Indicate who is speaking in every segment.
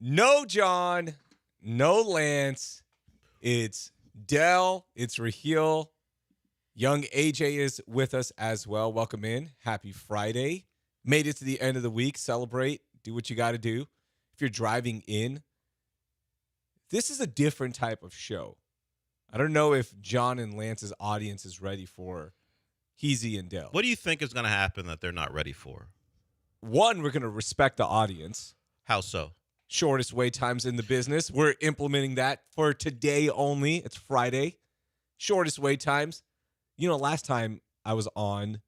Speaker 1: No John, no Lance. It's Dell. It's Raheel. Young AJ is with us as well. Welcome in. Happy Friday. Made it to the end of the week. Celebrate. Do what you got to do. If you're driving in, this is a different type of show. I don't know if John and Lance's audience is ready for Heezy and Dell.
Speaker 2: What do you think is going to happen that they're not ready for?
Speaker 1: One, we're going to respect the audience.
Speaker 2: How so?
Speaker 1: Shortest wait times in the business. We're implementing that for today only. It's Friday. Shortest wait times. You know, last time I was on,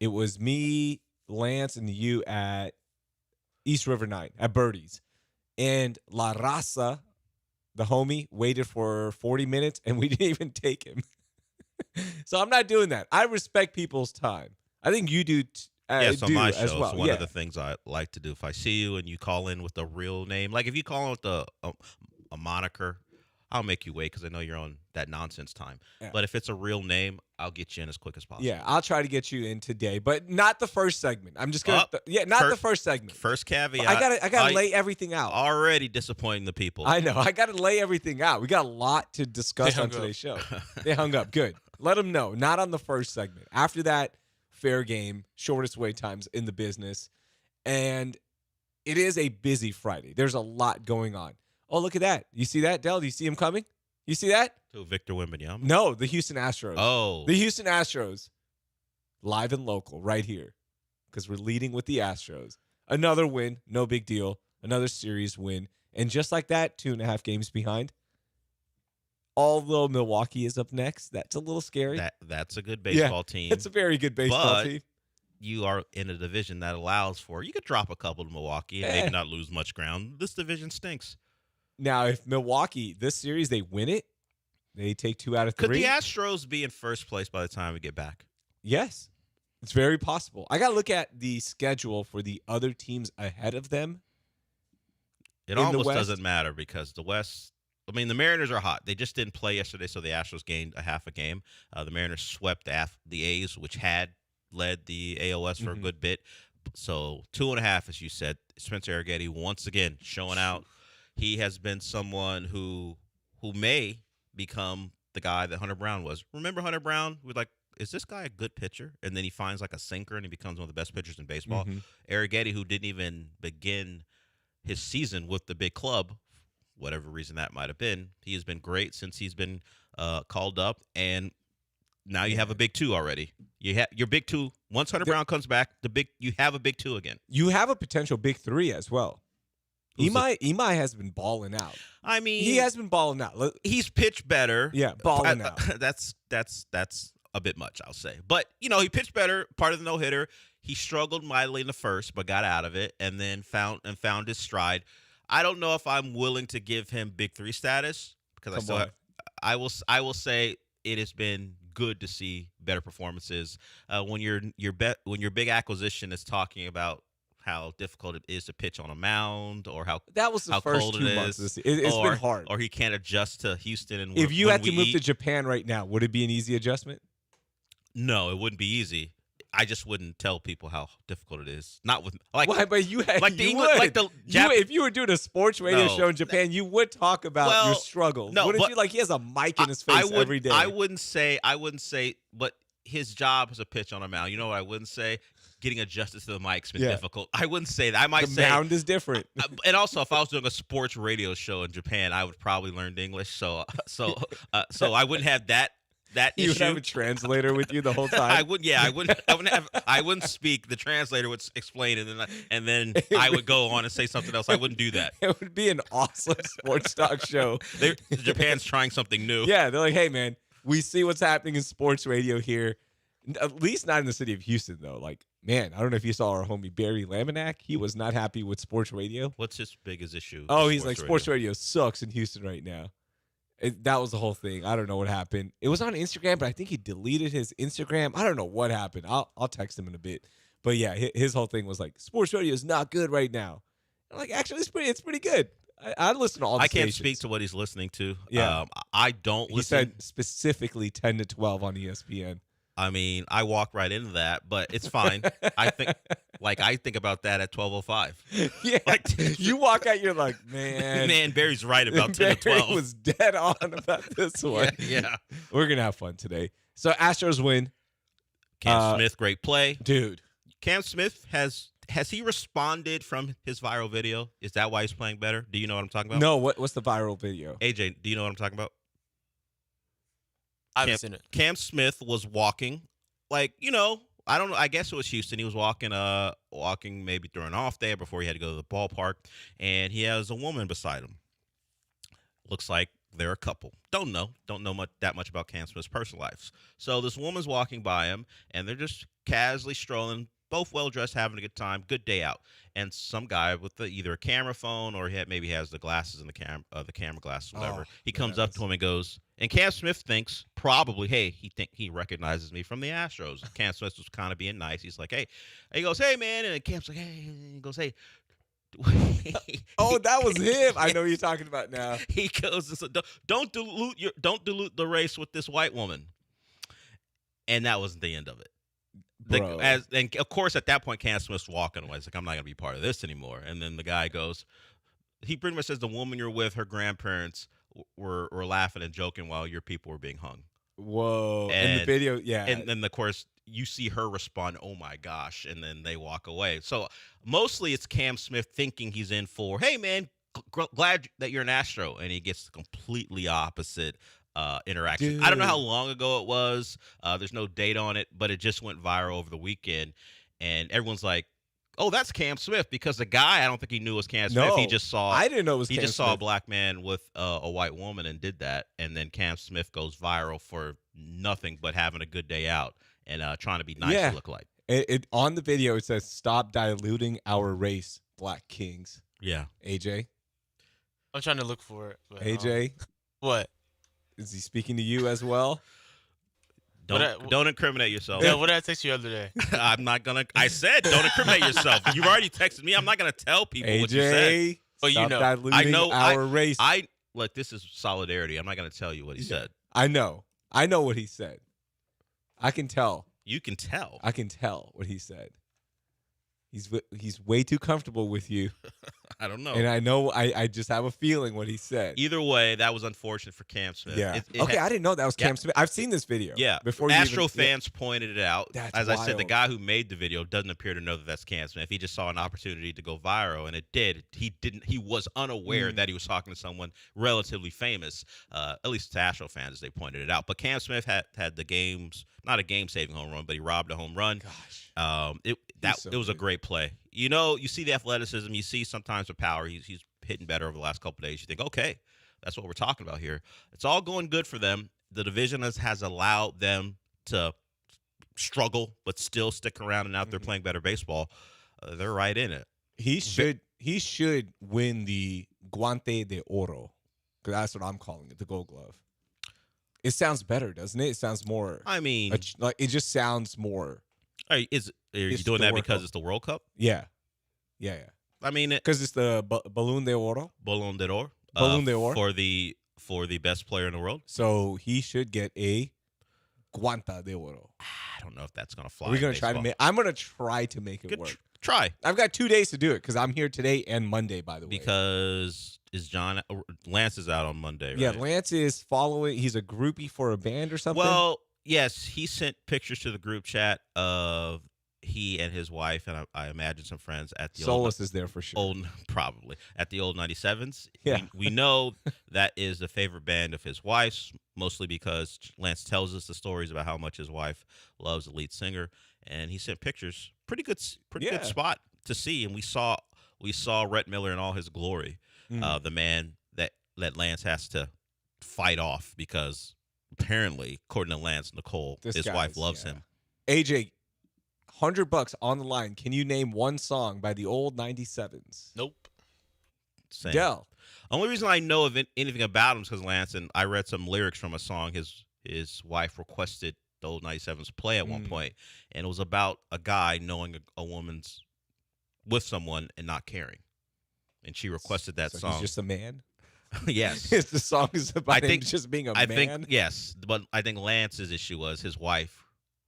Speaker 1: it was me, Lance, and you at East River 9 at Birdie's. And La Raza, the homie, waited for 40 minutes, and we didn't even take him. So I'm not doing that. I respect people's time. I think you do
Speaker 2: Yes, on my show,
Speaker 1: as well.
Speaker 2: it's one of the things I like to do. If I see you and you call in with a real name, like if you call in with a moniker, I'll make you wait because I know you're on that nonsense time.
Speaker 1: Yeah.
Speaker 2: But if it's a real name, I'll get you in as quick as possible.
Speaker 1: Yeah, I'll try to get you in today, but not the first segment. I'm just gonna, the first segment.
Speaker 2: First caveat.
Speaker 1: I gotta lay everything out.
Speaker 2: Already disappointing the people.
Speaker 1: I know. I gotta lay everything out. We got a lot to discuss on today's show. They hung up. Good. Let them know. Not on the first segment. After that, fair game. Shortest wait times in the business, and it is a busy Friday. There's a lot going on. Oh, look at that. You see that, Dell? Do you see him coming? You see that?
Speaker 2: To Victor Wembanyama?
Speaker 1: No, the Houston Astros.
Speaker 2: Oh.
Speaker 1: The Houston Astros. Live and local right here because we're leading with the Astros. Another win. No big deal. Another series win. And just like that, 2.5 games behind. Although Milwaukee is up next, that's a little scary.
Speaker 2: That's a good baseball team.
Speaker 1: It's a very good baseball team.
Speaker 2: You are in a division that allows for, you could drop a couple to Milwaukee and maybe not lose much ground. This division stinks.
Speaker 1: Now, if Milwaukee, this series, they win it, they take 2 out of 3.
Speaker 2: Could the Astros be in first place by the time we get back?
Speaker 1: Yes, it's very possible. I got to look at the schedule for the other teams ahead of them.
Speaker 2: It almost doesn't matter because the West, I mean, the Mariners are hot. They just didn't play yesterday, so the Astros gained a half a game. The Mariners swept the A's, which had led the AOS for a good bit. So 2.5, as you said. Spencer Arrighetti once again showing out. He has been someone who may become the guy that Hunter Brown was. Remember Hunter Brown? We're like, is this guy a good pitcher? And then he finds like a sinker and he becomes one of the best pitchers in baseball. Arrighetti, who didn't even begin his season with the big club, whatever reason that might have been, he has been great since he's been called up. And now you have a big 2 already. You have your big 2. Once Hunter Brown comes back, you have a big 2 again.
Speaker 1: You have a potential big 3 as well. Imai has been balling out.
Speaker 2: I mean,
Speaker 1: he has been balling out.
Speaker 2: He's pitched better.
Speaker 1: Yeah, balling out.
Speaker 2: That's a bit much, I'll say. But he pitched better. Part of the no hitter. He struggled mightily in the first, but got out of it, and then found his stride. I don't know if I'm willing to give him big 3 status because I will say it has been good to see better performances when your big acquisition is talking about how difficult it is to pitch on a mound, or how
Speaker 1: that was the first
Speaker 2: cold
Speaker 1: 2 months. It's been hard.
Speaker 2: Or he can't adjust to Houston. And
Speaker 1: if you had to move to Japan right now, would it be an easy adjustment?
Speaker 2: No, it wouldn't be easy. I just wouldn't tell people how difficult it is. Not with like.
Speaker 1: Why? But you had
Speaker 2: like the
Speaker 1: you
Speaker 2: English,
Speaker 1: would.
Speaker 2: like the
Speaker 1: if you were doing a sports radio show in Japan, you would talk about your struggles.
Speaker 2: No,
Speaker 1: wouldn't you? Like he has a mic in his face every day.
Speaker 2: I wouldn't say, but his job is a pitch on a mound. You know what I wouldn't say? Getting adjusted to the mic's been difficult. I wouldn't say that. I might say
Speaker 1: the mound is different.
Speaker 2: And also, if I was doing a sports radio show in Japan, I would probably learn English. So I wouldn't have that
Speaker 1: you
Speaker 2: issue.
Speaker 1: would have a translator with you the whole time.
Speaker 2: I wouldn't speak. The translator would explain it, and then I would go on and say something else. I wouldn't do that.
Speaker 1: It would be an awesome sports talk show.
Speaker 2: Japan's trying something new.
Speaker 1: Yeah, they're like, hey man, we see what's happening in sports radio here. At least not in the city of Houston, though. Like, man, I don't know if you saw our homie Barry Laminack. He was not happy with sports radio.
Speaker 2: What's his biggest issue?
Speaker 1: Oh, he's like, sports radio sucks in Houston right now. That was the whole thing. I don't know what happened. It was on Instagram, but I think he deleted his Instagram. I don't know what happened. I'll text him in a bit. But yeah, his whole thing was like, sports radio is not good right now. I'm like, actually, it's pretty good. I listen to all the
Speaker 2: I can't
Speaker 1: stations.
Speaker 2: speak to what he's listening to.
Speaker 1: Yeah.
Speaker 2: I don't listen.
Speaker 1: He said specifically 10 to 12 on ESPN.
Speaker 2: I mean, I walked right into that, but it's fine. I think about that at 12:05.
Speaker 1: Yeah,
Speaker 2: Like,
Speaker 1: you walk out, you're like, man,
Speaker 2: man, Barry's right about 10
Speaker 1: Barry
Speaker 2: to 12.
Speaker 1: was dead on about this one.
Speaker 2: Yeah.
Speaker 1: We're gonna have fun today. So Astros win.
Speaker 2: Cam Smith, great play,
Speaker 1: dude.
Speaker 2: Cam Smith has he responded from his viral video? Is that why he's playing better? Do you know what I'm talking about?
Speaker 1: No, what's the viral video?
Speaker 2: AJ, do you know what I'm talking about?
Speaker 3: I haven't seen it.
Speaker 2: Cam Smith was walking, like, I don't know. I guess it was Houston. He was walking maybe during an off day before he had to go to the ballpark, and he has a woman beside him. Looks like they're a couple. Don't know that much about Cam Smith's personal lives. So this woman's walking by him, and they're just casually strolling, both well-dressed, having a good time, good day out. And some guy with either a camera phone or maybe has the glasses in the camera glasses, whatever. He comes up to him and goes, and Cam Smith thinks probably, hey, he recognizes me from the Astros. Cam Smith was kind of being nice. He's like, hey. He goes, hey, man. And Cam's like, hey. And he goes, hey.
Speaker 1: Oh, that was him. I know who you're talking about now.
Speaker 2: He goes, don't dilute the race with this white woman. And that wasn't the end of it. And of course, at that point, Cam Smith's walking away. He's like, I'm not going to be part of this anymore. And then the guy goes, he pretty much says the woman you're with, her grandparents were laughing and joking while your people were being hung.
Speaker 1: Whoa. And the video, yeah.
Speaker 2: And then, of course, you see her respond, oh, my gosh, and then they walk away. So mostly it's Cam Smith thinking he's in for, hey, man, glad that you're an Astro. And he gets the completely opposite interaction.
Speaker 1: Dude.
Speaker 2: I don't know how long ago it was. There's no date on it, but it just went viral over the weekend. And everyone's like, oh, that's Cam Smith, because the guy, I don't think he knew it was Cam Smith.
Speaker 1: No,
Speaker 2: He just saw.
Speaker 1: I didn't know it was Cam
Speaker 2: Smith.
Speaker 1: Smith.
Speaker 2: Saw a black man with a white woman and did that. And then Cam Smith goes viral for nothing but having a good day out and trying to be nice to look like.
Speaker 1: On the video, it says, stop diluting our race, Black Kings.
Speaker 2: Yeah.
Speaker 1: AJ?
Speaker 3: I'm trying to look for it. But,
Speaker 1: AJ?
Speaker 3: What?
Speaker 1: Is he speaking to you as well?
Speaker 2: Don't incriminate yourself.
Speaker 3: Yeah, what did I text you the other day?
Speaker 2: I'm not going to. I said don't incriminate yourself. You've already texted me. I'm not going to tell people
Speaker 1: AJ,
Speaker 2: what you said.
Speaker 3: Well,
Speaker 1: stop diluting
Speaker 2: I know
Speaker 1: our race.
Speaker 2: Look, this is solidarity. I'm not going to tell you what he said.
Speaker 1: I know what he said. I can tell.
Speaker 2: You can tell.
Speaker 1: I can tell what he said. He's way too comfortable with you.
Speaker 2: I don't know.
Speaker 1: And I know I just have a feeling what he said.
Speaker 2: Either way, that was unfortunate for Cam Smith.
Speaker 1: Yeah. I didn't know that was Cam Smith. I've seen this video.
Speaker 2: Yeah.
Speaker 1: Before
Speaker 2: Astro fans pointed it out.
Speaker 1: That's
Speaker 2: As
Speaker 1: wild.
Speaker 2: I said, the guy who made the video doesn't appear to know that that's Cam Smith. He just saw an opportunity to go viral, and it did. He was unaware that he was talking to someone relatively famous, at least to Astro fans, as they pointed it out. But Cam Smith had the game's, not a game-saving home run, but he robbed a home run.
Speaker 1: Gosh.
Speaker 2: It was a great play. You see the athleticism. You see sometimes the power. He's hitting better over the last couple of days. You think, okay, that's what we're talking about here. It's all going good for them. The division has allowed them to struggle, but still stick around and out there playing better baseball. They're right in it.
Speaker 1: He should win the Guante de Oro, because that's what I'm calling it, the Gold Glove. It sounds better, doesn't it? It sounds more.
Speaker 2: I mean,
Speaker 1: it just sounds more.
Speaker 2: Are you doing that because it's the World Cup?
Speaker 1: Yeah.
Speaker 2: I mean,
Speaker 1: because it's the Balloon de Oro.
Speaker 2: Balloon de Oro.
Speaker 1: Balloon de Oro
Speaker 2: for the best player in the world.
Speaker 1: So he should get a Guanta de Oro.
Speaker 2: I don't know if that's gonna fly.
Speaker 1: We're gonna try to make. I'm gonna try to make it work.
Speaker 2: Try.
Speaker 1: I've got 2 days to do it because I'm here today and Monday, by the way.
Speaker 2: Because Lance is out on Monday, right?
Speaker 1: Yeah, Lance is following. He's a groupie for a band or something.
Speaker 2: Well, yes, he sent pictures to the group chat of he and his wife, and I imagine some friends at the
Speaker 1: Solus is there for sure.
Speaker 2: Probably at the old 97s.
Speaker 1: Yeah.
Speaker 2: We know that is the favorite band of his wife's, mostly because Lance tells us the stories about how much his wife loves the lead singer, and he sent pictures. Pretty good spot to see, and we saw Rhett Miller in all his glory, the man that Lance has to fight off because apparently, according to Lance, Nicole, his wife loves him.
Speaker 1: AJ, $100 on the line. Can you name one song by the old 97s?
Speaker 3: Nope.
Speaker 2: Same.
Speaker 1: Dell.
Speaker 2: Only reason I know of anything about him is because Lance, and I read some lyrics from a song his wife requested the old 97s play at one point, and it was about a guy knowing a woman's with someone and not caring, and she requested that song.
Speaker 1: He's just a man.
Speaker 2: Yes.
Speaker 1: The song is about him just being a man.
Speaker 2: Yes, but I think Lance's issue was his wife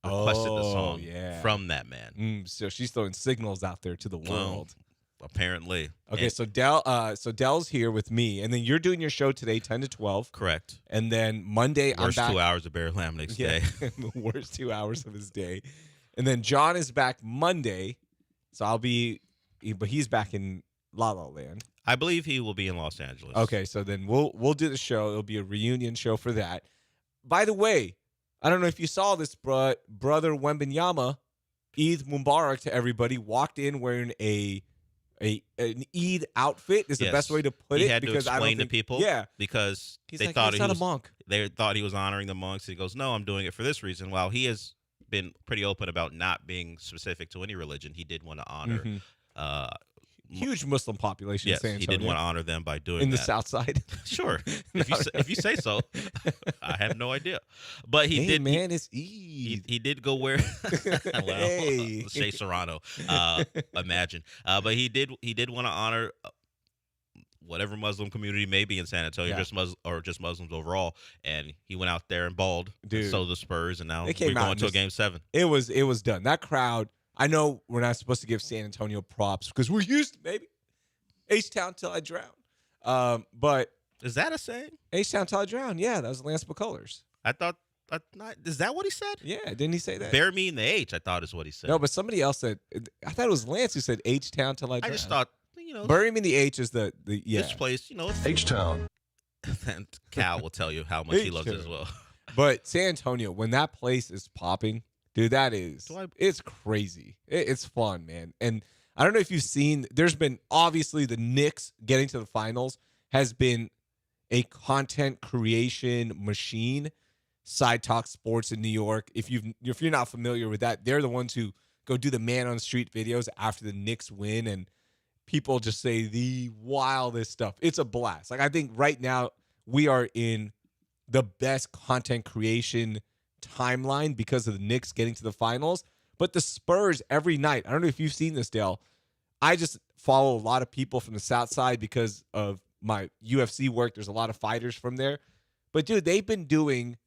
Speaker 2: requested the song
Speaker 1: yeah.
Speaker 2: from that man.
Speaker 1: So she's throwing signals out there to the world.
Speaker 2: Apparently.
Speaker 1: Okay,
Speaker 2: And,
Speaker 1: so Dell's here with me, and then you're doing your show today, 10 to 12.
Speaker 2: correct.
Speaker 1: And then Monday,
Speaker 2: Worst
Speaker 1: I'm back.
Speaker 2: 2 hours of Bear Lamb next day.
Speaker 1: The worst 2 hours of his day. And then John is back Monday, so but he's back in La La Land.
Speaker 2: I believe he will be in Los Angeles.
Speaker 1: Okay, so then we'll do the show. It'll be a reunion show for that. By the way, I don't know if you saw this, but brother Wembenyama, Eid Mubarak to everybody, walked in wearing an Eid outfit is the best way to put it.
Speaker 2: He had to
Speaker 1: because
Speaker 2: explain to people.
Speaker 1: Yeah,
Speaker 2: because
Speaker 1: he's
Speaker 2: they
Speaker 1: like,
Speaker 2: thought
Speaker 1: he's
Speaker 2: he
Speaker 1: not
Speaker 2: was
Speaker 1: a monk.
Speaker 2: They thought he was honoring the monks. He goes, "No, I'm doing it for this reason." While he has been pretty open about not being specific to any religion, he did want to honor.
Speaker 1: Huge Muslim population.
Speaker 2: Yes,
Speaker 1: in San
Speaker 2: he
Speaker 1: Antonio.
Speaker 2: did want to honor them by doing
Speaker 1: in
Speaker 2: that.
Speaker 1: the South Side.
Speaker 2: Sure, if you say so. I have no idea, but he did.
Speaker 1: Man, it's Eid.
Speaker 2: He did go wear. Well,
Speaker 1: Hey.
Speaker 2: Shea Serrano, imagine. But he did want to honor whatever Muslim community may be in San Antonio, just Muslims overall. And he went out there and balled.
Speaker 1: Dude.
Speaker 2: And so the Spurs, and now
Speaker 1: They
Speaker 2: we're
Speaker 1: came out
Speaker 2: going
Speaker 1: and
Speaker 2: to a
Speaker 1: just-
Speaker 2: Game 7.
Speaker 1: It was done. That crowd. I know we're not supposed to give San Antonio props because we're used to, baby. H-Town till I drown. But
Speaker 2: Is that a saying?
Speaker 1: H-Town till I drown. Yeah, that was Lance McCullers.
Speaker 2: I thought. Is that what he said?
Speaker 1: Yeah, didn't he say that?
Speaker 2: Bear me in the H, I thought is what he said.
Speaker 1: No, but somebody else said. I thought it was Lance who said H-Town till I drown.
Speaker 2: I just thought,
Speaker 1: Bury me in the H is the yeah.
Speaker 2: this place, it's
Speaker 4: H-Town.
Speaker 2: and Cal will tell you how much he loves it as
Speaker 1: H-Town.
Speaker 2: well.
Speaker 1: But San Antonio, when that place is popping, dude, it's crazy. It's fun, man. And I don't know if you've seen, there's been, obviously, the Knicks getting to the finals has been a content creation machine. Side Talk Sports in New York. If you're not familiar with that, they're the ones who go do the man on the street videos after the Knicks win, and people just say the wildest stuff. It's a blast. Like, I think right now we are in the best content creation timeline because of the Knicks getting to the finals. But the Spurs every night, I don't know if you've seen this, Dale. I just follow a lot of people from the South Side because of my UFC work. There's a lot of fighters from there. But, dude, they've been doing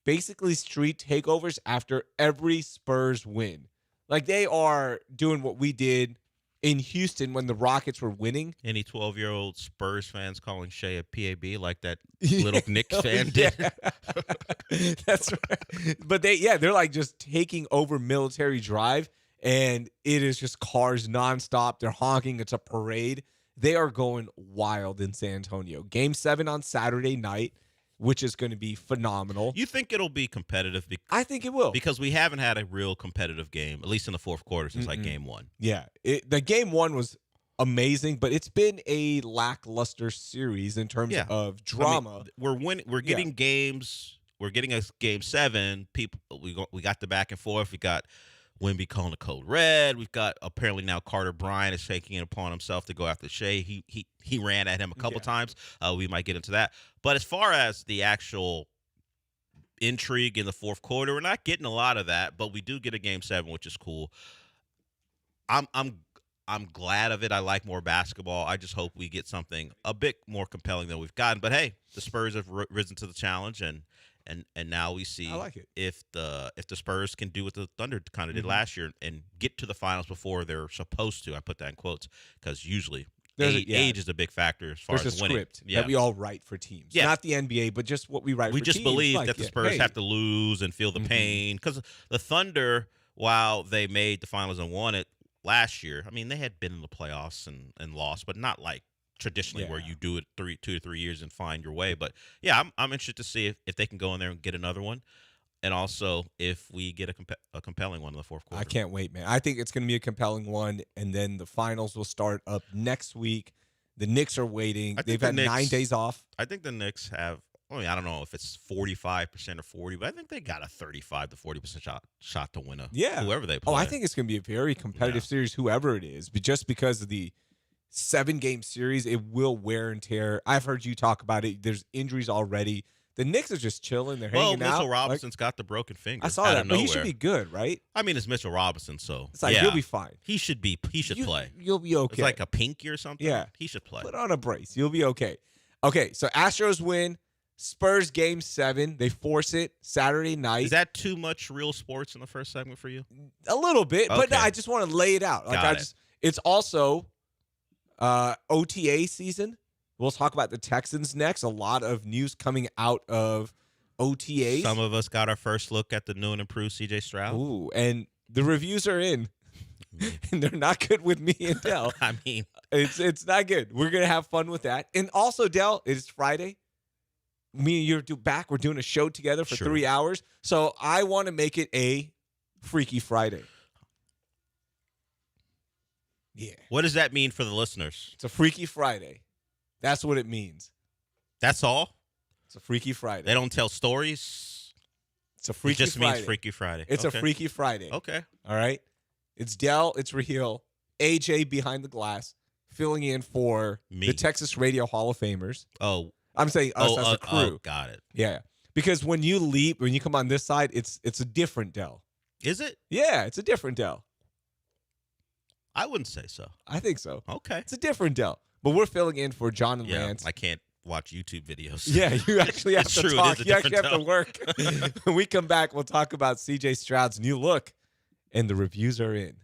Speaker 1: basically street takeovers after every Spurs win. Like, they are doing what we did in Houston when the Rockets were winning.
Speaker 2: Any 12-year-old Spurs fans calling Shea a PAB like that little Knicks fan did.
Speaker 1: That's right. But they're like just taking over Military Drive, and it is just cars nonstop. They're honking. It's a parade. They are going wild in San Antonio. Game 7 on Saturday night, which is going to be phenomenal.
Speaker 2: You think it'll be competitive?
Speaker 1: I think it will.
Speaker 2: Because we haven't had a real competitive game, at least in the fourth quarter, since like game 1.
Speaker 1: Yeah. The game 1 was amazing, but it's been a lackluster series in terms of drama.
Speaker 2: I mean, we're getting games. We're getting a game 7. People, we got the back and forth. We got Wemby calling the code red. We've got apparently now Carter Bryant is taking it upon himself to go after Shea. He ran at him a couple times. We might get into that. But as far as the actual intrigue in the fourth quarter, we're not getting a lot of that. But we do get a game 7, which is cool. I'm glad of it. I like more basketball. I just hope we get something a bit more compelling than we've gotten. But hey, the Spurs have risen to the challenge, and now we see if the Spurs can do what the Thunder kind of did last year and get to the finals before they're supposed to. I put that in quotes because usually age is a big factor as far
Speaker 1: as
Speaker 2: winning.
Speaker 1: There's a script that we all write for teams. Yeah. Not the NBA, but just what we write for teams.
Speaker 2: We just believe that the Spurs have to lose and feel the pain because the Thunder, while they made the finals and won it last year, I mean, they had been in the playoffs and lost, but not like traditionally where you do it 2 to 3 years and find your way. But yeah, I'm interested to see if they can go in there and get another one, and also if we get a compelling one in the fourth quarter.
Speaker 1: I can't wait, man. I think it's going to be a compelling one, and then the finals will start up next week. The Knicks are waiting. They've had 9 days off.
Speaker 2: I think the Knicks have. I mean, I don't know if it's 45% or 40%, but I think they got a 35 to 40% shot to win whoever they play.
Speaker 1: Oh, I think it's going to be a very competitive series, whoever it is. But just because of the 7-game series, it will wear and tear. I've heard you talk about it. There's injuries already. The Knicks are just chilling. They're hanging out.
Speaker 2: Mitchell Robinson's got the broken finger.
Speaker 1: I saw that, but he should be good, right?
Speaker 2: I mean, it's Mitchell Robinson, so
Speaker 1: it's like he'll be fine.
Speaker 2: He should play.
Speaker 1: You'll be okay.
Speaker 2: It's like a pinky or something.
Speaker 1: Yeah,
Speaker 2: he should play.
Speaker 1: Put on a brace. You'll be okay. Okay, so Astros win. Spurs game 7. They force it Saturday night.
Speaker 2: Is that too much real sports in the first segment for you?
Speaker 1: A little bit, but no,
Speaker 2: Okay.
Speaker 1: I just want to lay it out. It's also OTA season. We'll talk about the Texans next. A lot of news coming out of OTAs.
Speaker 2: Some of us got our first look at the new and improved CJ Stroud.
Speaker 1: Ooh, and the reviews are in. And they're not good with me and Dell.
Speaker 2: I mean,
Speaker 1: it's not good. We're gonna have fun with that. And also, Dell, it is Friday. Me and you're back. We're doing a show together for 3 hours. So I want to make it a Freaky Friday. Yeah.
Speaker 2: What does that mean for the listeners?
Speaker 1: It's a Freaky Friday. That's what it means.
Speaker 2: That's all?
Speaker 1: It's a Freaky Friday.
Speaker 2: They don't tell stories?
Speaker 1: It's a Freaky Friday.
Speaker 2: It just means Freaky Friday.
Speaker 1: It's a Freaky Friday.
Speaker 2: Okay.
Speaker 1: All right? It's Dell, it's Raheel, AJ behind the glass, filling in for the Texas Radio Hall of Famers.
Speaker 2: Oh.
Speaker 1: I'm saying us as a crew.
Speaker 2: Oh, got it.
Speaker 1: Yeah. Because when you come on this side, it's a different Dell.
Speaker 2: Is it?
Speaker 1: Yeah, it's a different Dell.
Speaker 2: I wouldn't say so.
Speaker 1: I think so.
Speaker 2: Okay.
Speaker 1: It's a different Dell. But we're filling in for John and Lance.
Speaker 2: I can't watch YouTube videos.
Speaker 1: Yeah, you actually have to talk. You actually have to work. When we come back, we'll talk about CJ Stroud's new look, and the reviews are in.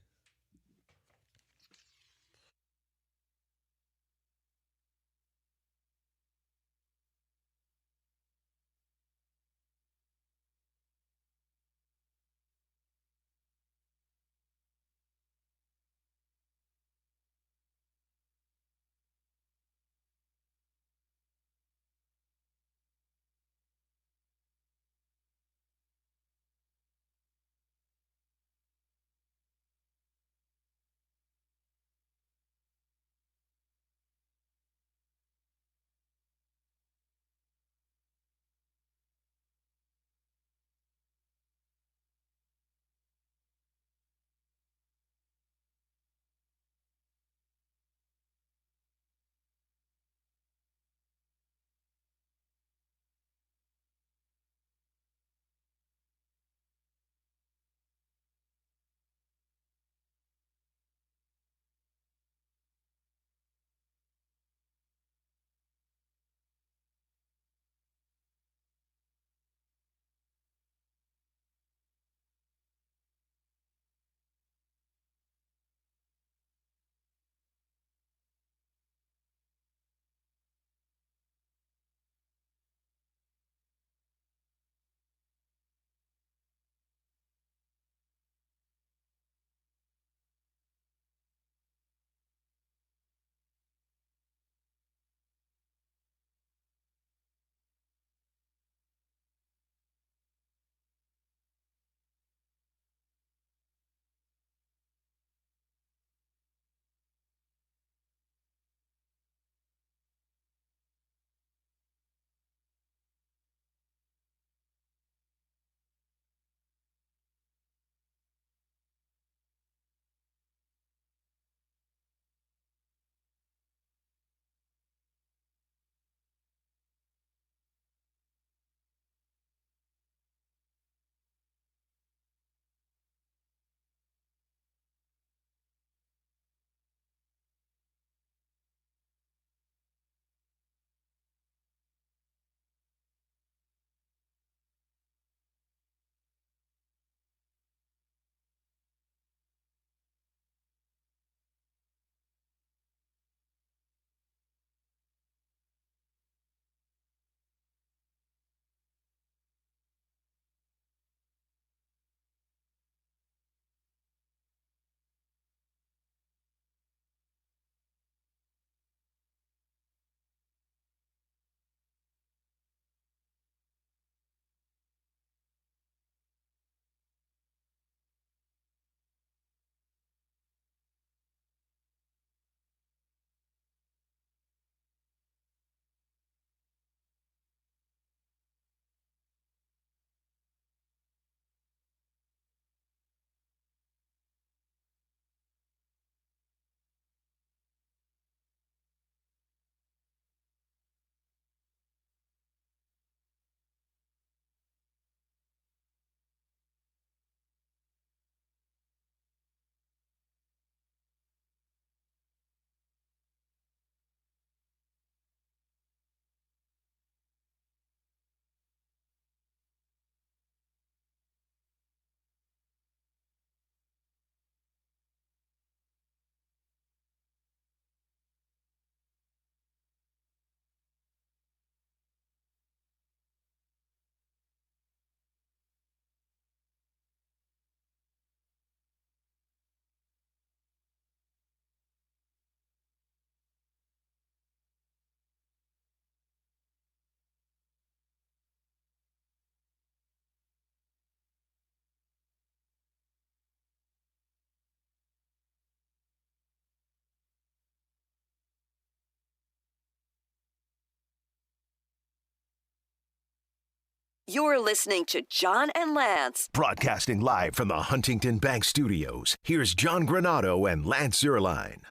Speaker 4: You're listening to John and Lance.
Speaker 5: Broadcasting live from the Huntington Bank Studios, here's John Granado and Lance Zierlein.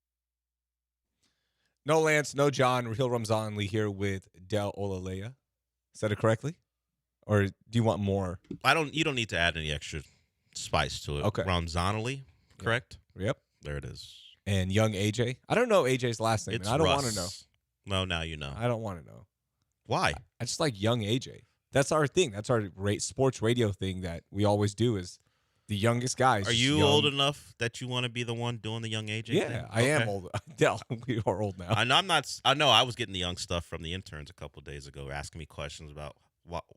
Speaker 1: No Lance, no John. Raheel Ramzanli here with Del Olalea. Said it correctly? Or do you want more?
Speaker 2: You don't need to add any extra spice to it.
Speaker 1: Okay.
Speaker 2: Ramzanli, correct?
Speaker 1: Yep.
Speaker 2: There it is.
Speaker 1: And young AJ. I don't know AJ's last name.
Speaker 2: It's
Speaker 1: I don't
Speaker 2: Russ.
Speaker 1: want to know.
Speaker 2: No, now you know.
Speaker 1: I don't want to know.
Speaker 2: Why?
Speaker 1: I just like young AJ. That's our thing. That's our sports radio thing that we always do is the youngest guys.
Speaker 2: Are you old enough that you want to be the one doing the young AJ
Speaker 1: Yeah,
Speaker 2: thing?
Speaker 1: I am old. Del, we are old now.
Speaker 2: I know I'm not. I know I was getting the young stuff from the interns a couple of days ago, asking me questions about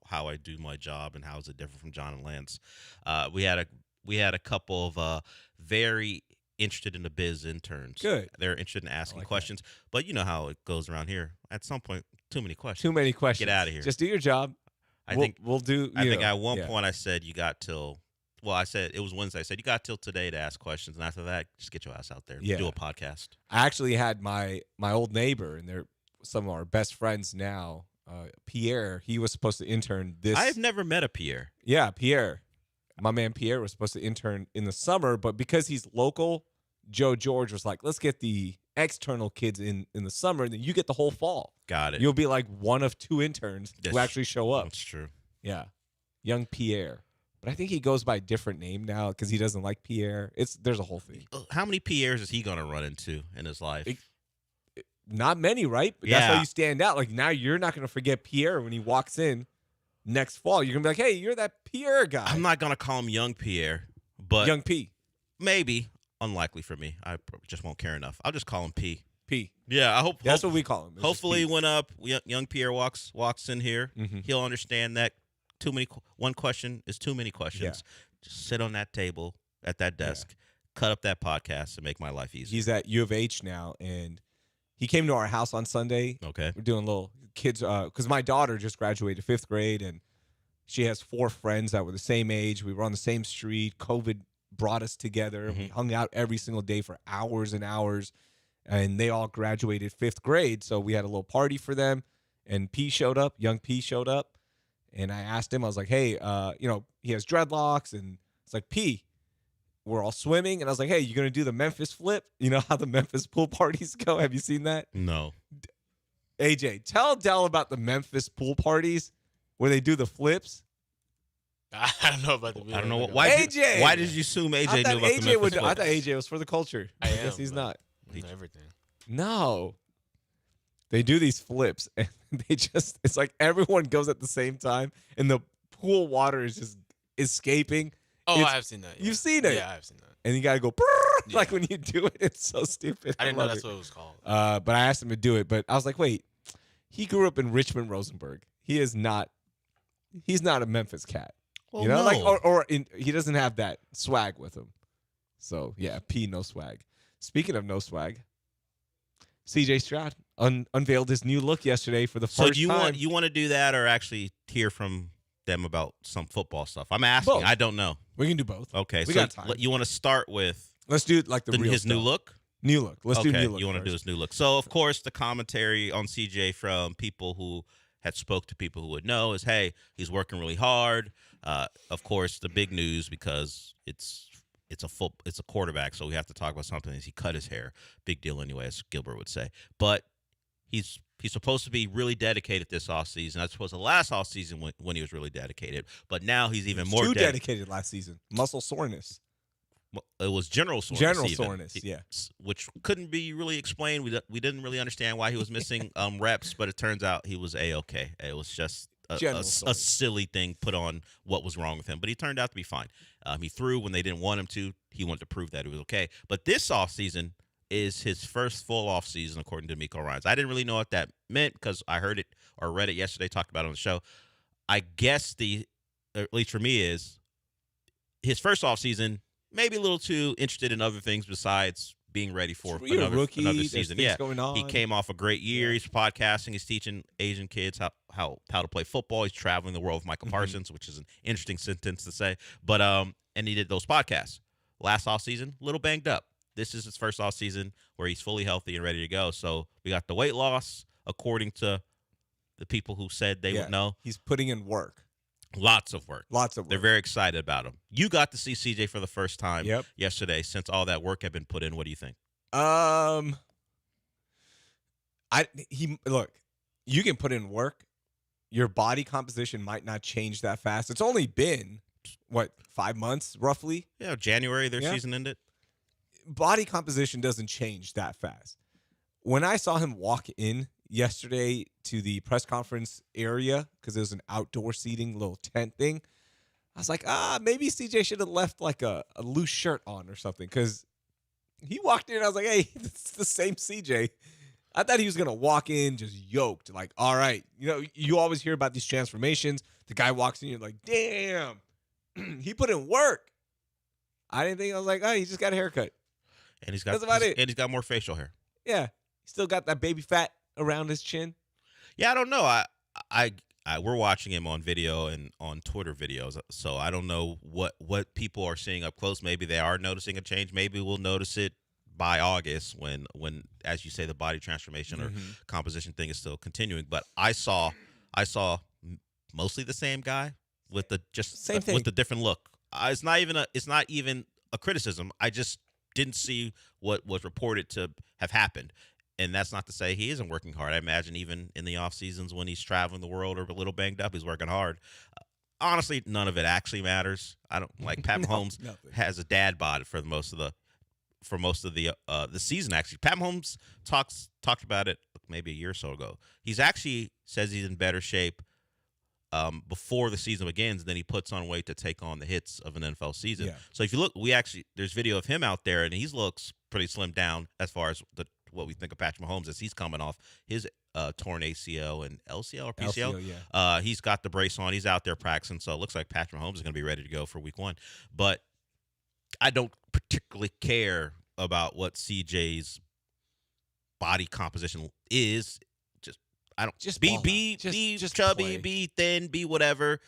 Speaker 2: how I do my job and how is it different from John and Lance. We had a couple of very interested in the biz interns.
Speaker 1: Good.
Speaker 2: They're interested in asking
Speaker 1: like
Speaker 2: questions, but you know how it goes around here. At some point, too many questions.
Speaker 1: Too many questions.
Speaker 2: Get out of here.
Speaker 1: Just do your job.
Speaker 2: I think
Speaker 1: we'll do.
Speaker 2: I think at one point I said you got till. Well, I said it was Wednesday. I said you got till today to ask questions, and after that, just get your ass out there.
Speaker 1: Yeah.
Speaker 2: Do a podcast.
Speaker 1: I actually had my old neighbor, and they're some of our best friends now. Pierre, he was supposed to intern this.
Speaker 2: I've never met a Pierre.
Speaker 1: Yeah, Pierre. My man Pierre was supposed to intern in the summer, but because he's local, Joe George was like, let's get the external kids in the summer, and then you get the whole fall.
Speaker 2: Got it.
Speaker 1: You'll be like one of two interns who actually show up.
Speaker 2: That's true.
Speaker 1: Yeah. Young Pierre. But I think he goes by a different name now because he doesn't like Pierre. There's a whole thing.
Speaker 2: How many Pierres is he going to run into in his life?
Speaker 1: Not many, right? But that's why you stand out. Like now you're not going to forget Pierre when he walks in next fall. You're going to be like, hey, you're that Pierre guy.
Speaker 2: I'm not going to call him Young Pierre, but
Speaker 1: Young P.
Speaker 2: Maybe. Unlikely for me. I just won't care enough. I'll just call him P.
Speaker 1: P.
Speaker 2: Yeah, I hope
Speaker 1: that's what we call him.
Speaker 2: Hopefully, when young Pierre walks in here, he'll understand that one question is too many questions. Yeah. Just sit on that table at that desk, cut up that podcast, and make my life easier.
Speaker 1: He's at U of H now, and he came to our house on Sunday.
Speaker 2: Okay,
Speaker 1: we're doing little kids because my daughter just graduated 5th grade, and she has 4 friends that were the same age. We were on the same street. COVID brought us together. We hung out every single day for hours and hours, and they all graduated 5th grade. So we had a little party for them, and P showed up. Young P showed up, and I asked him. I was like, "Hey, he has dreadlocks," and it's like, "P, we're all swimming," and I was like, "Hey, you gonna do the Memphis flip? You know how the Memphis pool parties go? Have you seen that?"
Speaker 2: No.
Speaker 1: AJ, tell Del about the Memphis pool parties where they do the flips.
Speaker 3: I don't know about the video.
Speaker 2: I don't know
Speaker 3: why.
Speaker 1: AJ.
Speaker 2: Why did you assume AJ knew about the Memphis flips?
Speaker 1: I thought AJ was for the culture.
Speaker 3: I
Speaker 1: guess he's not.
Speaker 3: Everything.
Speaker 1: No. They do these flips, and it's like everyone goes at the same time, and the pool water is just escaping.
Speaker 3: Oh, I have seen that. Yeah.
Speaker 1: You've seen it?
Speaker 3: Yeah, I've seen that.
Speaker 1: And you got to go, like when you do it, it's so stupid.
Speaker 3: I didn't know that's what it was called.
Speaker 1: But I asked him to do it, but I was like, wait, he grew up in Richmond, Rosenberg. He's not a Memphis cat.
Speaker 2: Well,
Speaker 1: you know,
Speaker 2: no.
Speaker 1: He doesn't have that swag with him. So yeah, P, no swag. Speaking of no swag, CJ Stroud unveiled his new look yesterday for the first time.
Speaker 2: So you want to do that or actually hear from them about some football stuff? I'm asking.
Speaker 1: Both.
Speaker 2: I don't know.
Speaker 1: We can do both.
Speaker 2: Okay,
Speaker 1: we
Speaker 2: so
Speaker 1: got time.
Speaker 2: You want to start with
Speaker 1: Let's do like
Speaker 2: his new look?
Speaker 1: New look. Let's do new look.
Speaker 2: You want to do his new look. So of course the commentary on CJ from people who had spoke to people who would know is, hey, he's working really hard. Of course, the big news, because it's a quarterback, so we have to talk about something, is he cut his hair. Big deal anyway, as Gilbert would say. But he's supposed to be really dedicated this offseason. I suppose the last offseason when he was really dedicated. But now he's even more
Speaker 1: dedicated last season. Muscle soreness.
Speaker 2: It was general soreness.
Speaker 1: General soreness, yeah.
Speaker 2: Which couldn't be really explained. We didn't really understand why he was missing reps, but it turns out he was A-okay. It was just a silly thing put on what was wrong with him. But he turned out to be fine. He threw when they didn't want him to. He wanted to prove that he was okay. But this offseason is his first full offseason, according to Miko Ryans. I didn't really know what that meant because I heard it or read it yesterday, talked about it on the show. I guess at least for me, is his first offseason, maybe a little too interested in other things besides being ready for another season. Yeah,
Speaker 1: going on.
Speaker 2: He came off a great year. He's podcasting. He's teaching Asian kids how to play football. He's traveling the world with Michael Parsons, which is an interesting sentence to say. But and he did those podcasts. Last offseason, a little banged up. This is his first offseason where he's fully healthy and ready to go. So we got the weight loss, according to the people who said they would know.
Speaker 1: He's putting in work.
Speaker 2: Lots of work.
Speaker 1: Lots of work.
Speaker 2: They're very excited about him. You got to see CJ for the first time yesterday since all that work had been put in. What do you think?
Speaker 1: Look, you can put in work. Your body composition might not change that fast. It's only been, 5 months roughly?
Speaker 2: Yeah, January their season ended.
Speaker 1: Body composition doesn't change that fast. When I saw him walk in yesterday to the press conference area, because it was an outdoor seating little tent thing, I was like, maybe CJ should have left like a loose shirt on or something, because he walked in and I was like, hey, it's the same CJ. I thought he was going to walk in just yoked, like, all right. You always hear about these transformations. The guy walks in, you're like, damn, he put in work. I didn't think, I was like, he just got a haircut.
Speaker 2: And he's got more facial hair.
Speaker 1: Yeah. He still got that baby fat around his chin.
Speaker 2: Yeah, I don't know. We're watching him on video and on Twitter videos, so I don't know what people are seeing up close. Maybe they are noticing a change. Maybe we'll notice it by August when, as you say, the body transformation or composition thing is still continuing. But I saw mostly the same guy with the with the different look. It's not even a criticism. I just didn't see what was reported to have happened. And that's not to say he isn't working hard. I imagine even in the off seasons when he's traveling the world or a little banged up, he's working hard. Honestly, none of it actually matters. I don't like Pat Mahomes has a dad bod for most of the season. Actually, Pat Mahomes talked about it maybe a year or so ago. He's actually says he's in better shape before the season begins, then he puts on weight to take on the hits of an NFL season. Yeah. So if you look, there's video of him out there, and he looks pretty slimmed down as far as what we think of Patrick Mahomes as he's coming off his torn ACL and LCL or PCL. Yeah. He's got the brace on. He's out there practicing, so it looks like Patrick Mahomes is going to be ready to go for Week 1. But I don't particularly care about what CJ's body composition is. Just be chubby, play. Be thin, be whatever.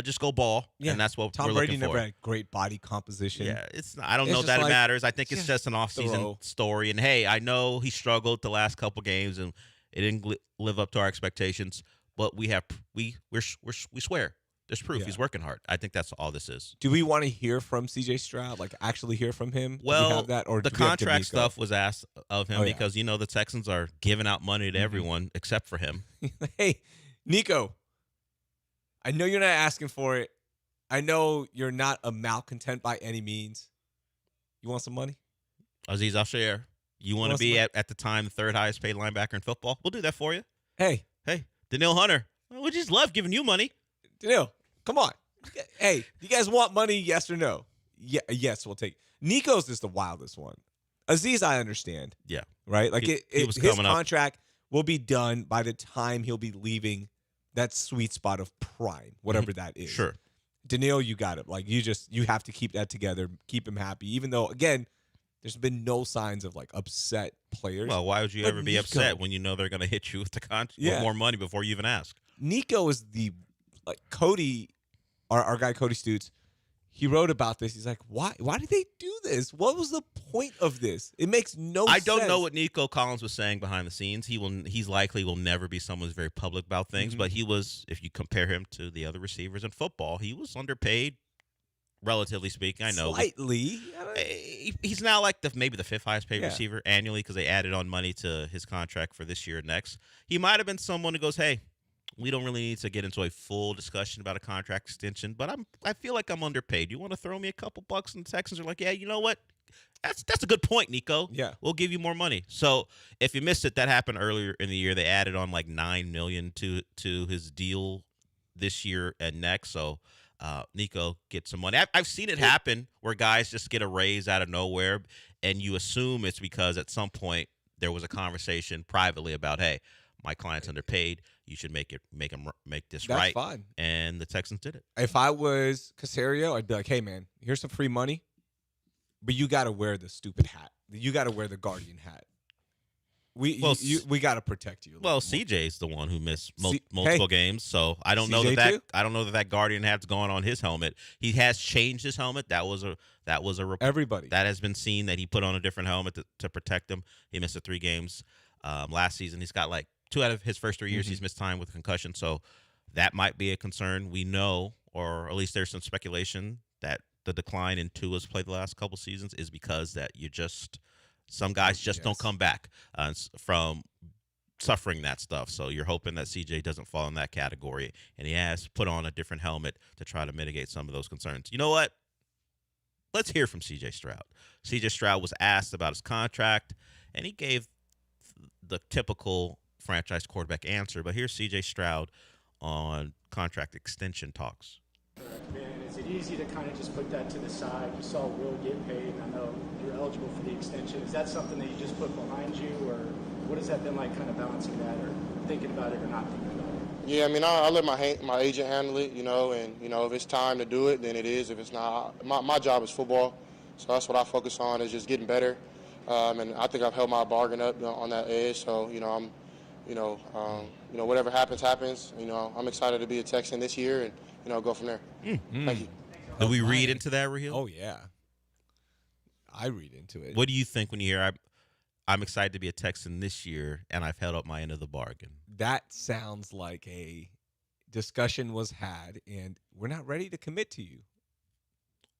Speaker 2: Just go ball, and that's what
Speaker 1: Tom
Speaker 2: we're
Speaker 1: Brady
Speaker 2: looking for.
Speaker 1: never had great body composition.
Speaker 2: Yeah, I don't know that it matters. I think it's just an off-season story. And hey, I know he struggled the last couple games, and it didn't live up to our expectations. But we swear. There's proof he's working hard. I think that's all this is.
Speaker 1: Do we want to hear from CJ Stroud? Like actually hear from him?
Speaker 2: Well,
Speaker 1: do we have that, or
Speaker 2: the contract stuff was asked of him because the Texans are giving out money to everyone except for him.
Speaker 1: Hey, Nico, I know you're not asking for it. I know you're not a malcontent by any means. You want some money?
Speaker 2: Aziz Al-Shair, you want to be at the time the third highest paid linebacker in football? We'll do that for you.
Speaker 1: Hey,
Speaker 2: Daniil Hunter, we just love giving you money.
Speaker 1: Daniil, come on. Hey, you guys want money, yes or no? Yeah, yes, we'll take. Nico's is the wildest one. Aziz, I understand.
Speaker 2: Yeah.
Speaker 1: Right? Like
Speaker 2: his
Speaker 1: contract will be done by the time he'll be leaving that sweet spot of prime, whatever that is.
Speaker 2: Sure.
Speaker 1: Daniil, you got it. Like you have to keep that together, keep him happy, even though, again, there's been no signs of like upset players.
Speaker 2: Well, why would you ever be upset when you know they're going to hit you with with more money before you even ask?
Speaker 1: Nico is Cody, our guy Cody Stutes, he wrote about this. He's like, why did they do this? What was the point of this? It makes no sense.
Speaker 2: I don't know what Nico Collins was saying behind the scenes. He's likely will never be someone who's very public about things, but he was, if you compare him to the other receivers in football, he was underpaid, relatively speaking. I know.
Speaker 1: Slightly.
Speaker 2: He's now like maybe the fifth highest paid receiver annually because they added on money to his contract for this year and next. He might have been someone who goes, hey, we don't really need to get into a full discussion about a contract extension, but I feel like I'm underpaid. You want to throw me a couple bucks? And the Texans are like, yeah, you know what? That's a good point, Nico.
Speaker 1: Yeah.
Speaker 2: We'll give you more money. So if you missed it, that happened earlier in the year. They added on like $9 million to his deal this year and next. So Nico gets some money. I've seen it happen where guys just get a raise out of nowhere, and you assume it's because at some point there was a conversation privately about, hey, my client's underpaid. You should make this right.
Speaker 1: That's fine.
Speaker 2: And the Texans did it.
Speaker 1: If I was Caserio, I'd be like, hey, man, here's some free money, but you got to wear the stupid hat. You got to wear the Guardian hat. We got to protect you.
Speaker 2: Well, CJ's the one who missed multiple games, so I don't know that Guardian hat's gone on his helmet. He has changed his helmet. That was a
Speaker 1: everybody
Speaker 2: that has been seen that he put on a different helmet to protect him. He missed the 3 games last season. He's got like 2 out of his first 3 years he's missed time with concussion. So that might be a concern. We know, or at least there's some speculation that the decline in Tua's play the last couple seasons is because that some guys just don't come back from suffering that stuff. So you're hoping that CJ doesn't fall in that category, and he has put on a different helmet to try to mitigate some of those concerns. You know what? Let's hear from CJ Stroud. CJ Stroud was asked about his contract, and he gave the typical franchise quarterback answer. But here's CJ Stroud on contract extension talks.
Speaker 6: And is it easy to kind of just put that to the side? You saw Will get paid, and I know you're eligible for the extension. Is that something that you just put behind you, or what has that been like, kind of balancing that, or thinking about it or not thinking about it?
Speaker 7: Yeah, I mean, I let my agent handle it, and, if it's time to do it, then it is. If it's not, my job is football, so that's what I focus on, is just getting better. And I think I've held my bargain up on that edge, so, whatever happens. I'm excited to be a Texan this year and, go from there.
Speaker 2: Mm-hmm.
Speaker 7: Thank you.
Speaker 2: Do we read into that, Raheel?
Speaker 1: Oh, yeah. I read into it.
Speaker 2: What do you think when you hear I'm excited to be a Texan this year, and I've held up my end of the bargain?
Speaker 1: That sounds like a discussion was had, and we're not ready to commit to you.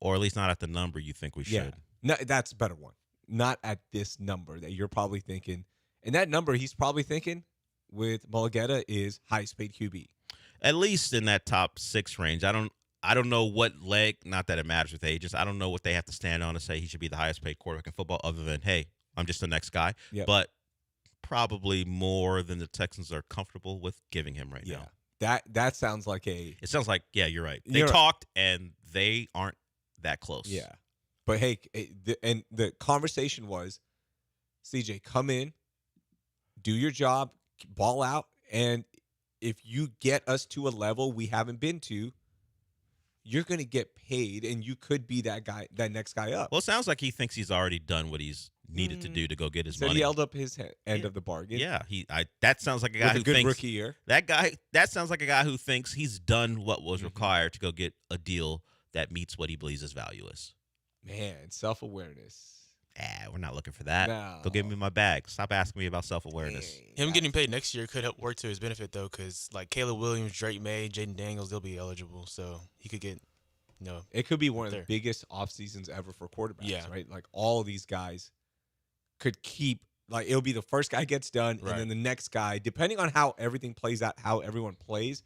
Speaker 2: Or at least not at the number you think we should.
Speaker 1: Yeah. No, that's a better one. Not at this number that you're probably thinking. And that number he's probably thinking with Mulugeta is highest paid QB.
Speaker 2: At least in that top 6 range. I don't know what leg, not that it matters with agents, I don't know what they have to stand on to say he should be the highest paid quarterback in football other than, hey, I'm just the next guy.
Speaker 1: Yep.
Speaker 2: But probably more than the Texans are comfortable with giving him right now.
Speaker 1: That sounds like a...
Speaker 2: It sounds like, yeah, you're right. They talked, and they aren't that close.
Speaker 1: Yeah. But, hey, the conversation was, CJ, come in, do your job, ball out, and if you get us to a level we haven't been to, you're going to get paid, and you could be that guy, that next guy up.
Speaker 2: Well, it sounds like he thinks he's already done what he's needed to do to go get his money.
Speaker 1: He held up his end of the bargain.
Speaker 2: Yeah, that sounds like a guy
Speaker 1: with
Speaker 2: who
Speaker 1: a good
Speaker 2: thinks
Speaker 1: rookie year.
Speaker 2: That sounds like a guy who thinks he's done what was required to go get a deal that meets what he believes his value is.
Speaker 1: Man, self-awareness.
Speaker 2: We're not looking for that.
Speaker 1: No.
Speaker 2: Go give me my bag. Stop asking me about self-awareness.
Speaker 3: Him getting paid next year could help work to his benefit, though, because like Caleb Williams, Drake May, Jaden Daniels, they'll be eligible, so he could get,
Speaker 1: it could be one of the biggest off seasons ever for quarterbacks, right? Like all of these guys could keep, like it'll be the first guy gets done, and then the next guy, depending on how everything plays out, how everyone plays,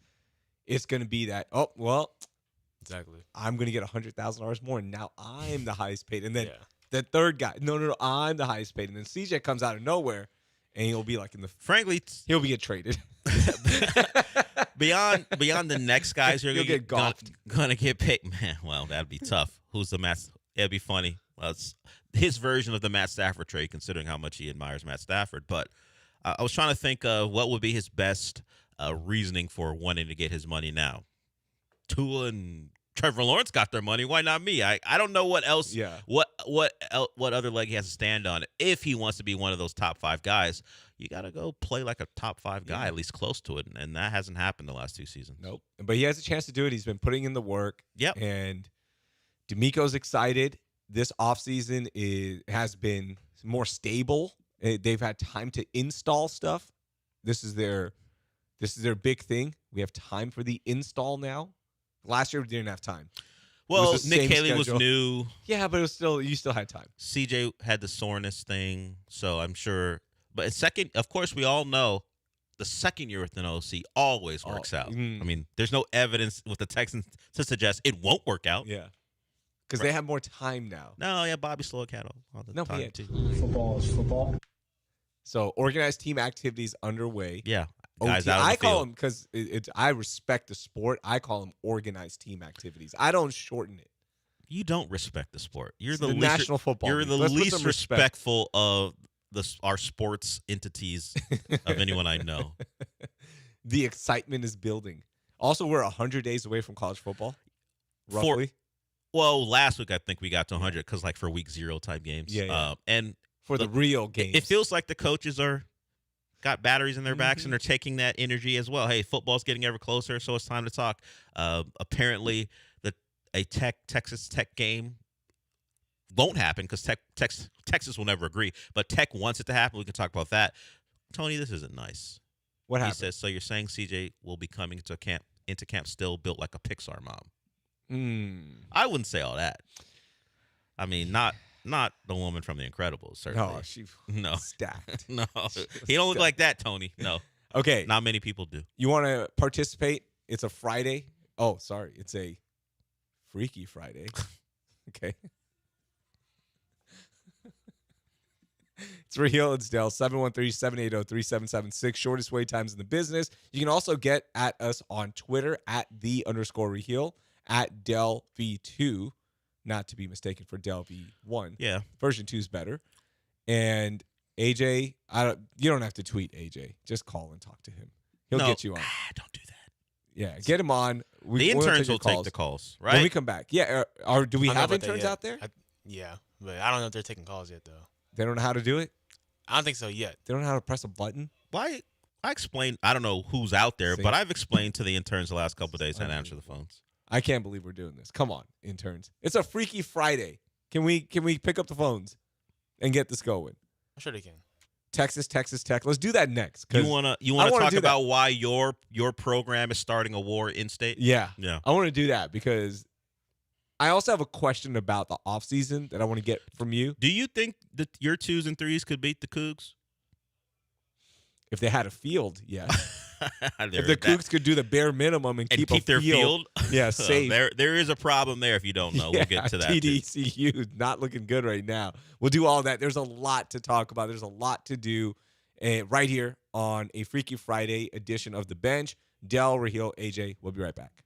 Speaker 1: it's going to be that, oh, well,
Speaker 3: exactly,
Speaker 1: I'm going to get $100,000 more, and now I'm the highest paid. And then the third guy, no, I'm the highest paid. And then CJ comes out of nowhere, and he'll be like
Speaker 2: frankly,
Speaker 1: he'll be get traded.
Speaker 2: Beyond the next guys who are
Speaker 1: going
Speaker 2: to get paid, man, well, that'd be tough. Who's the Matt? It'd be funny. Well, it's his version of the Matt Stafford trade, considering how much he admires Matt Stafford. But I was trying to think of what would be his best reasoning for wanting to get his money now. Tua and Trevor Lawrence got their money. Why not me? I don't know what else.
Speaker 1: Yeah.
Speaker 2: What other leg he has to stand on if he wants to be one of those top 5 guys. You got to go play like a top 5 guy, at least close to it, and that hasn't happened the last 2 seasons.
Speaker 1: Nope. But he has a chance to do it. He's been putting in the work.
Speaker 2: Yep.
Speaker 1: And D'Amico's excited. This offseason has been more stable. They've had time to install stuff. This is their big thing. We have time for the install now. Last year we didn't have time.
Speaker 2: Well, Nick Haley was new.
Speaker 1: Yeah, but you still had time.
Speaker 2: CJ had the soreness thing, so I'm sure. But second, of course, we all know the second year with an OC always works out. I mean, there's no evidence with the Texans to suggest it won't work out.
Speaker 1: Yeah. Because they have more time now.
Speaker 2: No, yeah, Bobby Slowick had all the time, too.
Speaker 6: Football is football.
Speaker 1: So, organized team activities underway.
Speaker 2: Yeah.
Speaker 1: Guys out I call them, because I respect the sport, I call them organized team activities. I don't shorten it.
Speaker 2: You don't respect the sport. You're
Speaker 1: the National Football
Speaker 2: You're
Speaker 1: League.
Speaker 2: the
Speaker 1: Let's
Speaker 2: least respectful of our sports entities of anyone I know.
Speaker 1: The excitement is building. Also, we're 100 days away from college football, roughly.
Speaker 2: Well, last week I think we got to 100 because for week 0 type games.
Speaker 1: Yeah.
Speaker 2: And
Speaker 1: for the real games.
Speaker 2: It feels like the coaches got batteries in their backs and they're taking that energy as well. Hey, football's getting ever closer, so it's time to talk. Apparently, a Texas Tech game won't happen because Texas will never agree. But Tech wants it to happen. We can talk about that. Tony, this isn't nice.
Speaker 1: What happened?
Speaker 2: He says, so you're saying CJ will be coming to camp into camp still built like a Pixar mom.
Speaker 1: I
Speaker 2: wouldn't say all that. I mean, not the woman from The Incredibles, certainly.
Speaker 1: No, she stacked.
Speaker 2: No, he don't look like that, Tony. No.
Speaker 1: Okay.
Speaker 2: Not many people do.
Speaker 1: You want to participate? It's a Friday. Oh, sorry. It's a Freaky Friday. Okay. It's Raheel and Dell, 713-780-3776. Shortest wait times in the business. You can also get at us on Twitter at @the_Raheel, at Dell V2, not to be mistaken for Dell V1.
Speaker 2: Yeah.
Speaker 1: Version 2 is better. And AJ, you don't have to tweet AJ. Just call and talk to him. He'll get you on.
Speaker 2: Don't do that.
Speaker 1: Yeah, get him on.
Speaker 2: The interns will take the calls, right?
Speaker 1: When we come back. Yeah, do we have interns out there?
Speaker 3: Yeah, but I don't know if they're taking calls yet, though.
Speaker 1: They don't know how to do it?
Speaker 3: I don't think so yet.
Speaker 1: They don't know how to press a button?
Speaker 2: Why? I explained. I don't know who's out there,
Speaker 1: See?
Speaker 2: but I've explained to the interns the last couple of days how to answer the phones.
Speaker 1: I can't believe we're doing this. Come on, interns. It's a Freaky Friday. Can we pick up the phones and get this going?
Speaker 3: I'm sure they can.
Speaker 1: Texas Tech. Let's do that next.
Speaker 2: You wanna talk about why your program is starting a war in state?
Speaker 1: Yeah.
Speaker 2: Yeah.
Speaker 1: I want to do that because I also have a question about the offseason that I want to get from you.
Speaker 2: Do you think that your 2s and 3s could beat the Cougs?
Speaker 1: If they had a field, yeah. If the Cougs could do the bare minimum and keep
Speaker 2: their field,
Speaker 1: yeah, safe.
Speaker 2: There is a problem there if you don't know. We'll get to that.
Speaker 1: TDCU not looking good right now. We'll do all that. There's a lot to talk about. There's a lot to do right here on a Freaky Friday edition of The Bench. Dell, Raheel, AJ, we'll be right back.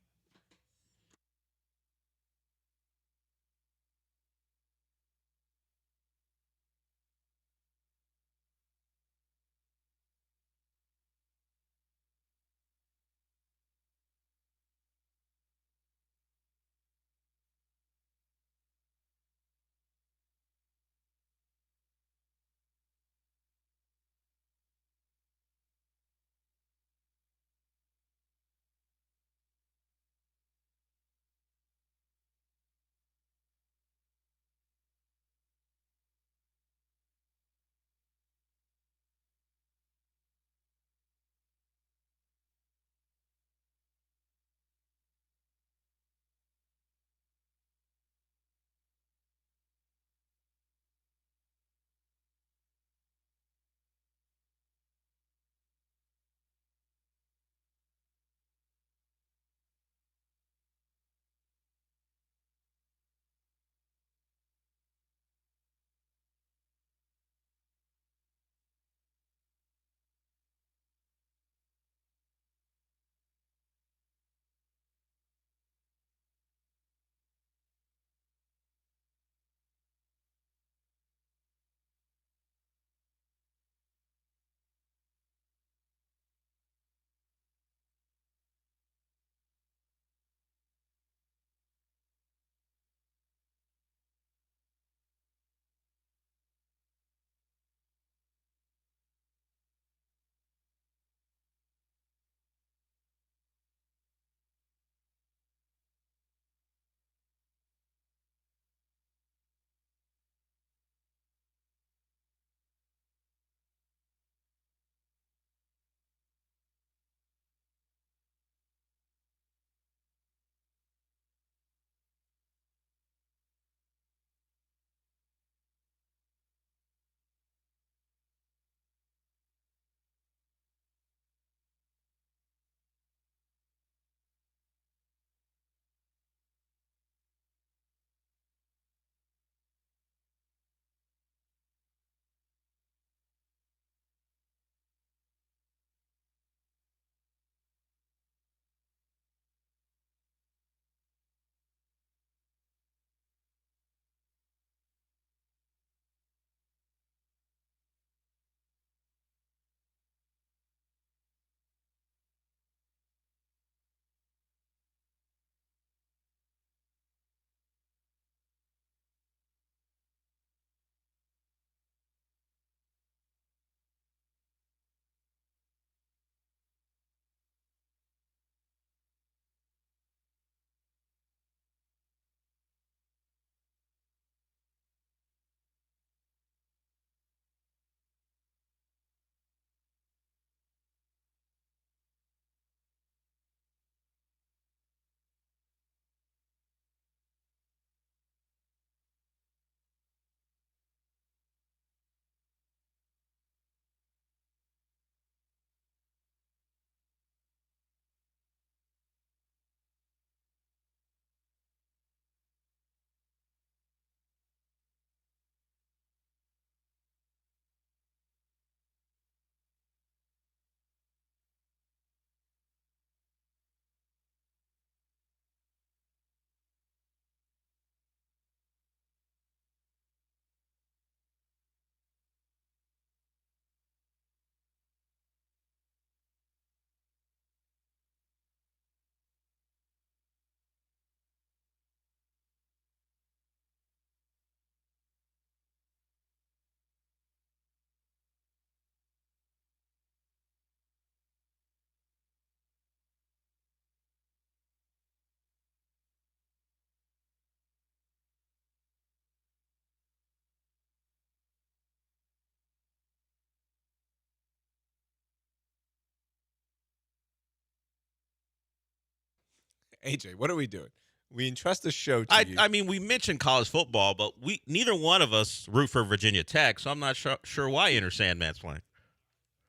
Speaker 1: AJ, what are we doing? We entrust the show to you.
Speaker 2: I mean, we mentioned college football, but neither one of us root for Virginia Tech, so I'm not sure why Enter Sandman's playing.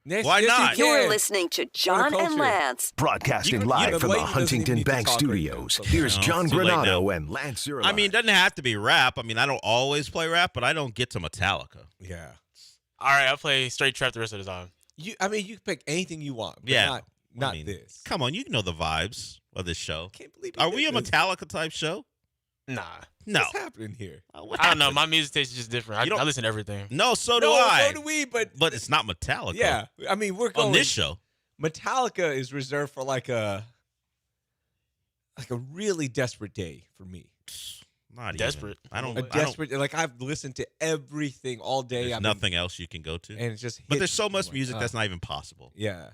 Speaker 2: Why not?
Speaker 4: You're listening to John and Lance.
Speaker 5: Broadcasting live from the Huntington Bank Studios. Here's John Granado and Lance Zerline.
Speaker 2: I mean, it doesn't have to be rap. I mean, I don't always play rap, but I don't get to Metallica.
Speaker 1: Yeah.
Speaker 3: All right, I'll play straight trap the rest of the time.
Speaker 1: You can pick anything you want. But
Speaker 2: Yeah.
Speaker 1: Not this.
Speaker 2: Come on, you know the vibes of this show.
Speaker 1: Can't believe
Speaker 2: Are we a Metallica type show?
Speaker 3: Nah.
Speaker 2: No.
Speaker 1: What's happening here?
Speaker 3: I don't know. My music taste is just different. I listen to everything.
Speaker 2: No, so do I.
Speaker 1: So do we, but
Speaker 2: it's not Metallica.
Speaker 1: Yeah. I mean, we're going
Speaker 2: on this show.
Speaker 1: Metallica is reserved for like a really desperate day for me.
Speaker 2: Not
Speaker 3: desperate.
Speaker 2: Even.
Speaker 1: Like I've listened to everything all day.
Speaker 2: There's nothing else you can go to.
Speaker 1: And it's just
Speaker 2: But there's so much music that's not even possible.
Speaker 1: Yeah.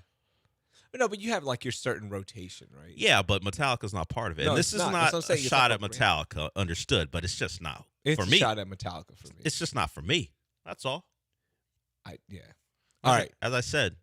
Speaker 1: But you have like your certain rotation, right?
Speaker 2: Yeah, but Metallica's not part of it.
Speaker 1: No,
Speaker 2: and this is not a shot at Metallica, understood, but it's just not
Speaker 1: for me.
Speaker 2: It's a
Speaker 1: shot at Metallica for me.
Speaker 2: It's just not for me. That's all.
Speaker 1: All right.
Speaker 2: As I said,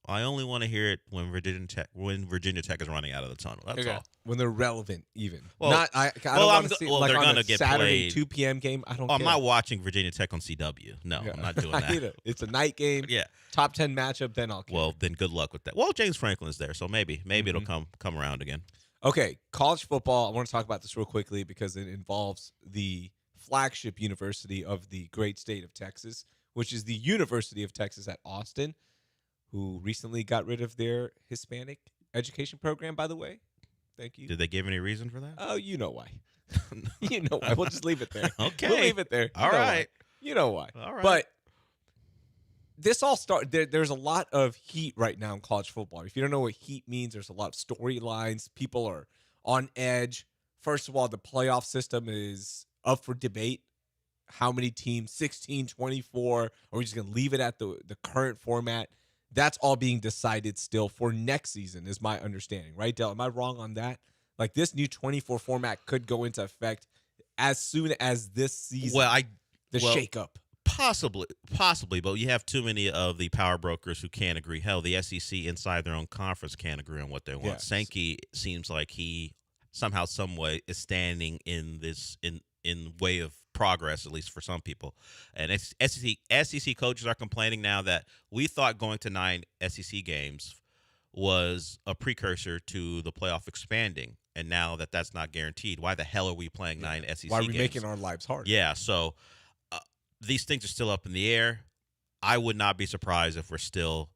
Speaker 2: I only want to hear it when Virginia Tech is running out of the tunnel. That's all.
Speaker 1: When they're relevant, even.
Speaker 2: Well,
Speaker 1: I don't want to see
Speaker 2: well,
Speaker 1: like
Speaker 2: they're
Speaker 1: on
Speaker 2: gonna
Speaker 1: a
Speaker 2: get
Speaker 1: Saturday
Speaker 2: played.
Speaker 1: 2 p.m. game. I don't.
Speaker 2: I'm
Speaker 1: care.
Speaker 2: not watching Virginia Tech on CW. No, I'm not doing that.
Speaker 1: It's a night game.
Speaker 2: Yeah.
Speaker 1: Top 10 matchup. Then I'll care.
Speaker 2: Well, then good luck with that. Well, James Franklin's there, so maybe it'll come around again.
Speaker 1: Okay, college football. I want to talk about this real quickly because it involves the flagship university of the great state of Texas, which is the University of Texas at Austin, who recently got rid of their Hispanic education program, by the way. Thank you.
Speaker 2: Did they give any reason for that?
Speaker 1: Oh, you know why. You know why. We'll just leave it there.
Speaker 2: Okay.
Speaker 1: We'll leave it there.
Speaker 2: All right.
Speaker 1: You know why.
Speaker 2: All right.
Speaker 1: But this all started. There's a lot of heat right now in college football. If you don't know what heat means, there's a lot of storylines. People are on edge. First of all, the playoff system is up for debate. How many teams? 16, 24? Or are we just going to leave it at the current format? That's all being decided still for next season, is my understanding. Right, Del? Am I wrong on that? Like, this new 24 format could go into effect as soon as this season. Shakeup.
Speaker 2: Possibly, but you have too many of the power brokers who can't agree. Hell, the SEC inside their own conference can't agree on what they want.
Speaker 1: Yes.
Speaker 2: Sankey seems like he somehow, some way is standing in this in way of progress, at least for some people. And SEC coaches are complaining now that we thought going to 9 SEC games was a precursor to the playoff expanding, and now that's not guaranteed. Why the hell are we playing 9 SEC games?
Speaker 1: Why are we making our lives hard?
Speaker 2: Yeah, so these things are still up in the air. I would not be surprised if we're still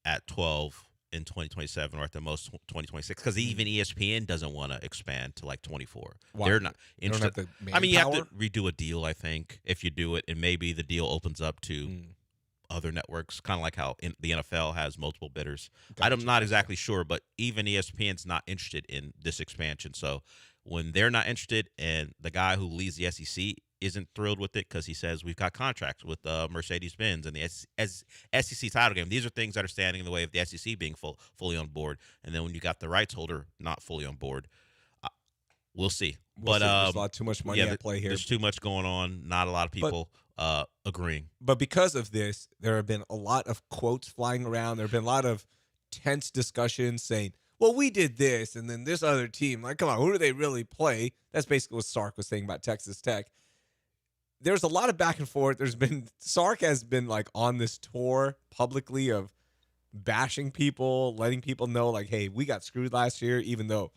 Speaker 2: at 12 in 2027 or at the most 2026, because even ESPN doesn't want to expand to like 24.
Speaker 1: Why?
Speaker 2: They're not
Speaker 1: They don't
Speaker 2: interested.
Speaker 1: have the
Speaker 2: I mean, you have to
Speaker 1: manpower?
Speaker 2: redo a deal, I think, if you do it, and maybe the deal opens up to other networks, kind of like how the NFL has multiple bidders. I'm not exactly sure, but even ESPN's not interested in this expansion. So when they're not interested, and the guy who leads the SEC isn't thrilled with it because he says we've got contracts with Mercedes-Benz and the SEC title game. These are things that are standing in the way of the SEC being fully on board. And then when you got the rights holder not fully on board, we'll see.
Speaker 1: There's a lot too much money at play here.
Speaker 2: There's too much going on. Not a lot of people agreeing.
Speaker 1: But because of this, there have been a lot of quotes flying around. There have been a lot of tense discussions saying, well, we did this, and then this other team. Like, come on, who do they really play? That's basically what Sark was saying about Texas Tech. There's a lot of back and forth. Sark has been like on this tour publicly of bashing people, letting people know like, hey, we got screwed last year, even though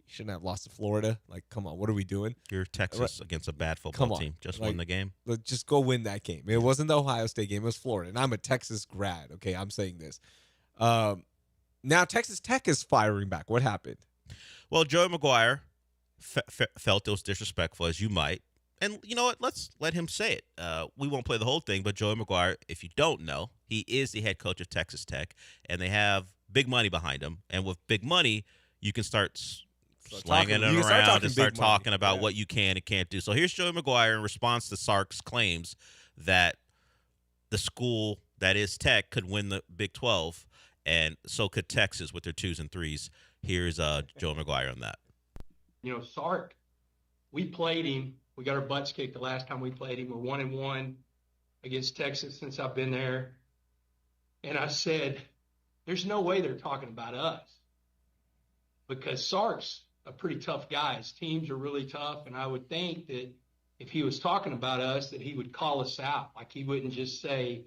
Speaker 1: you shouldn't have lost to Florida. Like, come on, what are we doing?
Speaker 2: You're Texas against a bad football team. Just win the game.
Speaker 1: Just go win that game. It wasn't the Ohio State game. It was Florida. And I'm a Texas grad. Okay, I'm saying this. Now Texas Tech is firing back. What happened?
Speaker 2: Well, Joey McGuire felt it was disrespectful, as you might. And you know what? Let's let him say it. We won't play the whole thing, but Joey McGuire, if you don't know, he is the head coach of Texas Tech, and they have big money behind him. And with big money, you can start slanging it around and start talking about what you can and can't do. So here's Joey McGuire in response to Sark's claims that the school that is Tech could win the Big 12, and so could Texas with their 2s and 3s. Here's Joey McGuire on that.
Speaker 8: You know, Sark, we played him. We got our butts kicked the last time we played him. We're 1-1 against Texas since I've been there. And I said, there's no way they're talking about us, because Sark's a pretty tough guy. His teams are really tough, and I would think that if he was talking about us, that he would call us out. Like he wouldn't just say,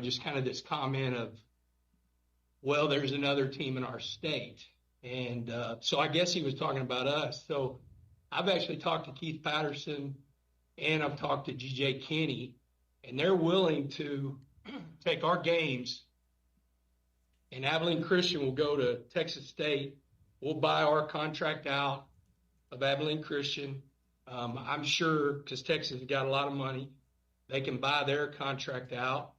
Speaker 8: just kind of this comment of, well, there's another team in our state. And so I guess he was talking about us. So I've actually talked to Keith Patterson and I've talked to G.J. Kinney, and they're willing to take our games, and Abilene Christian will go to Texas State. We'll buy our contract out of Abilene Christian. I'm sure, because Texas has got a lot of money, they can buy their contract out.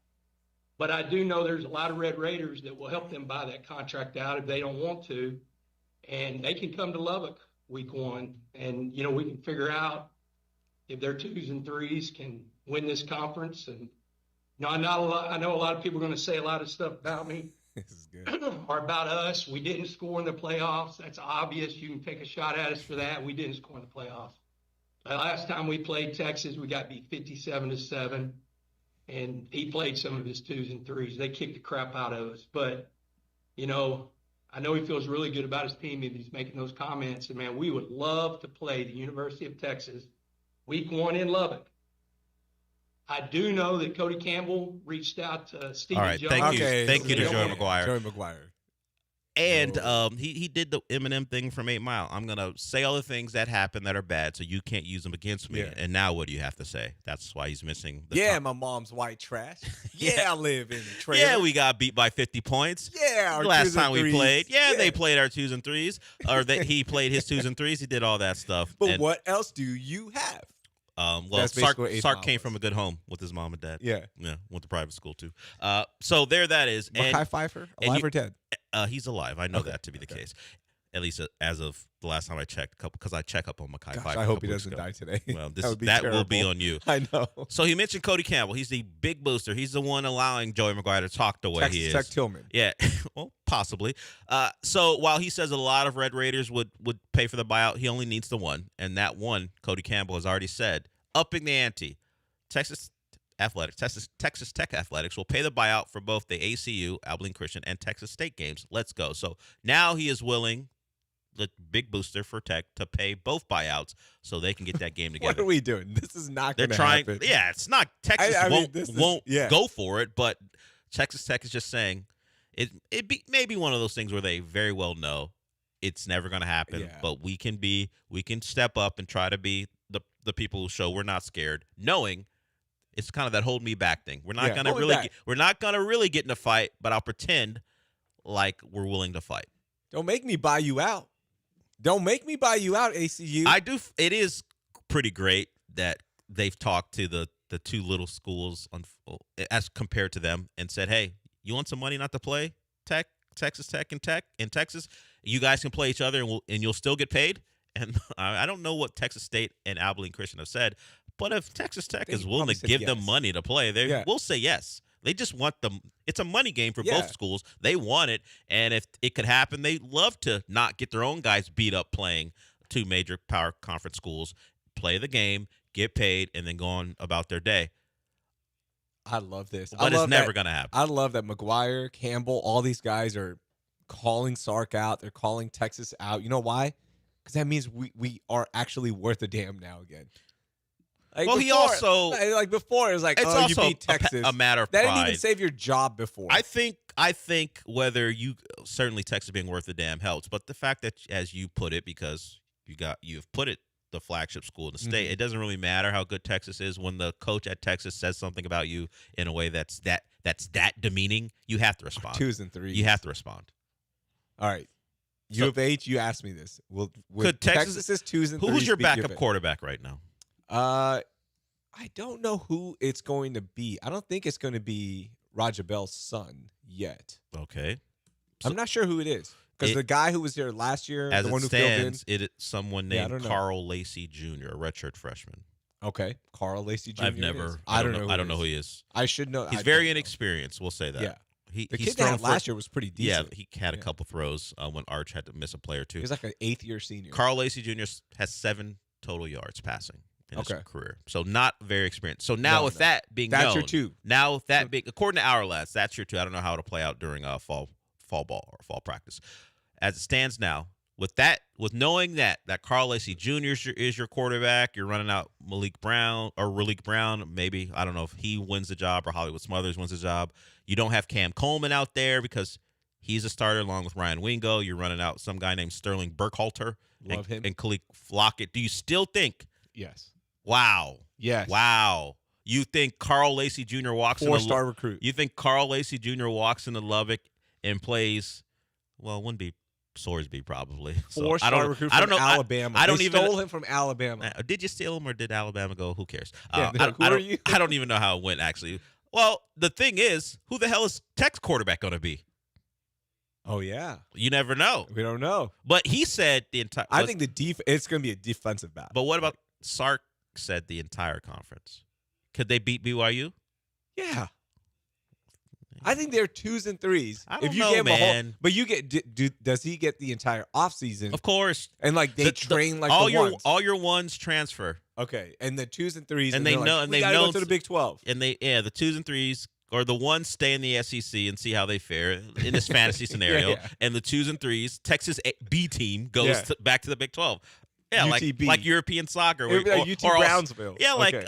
Speaker 8: But I do know there's a lot of Red Raiders that will help them buy that contract out if they don't want to. And they can come to Lubbock week 1, and, we can figure out if their 2s and 3s can win this conference. And I know a lot of people are going to say a lot of stuff about me.
Speaker 1: This is good.
Speaker 8: Or about us. We didn't score in the playoffs. That's obvious. You can take a shot at us for that. We didn't score in the playoffs. The last time we played Texas, we got beat 57-7, and he played some of his 2s and 3s. They kicked the crap out of us. But, I know he feels really good about his team if he's making those comments. And, man, we would love to play the University of Texas week 1 in Lubbock. I do know that Cody Campbell reached out to Stephen
Speaker 2: All right,
Speaker 8: Jones.
Speaker 2: thank you to Joey McGuire.
Speaker 1: Joey McGuire.
Speaker 2: And he did the Eminem thing from 8 Mile. I'm going to say all the things that happen that are bad, so you can't use them against me.
Speaker 1: Yeah.
Speaker 2: And now what do you have to say? That's why he's missing the
Speaker 1: Yeah,
Speaker 2: top.
Speaker 1: my mom's white trash. Yeah, I live in the trailer.
Speaker 2: Yeah, we got beat by 50 points.
Speaker 1: Yeah, our
Speaker 2: last
Speaker 1: 2s and
Speaker 2: time we
Speaker 1: 3s.
Speaker 2: played. Yeah,
Speaker 1: Yeah.
Speaker 2: they played our 2s and 3s. Or that he played his 2s and 3s. He did all that stuff.
Speaker 1: But
Speaker 2: And,
Speaker 1: what else do you have?
Speaker 2: well,
Speaker 1: That's basically what 8
Speaker 2: Sark
Speaker 1: Mile
Speaker 2: came
Speaker 1: was.
Speaker 2: from a good home with his mom and dad.
Speaker 1: Yeah.
Speaker 2: Went to private school too. So there that is.
Speaker 1: Mackay Pfeiffer, alive or dead?
Speaker 2: He's alive. I know
Speaker 1: Okay,
Speaker 2: that to be the
Speaker 1: okay.
Speaker 2: case. At least as of the last time I checked, because I check up on Mackay
Speaker 1: Gosh,
Speaker 2: Pfeiffer.
Speaker 1: I
Speaker 2: a
Speaker 1: hope
Speaker 2: couple
Speaker 1: he
Speaker 2: weeks
Speaker 1: doesn't
Speaker 2: ago.
Speaker 1: die today.
Speaker 2: Well,
Speaker 1: that
Speaker 2: will be
Speaker 1: terrible.
Speaker 2: on you.
Speaker 1: I know.
Speaker 2: So he mentioned Cody Campbell. He's the big booster. He's the one allowing Joey McGuire to talk the way
Speaker 1: Texas
Speaker 2: he is.
Speaker 1: Tech Tillman.
Speaker 2: Yeah, well, possibly. So while he says a lot of Red Raiders would pay for the buyout, he only needs the one, and that one, Cody Campbell has already said, upping the ante. Texas Tech Athletics will pay the buyout for both the ACU, Abilene Christian, and Texas State games. Let's go. So now he is willing, the big booster for Tech, to pay both buyouts so they can get that game together.
Speaker 1: What are we doing? This is not
Speaker 2: They're
Speaker 1: going to
Speaker 2: trying.
Speaker 1: happen.
Speaker 2: Yeah, it's not. Texas
Speaker 1: I mean,
Speaker 2: won't
Speaker 1: yeah.
Speaker 2: go for it, but Texas Tech is just saying it maybe one of those things where they very well know it's never going to happen,
Speaker 1: Yeah.
Speaker 2: but we can step up and try to be the people who show we're not scared, knowing it's kind of that hold me back thing. We're not
Speaker 1: Yeah,
Speaker 2: gonna
Speaker 1: hold me
Speaker 2: really
Speaker 1: back.
Speaker 2: we're not gonna really get in a fight, but I'll pretend like we're willing to fight.
Speaker 1: Don't make me buy you out. Don't make me buy you out, ACU.
Speaker 2: I do. It is pretty great that they've talked to the two little schools as compared to them and said, "Hey, you want some money not to play Texas Tech in Texas? You guys can play each other and you'll still get paid." And I don't know what Texas State and Abilene Christian have said, but if Texas Tech
Speaker 1: They
Speaker 2: is willing
Speaker 1: probably
Speaker 2: to
Speaker 1: said
Speaker 2: give them
Speaker 1: yes.
Speaker 2: money to play, we'll say yes. They just want them. It's a money game for
Speaker 1: Yeah.
Speaker 2: both schools. They want it, and if it could happen, they love to not get their own guys beat up playing two major power conference schools, play the game, get paid, and then go on about their day.
Speaker 1: I love this.
Speaker 2: But it's never going to happen.
Speaker 1: I love that McGuire, Campbell, all these guys are calling Sark out. They're calling Texas out. You know why? Because that means we are actually worth a damn now again. Like
Speaker 2: Well, he also-
Speaker 1: like before it was like,
Speaker 2: It's
Speaker 1: oh, you
Speaker 2: also
Speaker 1: beat Texas.
Speaker 2: a matter of
Speaker 1: that
Speaker 2: pride.
Speaker 1: didn't even save your job before.
Speaker 2: I think whether you certainly Texas being worth a damn helps, but the fact that, as you put it, because you've put it the flagship school in the state, it doesn't really matter how good Texas is. When the coach at Texas says something about you in a way that's that demeaning, you have to respond.
Speaker 1: 2s and 3s.
Speaker 2: You have to respond.
Speaker 1: All right. U of H, you asked me this.
Speaker 2: Could
Speaker 1: Texas's 2s and 3s
Speaker 2: Who's your
Speaker 1: beat U of
Speaker 2: backup
Speaker 1: H?
Speaker 2: quarterback right now?
Speaker 1: I don't know who it's going to be. I don't think it's going to be Roger Bell's son yet.
Speaker 2: Okay.
Speaker 1: I'm not sure who it is. Because the guy who was there last year,
Speaker 2: As
Speaker 1: the
Speaker 2: it
Speaker 1: one who filled in.
Speaker 2: stands, it is someone
Speaker 1: Yeah, I
Speaker 2: named
Speaker 1: don't know.
Speaker 2: Carl Lacey Jr., a redshirt freshman.
Speaker 1: Okay. Carl Lacey Jr.
Speaker 2: I've
Speaker 1: it
Speaker 2: never.
Speaker 1: is.
Speaker 2: I don't know. I don't know who he is.
Speaker 1: I should know.
Speaker 2: He's
Speaker 1: I
Speaker 2: very
Speaker 1: don't know.
Speaker 2: inexperienced. We'll say that.
Speaker 1: Yeah.
Speaker 2: The
Speaker 1: The
Speaker 2: he's
Speaker 1: kid they
Speaker 2: thrown
Speaker 1: had
Speaker 2: for-
Speaker 1: last year was pretty
Speaker 2: Yeah,
Speaker 1: decent.
Speaker 2: he had a couple throws when Arch had to miss a play or two.
Speaker 1: He was like an 8th-year senior.
Speaker 2: Carl Lacey Jr. has 7 total yards passing in his
Speaker 1: Okay.
Speaker 2: career, so not very experienced. So now,
Speaker 1: No,
Speaker 2: with
Speaker 1: no.
Speaker 2: that being
Speaker 1: That's
Speaker 2: known,
Speaker 1: your 2.
Speaker 2: now with that being, according to our lads, that's your 2. I don't know how it'll play out during fall ball or fall practice. As it stands now, with knowing that Carl Lacey Jr. is your quarterback, you're running out Malik Brown. Maybe, I don't know if he wins the job or Hollywood Smothers wins the job. You don't have Cam Coleman out there because he's a starter along with Ryan Wingo. You're running out some guy named Sterling Burkhalter.
Speaker 1: Love him.
Speaker 2: And Khalil Flockett. Do you still think?
Speaker 1: Yes.
Speaker 2: Wow.
Speaker 1: Yes.
Speaker 2: Wow. You think Carl Lacey Jr. walks in
Speaker 1: 4-star recruit.
Speaker 2: You think Carl Lacey Jr. walks into Lubbock and plays, well, it wouldn't be Sorsby probably. So
Speaker 1: 4-star recruit from Alabama. They stole him from Alabama.
Speaker 2: Did you steal him or did Alabama go? Who cares?
Speaker 1: Yeah, who are you?
Speaker 2: I don't even know how it went, actually. Well, the thing is, who the hell is Tech's quarterback going to be?
Speaker 1: Oh, yeah.
Speaker 2: You never know.
Speaker 1: We don't know.
Speaker 2: But he said the entire.
Speaker 1: I think it's going to be a defensive battle.
Speaker 2: But what about Sark said the entire conference? Could they beat BYU?
Speaker 1: Yeah. I think they're 2s and 3s.
Speaker 2: I don't know, man.
Speaker 1: But you get. Does he get the entire offseason?
Speaker 2: Of course.
Speaker 1: And they train like
Speaker 2: all
Speaker 1: the
Speaker 2: your
Speaker 1: ones.
Speaker 2: all your ones transfer.
Speaker 1: Okay, and the 2s and 3s,
Speaker 2: and they know, and they know
Speaker 1: go to the Big 12.
Speaker 2: And the 2s and 3s or the ones stay in the SEC and see how they fare in this fantasy scenario.
Speaker 1: Yeah.
Speaker 2: And the 2s and 3s, Texas B team goes back to the Big 12. Yeah,
Speaker 1: UTB.
Speaker 2: like European soccer.
Speaker 1: Or UT Brownsville.
Speaker 2: Yeah,
Speaker 1: okay.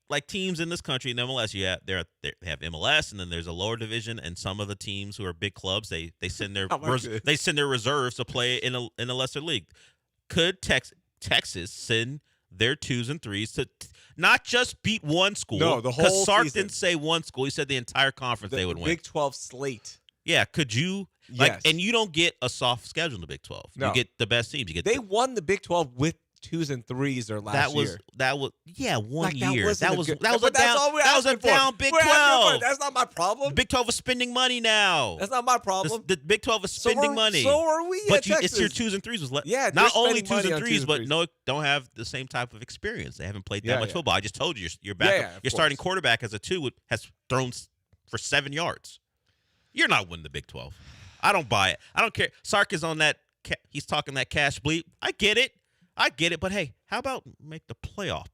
Speaker 2: like teams in this country in MLS, they have MLS, and then there's a lower division, and some of the teams who are big clubs, they send their reserves to play in a lesser league. Could Texas send their 2s and 3s to not just beat one school?
Speaker 1: No, the whole
Speaker 2: because Sark
Speaker 1: season.
Speaker 2: didn't say one school; he said the entire conference they would win.
Speaker 1: Big 12 slate.
Speaker 2: Yeah, could you?
Speaker 1: Yes.
Speaker 2: And you don't get a soft schedule in the Big 12.
Speaker 1: No.
Speaker 2: You get the best teams.
Speaker 1: They won the Big 12 with 2s and 3s or last year.
Speaker 2: That was 1 year.
Speaker 1: That
Speaker 2: was
Speaker 1: wasn't
Speaker 2: a down Big 12.
Speaker 1: That's not my problem.
Speaker 2: The Big 12 is spending money now.
Speaker 1: That's not my problem.
Speaker 2: The Big 12 is spending money.
Speaker 1: So are we.
Speaker 2: But
Speaker 1: at
Speaker 2: it's your 2s and 3s.
Speaker 1: Yeah,
Speaker 2: not only 2s and
Speaker 1: 3s,
Speaker 2: 3s, but no, don't have the same type of experience. They haven't played that much football. I just told you, your starting quarterback as a 2 has thrown for 7 yards. You're not winning the Big 12. I don't buy it. I don't care. Sark is on that. He's talking that cash bleep. I get it. But hey, how about make the playoff?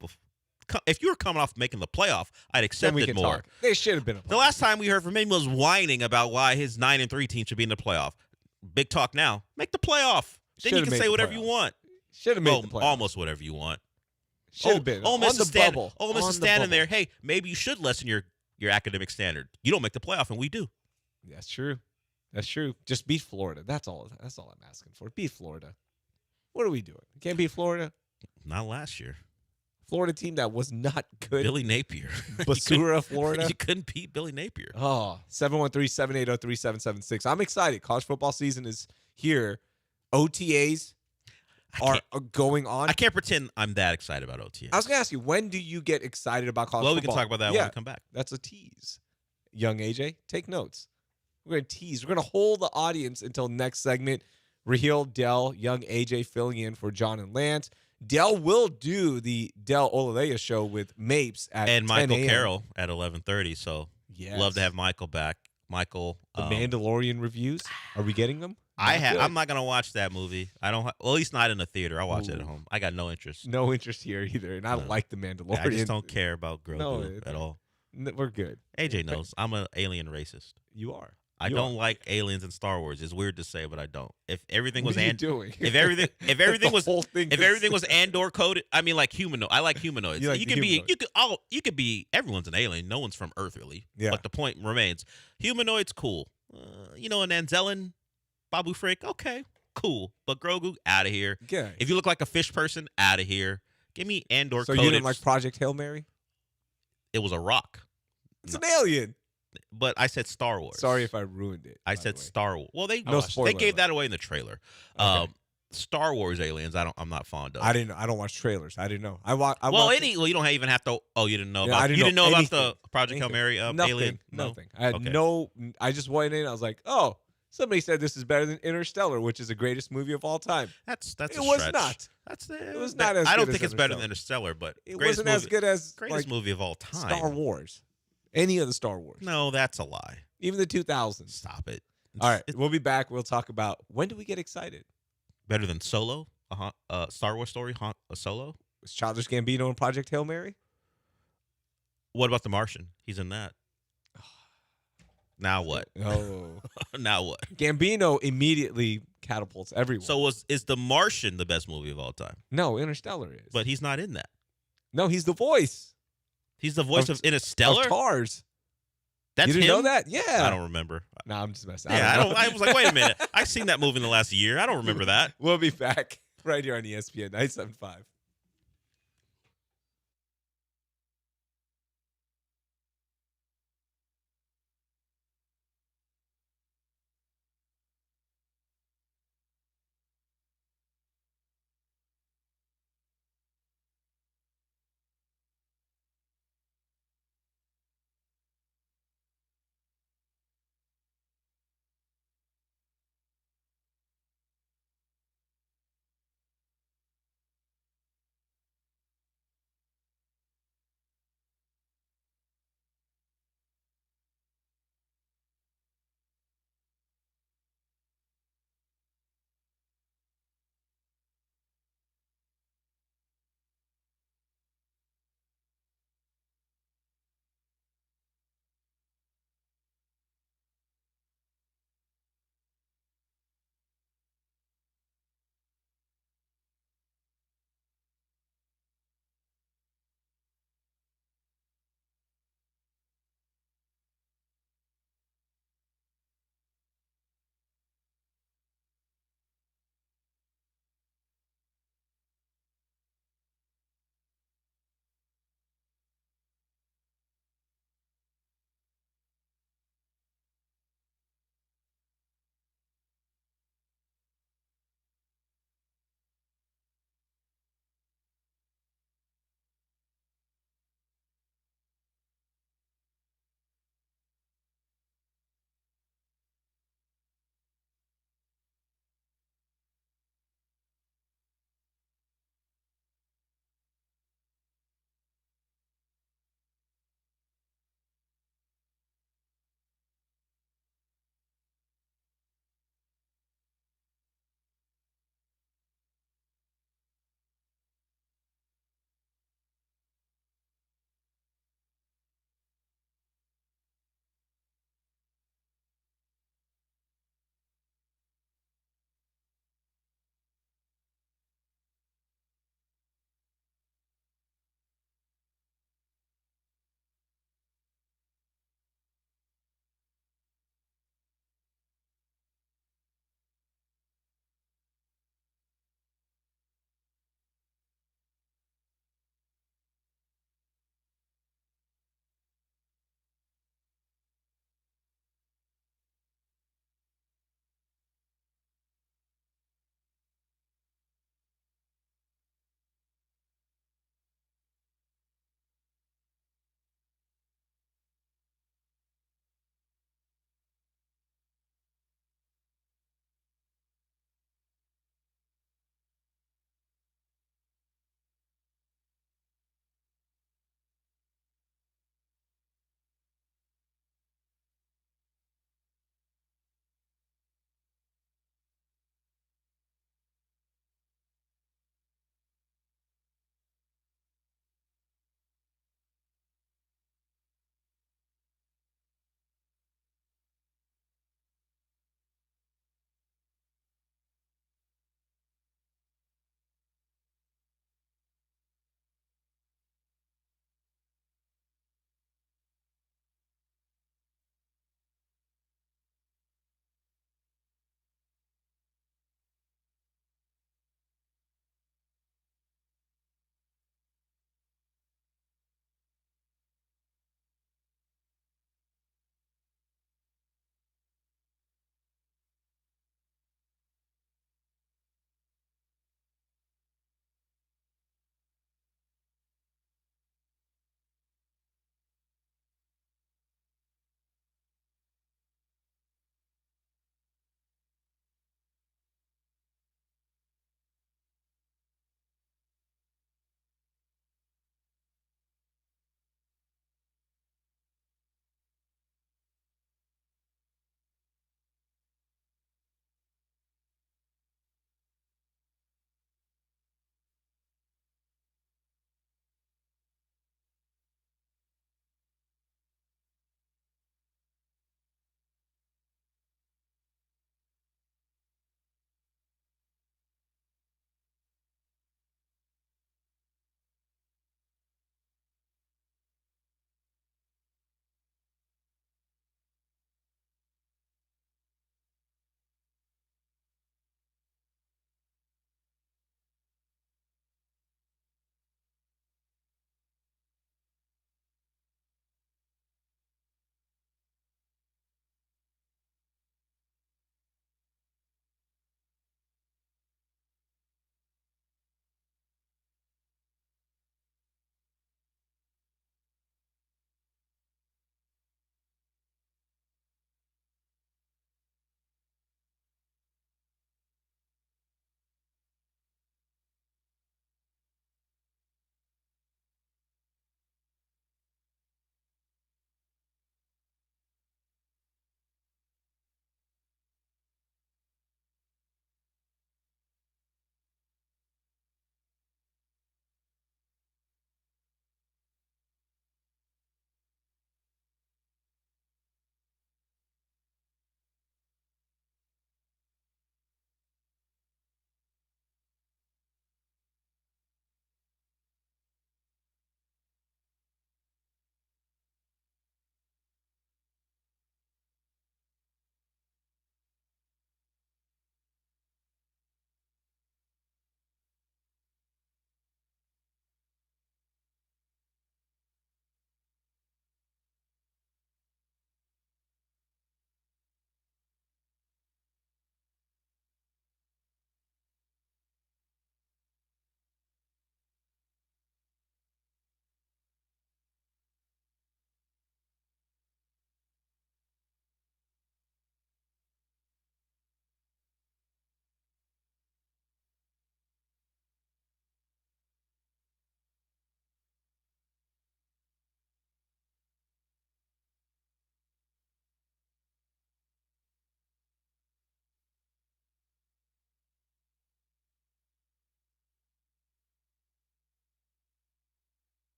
Speaker 2: If you were coming off making the playoff, I'd accept it more.
Speaker 1: Talk. They should have been a playoff.
Speaker 2: The last time we heard from him was whining about why his 9-3 team should be in the playoff. Big talk now. Make the playoff. Then you can say whatever you want.
Speaker 1: Should have made the playoff.
Speaker 2: Almost whatever you want.
Speaker 1: Should have been.
Speaker 2: Ole Miss
Speaker 1: on the bubble.
Speaker 2: Ole Miss is standing there. Hey, maybe you should lessen your academic standard. You don't make the playoff, and we do.
Speaker 1: That's true. That's true. Just beat Florida. That's all I'm asking for. Beat Florida. What are we doing? Can't beat Florida?
Speaker 2: Not last year.
Speaker 1: Florida team that was not good.
Speaker 2: Billy Napier.
Speaker 1: Basura, Florida.
Speaker 2: You couldn't beat Billy Napier.
Speaker 1: Oh, 713-780-3776. I'm excited. College football season is here. OTAs are going on.
Speaker 2: I can't pretend I'm that excited about OTAs.
Speaker 1: I was going to ask you, when do you get excited about college football?
Speaker 2: Well, we can talk about that when we come back.
Speaker 1: That's a tease. Young AJ, take notes. We're going to tease. We're going to hold the audience until next segment. Raheel, Dell, Young AJ filling in for John and Lance. Dell will do the Dell Olaleya show with Mapes at 10
Speaker 2: and Michael
Speaker 1: a.m.
Speaker 2: Carroll at 11:30. So love to have Michael back. Michael,
Speaker 1: the Mandalorian reviews. Are we getting them?
Speaker 2: I'm not gonna watch that movie. I don't. Well, at least not in the theater. I'll watch it at home. I got no interest.
Speaker 1: No interest here either, and I like the Mandalorian.
Speaker 2: Yeah, I just don't care about Grogu at all.
Speaker 1: We're good.
Speaker 2: AJ knows I'm an alien racist.
Speaker 1: You are.
Speaker 2: I don't like aliens in Star Wars. It's weird to say, but I don't. If everything was
Speaker 1: doing?
Speaker 2: If everything was Andor coded, I mean like humanoid. I like humanoids. You could be everyone's an alien. No one's from Earth really.
Speaker 1: Yeah.
Speaker 2: But the point remains, humanoids cool. An Anzellan, Babu Frick, okay, cool. But Grogu, out of here.
Speaker 1: Yeah.
Speaker 2: If you look like a fish person, out of here. Give me Andor
Speaker 1: So
Speaker 2: coded.
Speaker 1: you didn't like Project Hail Mary?
Speaker 2: It was a rock.
Speaker 1: It's an alien.
Speaker 2: But I said Star Wars.
Speaker 1: Sorry if I ruined it.
Speaker 2: I said Star Wars. Well, they
Speaker 1: spoiler
Speaker 2: gave
Speaker 1: alert.
Speaker 2: that away in the trailer.
Speaker 1: Okay.
Speaker 2: Star Wars aliens. I'm not fond of.
Speaker 1: I don't watch trailers. I didn't know.
Speaker 2: You don't even have to. Oh, you didn't know about. You didn't know about the Project Hail Mary alien.
Speaker 1: Nothing. I had no. I just went in. I was like, oh, somebody said this is better than Interstellar, which is the greatest movie of all time.
Speaker 2: That's.
Speaker 1: It
Speaker 2: a
Speaker 1: was
Speaker 2: stretch.
Speaker 1: not.
Speaker 2: It
Speaker 1: was not as.
Speaker 2: I don't
Speaker 1: good
Speaker 2: think
Speaker 1: as
Speaker 2: it's better than Interstellar, but
Speaker 1: it wasn't as good as
Speaker 2: greatest movie of all time.
Speaker 1: Star Wars. Any of the Star Wars.
Speaker 2: No, that's a lie.
Speaker 1: Even the 2000s.
Speaker 2: Stop it.
Speaker 1: All right, we'll be back. We'll talk about when do we get excited?
Speaker 2: Better than Solo? Star Wars story? Solo?
Speaker 1: Was Childish Gambino in Project Hail Mary?
Speaker 2: What about The Martian? He's in that. Now what?
Speaker 1: Oh.
Speaker 2: Now what?
Speaker 1: Gambino immediately catapults everyone.
Speaker 2: So is The Martian the best movie of all time?
Speaker 1: No, Interstellar is.
Speaker 2: But he's not in that.
Speaker 1: No, he's the voice.
Speaker 2: He's the voice of Interstellar?
Speaker 1: Of TARS.
Speaker 2: That's
Speaker 1: you didn't
Speaker 2: him?
Speaker 1: know that? Yeah.
Speaker 2: I don't remember.
Speaker 1: No, I'm just messing.
Speaker 2: Yeah, I was like, wait a minute. I've seen that movie in the last year. I don't remember that.
Speaker 1: We'll be back right here on ESPN 975.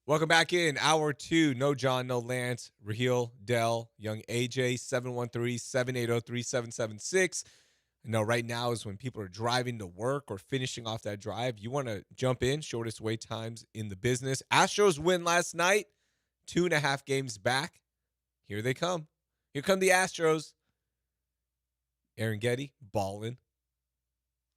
Speaker 1: Welcome back in. Hour 2. No John, no Lance. Raheel, Dell, young AJ, 713-780-3776. I know right now is when people are driving to work or finishing off that drive. You want to jump in, shortest wait times in the business. Astros win last night, 2.5 games back. Here they come. Here come the Astros. Aaron Getty, balling.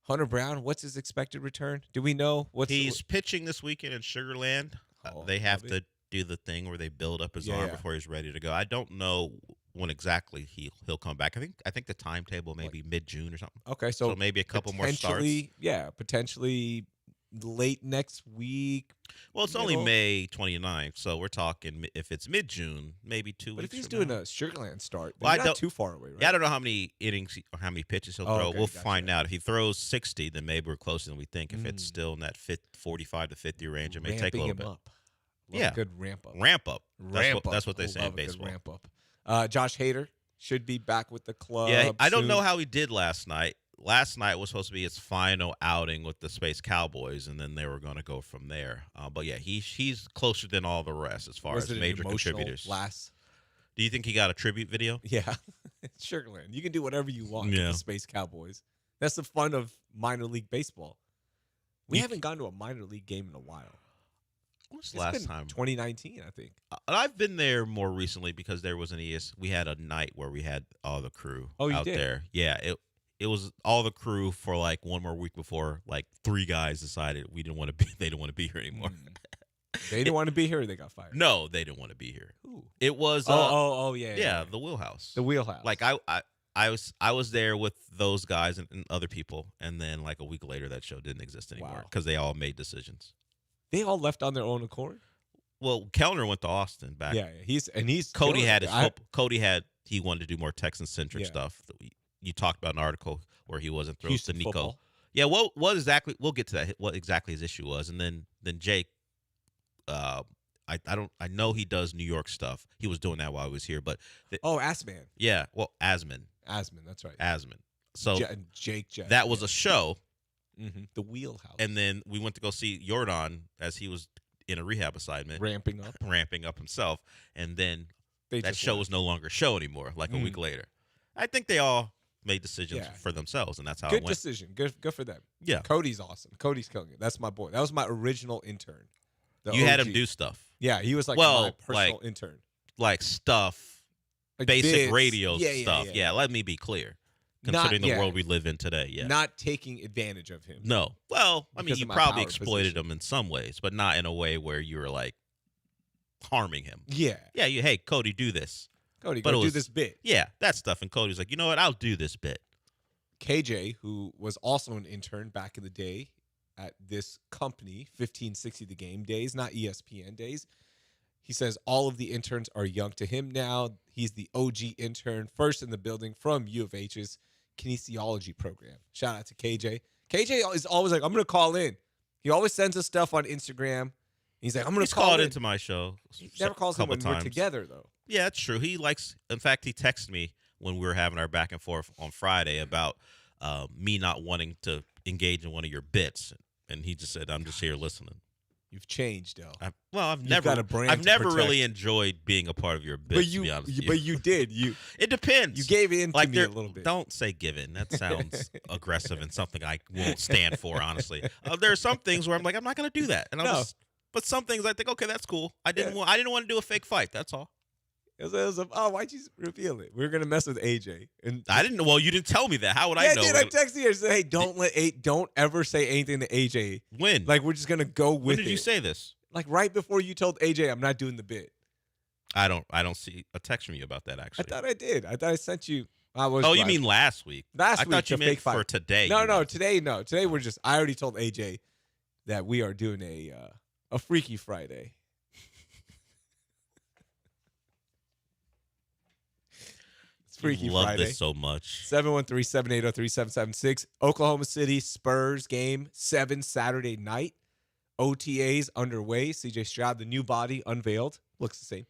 Speaker 1: Hunter Brown, what's his expected return? Do we know?
Speaker 2: He's pitching this weekend in Sugar Land. They have to do the thing where they build up his arm before he's ready to go. I don't know when exactly he'll come back. I think the timetable may be mid-June or something.
Speaker 1: Okay, so
Speaker 2: maybe a couple more starts.
Speaker 1: Yeah, potentially late next week.
Speaker 2: Well, it's only May 29th, so we're talking if it's mid-June, maybe 2 weeks.
Speaker 1: But if he's doing a Sugarland start,
Speaker 2: well,
Speaker 1: not too far away, right?
Speaker 2: Yeah, I don't know how many innings or how many pitches he'll throw.
Speaker 1: Okay,
Speaker 2: we'll find out. If he throws 60, then maybe we're closer than we think. If it's still in that 45 to 50 range, it may take a little bit.
Speaker 1: Up.
Speaker 2: Yeah,
Speaker 1: good ramp up.
Speaker 2: Ramp up. That's what they say in baseball.
Speaker 1: Ramp up. Josh Hader should be back with the club.
Speaker 2: Yeah, I don't
Speaker 1: soon.
Speaker 2: know how he did last night. Last night was supposed to be his final outing with the Space Cowboys, and then they were going to go from there. But yeah, he's closer than all the rest as far as major contributors. Do you think he got a tribute video?
Speaker 1: Yeah, Sugarland. You can do whatever you want with the Space Cowboys. That's the fun of minor league baseball. We haven't gone to a minor league game in a while.
Speaker 2: What's the last time?
Speaker 1: 2019, I think.
Speaker 2: I've been there more recently because there was we had a night where we had all the crew out there. Yeah, it was all the crew for like one more week before like 3 guys decided they didn't want to be here anymore.
Speaker 1: They didn't want to be here or they got fired?
Speaker 2: No, they didn't want to be here.
Speaker 1: Ooh.
Speaker 2: It was
Speaker 1: yeah,
Speaker 2: the wheelhouse.
Speaker 1: The wheelhouse.
Speaker 2: Like I was there with those guys and other people, and then like a week later that show didn't exist anymore because they all made decisions.
Speaker 1: They all left on their own accord?
Speaker 2: Well, Kellner went to Austin back.
Speaker 1: Yeah, he's
Speaker 2: Cody had he wanted to do more Texan-centric stuff. You talked about an article where he wasn't thrilled to Nico.
Speaker 1: Football.
Speaker 2: Yeah, what exactly? We'll get to that. What exactly his issue was, and then Jake. I know he does New York stuff. He was doing that while he was here, but
Speaker 1: Asman.
Speaker 2: Yeah, well, Asman,
Speaker 1: that's right.
Speaker 2: Asman. So
Speaker 1: Jake.
Speaker 2: That was a show.
Speaker 1: Mm-hmm. The wheelhouse.
Speaker 2: And then we went to go see Jordan as he was in a rehab assignment,
Speaker 1: ramping up
Speaker 2: himself, and then that show was no longer a show anymore. Like a week later, I think they all made decisions for themselves, and that's how it went.
Speaker 1: Good decision. Good for them.
Speaker 2: Yeah,
Speaker 1: Cody's awesome. Cody's killing it. That's my boy. That was my original intern.
Speaker 2: You had him do stuff.
Speaker 1: Yeah, he was like my personal intern.
Speaker 2: Like stuff, like basic bits, radio stuff. Yeah, let me be clear. Considering the world we live in today, yeah.
Speaker 1: Not taking advantage of him.
Speaker 2: No. Well, I mean, you probably exploited him in some ways, but not in a way where you were, like, harming him.
Speaker 1: Yeah.
Speaker 2: Yeah, hey, Cody, do this.
Speaker 1: Cody, go do this bit.
Speaker 2: Yeah, that stuff. And Cody's like, you know what? I'll do this bit.
Speaker 1: KJ, who was also an intern back in the day at this company, 1560 The Game days, not ESPN days, he says all of the interns are young to him now. He's the OG intern, first in the building from U of H's kinesiology program. Shout out to KJ. KJ is always like, I'm going to call in. He always sends us stuff on Instagram. He's like, I'm going to call in.
Speaker 2: He's called into my show.
Speaker 1: He never calls in when we're together, though.
Speaker 2: Yeah, that's true. In fact, he texted me when we were having our back and forth on Friday about me not wanting to engage in one of your bits. And he just said, I'm just here listening.
Speaker 1: You've changed, though.
Speaker 2: I've never really enjoyed being a part of your bit.
Speaker 1: But you did.
Speaker 2: It depends.
Speaker 1: You gave in to me a little bit.
Speaker 2: Don't say given. That sounds aggressive and something I won't stand for. Honestly, there are some things where I'm like, I'm not going to do that. And but some things I think, okay, that's cool. I didn't want to do a fake fight. That's all.
Speaker 1: Why'd you reveal it? We were gonna mess with AJ, and
Speaker 2: I didn't. Well, you didn't tell me that. How would I know?
Speaker 1: I texted you and said, "Hey, don't ever say anything to AJ."
Speaker 2: When?
Speaker 1: Like we're just gonna go with it.
Speaker 2: When did you say this?
Speaker 1: Like right before you told AJ, "I'm not doing the bit."
Speaker 2: I don't see a text from you about that. Actually,
Speaker 1: I thought I did. I thought I sent you.
Speaker 2: You mean last week?
Speaker 1: Last week,
Speaker 2: I thought you meant for today.
Speaker 1: No, today. No, today we're just. I already told AJ that we are doing a Freaky Friday. Freaky
Speaker 2: love
Speaker 1: Friday.
Speaker 2: This so much.
Speaker 1: 713-780-3776. Oklahoma City Spurs game 7 Saturday night. OTAs underway. CJ Stroud, the new body unveiled. Looks the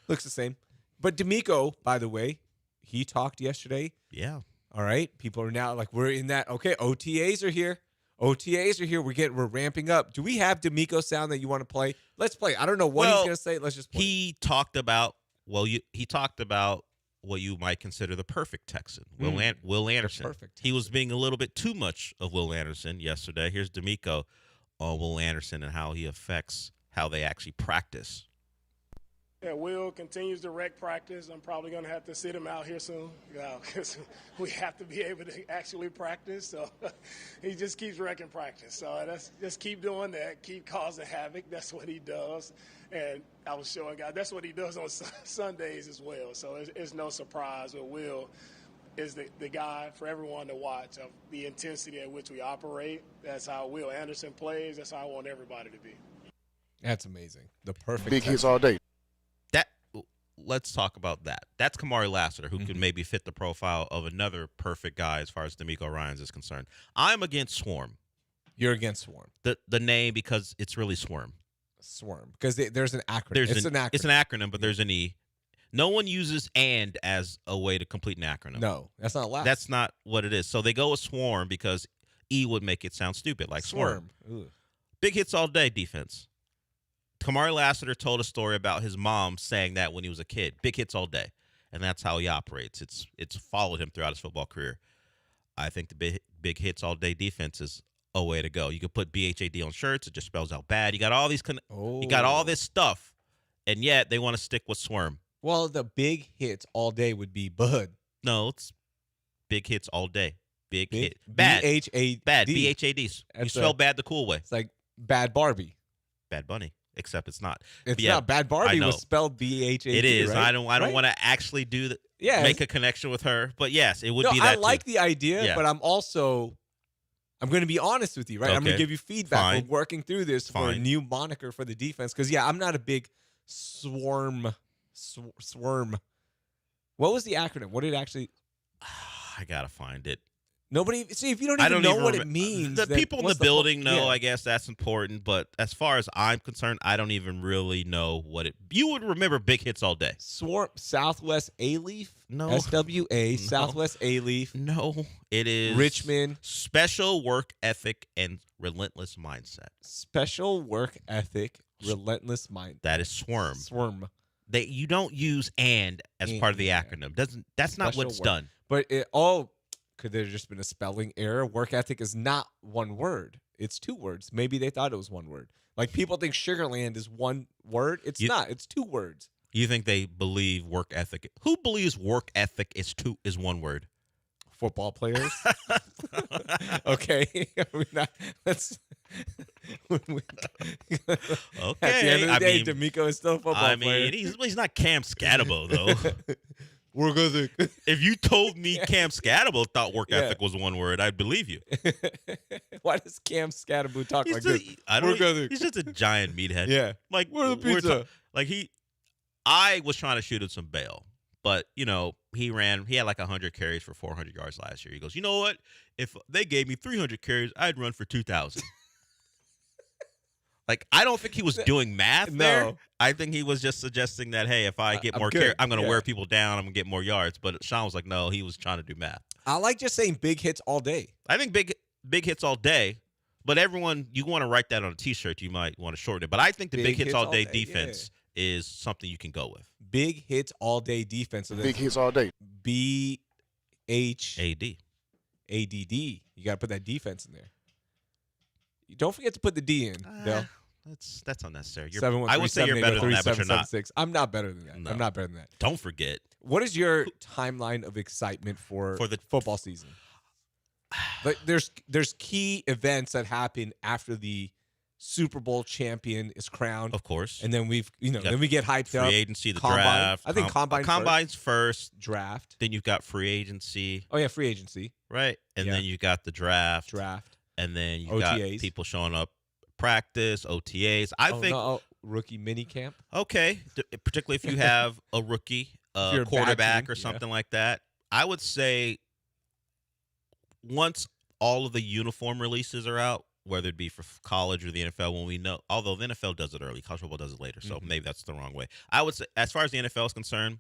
Speaker 1: same. But D'Amico, by the way, he talked yesterday.
Speaker 2: Yeah.
Speaker 1: All right. People are now like, we're in that. Okay, OTAs are here. OTAs are here. We're ramping up. Do we have D'Amico sound that you want to play? Let's play. I don't know what he's going to say. Let's just play.
Speaker 2: He talked about what you might consider the perfect Texan, Will Anderson.
Speaker 1: Perfect.
Speaker 2: He was being a little bit too much of Will Anderson yesterday. Here's D'Amico on Will Anderson and how he affects how they actually practice.
Speaker 9: Yeah, Will continues to wreck practice. I'm probably going to have to sit him out here soon because we have to be able to actually practice. So he just keeps wrecking practice. So just keep doing that, keep causing havoc. That's what he does. And I was showing guys that's what he does on Sundays as well. So it's no surprise that Will is the guy for everyone to watch of the intensity at which we operate. That's how Will Anderson plays. That's how I want everybody to be.
Speaker 1: That's amazing. The perfect
Speaker 7: Big hits all day.
Speaker 2: Let's talk about that. That's Kamari Lassiter, who could maybe fit the profile of another perfect guy as far as D'Amico Ryans is concerned. I'm against Swarm.
Speaker 1: You're against Swarm.
Speaker 2: The name, because it's really Swarm.
Speaker 1: Swarm. Because there's an acronym. It's an acronym.
Speaker 2: It's an acronym, but there's an E. No one uses "and" as a way to complete an acronym.
Speaker 1: No, that's not allowed.
Speaker 2: That's not what it is. So they go with Swarm because E would make it sound stupid, like Swarm. Big hits all day defense. Kamari Lassiter told a story about his mom saying that when he was a kid. Big hits all day. And that's how he operates. It's followed him throughout his football career. I think the big hits all day defense is a way to go. You could put BHAD on shirts. It just spells out bad. You got all these you got all this stuff, and yet they want to stick with Swarm.
Speaker 1: Well, the big hits all day would be Bud.
Speaker 2: No, it's big hits all day. Big hit. Bad.
Speaker 1: BHAD.
Speaker 2: Bad. BHADs. You spell bad the cool way.
Speaker 1: It's like Bad Barbie.
Speaker 2: Bad Bunny. Except it's not.
Speaker 1: It's not. Bad Barbie was spelled BHAD.
Speaker 2: It is.
Speaker 1: Right?
Speaker 2: I don't want to actually do that. Yeah, make a connection with her. But yes, it would be that.
Speaker 1: I like the idea, but I'm going to be honest with you, right?
Speaker 2: Okay.
Speaker 1: I'm going to give you feedback.
Speaker 2: Fine.
Speaker 1: We're working through this for a new moniker for the defense because I'm not a big swarm. What was the acronym? What did it actually?
Speaker 2: I gotta find it.
Speaker 1: Nobody see if you don't even know what it means.
Speaker 2: The people in the building know. I guess that's important. But as far as I'm concerned, I don't even really know what it. You would remember big hits all day.
Speaker 1: Swarm Southwest A-Leaf.
Speaker 2: No.
Speaker 1: SWA. No. Southwest A-Leaf.
Speaker 2: No, it is
Speaker 1: Richmond.
Speaker 2: Special work ethic and relentless mindset.
Speaker 1: Special work ethic, relentless mind.
Speaker 2: That is Swarm.
Speaker 1: Swarm.
Speaker 2: You don't use "and" as part of the acronym. That's not what's done.
Speaker 1: But could there just been a spelling error? Work ethic is not one word. It's two words. Maybe they thought it was one word. Like people think Sugarland is one word. It's not. It's two words.
Speaker 2: You think they believe work ethic? Who believes work ethic is one word?
Speaker 1: Football players. Okay. Let's.
Speaker 2: Okay.
Speaker 1: At the end of the day, D'Amico is still a football player.
Speaker 2: He's not Cam Scatabo though.
Speaker 1: Work ethic.
Speaker 2: If you told me Cam Scatabo thought work ethic was one word, I'd believe you.
Speaker 1: Why does Cam Scatabo talk like this?
Speaker 2: He's just a giant meathead.
Speaker 1: Yeah.
Speaker 2: Like
Speaker 1: where's the pizza?
Speaker 2: I was trying to shoot him some bail, but he had like 100 carries for 400 yards last year. He goes, you know what? If they gave me 300 carries, I'd run for 2,000. Like, I don't think he was doing math there. I think he was just suggesting that, hey, if I get more carries, I'm going to wear people down. I'm going to get more yards. But Sean was like, no, he was trying to do math.
Speaker 1: I like just saying big hits all day.
Speaker 2: I think big hits all day. But everyone, you want to write that on a T-shirt, you might want to shorten it. But I think the big hits all day defense is something you can go with.
Speaker 1: Big hits all day defense. So
Speaker 7: big hits all day.
Speaker 2: BHAD.
Speaker 1: ADD. You got to put that defense in there. Don't forget to put the D in, Dale.
Speaker 2: That's unnecessary.
Speaker 1: I
Speaker 2: would say you're better than that, but you're not.
Speaker 1: I'm not better than that.
Speaker 2: No.
Speaker 1: I'm not better than that.
Speaker 2: Don't forget.
Speaker 1: What is your timeline of excitement for the football season? But there's key events that happen after the Super Bowl champion is crowned,
Speaker 2: of course,
Speaker 1: and then then we get hyped up.
Speaker 2: Free agency, the draft.
Speaker 1: I think
Speaker 2: combine's first.
Speaker 1: Draft.
Speaker 2: Then you've got free agency.
Speaker 1: Oh yeah, free agency.
Speaker 2: Right, and then you got the draft. And then you got people showing up, practice, OTAs. I think
Speaker 1: rookie mini camp.
Speaker 2: Okay, particularly if you have a rookie quarterback or something like that. I would say once all of the uniform releases are out, whether it be for college or the NFL, when we know, although the NFL does it early, college football does it later, so maybe that's the wrong way. I would say, as far as the NFL is concerned,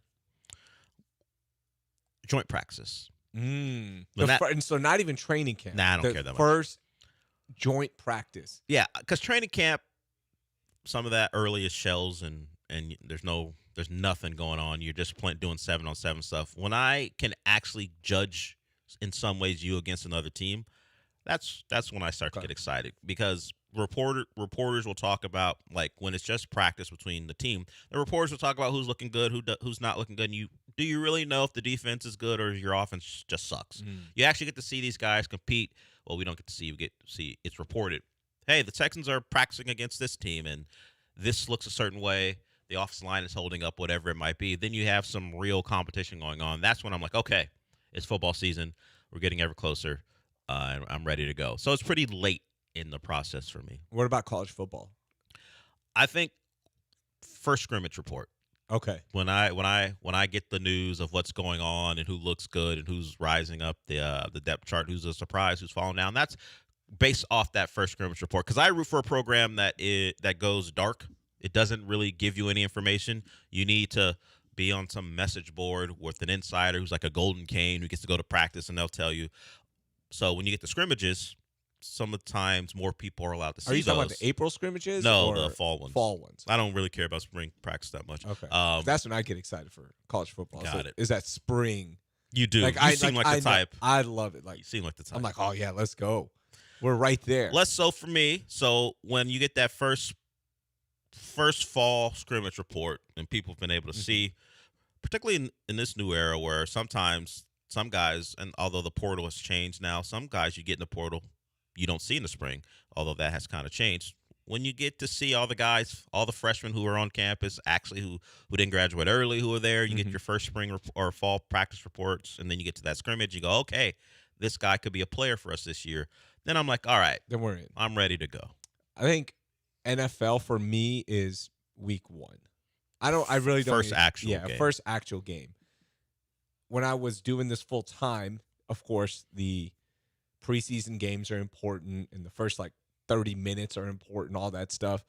Speaker 2: joint practice.
Speaker 1: So not even training camp.
Speaker 2: Nah, I don't care that much.
Speaker 1: First joint practice.
Speaker 2: Yeah, because training camp, some of that early is shells and there's nothing going on. You're just doing 7-on-7 stuff. When I can actually judge in some ways you against another team, that's when I start to get excited, because reporters will talk about, like, when it's just practice between the team, the reporters will talk about who's looking good, who's not looking good. And do you really know if the defense is good or your offense just sucks? You actually get to see these guys compete. Well, we don't get to see. We get to see it's reported. Hey, the Texans are practicing against this team, and this looks a certain way. The offensive line is holding up, whatever it might be. Then you have some real competition going on. That's when I'm like, okay, it's football season. We're getting ever closer. I'm ready to go. So it's pretty late in the process for me.
Speaker 1: What about college football?
Speaker 2: I think first scrimmage report.
Speaker 1: Okay.
Speaker 2: When I get the news of what's going on and who looks good and who's rising up the depth chart, who's a surprise, who's falling down, that's based off that first scrimmage report. Because I root for a program that goes dark. It doesn't really give you any information. You need to be on some message board with an insider who's like a golden cane who gets to go to practice, and they'll tell you. So when you get the scrimmages, some of the times more people are allowed to see those.
Speaker 1: Are you talking about the April scrimmages?
Speaker 2: No,
Speaker 1: or
Speaker 2: the fall ones.
Speaker 1: Fall ones.
Speaker 2: I don't really care about spring practice that much.
Speaker 1: Okay. That's when I get excited for college football.
Speaker 2: Got it.
Speaker 1: Is that spring?
Speaker 2: You do.
Speaker 1: Like,
Speaker 2: you seem like the type.
Speaker 1: I love it. Like,
Speaker 2: you seem like the type.
Speaker 1: I'm like, oh, yeah, let's go. We're right there.
Speaker 2: Less so for me. So when you get that first fall scrimmage report, and people have been able to see, particularly in this new era where sometimes some guys, and although the portal has changed now, some guys you get in the portal you don't see in the spring, although that has kind of changed. When you get to see all the guys, all the freshmen who are on campus, actually who didn't graduate early, who are there, you get your first spring or fall practice reports, and then you get to that scrimmage, you go, okay, this guy could be a player for us this year. Then I'm like, all right,
Speaker 1: then we're in.
Speaker 2: I'm ready to go.
Speaker 1: I think NFL for me is week 1. I really don't.
Speaker 2: First actual game.
Speaker 1: First actual game. When I was doing this full time, of course, the preseason games are important, and the first 30 minutes are important, all that stuff.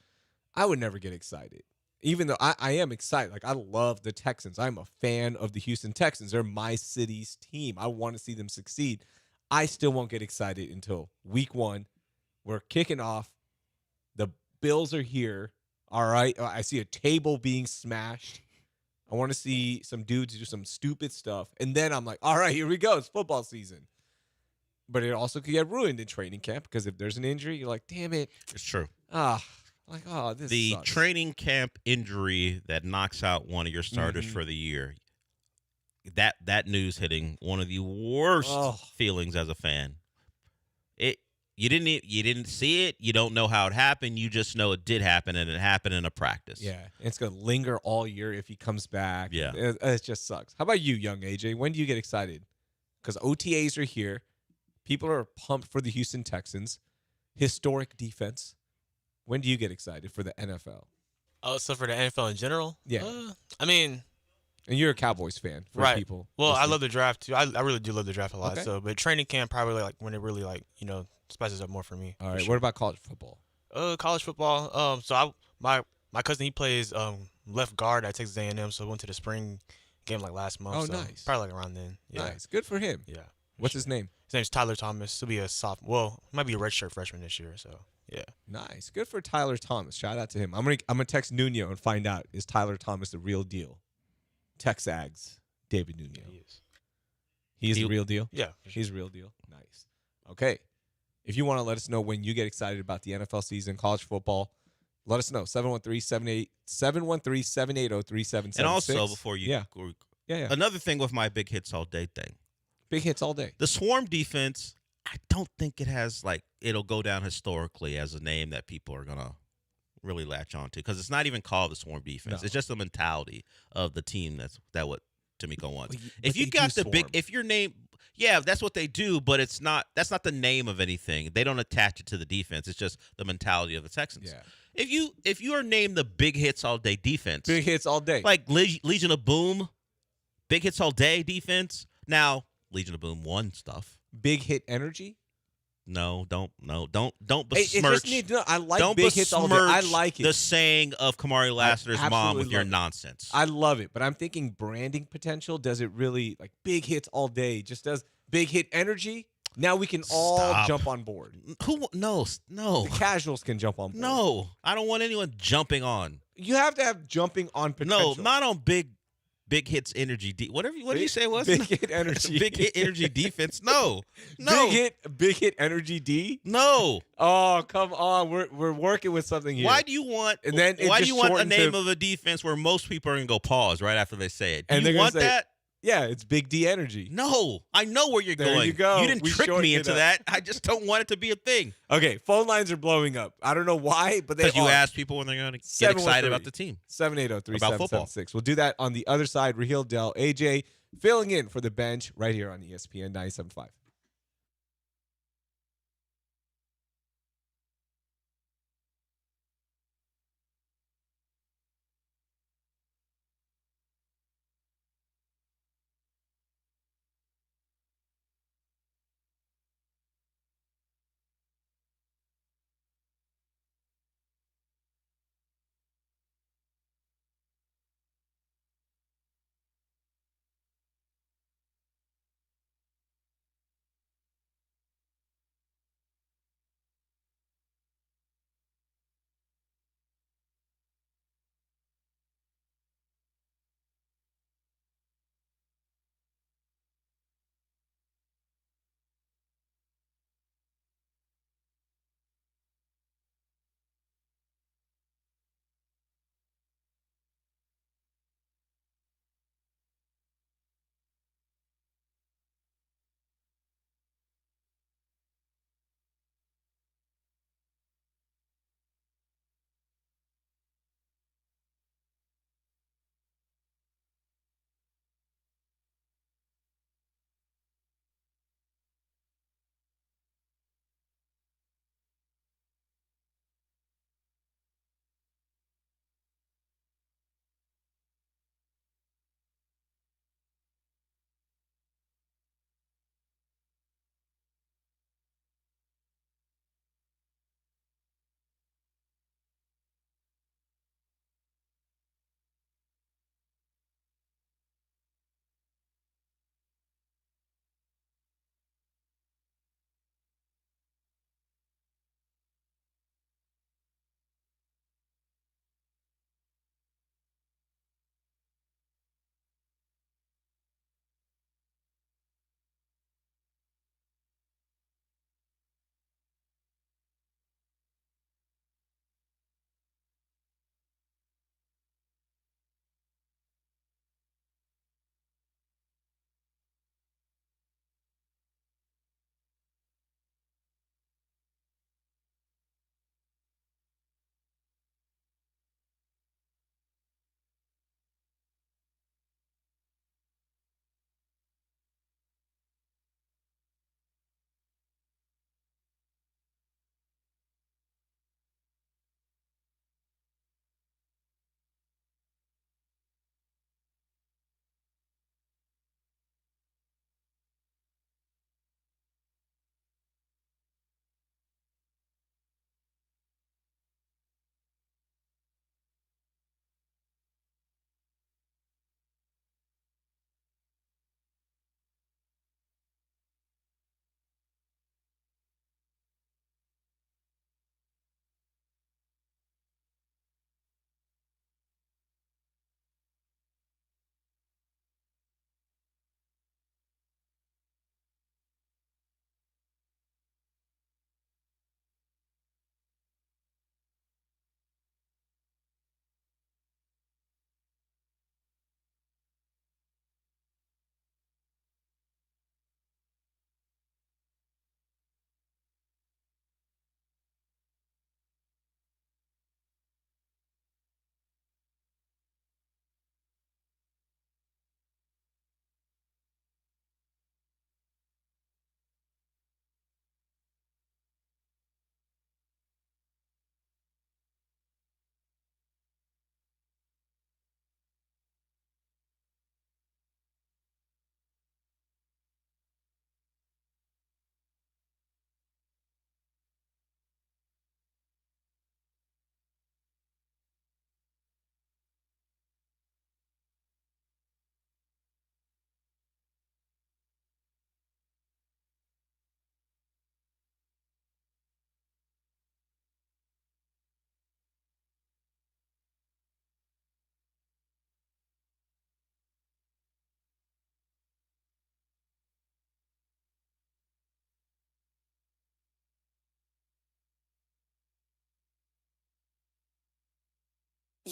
Speaker 1: I would never get excited, even though I am excited. Like, I love the Texans. I'm a fan of the Houston Texans. They're my city's team. I want to see them succeed. I still won't get excited until week 1. We're kicking off. The Bills are here. All right. I see a table being smashed. I want to see some dudes do some stupid stuff. And then I'm like, all right, here we go. It's football season. But it also could get ruined in training camp, because if there's an injury, you're like, damn it.
Speaker 2: It's true.
Speaker 1: This
Speaker 2: the
Speaker 1: sucks.
Speaker 2: training camp injury that knocks out one of your starters for the year. That news hitting one of the worst feelings as a fan. You didn't see it. You don't know how it happened. You just know it did happen, and it happened in a practice.
Speaker 1: Yeah, and it's gonna linger all year if he comes back.
Speaker 2: Yeah,
Speaker 1: it just sucks. How about you, young AJ? When do you get excited? Because OTAs are here. People are pumped for the Houston Texans. Historic defense. When do you get excited for the NFL?
Speaker 3: Oh, so for the NFL in general?
Speaker 1: Yeah.
Speaker 3: I mean,
Speaker 1: and you're a Cowboys fan, for
Speaker 3: right?
Speaker 1: People.
Speaker 3: Well, I love the draft too. I really do love the draft a lot.
Speaker 1: Okay.
Speaker 3: So, but training camp probably when it really spices up more for me.
Speaker 1: All right.
Speaker 3: Sure.
Speaker 1: What about college football?
Speaker 3: College football. So my cousin, he plays left guard at Texas A&M. So I went to the spring game last month.
Speaker 1: Oh,
Speaker 3: so
Speaker 1: nice.
Speaker 3: Probably around then. Yeah.
Speaker 1: Nice. Good for him.
Speaker 3: Yeah.
Speaker 1: What's his name?
Speaker 3: His name's Tyler Thomas. He'll be a sophomore. Well, might be a redshirt freshman this year. So yeah.
Speaker 1: Nice. Good for Tyler Thomas. Shout out to him. I'm gonna text Nuno and find out, is Tyler Thomas the real deal? Texags David Nuno.
Speaker 3: Yeah, he is.
Speaker 1: He is the real deal?
Speaker 3: Yeah.
Speaker 1: He's the real deal. Nice. Okay. If you want to let us know when you get excited about the NFL season, college football, let us know. 713-780-3776.
Speaker 2: And also, before you
Speaker 1: yeah.
Speaker 2: Another thing with my big hits all day thing.
Speaker 1: Big hits all day.
Speaker 2: The Swarm defense, I don't think it has it'll go down historically as a name that people are gonna really latch on to, because it's not even called the Swarm defense.
Speaker 1: No.
Speaker 2: It's just the mentality of the team that what Tamiko wants.
Speaker 1: But
Speaker 2: if you got the big, if your name, yeah, that's what they do, but that's not the name of anything. They don't attach it to the defense. It's just the mentality of the Texans.
Speaker 1: Yeah.
Speaker 2: If you are named the Big Hits All Day defense,
Speaker 1: big hits all day,
Speaker 2: like Legion of Boom, Big Hits All Day defense. Now Legion of Boom won stuff.
Speaker 1: Big hit energy.
Speaker 2: No, don't
Speaker 1: It
Speaker 2: besmirch.
Speaker 1: just I like
Speaker 2: don't
Speaker 1: big hits all day. I like it.
Speaker 2: The saying of Kamari Lassiter's mom with your nonsense.
Speaker 1: I love it, but I'm thinking branding potential. Does it really big hits all day? Just does big hit energy? Now we can all jump on board.
Speaker 2: Who? No.
Speaker 1: The casuals can jump on board.
Speaker 2: No, I don't want anyone jumping on.
Speaker 1: You have to have jumping on potential.
Speaker 2: No, not on big hits energy. What did you say it was?
Speaker 1: Big hit energy.
Speaker 2: Big hit energy defense. No.
Speaker 1: Big hit energy D.
Speaker 2: No.
Speaker 1: Oh, come on. We're working with something here.
Speaker 2: Why do you want?
Speaker 1: And then
Speaker 2: why do you want a name of a defense where most people are gonna go pause right after they say it? Do you want that?
Speaker 1: Yeah, it's Big D energy.
Speaker 2: No, I know where you're going.
Speaker 1: There you go.
Speaker 2: You didn't trick me into that. I just don't want it to be a thing.
Speaker 1: Okay, phone lines are blowing up. I don't know why, but they are.
Speaker 2: Because you ask people when they're going to get excited about the team.
Speaker 1: 780-3776. We'll do that on the other side. Raheel, Dell, AJ filling in for the bench right here on ESPN 97.5.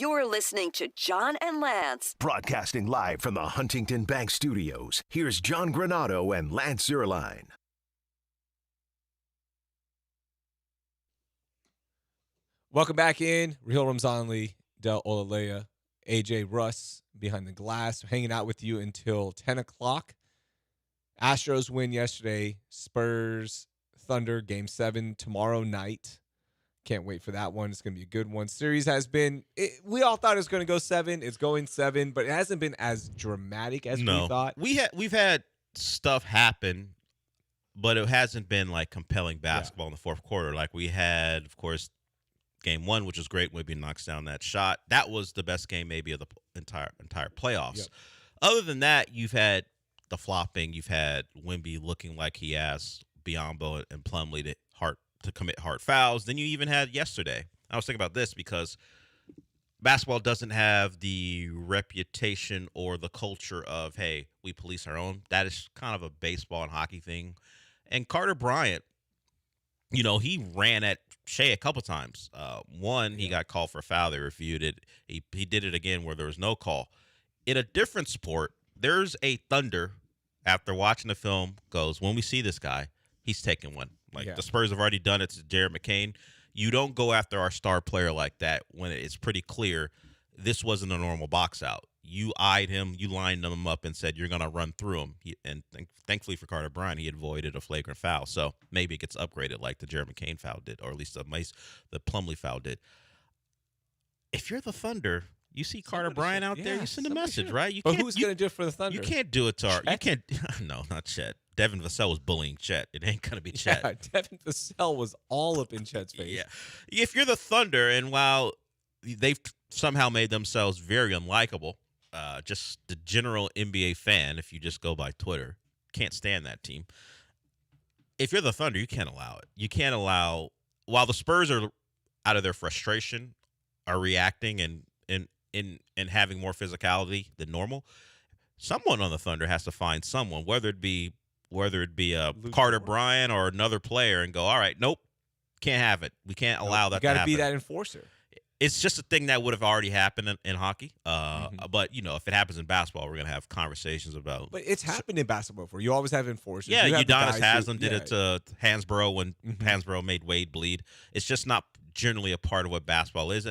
Speaker 4: You're listening to John and Lance.
Speaker 5: Broadcasting live from the Huntington Bank Studios, here's John Granado and Lance Zierlein.
Speaker 1: Welcome back in. Rahil Ramzanli, Del Olalea, AJ Russ behind the glass, hanging out with you until 10 o'clock. Astros win yesterday. Spurs, Thunder, Game 7 tomorrow night. Can't wait for that one. It's going to be a good one. Series has been, we all thought it was going to go 7. It's going 7, but it hasn't been as dramatic as we thought.
Speaker 2: We've had stuff happen, but it hasn't been like compelling basketball in the fourth quarter. Like we had, of course, Game 1, which was great. Wemby knocks down that shot. That was the best game maybe of the entire playoffs.
Speaker 1: Yep.
Speaker 2: Other than that, you've had the flopping. You've had Wemby looking like he asked Biyombo and Plumlee to commit hard fouls. Then you even had yesterday. I was thinking about this because basketball doesn't have the reputation or the culture of, hey, we police our own. That is kind of a baseball and hockey thing. And Carter Bryant, you know, he ran at Shea a couple times. He got called for a foul. They reviewed it. He did it again where there was no call. In a different sport, there's a Thunder, after watching the film, goes, when we see this guy, he's taking one. The Spurs have already done it to Jared McCain. You don't go after our star player like that when it's pretty clear this wasn't a normal box out. You eyed him, you lined him up and said you're going to run through him. Thankfully for Carter Bryant, he avoided a flagrant foul. So maybe it gets upgraded like the Jared McCain foul did, or at least the Plumlee foul did. If you're the Thunder, you see Carter Bryant out there, you send a message, right?
Speaker 1: But who's going to do it for the Thunder?
Speaker 2: You can't do it to our – you can't – no, not Chet. Devin Vassell was bullying Chet. It ain't going to be Chet.
Speaker 1: Yeah, Devin Vassell was all up in Chet's face.
Speaker 2: Yeah. If you're the Thunder, and while they've somehow made themselves very unlikable, just the general NBA fan, if you just go by Twitter, can't stand that team. If you're the Thunder, you can't allow it. You can't allow – while the Spurs are out of their frustration, are reacting and having more physicality than normal, someone on the Thunder has to find someone, whether it be a Carter Bryant or another player, and go, all right, nope, can't have it. We can't allow that to happen.
Speaker 1: You got to be that enforcer.
Speaker 2: It's just a thing that would have already happened in hockey. But, you know, if it happens in basketball, we're going to have conversations about.
Speaker 1: But it's happened in basketball before. You always have enforcers.
Speaker 2: Yeah, Udonis Haslem did it to Hansborough when Hansborough made Wade bleed. It's just not generally a part of what basketball is.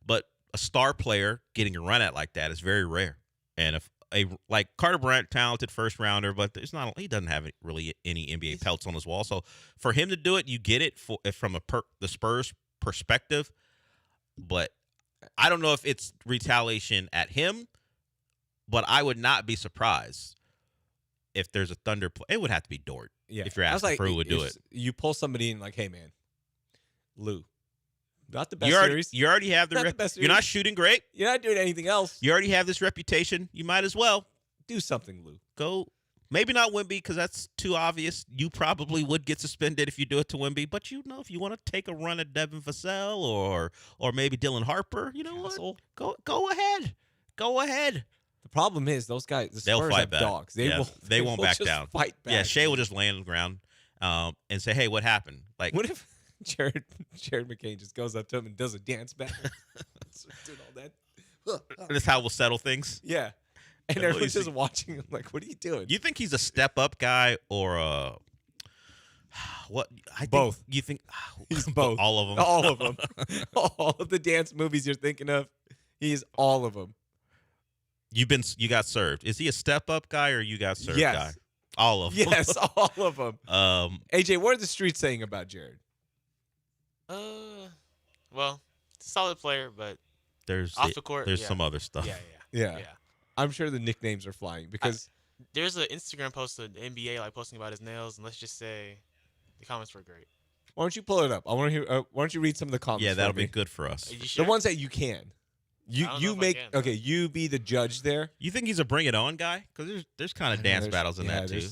Speaker 2: But a star player getting a run at like that is very rare. And if like Carter Bryant, talented first rounder, but he doesn't have really any NBA pelts on his wall. So for him to do it, you get it from the Spurs perspective. But I don't know if it's retaliation at him, but I would not be surprised if there's a Thunder play. It would have to be Dort.
Speaker 1: Yeah.
Speaker 2: If you're asking for who would do it.
Speaker 1: You pull somebody in like, hey, man, Lou, not the best series.
Speaker 2: You already have the best series. You're not shooting great.
Speaker 1: You're not doing anything else.
Speaker 2: You already have this reputation. You might as well.
Speaker 1: Do something, Lou.
Speaker 2: Go. Maybe not Wemby because that's too obvious. You probably would get suspended if you do it to Wemby. But, you know, if you want to take a run at Devin Vassell or maybe Dylan Harper, you know what? Go ahead. Go ahead.
Speaker 1: The problem is those guys, the
Speaker 2: They'll
Speaker 1: Spurs
Speaker 2: fight
Speaker 1: have
Speaker 2: back.
Speaker 1: dogs.
Speaker 2: They won't back down.
Speaker 1: Fight back.
Speaker 2: Yeah, Shea will just land on the ground and say, hey, what happened? Like,
Speaker 1: what if Jared McCain just goes up to him and does a dance back? Doing all that.
Speaker 2: That's how we'll settle things.
Speaker 1: Yeah. And everyone's just watching him like, what are you doing?
Speaker 2: You think he's a step-up guy or a what?
Speaker 1: Both.
Speaker 2: You think
Speaker 1: he's both?
Speaker 2: All of them.
Speaker 1: All of them. All of the dance movies you're thinking of, he's all of them.
Speaker 2: You got served. Is he a step-up guy or you got served guy? All of them.
Speaker 1: Yes, all of them. AJ, what are the streets saying about Jared?
Speaker 3: Well, solid player, but
Speaker 2: there's
Speaker 3: off the court,
Speaker 2: there's some other stuff.
Speaker 1: Yeah. I'm sure the nicknames are flying because
Speaker 3: there's an Instagram post of the NBA like posting about his nails, and let's just say the comments were great.
Speaker 1: Why don't you pull it up? I want to hear. Why don't you read some of the comments?
Speaker 2: Yeah, that'll be good for us.
Speaker 3: Sure?
Speaker 1: The ones that you can. You make okay. You be the judge there.
Speaker 2: You think he's a bring it on guy? Because there's kind of dance battles in that too.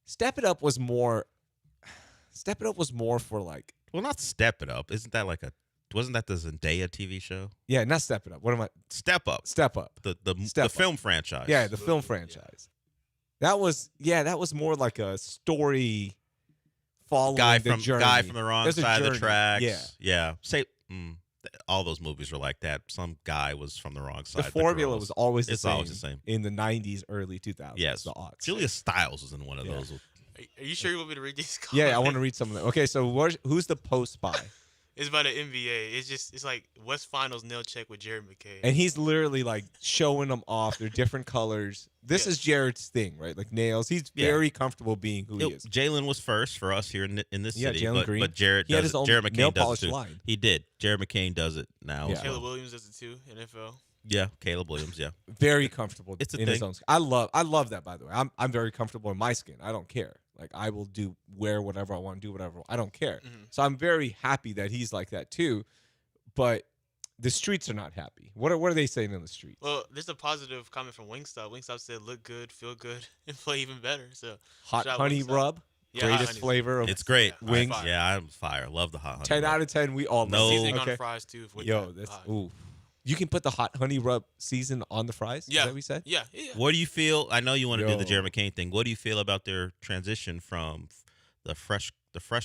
Speaker 1: Step It Up was more. Step It Up was more for like.
Speaker 2: Well, not Step It Up. Isn't that like a? Wasn't that the Zendaya TV show?
Speaker 1: Yeah, not Step It Up. What am I?
Speaker 2: Step Up.
Speaker 1: Step Up.
Speaker 2: The film franchise.
Speaker 1: Yeah, the film franchise. That was more like a story following the journey.
Speaker 2: Guy from the wrong side of the tracks.
Speaker 1: Yeah.
Speaker 2: Say all those movies were like that. Some guy was from the wrong side.
Speaker 1: The formula
Speaker 2: girls.
Speaker 1: was always the
Speaker 2: It's
Speaker 1: same.
Speaker 2: always the same.
Speaker 1: In the 90s, early 2000s.
Speaker 2: Yes.
Speaker 1: The aughts.
Speaker 2: Julia Stiles was in one of
Speaker 1: Yeah.
Speaker 2: those.
Speaker 3: Are you sure you want me to read these?
Speaker 1: Yeah, I want to read some of them. Okay, so who's the post by?
Speaker 3: It's by the NBA. It's like West Finals nail check with Jared McKay.
Speaker 1: And he's literally like showing them off. They're different colors. This is Jared's thing, right? Like nails. He's very comfortable being who he is.
Speaker 2: Jalen was first for us here in this city.
Speaker 1: Jalen Green.
Speaker 2: But Jared
Speaker 1: He had
Speaker 2: does
Speaker 1: his own
Speaker 2: Jared McCain
Speaker 1: nail
Speaker 2: does
Speaker 1: polish
Speaker 2: it too.
Speaker 1: line.
Speaker 2: He did. Jared McCain does it now.
Speaker 1: Yeah.
Speaker 2: as
Speaker 3: Caleb
Speaker 2: well.
Speaker 3: Williams does it too, NFL.
Speaker 2: Yeah, Caleb Williams. Yeah.
Speaker 1: Very comfortable
Speaker 2: It's a
Speaker 1: in his
Speaker 2: thing.
Speaker 1: own skin. I love that, by the way. I'm very comfortable in my skin. I don't care. Like I will wear whatever I want, do whatever. I don't care.
Speaker 3: Mm-hmm.
Speaker 1: So I'm very happy that he's like that too. But the streets are not happy. What are they saying in the streets?
Speaker 3: Well, there's a positive comment from Wingstop. Wingstop said, "Look good, feel good, and play even better." So
Speaker 1: Hot
Speaker 3: shout out
Speaker 1: honey
Speaker 3: Wingstop.
Speaker 1: rub,
Speaker 3: Yeah, hot
Speaker 1: greatest
Speaker 3: honey's
Speaker 1: flavor of
Speaker 2: It's great.
Speaker 3: Yeah,
Speaker 1: wings.
Speaker 3: fire.
Speaker 2: Yeah, I'm fire. Love the hot honey.
Speaker 1: 10
Speaker 2: rub.
Speaker 1: out of 10. We all
Speaker 2: No.
Speaker 1: love it.
Speaker 3: Seasoning on
Speaker 1: Okay.
Speaker 3: the fries too. With
Speaker 1: Yo,
Speaker 3: that.
Speaker 1: that's
Speaker 3: Fire.
Speaker 1: ooh. You can put the hot honey rub season on the fries.
Speaker 3: Yeah.
Speaker 1: Is that what we said?
Speaker 3: Yeah.
Speaker 2: What do you feel? I know you want to do the
Speaker 1: Yo.
Speaker 2: Jared McCain thing. What do you feel about their transition from the fresh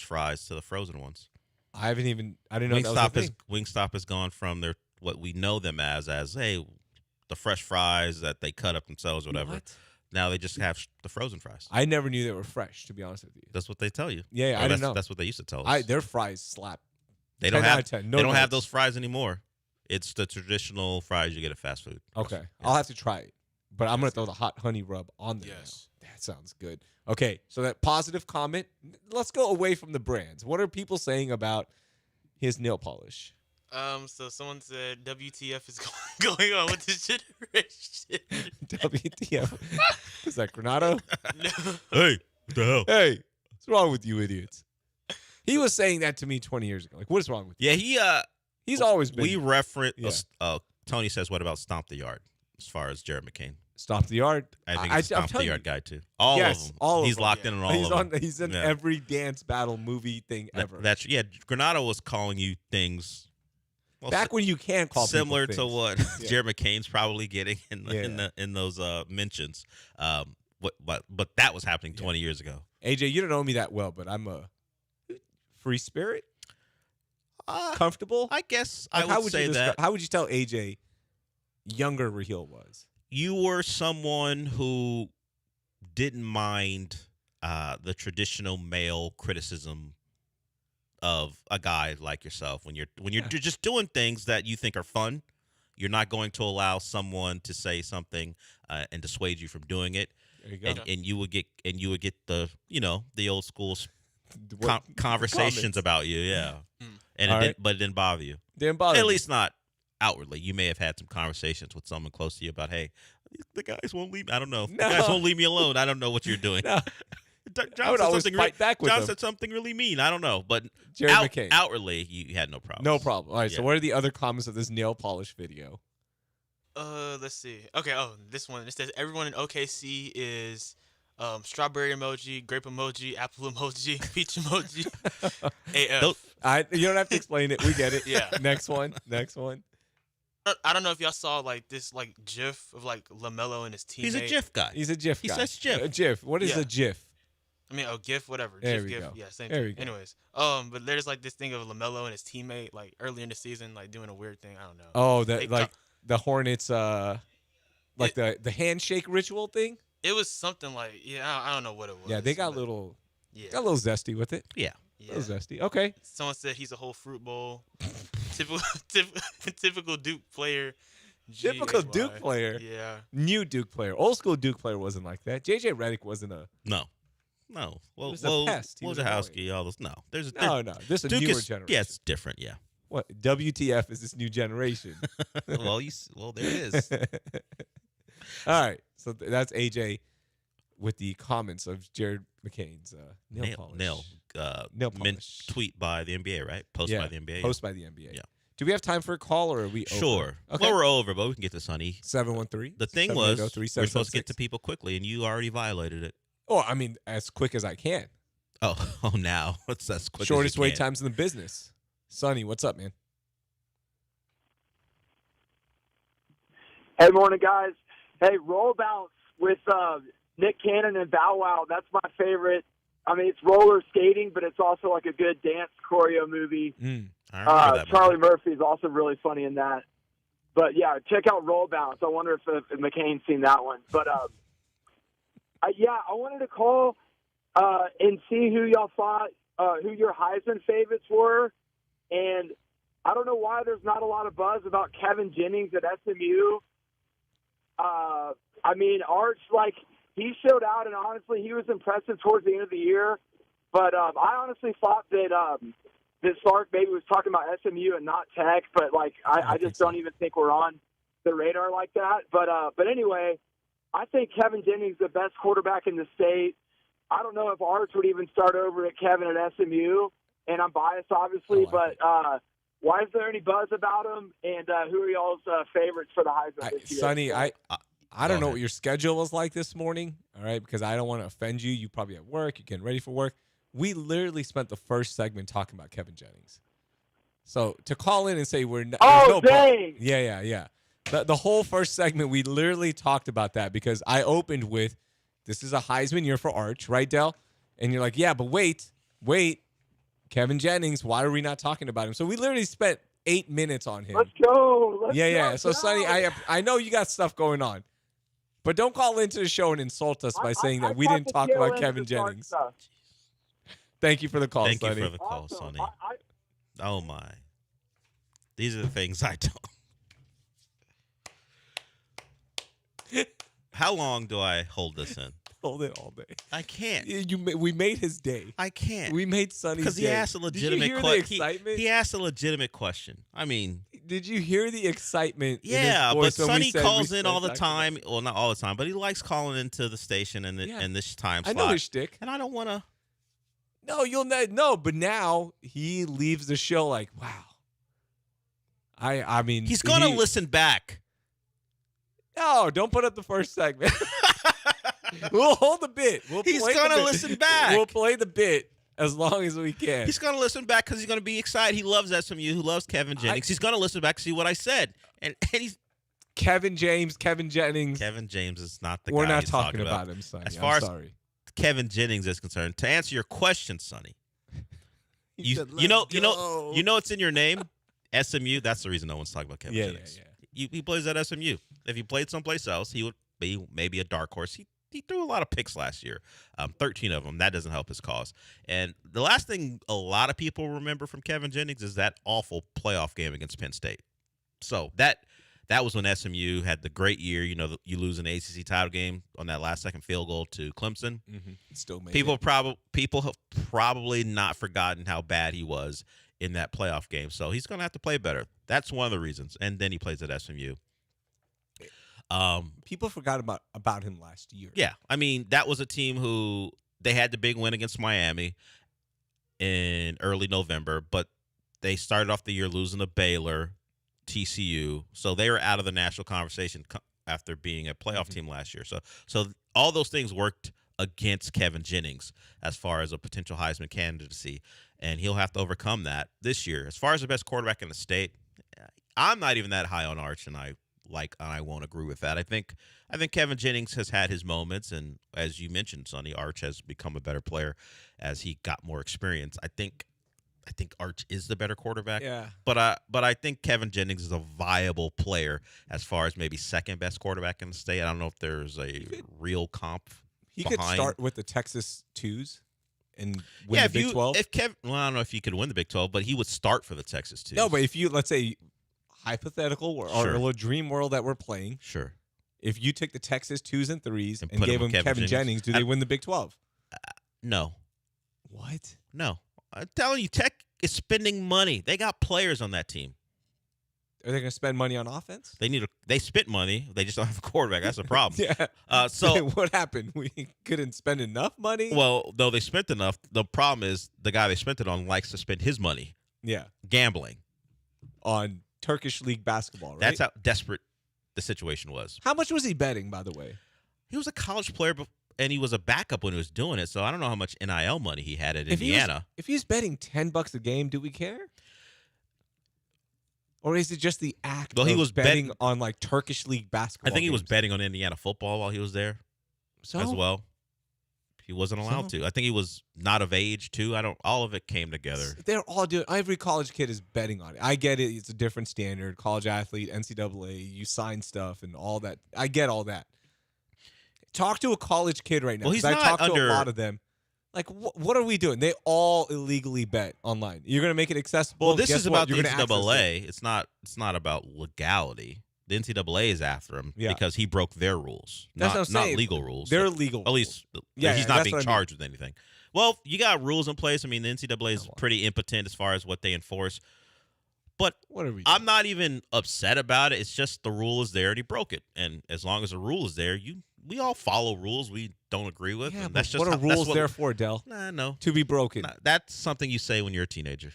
Speaker 2: fries to the frozen ones?
Speaker 1: I didn't know that was a thing.
Speaker 2: Wingstop has gone from their what we know them as hey, the fresh fries that they cut up themselves or whatever.
Speaker 1: What?
Speaker 2: Now they just have the frozen fries.
Speaker 1: I never knew they were fresh, to be honest with you.
Speaker 2: That's what they tell you.
Speaker 1: Yeah,
Speaker 2: Or
Speaker 1: I didn't know.
Speaker 2: That's what they used to tell us.
Speaker 1: Their fries slap.
Speaker 2: They don't
Speaker 1: 10 out
Speaker 2: have
Speaker 1: of 10. No
Speaker 2: they don't have
Speaker 1: notes.
Speaker 2: those fries anymore. It's the traditional fries you get at fast food.
Speaker 1: Okay.
Speaker 2: Yeah.
Speaker 1: I'll have to try it. But I'm going to throw the hot honey rub on there
Speaker 3: Yes.
Speaker 1: now. That sounds good. Okay, so that positive comment. Let's go away from the brands. What are people saying about his nail polish?
Speaker 3: So someone said WTF is going on with this generation.
Speaker 1: WTF. Is that Granado?
Speaker 3: No.
Speaker 2: Hey, what the hell?
Speaker 1: Hey, what's wrong with you idiots? He was saying that to me 20 years ago. Like, what is wrong with you?
Speaker 2: Yeah,
Speaker 1: He's always been.
Speaker 2: we reference.
Speaker 1: Yeah.
Speaker 2: Tony says, "What about Stomp the Yard?" As far as Jared McCain,
Speaker 1: Stop the yard.
Speaker 2: I think it's
Speaker 1: I'm
Speaker 2: Stomp the
Speaker 1: telling
Speaker 2: Yard
Speaker 1: you.
Speaker 2: guy too. All
Speaker 1: Yes,
Speaker 2: of them.
Speaker 1: all of
Speaker 2: He's
Speaker 1: them.
Speaker 2: locked in on all of them.
Speaker 1: He's in
Speaker 2: Yeah.
Speaker 1: every dance battle movie thing ever.
Speaker 2: That's Granado was calling you things. Well,
Speaker 1: Back when you can call people
Speaker 2: similar to
Speaker 1: things.
Speaker 2: what
Speaker 1: Yeah.
Speaker 2: Jared McCain's probably getting in those mentions. But that was happening 20 years ago.
Speaker 1: AJ, you don't know me that well, but I'm a free spirit. Comfortable.
Speaker 2: I guess
Speaker 1: Like,
Speaker 2: I would say that.
Speaker 1: How would you tell AJ younger Raheel was?
Speaker 2: You were someone who didn't mind the traditional male criticism of a guy like yourself when you're just doing things that you think are fun. You're not going to allow someone to say something and dissuade you from doing it.
Speaker 1: There you go.
Speaker 2: And you would get the the old school
Speaker 1: What-
Speaker 2: conversations
Speaker 1: comments.
Speaker 2: about you, yeah. And
Speaker 1: All right.
Speaker 2: but it didn't bother you.
Speaker 1: Didn't bother
Speaker 2: At
Speaker 1: me.
Speaker 2: least not outwardly. You may have had some conversations with someone close to you about, hey, the guys won't leave. I don't know. The
Speaker 1: No.
Speaker 2: guys won't leave me alone. I don't know what you're doing.
Speaker 1: No.
Speaker 2: John
Speaker 1: I would
Speaker 2: said
Speaker 1: always
Speaker 2: something
Speaker 1: fight back with
Speaker 2: John
Speaker 1: him.
Speaker 2: said something really mean. I don't know, but
Speaker 1: Jared McCain.
Speaker 2: outwardly, you had no problem.
Speaker 1: No problem. All right. So
Speaker 2: Yeah.
Speaker 1: what are the other comments of this nail polish video?
Speaker 3: Let's see. Okay. Oh, this one. It says everyone in OKC is strawberry emoji, grape emoji, apple emoji, peach emoji, AF.
Speaker 1: You don't have to explain it. We get it.
Speaker 3: Yeah.
Speaker 1: Next one. Next one.
Speaker 3: I don't know if y'all saw like this like GIF of like LaMelo and his teammate.
Speaker 2: He's a GIF guy.
Speaker 1: He's a GIF
Speaker 2: He
Speaker 1: guy.
Speaker 2: says GIF.
Speaker 1: A GIF. What is
Speaker 3: Yeah.
Speaker 1: a GIF?
Speaker 3: I mean, GIF, whatever.
Speaker 1: There
Speaker 3: GIF,
Speaker 1: we
Speaker 3: GIF.
Speaker 1: go.
Speaker 3: Yeah, same
Speaker 1: There
Speaker 3: thing.
Speaker 1: we go.
Speaker 3: Anyways, but there's like this thing of LaMelo and his teammate like earlier in the season like doing a weird thing. I don't know.
Speaker 1: Oh,
Speaker 3: They
Speaker 1: that like the Hornets. The handshake ritual thing.
Speaker 3: It was something like I don't know what it was.
Speaker 1: Yeah, they got a
Speaker 3: but
Speaker 1: little
Speaker 3: yeah.
Speaker 1: got a little zesty with it.
Speaker 2: Yeah.
Speaker 3: Yeah.
Speaker 1: A little zesty. Okay.
Speaker 3: Someone said he's a whole fruit bowl. typical Duke player.
Speaker 1: Typical
Speaker 3: GHY.
Speaker 1: Duke player.
Speaker 3: Yeah.
Speaker 1: New Duke player. Old school Duke player wasn't like that. JJ Redick wasn't a.
Speaker 2: No. Well,
Speaker 1: was a pest. He was
Speaker 2: Wojciechowski, all those. No, there's
Speaker 1: No. This is a
Speaker 2: Duke
Speaker 1: newer
Speaker 2: is,
Speaker 1: generation.
Speaker 2: yeah, it's different. Yeah.
Speaker 1: What WTF is this new generation?
Speaker 2: well, there it is.
Speaker 1: All right. So that's AJ with the comments of Jared McCain's nail polish.
Speaker 2: Nail
Speaker 1: polish.
Speaker 2: tweet by the NBA, right? Post by the NBA.
Speaker 1: Post by the NBA.
Speaker 2: Yeah.
Speaker 1: Do we have time for a call or are we over?
Speaker 2: Sure.
Speaker 1: Okay.
Speaker 2: Well, we're over, but we can get this on
Speaker 1: 713.
Speaker 2: The thing was,
Speaker 1: 780-3776.
Speaker 2: we're supposed to get to people quickly, and you already violated it.
Speaker 1: Oh, I mean, as quick as I can.
Speaker 2: Oh, now what's as quick?
Speaker 1: Shortest
Speaker 2: as you
Speaker 1: wait
Speaker 2: can.
Speaker 1: times in the business. Sonny, what's up, man?
Speaker 10: Hey, morning, guys. Hey, roll bounce with Nick Cannon and Bow Wow. That's my favorite. I mean, it's roller skating, but it's also like a good dance choreo movie.
Speaker 2: I remember that
Speaker 10: Charlie Murphy is also really funny in that. But yeah, check out Roll Bounce. I wonder if McCain's seen that one. But I wanted to call and see who y'all thought, who your Heisman favorites were. And I don't know why there's not a lot of buzz about Kevin Jennings at SMU. I mean, Arch, he showed out, and honestly, he was impressive towards the end of the year. But I honestly thought that Sark maybe was talking about SMU and not Tech. But I just don't even think we're on the radar like that. But anyway, I think Kevin Jennings is the best quarterback in the state. I don't know if Arch would even start over at Kevin at SMU, and I'm biased, obviously. But why is there any buzz about him? And who are y'all's favorites for the Heisman this year?
Speaker 1: Sonny, I don't know what your schedule was like this morning, all right, because I don't want to offend you. You probably at work. You're getting ready for work. We literally spent the first segment talking about Kevin Jennings. So to call in and say we're not.
Speaker 10: Oh, dang.
Speaker 1: Yeah. The whole first segment, we literally talked about that because I opened with, this is a Heisman year for Arch, right, Del? And you're like, yeah, but wait. Kevin Jennings, why are we not talking about him? So we literally spent 8 minutes on him.
Speaker 10: Let's go.
Speaker 1: Yeah. So, Sonny, I know you got stuff going on. But don't call into the show and insult us by saying that we didn't talk about Kevin Jennings. Thank you for the call, Sonny.
Speaker 2: Thank you for the call, Sonny. Oh, my. These are the things I don't. How long do I hold this in?
Speaker 1: Hold it all day.
Speaker 2: I can't.
Speaker 1: We made his day.
Speaker 2: I can't.
Speaker 1: We made Sonny's day.
Speaker 2: Because he asked a legitimate question. He asked a legitimate question. I mean,
Speaker 1: did you hear the excitement?
Speaker 2: Yeah,
Speaker 1: in his voice
Speaker 2: but Sonny calls in all the
Speaker 1: about
Speaker 2: time. Well, not all the time, but he likes calling into the station and this time slot.
Speaker 1: I know his shtick.
Speaker 2: And I don't want to.
Speaker 1: No, you'll no. But now he leaves the show like, wow. I mean,
Speaker 2: he's going to listen back.
Speaker 1: No, don't put up the first segment. We'll hold the bit.
Speaker 2: He's going to listen back.
Speaker 1: We'll play the bit as long as we can.
Speaker 2: He's going to listen back because he's going to be excited. He loves SMU. He loves Kevin Jennings. He's going to listen back to see what I said. And he's
Speaker 1: Kevin Jennings.
Speaker 2: Kevin James is not the guy.
Speaker 1: We're not
Speaker 2: he's
Speaker 1: talking about him, Sonny.
Speaker 2: As far as
Speaker 1: sorry.
Speaker 2: Kevin Jennings is concerned, to answer your question, Sonny, you know it's in your name, SMU. That's the reason no one's talking about Kevin Jennings. Yeah. He plays at SMU. If he played someplace else, he would be maybe a dark horse. He threw a lot of picks last year, 13 of them. That doesn't help his cause. And the last thing a lot of people remember from Kevin Jennings is that awful playoff game against Penn State. So that was when SMU had the great year. You know, you lose an ACC title game on that last-second field goal to Clemson.
Speaker 1: Mm-hmm. Still made
Speaker 2: people have probably not forgotten how bad he was in that playoff game. So he's going to have to play better. That's one of the reasons. And then he plays at SMU.
Speaker 1: People forgot about him last year.
Speaker 2: Yeah. I mean, that was a team who they had the big win against Miami in early November, but they started off the year losing to Baylor, TCU. So they were out of the national conversation after being a playoff team last year. So all those things worked against Kevin Jennings as far as a potential Heisman candidacy, and he'll have to overcome that this year. As far as the best quarterback in the state, I'm not even that high on Arch, and I won't agree with that. I think Kevin Jennings has had his moments, and as you mentioned, Sonny, Arch has become a better player as he got more experience. I think Arch is the better quarterback.
Speaker 1: Yeah.
Speaker 2: But I think Kevin Jennings is a viable player as far as maybe second best quarterback in the state. I don't know if there's a real comp.
Speaker 1: He could start with the Texas 2s and win the Big 12.
Speaker 2: Well, I don't know if he could win the Big 12, but he would start for the Texas 2s.
Speaker 1: No, but if you, let's say, hypothetical or a little dream world that we're playing.
Speaker 2: Sure.
Speaker 1: If you took the Texas 2s and 3s and gave them Kevin Jennings, do they win the Big 12?
Speaker 2: No.
Speaker 1: What?
Speaker 2: No. I'm telling you, Tech is spending money. They got players on that team.
Speaker 1: Are they going to spend money on offense?
Speaker 2: They spent money. They just don't have a quarterback. That's the problem.
Speaker 1: Yeah.
Speaker 2: So
Speaker 1: what happened? We couldn't spend enough money?
Speaker 2: Well, no, they spent enough. The problem is the guy they spent it on likes to spend his money.
Speaker 1: Yeah.
Speaker 2: Gambling.
Speaker 1: On Turkish League basketball, right?
Speaker 2: That's how desperate the situation was.
Speaker 1: How much was he betting, by the way?
Speaker 2: He was a college player, and he was a backup when he was doing it, so I don't know how much NIL money he had at Indiana.
Speaker 1: If he was betting $10 a game, do we care? Or is it just the act
Speaker 2: he was
Speaker 1: betting on like Turkish League basketball?
Speaker 2: I think he was betting on Indiana football while he was there as well. He wasn't allowed to. I think he was not of age too. All of it came together.
Speaker 1: They're all doing. Every college kid is betting on it. I get it. It's a different standard. College athlete, NCAA, you sign stuff and all that. I get all that. Talk to a college kid right now.
Speaker 2: Well, he's
Speaker 1: I
Speaker 2: not
Speaker 1: talk to
Speaker 2: under-
Speaker 1: a lot of them. Like, what are we doing? They all illegally bet online. You're going to make it accessible.
Speaker 2: Well, this
Speaker 1: Guess
Speaker 2: is
Speaker 1: what?
Speaker 2: about the
Speaker 1: You're gonna access
Speaker 2: NCAA.
Speaker 1: it.
Speaker 2: It's not about legality. The NCAA is after him
Speaker 1: Yeah.
Speaker 2: because he broke their rules,
Speaker 1: That's what I'm
Speaker 2: not
Speaker 1: saying.
Speaker 2: legal rules.
Speaker 1: They're legal.
Speaker 2: At least
Speaker 1: Yeah,
Speaker 2: he's
Speaker 1: yeah,
Speaker 2: not
Speaker 1: that's
Speaker 2: being
Speaker 1: what I mean.
Speaker 2: charged with anything. Well, you got rules in place. I mean, the NCAA is
Speaker 1: Come on.
Speaker 2: pretty impotent as far as what they enforce. But
Speaker 1: What are we doing?
Speaker 2: I'm not even upset about it. It's just the rule is there and he broke it. And as long as the rule is there, we all follow rules we don't agree with.
Speaker 1: Yeah,
Speaker 2: and
Speaker 1: but
Speaker 2: that's just
Speaker 1: what are
Speaker 2: how- that's
Speaker 1: rules there for, Del?
Speaker 2: Nah, no.
Speaker 1: To be broken.
Speaker 2: Nah, that's something you say when you're a teenager.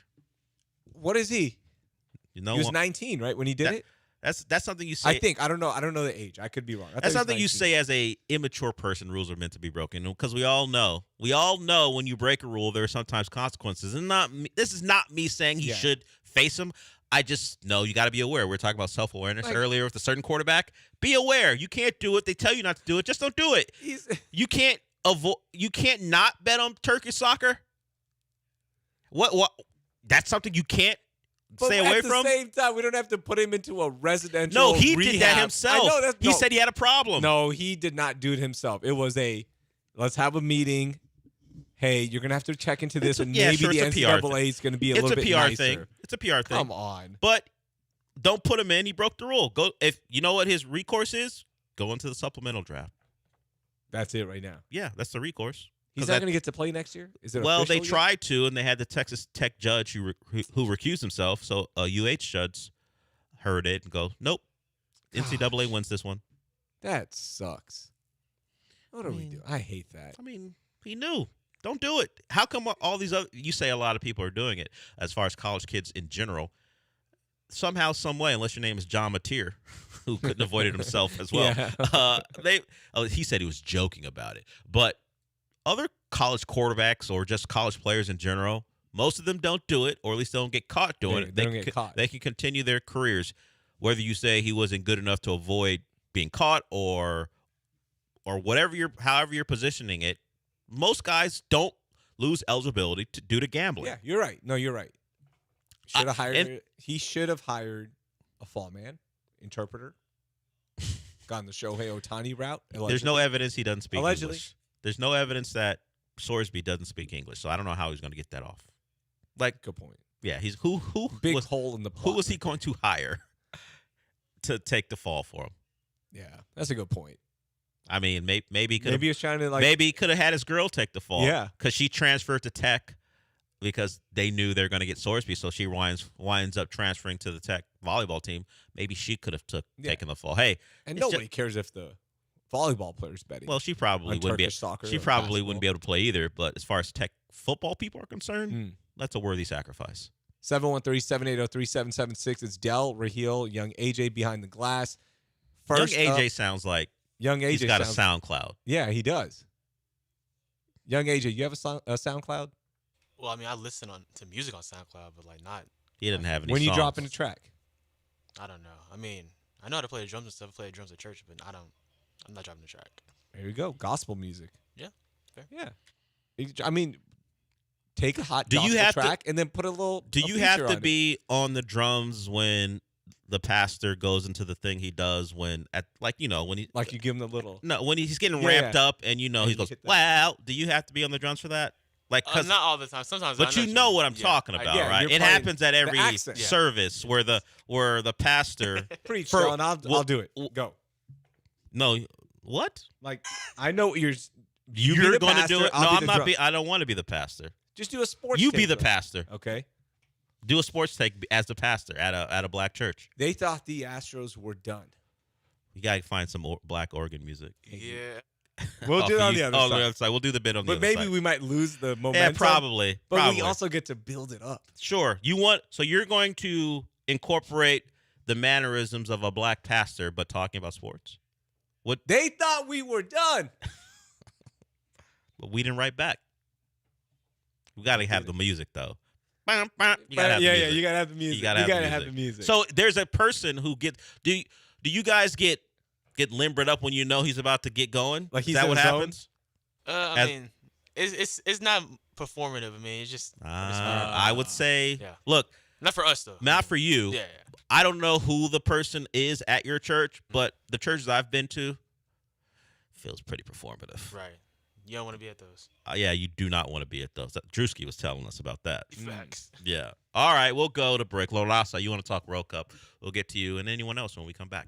Speaker 1: What is he?
Speaker 2: You know,
Speaker 1: He was 19, right, when he did it?
Speaker 2: that's something you say.
Speaker 1: I think. I don't know the age. I could be wrong. I thought
Speaker 2: That's
Speaker 1: he was
Speaker 2: something you
Speaker 1: 19.
Speaker 2: say as a immature person. Rules are meant to be broken because we all know when you break a rule, there are sometimes consequences. And this is not me saying he should face them. I just know you got to be aware. We were talking about self-awareness earlier with a certain quarterback. Be aware. You can't do it. They tell you not to do it. Just don't do it. You can't not bet on Turkish soccer. What? That's something you can't stay away from.
Speaker 1: At the same time, we don't have to put him into a residential
Speaker 2: No, he
Speaker 1: rehab.
Speaker 2: did that himself.
Speaker 1: I know that's,
Speaker 2: he said he had a problem.
Speaker 1: No, he did not do it himself. It was let's have a meeting. Hey, you're going to have to check into this, and maybe the NCAA is going to be a little bit nicer.
Speaker 2: It's a PR thing. It's a PR thing.
Speaker 1: Come on.
Speaker 2: But don't put him in. He broke the rule. If you know what his recourse is, go into the supplemental draft.
Speaker 1: That's it right now.
Speaker 2: Yeah, that's the recourse.
Speaker 1: He's not going to get to play next year? Is it
Speaker 2: Well, they
Speaker 1: official yet?
Speaker 2: tried to, and they had the Texas Tech judge who recused himself. So a UH judge heard it and go, nope, NCAA wins this one.
Speaker 1: That sucks. What are we doing? I hate that.
Speaker 2: I mean, he knew. Don't do it. How come all these other – you say a lot of people are doing it as far as college kids in general. Somehow, some way, unless your name is John Mateer, who couldn't avoid it himself as well.
Speaker 1: Yeah.
Speaker 2: He said he was joking about it. But other college quarterbacks or just college players in general, most of them don't do it, or at least they don't get caught doing it.
Speaker 1: They don't get caught.
Speaker 2: They can continue their careers, whether you say he wasn't good enough to avoid being caught or however you're positioning it. Most guys don't lose eligibility due to gambling.
Speaker 1: Yeah, you're right. No, you're right. He should have hired a fall man, interpreter, gone the Shohei Ohtani route. Allegedly.
Speaker 2: There's no evidence he doesn't speak
Speaker 1: Allegedly.
Speaker 2: English. There's no evidence that Sorsby doesn't speak English, so I don't know how he's going to get that off.
Speaker 1: Good point.
Speaker 2: Yeah, he's who
Speaker 1: Big
Speaker 2: was,
Speaker 1: hole in the plot.
Speaker 2: who was he going to hire to take the fall for him?
Speaker 1: Yeah, that's a good point.
Speaker 2: I mean, maybe
Speaker 1: Maybe he was trying to
Speaker 2: maybe he could have had his girl take the fall.
Speaker 1: Yeah,
Speaker 2: because she transferred to Tech because they knew they're going to get Sorsby, so she winds up transferring to the Tech volleyball team. Maybe she could have taken the fall. Hey,
Speaker 1: and nobody cares if the volleyball player's betting.
Speaker 2: Well, she probably wouldn't be. She probably wouldn't be able to play either. But as far as Tech football people are concerned, that's a worthy sacrifice.
Speaker 1: 713-780-3776. It's Del, Raheel, young AJ behind the glass. First
Speaker 2: young AJ sounds like
Speaker 1: young AJ.
Speaker 2: He's got a SoundCloud.
Speaker 1: Yeah, he does. Young AJ, you have a SoundCloud?
Speaker 3: Well, I mean, I listen to music on SoundCloud, but like not.
Speaker 2: He didn't have any.
Speaker 1: When
Speaker 2: songs.
Speaker 1: you dropping a track?
Speaker 3: I don't know. I mean, I know how to play the drums and stuff. I play the drums at church, but I'm not dropping a track.
Speaker 1: There you go. Gospel music.
Speaker 3: Yeah. Fair.
Speaker 1: Yeah. I mean, take a hot track and then put a little.
Speaker 2: Do you have to be on the drums when the pastor goes into the thing he does when you give him the little when he's getting ramped up and he goes wow? Do you have to be on the drums for that? Like,
Speaker 3: not all the time. Sometimes,
Speaker 2: but you know what I'm talking about, right? It happens at every service where the pastor
Speaker 1: preach. Sean, I'll do it. Go.
Speaker 2: No, what?
Speaker 1: Like, I know what you're
Speaker 2: going to do it. No, I'm not. I don't want to be the pastor.
Speaker 1: Just do a sports.
Speaker 2: You
Speaker 1: take,
Speaker 2: be the
Speaker 1: bro.
Speaker 2: pastor.
Speaker 1: Okay.
Speaker 2: Do a sports take as the pastor at a black church.
Speaker 1: They thought the Astros were done.
Speaker 2: You gotta find some black organ music.
Speaker 3: Yeah.
Speaker 1: We'll do it on the other side.
Speaker 2: We'll do the bit on the other side.
Speaker 1: But maybe we might lose the momentum.
Speaker 2: Yeah, probably.
Speaker 1: But we also get to build it up.
Speaker 2: Sure. So you're going to incorporate the mannerisms of a black pastor, but talking about sports. What
Speaker 1: they thought we were done.
Speaker 2: But we didn't write back. We got to have the music though. You
Speaker 1: gotta have the music. You gotta have the music.
Speaker 2: So there's a person who do you guys get limbered up when you know he's about to get going?
Speaker 1: Like
Speaker 2: is that what happens?
Speaker 3: I mean, it's not performative. I mean, it's just
Speaker 2: I would say,
Speaker 3: yeah.
Speaker 2: look,
Speaker 3: Not for us though.
Speaker 2: not for you.
Speaker 3: Yeah.
Speaker 2: I don't know who the person is at your church, but the churches I've been to feels pretty performative.
Speaker 3: Right. You don't want to be at those.
Speaker 2: Yeah, you do not want to be at those. Drewski was telling us about that.
Speaker 3: Facts.
Speaker 2: Yeah. All right, we'll go to break. Lolasa, you want to talk World Cup? We'll get to you and anyone else when we come back.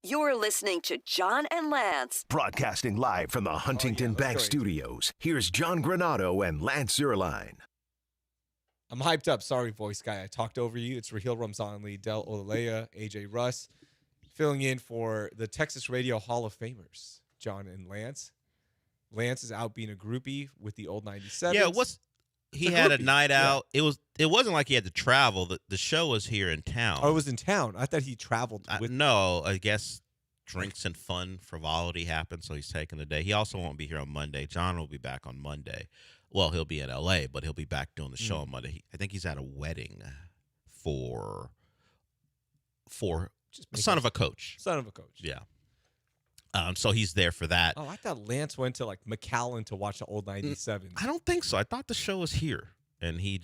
Speaker 4: You're listening to John and Lance.
Speaker 5: Broadcasting live from the Huntington Bank Studios, here's John Granado and Lance Zierlein.
Speaker 1: I'm hyped up. Sorry, voice guy. I talked over you. It's Raheel Ramzanli, Del Olalea, AJ Russ, filling in for the Texas Radio Hall of Famers, John and Lance. Lance is out being a groupie with the old 97.
Speaker 2: Yeah, he had a night out. Yeah. It wasn't like he had to travel. The show was here in town.
Speaker 1: Oh, it was in town. I thought he traveled with
Speaker 2: No, I guess drinks and fun, frivolity happened, so he's taking the day. He also won't be here on Monday. John will be back on Monday. Well, he'll be in L.A., but he'll be back doing the show on Monday. I think he's at a wedding for son of a coach.
Speaker 1: Son of a coach.
Speaker 2: Yeah. So he's there for that.
Speaker 1: Oh, I thought Lance went to like McAllen to watch the old 97.
Speaker 2: I don't think so. I thought the show was here, and he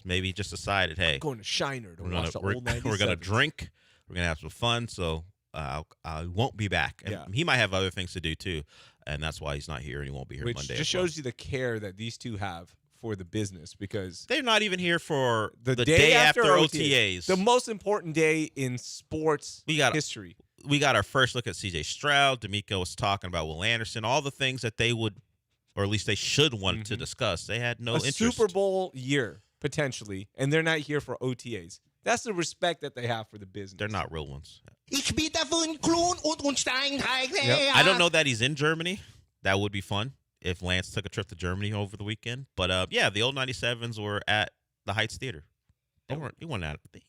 Speaker 2: maybe just decided, hey,
Speaker 1: I'm going to Shiner to watch the old 97.
Speaker 2: We're gonna drink. We're gonna have some fun. So I won't be back. And he might have other things to do too, and that's why he's not here, and he won't be here
Speaker 1: Which
Speaker 2: Monday.
Speaker 1: Which just shows you the care that these two have for the business, because
Speaker 2: they're not even here for the day after OTAs.
Speaker 1: The most important day in sports history.
Speaker 2: We got our first look at C.J. Stroud. D'Amico was talking about Will Anderson, all the things that they would, or at least they should want to discuss. They had no interest.
Speaker 1: Super Bowl year, potentially, and they're not here for OTAs. That's the respect that they have for the business.
Speaker 2: They're not real ones.
Speaker 11: Yep.
Speaker 2: I don't know that he's in Germany. That would be fun if Lance took a trip to Germany over the weekend. But, the old 97s were at the Heights Theater. He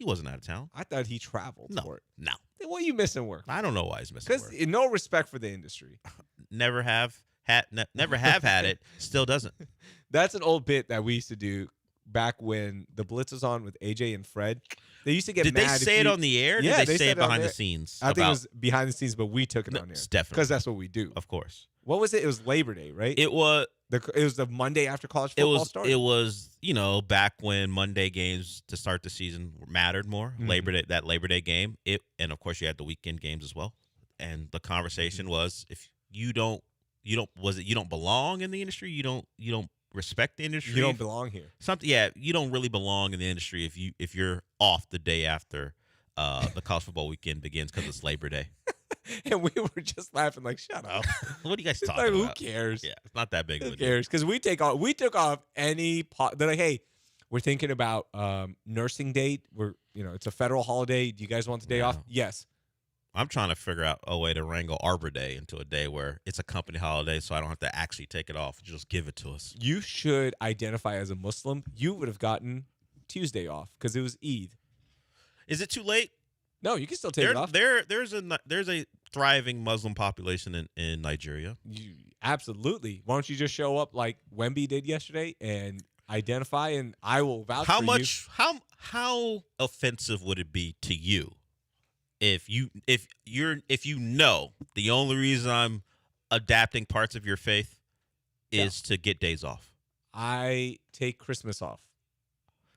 Speaker 2: wasn't out of town.
Speaker 1: I thought he traveled for it.
Speaker 2: No.
Speaker 1: What are you missing work?
Speaker 2: I don't know why he's missing work.
Speaker 1: Because no respect for the industry.
Speaker 2: Never have had it. Still doesn't.
Speaker 1: That's an old bit that we used to do back when the Blitz was on with AJ and Fred. They used to get
Speaker 2: mad. Did they say it on the air?
Speaker 1: Yeah,
Speaker 2: did they say it behind the scenes?
Speaker 1: I think it was behind the scenes, but we took it on air.
Speaker 2: Definitely.
Speaker 1: Because that's what we do.
Speaker 2: Of course.
Speaker 1: What was it? It was Labor Day, right?
Speaker 2: It was
Speaker 1: the Monday after college football started.
Speaker 2: It was, back when Monday games to start the season mattered more. Mm-hmm. Labor Day game. And of course you had the weekend games as well. And the conversation was, if you don't belong in the industry, you don't respect the industry.
Speaker 1: You don't belong here.
Speaker 2: You don't really belong in the industry if you're off the day after the college football weekend begins because it's Labor Day.
Speaker 1: And we were just laughing like, shut up.
Speaker 2: What are you guys talking about?
Speaker 1: Who cares?
Speaker 2: Yeah, it's not that big of a
Speaker 1: deal. Who cares? Because we took off any they're like, hey, we're thinking about nursing day. It's a federal holiday. Do you guys want the day off? Yes.
Speaker 2: I'm trying to figure out a way to wrangle Arbor Day into a day where it's a company holiday, so I don't have to actually take it off. Just give it to us.
Speaker 1: You should identify as a Muslim. You would have gotten Tuesday off because it was Eid.
Speaker 2: Is it too late?
Speaker 1: No, you can still take it off.
Speaker 2: There's a thriving Muslim population in Nigeria.
Speaker 1: Absolutely. Why don't you just show up like Wemby did yesterday and identify, and I will vouch for you.
Speaker 2: How offensive would it be to you if you know the only reason I'm adapting parts of your faith is to get days off? I take
Speaker 1: Christmas off.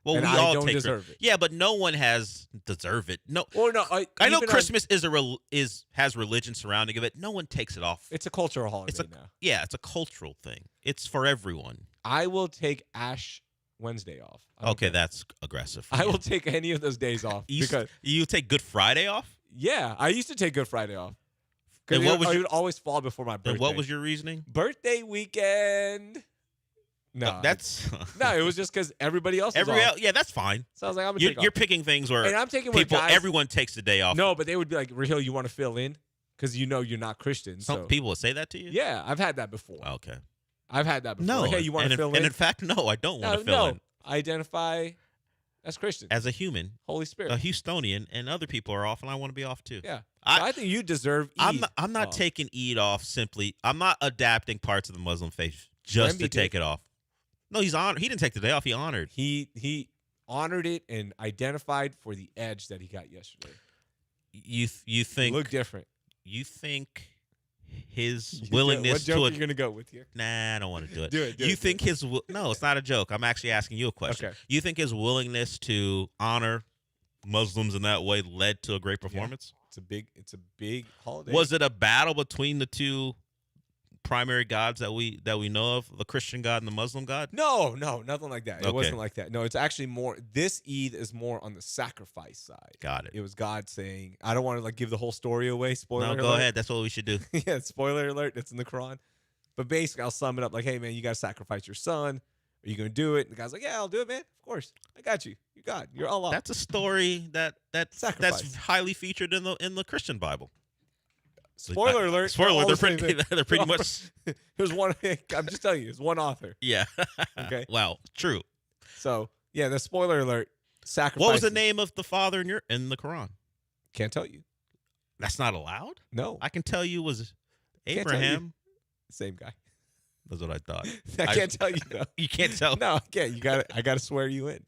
Speaker 2: Well,
Speaker 1: and
Speaker 2: we all
Speaker 1: don't
Speaker 2: take
Speaker 1: deserve it.
Speaker 2: Yeah, but no one has deserve it. No,
Speaker 1: I
Speaker 2: know Christmas has religion surrounding it. No one takes it off.
Speaker 1: It's a cultural holiday now.
Speaker 2: Yeah, it's a cultural thing. It's for everyone.
Speaker 1: I will take Ash Wednesday off.
Speaker 2: Okay, that's aggressive.
Speaker 1: I will take any of those days off because
Speaker 2: you take Good Friday off.
Speaker 1: Yeah, I used to take Good Friday off. Because it would always fall before my birthday.
Speaker 2: And what was your reasoning?
Speaker 1: Birthday weekend. No, it was just because everybody else was off.
Speaker 2: Yeah, that's fine.
Speaker 1: So I was like, I'm gonna take off.
Speaker 2: You're picking things where
Speaker 1: and I'm taking
Speaker 2: everyone takes the day off.
Speaker 1: No, but they would be like, Raheel, you want to fill in? Because you're not Christian.
Speaker 2: Some people would say that to you?
Speaker 1: Yeah, I've had that before.
Speaker 2: Okay.
Speaker 1: I've had that before.
Speaker 2: No.
Speaker 1: Like, hey, you want to fill in?
Speaker 2: And in fact, no, I don't want to fill in.
Speaker 1: I identify as Christian.
Speaker 2: As a human.
Speaker 1: Holy Spirit.
Speaker 2: A Houstonian, and other people are off, and I want to be off too.
Speaker 1: Yeah. I think you deserve Eid.
Speaker 2: I'm not taking Eid off simply. I'm not adapting parts of the Muslim faith just to take it off. No, he's honored. He didn't take the day off. He honored.
Speaker 1: He honored it and identified for the edge that he got yesterday.
Speaker 2: You think
Speaker 1: look different.
Speaker 2: You think his willingness
Speaker 1: what joke are you gonna go with here?
Speaker 2: Nah, I don't want to do it.
Speaker 1: do it.
Speaker 2: You think his no? It's not a joke. I'm actually asking you a question.
Speaker 1: Okay.
Speaker 2: You think his willingness to honor Muslims in that way led to a great performance?
Speaker 1: Yeah. It's a big holiday.
Speaker 2: Was it a battle between the two primary gods that we know of, the Christian God and the Muslim God?
Speaker 1: No, nothing like that. It
Speaker 2: Okay.
Speaker 1: wasn't like that. No, it's actually more. This Eid is more on the sacrifice side.
Speaker 2: Got it.
Speaker 1: It was God saying, I don't want to like give the whole story away. Spoiler alert.
Speaker 2: No, go ahead. That's what we should do.
Speaker 1: Yeah, spoiler alert. It's in the Quran. But basically, I'll sum it up like, hey, man, you got to sacrifice your son. Are you going to do it? And the guy's like, yeah, I'll do it, man. Of course. I got you. You're God. You're Allah.
Speaker 2: That's a story that's
Speaker 1: Sacrifice.
Speaker 2: highly featured in the Christian Bible.
Speaker 1: Spoiler alert.
Speaker 2: Spoiler.
Speaker 1: They're
Speaker 2: They're pretty much.
Speaker 1: There's one. I'm just telling you, it's one author.
Speaker 2: Yeah.
Speaker 1: Okay.
Speaker 2: Wow. True.
Speaker 1: So yeah, the spoiler alert. Sacrifice.
Speaker 2: What was the name of the father in the Quran?
Speaker 1: Can't tell you.
Speaker 2: That's not allowed.
Speaker 1: No.
Speaker 2: I can tell you it was
Speaker 1: Can't tell you.
Speaker 2: Abraham.
Speaker 1: Same guy.
Speaker 2: That's what I thought.
Speaker 1: I can't tell you though.
Speaker 2: You can't tell.
Speaker 1: No, I can't. I got to swear you in.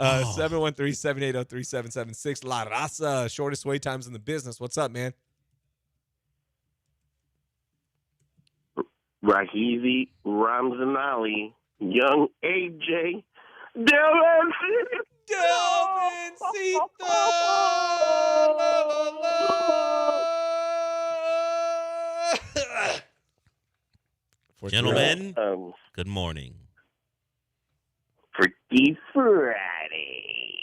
Speaker 1: 713-780-3776. La Raza, shortest wait times in the business. What's up, man?
Speaker 11: Rahizi, Ramzan, Young AJ, Delvin
Speaker 2: Gentlemen, good morning.
Speaker 11: Freaky Friday.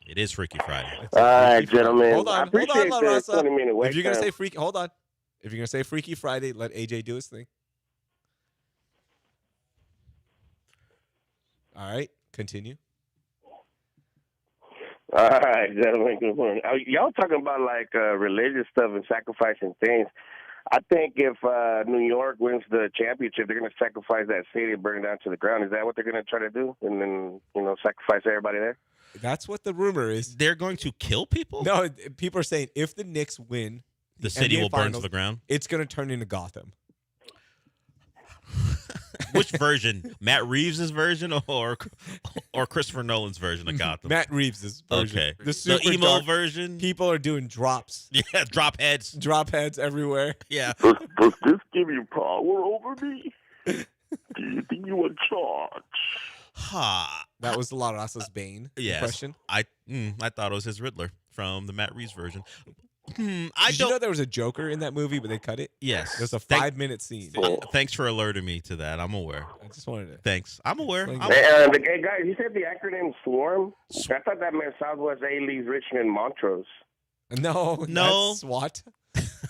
Speaker 2: It is Freaky Friday.
Speaker 11: All right, gentlemen.
Speaker 1: Hold on,
Speaker 11: I appreciate
Speaker 1: La
Speaker 11: the
Speaker 1: Raza.
Speaker 11: 20-minute wait
Speaker 1: If you're gonna
Speaker 11: time.
Speaker 1: say freaky, hold on. If you're gonna say Freaky Friday, let AJ do his thing. All right, continue.
Speaker 11: All right, gentlemen. Good morning. Y'all talking about like religious stuff and sacrificing things. I think if New York wins the championship, they're going to sacrifice that city and burn it down to the ground. Is that what they're going to try to do? And then, sacrifice everybody there?
Speaker 1: That's what the rumor is.
Speaker 2: They're going to kill people?
Speaker 1: No, people are saying if the Knicks win,
Speaker 2: the city
Speaker 1: NBA
Speaker 2: will burn to
Speaker 1: Finals,
Speaker 2: the ground.
Speaker 1: It's going to turn into Gotham.
Speaker 2: Which version? Matt Reeves' version or Christopher Nolan's version of Gotham?
Speaker 1: Matt Reeves' version.
Speaker 2: Okay.
Speaker 1: The super
Speaker 2: emo
Speaker 1: dark
Speaker 2: version?
Speaker 1: People are doing drops.
Speaker 2: Yeah, drop heads.
Speaker 1: Drop heads everywhere.
Speaker 2: Yeah.
Speaker 11: Does this give you power over me? Do you think you in charge?
Speaker 2: Ha.
Speaker 1: That was La Raza's Bane impression.
Speaker 2: I thought it was his Riddler from the Matt Reeves version.
Speaker 1: Did you know there was a Joker in that movie, but they cut it?
Speaker 2: Yes.
Speaker 1: There's a 5-minute scene.
Speaker 2: Thanks for alerting me to that. I'm aware.
Speaker 1: I just wanted to.
Speaker 2: Thanks. I'm aware.
Speaker 11: Hey, guys, you said the acronym SWARM? I thought that meant Southwest A-Leaf Richmond Montrose.
Speaker 1: No. That's
Speaker 2: No.
Speaker 1: SWAT.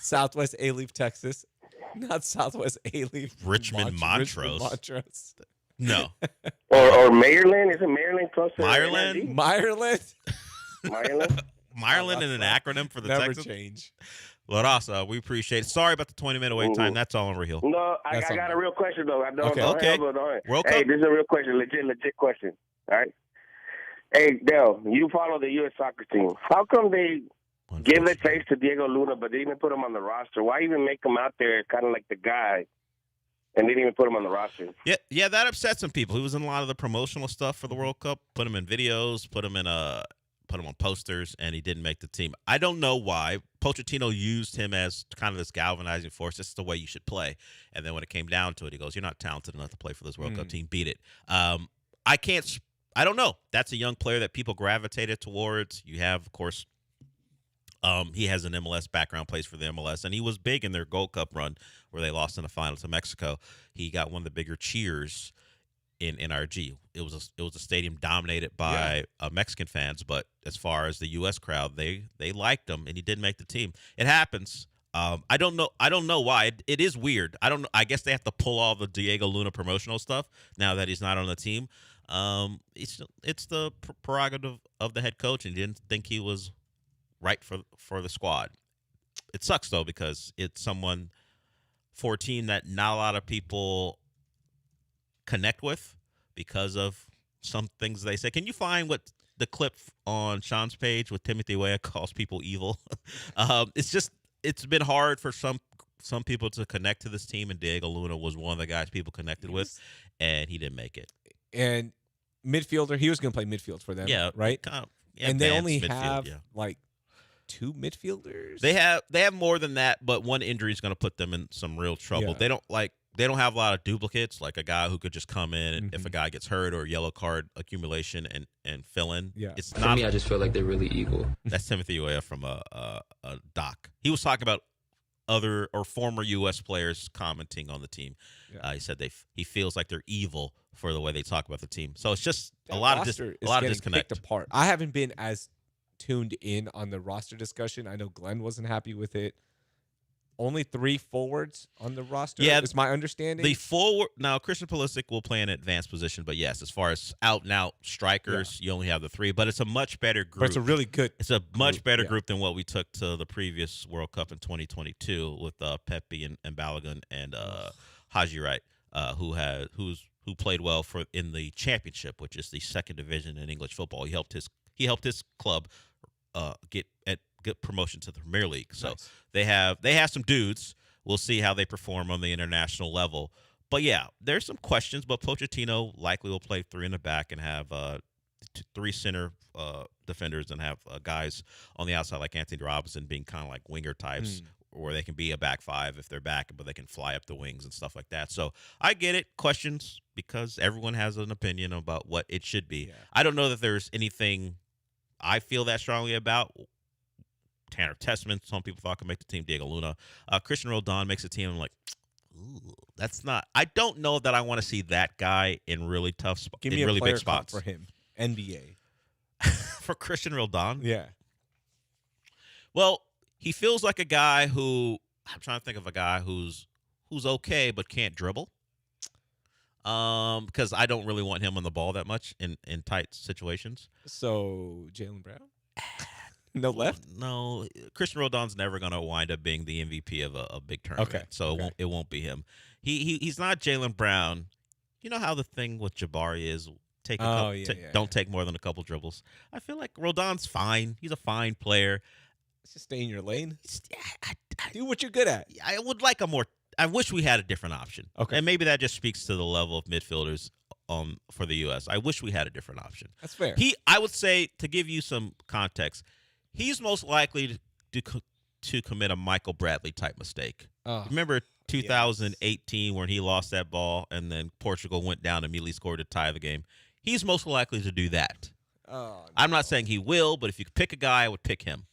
Speaker 1: Southwest A-Leaf, Texas. Not Southwest A-Leaf.
Speaker 2: Richmond
Speaker 1: Richmond
Speaker 2: Montrose.
Speaker 1: Montrose.
Speaker 2: No.
Speaker 11: Or Maryland? Isn't Maryland close to
Speaker 2: Ireland?
Speaker 1: Ireland?
Speaker 11: Ireland?
Speaker 2: Ireland and an acronym for the
Speaker 1: Never
Speaker 2: Texans?
Speaker 1: change.
Speaker 2: Larasa, we appreciate it. Sorry about the 20-minute wait time. That's all on Real.
Speaker 11: No, I got a real question, though.
Speaker 2: Okay.
Speaker 11: Hey, this is a real question. Legit question. All right? Hey, Del, you follow the U.S. soccer team. How come they give the chase to Diego Luna, but they didn't put him on the roster? Why even make him out there kind of like the guy and they didn't even put him on the roster?
Speaker 2: Yeah, that upset some people. He was in a lot of the promotional stuff for the World Cup. Put him in videos, put him on posters, and he didn't make the team. I don't know why. Pochettino used him as kind of this galvanizing force. This is the way you should play. And then when it came down to it, he goes, "You're not talented enough to play for this World Cup team. Beat it." I don't know. That's a young player that people gravitated towards. You have, of course, he has an MLS background, plays for the MLS, and he was big in their Gold Cup run where they lost in the final to Mexico. He got one of the bigger cheers in NRG. It was a stadium dominated by Mexican fans, but as far as the U.S. crowd, they liked him, and he didn't make the team. It happens. I don't know why. It is weird. I guess they have to pull all the Diego Luna promotional stuff now that he's not on the team. It's the prerogative of the head coach, and he didn't think he was right for the squad. It sucks though, because it's someone for a team that not a lot of people connect with because of some things they say. Can you find what the clip on Sean's page with Timothy Weah calls people evil? It's been hard for some people to connect to this team, and Diego Luna was one of the guys people connected with, and he didn't make it.
Speaker 1: And midfielder, he was going to play midfield for them, right? And they only have like 2 midfielders.
Speaker 2: They have more than that, but one injury is going to put them in some real trouble.
Speaker 1: Yeah.
Speaker 2: They don't have a lot of duplicates, like a guy who could just come in and if a guy gets hurt or yellow card accumulation and fill in.
Speaker 1: Yeah.
Speaker 2: It's
Speaker 12: For me, I just feel like they're really equal.
Speaker 2: That's Timothy Weah from a doc. He was talking about other or former U.S. players commenting on the team.
Speaker 1: Yeah.
Speaker 2: He said he feels like they're evil for the way they talk about the team. So it's just
Speaker 1: That
Speaker 2: a lot of
Speaker 1: roster is
Speaker 2: getting
Speaker 1: disconnect.
Speaker 2: picked
Speaker 1: apart. I haven't been as tuned in on the roster discussion. I know Glenn wasn't happy with it. Only 3 forwards on the roster.
Speaker 2: Yeah,
Speaker 1: is my understanding.
Speaker 2: The forward now, Christian Pulisic will play an advanced position, but yes, as far as out and out strikers, you only have the 3. But it's a much better group.
Speaker 1: But it's a really good.
Speaker 2: It's a much better
Speaker 1: yeah.
Speaker 2: group than what we took to the previous World Cup in 2022 with Pepe and Balogun and Haji Wright, who played well in the championship, which is the second division in English football. He helped his club get promotion to the Premier League. So
Speaker 1: nice.
Speaker 2: they have some dudes. We'll see how they perform on the international level. But yeah, there's some questions. But Pochettino likely will play 3 in the back and have 3 center defenders and have guys on the outside like Anthony Robinson being kind of like winger types, where they can be a back 5 if they're back, but they can fly up the wings and stuff like that. So I get it. Questions, because everyone has an opinion about what it should be.
Speaker 1: Yeah.
Speaker 2: I don't know that there's anything I feel that strongly about. Tanner Tessman, some people thought could make the team. Diego Luna. Christian Roldan makes a team. I'm like, ooh, that's not. I don't know that I want to see that guy in really tough spots.
Speaker 1: Give me
Speaker 2: in really
Speaker 1: a player
Speaker 2: big spots
Speaker 1: comp for him. NBA.
Speaker 2: For Christian Roldan.
Speaker 1: Yeah.
Speaker 2: Well, he feels like a guy who, I'm trying to think of a guy who's okay but can't dribble. Because I don't really want him on the ball that much in tight situations.
Speaker 1: So Jaylen Brown. No left?
Speaker 2: No, Christian Roldan's never going to wind up being the MVP of a big tournament.
Speaker 1: Okay.
Speaker 2: So it won't be him. He's not Jaylen Brown. You know how the thing with Jabari is don't take more than a couple dribbles. I feel like Roldan's fine. He's a fine player.
Speaker 1: Just stay in your lane. Do what you're good at.
Speaker 2: I would like I wish we had a different option.
Speaker 1: Okay.
Speaker 2: And maybe that just speaks to the level of midfielders for the U.S. I wish we had a different option.
Speaker 1: That's fair.
Speaker 2: I would say, to give you some context, he's most likely to commit a Michael Bradley type mistake. Remember 2018 when he lost that ball and then Portugal went down and immediately scored to tie the game? He's most likely to do that.
Speaker 1: No.
Speaker 2: I'm not saying he will, but if you could pick a guy, I would pick him.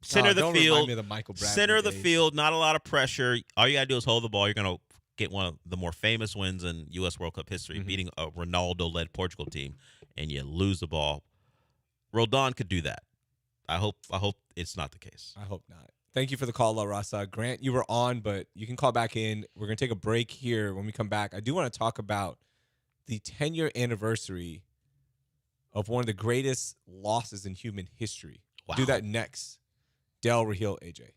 Speaker 2: Center of the
Speaker 1: don't
Speaker 2: field.
Speaker 1: remind me of the Michael Bradley
Speaker 2: Center of the
Speaker 1: days.
Speaker 2: field, not a lot of pressure. All you got to do is hold the ball. You're going to get one of the more famous wins in U.S. World Cup history, beating a Ronaldo-led Portugal team, and you lose the ball. Roldan could do that. I hope it's not the case.
Speaker 1: I hope not. Thank you for the call, La Raza. Grant, you were on, but you can call back in. We're going to take a break here. When we come back, I do want to talk about the 10-year anniversary of one of the greatest losses in human history.
Speaker 2: Wow.
Speaker 1: Do that next. Del Raheel, AJ.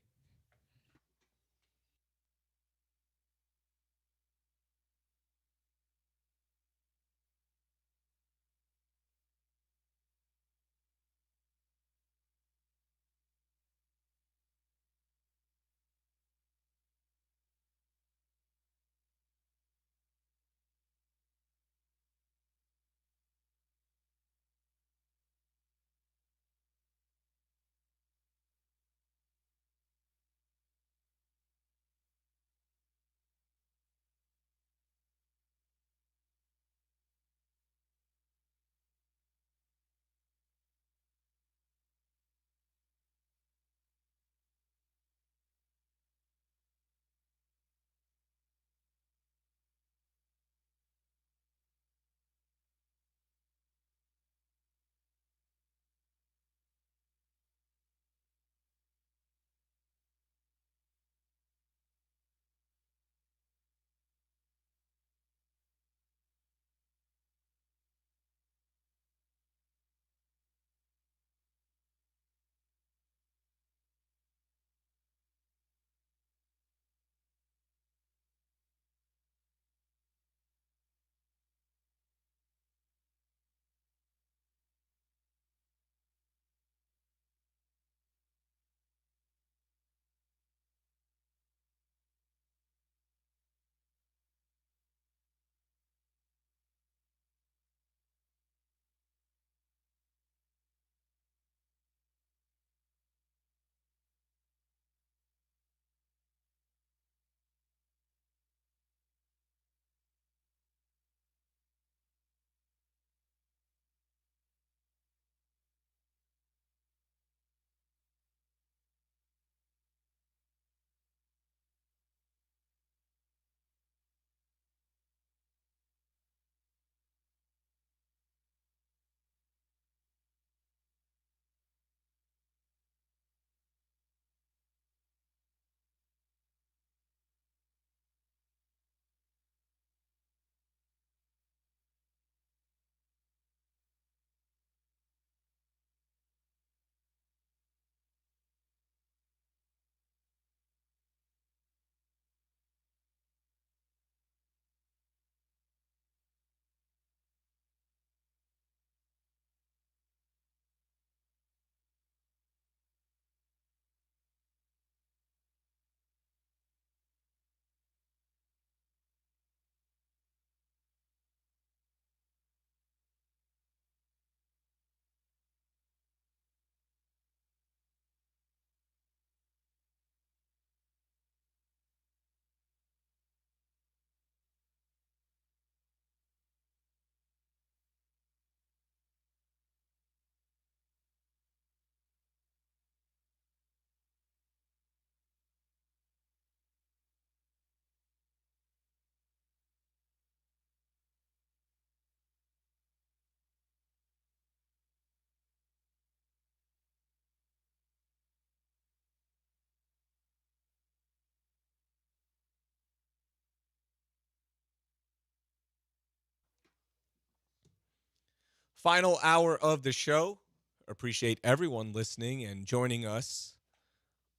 Speaker 1: Final hour of the show. Appreciate everyone listening and joining us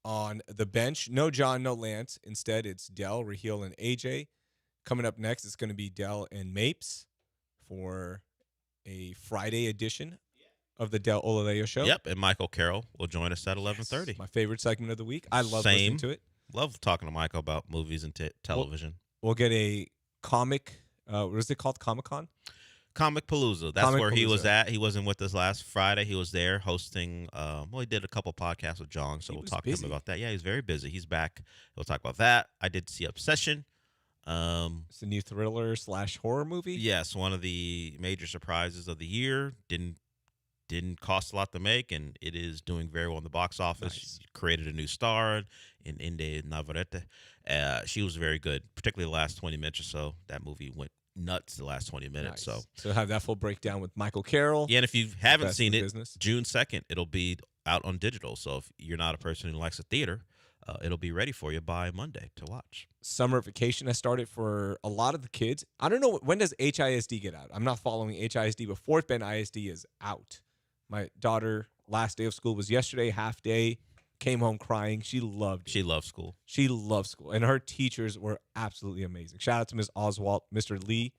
Speaker 1: on the bench. No John, no Lance. Instead, it's Dell, Raheel, and AJ. Coming up next, it's going to be Dell and Mapes for a Friday edition of the Del Olaleo Show.
Speaker 2: Yep, and Michael Carroll will join us at 11:30.
Speaker 1: Yes, my favorite segment of the week. I love listening to it.
Speaker 2: Love talking to Michael about movies and television.
Speaker 1: We'll get a comic. What is it called? Comic-Con?
Speaker 2: Comic Palooza. That's where he was at. He wasn't with us last Friday. He was there hosting. He did a couple podcasts with John, so we'll talk to him about that. Yeah, he's very busy. He's back. We'll talk about that. I did see Obsession.
Speaker 1: It's a new thriller / horror movie.
Speaker 2: Yes, one of the major surprises of the year. Didn't cost a lot to make, and it is doing very well in the box office.
Speaker 1: Nice.
Speaker 2: Created a new star in Inde Navarrete. She was very good, particularly the last 20 minutes or so. That movie went nuts the last 20 minutes.
Speaker 1: Nice. So have that full breakdown with Michael Carroll.
Speaker 2: Yeah, and if you haven't seen it,
Speaker 1: business.
Speaker 2: June 2nd, it'll be out on digital. So if you're not a person who likes a theater, it'll be ready for you by Monday to watch.
Speaker 1: Summer vacation has started for a lot of the kids. I don't know, when does HISD get out? I'm not following HISD, but Fort Bend ISD is out. My daughter, last day of school was yesterday, half day, came home crying. She loved it.
Speaker 2: She loved school.
Speaker 1: She loved school. And her teachers were absolutely amazing. Shout out to Ms. Oswald, Mr. Lee.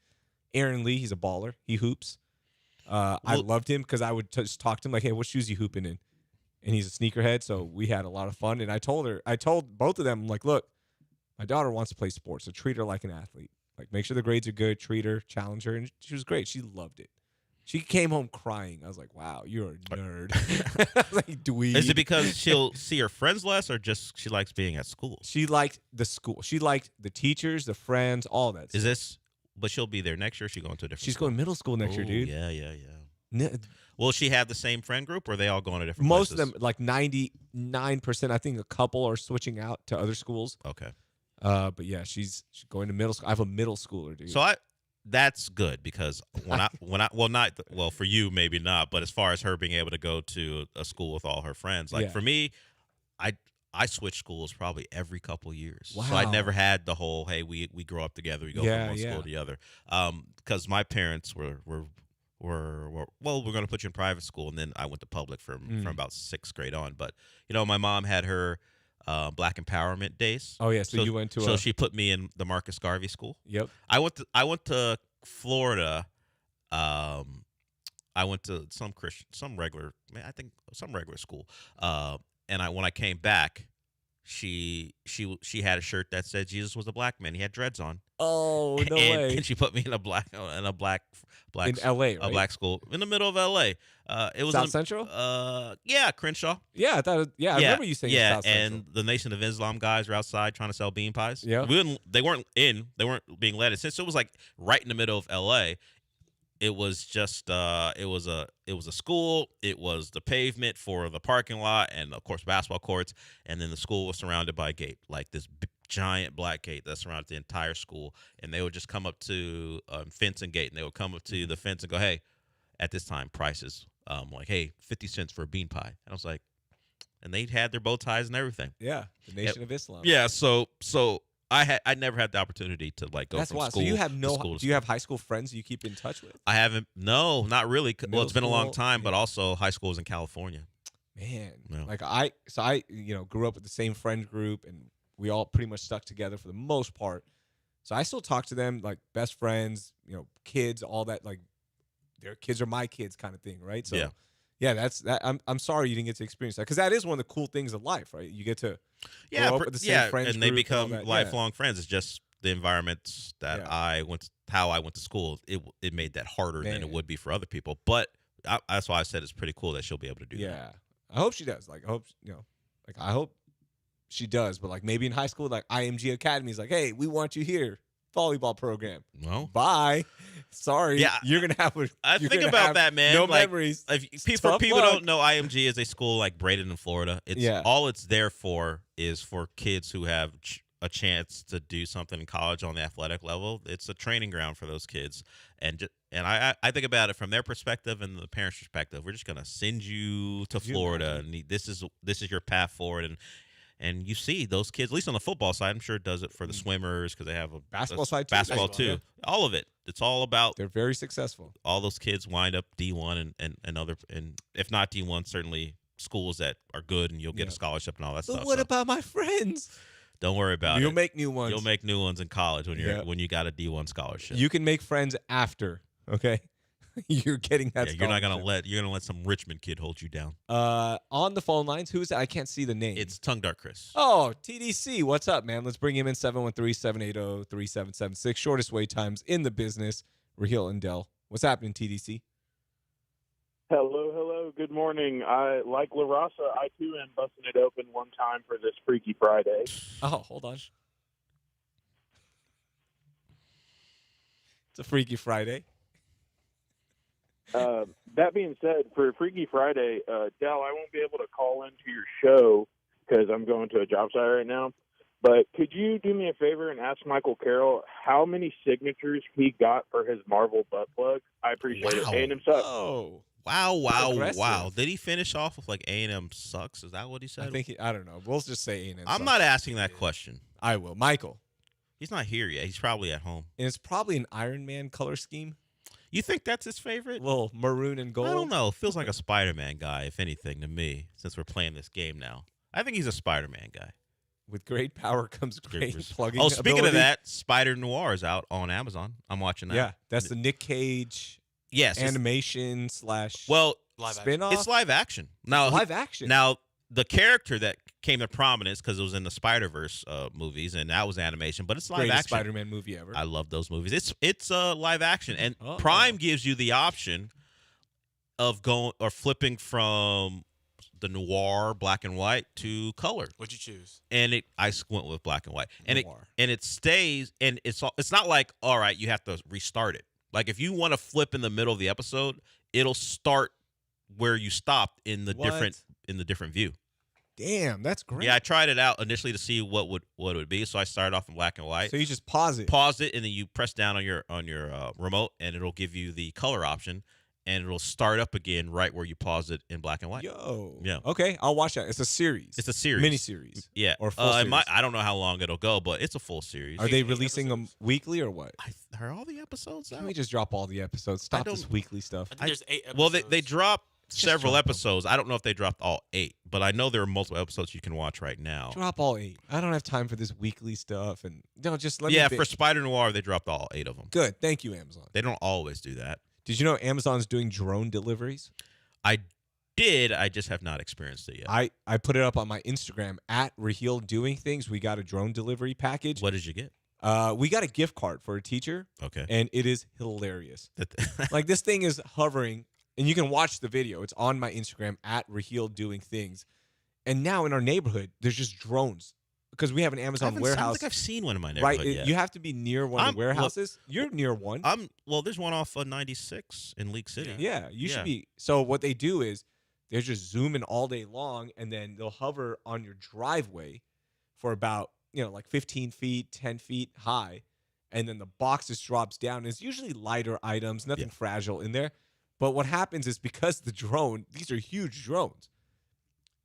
Speaker 1: Aaron Lee, he's a baller. He hoops. I loved him because I would just talk to him like, hey, what shoes you hooping in? And he's a sneakerhead, so we had a lot of fun. And I told both of them, like, look, my daughter wants to play sports, so treat her like an athlete. Like, make sure the grades are good, treat her, challenge her. And she was great. She loved it. She came home crying. I was like, wow, you're a nerd. I was like, dweeb.
Speaker 2: Is it because she'll see her friends less, or just she likes being at school?
Speaker 1: She liked the school. She liked the teachers, the friends, all that stuff.
Speaker 2: But she'll be there next year, or is she going to a different
Speaker 1: She's
Speaker 2: school?
Speaker 1: going middle school next year, dude.
Speaker 2: Yeah. Will she have the same friend group, or are they all going to different
Speaker 1: Most
Speaker 2: places?
Speaker 1: of them, like 99%, I think a couple are switching out to other schools.
Speaker 2: Okay.
Speaker 1: But yeah, she's going to middle school. I have a middle schooler, dude.
Speaker 2: So that's good, because for you maybe not, but as far as her being able to go to a school with all her friends, like for me, I switch schools probably every couple years.
Speaker 1: Wow.
Speaker 2: So I never had the whole, hey, we grow up together, we go from one school to the other. Because my parents were we're going to put you in private school, and then I went to public from about 6th grade on. But my mom had her Black Empowerment days.
Speaker 1: Oh yeah, so you went to.
Speaker 2: So she put me in the Marcus Garvey School.
Speaker 1: Yep.
Speaker 2: I went to Florida. I went to some regular school. And when I came back, she had a shirt that said Jesus was a black man. He had dreads on.
Speaker 1: Oh, no way!
Speaker 2: And she put me in a black
Speaker 1: in L.A., right?
Speaker 2: a black school in the middle of L.A. It was
Speaker 1: South Central.
Speaker 2: Yeah, Crenshaw.
Speaker 1: Yeah, I thought. I remember you saying South Central.
Speaker 2: And the Nation of Islam guys were outside trying to sell bean pies.
Speaker 1: Yeah,
Speaker 2: they weren't being led. Since it was like right in the middle of L.A., it was just it was a school. It was the pavement for the parking lot, and of course basketball courts. And then the school was surrounded by a gate, like this giant black gate that surrounded the entire school. And they would just come up to fence and gate, and they would come up to the fence and go, "Hey, at this time prices, like, hey, 50 cents for a bean pie." And I was like, and they had their bow ties and everything.
Speaker 1: Yeah, the Nation of Islam.
Speaker 2: Yeah, so I never had the opportunity to like go
Speaker 1: That's
Speaker 2: from
Speaker 1: wild.
Speaker 2: school.
Speaker 1: So you have
Speaker 2: to school
Speaker 1: do you have high school friends you keep in touch with?
Speaker 2: I haven't. No, not really. Well, it's been a long
Speaker 1: school?
Speaker 2: time, but also high school was in California.
Speaker 1: Man,
Speaker 2: Yeah.
Speaker 1: like I grew up with the same friend group, and we all pretty much stuck together for the most part. So I still talk to them like best friends, kids, all that. Like their kids are my kids, kind of thing, right? So yeah, that's that. I'm sorry you didn't get to experience that, because that is one of the cool things of life, right? You get to grow up with the same friends
Speaker 2: and they
Speaker 1: group
Speaker 2: become
Speaker 1: and all that.
Speaker 2: lifelong friends. It's just the environments that how I went to school. It made that harder than it would be for other people. But that's why I said it's pretty cool that she'll be able to do that.
Speaker 1: Yeah, I hope she does. Like, I hope she does. But like maybe in high school, like IMG Academy is like, hey, we want you here. Volleyball program.
Speaker 2: Well,
Speaker 1: bye. Sorry.
Speaker 2: Yeah,
Speaker 1: you're gonna have.
Speaker 2: I think about that, man.
Speaker 1: No
Speaker 2: like,
Speaker 1: memories.
Speaker 2: If people don't know, IMG is a school like Bradenton, Florida. All it's there for is for kids who have a chance to do something in college on the athletic level. It's a training ground for those kids, and I think about it from their perspective and the parents' perspective. We're just gonna send you to Florida, and this is your path forward. And you see those kids, at least on the football side, I'm sure it does it for the swimmers because they have a
Speaker 1: basketball side too.
Speaker 2: Basketball too.
Speaker 1: Yeah.
Speaker 2: All of it. It's all about.
Speaker 1: They're very successful.
Speaker 2: All those kids wind up D1 and other, and if not D1, certainly schools that are good, and you'll get a scholarship and all that
Speaker 1: But
Speaker 2: stuff.
Speaker 1: what about my friends?
Speaker 2: Don't worry about it.
Speaker 1: You'll make new ones.
Speaker 2: You'll make new ones in college when you got a D1 scholarship.
Speaker 1: You can make friends after. Okay. You're getting that.
Speaker 2: You're not gonna let some Richmond kid hold you down.
Speaker 1: On the phone lines, who's that? I can't see the name.
Speaker 2: It's Tongue Dart Chris.
Speaker 1: Oh, TDC. What's up, man? Let's bring him in. 713-780-3776. Shortest wait times in the business. Raheel and Dell. What's happening, TDC?
Speaker 12: Hello. Good morning. I like La Raza. I too am busting it open one time for this Freaky Friday.
Speaker 1: Oh, hold on. It's a Freaky Friday.
Speaker 12: That being said, for Freaky Friday, Dell, I won't be able to call into your show because I'm going to a job site right now. But could you do me a favor and ask Michael Carroll how many signatures he got for his Marvel butt plug? I appreciate it. A&M sucks.
Speaker 1: Oh.
Speaker 2: Wow. Did he finish off with like A&M sucks? Is that what he said?
Speaker 1: I don't know. We'll just say A&M
Speaker 2: I'm
Speaker 1: sucks.
Speaker 2: not asking that question.
Speaker 1: I will. Michael.
Speaker 2: He's not here yet. He's probably at home.
Speaker 1: And it's probably an Iron Man color scheme.
Speaker 2: You think that's his favorite?
Speaker 1: Little maroon and gold.
Speaker 2: I don't know. It feels like a Spider-Man guy, if anything, to me, since we're playing this game now. I think he's a Spider-Man guy.
Speaker 1: With great power comes great plugging.
Speaker 2: Oh, speaking
Speaker 1: ability.
Speaker 2: of that, Spider Noir is out on Amazon. I'm watching that.
Speaker 1: Yeah, that's the Nick Cage animation / spin-off.
Speaker 2: It's live action. Now,
Speaker 1: live action.
Speaker 2: Now, the character that came to prominence because it was in the Spider-Verse movies, and that was animation, but it's live
Speaker 1: Greatest
Speaker 2: action.
Speaker 1: Spider-Man movie ever.
Speaker 2: I love those movies. It's live action, and Prime gives you the option of going or flipping from the noir black and white to color.
Speaker 3: What'd you choose?
Speaker 2: And I went with black and white, and it stays, and it's not like, all right, you have to restart it. Like if you want to flip in the middle of the episode, it'll start where you stopped in the different view.
Speaker 1: Damn, that's great.
Speaker 2: Yeah, I tried it out initially to see what it would be. So I started off in black and white.
Speaker 1: So you just pause it,
Speaker 2: and then you press down on your remote, and it'll give you the color option, and it'll start up again right where you pause it in black and white.
Speaker 1: Yeah. Okay, I'll watch that. It's a series.
Speaker 2: It's a series,
Speaker 1: miniseries.
Speaker 2: Yeah,
Speaker 1: or full series.
Speaker 2: I don't know how long it'll go, but it's a full series.
Speaker 1: Are they releasing them weekly or what?
Speaker 2: Are all the episodes out?
Speaker 1: Can we just drop all the episodes? Stop this weekly stuff.
Speaker 3: I think there's 8 episodes.
Speaker 2: Well, they drop several episodes. I don't know if they dropped all 8, but I know there are multiple episodes you can watch right now.
Speaker 1: Drop all 8. I don't have time for this weekly stuff. And no, just let me.
Speaker 2: Yeah, for Spider Noir, they dropped all 8 of them.
Speaker 1: Good. Thank you, Amazon.
Speaker 2: They don't always do that.
Speaker 1: Did you know Amazon's doing drone deliveries?
Speaker 2: I did. I just have not experienced it yet.
Speaker 1: I put it up on my Instagram at Raheel Doing Things. We got a drone delivery package.
Speaker 2: What did you get?
Speaker 1: We got a gift card for a teacher.
Speaker 2: Okay.
Speaker 1: And it is hilarious. Like this thing is hovering, and you can watch the video. It's on my Instagram at Raheel Doing Things. And now in our neighborhood, there's just drones. Because we have an Amazon warehouse.
Speaker 2: I don't think I've seen one in my neighborhood yet.
Speaker 1: You have to be near one of the warehouses. You're near one.
Speaker 2: There's one off of 96 in League City.
Speaker 1: Yeah, you should be. So what they do is they're just zooming all day long, and then they'll hover on your driveway for about, like 15 feet, 10 feet high. And then the box just drops down. It's usually lighter items, nothing fragile in there. But what happens is because the drone, these are huge drones,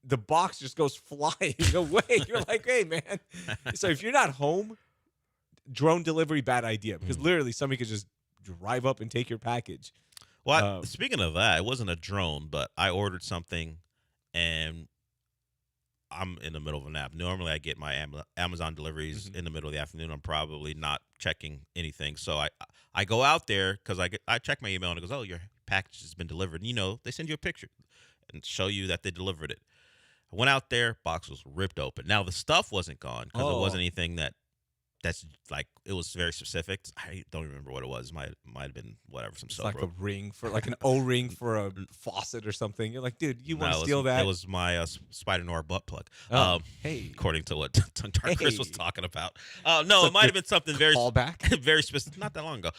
Speaker 1: the box just goes flying away. You're like, hey, man. So if you're not home, drone delivery, bad idea. Because literally somebody could just drive up and take your package.
Speaker 2: Well, speaking of that, it wasn't a drone, but I ordered something, and I'm in the middle of a nap. Normally I get my Amazon deliveries in the middle of the afternoon. I'm probably not checking anything. So I go out there because I check my email, and it goes, oh, your package has been delivered. And, they send you a picture and show you that they delivered it. I went out there, box was ripped open. Now the stuff wasn't gone because it wasn't anything that's like, it was very specific. I don't remember what it was. Might have been whatever, some soap.
Speaker 1: Like a ring for like an O-ring for a faucet or something. You're like, dude, you want to steal that?
Speaker 2: It was my Spider Noir butt plug.
Speaker 1: Hey,
Speaker 2: according to what Tongue Dart Chris was talking about. No, it might have been something very
Speaker 1: callback,
Speaker 2: very specific. Not that long ago.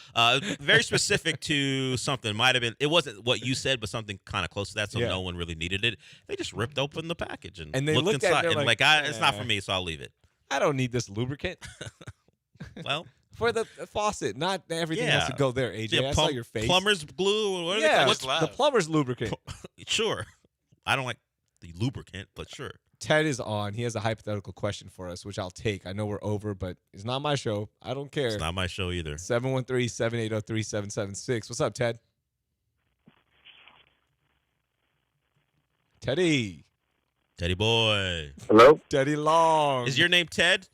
Speaker 2: Very specific to something. Might have been. It wasn't what you said, but something kind of close to that. So no one really needed it. They just ripped open the package and
Speaker 1: they
Speaker 2: looked inside,
Speaker 1: and
Speaker 2: like it's not for me, so I'll leave it.
Speaker 1: I don't need this lubricant.
Speaker 2: Well,
Speaker 1: for the faucet, not everything has to go there, AJ.
Speaker 2: Yeah,
Speaker 1: I saw your face.
Speaker 2: Plumber's glue. Or what are they called?
Speaker 1: The plumber's lubricant.
Speaker 2: Sure. I don't like the lubricant, but sure.
Speaker 1: Ted is on. He has a hypothetical question for us, which I'll take. I know we're over, but it's not my show. I don't care.
Speaker 2: It's not my show either.
Speaker 1: 713-780-3776. What's up, Ted? Teddy.
Speaker 2: Teddy boy.
Speaker 13: Hello?
Speaker 1: Teddy Long.
Speaker 2: Is your name Ted?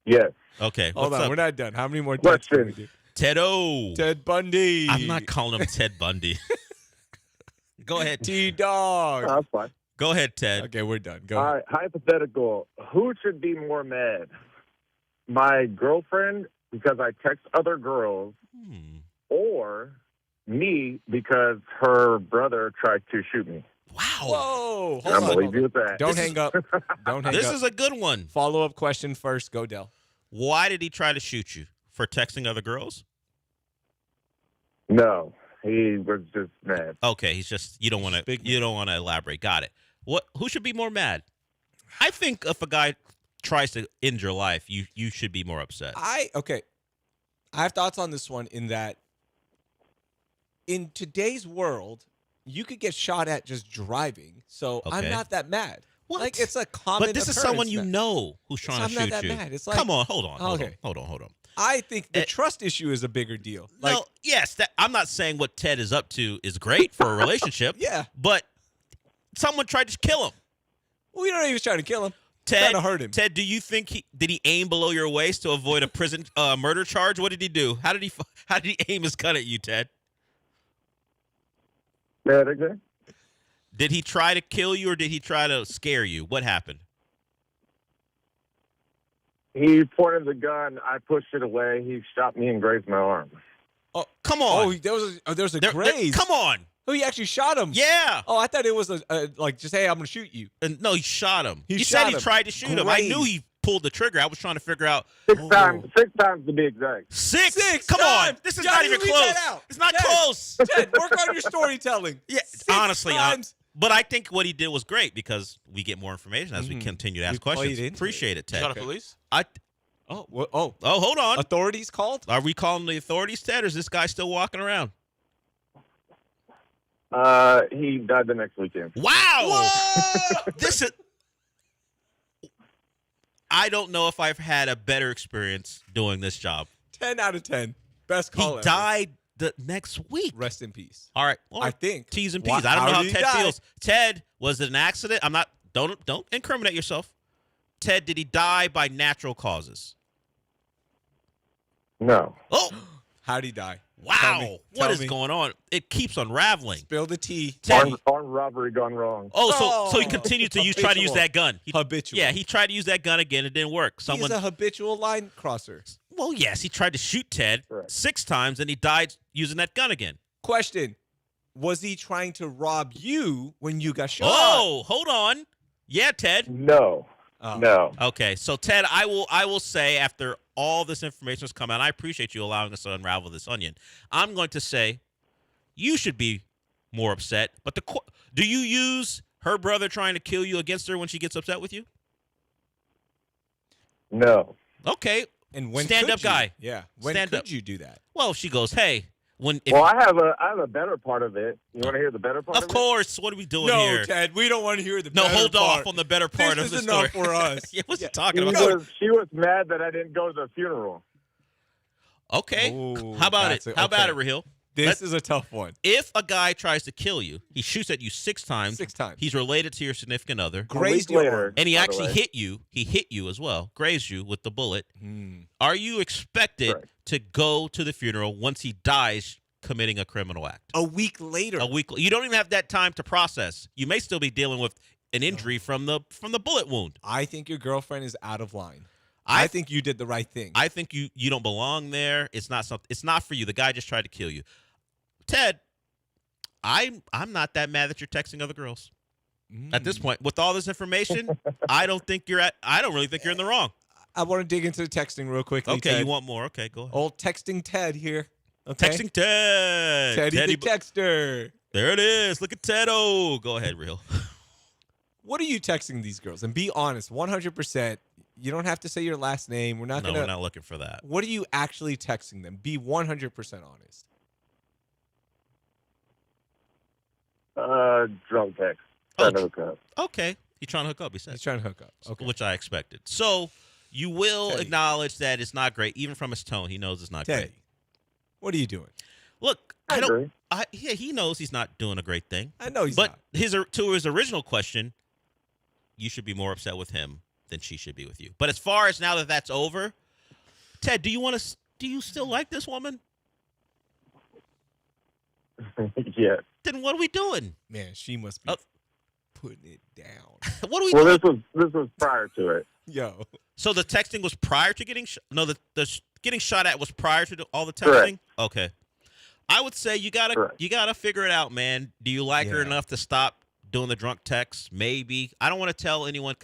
Speaker 13: Yes.
Speaker 2: Okay.
Speaker 1: Hold
Speaker 2: what's
Speaker 1: on.
Speaker 2: up?
Speaker 1: We're not done. How many more Teds can we do?
Speaker 2: Ted-O.
Speaker 1: Ted Bundy.
Speaker 2: I'm not calling him Ted Bundy. Go ahead.
Speaker 1: T-Dog.
Speaker 13: Oh, that's fine.
Speaker 2: Go ahead, Ted.
Speaker 1: Okay, we're done. Go
Speaker 13: All
Speaker 1: ahead.
Speaker 13: right, hypothetical. Who should be more mad? My girlfriend because I text other girls, or me because her brother tried to shoot me?
Speaker 2: Wow.
Speaker 1: Whoa.
Speaker 13: I'm going to leave you with that.
Speaker 1: Don't hang up. Don't hang up.
Speaker 2: This is a good one.
Speaker 1: Follow-up question first. Go, Del.
Speaker 2: Why did he try to shoot you? For texting other girls?
Speaker 13: No, he was just mad.
Speaker 2: Okay, he's just you don't want to elaborate. Got it. Who should be more mad? I think if a guy tries to end your life, you should be more upset.
Speaker 1: Okay. I have thoughts on this one in that in today's world, you could get shot at just driving. So I'm
Speaker 2: Okay.
Speaker 1: not that mad.
Speaker 2: What?
Speaker 1: Like it's a common
Speaker 2: But this is
Speaker 1: occurrence
Speaker 2: someone you
Speaker 1: that-
Speaker 2: know who's trying
Speaker 1: I'm
Speaker 2: to
Speaker 1: not
Speaker 2: shoot
Speaker 1: that
Speaker 2: you.
Speaker 1: mad. It's like
Speaker 2: Come on, hold on.
Speaker 1: Okay.
Speaker 2: Hold on.
Speaker 1: I think the trust issue is a bigger deal. Like,
Speaker 2: Well, yes, I'm not saying what Ted is up to is great for a relationship.
Speaker 1: Yeah.
Speaker 2: But someone tried to kill him.
Speaker 1: we don't know he was trying to kill him.
Speaker 2: Ted,
Speaker 1: Trying to hurt him.
Speaker 2: Ted, do you think did he aim below your waist to avoid a prison murder charge? What did he do? How did he aim his gun at you, Ted?
Speaker 13: Yeah, again?
Speaker 2: Did he try to kill you or did he try to scare you? What happened?
Speaker 13: He pointed the gun. I pushed it away. He shot me and grazed my arm.
Speaker 2: Oh, come on.
Speaker 1: Oh, there was a graze.
Speaker 2: Come on.
Speaker 1: Oh, he actually shot him.
Speaker 2: Yeah.
Speaker 1: Oh, I thought it was like just hey, I'm gonna shoot you.
Speaker 2: No, he shot him.
Speaker 1: He
Speaker 2: You
Speaker 1: shot
Speaker 2: said he
Speaker 1: him.
Speaker 2: tried to shoot him. I knew
Speaker 1: Grazed.
Speaker 2: he pulled the trigger. I was trying to figure out.
Speaker 13: Six times to be exact.
Speaker 2: Six? Come
Speaker 1: times.
Speaker 2: on. This is
Speaker 1: Y'all
Speaker 2: not
Speaker 1: didn't
Speaker 2: even
Speaker 1: leave
Speaker 2: close.
Speaker 1: that out.
Speaker 2: It's not
Speaker 1: Ted,
Speaker 2: close.
Speaker 1: Ted, work on your storytelling.
Speaker 2: Yeah,
Speaker 1: 6
Speaker 2: honestly,
Speaker 1: times.
Speaker 2: but I think what he did was great because we get more information as we continue to ask
Speaker 1: We played
Speaker 2: questions.
Speaker 1: into
Speaker 2: Appreciate it, Ted.
Speaker 3: Call the police?
Speaker 2: Oh, hold on.
Speaker 1: Authorities called?
Speaker 2: Are we calling the authorities, Ted, or is this guy still walking around?
Speaker 13: He died the next weekend.
Speaker 2: Wow. This is. I don't know if I've had a better experience doing this job.
Speaker 1: 10 out of 10. Best call
Speaker 2: He
Speaker 1: ever.
Speaker 2: died the next week.
Speaker 1: Rest in peace.
Speaker 2: All right. Well,
Speaker 1: I think.
Speaker 2: T's and
Speaker 1: Why-
Speaker 2: P's. I don't know
Speaker 1: how
Speaker 2: how
Speaker 1: did he
Speaker 2: Ted
Speaker 1: die?
Speaker 2: feels. Ted, was it an accident? I'm not. Don't incriminate yourself. Ted, did he die by natural causes?
Speaker 13: No.
Speaker 2: Oh,
Speaker 1: How'd he die?
Speaker 2: wow.
Speaker 1: Tell me.
Speaker 2: What
Speaker 1: Tell
Speaker 2: is
Speaker 1: me.
Speaker 2: going on? It keeps unraveling.
Speaker 1: Spill the tea.
Speaker 2: Ted,
Speaker 13: Armed robbery gone wrong.
Speaker 2: so he continued to try to use
Speaker 1: Habitual.
Speaker 2: that gun.
Speaker 1: Habitual.
Speaker 2: Yeah, he tried to use that gun again. It didn't work.
Speaker 1: He's a habitual line crosser.
Speaker 2: Well, yes, he tried to shoot Ted
Speaker 13: Correct.
Speaker 2: 6 times, and he died using that gun again.
Speaker 1: Question. Was he trying to rob you when you got shot?
Speaker 2: Oh, hold on. Yeah, Ted.
Speaker 13: No.
Speaker 1: Oh.
Speaker 13: No.
Speaker 2: Okay, so Ted, I will say after all this information has come out, I appreciate you allowing us to unravel this onion. I'm going to say you should be more upset. But do you use her brother trying to kill you against her when she gets upset with you?
Speaker 13: No.
Speaker 2: Okay.
Speaker 1: And when
Speaker 2: Stand
Speaker 1: could
Speaker 2: up
Speaker 1: you?
Speaker 2: guy.
Speaker 1: Yeah. When
Speaker 2: Stand
Speaker 1: could
Speaker 2: up.
Speaker 1: you do that?
Speaker 2: Well, she goes, hey,
Speaker 13: Well, I have a better part of it. You want to hear the better part of
Speaker 2: of
Speaker 13: it?
Speaker 2: course. What are we doing
Speaker 1: No,
Speaker 2: here?
Speaker 1: Ted, we don't want to hear the
Speaker 2: No,
Speaker 1: better
Speaker 2: hold
Speaker 1: part.
Speaker 2: off on the better part
Speaker 1: This
Speaker 2: of the
Speaker 1: is
Speaker 2: story.
Speaker 1: enough for us.
Speaker 2: Yeah, what's he
Speaker 13: She
Speaker 2: talking about?
Speaker 13: was mad that I didn't go to the funeral.
Speaker 2: Okay.
Speaker 1: Ooh,
Speaker 2: How about it?
Speaker 1: that's
Speaker 2: How about
Speaker 1: okay.
Speaker 2: it, Raheel?
Speaker 1: This is a tough one.
Speaker 2: If a guy tries to kill you, he shoots at you 6 times.
Speaker 1: 6 times.
Speaker 2: He's related to your significant other.
Speaker 1: Grazed
Speaker 13: week
Speaker 1: your
Speaker 13: later.
Speaker 1: arm.
Speaker 2: And he
Speaker 13: by the
Speaker 2: actually
Speaker 13: way.
Speaker 2: hit you. He hit you as well, grazed you with the bullet. Are you expected
Speaker 13: Correct.
Speaker 2: to go to the funeral once he dies committing a criminal act?
Speaker 1: A week later.
Speaker 2: A week. You don't even have that time to process. You may still be dealing with an injury from the bullet wound.
Speaker 1: I think your girlfriend is out of line. I think you did the right thing.
Speaker 2: I think you don't belong there. It's not something. It's not for you. The guy just tried to kill you. Ted, I'm not that mad that you're texting other girls. At this point, with all this information, I don't really think you're in the wrong.
Speaker 1: I want to dig into the texting real quickly.
Speaker 2: Okay,
Speaker 1: Ted.
Speaker 2: you want more? Okay, go ahead.
Speaker 1: Old texting Ted here. Okay?
Speaker 2: Texting Ted.
Speaker 1: Teddy
Speaker 2: Teddy
Speaker 1: the texter.
Speaker 2: There it is. Look at Ted-O. Go ahead, Real.
Speaker 1: What are you texting these girls? And be honest, 100%. You don't have to say your last name. We're not
Speaker 2: No,
Speaker 1: gonna.
Speaker 2: we're not looking for that.
Speaker 1: What are you actually texting them? Be 100% honest.
Speaker 13: Drunk text. Trying to hook up.
Speaker 2: Okay. He's trying to hook up, he said.
Speaker 1: He's trying to hook up. Okay.
Speaker 2: Which I expected. So you will
Speaker 1: Teddy.
Speaker 2: acknowledge that it's not great, even from his tone. He knows it's not
Speaker 1: Teddy,
Speaker 2: great.
Speaker 1: what are you doing?
Speaker 2: Look,
Speaker 13: I agree.
Speaker 2: Yeah, he knows he's not doing a great thing.
Speaker 1: I know he's
Speaker 2: but
Speaker 1: not.
Speaker 2: To his original question, you should be more upset with him than she should be with you. But as far as now that that's over, Ted, do you still like this woman?
Speaker 13: Yes.
Speaker 2: Then what are we doing?
Speaker 1: Man, she must be putting it down.
Speaker 2: What are we
Speaker 13: Well,
Speaker 2: doing?
Speaker 13: this was prior to it.
Speaker 1: Yo.
Speaker 2: So the texting was prior to getting the getting shot at was prior to all the texting?
Speaker 13: Correct.
Speaker 2: Okay. I would say you gotta figure it out, man. Do you like her enough to stop doing the drunk texts? Maybe. I don't want to tell anyone,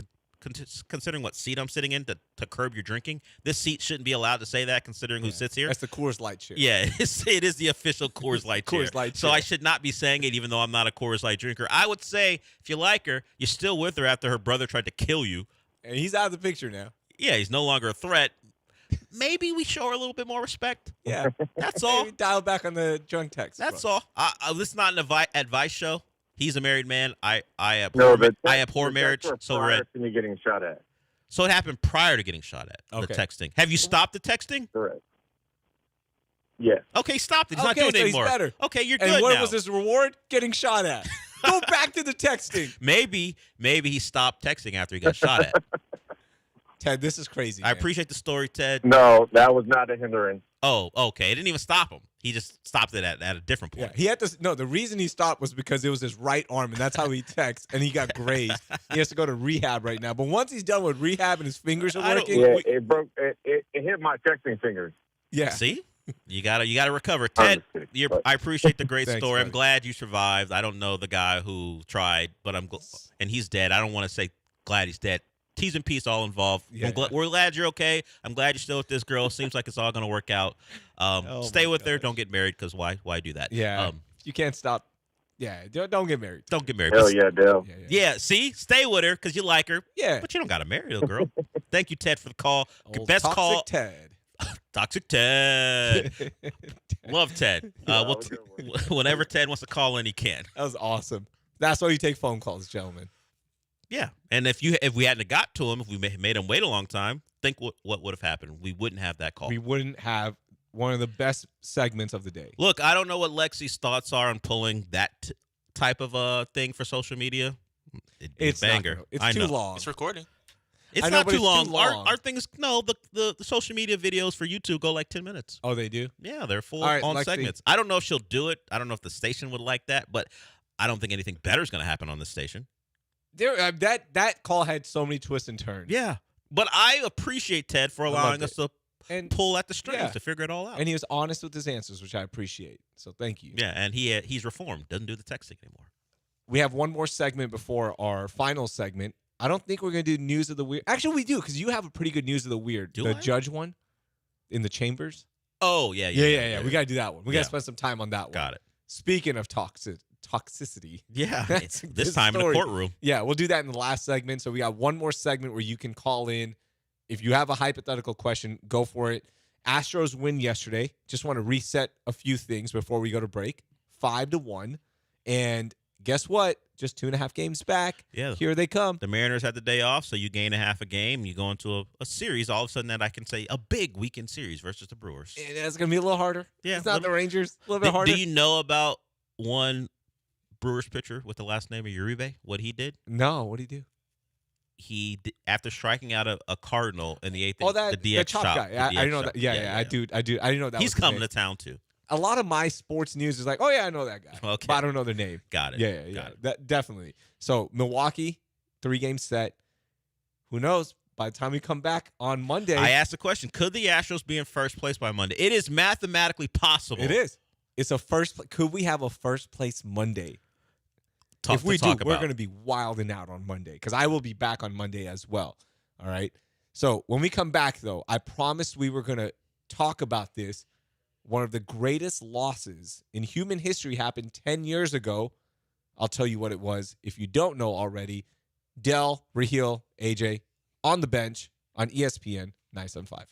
Speaker 2: considering what seat I'm sitting in, to curb your drinking. This seat shouldn't be allowed to say that, considering who sits here.
Speaker 1: That's the Coors Light chair.
Speaker 2: Yeah, it is the official Coors Light chair.
Speaker 1: Coors Light
Speaker 2: so
Speaker 1: chair.
Speaker 2: I should not be saying it, even though I'm not a Coors Light drinker. I would say if you like her, you're still with her after her brother tried to kill you.
Speaker 1: And he's out of the picture now.
Speaker 2: Yeah, he's no longer a threat. Maybe we show her a little bit more respect.
Speaker 1: Yeah.
Speaker 2: That's all.
Speaker 1: Maybe dial back on the drunk text.
Speaker 2: That's all. This is not an advice show. He's a married man. I abhor marriage. So we're at
Speaker 13: me getting shot at.
Speaker 2: So it happened prior to getting shot at. The texting. Have you stopped the texting?
Speaker 13: Correct. Yeah.
Speaker 2: Okay, stop it. He's not doing it
Speaker 1: so
Speaker 2: anymore.
Speaker 1: He's better.
Speaker 2: Okay, you're good
Speaker 1: And what
Speaker 2: now.
Speaker 1: was his reward? Getting shot at. Go back to the texting.
Speaker 2: Maybe he stopped texting after he got shot at.
Speaker 1: Ted, this is crazy.
Speaker 2: I appreciate the story, Ted.
Speaker 13: No, that was not a hindrance.
Speaker 2: Oh, okay. It didn't even stop him. He just stopped it at a different point.
Speaker 1: Yeah, he had to. No, the reason he stopped was because it was his right arm, and that's how he texts, and he got grazed. He has to go to rehab right now. But once he's done with rehab and his fingers are working,
Speaker 13: it broke. It hit my texting fingers.
Speaker 1: Yeah.
Speaker 2: See, you gotta recover, Ted. I appreciate the great
Speaker 1: Thanks,
Speaker 2: story. I'm
Speaker 1: buddy.
Speaker 2: glad you survived. I don't know the guy who tried, but and he's dead. I don't want to say glad he's dead. T's and P's all involved.
Speaker 1: Yeah.
Speaker 2: We're glad you're okay. I'm glad you're still with this girl. Seems like it's all going to work out. Stay with her. Don't get married because why do that?
Speaker 1: Yeah. You can't stop. Yeah. Don't get married.
Speaker 2: Don't get married.
Speaker 13: Hell yeah, Dale.
Speaker 2: Yeah, see? Stay with her because you like her.
Speaker 1: Yeah.
Speaker 2: But you don't got to marry the girl. Thank you, Ted, for the call.
Speaker 1: Old
Speaker 2: Best
Speaker 1: toxic
Speaker 2: call.
Speaker 1: Ted.
Speaker 2: Toxic Ted. Love Ted. Whenever Ted wants to call in, he can.
Speaker 1: That was awesome. That's why you take phone calls, gentlemen.
Speaker 2: Yeah, and if we hadn't got to him, if we made him wait a long time, think what would have happened. We wouldn't have that call.
Speaker 1: We wouldn't have one of the best segments of the day.
Speaker 2: Look, I don't know what Lexi's thoughts are on pulling that type of thing for social media.
Speaker 1: It's
Speaker 2: banger.
Speaker 1: It's too long.
Speaker 3: It's recording.
Speaker 2: It's not too long. Our things, the social media videos for YouTube go like 10 minutes.
Speaker 1: Oh, they do?
Speaker 2: Yeah, they're full
Speaker 1: All right,
Speaker 2: on
Speaker 1: Lexi.
Speaker 2: segments. I don't know if she'll do it. I don't know if the station would like that, but I don't think anything better is going to happen on this station.
Speaker 1: There, that call had so many twists and turns.
Speaker 2: Yeah, but I appreciate Ted for allowing us to pull at the strings to figure it all out.
Speaker 1: And he was honest with his answers, which I appreciate. So thank you.
Speaker 2: Yeah, and he's reformed. Doesn't do the texting anymore.
Speaker 1: We have one more segment before our final segment. I don't think we're going to do news of the weird. Actually, we do because you have a pretty good news of the weird.
Speaker 2: Do
Speaker 1: the
Speaker 2: I?
Speaker 1: judge one in the chambers.
Speaker 2: Oh, yeah.
Speaker 1: We got to do that one. We got to spend some time on that one.
Speaker 2: Got it.
Speaker 1: Speaking of toxicity.
Speaker 2: Yeah,
Speaker 1: That's
Speaker 2: this time in the courtroom.
Speaker 1: Yeah, we'll do that in the last segment. So we got one more segment where you can call in. If you have a hypothetical question, go for it. Astros win yesterday. Just want to reset a few things before we go to break. 5-1. And guess what? Just 2.5 games back.
Speaker 2: Yeah.
Speaker 1: Here they come.
Speaker 2: The Mariners had the day off, so you gain a half a game. You go into a series. All of a sudden, that I can say a big weekend series versus the Brewers.
Speaker 1: And that's going to be a little harder.
Speaker 2: Yeah.
Speaker 1: It's not the Rangers. A little bit harder.
Speaker 2: Do you know about one Brewers pitcher with the last name of Uribe? What he did?
Speaker 1: No. What did he do?
Speaker 2: After striking out a Cardinal in the eighth,
Speaker 1: Oh,
Speaker 2: the DX
Speaker 1: chop
Speaker 2: chop.
Speaker 1: guy. I didn't know that. Yeah, I do. I didn't know that.
Speaker 2: He's
Speaker 1: was his
Speaker 2: coming
Speaker 1: name.
Speaker 2: to town too.
Speaker 1: A lot of my sports news is like, oh yeah, I know that guy.
Speaker 2: Okay.
Speaker 1: But I don't know their name.
Speaker 2: Got it.
Speaker 1: Yeah.
Speaker 2: Got it.
Speaker 1: That definitely. So Milwaukee, 3-game set. Who knows? By the time we come back on Monday,
Speaker 2: I asked the question: could the Astros be in first place by Monday? It is mathematically possible.
Speaker 1: it is. It's a first. Could we have a first place Monday?
Speaker 2: Tough
Speaker 1: if we
Speaker 2: to talk
Speaker 1: do, we're
Speaker 2: about.
Speaker 1: going to be wilding out on Monday because I will be back on Monday as well. All right. So when we come back, though, I promised we were going to talk about this. One of the greatest losses in human history happened 10 years ago. I'll tell you what it was. If you don't know already, Dell, Raheel, AJ on the bench on ESPN 975.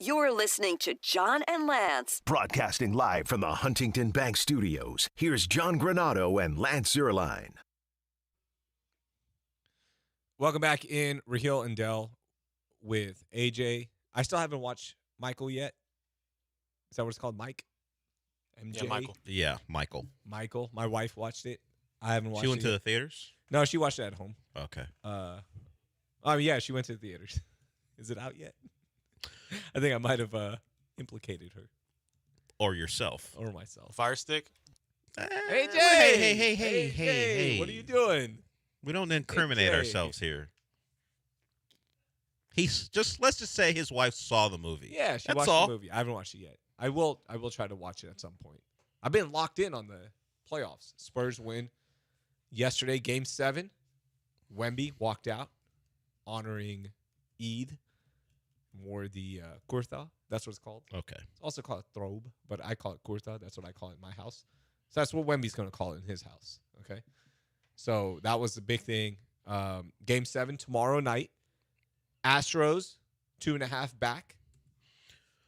Speaker 4: You're listening to John and Lance.
Speaker 5: Broadcasting live from the Huntington Bank Studios, here's John Granado and Lance Zierlein.
Speaker 1: Welcome back in Raheel and Dell with AJ. I still haven't watched Michael yet. Is that what it's called? Mike? MJ?
Speaker 3: Yeah, Michael.
Speaker 2: Yeah, Michael.
Speaker 1: Michael. My wife watched it. I haven't watched it.
Speaker 2: She went to
Speaker 1: yet.
Speaker 2: the theaters?
Speaker 1: No, she watched it at home.
Speaker 2: Okay.
Speaker 1: Yeah, she went to the theaters. Is it out yet? I think I might have implicated her.
Speaker 2: Or yourself.
Speaker 1: Or myself.
Speaker 3: Fire stick.
Speaker 1: AJ!
Speaker 2: Hey.
Speaker 1: What are you doing?
Speaker 2: We don't incriminate
Speaker 1: AJ.
Speaker 2: ourselves here. Let's just say his wife saw the movie.
Speaker 1: Yeah, she
Speaker 2: That's
Speaker 1: watched
Speaker 2: all.
Speaker 1: the movie. I haven't watched it yet. I will try to watch it at some point. I've been locked in on the playoffs. Spurs win yesterday, Game 7. Wemby walked out, honoring Eid. Wore the kurta. That's what it's called.
Speaker 2: Okay.
Speaker 1: It's also called throbe, but I call it kurta. That's what I call it in my house. So that's what Wemby's going to call it in his house. Okay. So that was the big thing. Game 7 tomorrow night. Astros 2.5 back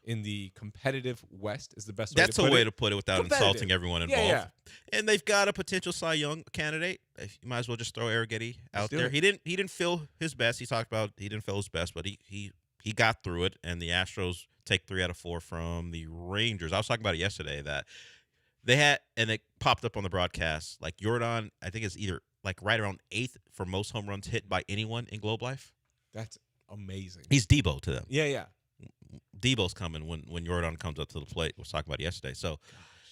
Speaker 1: in the competitive West is the best way
Speaker 2: That's
Speaker 1: to put it.
Speaker 2: a way to put it without insulting everyone involved.
Speaker 1: Yeah.
Speaker 2: And they've got a potential Cy Young candidate. You might as well just throw Arrighetti out there. He didn't feel his best. He talked about he didn't feel his best, but he got through it, and the Astros take 3 out of 4 from the Rangers. I was talking about it yesterday that they had, and it popped up on the broadcast, like Jordan, I think is either like right around 8th for most home runs hit by anyone in Globe Life.
Speaker 1: That's amazing.
Speaker 2: He's Debo to them.
Speaker 1: Yeah.
Speaker 2: Debo's coming when Jordan comes up to the plate. We was talking about it yesterday. So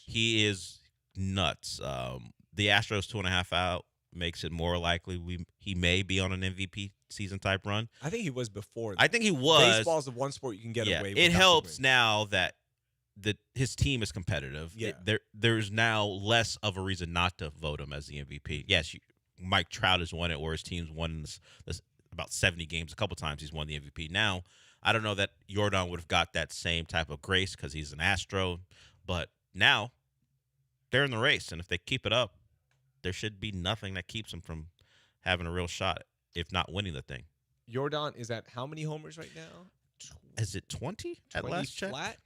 Speaker 2: he is nuts. The Astros 2.5 out makes it more likely he may be on an MVP season type run.
Speaker 1: I think he was before that.
Speaker 2: I think he was.
Speaker 1: Baseball's the one sport you can get away with.
Speaker 2: It helps now that his team is competitive.
Speaker 1: Yeah.
Speaker 2: There's now less of a reason not to vote him as the MVP. Yes, Mike Trout has won it, or his team's won this about 70 games. A couple times he's won the MVP. Now, I don't know that Jordan would have got that same type of grace because he's an Astro, but now they're in the race, and if they keep it up, there should be nothing that keeps them from having a real shot, if not winning the thing.
Speaker 1: Jordan is at how many homers right now?
Speaker 2: Is it 20 at
Speaker 1: 20
Speaker 2: last check?
Speaker 1: flat?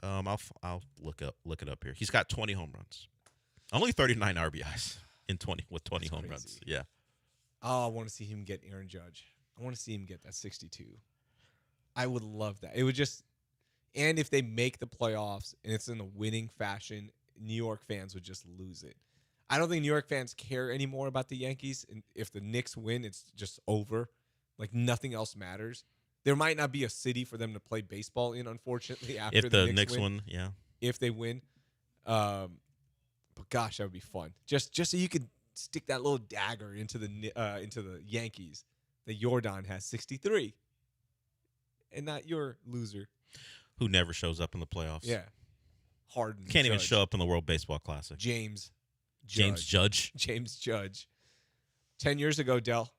Speaker 2: I'll look it up here. He's got 20 home runs, only 39 RBIs in 20 home
Speaker 1: crazy.
Speaker 2: runs. Yeah.
Speaker 1: Oh, I want to see him get Aaron Judge. I want to see him get that 62. I would love that. It would just, and if they make the playoffs and it's in a winning fashion, New York fans would just lose it. I don't think New York fans care anymore about the Yankees. And if the Knicks win, it's just over. Like nothing else matters. There might not be a city for them to play baseball in, unfortunately, after
Speaker 2: If the Knicks win, yeah.
Speaker 1: If they win. But gosh, that would be fun. Just so you could stick that little dagger into the Yankees. That Jordan has 63. And not your loser.
Speaker 2: Who never shows up in the playoffs.
Speaker 1: Yeah. Harden.
Speaker 2: Can't even show up in the World Baseball Classic.
Speaker 1: James
Speaker 2: Judge.
Speaker 1: James Judge. 10 years ago, Dell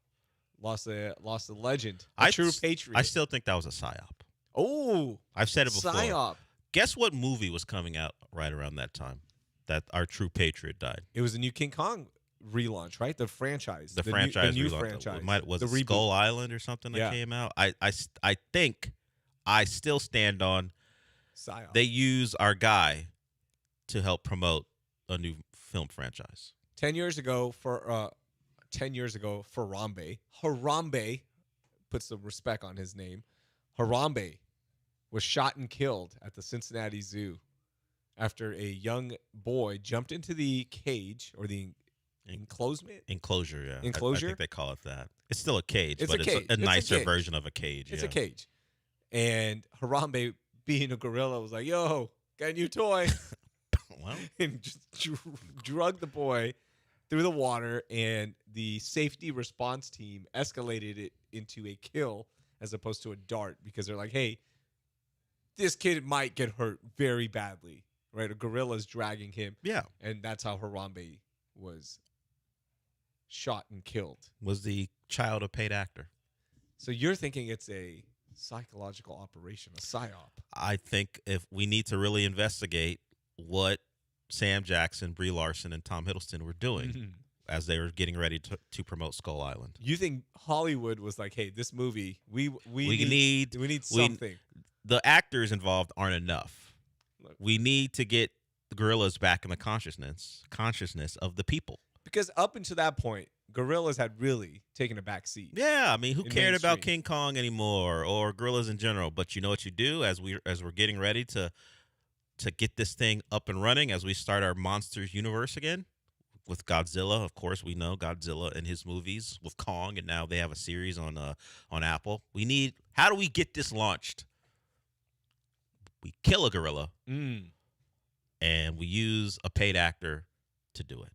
Speaker 1: lost a legend. A true patriot.
Speaker 2: I still think that was a psyop.
Speaker 1: Oh.
Speaker 2: I've said it before.
Speaker 1: Psyop.
Speaker 2: Guess what movie was coming out right around that time that our true patriot died?
Speaker 1: It was a new King Kong relaunch, right? The franchise.
Speaker 2: The franchise.
Speaker 1: The new
Speaker 2: relaunch.
Speaker 1: franchise.
Speaker 2: Was
Speaker 1: the
Speaker 2: it
Speaker 1: reboot.
Speaker 2: Skull Island or something that came out? I think I still stand on
Speaker 1: Psyop.
Speaker 2: they use our guy to help promote a new film franchise.
Speaker 1: 10 years ago for Harambe, put some respect on his name. Harambe was shot and killed at the Cincinnati Zoo after a young boy jumped into the cage or the enclosure.
Speaker 2: Yeah.
Speaker 1: Enclosure?
Speaker 2: I think they call it that. It's still a cage,
Speaker 1: It's
Speaker 2: but
Speaker 1: a cage.
Speaker 2: it's a
Speaker 1: It's a
Speaker 2: nicer
Speaker 1: cage.
Speaker 2: version of a cage.
Speaker 1: It's
Speaker 2: yeah.
Speaker 1: a cage. And Harambe, being a gorilla, was like, yo, got a new toy.
Speaker 2: Well.
Speaker 1: And just drug the boy through the water, and the safety response team escalated it into a kill as opposed to a dart because they're like, hey, this kid might get hurt very badly, right? A gorilla's dragging him.
Speaker 2: Yeah.
Speaker 1: And that's how Harambe was shot and killed.
Speaker 2: Was the child a paid actor?
Speaker 1: So you're thinking it's a psychological operation, a psyop.
Speaker 2: I think if we need to really investigate what Sam Jackson, Brie Larson, and Tom Hiddleston were doing as they were getting ready to promote Skull Island.
Speaker 1: You think Hollywood was like, hey, this movie, we need something.
Speaker 2: the actors involved aren't enough. We need to get the gorillas back in the consciousness of the people.
Speaker 1: Because up until that point, gorillas had really taken a back seat.
Speaker 2: Yeah, I mean, who cared about King Kong anymore or gorillas in general? But you know what you do as we're getting ready to get this thing up and running, as we start our Monsters universe again with Godzilla. Of course, we know Godzilla and his movies with Kong, and now they have a series on Apple. How do we get this launched? We kill a gorilla, and we use a paid actor to do it.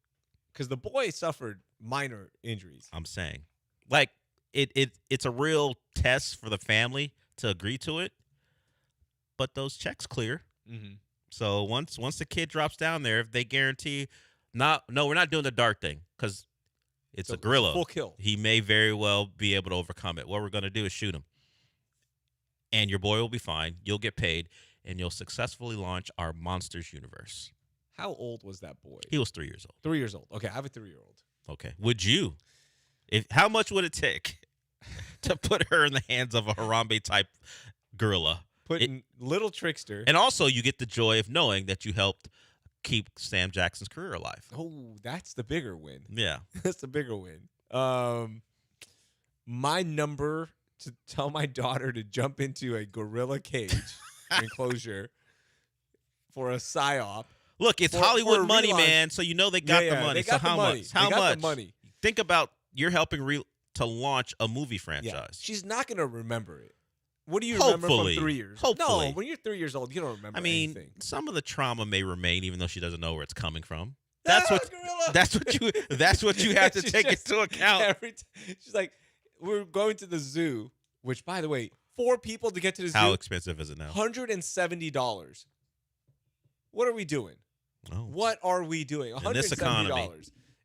Speaker 1: Because the boy suffered minor injuries.
Speaker 2: I'm saying, like, it's a real test for the family to agree to it, but those checks clear.
Speaker 1: Mm-hmm.
Speaker 2: So once the kid drops down there, if they guarantee, we're not doing the dart thing because it's a gorilla.
Speaker 1: Full kill.
Speaker 2: He may very well be able to overcome it. What we're going to do is shoot him, and your boy will be fine. You'll get paid, and you'll successfully launch our Monsters universe.
Speaker 1: How old was that boy?
Speaker 2: He was 3 years old.
Speaker 1: 3 years old. Okay, I have a 3-year-old.
Speaker 2: Okay. Would you? How much would it take to put her in the hands of a Harambe type gorilla?
Speaker 1: Putting little trickster.
Speaker 2: And also you get the joy of knowing that you helped keep Sam Jackson's career alive.
Speaker 1: Oh, that's the bigger win.
Speaker 2: Yeah.
Speaker 1: That's the bigger win. My number to tell my daughter to jump into a gorilla cage enclosure for a psyop.
Speaker 2: Look, it's Hollywood money, man. So you know they got the money.
Speaker 1: They got
Speaker 2: so how much? How much?
Speaker 1: The money.
Speaker 2: Think about you're helping to launch a movie franchise.
Speaker 1: Yeah. She's not going to remember it. What do you remember from 3 years?
Speaker 2: Hopefully.
Speaker 1: No, when you're 3 years old, you don't remember anything.
Speaker 2: Some of the trauma may remain, even though she doesn't know where it's coming from. That's what you have to take into account.
Speaker 1: She's like, we're going to the zoo, which, by the way, 4 people to get to the zoo.
Speaker 2: How expensive is it now?
Speaker 1: $170. What are we doing?
Speaker 2: Oh.
Speaker 1: What are we doing? $170.
Speaker 2: In this economy.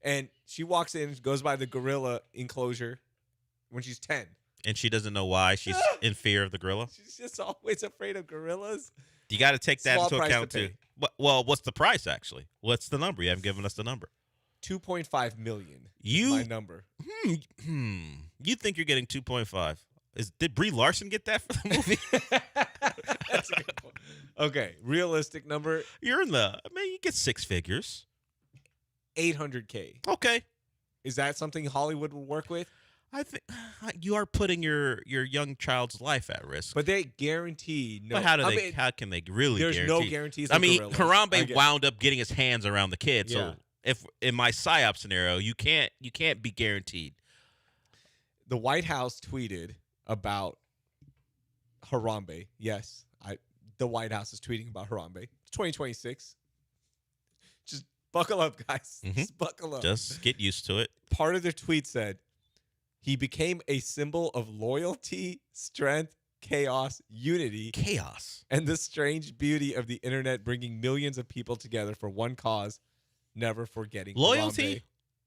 Speaker 1: And she walks in, goes by the gorilla enclosure when she's 10.
Speaker 2: And she doesn't know why she's in fear of the gorilla?
Speaker 1: She's just always afraid of gorillas.
Speaker 2: You got to take that into account,
Speaker 1: too.
Speaker 2: Well, what's the price, actually? What's the number? You haven't given us the number.
Speaker 1: $2.5 million is my number.
Speaker 2: You think you're getting 2.5. Did Brie Larson get that for the movie?
Speaker 1: That's a good point. Okay, realistic number.
Speaker 2: You get 6 figures.
Speaker 1: $800K.
Speaker 2: Okay.
Speaker 1: Is that something Hollywood will work with?
Speaker 2: I think you are putting your young child's life at risk.
Speaker 1: But they guarantee no.
Speaker 2: But how can they really
Speaker 1: there's
Speaker 2: guarantee?
Speaker 1: No guarantees.
Speaker 2: Harambe wound up getting his hands around the kid.
Speaker 1: Yeah.
Speaker 2: So if in my PSYOP scenario, you can't be guaranteed.
Speaker 1: The White House tweeted about Harambe. Yes, the White House is tweeting about Harambe. It's 2026. Just buckle up, guys.
Speaker 2: Mm-hmm.
Speaker 1: Just buckle up.
Speaker 2: Just get used to it.
Speaker 1: Part of their tweet said, he became a symbol of loyalty, strength, chaos, unity.
Speaker 2: Chaos.
Speaker 1: And the strange beauty of the internet bringing millions of people together for one cause, never forgetting
Speaker 2: loyalty.
Speaker 1: Harambe.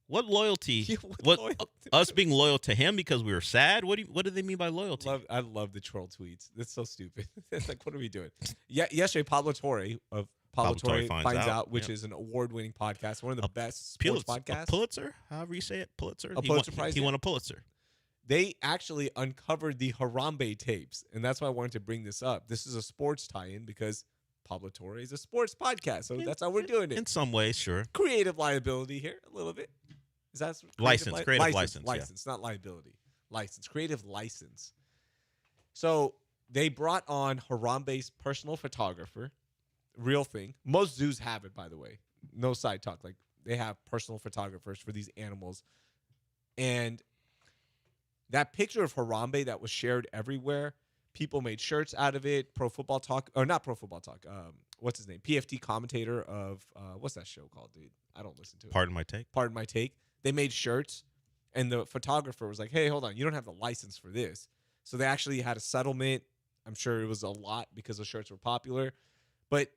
Speaker 2: What loyalty?
Speaker 1: Loyalty?
Speaker 2: Us being loyal to him because we were sad? What do they mean by loyalty?
Speaker 1: I love the troll tweets. That's so stupid. It's like, what are we doing? Yesterday, Pablo Torre of Pablo Torre Finds Out, which is an award-winning podcast, one of the best sports podcasts.
Speaker 2: A Pulitzer, however you say it, Pulitzer.
Speaker 1: A Pulitzer Prize.
Speaker 2: He won a Pulitzer.
Speaker 1: They actually uncovered the Harambe tapes, and that's why I wanted to bring this up. This is a sports tie-in because Pablo Torre is a sports podcast, so that's how we're doing it.
Speaker 2: In some ways, sure.
Speaker 1: Creative liability here, a little bit. Is that
Speaker 2: license? Creative license.
Speaker 1: License, not liability. License. Creative license. So they brought on Harambe's personal photographer. Real thing. Most zoos have it, by the way. No side talk. Like, they have personal photographers for these animals. And that picture of Harambe that was shared everywhere, people made shirts out of it. Pro Football Talk, or not Pro Football Talk. What's his name? PFT commentator of what's that show called, dude? I don't listen to it.
Speaker 2: Pardon My Take.
Speaker 1: Pardon My Take. They made shirts, and the photographer was like, "Hey, hold on, you don't have the license for this." So they actually had a settlement. I'm sure it was a lot because the shirts were popular, but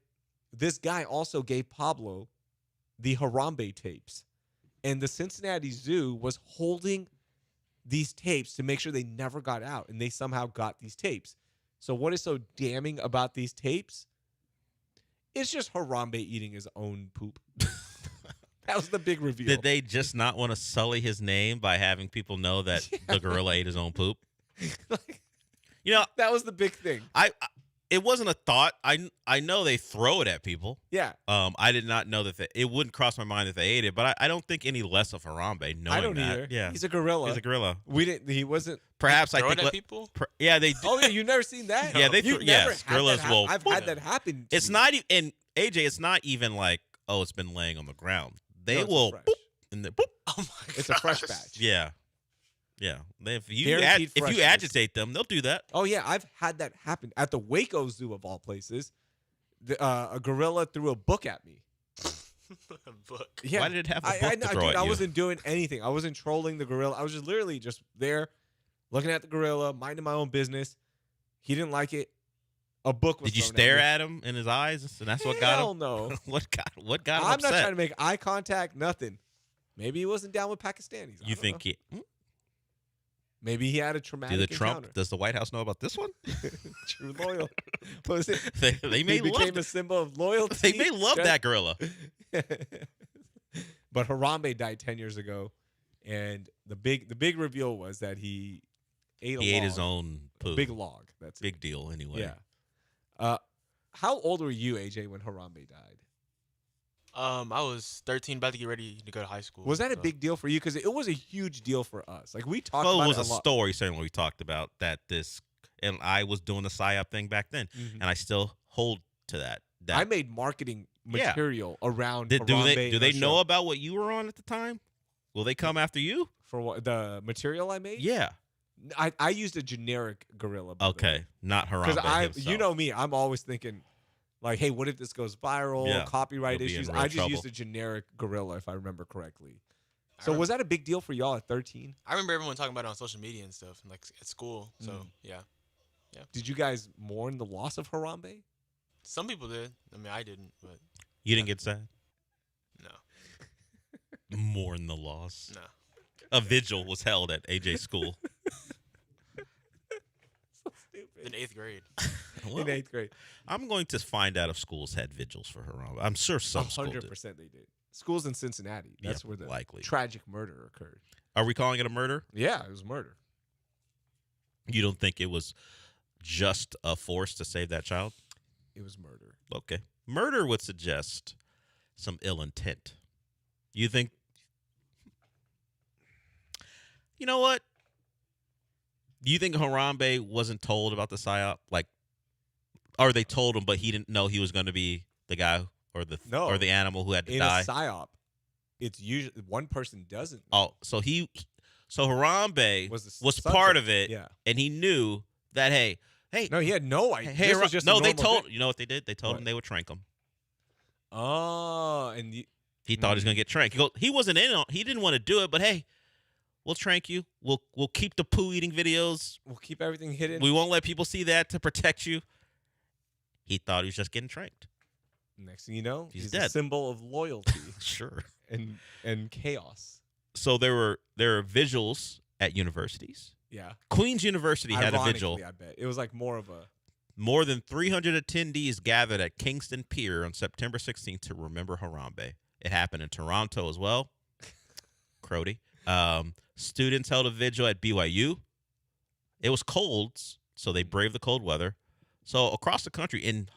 Speaker 1: this guy also gave Pablo the Harambe tapes, and the Cincinnati Zoo was holding these tapes to make sure they never got out, and they somehow got these tapes. So what is so damning about these tapes? It's just Harambe eating his own poop. That was the big reveal.
Speaker 2: Did they just not want to sully his name by having people know that the gorilla ate his own poop?
Speaker 1: That was the big thing.
Speaker 2: it wasn't a thought. I know they throw it at people.
Speaker 1: Yeah.
Speaker 2: I did not know that it wouldn't cross my mind that they ate it, but I don't think any less of Harambe knowing
Speaker 1: I don't
Speaker 2: that.
Speaker 1: either.
Speaker 2: Yeah.
Speaker 1: He's a gorilla.
Speaker 2: He's a gorilla.
Speaker 1: He wasn't.
Speaker 2: Perhaps I
Speaker 3: throw
Speaker 2: think.
Speaker 3: it at people?
Speaker 2: Yeah, they.
Speaker 1: Oh yeah, you've never seen that?
Speaker 2: Yeah, they.
Speaker 1: Yes,
Speaker 2: gorillas will.
Speaker 1: I've had that happen.
Speaker 2: It's not even. And AJ, it's not even like it's been laying on the ground. They
Speaker 1: No,
Speaker 2: will.
Speaker 1: fresh.
Speaker 2: Boop, and then boop.
Speaker 3: Oh my god.
Speaker 1: It's a fresh batch.
Speaker 2: Yeah. Yeah. If you
Speaker 1: Guaranteed
Speaker 2: if you
Speaker 1: freshness.
Speaker 2: agitate them, they'll do that.
Speaker 1: Oh yeah, I've had that happen at the Waco Zoo of all places. A gorilla threw a book at me.
Speaker 3: A book.
Speaker 1: Yeah.
Speaker 2: Why did it have a book to throw
Speaker 1: dude,
Speaker 2: at
Speaker 1: I
Speaker 2: you?
Speaker 1: wasn't doing anything. I wasn't trolling the gorilla. I was just literally just there, looking at the gorilla, minding my own business. He didn't like it. A book was.
Speaker 2: Did you
Speaker 1: thrown
Speaker 2: stare
Speaker 1: me.
Speaker 2: at him in his eyes, and that's what got him?
Speaker 1: Hell no.
Speaker 2: What got him
Speaker 1: I'm
Speaker 2: upset?
Speaker 1: not trying to make eye contact. Nothing. Maybe he wasn't down with Pakistanis. I
Speaker 2: You
Speaker 1: don't
Speaker 2: think
Speaker 1: know. Maybe he had a traumatic encounter.
Speaker 2: Does the White House know about this one?
Speaker 1: True loyal. What was it?
Speaker 2: They may
Speaker 1: he became
Speaker 2: love
Speaker 1: a symbol of loyalty.
Speaker 2: They may love that gorilla.
Speaker 1: But Harambe died 10 years ago, and the big reveal was that he ate
Speaker 2: He ate his own poo.
Speaker 1: big log. That's
Speaker 2: Big deal, anyway.
Speaker 1: Yeah. How old were you, AJ, when Harambe died?
Speaker 3: I was 13, about to get ready to go to high school.
Speaker 1: Was that a
Speaker 3: so-
Speaker 1: big deal for you? Because it was a huge deal for us. Like we talked
Speaker 2: Well,
Speaker 1: about
Speaker 2: it was
Speaker 1: it
Speaker 2: a
Speaker 1: lot.
Speaker 2: story, certainly, we talked about that and I was doing the PSYOP thing back then, and I still hold to that.
Speaker 1: I made marketing material around
Speaker 2: do
Speaker 1: Harambe.
Speaker 2: they
Speaker 1: and
Speaker 2: know
Speaker 1: show.
Speaker 2: about what you were on at the time? Will they come after you?
Speaker 1: For what, the material I made?
Speaker 2: Yeah.
Speaker 1: I used a generic gorilla.
Speaker 2: Okay, not Harambe
Speaker 1: Because
Speaker 2: himself.
Speaker 1: you know me, I'm always thinking, like, hey, what if this goes viral?
Speaker 2: Yeah,
Speaker 1: Copyright
Speaker 2: you'll be in
Speaker 1: issues.
Speaker 2: real
Speaker 1: I just
Speaker 2: trouble.
Speaker 1: used a generic gorilla, if I remember correctly. So was that a big deal for y'all at 13?
Speaker 3: I remember everyone talking about it on social media and stuff, and like at school. So yeah.
Speaker 1: Did you guys mourn the loss of Harambe?
Speaker 3: Some people did. I mean, I didn't, but
Speaker 2: You didn't get sad?
Speaker 3: no,
Speaker 2: Mourn the loss.
Speaker 3: no.
Speaker 2: A vigil was held at AJ school.
Speaker 3: In 8th grade.
Speaker 2: Well,
Speaker 1: In 8th grade.
Speaker 2: I'm going to find out if schools had vigils for Harambe. I'm sure some schools did.
Speaker 1: 100% they did. Schools in Cincinnati. That's where the
Speaker 2: likely.
Speaker 1: tragic murder occurred.
Speaker 2: Are we calling it a murder?
Speaker 1: Yeah, it was murder.
Speaker 2: You don't think it was just a force to save that child?
Speaker 1: It was murder.
Speaker 2: Okay. Murder would suggest some ill intent. You think? You know what? Do you think Harambe wasn't told about the PSYOP? Like, or they told him, but he didn't know he was going to be the guy or the animal who had to
Speaker 1: In
Speaker 2: die?
Speaker 1: a PSYOP, it's usually one person doesn't.
Speaker 2: Oh, so Harambe was
Speaker 1: subject.
Speaker 2: part of it,
Speaker 1: Yeah.
Speaker 2: and he knew that. Hey,
Speaker 1: No, he had no idea.
Speaker 2: hey,
Speaker 1: This was just a
Speaker 2: no, they
Speaker 1: normal
Speaker 2: told.
Speaker 1: day.
Speaker 2: You know what they did? They told
Speaker 1: What?
Speaker 2: him they would trank him.
Speaker 1: Oh, and
Speaker 2: He thought he was gonna get tranked. He wasn't in on. He didn't want to do it, but hey, we'll trank you. We'll keep the poo eating videos.
Speaker 1: we'll keep everything hidden.
Speaker 2: We won't let people see that to protect you. He thought he was just getting tranked.
Speaker 1: Next thing you know,
Speaker 2: He's
Speaker 1: he's
Speaker 2: dead.
Speaker 1: a symbol of loyalty
Speaker 2: Sure.
Speaker 1: and chaos.
Speaker 2: So there are vigils at universities.
Speaker 1: Yeah.
Speaker 2: Queen's University had a vigil.
Speaker 1: Ironically, I bet it was like more of a.
Speaker 2: More than 300 attendees gathered at Kingston Pier on September 16th to remember Harambe. It happened in Toronto as well. Crody. Students held a vigil at BYU. It was cold, so they braved the cold weather. So across the country, in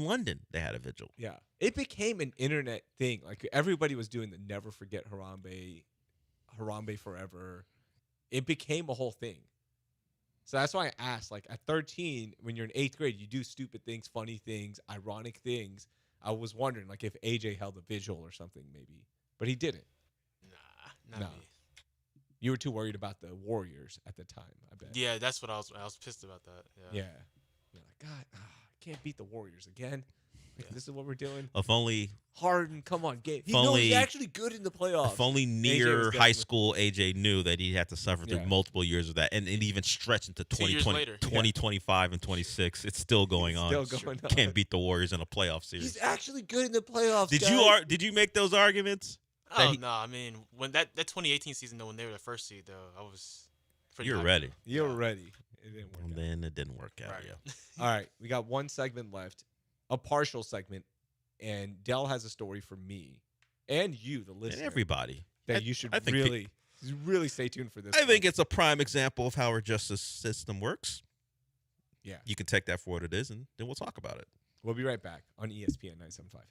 Speaker 2: London, they had a vigil.
Speaker 1: Yeah. It became an internet thing. Like everybody was doing the never forget Harambe forever. It became a whole thing. So that's why I asked, like at 13, when you're in 8th grade, you do stupid things, funny things, ironic things. I was wondering like if AJ held a vigil or something maybe, but he didn't.
Speaker 3: Nah, not me.
Speaker 1: You were too worried about the Warriors at the time, I bet.
Speaker 3: Yeah, that's what I was pissed about that.
Speaker 1: Yeah. You're like, God, I can't beat the Warriors again. Like, this is what we're doing.
Speaker 2: If only
Speaker 1: Harden, come on, game.
Speaker 2: If only-
Speaker 1: He's actually good in the playoffs.
Speaker 2: If only
Speaker 1: AJ was
Speaker 2: near
Speaker 1: definitely-
Speaker 2: high school AJ knew that he had to suffer through
Speaker 1: Yeah.
Speaker 2: multiple years of that, and it even stretched into
Speaker 3: 2 years
Speaker 2: 2020,
Speaker 3: later.
Speaker 2: 2025 and 26. It's still going on.
Speaker 1: Still going on.
Speaker 2: Can't beat the Warriors in a playoff series.
Speaker 1: He's actually good in the playoffs.
Speaker 2: Did you make those arguments?
Speaker 3: Oh no, I mean when that 2018 season though, when they were the first seed though, I was. pretty
Speaker 2: You're
Speaker 3: hyped.
Speaker 2: ready.
Speaker 1: You were ready. It didn't work.
Speaker 2: And then it didn't work out.
Speaker 3: Right.
Speaker 2: Yeah.
Speaker 1: All right, we got one segment left, a partial segment, and Dell has a story for me and you, the listener,
Speaker 2: And everybody.
Speaker 1: that you should
Speaker 2: I think
Speaker 1: really stay tuned for this.
Speaker 2: I think
Speaker 1: one.
Speaker 2: it's a prime example of how our justice system works.
Speaker 1: Yeah.
Speaker 2: You can take that for what it is, and then we'll talk about it.
Speaker 1: We'll be right back on ESPN 975.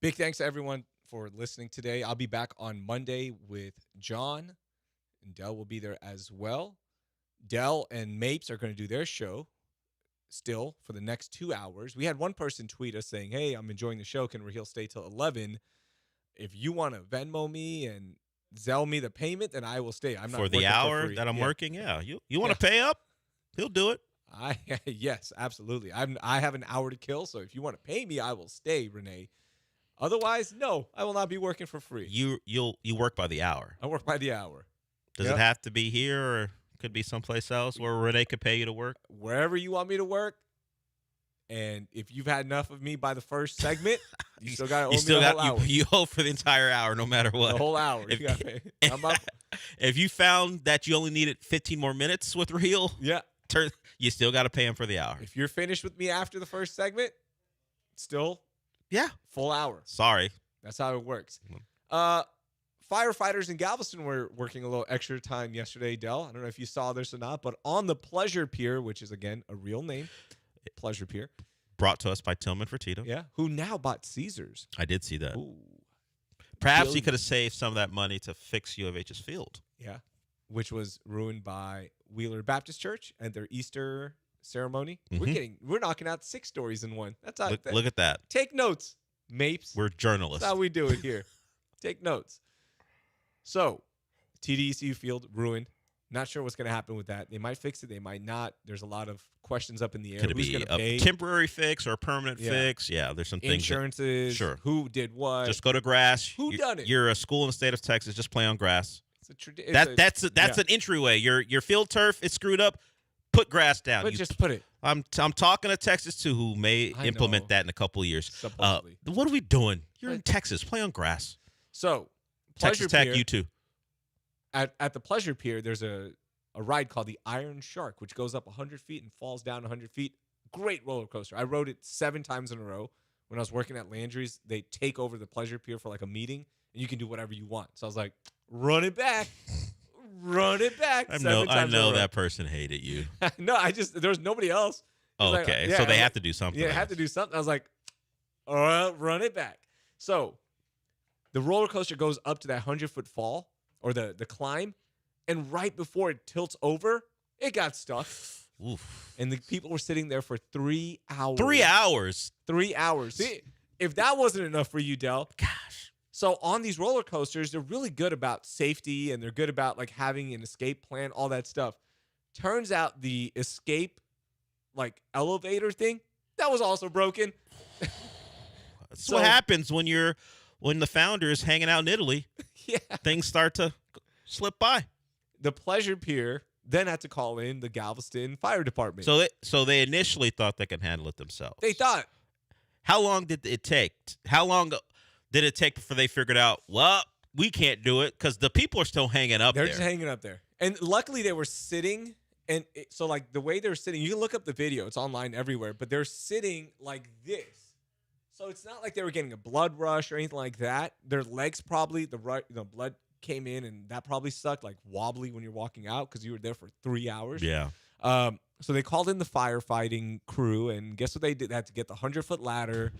Speaker 1: Big thanks to everyone for listening today. I'll be back on Monday with John, and Dell will be there as well. Dell and Mapes are going to do their show still for the next 2 hours. We had one person tweet us saying, "Hey, I'm enjoying the show. Can Raheel stay till 11? If you want to Venmo me and Zelle me the payment, then I will stay. I'm not
Speaker 2: for the
Speaker 1: working
Speaker 2: hour
Speaker 1: for free."
Speaker 2: that I'm
Speaker 1: Yeah.
Speaker 2: working. Yeah, you want to pay up? He'll do it.
Speaker 1: Yes, absolutely. I have an hour to kill, so if you want to pay me, I will stay, Renee. Otherwise, no, I will not be working for free.
Speaker 2: You work by the hour.
Speaker 1: I work by the hour.
Speaker 2: Does it have to be here, or could be someplace else where Renee could pay you to work?
Speaker 1: Wherever you want me to work. And if you've had enough of me by the first segment, you still got to owe me the whole hour.
Speaker 2: You owe for the entire hour, no matter what.
Speaker 1: The whole hour.
Speaker 2: If you found that you only needed 15 more minutes with Real, you still got to pay him for the hour.
Speaker 1: If you're finished with me after the first segment, still, full hour.
Speaker 2: Sorry.
Speaker 1: That's how it works. Firefighters in Galveston were working a little extra time yesterday, Del. I don't know if you saw this or not, but on the Pleasure Pier, which is, again, a real name, Pleasure Pier.
Speaker 2: Brought to us by Tillman Fertitta.
Speaker 1: Yeah, who now bought Caesars.
Speaker 2: I did see that.
Speaker 1: Ooh.
Speaker 2: Perhaps he could have saved some of that money to fix U of H's field.
Speaker 1: Yeah, which was ruined by Wheeler Baptist Church and their Easter ceremony.
Speaker 2: Mm-hmm.
Speaker 1: We're knocking out 6 stories in one. That's how,
Speaker 2: look at that.
Speaker 1: Take notes, Mapes.
Speaker 2: We're journalists.
Speaker 1: That's how we do it here. Take notes. So, TDECU field ruined. Not sure what's going to happen with that. They might fix it. They might not. There's a lot of questions up in the air.
Speaker 2: Could it be a temporary fix or a permanent fix? Yeah, there's some things.
Speaker 1: Insurances.
Speaker 2: Sure.
Speaker 1: Who did what?
Speaker 2: Just go to grass.
Speaker 1: Who done it?
Speaker 2: You're a school in the state of Texas. Just play on grass.
Speaker 1: That's
Speaker 2: an entryway. Your field turf is screwed up. Put grass down.
Speaker 1: But just put it.
Speaker 2: I'm talking to Texas too, who may implement that in a couple of years.
Speaker 1: Supposedly.
Speaker 2: What are we doing? You're in Texas. Play on grass.
Speaker 1: So,
Speaker 2: Texas Tech, you too.
Speaker 1: At the Pleasure Pier, there's a ride called the Iron Shark, which goes up 100 feet and falls down 100 feet. Great roller coaster. I rode it 7 times in a row. When I was working at Landry's, they take over the Pleasure Pier for like a meeting, and you can do whatever you want. So I was like, run it back. Run it back.
Speaker 2: I know that person hated you.
Speaker 1: No, there was nobody else.
Speaker 2: Okay, so they have to do something.
Speaker 1: Yeah, they have to do something. I was like, all right, run it back. So the roller coaster goes up to that 100-foot fall or the climb. And right before it tilts over, it got stuck.
Speaker 2: Oof.
Speaker 1: And the people were sitting there for 3 hours.
Speaker 2: 3 hours?
Speaker 1: 3 hours. See, if that wasn't enough for you, Del.
Speaker 2: Gosh.
Speaker 1: So on these roller coasters, they're really good about safety and they're good about like having an escape plan, all that stuff. Turns out the escape like elevator thing, that was also broken.
Speaker 2: That's what happens when the founder is hanging out in Italy.
Speaker 1: Yeah.
Speaker 2: Things start to slip by.
Speaker 1: The Pleasure Pier then had to call in the Galveston Fire Department.
Speaker 2: So they initially thought they could handle it themselves.
Speaker 1: They thought.
Speaker 2: How long did it take? How long did it take before they figured out, well, we can't do it because the people are still hanging up there.
Speaker 1: They're just hanging up there. And luckily they were sitting. And so like the way they're sitting, you can look up the video. It's online everywhere. But they're sitting like this. So it's not like they were getting a blood rush or anything like that. Their legs probably, the blood came in and that probably sucked, like wobbly when you're walking out because you were there for 3 hours.
Speaker 2: Yeah.
Speaker 1: So they called in the firefighting crew, and guess what they did? They had to get the 100-foot ladder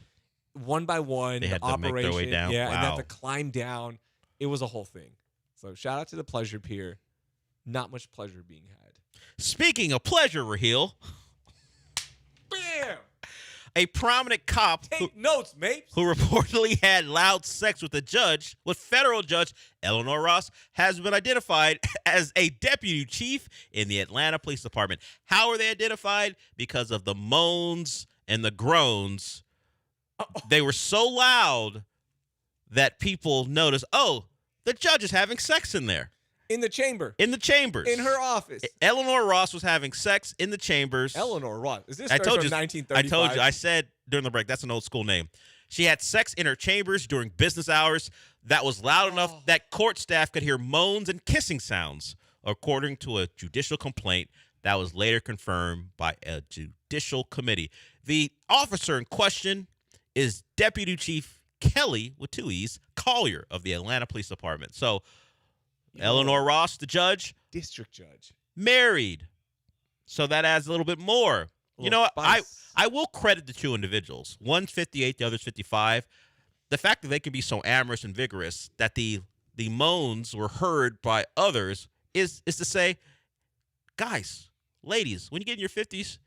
Speaker 1: one by one.
Speaker 2: They had to make their way down.
Speaker 1: Yeah,
Speaker 2: wow.
Speaker 1: and they had to climb down. It was a whole thing. So shout out to the Pleasure Pier. Not much pleasure being had.
Speaker 2: Speaking of pleasure, Raheel.
Speaker 1: Bam!
Speaker 2: A prominent cop
Speaker 1: Take notes, mate.
Speaker 2: Who reportedly had loud sex with federal judge Eleanor Ross, has been identified as a deputy chief in the Atlanta Police Department. How are they identified? Because of the moans and the groans. They were so loud that people noticed, the judge is having sex in there.
Speaker 1: In the chamber.
Speaker 2: In the chambers.
Speaker 1: In her office.
Speaker 2: Eleanor Ross was having sex in the chambers.
Speaker 1: Eleanor Ross. Is this
Speaker 2: from
Speaker 1: 1935?
Speaker 2: I told you. I said during the break, that's an old school name. She had sex in her chambers during business hours that was loud enough that court staff could hear moans and kissing sounds, according to a judicial complaint that was later confirmed by a judicial committee. The officer in question is Deputy Chief Kelly, with 2 E's, Collier of the Atlanta Police Department. So, Eleanor Ross, the judge.
Speaker 1: District judge.
Speaker 2: Married. So that adds a little bit more. You know what? I will credit the 2 individuals. One's 58, the other's 55. The fact that they can be so amorous and vigorous that the moans were heard by others is to say, guys, ladies, when you get in your 50s,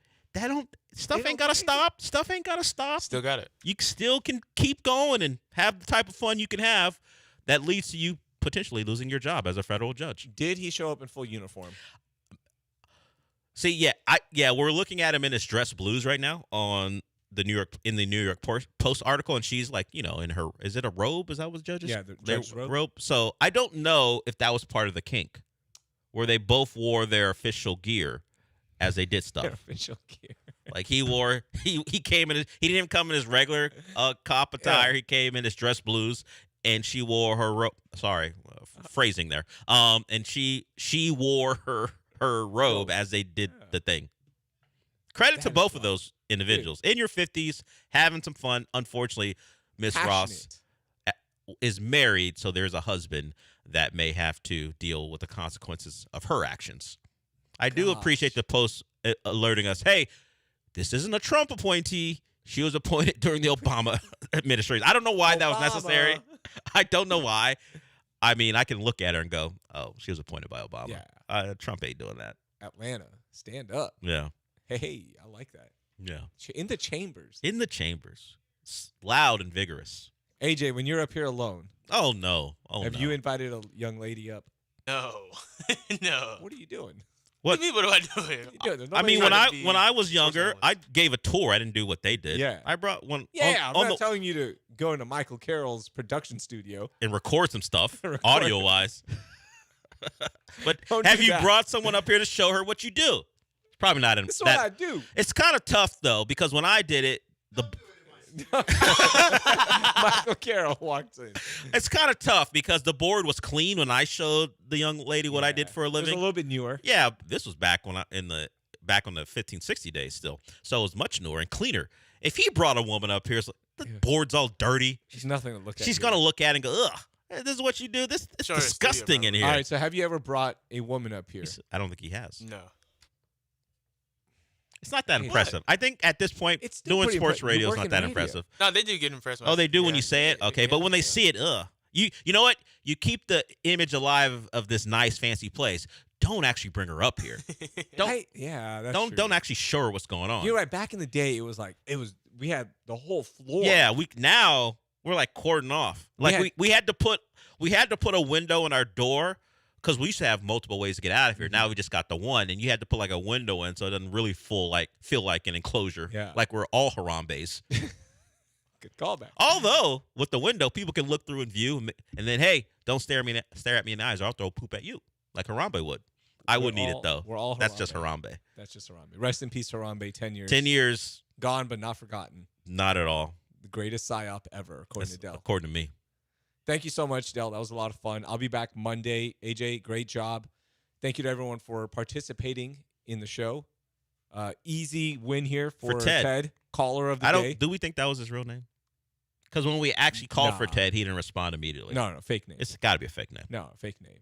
Speaker 2: stuff ain't gotta stop. Stuff ain't gotta stop.
Speaker 3: Still got it.
Speaker 2: You still can keep going and have the type of fun you can have that leads to you potentially losing your job as a federal judge.
Speaker 1: Did he show up in full uniform?
Speaker 2: See, we're looking at him in his dress blues right now on the New York Post article, and she's like, in her, is it a robe? Is that what judges?
Speaker 1: Yeah, the judge's robe.
Speaker 2: So I don't know if that was part of the kink, where they both wore their official gear as they did stuff.
Speaker 1: Their official gear.
Speaker 2: Like he came in. He didn't come in his regular cop attire.
Speaker 1: Yeah.
Speaker 2: He came in his dress blues, and she wore her robe. Sorry, phrasing there. And she wore her robe as they did the thing. Credit to both of those individuals. In your 50s, having some fun. Unfortunately, Miss Ross is married, so there's a husband that may have to deal with the consequences of her actions. I do appreciate the Post alerting us, hey, this isn't a Trump appointee. She was appointed during the Obama administration. I don't know why that was necessary. I don't know why. I mean, I can look at her and go, oh, she was appointed by Obama.
Speaker 1: Yeah.
Speaker 2: Trump ain't doing that.
Speaker 1: Atlanta, stand up.
Speaker 2: Yeah.
Speaker 1: Hey, I like that.
Speaker 2: Yeah.
Speaker 1: In the chambers.
Speaker 2: In the chambers. Loud and vigorous.
Speaker 1: AJ, when you're up here alone.
Speaker 2: Oh, no.
Speaker 1: Have you invited a young lady up?
Speaker 3: No. No.
Speaker 1: What are you doing?
Speaker 3: What do you mean, what am I doing?
Speaker 2: I mean, when I was younger, I gave a tour. I didn't do what they did.
Speaker 1: Yeah.
Speaker 2: I brought one.
Speaker 1: Yeah, I'm not telling you to go into Michael Carroll's production studio.
Speaker 2: And record some stuff, audio-wise. But
Speaker 1: Don't
Speaker 2: have
Speaker 1: do
Speaker 2: you
Speaker 1: that.
Speaker 2: brought someone up here to show her what you do? It's probably not.
Speaker 1: That's what I do.
Speaker 2: It's kind of tough, though, because when I did it,
Speaker 1: Michael Carroll walked in.
Speaker 2: It's kind of tough because the board was clean when I showed the young lady what I did for a living.
Speaker 1: It was a little bit newer.
Speaker 2: Yeah, this was back on the 1560 days still, so it was much newer and cleaner. If he brought a woman up here, it's like, the board's all dirty.
Speaker 1: She's nothing to look at.
Speaker 2: She's gonna look at it and go, ugh. This is what you do. It's disgusting in here.
Speaker 1: All right, so have you ever brought a woman up here?
Speaker 2: I don't think he has.
Speaker 3: No.
Speaker 2: It's not that impressive. I think at this point, doing sports radio is not that impressive.
Speaker 3: No, they do get impressed.
Speaker 2: Oh, they do when you say it? Okay, but when they see it, You know what? You keep the image alive of this nice, fancy place. Don't actually bring her up here.
Speaker 1: That's true.
Speaker 2: Don't actually show her what's going on.
Speaker 1: You're right. Back in the day, we had the whole floor.
Speaker 2: Yeah, now we're like cordon off. Like we had to put a window in our door because we used to have multiple ways to get out of here. Now we just got the one, and you had to put like a window in so it doesn't really feel like an enclosure.
Speaker 1: Yeah.
Speaker 2: Like we're all Harambe's.
Speaker 1: Good callback.
Speaker 2: Although with the window, people can look through and view, and then hey, don't stare at me in the eyes, or I'll throw poop at you like Harambe would. I wouldn't eat it though.
Speaker 1: We're all Harambe.
Speaker 2: That's just Harambe.
Speaker 1: That's just Harambe. Rest in peace, Harambe. 10 years.
Speaker 2: 10 years.
Speaker 1: Gone but not forgotten.
Speaker 2: Not at all.
Speaker 1: The greatest psyop ever, according to Dell.
Speaker 2: According to me.
Speaker 1: Thank you so much, Dell. That was a lot of fun. I'll be back Monday. AJ, great job. Thank you to everyone for participating in the show. Easy win here for Ted, caller of the day.
Speaker 2: Do we think that was his real name? Because when we actually called for Ted, he didn't respond immediately.
Speaker 1: No, fake name.
Speaker 2: It's got to be a fake name.
Speaker 1: No, fake name.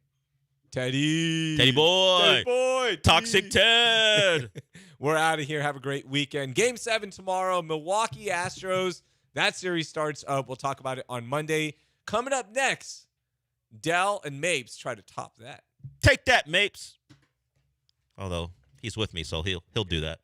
Speaker 1: Teddy.
Speaker 2: Teddy boy.
Speaker 1: Teddy boy.
Speaker 2: Toxic Ted.
Speaker 1: We're out of here. Have a great weekend. Game 7 tomorrow. Milwaukee Astros. That series starts up. We'll talk about it on Monday. Coming up next, Dell and Mapes try to top that.
Speaker 2: Take that, Mapes. Although he's with me, so he'll do that.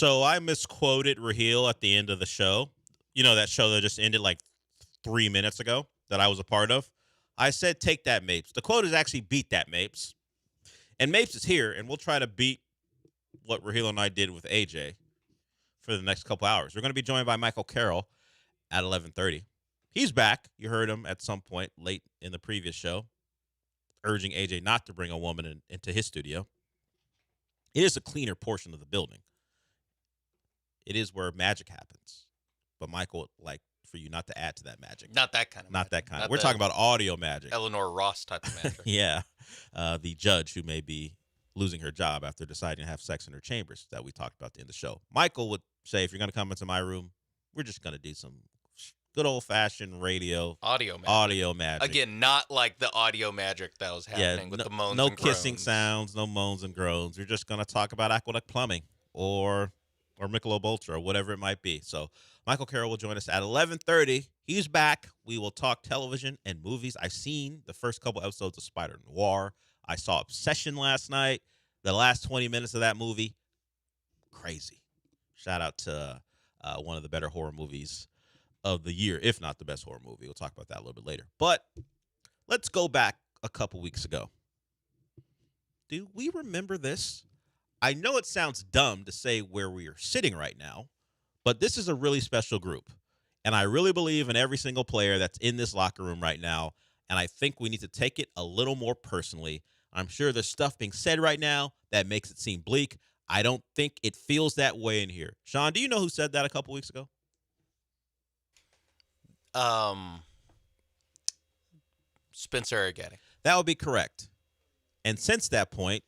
Speaker 2: So I misquoted Raheel at the end of the show. You know, that show that just ended like 3 minutes ago that I was a part of. I said, take that, Mapes. The quote is actually beat that, Mapes. And Mapes is here, and we'll try to beat what Raheel and I did with AJ for the next couple hours. We're going to be joined by Michael Carroll at 11:30. He's back. You heard him at some point late in the previous show, urging AJ not to bring a woman into his studio. It is a cleaner portion of the building. It is where magic happens. But Michael would like for you not to add to that magic.
Speaker 14: Not that kind of
Speaker 2: Not
Speaker 14: magic.
Speaker 2: that kind.
Speaker 14: Not
Speaker 2: We're
Speaker 14: the
Speaker 2: talking about audio magic.
Speaker 14: Eleanor Ross type of magic.
Speaker 2: Yeah. The judge who may be losing her job after deciding to have sex in her chambers that we talked about at the end of the show. Michael would say, if you're going to come into my room, we're just going to do some good old-fashioned radio.
Speaker 14: Audio magic.
Speaker 2: Magic.
Speaker 14: Again, not like the audio magic that was happening with the moans
Speaker 2: no
Speaker 14: and groans.
Speaker 2: kissing sounds, no moans and groans. We're just going to talk about aqueduct plumbing or Michelob Ultra or whatever it might be. So Michael Carroll will join us at 11:30. He's back. We will talk television and movies. I've seen the first couple episodes of Spider Noir. I saw Obsession last night. The last 20 minutes of that movie, crazy. Shout out to one of the better horror movies of the year, if not the best horror movie. We'll talk about that a little bit later. But let's go back a couple weeks ago. Do we remember this? I know it sounds dumb to say where we are sitting right now, but this is a really special group. And I really believe in every single player that's in this locker room right now. And I think we need to take it a little more personally. I'm sure there's stuff being said right now that makes it seem bleak. I don't think it feels that way in here. Sean, do you know who said that a couple weeks ago?
Speaker 14: Spencer Arrighetti.
Speaker 2: That would be correct. And since that point,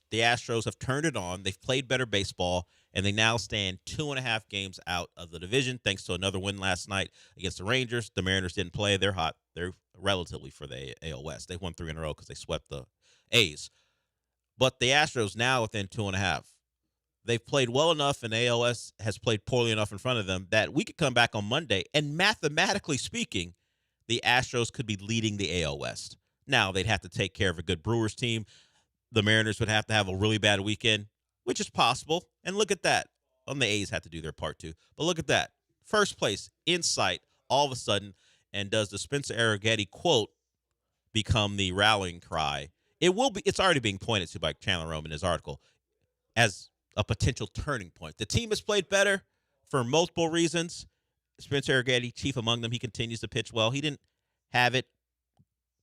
Speaker 2: the Astros have turned it on. They've played better baseball, and they now stand 2.5 games out of the division thanks to another win last night against the Rangers. The Mariners didn't play. They're hot. They're relatively for the AL West. They won 3 in a row because they swept the A's. But the Astros now within 2.5. They've played well enough, and ALS has played poorly enough in front of them that we could come back on Monday, and mathematically speaking, the Astros could be leading the AL West. Now, they'd have to take care of a good Brewers team. The Mariners would have to have a really bad weekend, which is possible. And look at that. The A's had to do their part too. But look at that. First place, in sight, all of a sudden. And does the Spencer Arrighetti quote become the rallying cry? It will be. It's already being pointed to by Chandler Rome in his article as a potential turning point. The team has played better for multiple reasons. Spencer Arrighetti, chief among them, he continues to pitch well. He didn't have it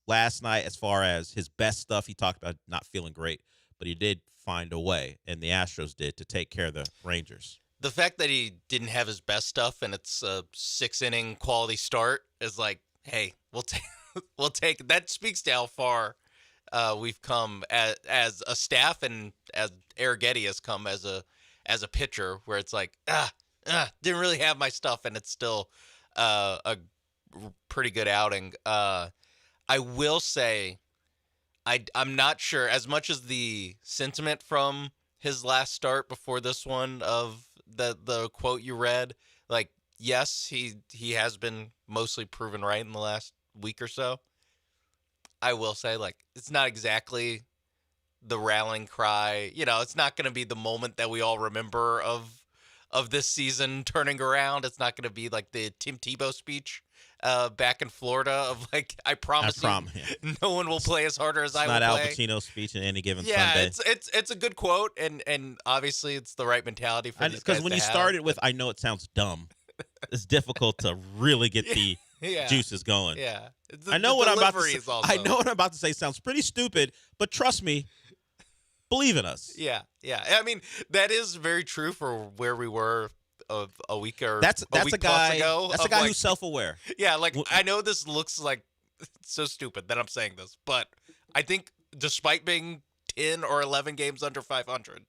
Speaker 2: last night as far as his best stuff. He talked about not feeling great, but he did find a way, and the Astros did, to take care of the Rangers.
Speaker 14: The fact that he didn't have his best stuff and it's a 6-inning quality start is like, hey, we'll take that. Speaks to how far we've come as a staff, and as Arrighetti has come as a pitcher, where it's like, didn't really have my stuff, and it's still a pretty good outing. I will say, I'm not sure, as much as the sentiment from his last start before this one of the quote you read, like, yes, he has been mostly proven right in the last week or so. I will say, like, it's not exactly the rallying cry. You know, it's not going to be the moment that we all remember of this season turning around. It's not going to be like the Tim Tebow speech back in Florida of like, I promise you, no one will play as harder as I will play.
Speaker 2: Not Al Pacino's speech in any given Sunday.
Speaker 14: Yeah, it's a good quote, and obviously it's the right mentality for these guys.
Speaker 2: Because when you started with, I know it sounds dumb, it's difficult to really get the juices going.
Speaker 14: Yeah,
Speaker 2: I know what I'm about to say. I know what I'm about to say sounds pretty stupid, but trust me, believe in us.
Speaker 14: Yeah. I mean, that is very true for where we were a week or
Speaker 2: that's
Speaker 14: a week
Speaker 2: a guy,
Speaker 14: plus ago.
Speaker 2: That's a guy who's self-aware.
Speaker 14: Yeah, like, I know this looks like so stupid that I'm saying this, but I think despite being 10 or 11 games under 500,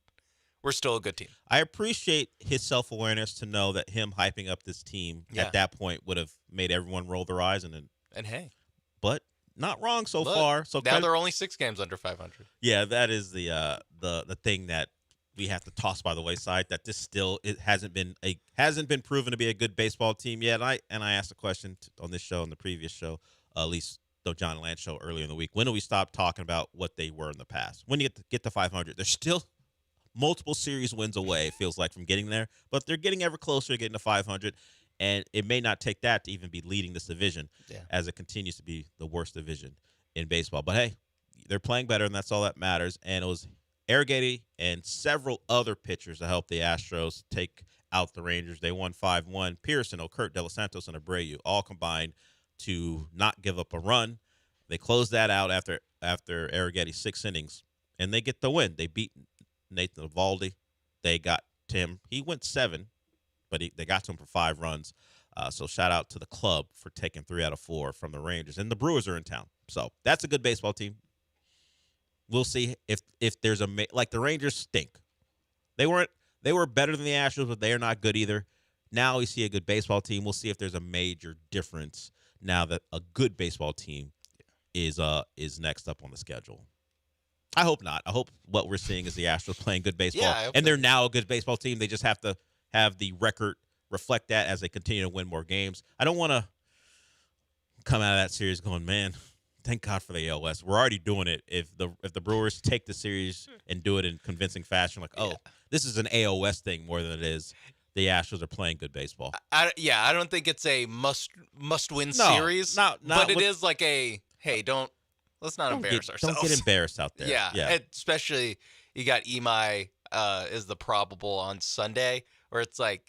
Speaker 14: we're still a good team.
Speaker 2: I appreciate his self-awareness to know that him hyping up this team at that point would have made everyone roll their eyes and
Speaker 14: hey,
Speaker 2: but not wrong so far. So
Speaker 14: now they're only 6 games under 500.
Speaker 2: Yeah, that is the thing that we have to toss by the wayside. That this still hasn't been proven to be a good baseball team yet. And I asked a question on this show and the previous show, at least the John and Lance show earlier in the week. When do we stop talking about what they were in the past? When you get to 500, there's still multiple series wins away, it feels like, from getting there. But they're getting ever closer to getting to 500. And it may not take that to even be leading this division as it continues to be the worst division in baseball. But, hey, they're playing better, and that's all that matters. And it was Arrighetti and several other pitchers to help the Astros take out the Rangers. They won 5-1. Pearson, Okert, De Los Santos, and Abreu all combined to not give up a run. They closed that out after Arrighetti's 6 innings, and they get the win. They beat Nathan Eovaldi. They got Tim. He went 7, but they got to him for 5 runs. So shout out to the club for taking 3 out of 4 from the Rangers. And the Brewers are in town. So that's a good baseball team. We'll see if there's like the Rangers stink. They were better than the Astros, but they are not good either. Now we see a good baseball team. We'll see if there's a major difference now that a good baseball team is next up on the schedule. I hope not. I hope what we're seeing is the Astros playing good baseball, and they're now a good baseball team. They just have to have the record reflect that as they continue to win more games. I don't want to come out of that series going, man, thank God for the AL West. We're already doing it. If the Brewers take the series and do it in convincing fashion, like, this is an AL West thing more than it is the Astros are playing good baseball.
Speaker 14: I don't think it's a must-win series, but it is like a, hey, let's not embarrass ourselves.
Speaker 2: Don't get embarrassed out there.
Speaker 14: Yeah. Especially you got Imai is the probable on Sunday, where it's like,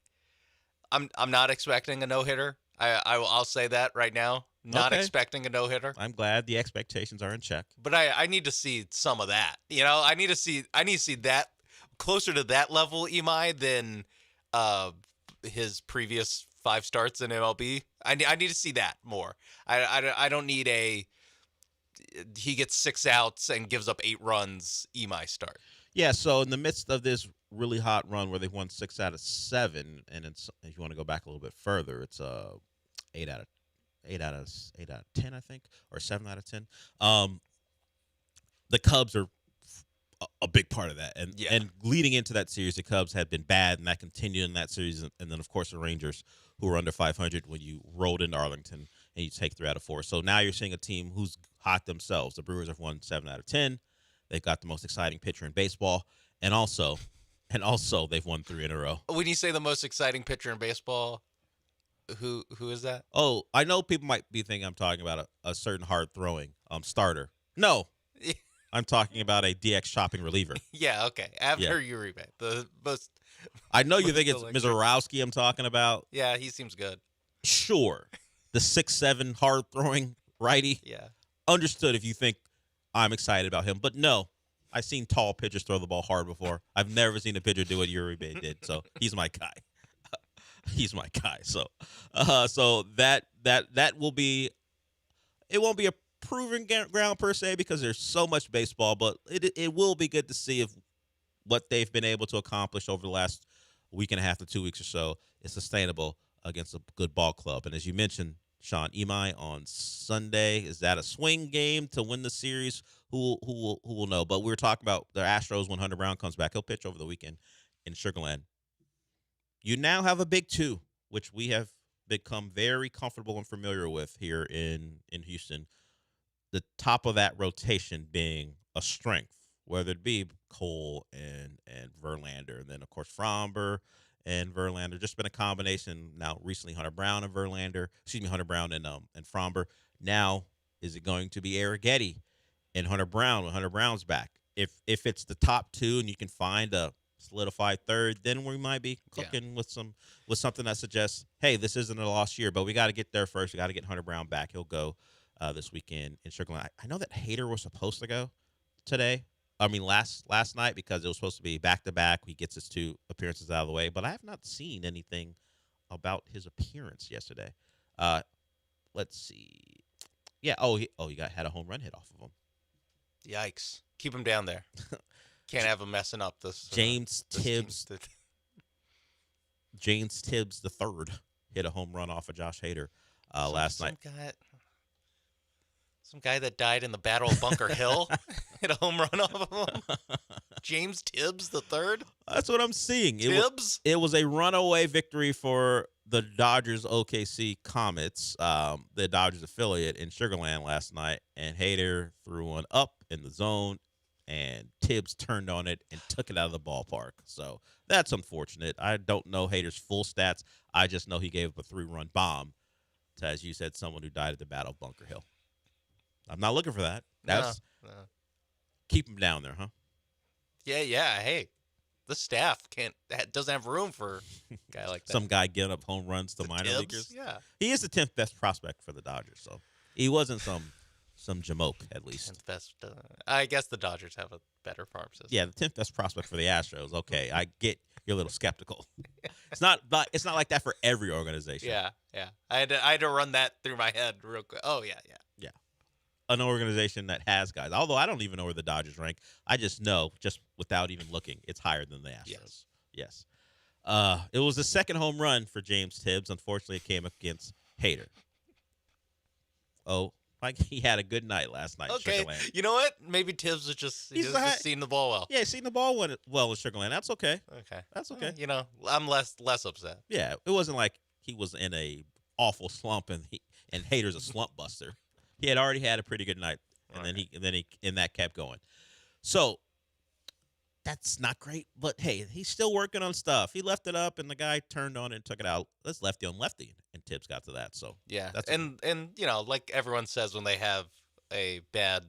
Speaker 14: I'm not expecting a no-hitter. I'll say that right now. Not expecting a no-hitter.
Speaker 2: I'm glad the expectations are in check.
Speaker 14: But I need to see some of that. I need to see that closer to that level, Imai, than his previous 5 starts in MLB. I need to see that more. I don't need he gets 6 outs and gives up 8 runs Imai start.
Speaker 2: Yeah, so in the midst of this really hot run where they've won 6 out of 7, and it's, if you want to go back a little bit further, it's 8 out of 10, I think, or 7 out of 10. The Cubs are a big part of that, and leading into that series, the Cubs had been bad, and that continued in that series, and then of course the Rangers, who were under 500 when you rolled into Arlington and you take 3 out of 4. So now you're seeing a team who's hot themselves. The Brewers have won 7 out of 10. They've got the most exciting pitcher in baseball, and also they've won 3 in a row.
Speaker 14: When you say the most exciting pitcher in baseball, who is that?
Speaker 2: Oh, I know people might be thinking I'm talking about a certain hard throwing starter. No, I'm talking about a DX shopping reliever.
Speaker 14: Yeah, okay. After Uribe, the most.
Speaker 2: I know you think it's Mizorowski I'm talking about.
Speaker 14: Yeah, he seems good.
Speaker 2: Sure, the 6'7" hard throwing righty.
Speaker 14: Yeah,
Speaker 2: understood if you think I'm excited about him, but no. I've seen tall pitchers throw the ball hard before. I've never seen a pitcher do what Uribe did, so he's my guy. He's my guy. So that will be. It won't be a proving ground per se because there's so much baseball, but it will be good to see if what they've been able to accomplish over the last week and a half to 2 weeks or so is sustainable against a good ball club. And as you mentioned, Sean, Imai on Sunday, is that a swing game to win the series? Who will know? But we were talking about the Astros when Hunter Brown comes back. He'll pitch over the weekend in Sugarland. You now have a big 2, which we have become very comfortable and familiar with here in Houston. The top of that rotation being a strength, whether it be Cole and Verlander, and then of course Fromber and Verlander. Just been a combination now recently. Hunter Brown and Fromber. Now is it going to be Arrighetti and Hunter Brown when Hunter Brown's back? If it's the top 2 and you can find a solidified third, then we might be cooking with something that suggests, hey, this isn't a lost year, but we got to get there first. We got to get Hunter Brown back. He'll go this weekend in Sugarland. I know that Hader was supposed to go today. I mean, last night, because it was supposed to be back-to-back. He gets his 2 appearances out of the way, but I have not seen anything about his appearance yesterday. Let's see. Yeah. He had a home run hit off of him.
Speaker 14: Yikes! Keep him down there. Can't have him messing up this.
Speaker 2: James Tibbs the third hit a home run off of Josh Hader last night.
Speaker 14: Some guy that died in the Battle of Bunker Hill hit a home run off of him. James Tibbs the third.
Speaker 2: That's what I'm seeing.
Speaker 14: Tibbs.
Speaker 2: It was a runaway victory for the Dodgers OKC Comets, the Dodgers affiliate in Sugarland last night, and Hader threw one up in the zone. and Tibbs turned on it and took it out of the ballpark. So that's unfortunate. I don't know Hader's full stats. I just know he gave up a 3-run bomb to, as you said, someone who died at the Battle of Bunker Hill. I'm not looking for that. That's
Speaker 14: No.
Speaker 2: keep him down there, huh?
Speaker 14: Yeah. Hey, the staff doesn't have room for a guy like that.
Speaker 2: Some guy giving up home runs to minor
Speaker 14: Tibbs?
Speaker 2: leaguers.
Speaker 14: Yeah.
Speaker 2: He is the 10th best prospect for the Dodgers, so he wasn't some jamoke, at least.
Speaker 14: 10th best. I guess the Dodgers have a better farm system.
Speaker 2: Yeah, the 10th best prospect for the Astros. Okay, I get you're a little skeptical. It's not like that for every organization.
Speaker 14: Yeah. I had to run that through my head real quick. Oh yeah.
Speaker 2: An organization that has guys. Although I don't even know where the Dodgers rank. I just know, just without even looking, it's higher than the Astros. Yes. It was the second home run for James Tibbs. Unfortunately, it came against Hader. Oh, like he had a good night last night.
Speaker 14: Okay.
Speaker 2: In Sugarland.
Speaker 14: You know what? Maybe Tibbs was just seeing the ball well.
Speaker 2: Yeah, seeing the ball well in Sugarland. That's okay.
Speaker 14: Okay.
Speaker 2: That's okay.
Speaker 14: I'm less upset.
Speaker 2: Yeah, it wasn't like he was in a awful slump and Hader's a slump buster. He had already had a pretty good night, and then that kept going. So that's not great, but hey, he's still working on stuff. He left it up, and the guy turned on it and took it out. That's lefty on lefty, and Tibbs got to that. So
Speaker 14: Yeah,
Speaker 2: that's
Speaker 14: and like everyone says when they have a bad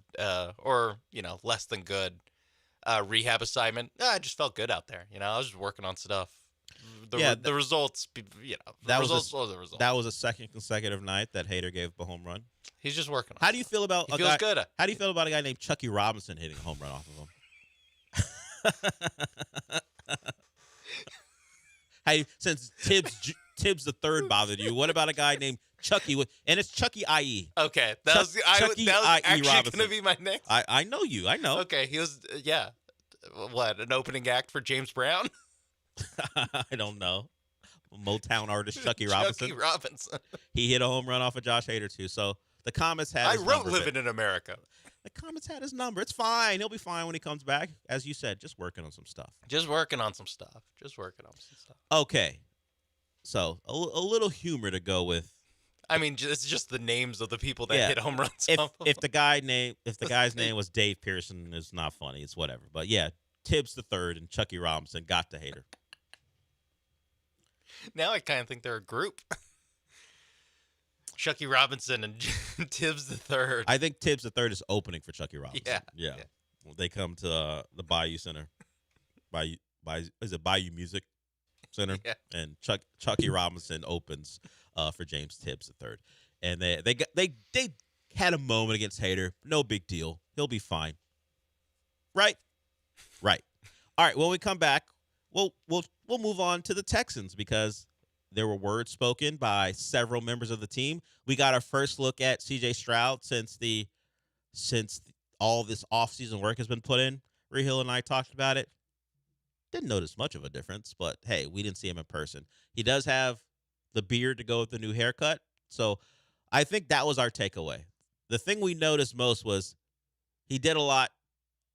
Speaker 14: or less than good rehab assignment, I just felt good out there. I was just working on stuff. The results,
Speaker 2: that
Speaker 14: was
Speaker 2: the results. That was a second consecutive night that Hader gave a home run.
Speaker 14: He's just working on
Speaker 2: How do you feel about
Speaker 14: He feels good.
Speaker 2: How do you feel about a guy named Chucky Robinson hitting a home run off of him? Since Tibbs the third bothered you, what about a guy named Chucky and it's Chucky IE?
Speaker 14: Okay, that was actually
Speaker 2: Robinson.
Speaker 14: going to be my next.
Speaker 2: I know you. I know.
Speaker 14: Okay, he was what, an opening act for James Brown?
Speaker 2: I don't know. Motown artist Chucky Robinson.
Speaker 14: Chucky Robinson.
Speaker 2: He hit a home run off of Josh Hader too. So the Comets had.
Speaker 14: I wrote "Living in America."
Speaker 2: The Comets had his number. It's fine. He'll be fine when he comes back. As you said, just working on some stuff. Okay, so a little humor to go with.
Speaker 14: I mean, it's just the names of the people that hit home runs.
Speaker 2: If the guy's name was Dave Pearson, it's not funny. It's whatever. But yeah, Tibbs the third and Chucky Robinson got to Hader.
Speaker 14: Now I kind of think they're a group. Chucky Robinson and Tibbs the third.
Speaker 2: I think Tibbs the third is opening for Chucky Robinson.
Speaker 14: Yeah.
Speaker 2: Well, they come to the Bayou Center. Is it Bayou Music Center?
Speaker 14: Yeah.
Speaker 2: And Chucky Robinson opens for James Tibbs the third. And they had a moment against Hader. No big deal. He'll be fine. Right. All right. When we come back, we'll move on to the Texans because there were words spoken by several members of the team. We got our first look at C.J. Stroud since all this offseason work has been put in. Rahil and I talked about it. Didn't notice much of a difference, but hey, we didn't see him in person. He does have the beard to go with the new haircut, so I think that was our takeaway. The thing we noticed most was he did a lot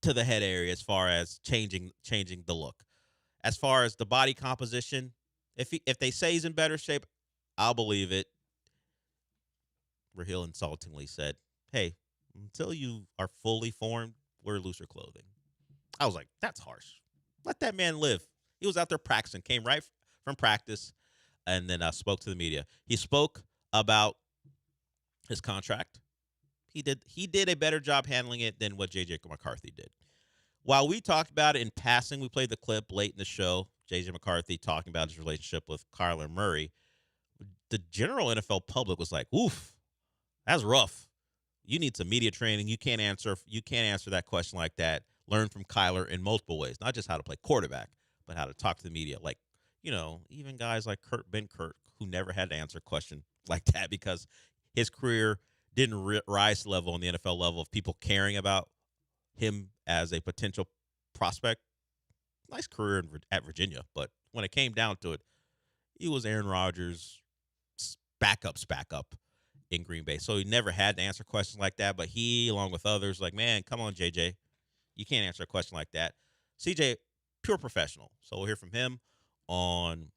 Speaker 2: to the head area as far as changing the look. As far as the body composition, if they say he's in better shape, I'll believe it. Rahil insultingly said, "Hey, until you are fully formed, wear looser clothing." I was like, that's harsh. Let that man live. He was out there practicing, came right from practice, and then spoke to the media. He spoke about his contract. He did a better job handling it than what J.J. McCarthy did. While we talked about it in passing, we played the clip late in the show, J.J. McCarthy talking about his relationship with Kyler Murray. The general NFL public was like, oof, that's rough. You need some media training. You can't answer that question like that. Learn from Kyler in multiple ways, not just how to play quarterback, but how to talk to the media. Like, even guys like Ben Kirk, who never had to answer a question like that because his career didn't rise to the level on the NFL level of people caring about him as a potential prospect. Nice career at Virginia, but when it came down to it, he was Aaron Rodgers' backup in Green Bay. So he never had to answer questions like that, but he, along with others, like, man, come on, JJ. You can't answer a question like that. CJ, pure professional. So we'll hear from him on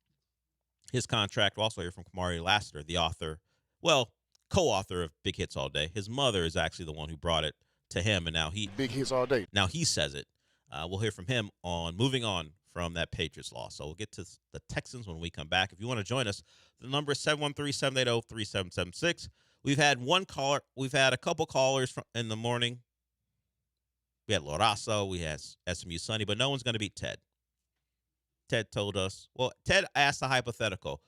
Speaker 2: his contract. We'll also hear from Kamari Lassiter, the author, co-author of Big Hits All Day. His mother is actually the one who brought it to him, and now
Speaker 15: big hits all day.
Speaker 2: Now he says it. We'll hear from him on moving on from that Patriots loss. So we'll get to the Texans when we come back. If you want to join us, the number is 713-780-3776. We've had one caller. We've had a couple callers in the morning. We had Lorazo. We had SMU Sunny, but no one's going to beat Ted. Ted told us. Well, Ted asked a hypothetical.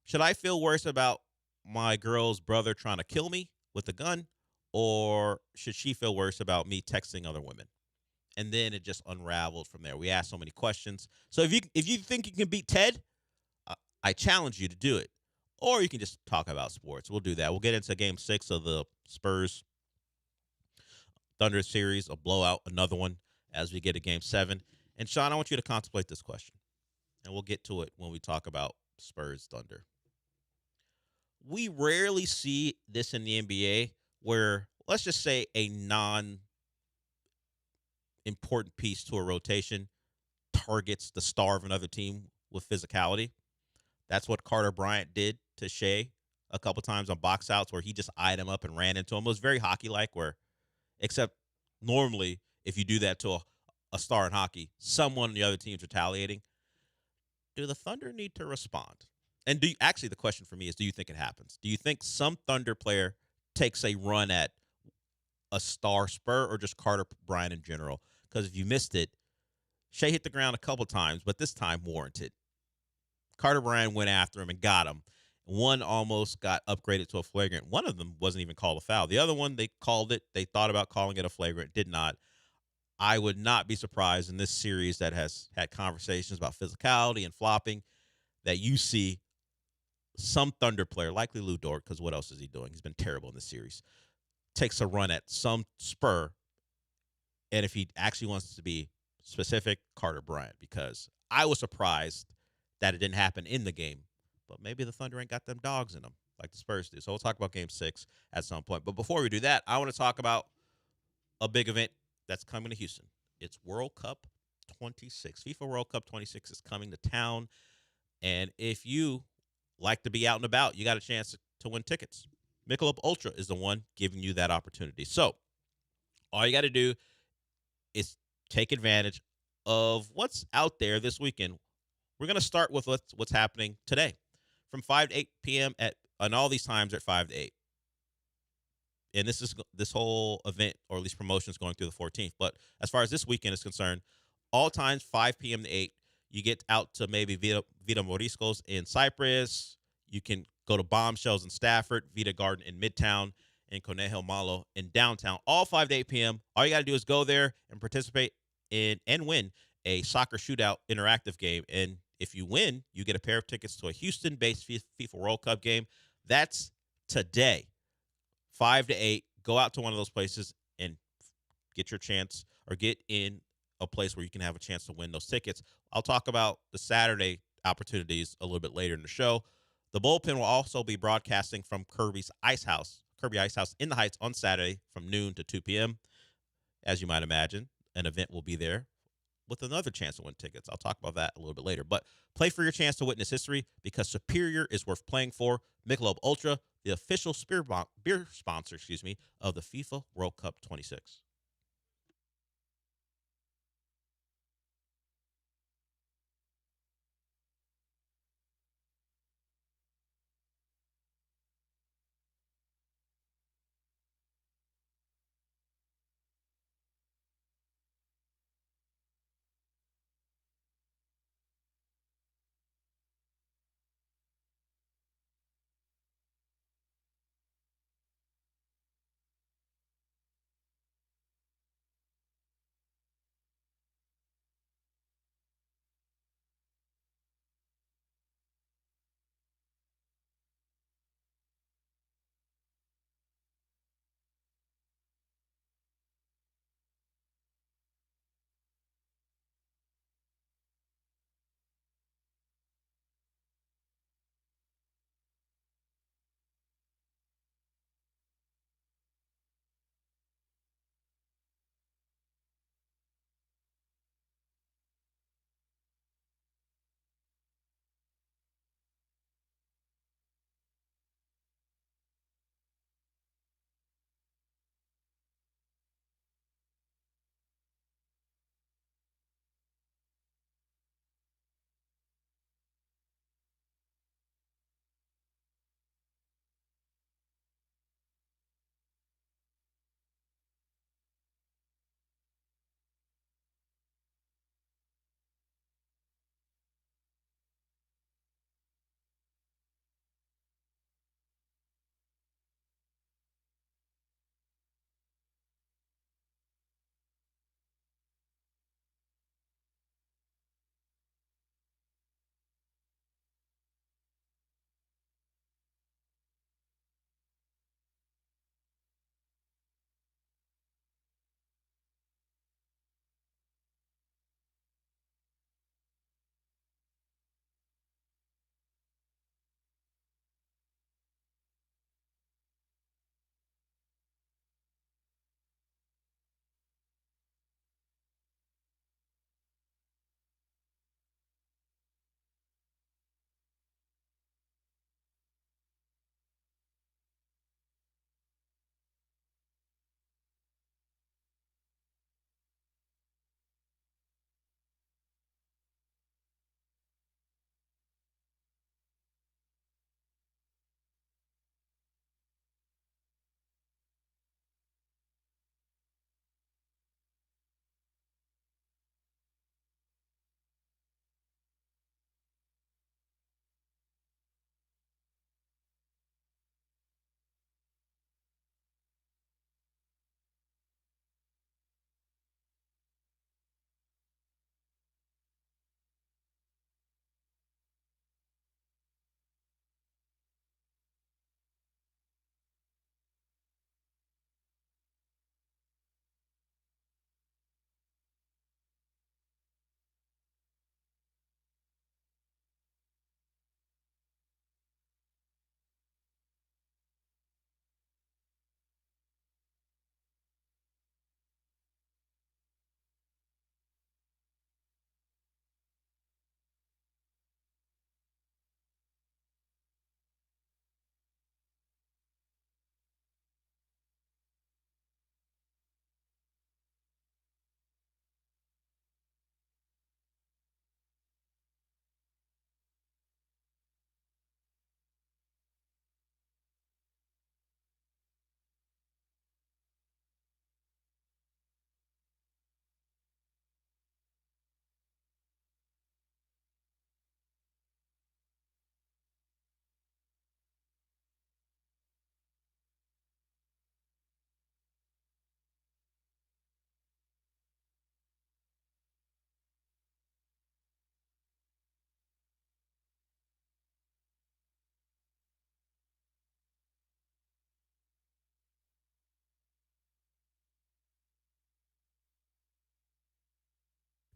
Speaker 2: Should I feel worse about my girl's brother trying to kill me with a gun, or should she feel worse about me texting other women? And then it just unraveled from there. We asked so many questions. So if you think you can beat Ted, I challenge you to do it. Or you can just talk about sports. We'll do that. We'll get into Game 6 of the Spurs Thunder series, a blowout, another one as we get to Game 7. And Sean, I want you to contemplate this question, and we'll get to it when we talk about Spurs Thunder. We rarely see this in the NBA where, let's just say, a non-important piece to a rotation targets the star of another team with physicality. That's what Carter Bryant did to Shea a couple times on box outs where he just eyed him up and ran into him. It was very hockey-like, except normally if you do that to a star in hockey, someone on the other team's retaliating. Do the Thunder need to respond? And actually the question for me is, do you think it happens? Do you think some Thunder player takes a run at a star Spur or just Carter Bryant in general? Because if you missed it, Shea hit the ground a couple times, but this time warranted. Carter Bryant went after him and got him. One almost got upgraded to a flagrant. One of them wasn't even called a foul. The other one, they called it. They thought about calling it a flagrant, did not. I would not be surprised in this series that has had conversations about physicality and flopping that you see some Thunder player, likely Lou Dort, because what else is he doing? He's been terrible in this series, takes a run at some Spur. And if he actually wants to be specific, Carter Bryant, because I was surprised that it didn't happen in the game. But maybe the Thunder ain't got them dogs in them like the Spurs do. So we'll talk about Game 6 at some point. But before we do that, I want to talk about a big event that's coming to Houston. It's World Cup 26. FIFA World Cup 26 is coming to town. And if you like to be out and about, you got a chance to win tickets. Michelob Ultra is the one giving you that opportunity. So all you got to do is take advantage of what's out there this weekend. We're going to start with what's happening today from 5 to 8 p.m. and all these times at 5 to 8. And this whole event, or at least promotion, is going through the 14th. But as far as this weekend is concerned, all times 5 p.m. to 8. You get out to maybe Vita Moriscos in Cypress. You can go to Bombshells in Stafford, Vita Garden in Midtown, and Conejo Malo in downtown. All 5 to 8 p.m. All you got to do is go there and participate in and win a soccer shootout interactive game. And if you win, you get a pair of tickets to a Houston-based FIFA World Cup game. That's today, 5 to 8. Go out to one of those places and get your chance, or get in a place where you can have a chance to win those tickets. I'll talk about the Saturday opportunities a little bit later in the show. The Bullpen will also be broadcasting from Kirby Ice House in the Heights on Saturday from noon to 2 p.m. As you might imagine, an event will be there with another chance to win tickets. I'll talk about that a little bit later. But play for your chance to witness history, because Superior is worth playing for. Michelob Ultra, the official beer sponsor, of the FIFA World Cup 26.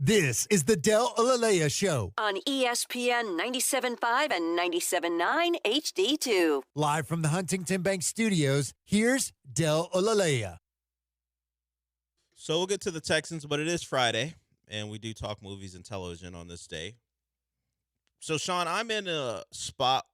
Speaker 15: This is the Del Alalea Show.
Speaker 4: On ESPN 97.5 and 97.9 HD2.
Speaker 15: Live from the Huntington Bank Studios, here's Del Alalea.
Speaker 2: So we'll get to the Texans, but it is Friday, and we do talk movies and television on this day. So, Sean, I'm in a spot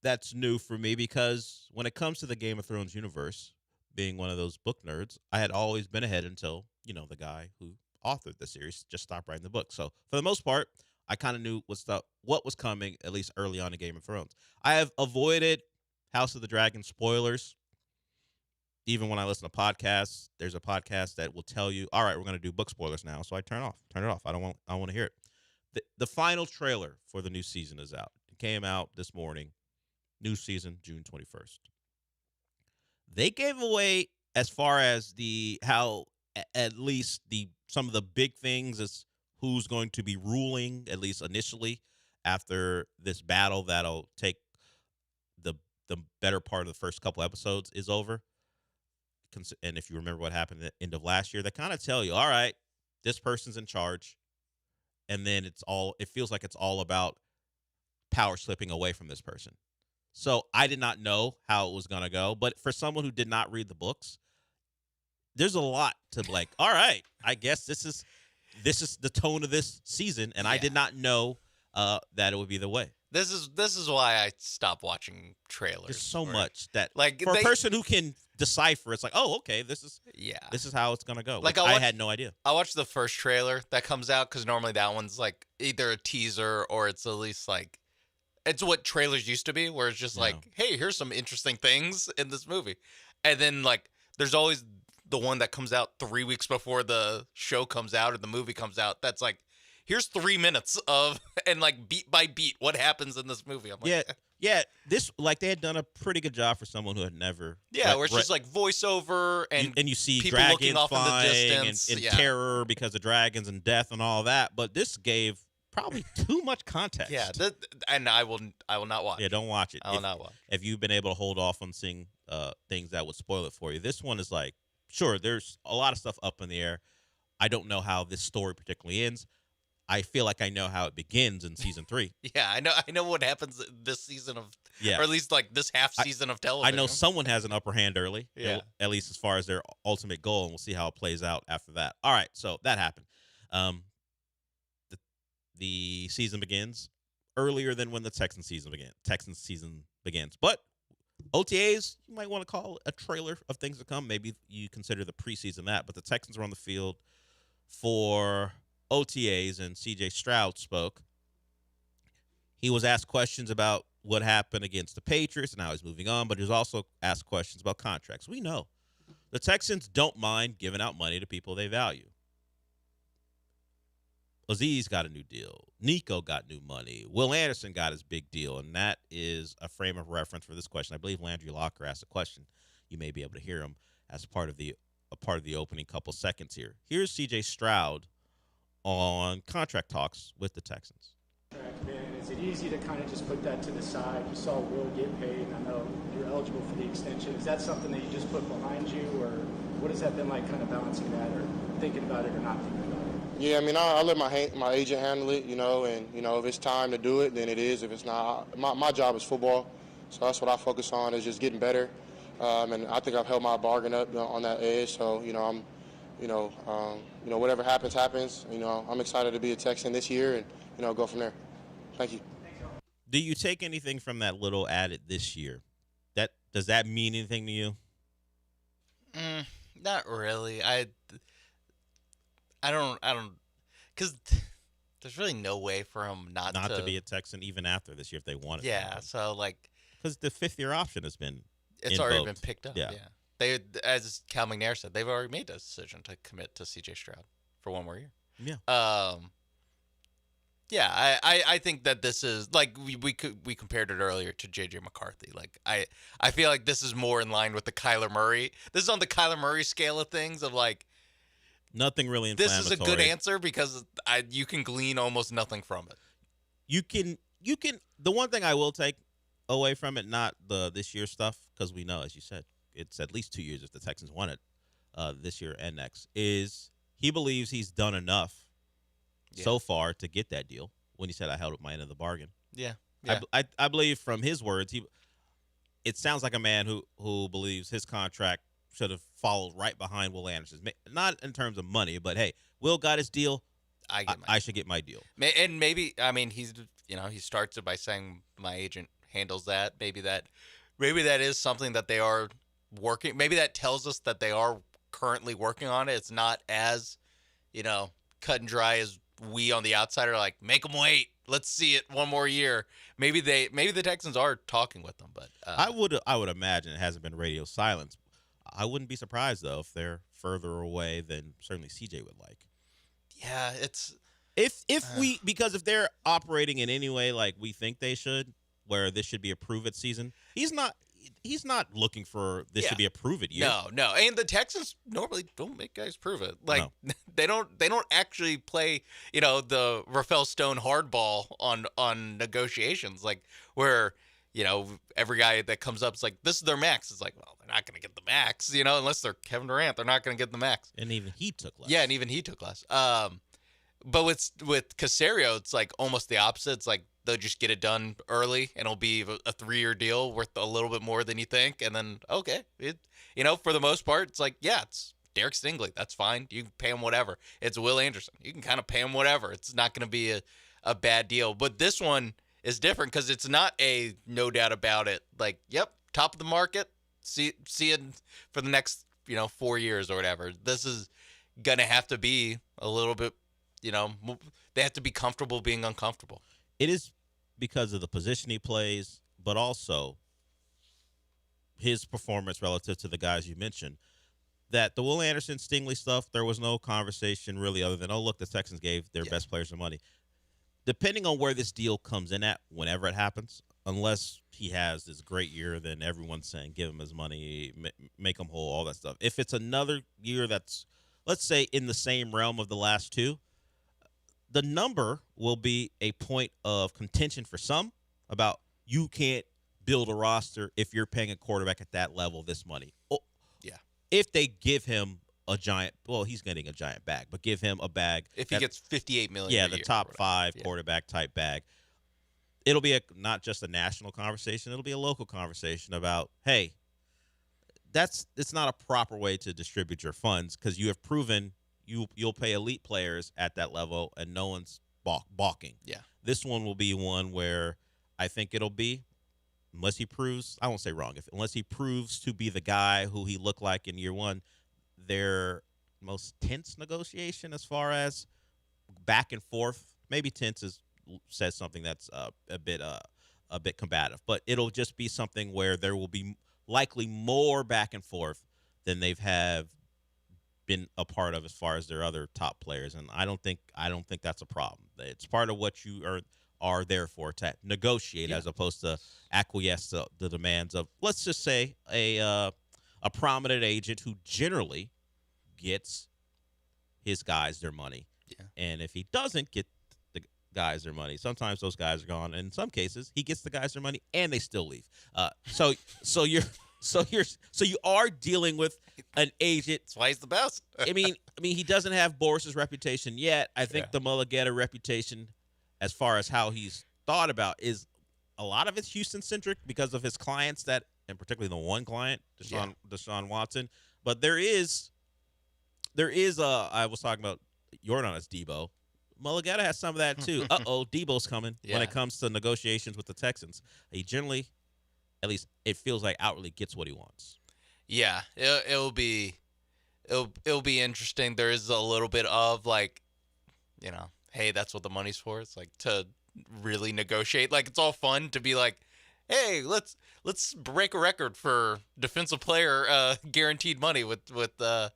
Speaker 2: that's new for me because when it comes to the Game of Thrones universe, being one of those book nerds, I had always been ahead until, the guy who authored the series just stopped writing the book. So, for the most part, I kind of knew what was coming, at least early on in Game of Thrones. I have avoided House of the Dragon spoilers. Even when I listen to podcasts, there's a podcast that will tell you, all right, we're going to do book spoilers now. So I turn it off. I don't want to hear it. The final trailer for the new season is out. It came out this morning. New season, June 21st. They gave away as far as how at least some of the big things is who's going to be ruling, at least initially, after this battle that'll take the better part of the first couple episodes is over. And if you remember what happened at the end of last year, they kind of tell you, all right, this person's in charge. And then it feels like it's all about power slipping away from this person. So I did not know how it was going to go. But for someone who did not read the books, there's a lot to all right, I guess this is the tone of this season. And I did not know that it would be the way.
Speaker 14: This is why I stopped watching trailers.
Speaker 2: There's so much that
Speaker 14: for
Speaker 2: a person who can decipher, it's like, oh, okay, this is how it's gonna go. I had no idea.
Speaker 14: I watched the first trailer that comes out because normally that one's like either a teaser or it's at least like it's what trailers used to be, where it's just like, hey, here's some interesting things in this movie, and then like there's always the one that comes out 3 weeks before the show comes out or the movie comes out. That's like, here's 3 minutes of and like beat by beat what happens in this movie. I'm like,
Speaker 2: yeah. This they had done a pretty good job for someone who had never.
Speaker 14: Yeah, where it's just like voiceover and
Speaker 2: you see
Speaker 14: people
Speaker 2: dragons
Speaker 14: looking off
Speaker 2: flying
Speaker 14: in the distance
Speaker 2: and terror because of dragons and death and all that. But this gave probably too much context.
Speaker 14: Yeah, and I will not watch.
Speaker 2: Yeah, don't watch it.
Speaker 14: I will not watch.
Speaker 2: If you've been able to hold off on seeing things that would spoil it for you, this one is like, sure, there's a lot of stuff up in the air. I don't know how this story particularly ends. I feel like I know how it begins in season 3.
Speaker 14: Yeah, I know what happens this season of, or at least like this half season of television.
Speaker 2: I know someone has an upper hand early,
Speaker 14: yeah,
Speaker 2: at least as far as their ultimate goal, and we'll see how it plays out after that. All right, so that happened. The season begins earlier than when the Texans season begins, but OTAs, you might want to call a trailer of things to come. Maybe you consider the preseason that, but the Texans were on the field for OTAs, and C.J. Stroud spoke. He was asked questions about what happened against the Patriots and how he's moving on, but he was also asked questions about contracts. We know the Texans don't mind giving out money to people they value. Aziz got a new deal. Nico got new money. Will Anderson got his big deal, and that is a frame of reference for this question. I believe Landry Locker asked a question. You may be able to hear him as part of the opening couple seconds here. Here's C.J. Stroud on contract talks with the Texans.
Speaker 6: Is it easy to kind of just put that to the side? You saw Will get paid, and I know you're eligible for the extension. Is that something that you just put behind you, or what has that been like, kind of balancing that, or thinking about it or not thinking about it?
Speaker 7: Yeah, I mean, I let my agent handle it, and if it's time to do it, then it is. If it's not, my job is football, so that's what I focus on, is just getting better. And I think I've held my bargain up on that edge. So I'm. Whatever happens. I'm excited to be a Texan this year and, go from there. Thank you.
Speaker 2: Do you take anything from that little added this year? Does that mean anything to you?
Speaker 14: Not really. I don't, because there's really no way for him not
Speaker 2: to be a Texan even after this year if they wanted.
Speaker 14: Yeah. So like,
Speaker 2: because the 5th-year option has been.
Speaker 14: It's already been picked up.
Speaker 2: Yeah.
Speaker 14: They, as Cal McNair said, they've already made a decision to commit to C.J. Stroud for 1 more year.
Speaker 2: Yeah.
Speaker 14: Yeah, I think that this is like we compared it earlier to J.J. McCarthy. Like I feel like this is more in line with the Kyler Murray. This is on the Kyler Murray scale of things of like
Speaker 2: nothing really inflammatory.
Speaker 14: This is a good answer because you can glean almost nothing from it.
Speaker 2: You can the one thing I will take away from it, not this year stuff, because we know, as you said, it's at least 2 years if the Texans won it this year and next, is he believes he's done enough so far to get that deal. When he said, "I held up my end of the bargain."
Speaker 14: Yeah.
Speaker 2: I believe from his words, it sounds like a man who believes his contract should have followed right behind Will Anderson's. Not in terms of money, but hey, Will got his deal. I should get my deal.
Speaker 14: And maybe, I mean, he starts it by saying my agent handles that. Maybe that is something that they are working. Maybe that tells us that they are currently working on it. It's not as, cut and dry as we on the outside are like, make them wait. Let's see it one more year. Maybe the Texans are talking with them, but
Speaker 2: I would imagine it hasn't been radio silence. I wouldn't be surprised though if they're further away than certainly CJ would like.
Speaker 14: Yeah, it's
Speaker 2: because if they're operating in any way like we think they should, where this should be a prove it season, he's not looking for this to be a prove it year.
Speaker 14: No. And the Texans normally don't make guys prove it. Like they don't actually play, the Rafael Stone hardball on negotiations, like where, every guy that comes up is like, this is their max. It's like, well, they're not going to get the max, unless they're Kevin Durant, they're not going to get the max.
Speaker 2: And even he took less.
Speaker 14: Yeah, and even he took less. But with Caserio, it's like almost the opposite. It's like they'll just get it done early, and it'll be a 3-year deal worth a little bit more than you think. And then, okay, for the most part, it's like, yeah, it's Derek Stingley. That's fine. You can pay him whatever. It's Will Anderson. You can kind of pay him whatever. It's not going to be a bad deal. But this one is different because it's not a no doubt about it. Like, yep, top of the market. See it for the next 4 years or whatever. This is going to have to be a little bit. They have to be comfortable being uncomfortable.
Speaker 2: It is because of the position he plays, but also his performance relative to the guys you mentioned. That the Will Anderson, Stingley stuff, there was no conversation really other than, oh, look, the Texans gave their best players some money. Depending on where this deal comes in at, whenever it happens, unless he has this great year, then everyone's saying give him his money, make him whole, all that stuff. If it's another year that's, let's say, in the same realm of the last two, the number will be a point of contention for some about you can't build a roster if you're paying a quarterback at that level this money. Oh,
Speaker 14: yeah.
Speaker 2: If they give him a giant, well, he's getting a giant bag, but give him a bag.
Speaker 14: If he gets $58 million,
Speaker 2: yeah, the top 5 quarterback type bag. It'll be not just a national conversation. It'll be a local conversation about, hey, it's not a proper way to distribute your funds because you have proven you'll pay elite players at that level and no one's balking.
Speaker 14: Yeah.
Speaker 2: This one will be one where I think it'll be, unless he proves, I won't say wrong, unless he proves to be the guy who he looked like in year one, their most tense negotiation as far as back and forth. Maybe tense says something that's a bit combative, but it'll just be something where there will be likely more back and forth than they've been a part of as far as their other top players, and I don't think that's a problem. It's part of what you are there for, to negotiate as opposed to acquiesce to the demands of, let's just say, a prominent agent who generally gets his guys their money.
Speaker 14: Yeah.
Speaker 2: And if he doesn't get the guys their money, sometimes those guys are gone. And in some cases, he gets the guys their money and they still leave. So you are dealing with an agent.
Speaker 14: That's why he's the best.
Speaker 2: I mean, he doesn't have Boris's reputation yet. I think the Mulligetta reputation, as far as how he's thought about, is a lot of it's Houston centric because of his clients and particularly the one client, Deshaun Watson. But there is I was talking about Jordan's Debo. Mulligetta has some of that too. Debo's coming when it comes to negotiations with the Texans. He generally, at least it feels like, outwardly gets what he wants.
Speaker 14: Yeah, it'll be interesting. There is a little bit of like, hey, that's what the money's for. It's like to really negotiate. Like, it's all fun to be like, hey, let's break a record for defensive player guaranteed money with Will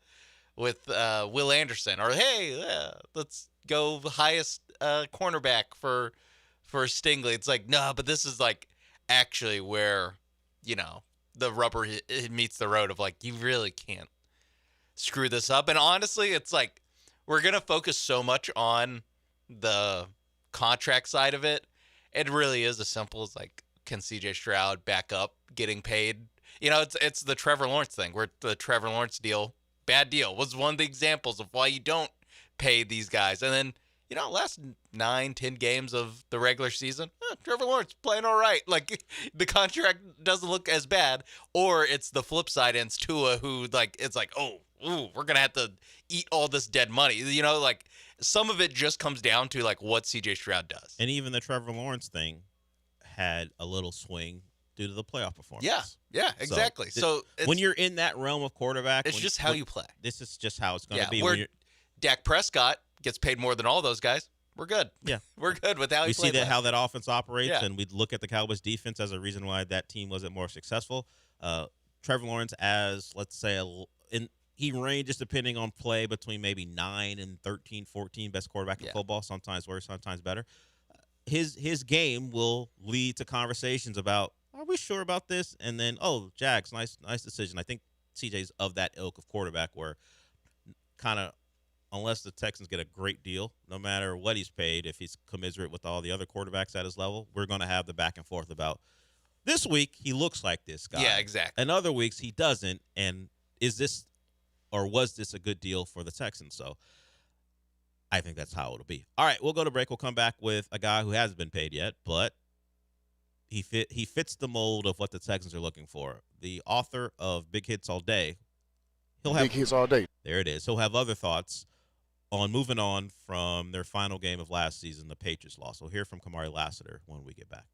Speaker 14: Anderson, or hey, let's go highest cornerback for Stingley. It's like, no, but this is like actually where the rubber it meets the road of like, you really can't screw this up. And honestly, it's like we're gonna focus so much on the contract side of it. It really is as simple as like, can CJ Stroud back up getting paid? It's the Trevor Lawrence thing, where the Trevor Lawrence deal bad deal. Was one of the examples of why you don't pay these guys. And then, last 9-10 games of the regular season, Trevor Lawrence playing all right. Like, the contract doesn't look as bad. Or it's the flip side, and it's Tua who, it's like, we're going to have to eat all this dead money. Some of it just comes down to, what C.J. Stroud does.
Speaker 2: And even the Trevor Lawrence thing had a little swing due to the playoff performance.
Speaker 14: Yeah, exactly. So
Speaker 2: when you're in that realm of quarterback,
Speaker 14: it's just how you play.
Speaker 2: This is just how it's going to be.
Speaker 14: Where Dak Prescott gets paid more than all those guys, we're good.
Speaker 2: Yeah,
Speaker 14: we're good with how
Speaker 2: we see that how that offense operates,
Speaker 14: Yeah.
Speaker 2: and we look at the Cowboys defense as a reason why that team wasn't more successful. Trevor Lawrence, as let's say, he ranges depending on play between maybe 9 and 13, 14 best quarterback in football. Sometimes worse, sometimes better. His game will lead to conversations about, are we sure about this? And then, Jags, nice decision. I think CJ's of that ilk of quarterback where kind of, unless the Texans get a great deal, no matter what he's paid, if he's commiserate with all the other quarterbacks at his level, we're going to have the back and forth about this week he looks like this guy.
Speaker 14: Yeah, exactly.
Speaker 2: And other weeks he doesn't. And is this or was this a good deal for the Texans? So I think that's how it'll be. All right, we'll go to break. We'll come back with a guy who hasn't been paid yet, but he fits the mold of what the Texans are looking for. The author of Big Hits All Day.
Speaker 16: Big Hits All Day.
Speaker 2: There it is. He'll have other thoughts on moving on from their final game of last season, the Patriots loss. We'll hear from Kamari Lassiter when we get back.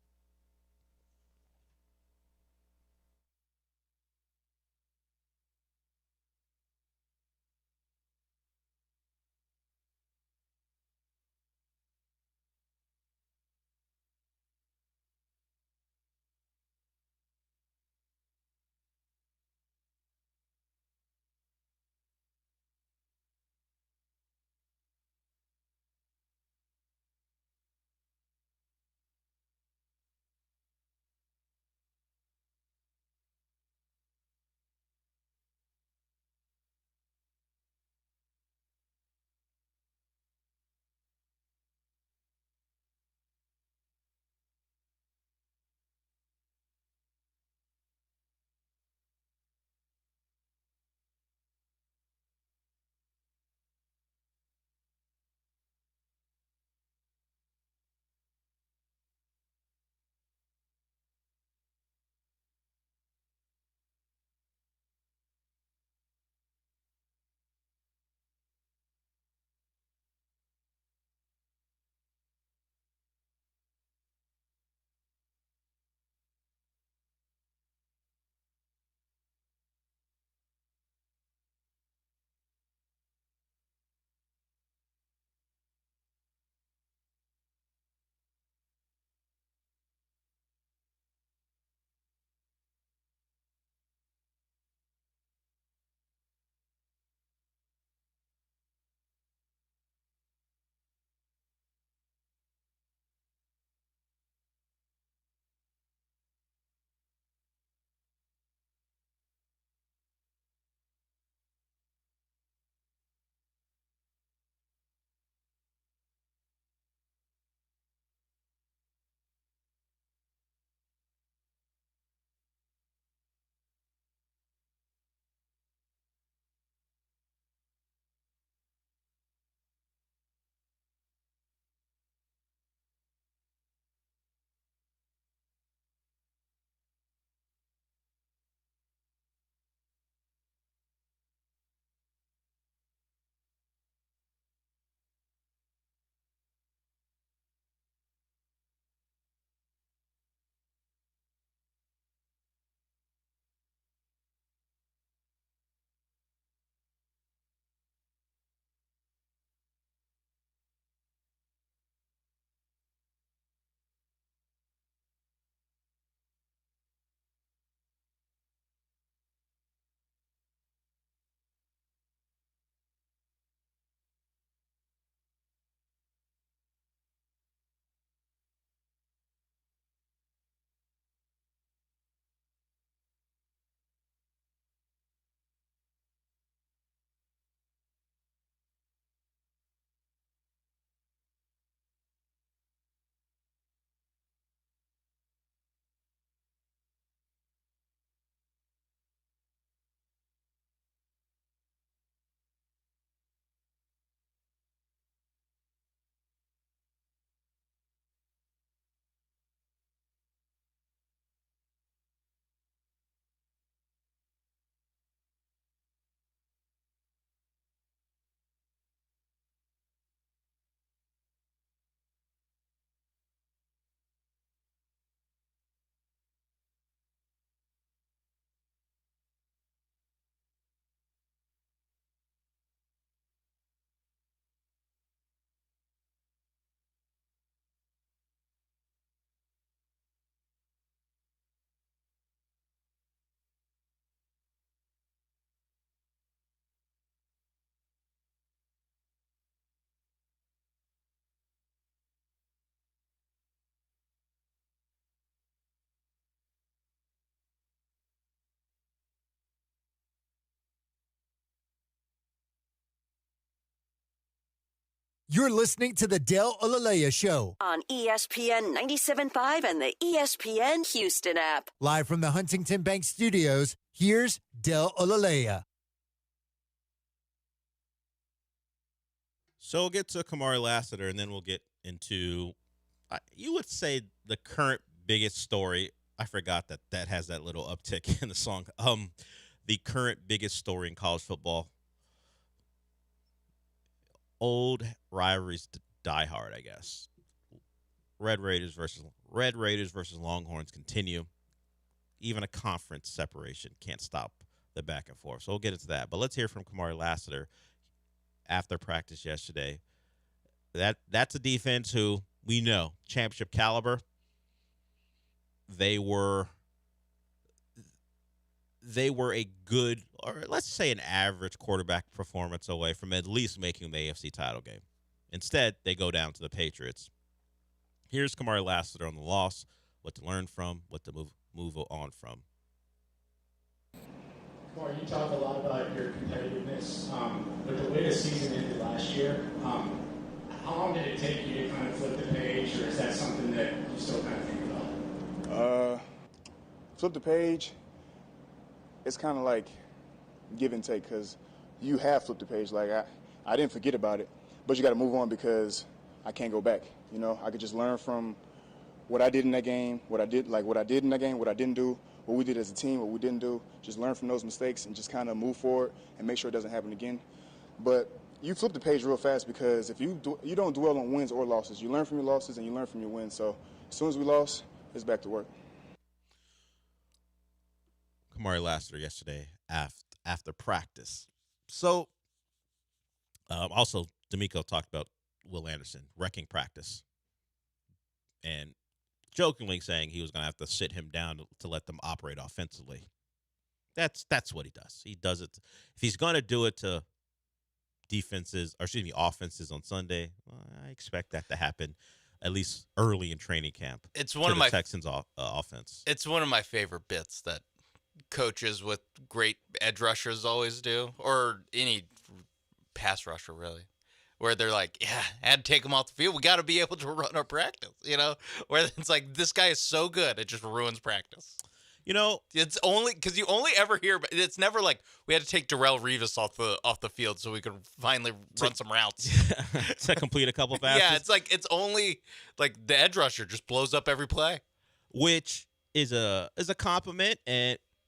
Speaker 15: You're listening to the Del Olaleya Show.
Speaker 4: On ESPN 97.5 and the ESPN Houston app.
Speaker 15: Live from the Huntington Bank Studios, here's Del Olaleya.
Speaker 2: So we'll get to Kamari Lassiter, and then we'll get into, you would say, the current biggest story. I forgot that has that little uptick in the song. The current biggest story in college football. Old rivalries die hard, I guess. Red Raiders versus Longhorns continue. Even a conference separation can't stop the back and forth. So we'll get into that. But let's hear from Kamari Lassiter after practice yesterday. That's a defense who we know, championship caliber. They were a good, or let's say an average quarterback performance away from at least making the AFC title game. Instead, they go down to the Patriots. Here's Kamari Lassiter on the loss, what to learn from, what to move on from.
Speaker 6: Kamari, you talk a lot about your competitiveness, but the way the season ended last year, how long did it take you to kind of flip the page, or is that something that you still kind of think about?
Speaker 9: Flip the page. It's kind of like give and take because you have flipped the page. Like I didn't forget about it, but you got to move on because I can't go back. You know, I could just learn from what I did in that game, what I did in that game, what I didn't do, what we did as a team, what we didn't do. Just learn from those mistakes and just kind of move forward and make sure it doesn't happen again. But you flip the page real fast because if you don't dwell on wins or losses. You learn from your losses and you learn from your wins. So as soon as we lost, it's back to work.
Speaker 2: Kamari Lassiter yesterday after practice. So, also, D'Amico talked about Will Anderson wrecking practice and jokingly saying he was going to have to sit him down to let them operate offensively. That's what he does. He does it. If he's going to do it to offenses on Sunday, I expect that to happen at least early in training camp.
Speaker 14: It's one of my
Speaker 2: Texans offense.
Speaker 14: It's one of my favorite bits that coaches with great edge rushers always do, or any pass rusher really, where they're like, yeah, I had to take him off the field. We got to be able to run our practice, you know, where it's like, this guy is so good, it just ruins practice.
Speaker 2: You know,
Speaker 14: it's only because you only ever hear, it's never like we had to take Darrelle Revis off the field so we could finally run some routes
Speaker 2: to complete a couple passes.
Speaker 14: Yeah, it's like, it's only like the edge rusher just blows up every play,
Speaker 2: which is a compliment.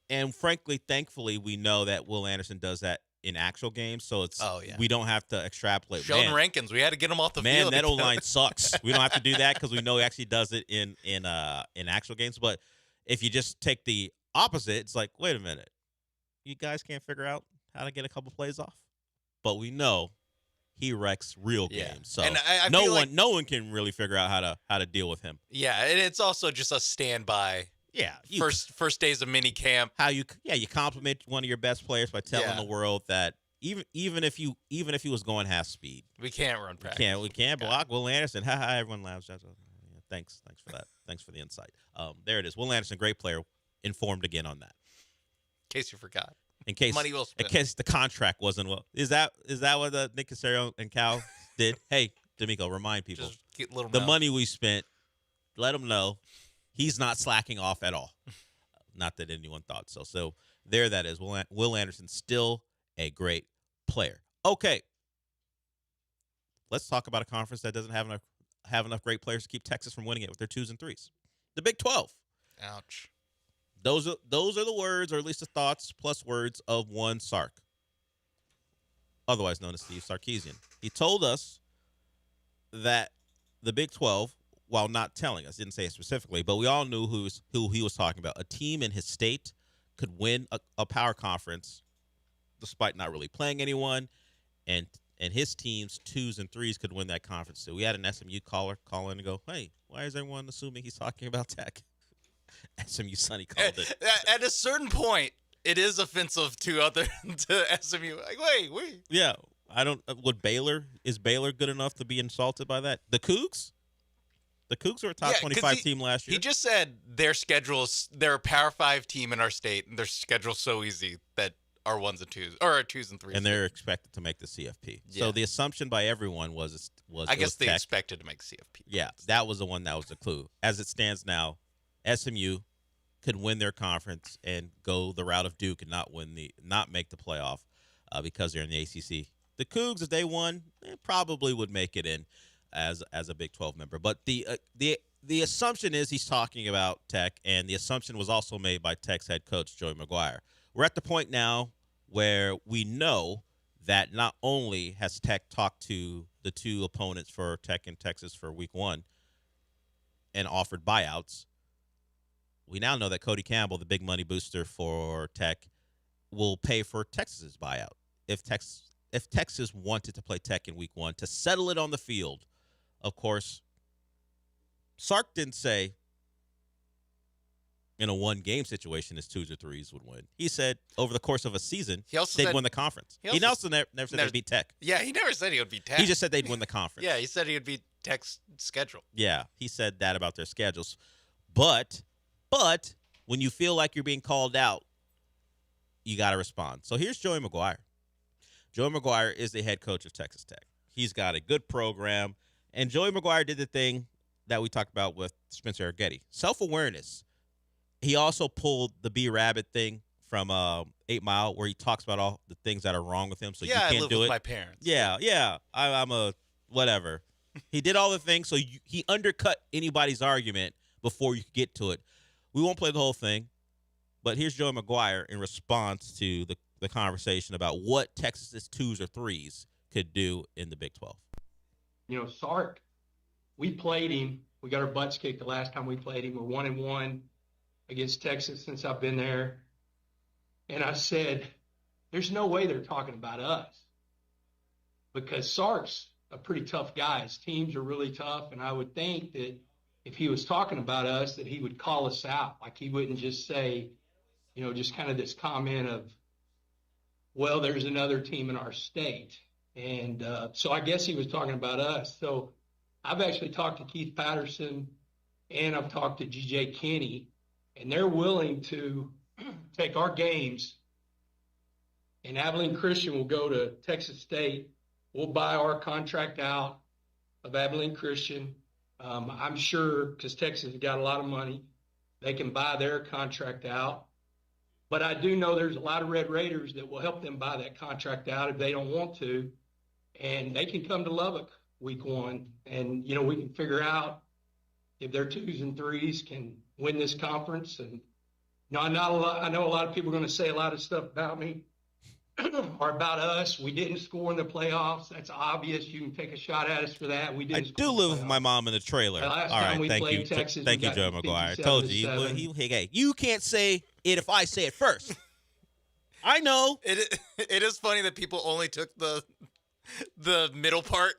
Speaker 2: And frankly, thankfully, we know that Will Anderson does that in actual games, so it's we don't have to extrapolate.
Speaker 14: Sheldon Rankins, we had to get him off the field.
Speaker 2: Man, that O-line sucks. We don't have to do that because we know he actually does it in actual games. But if you just take the opposite, it's like, wait a minute, you guys can't figure out how to get a couple plays off. But we know he wrecks real games, so
Speaker 14: and I
Speaker 2: no one can really figure out how to deal with him.
Speaker 14: Yeah, and it's also just a standby.
Speaker 2: Yeah,
Speaker 14: first days of mini camp.
Speaker 2: How you compliment one of your best players by telling the world that even if he was going half speed,
Speaker 14: we can't run practice.
Speaker 2: We can't block Will Anderson. Everyone laughs. Thanks for that. Thanks for the insight. There it is. Will Anderson, great player. Informed again on that.
Speaker 14: In case you forgot.
Speaker 2: In case
Speaker 14: money will spend.
Speaker 2: In case the contract wasn't well. Is that what Nick Casario and Cal did? Hey, D'Amico, remind people
Speaker 14: just get little
Speaker 2: the money we spent. Let them know. He's not slacking off at all. Not that anyone thought so. So there that is. Will Anderson still a great player. Okay. Let's talk about a conference that doesn't have enough great players to keep Texas from winning it with their 2s and 3s. The Big 12.
Speaker 14: Ouch.
Speaker 2: Those are the words, or at least the thoughts plus words of one Sark, otherwise known as Steve Sarkisian. He told us that the Big 12, while not telling us, didn't say it specifically, but we all knew who he was talking about. A team in his state could win a power conference despite not really playing anyone, and his team's 2s and 3s could win that conference. So we had an SMU caller call in and go, hey, why is everyone assuming he's talking about Tech? SMU Sonny called it.
Speaker 14: At a certain point, it is offensive to SMU. Like, wait.
Speaker 2: Yeah, I don't. Is Baylor good enough to be insulted by that? The Cougs? The Cougs were a top 25 team last year.
Speaker 14: He just said they're a Power 5 team in our state, and their schedule's so easy that are ones and twos or are twos and threes,
Speaker 2: and they're expected to make the CFP.
Speaker 14: Yeah.
Speaker 2: So the assumption by everyone was
Speaker 14: I guess they
Speaker 2: Tech.
Speaker 14: expected to make CFP.
Speaker 2: Yeah, that was the one that was the clue. As it stands now, SMU could win their conference and go the route of Duke and not make the playoff because they're in the ACC. The Cougs, if they won, probably would make it in as a Big 12 member. But the assumption is he's talking about Tech, and the assumption was also made by Tech's head coach, Joey McGuire. We're at the point now where we know that not only has Tech talked to the two opponents for Tech and Texas for week 1 and offered buyouts, we now know that Cody Campbell, the big money booster for Tech, will pay for Texas's buyout. If Texas wanted to play Tech in week 1 to settle it on the field, of course, Sark didn't say in a one-game situation his twos or threes would win. He said over the course of a season, they'd win the conference. He also never said they'd beat Tech.
Speaker 14: Yeah, he never said he would beat Tech.
Speaker 2: He just said they'd win the conference.
Speaker 14: Yeah, he said he would beat Tech's schedule.
Speaker 2: Yeah, he said that about their schedules. But when you feel like you're being called out, you got to respond. So here's Joey McGuire. Joey McGuire is the head coach of Texas Tech. He's got a good program. And Joey McGuire did the thing that we talked about with Spencer Arguetti. Self-awareness. He also pulled the B Rabbit thing from 8 Mile, where he talks about all the things that are wrong with him. So you can't
Speaker 14: I live
Speaker 2: do
Speaker 14: with
Speaker 2: it.
Speaker 14: my parents.
Speaker 2: Yeah. I'm a whatever. He did all the things, so he undercut anybody's argument before you could get to it. We won't play the whole thing, but here's Joey McGuire in response to the conversation about what Texas's twos or threes could do in the Big 12.
Speaker 8: Sark, we played him. We got our butts kicked the last time we played him. We're 1-1 against Texas since I've been there. And I said, there's no way they're talking about us, because Sark's a pretty tough guy. His teams are really tough, and I would think that if he was talking about us, that he would call us out. Like, he wouldn't just say, just kind of this comment of, well, there's another team in our state. And so I guess he was talking about us. So I've actually talked to Keith Patterson and I've talked to G.J. Kinney, and they're willing to take our games, and Abilene Christian will go to Texas State. We'll buy our contract out of Abilene Christian. I'm sure, because Texas has got a lot of money, they can buy their contract out. But I do know there's a lot of Red Raiders that will help them buy that contract out if they don't want to. And they can come to Lubbock week 1. And, we can figure out if their twos and threes can win this conference. And I know a lot of people are going to say a lot of stuff about me or about us. We didn't score in the playoffs. That's obvious. You can take a shot at us for that. We didn't.
Speaker 2: I do live with my mom in the trailer. All right, thank you. Thank you, Joe McGuire. I told you. Hey, you can't say it if I say it first. I know.
Speaker 14: It is funny that people only took the middle part,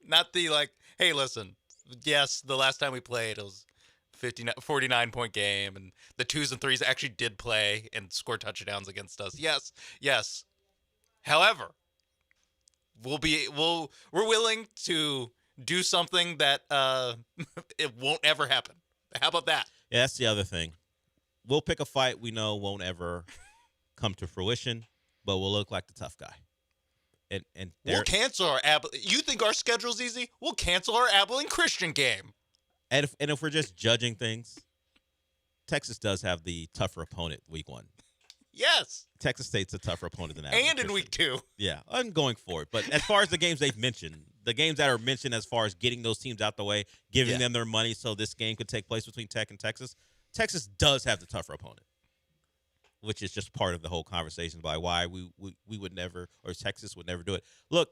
Speaker 14: not the hey, listen, yes, the last time we played, it was 49-point game, and the twos and threes actually did play and score touchdowns against us. Yes. However, we're willing to do something that it won't ever happen. How about that?
Speaker 2: Yeah, that's the other thing. We'll pick a fight we know won't ever come to fruition, but we'll look like the tough guy. And
Speaker 14: we'll cancel our You think our schedule's easy? We'll cancel our Abilene Christian game.
Speaker 2: And if we're just judging things, Texas does have the tougher opponent week 1.
Speaker 14: Yes.
Speaker 2: Texas State's a tougher opponent than Abilene
Speaker 14: And in week 2.
Speaker 2: Yeah, I'm going for it. But as far as the games they've mentioned, the games that are mentioned as far as getting those teams out the way, giving them their money so this game could take place between Tech and Texas, Texas does have the tougher opponent, which is just part of the whole conversation about why we would never, or Texas would never do it. Look,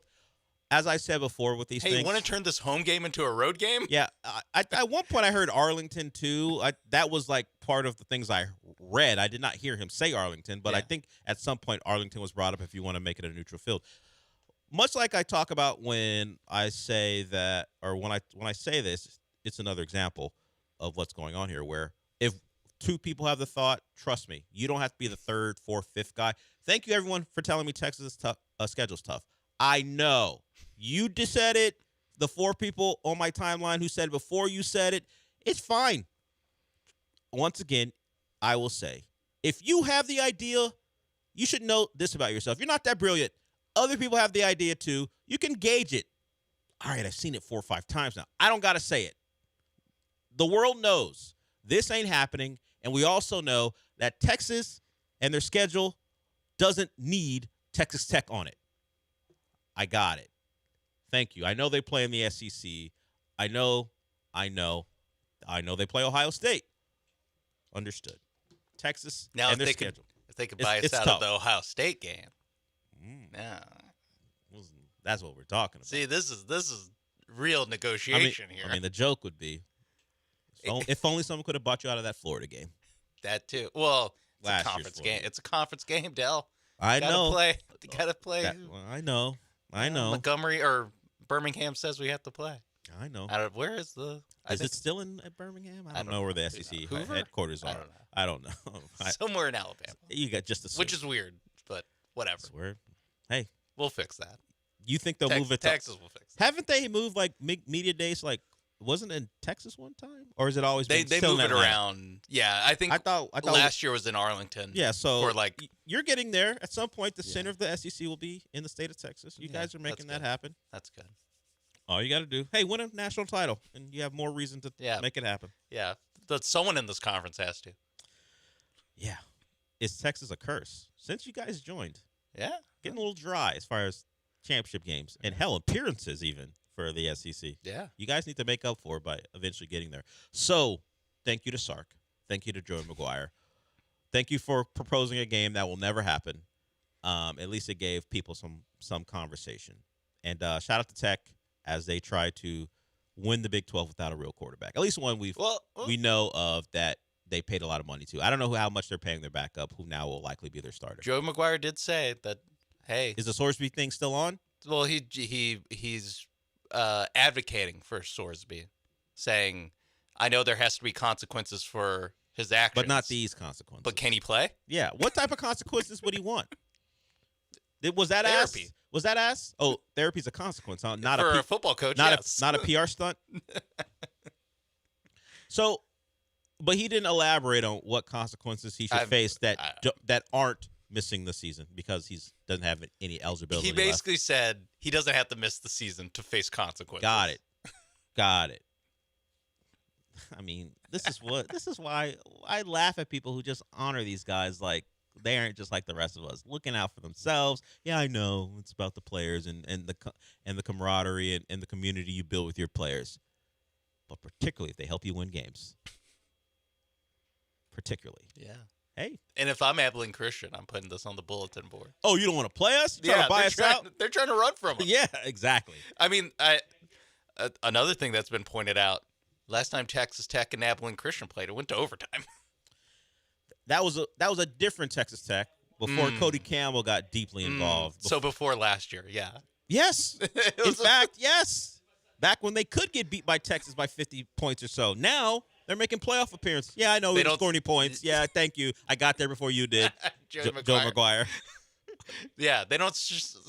Speaker 2: as I said before with these things.
Speaker 14: Hey, you want to turn this home game into a road game?
Speaker 2: Yeah. At one point I heard Arlington too. That was like part of the things I read. I did not hear him say Arlington, but I think at some point Arlington was brought up if you want to make it a neutral field. Much like I talk about when I say that, or when I say this, it's another example of what's going on here, where if two people have the thought, trust me, you don't have to be the third, fourth, fifth guy. Thank you, everyone, for telling me Texas' schedule's tough. I know. You just said it. The 4 people on my timeline who said it before you said it, it's fine. Once again, I will say, if you have the idea, you should know this about yourself. You're not that brilliant. Other people have the idea too. You can gauge it. All right, I've seen it 4 or 5 times now. I don't got to say it. The world knows this ain't happening, and we also know that Texas and their schedule doesn't need Texas Tech on it. I got it. Thank you. I know they play in the SEC. I know they play Ohio State. Understood. Texas
Speaker 14: now
Speaker 2: and their schedule.
Speaker 14: If they could buy us out of the Ohio State game. Yeah.
Speaker 2: That's what we're talking about.
Speaker 14: See, this is real negotiation here.
Speaker 2: I mean, the joke would be, if only someone could have bought you out of that Florida game.
Speaker 14: That too. Well, it's a conference game. It's a conference game, Dell.
Speaker 2: I know.
Speaker 14: You gotta play.
Speaker 2: I know.
Speaker 14: Montgomery or Birmingham says we have to play.
Speaker 2: I know.
Speaker 14: Where is the?
Speaker 2: Is it still in Birmingham? I don't know where the SEC headquarters are. I don't know.
Speaker 14: Somewhere in Alabama.
Speaker 2: You got just
Speaker 14: which is weird, but whatever.
Speaker 2: It's weird. Hey,
Speaker 14: we'll fix that.
Speaker 2: You think they'll move it?
Speaker 14: Texas will fix it.
Speaker 2: Haven't they moved like media days? Like, wasn't it in Texas one time, or is it always been
Speaker 14: they move it around? Yeah, I thought last year was in Arlington.
Speaker 2: Yeah, so
Speaker 14: or like
Speaker 2: you're getting there. At some point, the center of the SEC will be in the state of Texas. You guys are making that happen.
Speaker 14: That's good.
Speaker 2: All you got to do, win a national title, and you have more reason to make it happen.
Speaker 14: Yeah, but someone in this conference has to.
Speaker 2: Yeah, is Texas a curse since you guys joined?
Speaker 14: Yeah,
Speaker 2: getting a little dry as far as championship games and appearances even for the SEC.
Speaker 14: Yeah,
Speaker 2: you guys need to make up for it by eventually getting there. So, thank you to Sark, thank you to Joey McGuire, thank you for proposing a game that will never happen. At least it gave people some conversation. And shout out to Tech as they try to win the Big 12 without a real quarterback. At least one we know of that they paid a lot of money to. I don't know how much they're paying their backup, who now will likely be their starter.
Speaker 14: Joe McGuire did say that, hey.
Speaker 2: Is the Sorsby thing still on?
Speaker 14: Well, he's advocating for Sorsby, saying, I know there has to be consequences for his actions.
Speaker 2: But not these consequences.
Speaker 14: But can he play?
Speaker 2: Yeah. What type of consequences would he want? Was that
Speaker 14: therapy?
Speaker 2: Ass? Was that ass? Oh, therapy's a consequence, huh? Not
Speaker 14: for a football coach,
Speaker 2: not
Speaker 14: yes.
Speaker 2: Not a PR stunt? So, but he didn't elaborate on what consequences he should face that aren't missing the season because he doesn't have any eligibility.
Speaker 14: He basically said he doesn't have to miss the season to face consequences.
Speaker 2: Got it. I mean, this is why I laugh at people who just honor these guys like they aren't just like the rest of us, looking out for themselves. Yeah, I know it's about the players and the camaraderie and the community you build with your players, but particularly if they help you win games. Particularly,
Speaker 14: yeah.
Speaker 2: Hey,
Speaker 14: and if I'm Abilene Christian, I'm putting this on the bulletin board.
Speaker 2: Oh, you don't want to play us? You're trying to buy us out?
Speaker 14: They're trying to run from us.
Speaker 2: Yeah, exactly.
Speaker 14: I mean, another thing that's been pointed out: last time Texas Tech and Abilene Christian played, it went to overtime.
Speaker 2: That was a different Texas Tech before Cody Campbell got deeply involved.
Speaker 14: So before last year, yeah.
Speaker 2: Yes. In fact, yes. Back when they could get beat by Texas by 50 points or so. Now they're making playoff appearances. Yeah, I know we don't score any points. Yeah, thank you. I got there before you did. Joe McGuire.
Speaker 14: Yeah, they don't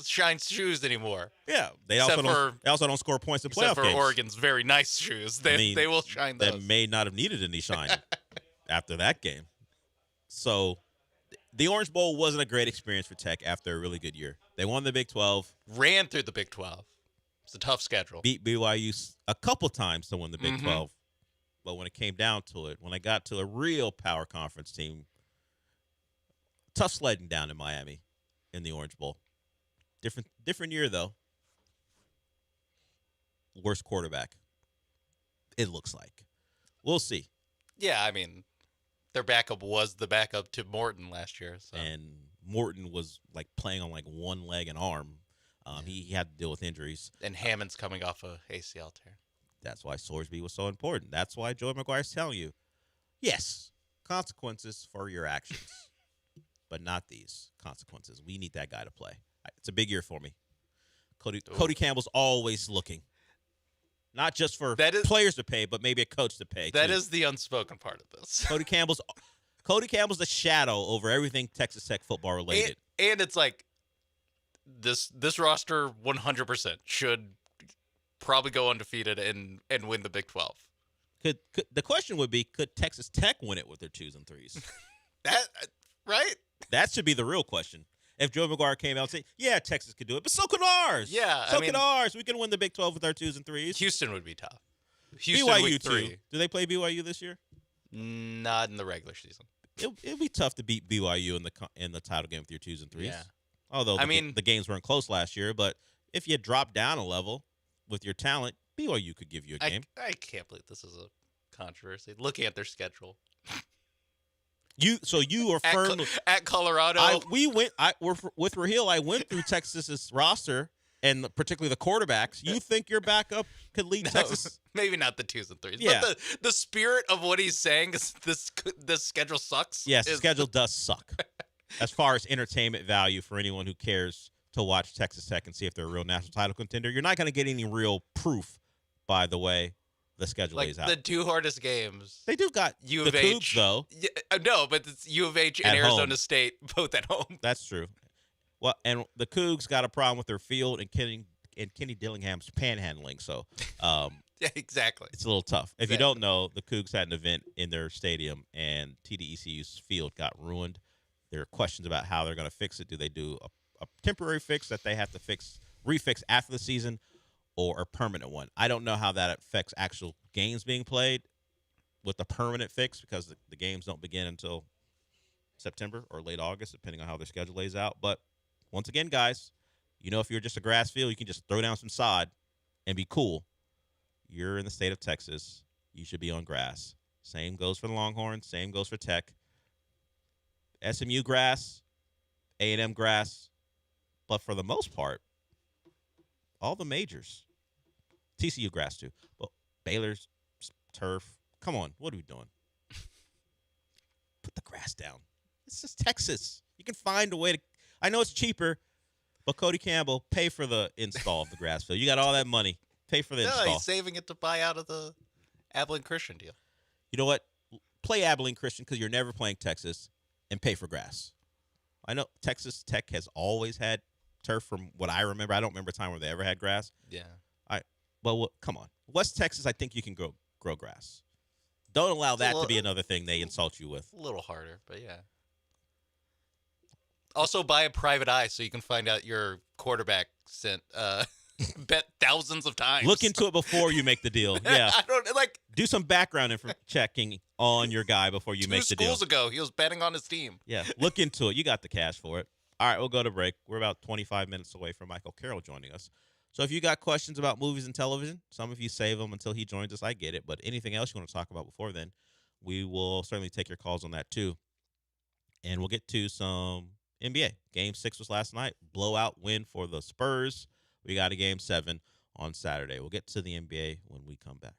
Speaker 14: shine shoes anymore.
Speaker 2: Yeah, they also don't score points in playoff games.
Speaker 14: Except for Oregon's very nice shoes. They will shine those.
Speaker 2: That may not have needed any shine after that game. So the Orange Bowl wasn't a great experience for Tech after a really good year. They won the Big 12.
Speaker 14: Ran through the Big 12. It's a tough schedule.
Speaker 2: Beat BYU a couple times to win the Big 12. But when it came down to it, when I got to a real power conference team, tough sledding down in Miami in the Orange Bowl. Different year, though. Worst quarterback. It looks like. We'll see.
Speaker 14: Yeah, I mean, their backup was the backup to Morton last year. So.
Speaker 2: And Morton was like playing on like one leg and arm. He had to deal with injuries.
Speaker 14: And Hammond's coming off a ACL tear.
Speaker 2: That's why Sorsby was so important. That's why Joey McGuire's telling you, yes, consequences for your actions, but not these consequences. We need that guy to play. It's a big year for me. Cody Campbell's always looking. Not just for players to pay, but maybe a coach to pay.
Speaker 14: That is the unspoken part of this.
Speaker 2: Cody Campbell's the shadow over everything Texas Tech football related.
Speaker 14: And it's like this roster 100% should probably go undefeated and win the Big 12.
Speaker 2: The question would be, could Texas Tech win it with their 2s and 3s?
Speaker 14: That right?
Speaker 2: That should be the real question. If Joe McGuire came out and said, yeah, Texas could do it, but so could ours.
Speaker 14: Yeah,
Speaker 2: So could ours. We can win the Big 12 with our 2s and 3s.
Speaker 14: Houston would be tough. Houston
Speaker 2: BYU
Speaker 14: week
Speaker 2: too.
Speaker 14: 3.
Speaker 2: Do they play BYU this year?
Speaker 14: Not in the regular season.
Speaker 2: It'll be tough to beat BYU in the title game with your 2s and 3s.
Speaker 14: Yeah.
Speaker 2: Although the games weren't close last year, but if you drop down a level with your talent, BYU could give you a game.
Speaker 14: I can't believe this is a controversy. Looking at their schedule.
Speaker 2: You are firmly
Speaker 14: at Colorado.
Speaker 2: With Raheel. I went through Texas's roster and particularly the quarterbacks. You think your backup could lead Texas?
Speaker 14: Maybe not the 2s and 3s.
Speaker 2: Yeah.
Speaker 14: But the spirit of what he's saying is this schedule sucks.
Speaker 2: Yes, the schedule does suck. As far as entertainment value for anyone who cares to watch Texas Tech and see if they're a real national title contender, you're not going to get any real proof by the way the schedule lays out.
Speaker 14: The 2 hardest games.
Speaker 2: They do got
Speaker 14: U
Speaker 2: the
Speaker 14: of H,
Speaker 2: Cougs, though.
Speaker 14: Yeah, no, but it's U of H and
Speaker 2: At
Speaker 14: Arizona
Speaker 2: home.
Speaker 14: State both at home.
Speaker 2: That's true. Well, and the Cougs got a problem with their field and Kenny Dillingham's panhandling. So,
Speaker 14: Yeah, exactly.
Speaker 2: it's a little tough. If you don't know, the Cougs had an event in their stadium, and TDECU's field got ruined. There are questions about how they're going to fix it. Do they do a temporary fix that they have to refix after the season, or a permanent one? I don't know how that affects actual games being played with the permanent fix because the games don't begin until September or late August, depending on how their schedule lays out. But once again, guys, if you're just a grass field, you can just throw down some sod and be cool. You're in the state of Texas. You should be on grass. Same goes for the Longhorns. Same goes for Tech. SMU grass, A&M grass. But for the most part, all the majors. TCU grass, too. But Baylor's turf. Come on. What are we doing? Put the grass down. It's just Texas. You can find a way to – I know it's cheaper, but Cody Campbell, pay for the install of the grass field. You got all that money. Pay for the install.
Speaker 14: No, he's saving it to buy out of the Abilene Christian deal.
Speaker 2: You know what? Play Abilene Christian because you're never playing Texas and pay for grass. I know Texas Tech has always had turf from what I remember. I don't remember a time where they ever had grass.
Speaker 14: Yeah.
Speaker 2: Come on. West Texas, I think you can grow grass. Don't allow that to be another thing they insult you with.
Speaker 14: A little harder, but yeah. Also, buy a private eye so you can find out your quarterback sent bet thousands of times.
Speaker 2: Look into it before you make the deal. Yeah.
Speaker 14: I don't
Speaker 2: do some background checking on your guy before you make the deal.
Speaker 14: 2 schools ago, he was betting on his team.
Speaker 2: Yeah. Look into it. You got the cash for it. All right, we'll go to break. We're about 25 minutes away from Michael Carroll joining us. So if you got questions about movies and television, some of you save them until he joins us. I get it. But anything else you want to talk about before then, we will certainly take your calls on that too. And we'll get to some NBA. Game 6 was last night. Blowout win for the Spurs. We got a Game 7 on Saturday. We'll get to the NBA when we come back.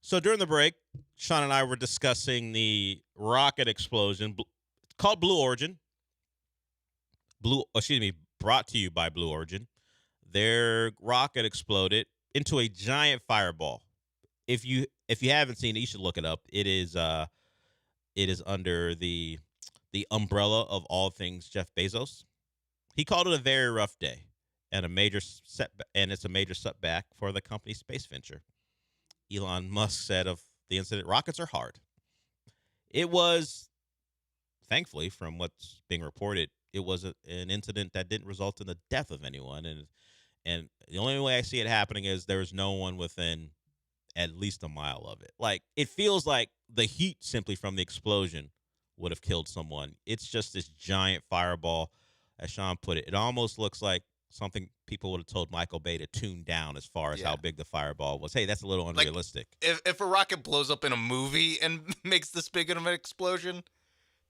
Speaker 2: So during the break, Sean and I were discussing the rocket explosion called Blue Origin. Brought to you by Blue Origin. Their rocket exploded into a giant fireball. If you haven't seen it, you should look it up. It is under the umbrella of all things Jeff Bezos. He called it a very rough day and it's a major setback for the company's space venture. Elon Musk said of the incident, rockets are hard. It was, thankfully, from what's being reported, it was an incident that didn't result in the death of anyone. And the only way I see it happening is there's no one within at least a mile of it. Like, it feels like the heat simply from the explosion would have killed someone. It's just this giant fireball, as Sean put it. It almost looks like something people would have told Michael Bay to tune down as far as how big the fireball was. Hey, that's a little unrealistic.
Speaker 14: If a rocket blows up in a movie and makes this big of an explosion,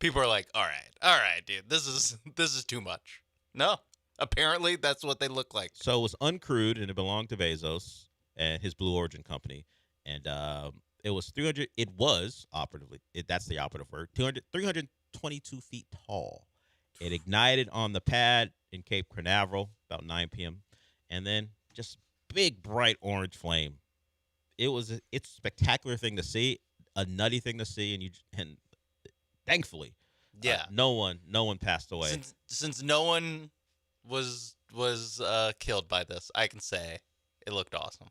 Speaker 14: people are like, all right, dude, this is too much. No, apparently that's what they look like.
Speaker 2: So it was uncrewed, and it belonged to Bezos and his Blue Origin company. And it was 300. It was that's the operative word. 322 feet tall. It ignited on the pad in Cape Canaveral about 9 p.m. and then just big bright orange flame. It's a spectacular thing to see, a nutty thing to see, and thankfully, no one passed away.
Speaker 14: Since no one was killed by this, I can say it looked awesome.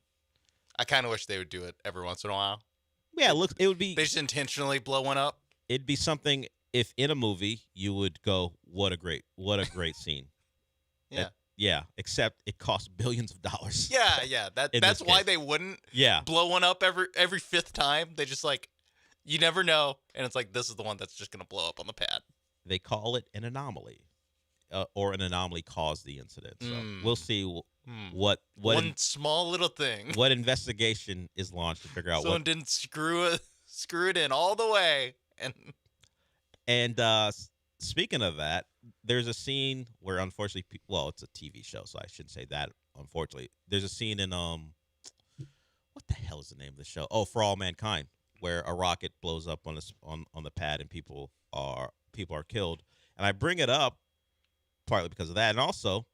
Speaker 14: I kind of wish they would do it every once in a while.
Speaker 2: Yeah, it would be.
Speaker 14: They just intentionally blow one up.
Speaker 2: It'd be something if in a movie you would go, what a great scene.
Speaker 14: Yeah.
Speaker 2: Except it costs billions of dollars.
Speaker 14: Yeah. That's why they wouldn't blow one up every fifth time. They just you never know, and it's like, this is the one that's just gonna blow up on the pad.
Speaker 2: They call it an anomaly, or an anomaly caused the incident. So we'll see what
Speaker 14: one small little thing.
Speaker 2: What investigation is launched to figure out
Speaker 14: someone didn't screw it in all the way.
Speaker 2: And speaking of that, there's a scene where, unfortunately, it's a TV show, so I shouldn't say that. Unfortunately, there's a scene in what the hell is the name of the show? Oh, For All Mankind, where a rocket blows up on the pad and people are killed. And I bring it up partly because of that, and also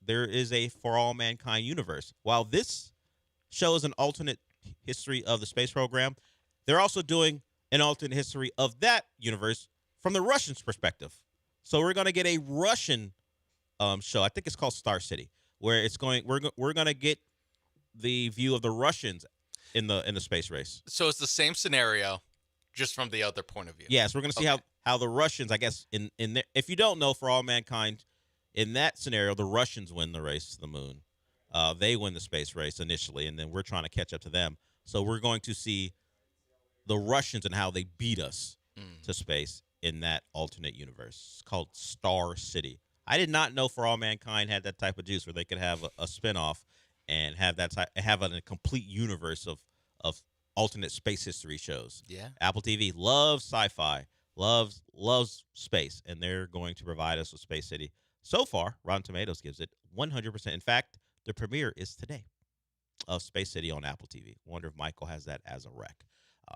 Speaker 2: there is a For All Mankind universe. While this shows an alternate history of the space program, they're also doing an alternate history of that universe from the Russians' perspective. So we're going to get a Russian show. I think it's called Star City, where we're going to get the view of the Russians in the space race.
Speaker 14: So it's the same scenario, just from the other point of view.
Speaker 2: Yes, we're going to see how the Russians, I guess, if you don't know, For All Mankind, in that scenario, the Russians win the race to the moon. They win the space race initially, and then we're trying to catch up to them. So we're going to see the Russians and how they beat us to space in that alternate universe. It's called Star City. I did not know For All Mankind had that type of juice where they could have a spinoff and have a complete universe of alternate space history shows.
Speaker 14: Yeah.
Speaker 2: Apple TV loves sci-fi, loves space, and they're going to provide us with Space City. So far, Rotten Tomatoes gives it 100%. In fact, the premiere is today of Space City on Apple TV. Wonder if Michael has that as a rec.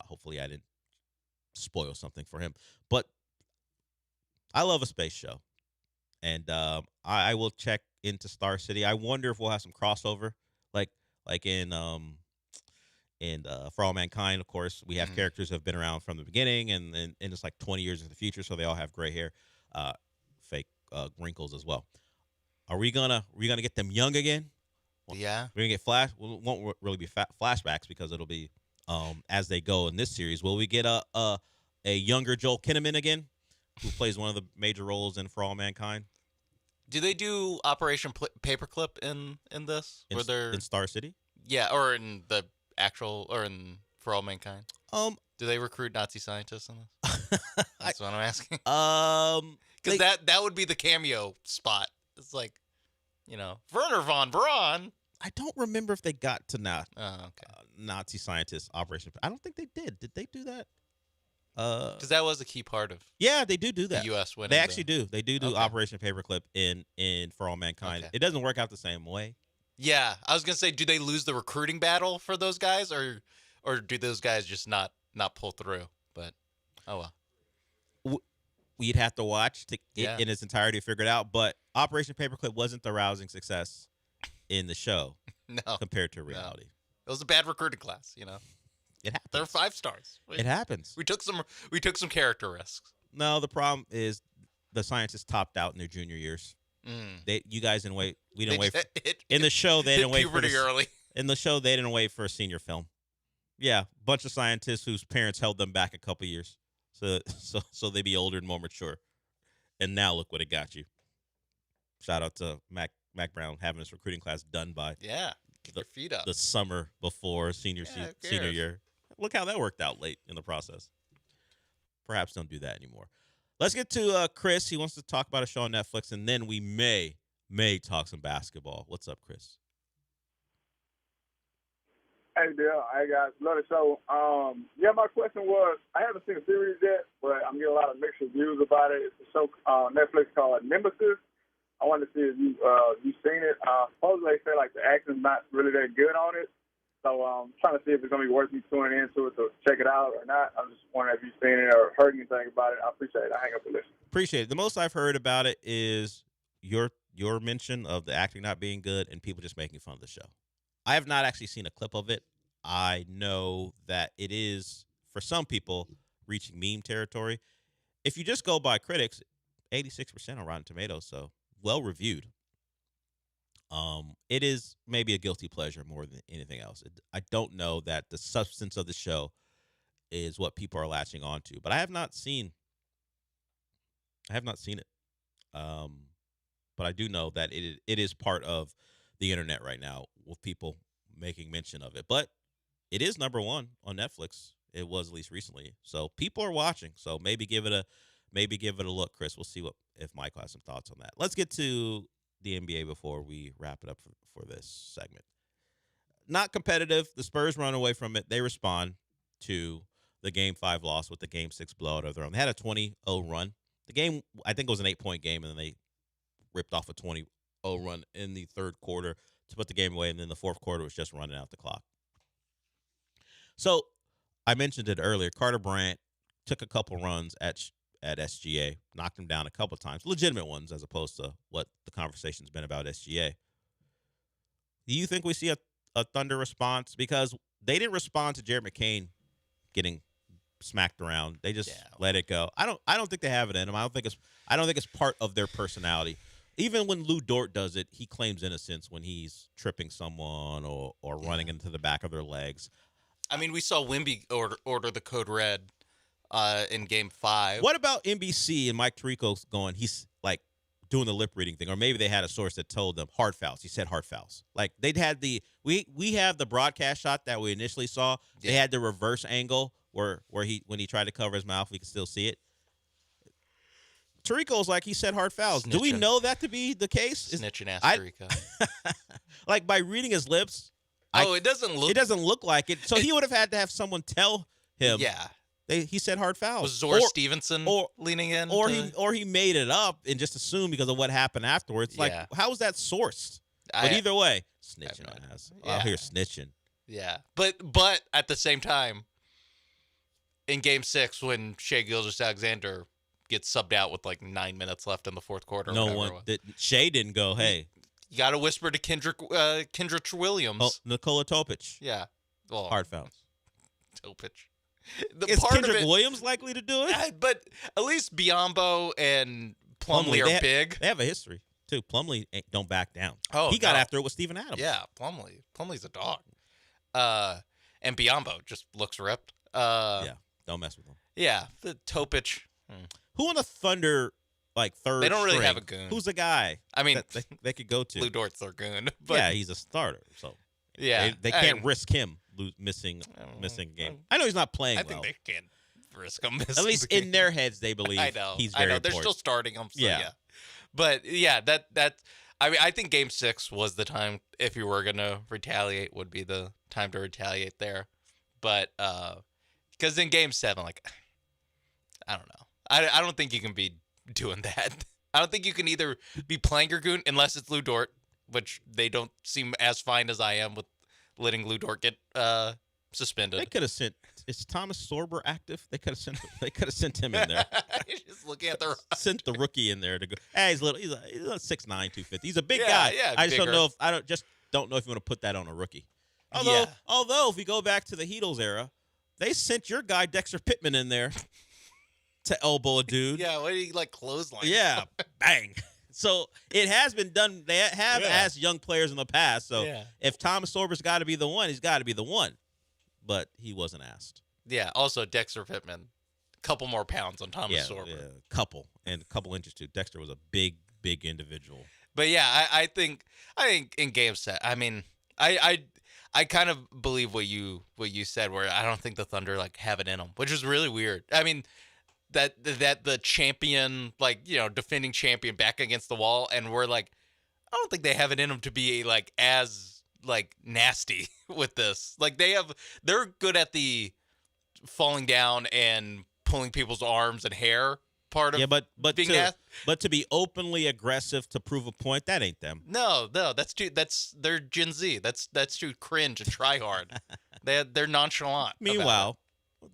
Speaker 2: Hopefully I didn't spoil something for him. But I love a space show. And I will check into Star City. I wonder if we'll have some crossover. Like in For All Mankind, of course, we have characters who have been around from the beginning, and it's like 20 years in the future, so they all have gray hair, fake wrinkles as well. Are we gonna get them young again?
Speaker 14: Yeah.
Speaker 2: We're gonna get it won't really be flashbacks because it'll be as they go in this series. Will we get a younger Joel Kinnaman again, who plays one of the major roles in For All Mankind?
Speaker 14: Do they do Operation Paperclip in this?
Speaker 2: In Star City?
Speaker 14: Yeah, or in the actual, or in For All Mankind? Do they recruit Nazi scientists in this? That's what I'm asking. Because that would be the cameo spot. It's like, Werner von Braun.
Speaker 2: I don't remember if they got to Nazi scientist Operation. I don't think they did. Did they do that?
Speaker 14: Because that was a key part of.
Speaker 2: Yeah, they do that.
Speaker 14: The U.S. winning.
Speaker 2: They actually do. They do Operation Paperclip in For All Mankind.
Speaker 14: Okay.
Speaker 2: It doesn't work out the same way.
Speaker 14: Yeah, I was gonna say, do they lose the recruiting battle for those guys, or or do those guys just not pull through? But oh well.
Speaker 2: We'd have to watch in its entirety to figure it out. But Operation Paperclip wasn't the rousing success in the show compared to reality.
Speaker 14: No. It was a bad recruiting class,
Speaker 2: It happens.
Speaker 14: They're 5 stars.
Speaker 2: It happens.
Speaker 14: We took some character risks.
Speaker 2: No, the problem is the scientists topped out in their junior years. You guys didn't wait. We didn't wait. In the show, they didn't wait for
Speaker 14: early.
Speaker 2: In the show, they didn't wait for a senior film. Yeah, bunch of scientists whose parents held them back a couple years, so they be older and more mature. And now look what it got you. Shout out to Mac Brown having his recruiting class done by
Speaker 14: Get your feet up.
Speaker 2: the summer before senior year. Look how that worked out late in the process. Perhaps don't do that anymore. Let's get to Chris. He wants to talk about a show on Netflix, and then we may talk some basketball. What's up, Chris?
Speaker 17: Hey, Dale. Hey, guys. Love the show. My question was, I haven't seen the series yet, but I'm getting a lot of mixed reviews about it. It's a show on Netflix called Nemesis. I wanted to see if you've seen it. Supposedly they say, like, the acting's not really that good on it. So I'm trying to see if it's going to be worth me tuning into it to check it out or not. I'm just wondering if you've seen it or heard anything about it. I appreciate it. I hang up the list.
Speaker 2: Appreciate it. The most I've heard about it is your mention of the acting not being good and people just making fun of the show. I have not actually seen a clip of it. I know that it is, for some people, reaching meme territory. If you just go by critics, 86% on Rotten Tomatoes, so well-reviewed. It is maybe a guilty pleasure more than anything else. I don't know that the substance of the show is what people are latching on to, but I have not seen it. But I do know that it is part of the internet right now with people making mention of it. But it is number one on Netflix. It was at least recently. So people are watching. So maybe give it a look, Chris. We'll see if Michael has some thoughts on that. Let's get to the NBA before we wrap it up for this segment. Not competitive. The Spurs run away from it. They respond to the Game 5 loss with the Game 6 blowout of their own. They had a 20-0 run. The game, I think, was an 8-point game, and then they ripped off a 20-0 run in the third quarter to put the game away, and then the fourth quarter was just running out the clock. So I mentioned it earlier. Carter Bryant took a couple runs at SGA, knocked him down a couple times, legitimate ones as opposed to what the conversation's been about SGA. Do you think we see a Thunder response? Because they didn't respond to Jared McCain getting smacked around. They just let it go. I don't think they have it in them. I don't think it's part of their personality. Even when Lou Dort does it, he claims innocence when he's tripping someone or running into the back of their legs.
Speaker 14: I mean, we saw Wemby order the code red in Game 5.
Speaker 2: What about NBC and Mike Tirico's going, he's like doing the lip reading thing, or maybe they had a source that told them hard fouls. He said hard fouls. Like they'd had we have the broadcast shot that we initially saw. Yeah. They had the reverse angle where when he tried to cover his mouth, we could still see it. Tirico's like he said hard fouls. Snitching. Do we know that to be the case?
Speaker 14: Snitching ass Tirico.
Speaker 2: Like by reading his lips.
Speaker 14: It doesn't
Speaker 2: look like it. So he would have had to have someone tell him.
Speaker 14: Yeah.
Speaker 2: He said hard fouls.
Speaker 14: Was Zora Stevenson leaning in?
Speaker 2: Or he made it up and just assumed because of what happened afterwards. Like, how is that sourced? But either way, snitching ass. Out here snitching.
Speaker 14: Yeah. But at the same time, in Game 6, when Shai Gilgeous-Alexander gets subbed out with like 9 minutes left in the fourth quarter.
Speaker 2: Shai didn't go, hey.
Speaker 14: You got to whisper to Kendrick Williams.
Speaker 2: Oh, Nikola Topic.
Speaker 14: Yeah. Well,
Speaker 2: hard fouls.
Speaker 14: Topic.
Speaker 2: Is Kendrick Williams likely to do it?
Speaker 14: But at least Biyombo and Plumlee are big.
Speaker 2: They have a history, too. Plumlee don't back down.
Speaker 14: Oh,
Speaker 2: he got after it with Steven Adams.
Speaker 14: Yeah, Plumlee's a dog. And Biyombo just looks ripped.
Speaker 2: Don't mess with him.
Speaker 14: Yeah, the Topic.
Speaker 2: Who on the Thunder, like third
Speaker 14: They don't really
Speaker 2: string,
Speaker 14: have a goon.
Speaker 2: Who's the guy
Speaker 14: I mean,
Speaker 2: that they could go to?
Speaker 14: Lou Dort's their goon. But
Speaker 2: yeah, he's a starter, so
Speaker 14: yeah,
Speaker 2: they can't risk him missing a game. I know he's not playing
Speaker 14: I think they can risk him missing.
Speaker 2: At least in their heads, they believe he's very important.
Speaker 14: They're still starting him. So yeah. But yeah, that I mean, I think Game 6 was the time, if you were gonna retaliate, would be the time to retaliate there. But because in Game 7, like, I don't know. I don't think you can be doing that. I don't think you can either be playing your goon unless it's Lou Dort, which they don't seem as fine as I am with letting Lou Dort get suspended.
Speaker 2: They could have sent. Is Thomas Sorber active? They could have sent. They could have sent him in there.
Speaker 14: Just looking at the
Speaker 2: sent the rookie in there to go. Hey, he's little. He's a 6'9", 250. He's a big
Speaker 14: Yeah,
Speaker 2: guy.
Speaker 14: yeah,
Speaker 2: I just
Speaker 14: bigger.
Speaker 2: don't know if don't know if you want to put that on a rookie. Although if we go back to the Heatles era, they sent your guy Dexter Pittman in there to elbow a dude.
Speaker 14: Yeah, what did he like clothesline?
Speaker 2: Yeah, bang. So it has been done. They have asked young players in the past. So if Thomas Sorber's got to be the one, he's got to be the one. But he wasn't asked.
Speaker 14: Yeah. Also, Dexter Pittman, a couple more pounds on Thomas Sorber.
Speaker 2: Yeah, a couple inches too. Dexter was a big individual.
Speaker 14: But yeah, I think in game set, I mean, I kind of believe what you said, where I don't think the Thunder like have it in them, which is really weird. I mean, that the champion, like, you know, defending champion back against the wall, and we're like, I don't think they have it in them to be like as like nasty with this. Like they're good at the falling down and pulling people's arms and hair part of being
Speaker 2: but to be openly aggressive to prove a point, that ain't them.
Speaker 14: No, they're Gen Z. That's too cringe and try hard. They're nonchalant.
Speaker 2: Meanwhile,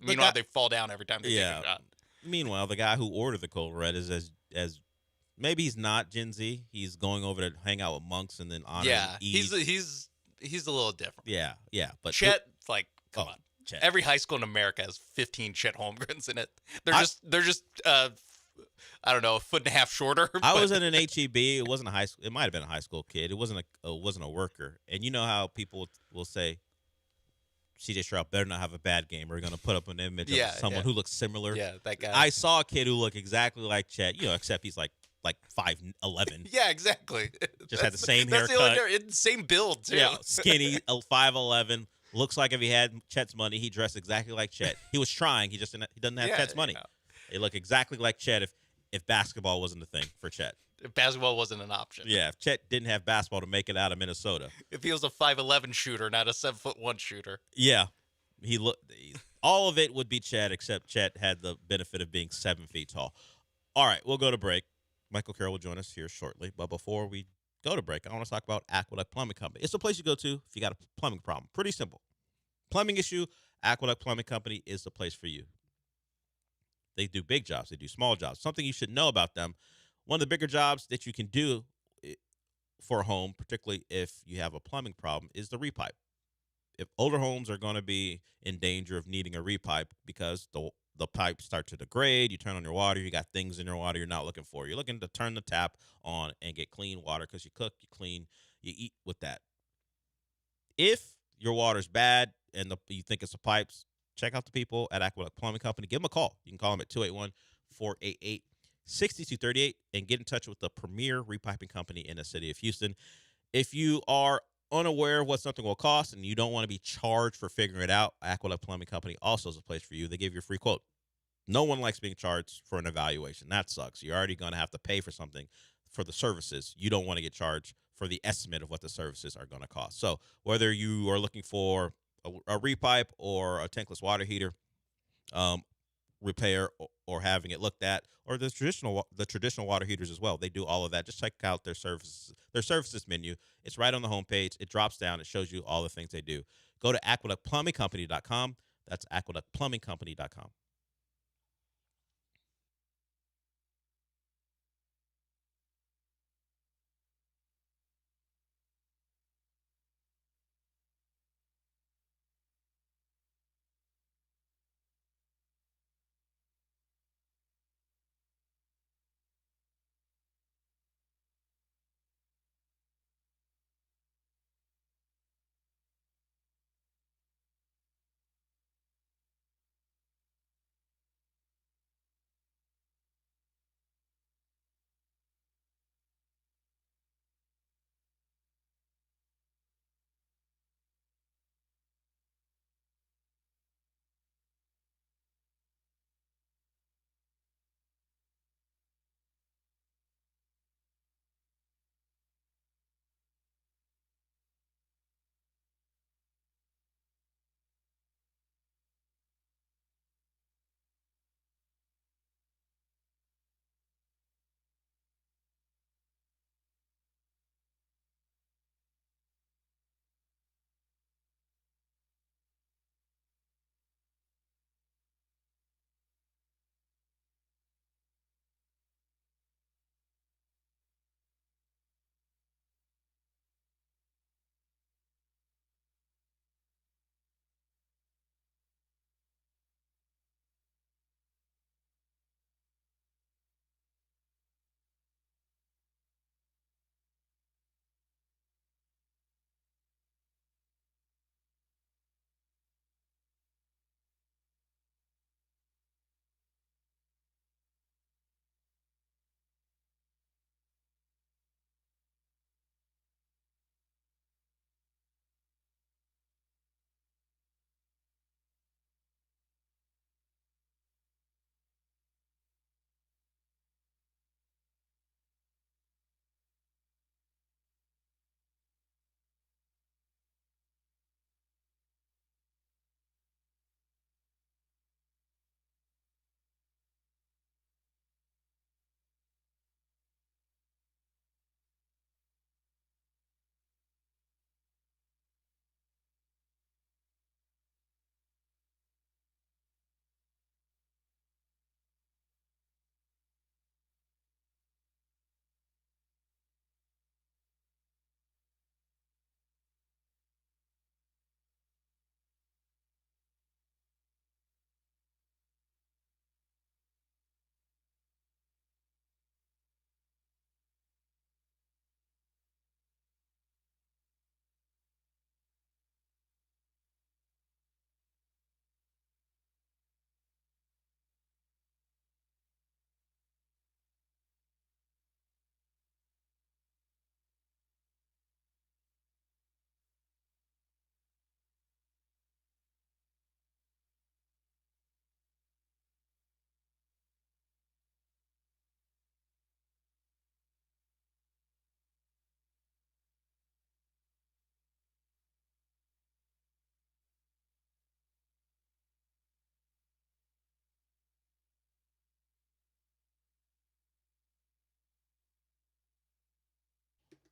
Speaker 14: they fall down every time they take a shot.
Speaker 2: Meanwhile, the guy who ordered the Cold Red is as maybe he's not Gen Z. He's going over to hang out with monks and then honor.
Speaker 14: Yeah, he's a little different.
Speaker 2: Yeah. But
Speaker 14: Chet, like, come on.
Speaker 2: Chet.
Speaker 14: Every high school in America has 15 Chet Holmgrens in it. They're just I don't know, a foot and a half shorter.
Speaker 2: I was in an HEB. It wasn't a high school. It might have been a high school kid. It wasn't a worker. And you know how people will say, C.J. Stroud better not have a bad game. We're going to put up an image of someone who looks similar.
Speaker 14: Yeah, that guy.
Speaker 2: I saw a kid who looked exactly like Chet, except he's like 5'11".
Speaker 14: Yeah, exactly.
Speaker 2: Just had the same haircut.
Speaker 14: That's the only same build, too.
Speaker 2: Yeah, skinny, 5'11". Looks like if he had Chet's money, he dressed exactly like Chet. He was trying. He doesn't have Chet's money. He looked exactly like Chet if basketball wasn't a thing for Chet.
Speaker 14: If basketball wasn't an option.
Speaker 2: Yeah, if Chet didn't have basketball to make it out of Minnesota.
Speaker 14: If he was a 5'11" shooter, not a 7'1" shooter.
Speaker 2: Yeah. All of it would be Chet, except Chet had the benefit of being 7 feet tall. All right, we'll go to break. Michael Carroll will join us here shortly. But before we go to break, I want to talk about Aqueduct Plumbing Company. It's the place you go to if you got a plumbing problem. Pretty simple. Plumbing issue, Aqueduct Plumbing Company is the place for you. They do big jobs. They do small jobs. Something you should know about them. One of the bigger jobs that you can do for a home, particularly if you have a plumbing problem, is the repipe. If older homes are going to be in danger of needing a repipe because the pipes start to degrade, you turn on your water, you got things in your water you're not looking for. You're looking to turn the tap on and get clean water because you cook, you clean, you eat with that. If your water's bad and you think it's the pipes, check out the people at Aqueduct Plumbing Company. Give them a call. You can call them at 281-488-6238 and get in touch with the premier repiping company in the city of Houston. If you are unaware of what something will cost and you don't want to be charged for figuring it out, Aqueduct Plumbing Company also is a place for you. They give you a free quote. No one likes being charged for an evaluation. That sucks. You're already going to have to pay for something for the services. You don't want to get charged for the estimate of what the services are going to cost. So whether you are looking for a repipe or a tankless water heater repair or having it looked at, or the traditional water heaters as well, they do all of that. Just check out their services menu. It's right on the homepage. It drops down. It shows you all the things they do. Go to aqueductplumbingcompany.com. That's aqueductplumbingcompany.com.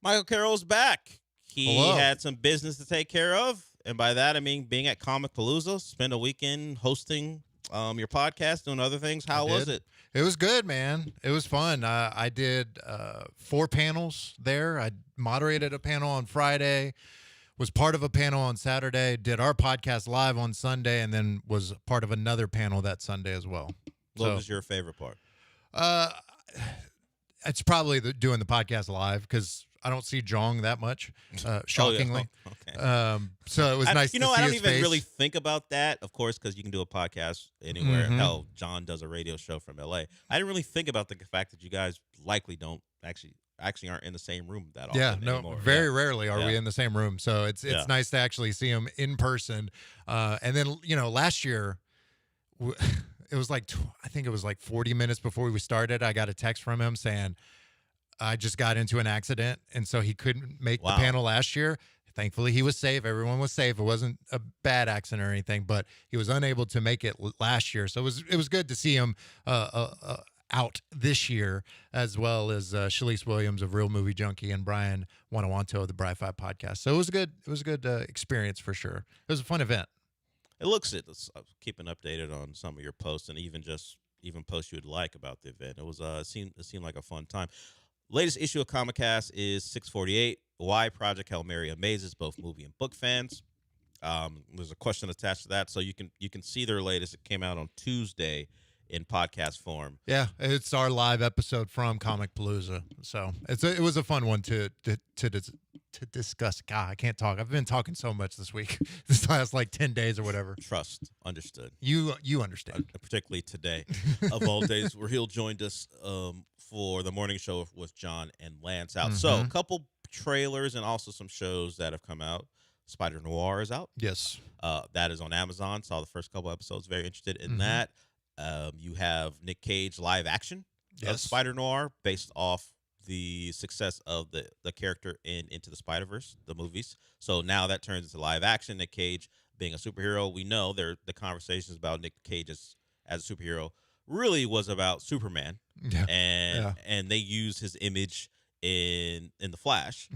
Speaker 2: Michael Carroll's back. He
Speaker 18: Hello.
Speaker 2: had some business to take care of. And by that, I mean being at Comic Palooza, spend a weekend hosting your podcast, doing other things. How was it?
Speaker 18: It was good, man. It was fun. I did 4 panels there. I moderated a panel on Friday, was part of a panel on Saturday, did our podcast live on Sunday, and then was part of another panel that Sunday as well.
Speaker 2: What was your favorite part?
Speaker 18: It's probably doing the podcast live because I don't see Jong that much, shockingly.
Speaker 2: Oh, yeah. Okay.
Speaker 18: So it was nice to see
Speaker 2: I don't
Speaker 18: his
Speaker 2: even
Speaker 18: face.
Speaker 2: really think about that, of course, because you can do a podcast anywhere.
Speaker 18: Mhm.
Speaker 2: Hell, John does a radio show from L.A. I didn't really think about the fact that you guys likely don't actually aren't in the same room that often anymore.
Speaker 18: Very rarely are we in the same room. So it's
Speaker 2: Yeah.
Speaker 18: nice to actually see him in person. And then, last year, it was like, I think it was like 40 minutes before we started, I got a text from him saying, I just got into an accident, and so he couldn't make the panel last year. Thankfully, he was safe. Everyone was safe. It wasn't a bad accident or anything, but he was unable to make it last year. So it was good to see him out this year, as well as Shalice Williams of Real Movie Junkie and Brian Wanawanto of the Bri 5 podcast. So it was a good experience for sure. It was a fun event.
Speaker 2: It looks it. Keeping updated on some of your posts and even posts you would like about the event. It was it seemed like a fun time. Latest issue of Comic-Cast is 648. Why Project Hail Mary amazes both movie and book fans. There's a question attached to that, so you can see their latest. It came out on Tuesday in podcast form.
Speaker 18: Yeah, it's our live episode from Comic Palooza. So it was a fun one to discuss. God, I can't talk. I've been talking so much this week, this last like 10 days or whatever.
Speaker 2: Trust, understood.
Speaker 18: You understand.
Speaker 2: Particularly today, of all days, where he'll joined us for the morning show with John and Lance out. So a couple trailers and also some shows that have come out. Spider Noir is out.
Speaker 18: Yes.
Speaker 2: That is on Amazon. Saw the first couple episodes. Very interested in that. You have Nick Cage live action of Spider Noir based off the success of the character in Into the Spider-Verse, the movies. So now that turns into live action. Nick Cage being a superhero. We know the conversations about Nick Cage as a superhero really was about Superman.
Speaker 18: Yeah.
Speaker 2: And they used his image in the Flash.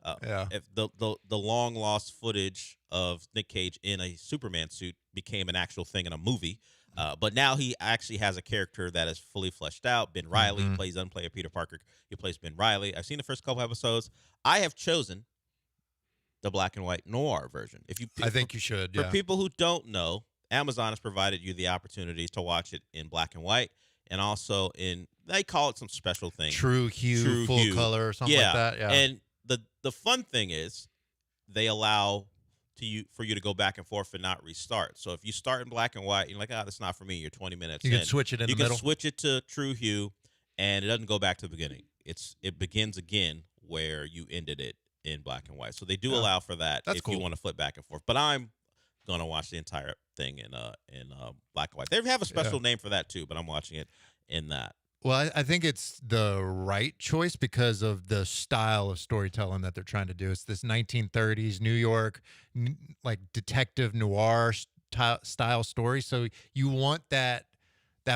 Speaker 2: If the long lost footage of Nick Cage in a Superman suit became an actual thing in a movie. But now he actually has a character that is fully fleshed out. Ben Reilly doesn't play a Peter Parker. He plays Ben Reilly. I've seen the first couple episodes. I have chosen the black and white noir version.
Speaker 18: I think you should.
Speaker 2: For people who don't know, Amazon has provided you the opportunity to watch it in black and white, and also they call it some special thing,
Speaker 18: True hue, full color, or something like that. Yeah.
Speaker 2: And the fun thing is they allow for you to go back and forth and not restart. So if you start in black and white, and you're like, that's not for me. You're 20 minutes in.
Speaker 18: You can switch it in the middle.
Speaker 2: You can switch it to true hue, and it doesn't go back to the beginning. It begins again where you ended it in black and white. So they do allow for that if you want to flip back and forth. But I'm gonna watch the entire thing in black and white. They have a special name for that too, but I'm watching it in that.
Speaker 18: Well, I think it's the right choice because of the style of storytelling that they're trying to do. It's this 1930s New York, like detective noir style story. So you want that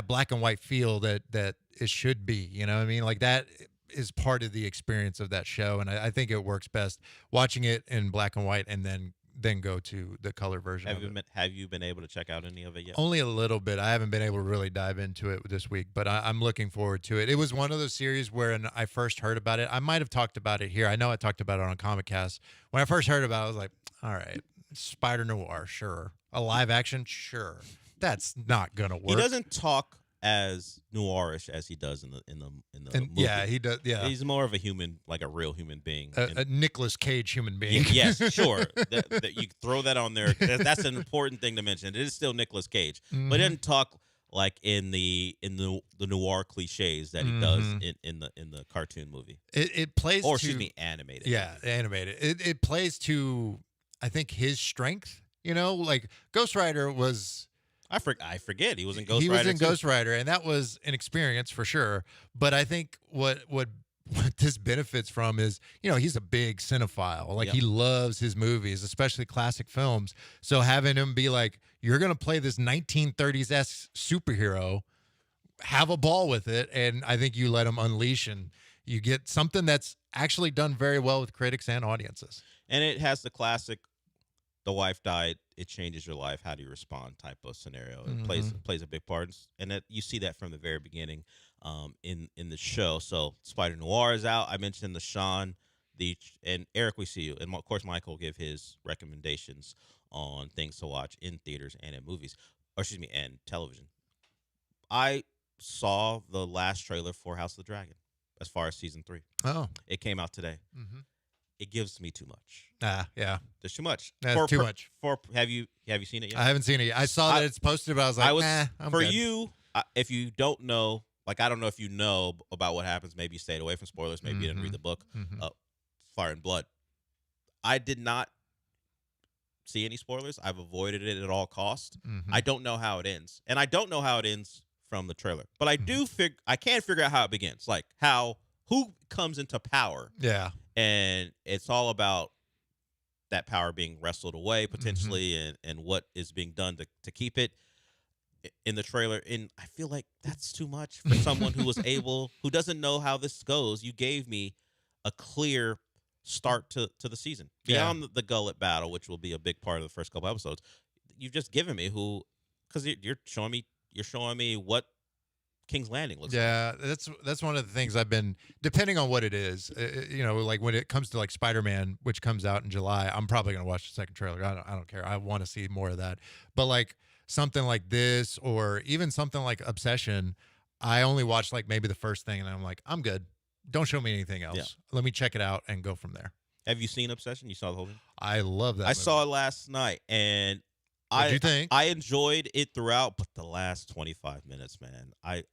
Speaker 18: black and white feel that it should be. You know what I mean? Like that is part of the experience of that show, and I think it works best watching it in black and white and then go to the color version.
Speaker 2: Have you been able to check out any of it yet?
Speaker 18: Only a little bit. I haven't been able to really dive into it this week, but I'm looking forward to it. It was one of those series where I first heard about it. I might have talked about it here. I know I talked about it on Comic-Cast. When I first heard about it, I was like, all right, Spider Noir, sure. A live action, sure. That's not gonna work.
Speaker 2: He doesn't talk as noirish as he does in the movie.
Speaker 18: Yeah, he does. Yeah,
Speaker 2: he's more of a human, like a real human being,
Speaker 18: a Nicolas Cage human being.
Speaker 2: Yes, sure. that you throw that on there. That's an important thing to mention. It is still Nicolas Cage, but he doesn't talk like in the noir cliches that he does in the cartoon movie.
Speaker 18: It plays,
Speaker 2: or excuse me, animated.
Speaker 18: Yeah, animated. It plays to, I think, his strength. You know, like Ghost Rider was.
Speaker 2: I forget he was in Ghost Rider.
Speaker 18: He was in Ghost Rider, and that was an experience for sure. But I think what this benefits from is, he's a big cinephile. Like he loves his movies, especially classic films. So having him be like, you're gonna play this 1930s superhero, have a ball with it, and I think you let him unleash, and You get something that's actually done very well with critics and audiences.
Speaker 2: And it has the classic, the wife died, it changes your life. How do you respond? Type of scenario. It plays a big part, and you see that from the very beginning in the show. So Spider Noir is out. I mentioned the Sean, and Eric. We see you, and of course Michael will give his recommendations on things to watch in theaters and in movies, and television. I saw the last trailer for House of the Dragon as far as season 3.
Speaker 18: Oh,
Speaker 2: it came out today.
Speaker 18: Mm-hmm.
Speaker 2: It gives me too much.
Speaker 18: Yeah.
Speaker 2: There's too much.
Speaker 18: That's too much.
Speaker 2: Have you seen it yet?
Speaker 18: I haven't seen it yet. I saw that it's posted, but I was like, I'm
Speaker 2: for
Speaker 18: good.
Speaker 2: you, if you don't know, like I don't know if you know about what happens, maybe you stayed away from spoilers, maybe you didn't read the book, Fire and Blood. I did not see any spoilers. I've avoided it at all costs. I don't know how it ends. And I don't know how it ends from the trailer. But I do I can figure out how it begins. Like who comes into power.
Speaker 18: Yeah.
Speaker 2: And it's all about that power being wrestled away potentially and what is being done to keep it in the trailer. And I feel like that's too much for someone who who doesn't know how this goes. You gave me a clear start to the season. Beyond the gullet battle, which will be a big part of the first couple episodes, you've just given me because you're showing me what King's Landing looks like.
Speaker 18: Yeah, that's one of the things I've been, depending on what it is, like when it comes to like Spider-Man, which comes out in July, I'm probably going to watch the second trailer. I don't care. I want to see more of that. But like something like this, or even something like Obsession, I only watch like maybe the first thing and I'm like, I'm good. Don't show me anything else.
Speaker 2: Yeah.
Speaker 18: Let me check it out and go from there.
Speaker 2: Have you seen Obsession? You saw the whole thing?
Speaker 18: I love that
Speaker 2: I
Speaker 18: movie.
Speaker 2: saw it last night, and
Speaker 18: What'd you think?
Speaker 2: I enjoyed it throughout, but the last 25 minutes, man, I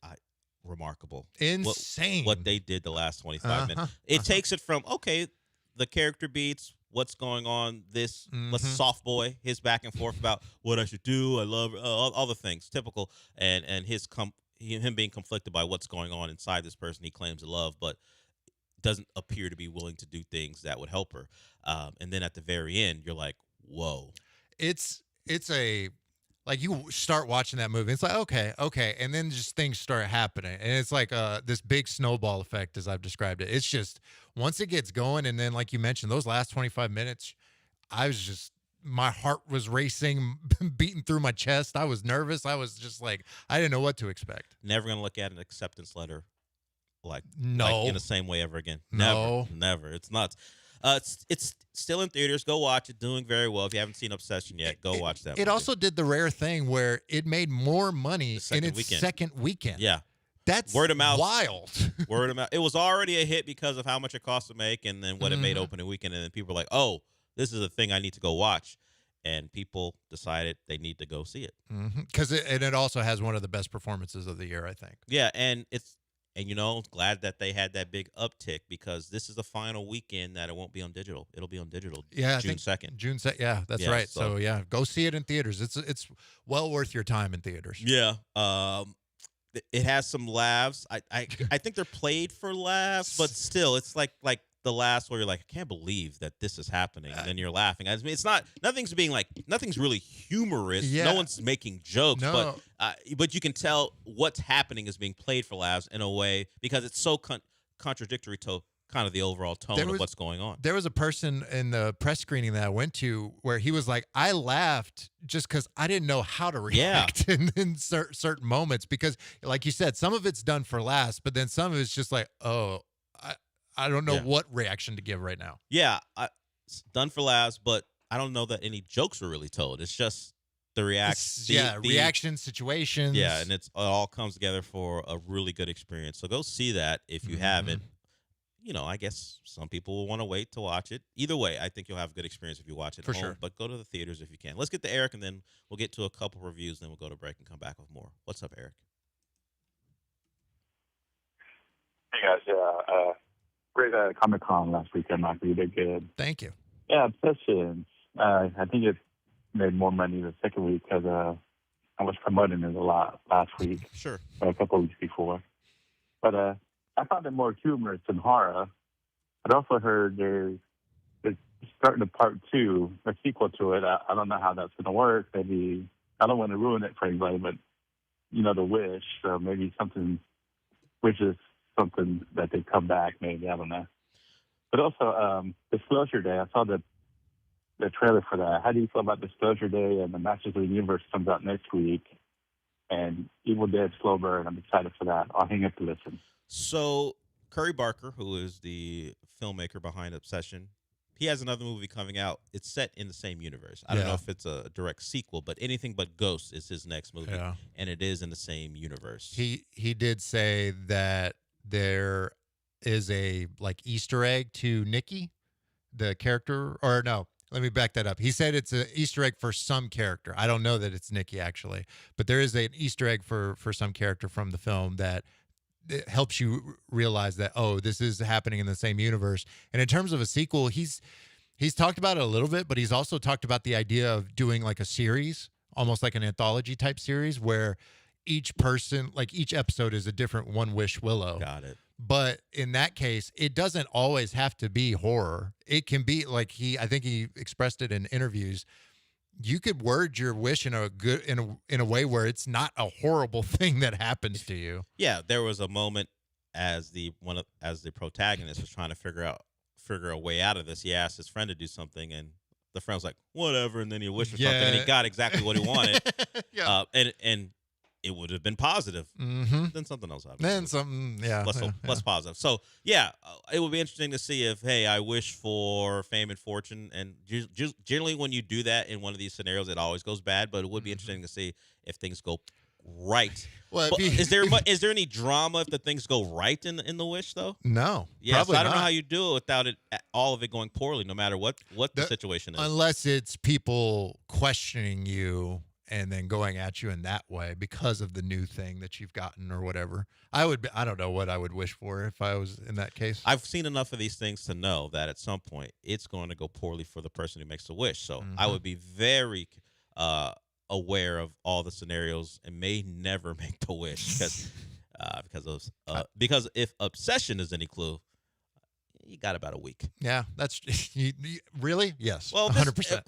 Speaker 2: remarkable.
Speaker 18: Insane.
Speaker 2: What they did the last 25 minutes. It takes it from, okay, the character beats, what's going on, let's soft boy, his back and forth about what I should do, I love all the things, typical, and him being conflicted by what's going on inside this person he claims to love, but doesn't appear to be willing to do things that would help her. And then at the very end, you're like, whoa.
Speaker 18: It's like you start watching that movie. It's like, okay. And then just things start happening. And it's like this big snowball effect, as I've described it. It's just once it gets going, and then like you mentioned, those last 25 minutes, my heart was racing, beating through my chest. I was nervous. I was just like, I didn't know what to expect.
Speaker 2: Never going to look at an acceptance letter like in the same way ever again. Never. It's nuts. It's still in theaters. Go watch it. Doing very well. If you haven't seen Obsession yet, go watch that.
Speaker 18: It also did the rare thing where it made more money in its second weekend.
Speaker 2: Yeah.
Speaker 18: That's
Speaker 2: word of mouth.
Speaker 18: Wild.
Speaker 2: Word of mouth. It was already a hit because of how much it cost to make and then what it made opening weekend. And then people were like, oh, this is a thing I need to go watch. And people decided they need to go see it.
Speaker 18: Because it also has one of the best performances of the year, I think.
Speaker 2: Yeah, and glad that they had that big uptick because this is the final weekend that it won't be on digital. It'll be on digital June 2nd.
Speaker 18: June 2nd. Yeah, that's right. So yeah, go see it in theaters. It's well worth your time in theaters.
Speaker 2: Yeah. It has some laughs. I think they're played for laughs, but still, it's like the last where you're like, I can't believe that this is happening, and then you're laughing. I mean, it's not nothing's really humorous.
Speaker 18: Yeah.
Speaker 2: No one's making jokes,
Speaker 18: No.
Speaker 2: but you can tell what's happening is being played for laughs in a way because it's so contradictory to kind of the overall tone of what's going on.
Speaker 18: There was a person in the press screening that I went to where he was like, I laughed just because I didn't know how to react in certain moments because, like you said, some of it's done for laughs, but then some of it's just like, oh, I don't know what reaction to give right now.
Speaker 2: Yeah, it's done for laughs, but I don't know that any jokes were really told. It's just the reaction.
Speaker 18: Reaction situations.
Speaker 2: Yeah, and it all comes together for a really good experience. So go see that if you haven't. I guess some people will want to wait to watch it. Either way, I think you'll have a good experience if you watch it
Speaker 18: for
Speaker 2: at home,
Speaker 18: sure.
Speaker 2: But go to the theaters if you can. Let's get to Eric, and then we'll get to a couple reviews, then we'll go to break and come back with more. What's up, Eric?
Speaker 19: Hey, guys. Great Comic-Con last weekend, Michael. You did good.
Speaker 18: Thank you.
Speaker 19: Yeah, Obsession. I think it made more money the second week because I was promoting it a lot last week.
Speaker 2: Sure.
Speaker 19: A couple of weeks before. But I found it more humorous than horror. I'd also heard there's starting a part 2, a sequel to it. I don't know how that's going to work. Maybe I don't want to ruin it for anybody, but The Wish. So maybe something which is something that they come back maybe. I don't know. But also, Disclosure Day. I saw the trailer for that. How do you feel about Disclosure Day and the Masters of the Universe comes out next week? And Evil Dead Slow Burn. I'm excited for that. I'll hang up to listen.
Speaker 2: So Curry Barker, who is the filmmaker behind Obsession, he has another movie coming out. It's set in the same universe. I don't know if it's a direct sequel, but Anything But Ghosts is his next movie, and it is in the same universe.
Speaker 18: He did say that there is a like Easter egg to Nikki, the character, or no. Let me back that up. He said it's an Easter egg for some character. I don't know that it's Nikki, actually. But there is an Easter egg for some character from the film that it helps you realize that, oh, this is happening in the same universe. And in terms of a sequel, he's talked about it a little bit, but he's also talked about the idea of doing like a series, almost like an anthology type series, where each person, like each episode is a different One Wish Willow.
Speaker 2: Got it.
Speaker 18: But in that case, it doesn't always have to be horror. It can be like I think he expressed it in interviews. You could word your wish in a way where it's not a horrible thing that happens to you.
Speaker 2: Yeah, there was a moment as the protagonist was trying to figure a way out of this. He asked his friend to do something, and the friend was like, "Whatever," and then he wished for something, and he got exactly what he wanted. And it would have been positive.
Speaker 18: Mm-hmm.
Speaker 2: Then something else happened.
Speaker 18: Then something,
Speaker 2: less positive. So it would be interesting to see if, hey, I wish for fame and fortune, and generally when you do that in one of these scenarios, it always goes bad. But it would be interesting to see if things go right.
Speaker 18: Well,
Speaker 2: is there any drama if the things go right in the wish though?
Speaker 18: No,
Speaker 2: yeah.
Speaker 18: probably
Speaker 2: So I don't know
Speaker 18: not.
Speaker 2: how you do it without all of it going poorly, no matter what the situation is.
Speaker 18: Unless it's people questioning you and then going at you in that way because of the new thing that you've gotten or whatever. I don't know what I would wish for if I was in that case.
Speaker 2: I've seen enough of these things to know that at some point it's going to go poorly for the person who makes the wish. So I would be very aware of all the scenarios and may never make the wish because if Obsession is any clue, you got about a week.
Speaker 18: Yeah, that's really? Yes.
Speaker 2: Well,
Speaker 18: 100%.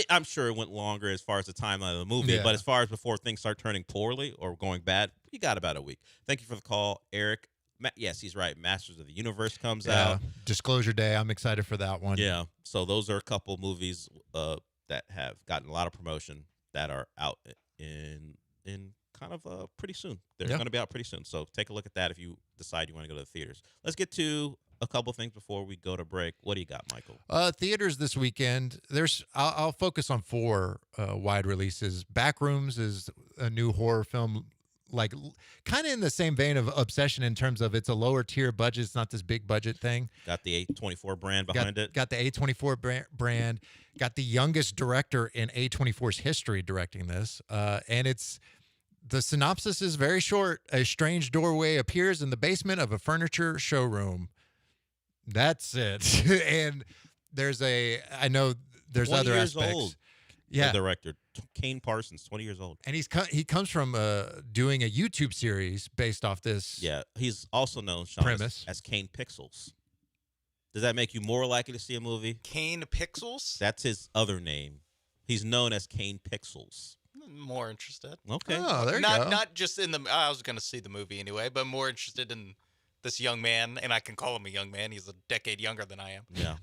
Speaker 2: I'm sure it went longer as far as the timeline of the movie, but as far as before things start turning poorly or going bad, you got about a week. Thank you for the call, Eric. Yes, he's right. Masters of the Universe comes out.
Speaker 18: Disclosure Day. I'm excited for that one.
Speaker 2: Yeah. So those are a couple movies that have gotten a lot of promotion that are out in kind of pretty soon. They're going to be out pretty soon. So take a look at that if you decide you want to go to the theaters. Let's get to a couple things before we go to break. What do you got, Michael?
Speaker 18: Theaters this weekend. I'll focus on 4 wide releases. Backrooms is a new horror film, like kind of in the same vein of Obsession in terms of it's a lower tier budget. It's not this big budget thing.
Speaker 2: Got the A24 brand behind it.
Speaker 18: Got the A24 brand. Got the youngest director in A24's history directing this. And the synopsis is very short. A strange doorway appears in the basement of a furniture showroom. That's it. And I know there's other aspects.
Speaker 2: Old.
Speaker 18: Yeah.
Speaker 2: The director, Kane Parsons, 20 years old.
Speaker 18: And he comes from doing a YouTube series based off this.
Speaker 2: Yeah, he's also known, Sean,
Speaker 18: premise
Speaker 2: as Kane Pixels. Does that make you more likely to see a movie?
Speaker 14: Kane Pixels?
Speaker 2: That's his other name. He's known as Kane Pixels.
Speaker 14: More interested.
Speaker 2: Okay.
Speaker 18: Oh, there you go.
Speaker 14: Not just in I was going to see the movie anyway, but more interested in this young man, and I can call him a young man. He's a decade younger than I am.
Speaker 2: Yeah.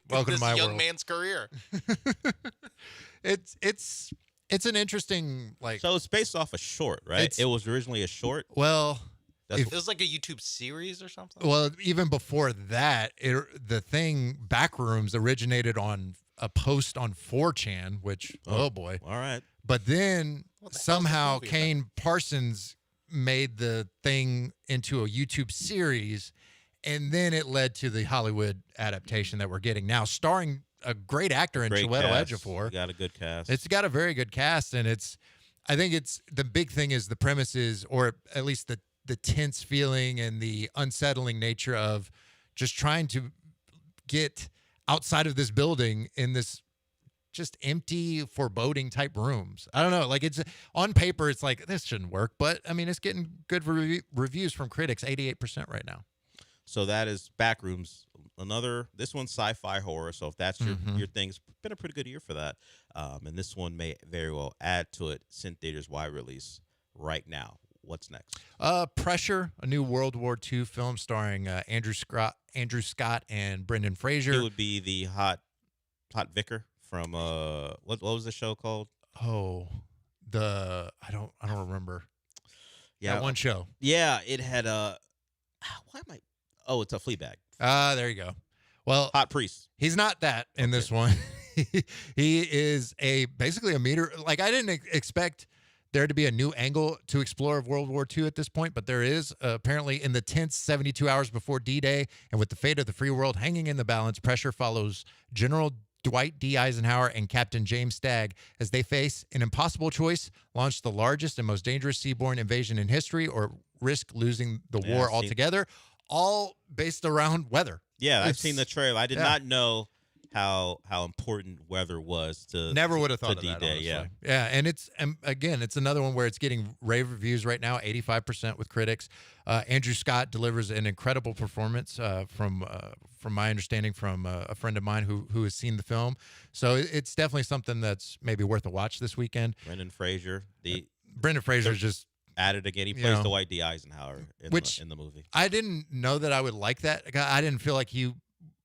Speaker 18: Welcome
Speaker 14: this
Speaker 18: to my
Speaker 14: young
Speaker 18: world.
Speaker 14: man's career.
Speaker 18: It's an interesting
Speaker 2: So it's based off a short, right? It was originally a short.
Speaker 18: Well,
Speaker 14: it was like a YouTube series or something.
Speaker 18: Well, even before that, the thing Backrooms originated on a post on 4chan, which oh boy,
Speaker 2: all right.
Speaker 18: But then somehow Kane Parsons made the thing into a YouTube series, and then it led to the Hollywood adaptation that we're getting now, starring a great actor in Chiwetel Ejiofor.
Speaker 2: Got a good cast.
Speaker 18: It's got a very good cast, and I think it's the big thing is the premises, or at least the tense feeling and the unsettling nature of just trying to get outside of this building in this just empty, foreboding type rooms. I don't know. Like, it's on paper, it's like this shouldn't work, but I mean, it's getting good reviews from critics, 88% right now.
Speaker 2: So that is Backrooms. This one's sci-fi horror. So if that's your thing, it's been a pretty good year for that. And this one may very well add to it. It's in theaters wide release right now. what's next?
Speaker 18: Pressure, a new World War II film starring Andrew Scott, and Brendan Fraser.
Speaker 2: He would be the hot vicar from what was the show called?
Speaker 18: Oh, I don't remember.
Speaker 2: Yeah,
Speaker 18: that one show.
Speaker 2: Yeah, it had why am I? Oh, it's a Fleabag.
Speaker 18: There you go. Well,
Speaker 2: hot priest.
Speaker 18: He's not that in this one. He is basically a meter. Like, I didn't expect there to be a new angle to explore of World War II at this point, but there is. Apparently, in the tense 72 hours before D-Day, and with the fate of the free world hanging in the balance, Pressure follows General Dwight D. Eisenhower and Captain James Stagg as they face an impossible choice: launch the largest and most dangerous seaborne invasion in history, or risk losing the war altogether. All based around weather.
Speaker 2: Yeah, I've seen the trailer. I did not know how important weather was to
Speaker 18: never would have thought of
Speaker 2: D-Day.
Speaker 18: that, honestly.
Speaker 2: Yeah,
Speaker 18: and it's another one where it's getting rave reviews right now, 85% with critics. Andrew Scott delivers an incredible performance from my understanding from a friend of mine who has seen the film. So it's definitely something that's maybe worth a watch this weekend.
Speaker 2: Brendan Fraser.
Speaker 18: Brendan Fraser is just
Speaker 2: added again. He plays Dwight D. Eisenhower in the movie.
Speaker 18: I didn't know that I would like that. I didn't feel like he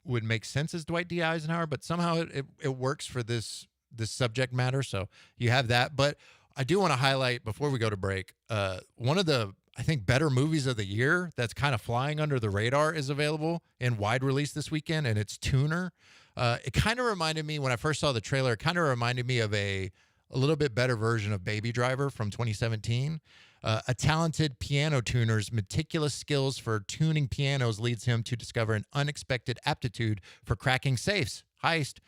Speaker 18: would make sense as Dwight D. Eisenhower, but somehow it works for this subject matter. So you have that. But I do want to highlight, before we go to break, one of the, I think, better movies of the year that's kind of flying under the radar is available in wide release this weekend, and it's Tuner. It kind of reminded me, when I first saw the trailer, it kind of reminded me of a little bit better version of Baby Driver from 2017. A talented piano tuner's meticulous skills for tuning pianos leads him to discover an unexpected aptitude for cracking safes, heist,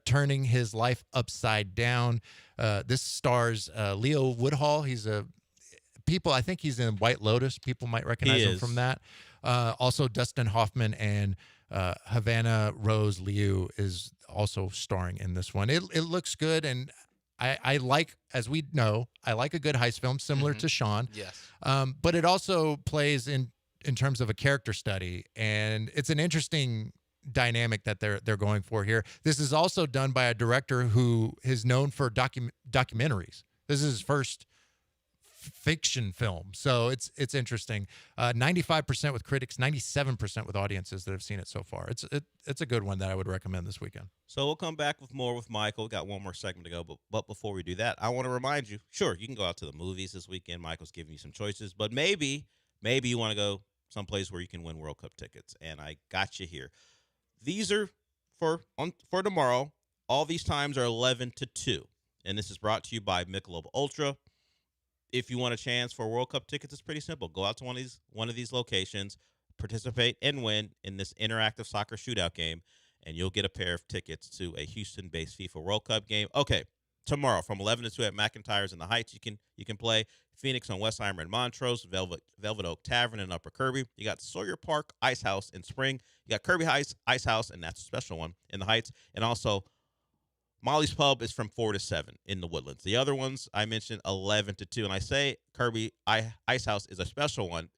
Speaker 18: turning his life upside down. This stars Leo Woodhull. I think he's in White Lotus. People might recognize him from that. Also, Dustin Hoffman and Havana Rose Liu is also starring in this one. It looks good, and I like, as we know, I like a good heist film similar to Sean.
Speaker 14: Yes.
Speaker 18: But it also plays in terms of a character study, and it's an interesting dynamic that they're going for here. This is also done by a director who is known for documentaries. This is his first fiction film, so it's interesting. 95% with critics, 97% with audiences that have seen it so far. It's a good one that I would recommend this weekend.
Speaker 2: So we'll come back with more with Michael. We've got one more segment to go, but before we do that, I want to remind you, sure, you can go out to the movies this weekend. Michael's giving you some choices, but maybe you want to go someplace where you can win World Cup tickets, and I got you here. These are for tomorrow. All these times are 11 to 2, and this is brought to you by Michelob Ultra. If you want a chance for World Cup tickets, it's pretty simple. Go out to one of these locations, participate and win in this interactive soccer shootout game, and you'll get a pair of tickets to a Houston-based FIFA World Cup game. Okay, tomorrow from 11 to 2 at McIntyre's in the Heights, you can play Phoenix on Westheimer in Montrose, Velvet Oak Tavern in Upper Kirby. You got Sawyer Park Ice House in Spring. You got Kirby Heights Ice House, and that's a special one, in the Heights, and also Molly's Pub is from 4 to 7 in the Woodlands. The other ones I mentioned 11 to 2. And I say Kirby Ice House is a special one.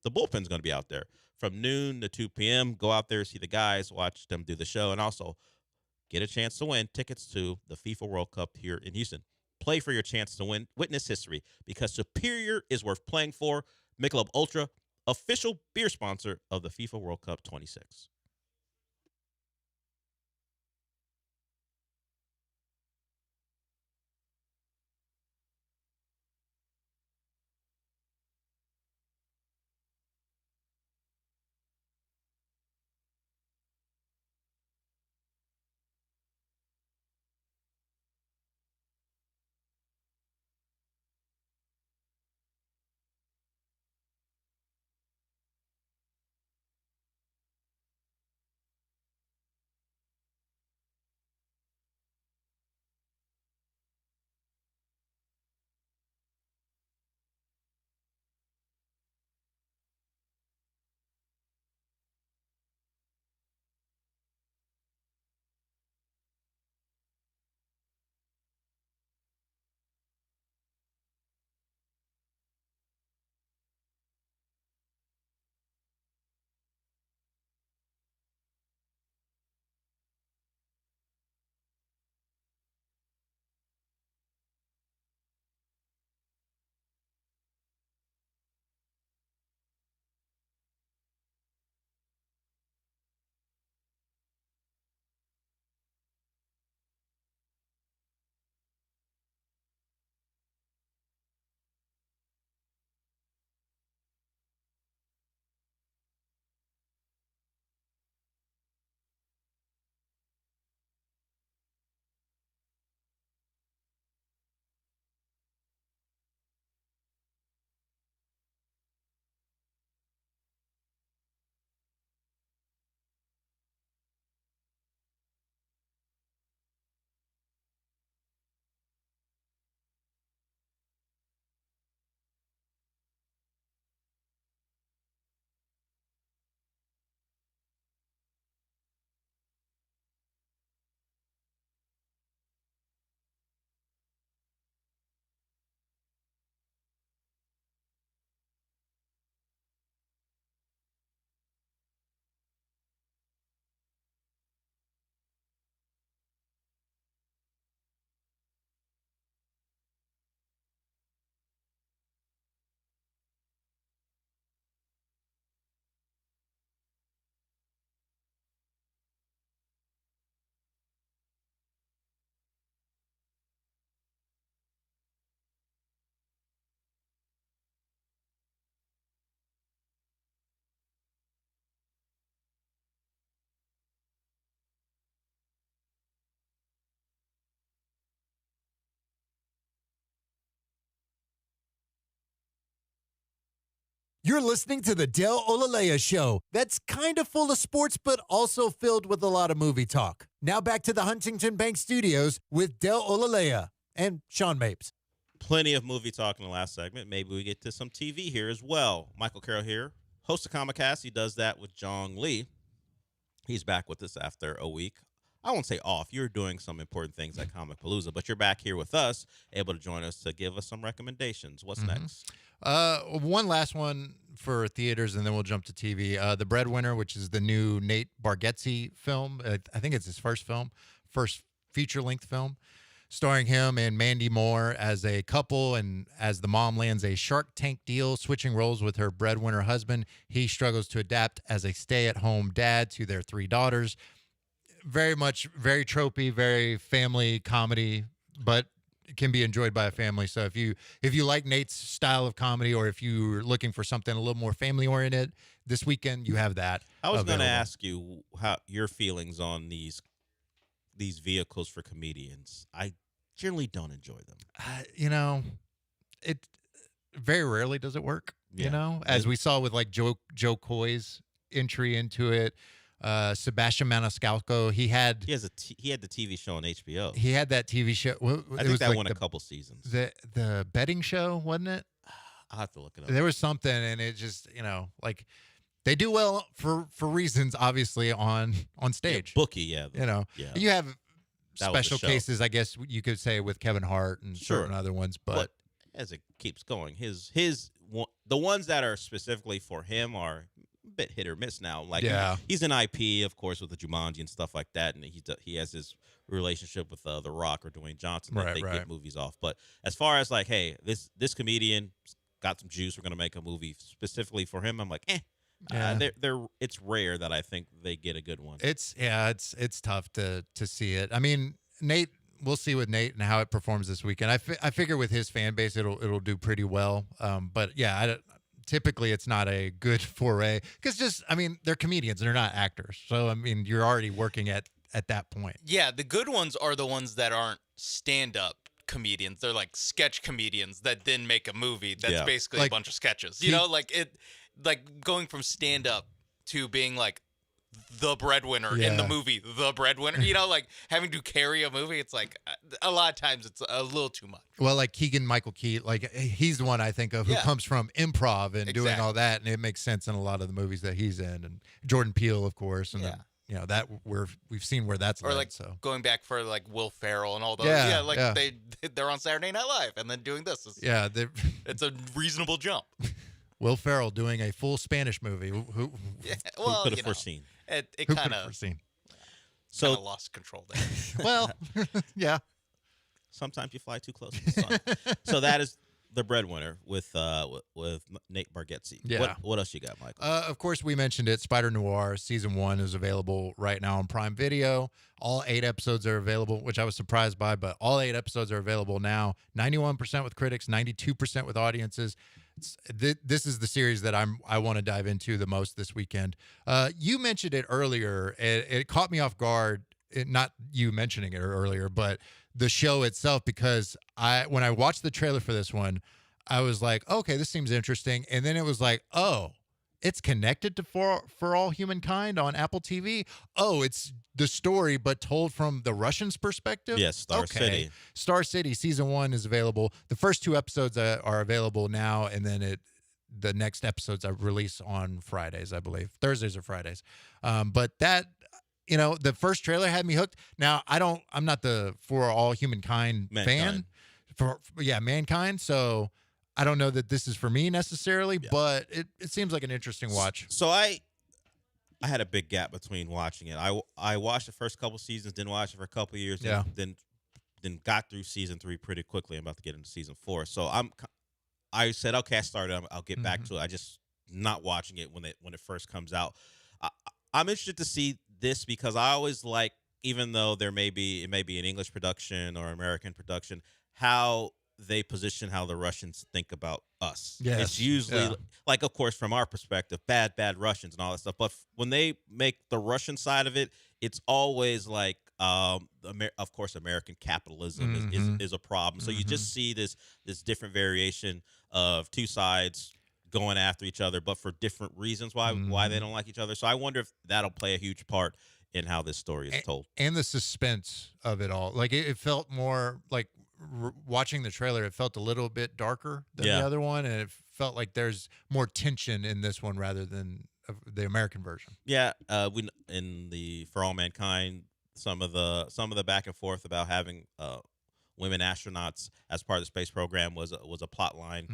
Speaker 2: The bullpen's going to be out there from noon to 2 p.m. Go out there, see the guys, watch them do the show, and also get a chance to win tickets to the FIFA World Cup here in Houston. Play for your chance to win. Witness history, because Superior is worth playing for. Michelob Ultra, official beer sponsor of the FIFA World Cup 26.
Speaker 15: You're listening to the Del Olalea Show. That's kind of full of sports, but also filled with a lot of movie talk. Now back to the Huntington Bank Studios with Del Olalea and Sean Mapes.
Speaker 2: Plenty of movie talk in the last segment. Maybe we get to some TV here as well. Michael Carroll here, host of Comicast. He does that with Jong Lee. He's back with us after a week. I won't say off. You're doing some important things at Comic Palooza, but you're back here with us, able to join us to give us some recommendations. What's next?
Speaker 18: One last one for theaters, and then we'll jump to TV. The Breadwinner, which is the new Nate Bargatze film. I think it's his first feature-length film, starring him and Mandy Moore as a couple, and as the mom lands a Shark Tank deal, switching roles with her breadwinner husband, he struggles to adapt as a stay-at-home dad to their 3 daughters. Very tropey, very family comedy, but it can be enjoyed by a family. So if you like Nate's style of comedy, or if you're looking for something a little more family oriented, this weekend you have that.
Speaker 2: I was going to ask you how your feelings on these vehicles for comedians. I generally don't enjoy them.
Speaker 18: It very rarely does it work.
Speaker 2: Yeah.
Speaker 18: As we saw with like Joe Coy's entry into it. Sebastian Maniscalco, he had
Speaker 2: the TV show on HBO.
Speaker 18: He had that TV show.
Speaker 2: I think that won a couple seasons.
Speaker 18: The betting show, wasn't it?
Speaker 2: I'll have to look it up.
Speaker 18: There was something, and it just like they do well for reasons, obviously on stage.
Speaker 2: Bookie, yeah.
Speaker 18: You have
Speaker 2: That was the
Speaker 18: special
Speaker 2: show.
Speaker 18: cases, I guess you could say, with Kevin Hart and certain other ones, but
Speaker 2: as it keeps going, the ones that are specifically for him are a bit hit or miss now. Like he's an IP, of course, with the Jumanji and stuff like that, and he has his relationship with The Rock or Dwayne Johnson that they get movies off. But as far as like, hey, this comedian got some juice, we're gonna make a movie specifically for him, I'm like, it's rare that I think they get a good one.
Speaker 18: It's tough to see it. I mean, Nate, we'll see with Nate and how it performs this weekend. I figure with his fan base, it'll do pretty well. But typically it's not a good foray because they're comedians, they're not actors. So I mean, you're already working at that point.
Speaker 14: Yeah, the good ones are the ones that aren't stand-up comedians. They're like sketch comedians that then make a movie that's basically a bunch of sketches. Like going from stand-up to being like the breadwinner in the movie, the breadwinner, like having to carry a movie. It's like a lot of times it's a little too much.
Speaker 18: Well, like Keegan-Michael Key, like he's the one I think of who comes from improv and doing all that, and it makes sense in a lot of the movies that he's in. And Jordan Peele, of course, and that we've seen where that's led.
Speaker 14: Going back for like Will Ferrell and all those. They're on Saturday Night Live and then doing this. It's a reasonable jump.
Speaker 18: Will Ferrell doing a full Spanish movie. Who
Speaker 2: could have foreseen?
Speaker 14: It kind of lost control there.
Speaker 18: Well, yeah.
Speaker 2: Sometimes you fly too close to the sun. So that is The Breadwinner with Nate Bargatze.
Speaker 18: Yeah.
Speaker 2: What else you got, Michael?
Speaker 18: Of course, we mentioned it. Spider Noir Season 1 is available right now on Prime Video. All 8 episodes are available, which I was surprised by, but all 8 episodes are available now. 91% with critics, 92% with audiences. This is the series that I want to dive into the most this weekend. You mentioned it earlier. It caught me off guard. Not you mentioning it earlier, but the show itself, because when I watched the trailer for this one, I was like, okay, this seems interesting. And then it was like, oh, it's connected to For All Humankind on Apple TV. Oh, it's the story, but told from the Russians' perspective?
Speaker 2: Yes, Star City.
Speaker 18: Star City Season 1 is available. The first 2 episodes are available now, and then the next episodes are released on Fridays, I believe. Thursdays or Fridays. But that, the first trailer had me hooked. Now, I'm not the For All Humankind fan. Mankind. So I don't know that this is for me necessarily, but it seems like an interesting watch.
Speaker 2: So I had a big gap between watching it. I watched the first couple seasons, didn't watch it for a couple years, then got through season 3 pretty quickly. I'm about to get into season 4. So I said, okay, I started. I'll get back to it. I just not watching it when it first comes out. I'm interested to see this because I always like, even though it may be an English production or American production, how they position how the Russians think about us.
Speaker 18: Yes.
Speaker 2: It's usually like, of course, from our perspective, bad Russians and all that stuff. But when they make the Russian side of it, it's always like, of course, American capitalism is a problem. So you just see this different variation of two sides going after each other, but for different reasons why they don't like each other. So I wonder if that'll play a huge part in how this story is told.
Speaker 18: And the suspense of it all. Like, it felt more like watching the trailer, it felt a little bit darker than the other one, and it felt like there's more tension in this one rather than the American version.
Speaker 2: Yeah, we in the For All Mankind, some of the back and forth about having women astronauts as part of the space program was a plot line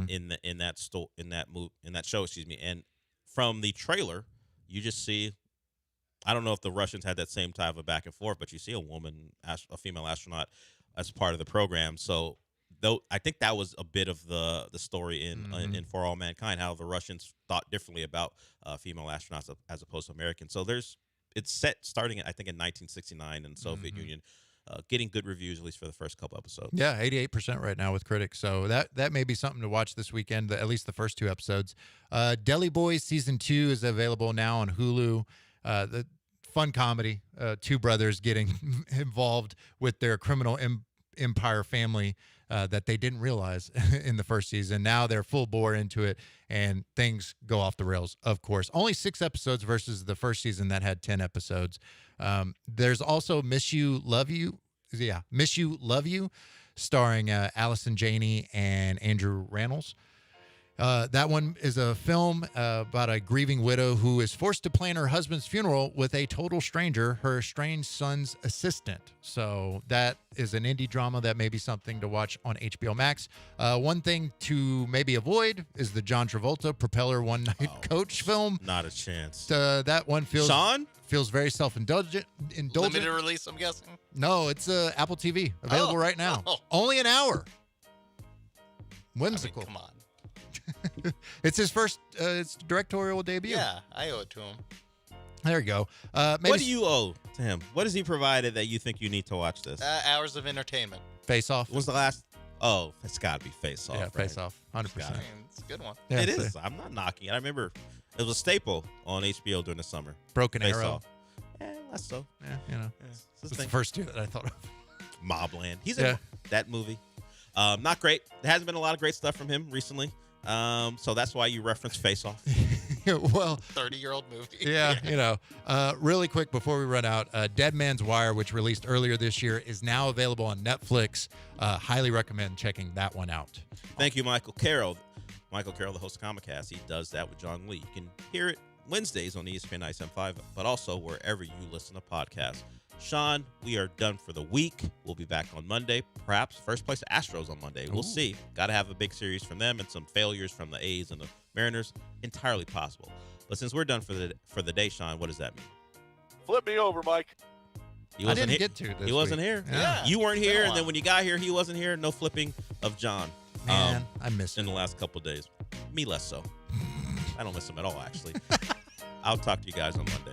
Speaker 2: in that show, excuse me. And from the trailer, you just see, I don't know if the Russians had that same type of back and forth, but you see a female astronaut as part of the program. So though I think that was a bit of the story in For All Mankind, how the Russians thought differently about female astronauts as opposed to Americans. So it's set starting I think in 1969 in the Soviet Union. Getting good reviews, at least for the first couple episodes.
Speaker 18: Yeah, 88% right now with critics. So that may be something to watch this weekend, at least the first 2 episodes. Deli Boys Season 2 is available now on Hulu. The fun comedy, 2 brothers getting involved with their criminal empire family that they didn't realize in the first season. Now they're full bore into it, and things go off the rails, of course. Only 6 episodes versus the first season that had 10 episodes. There's also Miss You, Love You, starring Allison Janney and Andrew Rannells. That one is a film about a grieving widow who is forced to plan her husband's funeral with a total stranger, her estranged son's assistant. So that is an indie drama that may be something to watch on HBO Max. One thing to maybe avoid is the John Travolta Propeller One Night Coach film.
Speaker 2: Not a chance.
Speaker 18: That one feels very self-indulgent.
Speaker 14: Limited release, I'm guessing?
Speaker 18: No, it's Apple TV. Available right now. Only an hour. Whimsical.
Speaker 14: I mean, come on.
Speaker 18: It's his first directorial debut.
Speaker 14: Yeah, I owe it to him.
Speaker 18: There you go.
Speaker 2: What do you owe to him? What has he provided that you think you need to watch this?
Speaker 14: Hours of entertainment.
Speaker 18: Face Off.
Speaker 2: What was the last? Oh, it's got to be Face Off.
Speaker 18: Yeah,
Speaker 2: right?
Speaker 18: Face Off. 100%.
Speaker 14: I mean, it's a good one.
Speaker 18: Yeah,
Speaker 2: it is. I'm not knocking it. I remember it was a staple on HBO during the summer.
Speaker 18: Broken
Speaker 2: Face
Speaker 18: Arrow.
Speaker 2: Off. Less so.
Speaker 18: Yeah, It's the first 2 that I thought of.
Speaker 2: Mobland. He's in that movie. Not great. There hasn't been a lot of great stuff from him recently. So that's why you reference Face Off.
Speaker 18: Well,
Speaker 14: 30-year-old movie.
Speaker 18: Yeah, really quick before we run out, Dead Man's Wire, which released earlier this year, is now available on Netflix. Highly recommend checking that one out.
Speaker 2: Thank you, Michael Carroll. Michael Carroll, the host of Comicast, he does that with John Lee. You can hear it Wednesdays on ESPN ISM5, but also wherever you listen to podcasts. Sean, we are done for the week. We'll be back on Monday. Perhaps first place Astros on Monday. We'll see. Got to have a big series from them and some failures from the A's and the Mariners. Entirely possible. But since we're done for the day, Sean, what does that mean?
Speaker 16: Flip me over, Mike.
Speaker 18: I didn't get to this
Speaker 2: He wasn't
Speaker 18: week.
Speaker 2: here.
Speaker 18: Yeah.
Speaker 2: You weren't here, and then when you got here, he wasn't here. No flipping of John.
Speaker 18: Man, I miss
Speaker 2: him. In the last couple of days. Me less so. I don't miss him at all, actually. I'll talk to you guys on Monday.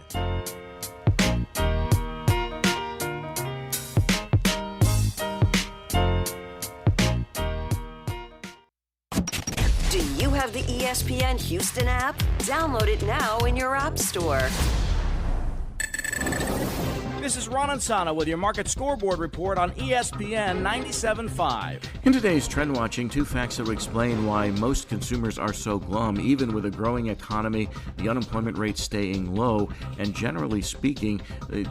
Speaker 4: Do you have the ESPN Houston app? Download it now in your app store.
Speaker 20: This is Ron Ansana with your market scoreboard report on ESPN 97.5.
Speaker 21: In today's Trend Watching, 2 facts that will explain why most consumers are so glum, even with a growing economy, the unemployment rate staying low, and generally speaking,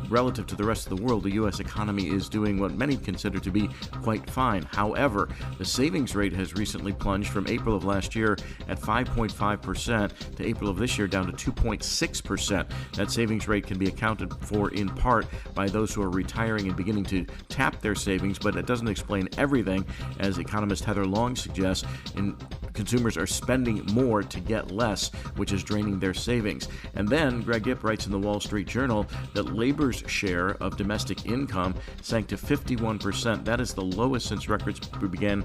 Speaker 21: relative to the rest of the world, the U.S. economy is doing what many consider to be quite fine. However, the savings rate has recently plunged from April of last year at 5.5% to April of this year down to 2.6%. That savings rate can be accounted for in part by those who are retiring and beginning to tap their savings, but it doesn't explain everything. As economist Heather Long suggests, consumers are spending more to get less, which is draining their savings. And then Greg Gipp writes in the Wall Street Journal that labor's share of domestic income sank to 51%. That is the lowest since records began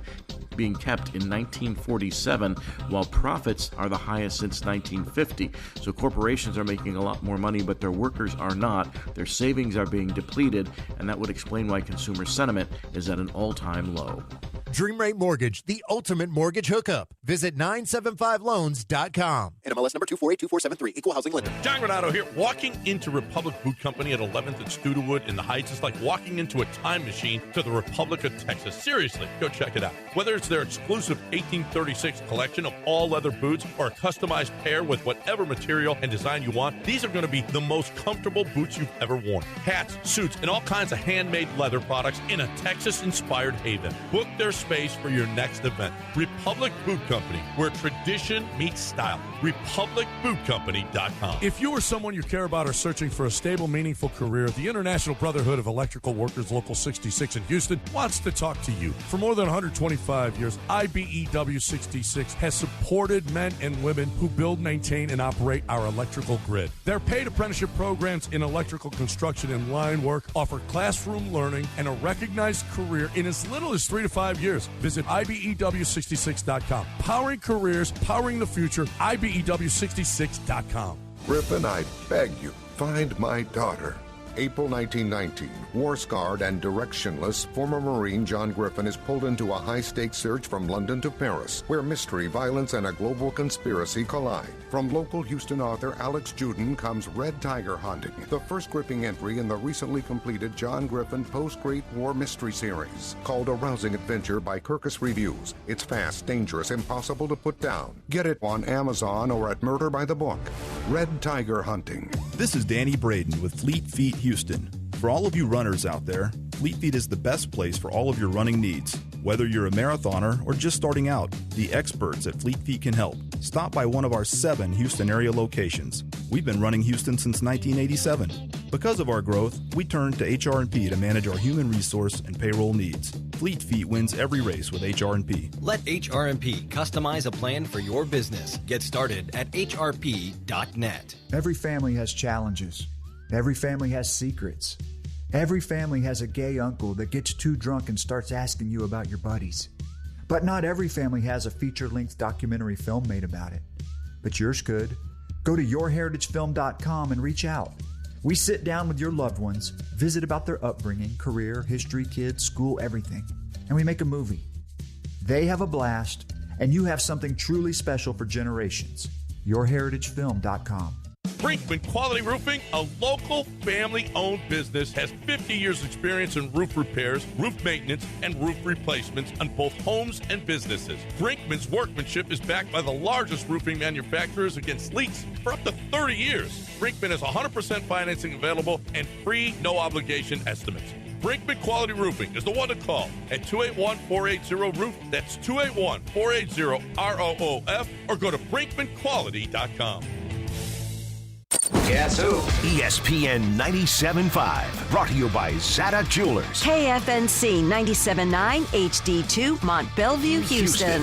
Speaker 21: being kept in 1947, while profits are the highest since 1950. So corporations are making a lot more money, but their workers are not. Their savings are being depleted, and that would explain why consumer sentiment is at an all-time low.
Speaker 15: Dream Rate Mortgage, the ultimate mortgage hookup. Visit 975loans.com.
Speaker 10: NMLS number 2482473, Equal Housing Lender.
Speaker 22: John Renato here. Walking into Republic Boot Company at 11th and Studewood in the Heights is like walking into a time machine to the Republic of Texas. Seriously, go check it out. Whether it's their exclusive 1836 collection of all leather boots or a customized pair with whatever material and design you want, these are going to be the most comfortable boots you've ever worn. Hats, suits, and all kinds of handmade leather products in a Texas-inspired haven. Book their space for your next event. Republic Boot Company, where tradition meets style. RepublicBootCompany.com.
Speaker 23: If you or someone you care about are searching for a stable, meaningful career, the International Brotherhood of Electrical Workers Local 66 in Houston wants to talk to you. For more than 125 years, IBEW 66 has supported men and women who build, maintain, and operate our electrical grid. Their paid apprenticeship programs in electrical construction and line work offer classroom learning and a recognized career in as little as 3 to 5 years. Visit IBEW66.com. Powering careers, powering the future, IBEW66.com.
Speaker 24: Griffin, I beg you, find my daughter. April 1919, war-scarred and directionless, former Marine John Griffin is pulled into a high-stakes search from London to Paris, where mystery, violence, and a global conspiracy collide. From local Houston author Alex Juden comes Red Tiger Hunting, the first gripping entry in the recently completed John Griffin post-Great War mystery series. Called a rousing adventure by Kirkus Reviews. It's fast, dangerous, impossible to put down. Get it on Amazon or at Murder by the Book. Red Tiger Hunting.
Speaker 25: This is Danny Braden with Fleet Feet Houston. For all of you runners out there, Fleet Feet is the best place for all of your running needs. Whether you're a marathoner or just starting out, the experts at Fleet Feet can help. Stop by one of our 7 Houston area locations. We've been running Houston since 1987. Because of our growth, we turned to HR&P to manage our human resource and payroll needs. Fleet Feet wins every race with HR&P.
Speaker 26: Let HR&P customize a plan for your business. Get started at hrp.net.
Speaker 27: Every family has challenges. Every family has secrets. Every family has a gay uncle that gets too drunk and starts asking you about your buddies. But not every family has a feature-length documentary film made about it. But yours could. Go to yourheritagefilm.com and reach out. We sit down with your loved ones, visit about their upbringing, career, history, kids, school, everything, and we make a movie. They have a blast, and you have something truly special for generations. yourheritagefilm.com.
Speaker 22: Brinkman Quality Roofing, a local family-owned business, has 50 years' experience in roof repairs, roof maintenance, and roof replacements on both homes and businesses. Brinkman's workmanship is backed by the largest roofing manufacturers against leaks for up to 30 years. Brinkman has 100% financing available and free, no-obligation estimates. Brinkman Quality Roofing is the one to call at 281-480-ROOF. That's 281-480-ROOF, or go to brinkmanquality.com.
Speaker 5: Guess who? ESPN 97.5. Brought to you by Zada Jewelers.
Speaker 4: KFNC 97.9 HD2 Mont Bellevue, Houston.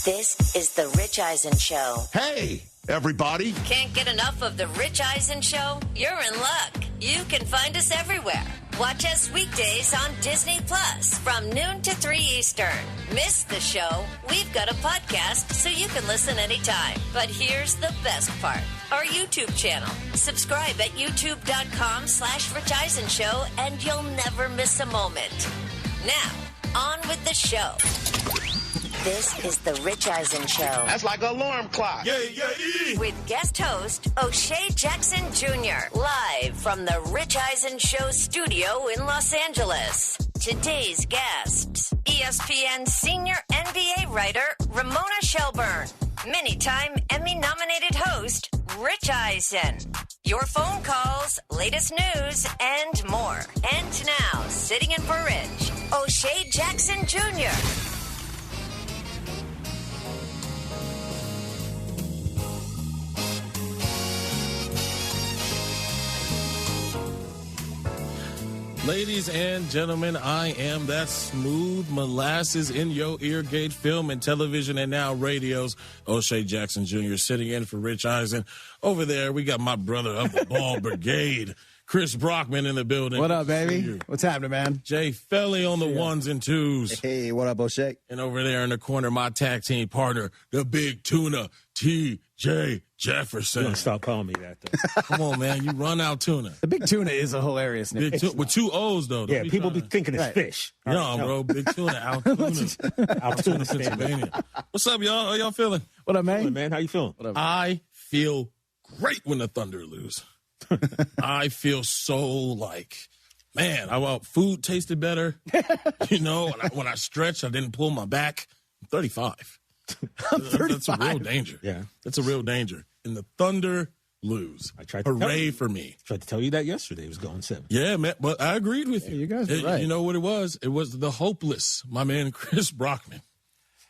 Speaker 4: This is the Rich Eisen Show.
Speaker 28: Hey, everybody.
Speaker 4: Can't get enough of the Rich Eisen Show? You're in luck. You can find us everywhere. Watch us weekdays on Disney Plus from noon to 3 Eastern. Miss the show? We've got a podcast so you can listen anytime. But here's the best part. Our YouTube channel. Subscribe at youtube.com/Rich Eisen Show and you'll never miss a moment. Now, on with the show. This is the Rich Eisen Show.
Speaker 28: That's like an alarm clock. Yeah, yeah.
Speaker 4: With guest host O'Shea Jackson Jr. Live from the Rich Eisen Show studio in Los Angeles. Today's guests, ESPN senior NBA writer Ramona Shelburne. Many-time Emmy-nominated host Rich Eisen. Your phone calls, latest news, and more. And now, sitting in for Rich, O'Shea Jackson Jr.
Speaker 29: Ladies and gentlemen, I am that smooth molasses in your ear gate, film and television and now radios. O'Shea Jackson Jr. sitting in for Rich Eisen. Over there, we got my brother of the Ball Brigade, Chris Brockman in the building.
Speaker 1: What up, baby? What's happening, man?
Speaker 29: Jay Felly on the ones and twos.
Speaker 1: Hey, what up, O'Shea?
Speaker 29: And over there in the corner, my tag team partner, the big tuna, T.J. Jefferson.
Speaker 3: Don't stop calling me that, though.
Speaker 29: Come on, man. You run out tuna.
Speaker 1: The big tuna is a hilarious name.
Speaker 29: With two O's, though.
Speaker 3: Yeah, people be thinking it's fish.
Speaker 29: No, bro. Big tuna, Altoona, Pennsylvania. What's up, y'all? How y'all feeling?
Speaker 1: What up, man?
Speaker 3: Man, how you feeling?
Speaker 1: What up?
Speaker 29: I feel great when the Thunder lose. I feel so man, food tasted better. When I stretched, I didn't pull my back. I'm 35.
Speaker 1: I'm 35.
Speaker 29: That's a real danger.
Speaker 3: Yeah.
Speaker 29: That's a real danger. And the Thunder lose.
Speaker 3: I tried to
Speaker 29: Hooray for me.
Speaker 3: Tried to tell you that yesterday. It was going 7.
Speaker 29: Yeah, man, but I agreed with you.
Speaker 1: You guys were right.
Speaker 29: You know what it was? It was the hopeless, my man Chris Brockman,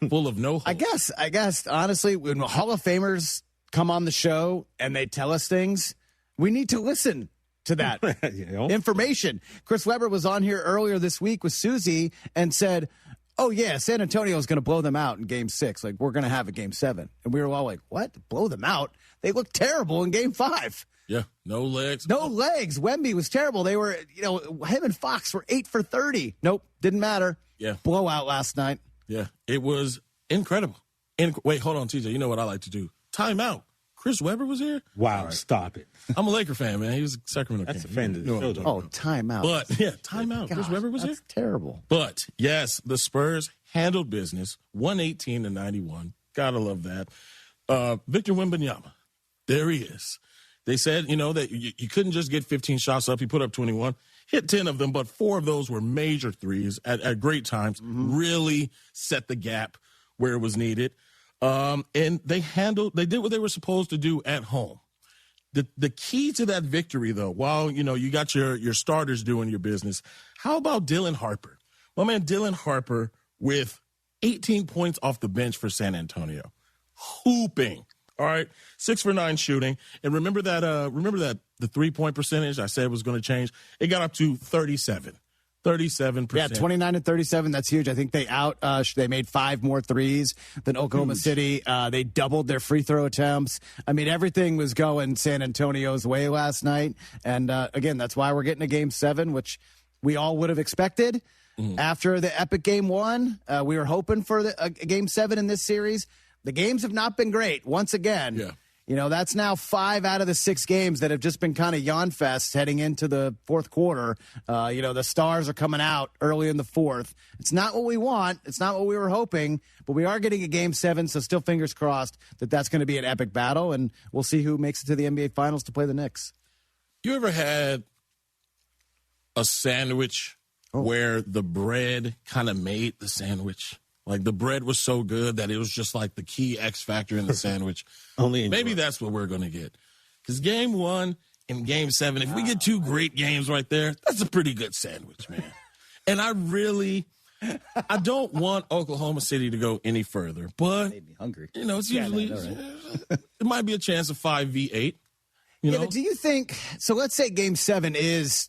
Speaker 29: full of no hope.
Speaker 1: I guess, honestly, when Hall of Famers come on the show and they tell us things, we need to listen to that information. Chris Webber was on here earlier this week with Susie and said, oh, yeah, San Antonio is going to blow them out in Game 6. Like, we're going to have a Game 7. And we were all like, what? Blow them out? They looked terrible in Game 5.
Speaker 29: Yeah, no legs.
Speaker 1: No legs. Wemby was terrible. They were, him and Fox were 8 for 30. Nope, didn't matter.
Speaker 29: Yeah.
Speaker 1: Blowout last night.
Speaker 29: Yeah, it was incredible. Wait, hold on, TJ. You know what I like to do? Timeout. Chris Webber was here?
Speaker 3: Wow, right. Stop it.
Speaker 29: I'm a Laker fan, man. He was a Sacramento
Speaker 3: That's
Speaker 29: King.
Speaker 3: a fan of the show.
Speaker 1: Oh, timeout.
Speaker 29: But, timeout. Chris Webber was here?
Speaker 1: That's terrible.
Speaker 29: But, yes, the Spurs handled business, 118-91. Gotta love that. Victor Wembanyama, there he is. They said, that you couldn't just get 15 shots up. He put up 21, hit 10 of them, but 4 of those were major threes at great times, really set the gap where it was needed. And they did what they were supposed to do at home. The key to that victory, though, while, you got your starters doing your business, how about Dylan Harper? My man Dylan Harper with 18 points off the bench for San Antonio. Hooping. All right. 6 for 9 shooting. And remember that the 3-point percentage I said was going to change? It got up to 37%.
Speaker 1: Yeah, 29 and 37. That's huge. I think they made 5 more threes than Oklahoma City. They doubled their free throw attempts. I mean, everything was going San Antonio's way last night. And again, that's why we're getting a Game 7, which we all would have expected. After the epic Game 1, we were hoping for a Game 7 in this series. The games have not been great. Once again, that's now 5 out of the 6 games that have just been kind of yawn fest heading into the fourth quarter. The stars are coming out early in the fourth. It's not what we want. It's not what we were hoping, but we are getting a Game 7, so still fingers crossed that that's going to be an epic battle, and we'll see who makes it to the NBA Finals to play the Knicks.
Speaker 29: You ever had a sandwich where the bread kind of made the sandwich? Like the bread was so good that it was just like the key X factor in the sandwich. Maybe that's what we're going to get. Because Game 1 and Game 7, if we get 2 great games right there, that's a pretty good sandwich, man. And I don't want Oklahoma City to go any further. But,
Speaker 1: made me hungry.
Speaker 29: It's usually, it might be a chance of 5v8.
Speaker 1: But do you think, so let's say Game 7 is,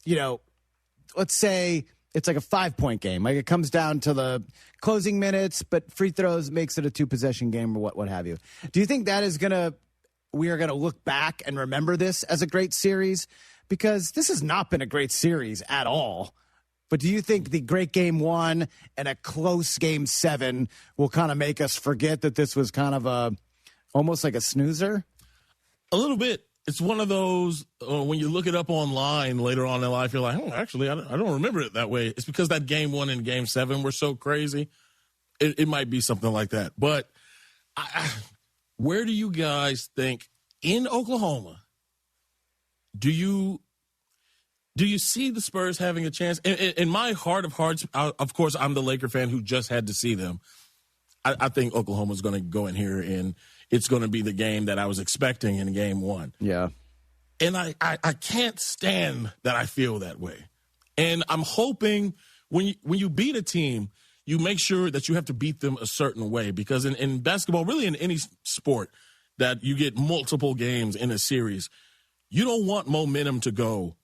Speaker 1: let's say it's like a 5-point game. Like it comes down to the closing minutes, but free throws makes it a 2-possession game or what have you. Do you think that we are going to look back and remember this as a great series? Because this has not been a great series at all. But do you think the great Game 1 and a close Game 7 will kind of make us forget that this was kind of almost like a snoozer?
Speaker 29: A little bit. It's one of those, when you look it up online later on in life, you're like, actually, I don't remember it that way. It's because that Game 1 and Game 7 were so crazy. It might be something like that. But where do you guys think, in Oklahoma, do you see the Spurs having a chance? In my heart of hearts, of course, I'm the Laker fan who just had to see them. I think Oklahoma's going to go in here and it's going to be the game that I was expecting in Game 1.
Speaker 1: Yeah.
Speaker 29: And I can't stand that I feel that way. And I'm hoping when you beat a team, you make sure that you have to beat them a certain way. Because in basketball, really in any sport, that you get multiple games in a series, you don't want momentum to go,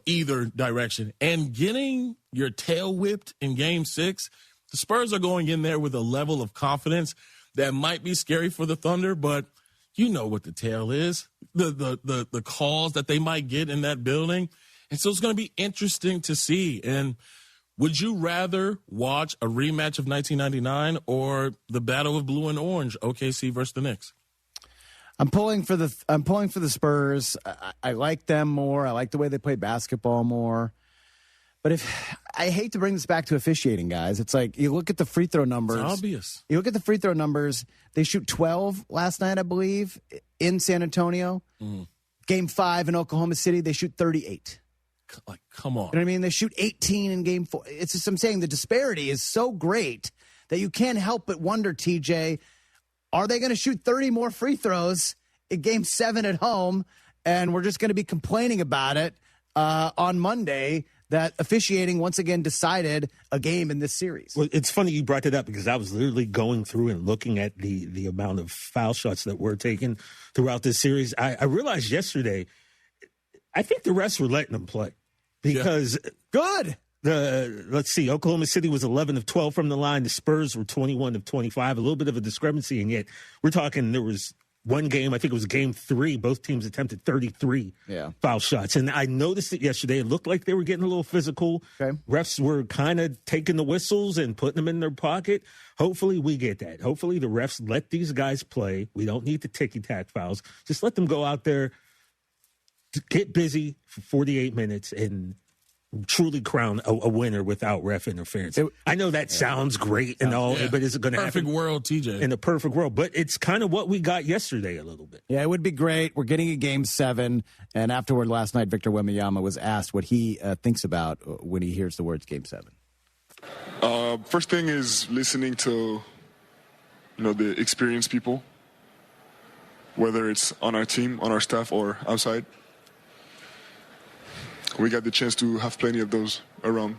Speaker 29: either direction. And getting your tail whipped in Game 6, the Spurs are going in there with a level of confidence that might be scary for the Thunder, but you know what the tale is. The calls that they might get in that building. And so it's going to be interesting to see. And would you rather watch a rematch of 1999 or the battle of blue and orange, OKC versus the Knicks?
Speaker 1: I'm pulling for the Spurs. I like them more. I like the way they play basketball more. But I hate to bring this back to officiating, guys. It's like you look at the free throw numbers.
Speaker 29: It's obvious.
Speaker 1: You look at the free throw numbers. They shoot 12 last night, I believe, in San Antonio. Game 5 in Oklahoma City, they shoot 38.
Speaker 29: Like, come on.
Speaker 1: You know what I mean? They shoot 18 in Game 4. It's just, I'm saying the disparity is so great that you can't help but wonder, TJ, are they going to shoot 30 more free throws in Game 7 at home? And we're just going to be complaining about it on Monday that officiating once again decided a game in this series.
Speaker 3: Well, it's funny you brought that up because I was literally going through and looking at the amount of foul shots that were taken throughout this series. I realized yesterday, I think the refs were letting them play because
Speaker 1: good.
Speaker 3: Let's see, Oklahoma City was 11 of 12 from the line. The Spurs were 21 of 25, a little bit of a discrepancy. And yet we're talking there was one game, I think it was game 3, both teams attempted 33 foul shots. And I noticed it yesterday. It looked like they were getting a little physical.
Speaker 1: Okay.
Speaker 3: Refs were kind of taking the whistles and putting them in their pocket. Hopefully we get that. Hopefully the refs let these guys play. We don't need the ticky-tack fouls. Just let them go out there, get busy for 48 minutes, and truly crown a winner without ref interference. I know that sounds great and all, but is it going to happen?
Speaker 29: Perfect world, TJ.
Speaker 3: In a perfect world. But it's kind of what we got yesterday a little bit.
Speaker 1: Yeah, it would be great. We're getting a Game 7. And afterward last night, Victor Wembanyama was asked what he thinks about when he hears the words Game 7.
Speaker 6: First thing is listening to, the experienced people, whether it's on our team, on our staff, or outside. We got the chance to have plenty of those around.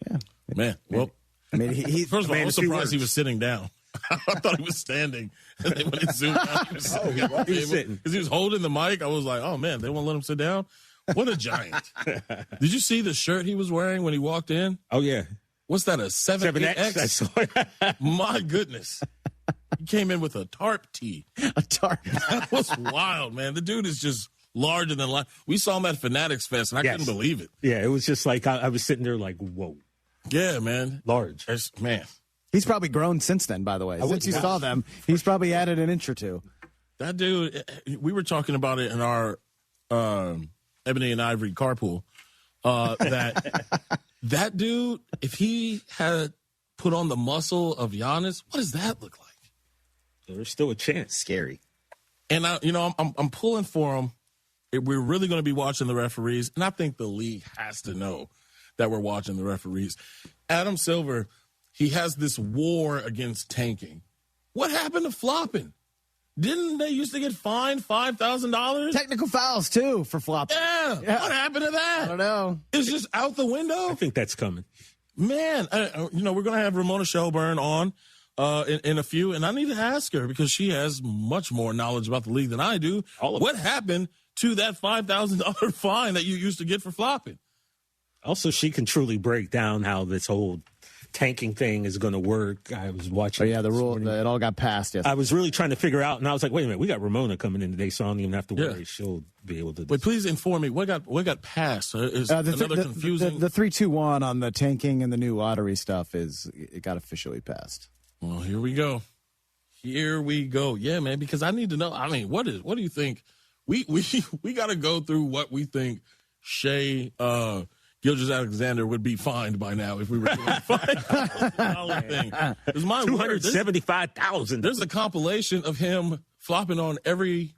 Speaker 1: Yeah.
Speaker 29: Man, well,
Speaker 1: I mean,
Speaker 29: first of all, I was surprised he was sitting down. I thought he was standing. And then when it zoomed out, he was sitting. Because he was holding the mic. I was like, oh, man, they won't let him sit down? What a giant. Did you see the shirt he was wearing when he walked in?
Speaker 3: Oh, yeah.
Speaker 29: What's that, a 7X?
Speaker 3: I saw it.
Speaker 29: My goodness. He came in with a tarp tee.
Speaker 1: A tarp.
Speaker 29: That was wild, man. The dude is just larger than life. We saw him at Fanatics Fest, and I couldn't believe it.
Speaker 3: Yeah, it was just like I was sitting there like, whoa.
Speaker 29: Yeah, man.
Speaker 3: Large.
Speaker 29: Man.
Speaker 1: He's probably grown since then, by the way. Since you saw them, he's probably added an inch or two.
Speaker 29: That dude, we were talking about it in our Ebony and Ivory carpool, that dude, if he had put on the muscle of Giannis, what does that look like?
Speaker 3: There's still a chance.
Speaker 1: Scary.
Speaker 29: And I'm pulling for him. We're really going to be watching the referees, and I think the league has to know that we're watching the referees. Adam Silver, he has this war against tanking. What happened to flopping? Didn't they used to get fined $5,000?
Speaker 1: Technical fouls, too, for flopping.
Speaker 29: Yeah. What happened to that?
Speaker 1: I don't know.
Speaker 29: It's just out the window?
Speaker 3: I think that's coming.
Speaker 29: Man, we're going to have Ramona Shelburne on in a few, and I need to ask her because she has much more knowledge about the league than I do. What happened to that $5,000 fine that you used to get for flopping?
Speaker 3: Also, she can truly break down how this whole tanking thing is going to work. I was watching.
Speaker 1: Oh, yeah, the rule, it all got passed. Yes.
Speaker 3: I was really trying to figure out, and I was like, wait a minute, we got Ramona coming in today, so I don't even have to worry. She'll be able to.
Speaker 29: Wait, please inform me, what got passed? Is another confusing?
Speaker 1: The 3-2-1 on the tanking and the new lottery stuff it got officially passed.
Speaker 29: Well, here we go. Yeah, man, because I need to know. I mean, what do you think? We got to go through what we think Shea Gilgeous-Alexander would be fined by now if we were doing a $5,000 thing. It's my
Speaker 3: $275,000.
Speaker 29: There's a compilation of him flopping on every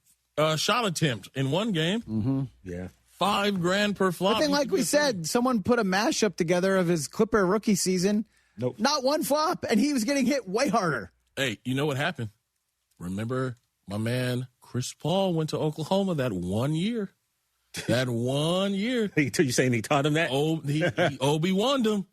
Speaker 29: shot attempt in one game.
Speaker 1: Mm-hmm.
Speaker 3: Yeah.
Speaker 29: $5,000 per flop.
Speaker 1: But then, like we said, someone put a mashup together of his Clipper rookie season.
Speaker 3: Nope.
Speaker 1: Not one flop, and he was getting hit way harder.
Speaker 29: Hey, you know what happened? Remember my man Chris Paul went to Oklahoma that 1 year. That 1 year.
Speaker 3: You saying he taught him that?
Speaker 29: Oh, he Obi-Wan'd him.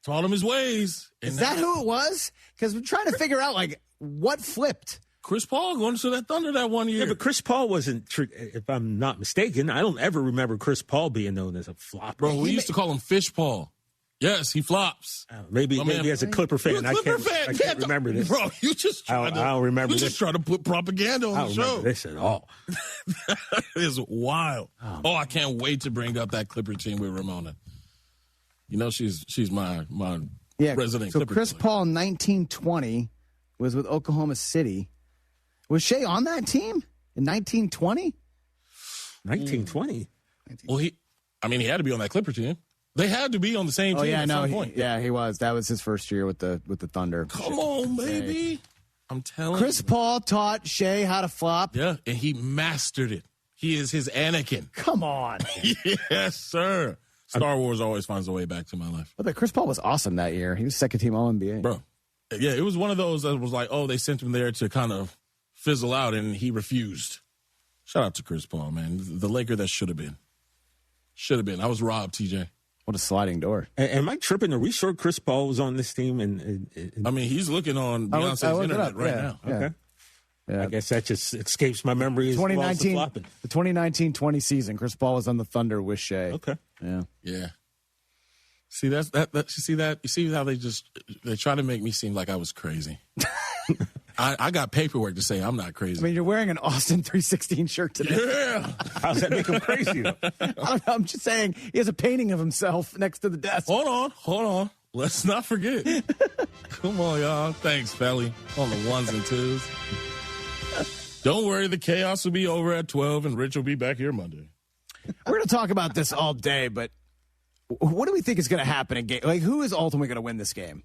Speaker 29: Taught him his ways. And
Speaker 1: is that who it was? Because we're trying to figure out, what flipped.
Speaker 29: Chris Paul going to that Thunder that 1 year.
Speaker 3: Yeah, but Chris Paul wasn't, if I'm not mistaken, I don't ever remember Chris Paul being known as a flopper.
Speaker 29: Bro, we used to call him Fish Paul. Yes, he flops.
Speaker 3: Maybe as a Clipper fan, I can't remember this.
Speaker 29: Bro, you just
Speaker 3: I don't remember this.
Speaker 29: You just trying to put propaganda on the show.
Speaker 3: I don't remember this at all.
Speaker 29: That is wild. Oh, I can't wait to bring up that Clipper team with Ramona. You know, she's my resident
Speaker 1: so
Speaker 29: Clipper
Speaker 1: Chris
Speaker 29: player.
Speaker 1: Paul in 1920 was with Oklahoma City. Was Shea on that team in 1920?
Speaker 3: 1920?
Speaker 29: Well, he had to be on that Clipper team. They had to be on the same team at some point.
Speaker 1: He was. That was his first year with the Thunder.
Speaker 29: Come on, baby. I'm telling
Speaker 1: Chris Paul taught Shea how to flop.
Speaker 29: Yeah, and he mastered it. He is his Anakin.
Speaker 1: Come on.
Speaker 29: Yes, sir. Star Wars always finds a way back to my life.
Speaker 1: But Chris Paul was awesome that year. He was second team All-NBA.
Speaker 29: Bro, yeah, it was one of those that was like, oh, they sent him there to kind of fizzle out, and he refused. Shout out to Chris Paul, man. The Laker that should have been. Should have been. I was robbed, TJ.
Speaker 1: What a sliding door.
Speaker 3: Am I tripping? Are we sure Chris Paul was on this team?
Speaker 29: I mean, he's looking on Beyonce's internet right now.
Speaker 3: Okay. Yeah. I guess that just escapes my memory.
Speaker 1: The 2019-20 season, Chris Paul was on the Thunder with Shea.
Speaker 3: Okay.
Speaker 29: Yeah. See, you see that? You see how they try to make me seem like I was crazy. I got paperwork to say I'm not crazy.
Speaker 1: I mean, you're wearing an Austin 316 shirt today.
Speaker 29: Yeah.
Speaker 3: How's that make him crazy?
Speaker 1: I don't know. I'm just saying he has a painting of himself next to the desk.
Speaker 29: Hold on. Let's not forget. Come on, y'all. Thanks, Felly. On the ones and twos. Don't worry, the chaos will be over at 12, and Rich will be back here Monday.
Speaker 1: We're going to talk about this all day, but what do we think is going to happen in game? Like, who is ultimately going to win this game?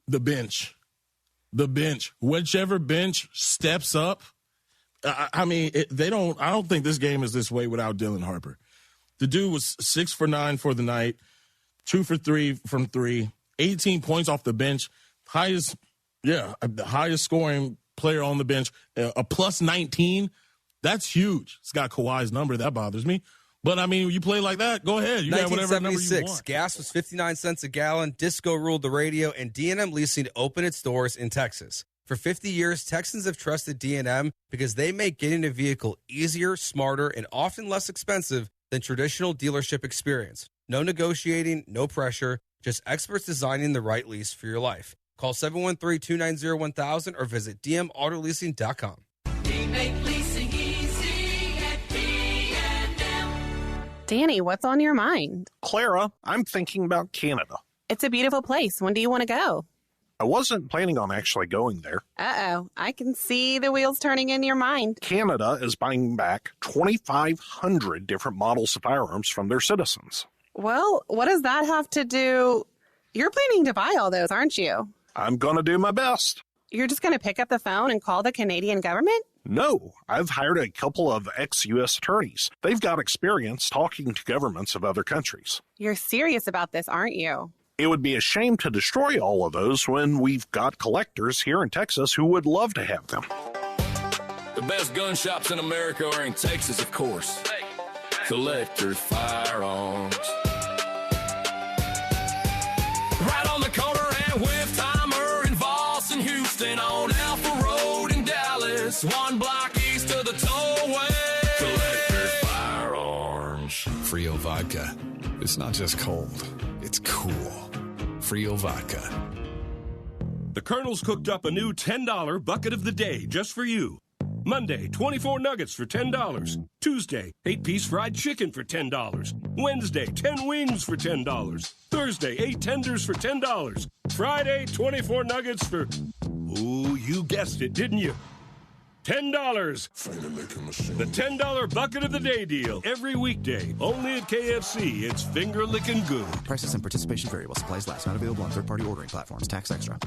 Speaker 29: The bench. Whichever bench steps up. I don't think this game is this way without Dylan Harper. The dude was 6 for 9 for the night, 2 for 3 from 3, 18 points off the bench, the highest scoring player on the bench, a plus 19. That's huge. It's got Kawhi's number. That bothers me. But, I mean, you play like that, go ahead. You got whatever number you want.
Speaker 7: Gas was 59 cents a gallon, Disco ruled the radio, and D&M Leasing opened its doors in Texas. For 50 years, Texans have trusted D&M because they make getting a vehicle easier, smarter, and often less expensive than traditional dealership experience. No negotiating, no pressure, just experts designing the right lease for your life. Call 713-290-1000 or visit dmautoleasing.com.
Speaker 8: We make leasing easy at D&M.
Speaker 9: Danny, what's on your mind?
Speaker 11: Clara, I'm thinking about Canada.
Speaker 9: It's a beautiful place. When do you want to go?
Speaker 11: I wasn't planning on actually going there.
Speaker 9: Uh-oh. I can see the wheels turning in your mind.
Speaker 11: Canada is buying back 2,500 different models of firearms from their citizens.
Speaker 9: Well, what does that have to do? You're planning to buy all those, aren't you?
Speaker 11: I'm going to do my best.
Speaker 9: You're just going to pick up the phone and call the Canadian government?
Speaker 11: No, I've hired a couple of ex-U.S. attorneys. They've got experience talking to governments of other countries.
Speaker 9: You're serious about this, aren't you?
Speaker 11: It would be a shame to destroy all of those when we've got collectors here in Texas who would love to have them.
Speaker 12: The best gun shops in America are in Texas, of course. Collectors Firearms. Right on the corner at Whiff-Timer in Voss and Houston on Alpha Road in Dallas. One block east of the tollway. Collectors Firearms.
Speaker 13: Frio Vodka. It's not just cold, it's cool. Frio Vodka.
Speaker 14: The Colonel's cooked up a new $10 bucket of the day just for you. Monday, 24 nuggets for $10. Tuesday, 8-piece fried chicken for $10. Wednesday, 10 wings for $10. Thursday, 8 tenders for $10. Friday, 24 nuggets for... Ooh, you guessed it, didn't you? $10. The $10 bucket of the day deal. Every weekday. Only at KFC. It's finger-licking good.
Speaker 17: Prices and participation vary while supplies last. Not available on third-party ordering platforms. Tax extra.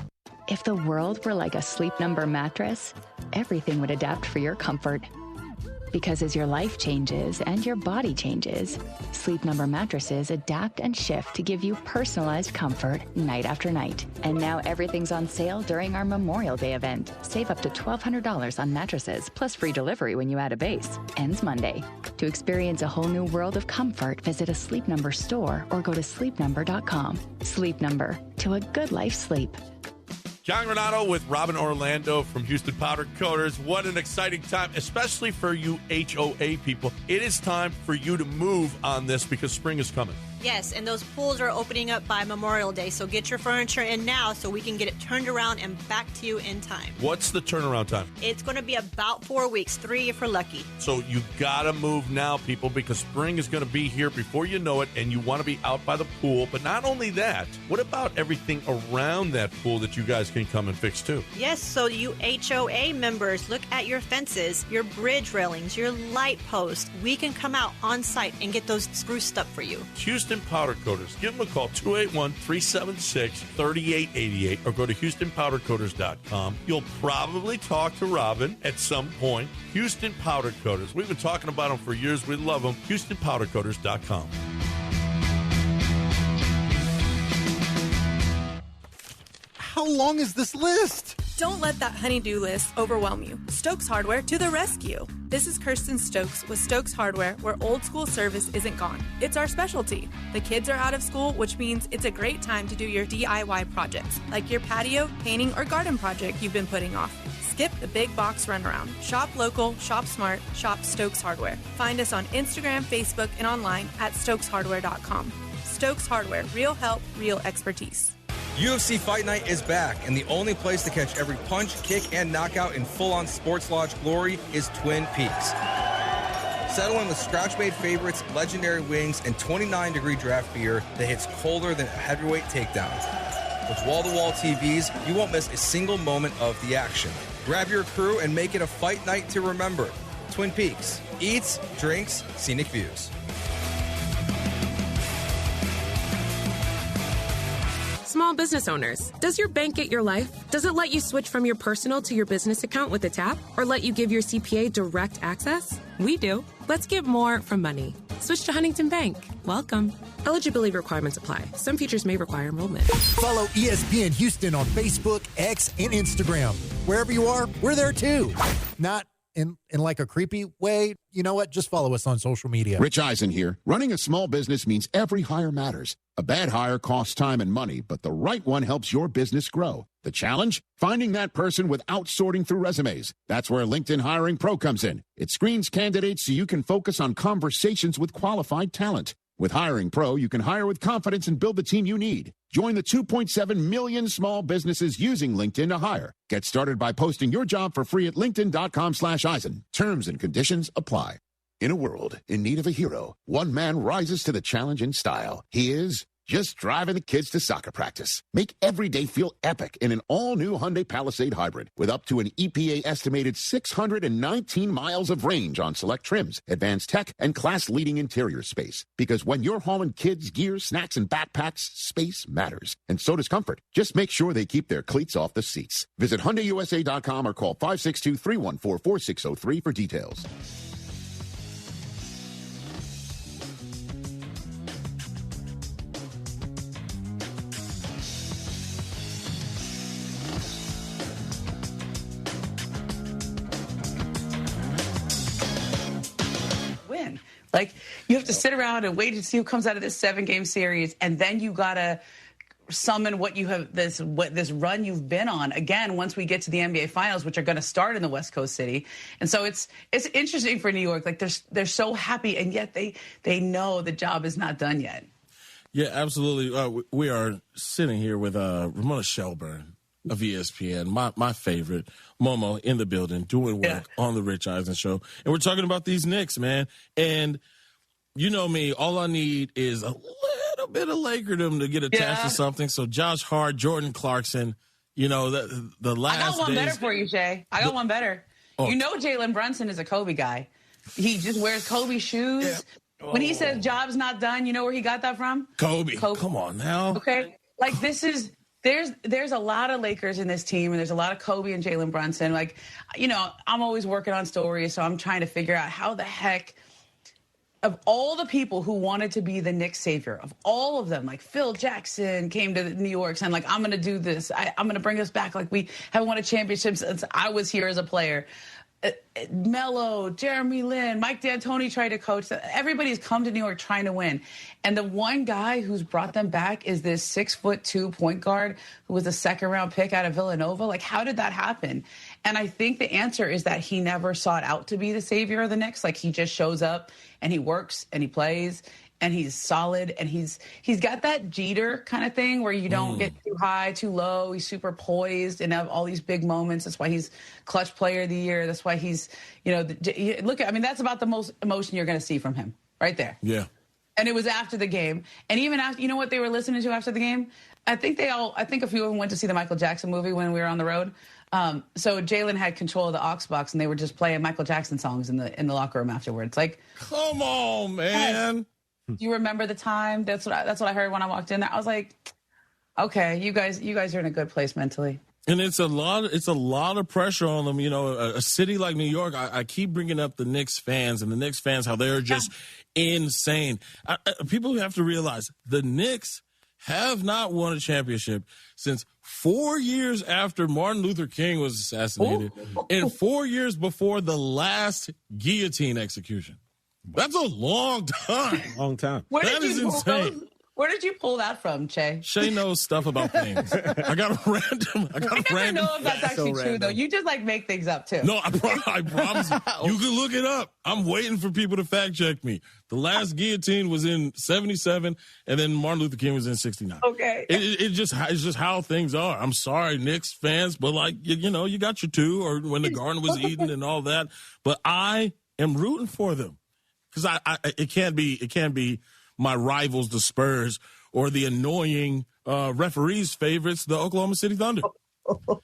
Speaker 19: If the world were like a Sleep Number mattress, everything would adapt for your comfort. Because as your life changes and your body changes, Sleep Number mattresses adapt and shift to give you personalized comfort night after night. And now everything's on sale during our Memorial Day event. Save up to $1,200 on mattresses, plus free delivery when you add a base. Ends Monday. To experience a whole new world of comfort, visit a Sleep Number store or go to sleepnumber.com. Sleep Number. To a good life sleep.
Speaker 22: John Granato with Robin Orlando from Houston Powder Coaters. What an exciting time, especially for you HOA people. It is time for you to move on this because spring is coming.
Speaker 2: Yes, and those pools are opening up by Memorial Day, so get your furniture in now so we can get it turned around and back to you in time.
Speaker 22: What's the turnaround time?
Speaker 2: It's going to be about 4 weeks, 3 if we're lucky.
Speaker 22: So you got to move now, people, because spring is going to be here before you know it, and you want to be out by the pool. But not only that, what about everything around that pool that you guys can come and fix too?
Speaker 2: Yes, so you HOA members, look at your fences, your bridge railings, your light posts. We can come out on site and get those spruced up for you.
Speaker 22: Houston Powder Coaters. Give them a call, 281-376-3888, or go to HoustonPowderCoaters.com. You'll probably talk to Robin at some point. Houston Powder Coaters. We've been talking about them for years. We love them. HoustonPowderCoaters.com.
Speaker 10: How long is this list?
Speaker 15: Don't let that honey-do list overwhelm you. Stokes Hardware to the rescue. This is Kirsten Stokes with Stokes Hardware, where old school service isn't gone. It's our specialty. The kids are out of school, which means it's a great time to do your DIY projects, like your patio, painting, or garden project you've been putting off. Skip the big box runaround. Shop local, shop smart, shop Stokes Hardware. Find us on Instagram, Facebook, and online at StokesHardware.com. Stokes Hardware, real help, real expertise.
Speaker 7: UFC Fight Night is back, and the only place to catch every punch, kick, and knockout in full-on Sports Lodge glory is Twin Peaks. Settle in with scratch-made favorites, legendary wings, and 29-degree draft beer that hits colder than a heavyweight takedown. With wall-to-wall TVs, you won't miss a single moment of the action. Grab your crew and make it a fight night to remember. Twin Peaks. Eats, drinks, scenic views.
Speaker 16: Small business owners, does your bank get your life? Does it let you switch from your personal to your business account with a tap? Or let you give your CPA direct access? We do. Let's get more from money. Switch to Huntington Bank. Welcome. Eligibility requirements apply. Some features may require enrollment.
Speaker 18: Follow ESPN Houston on Facebook, X, and Instagram. Wherever you are, we're there too. Not in like a creepy way. You know what? Just follow us on social media.
Speaker 20: Rich Eisen here. Running a small business means every hire matters. A bad hire costs time and money, but the right one helps your business grow. The challenge? Finding that person without sorting through resumes. That's where LinkedIn Hiring Pro comes in. It screens candidates so you can focus on conversations with qualified talent. With Hiring Pro, you can hire with confidence and build the team you need. Join the 2.7 million small businesses using LinkedIn to hire. Get started by posting your job for free at linkedin.com/Eisen. Terms and conditions apply. In a world in need of a hero, one man rises to the challenge in style. He is just driving the kids to soccer practice. Make every day feel epic in an all-new Hyundai Palisade Hybrid with up to an EPA-estimated 619 miles of range on select trims, advanced tech, and class-leading interior space. Because when you're hauling kids, gear, snacks, and backpacks, space matters. And so does comfort. Just make sure they keep their cleats off the seats. Visit HyundaiUSA.com or call 562-314-4603 for details.
Speaker 21: Like, you have to sit around and wait to see who comes out of this 7-game series, and then you gotta summon what you have, this run you've been on again once we get to the NBA Finals, which are going to start in the West Coast city. And so it's interesting for New York. Like, they're so happy, and yet they know the job is not done yet.
Speaker 29: Yeah, absolutely. We are sitting here with Ramona Shelburne of ESPN, my favorite, Momo in the building, doing work on the Rich Eisen Show. And we're talking about these Knicks, man. And you know me, all I need is a little bit of Lakerdom to get attached to something. So Josh Hart, Jordan Clarkson, you know, the last
Speaker 21: I got one
Speaker 29: days,
Speaker 21: better for you, Jay. I got one better. You know Jalen Brunson is a Kobe guy. He just wears Kobe shoes. Yeah. When he says job's not done, you know where he got that from?
Speaker 29: Kobe. Come on now.
Speaker 21: Okay. Like, this is... There's a lot of Lakers in this team, and there's a lot of Kobe and Jalen Brunson. Like, you know, I'm always working on stories, so I'm trying to figure out how the heck, of all the people who wanted to be the Knicks savior, of all of them, like Phil Jackson came to New York saying, like, I'm going to do this. I'm going to bring us back. Like, we haven't won a championship since I was here as a player. Melo, Jeremy Lin, Mike D'Antoni tried to coach. Everybody's come to New York trying to win. And the one guy who's brought them back is this 6'2" point guard who was a second-round pick out of Villanova. Like, how did that happen? And I think the answer is that he never sought out to be the savior of the Knicks. Like, he just shows up and he works and he plays. and he's solid, and he's got that Jeter kind of thing where you don't get too high, too low. He's super poised and have all these big moments. That's why he's clutch player of the year. That's why he's, that's about the most emotion you're going to see from him right there.
Speaker 29: Yeah.
Speaker 21: And it was after the game. And even after, you know what they were listening to after the game? I think a few of them went to see the Michael Jackson movie when we were on the road. So Jalen had control of the aux box, and they were just playing Michael Jackson songs in the locker room afterwards. Like,
Speaker 29: come on, man.
Speaker 21: Do you remember the time? That's what I heard when I walked in there. I was like, okay, you guys are in a good place mentally.
Speaker 29: And it's a lot of pressure on them. You know, a city like New York, I keep bringing up the Knicks fans, and the Knicks fans, how they're just insane. People have to realize the Knicks have not won a championship since 4 years after Martin Luther King was assassinated and 4 years before the last guillotine execution. That's a long time.
Speaker 3: Long time.
Speaker 29: That is insane.
Speaker 21: Where did you pull that from, Che?
Speaker 29: Shay knows stuff about things. I got a random.
Speaker 21: I never know if that's actually true, though. You just make things up, too.
Speaker 29: No, I promise you. You can look it up. I'm waiting for people to fact check me. The last guillotine was in 1977, and then Martin Luther King was in 1969.
Speaker 21: Okay.
Speaker 29: It's just how things are. I'm sorry, Knicks fans, but you got your two, or when the garden was eaten and all that. But I am rooting for them because it can't be my rivals, the Spurs, or the annoying referees' favorites, the Oklahoma City Thunder.
Speaker 21: Well,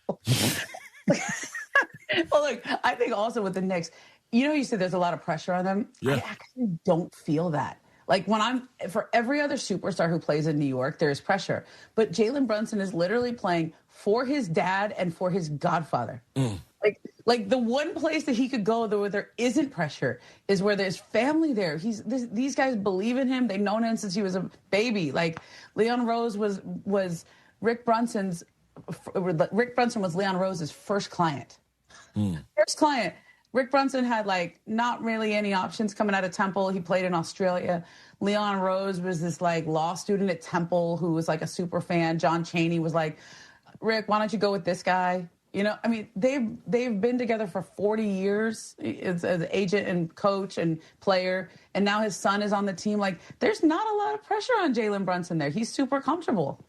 Speaker 21: look, I think also with the Knicks, you said there's a lot of pressure on them. Yeah. I actually don't feel that. Like for every other superstar who plays in New York, there's pressure. But Jalen Brunson is literally playing for his dad and for his godfather. Like the one place that he could go where there isn't pressure is where there's family there. These guys believe in him. They've known him since he was a baby. Like Leon Rose was Rick Brunson was Leon Rose's first client. First client. Rick Brunson had not really any options coming out of Temple. He played in Australia. Leon Rose was this law student at Temple who was a super fan. John Chaney was like, Rick, why don't you go with this guy? They've been together for 40 years as agent and coach and player, and now his son is on the team. There's not a lot of pressure on Jalen Brunson there. He's super comfortable.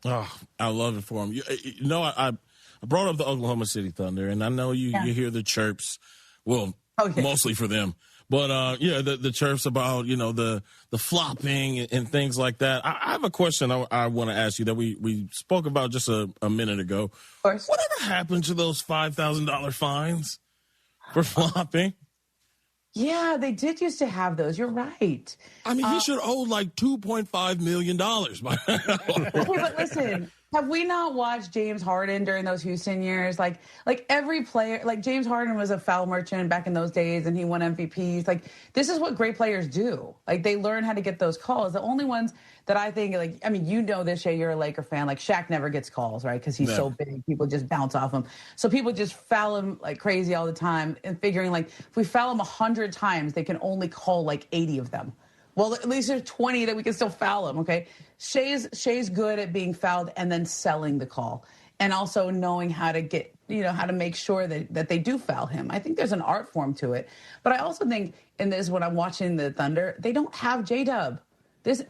Speaker 29: Oh, I love it for him. I brought up the Oklahoma City Thunder, and I know you hear the chirps. Well, mostly for them. But, the chirps about, the flopping and things like that. I have a question I want to ask you that we spoke about just a minute ago.
Speaker 21: Of course.
Speaker 29: Whatever happened to those $5,000 fines for flopping?
Speaker 21: Yeah, they did used to have those. You're right.
Speaker 29: I mean, he should owe $2.5 million by now.
Speaker 21: Okay, but listen, have we not watched James Harden during those Houston years? Like every player, James Harden was a foul merchant back in those days, and he won MVPs. This is what great players do. They learn how to get those calls. The only ones that I think, this, Shay, you're a Laker fan. Shaq never gets calls, right? Because he's so big, people just bounce off him. So people just foul him like crazy all the time, and figuring if we foul him 100 times, they can only call 80 of them. Well, at least there's 20 that we can still foul him, okay? Shay's good at being fouled and then selling the call, and also knowing how to get, how to make sure that they do foul him. I think there's an art form to it. But I also think in this, when I'm watching the Thunder, they don't have J-Dub.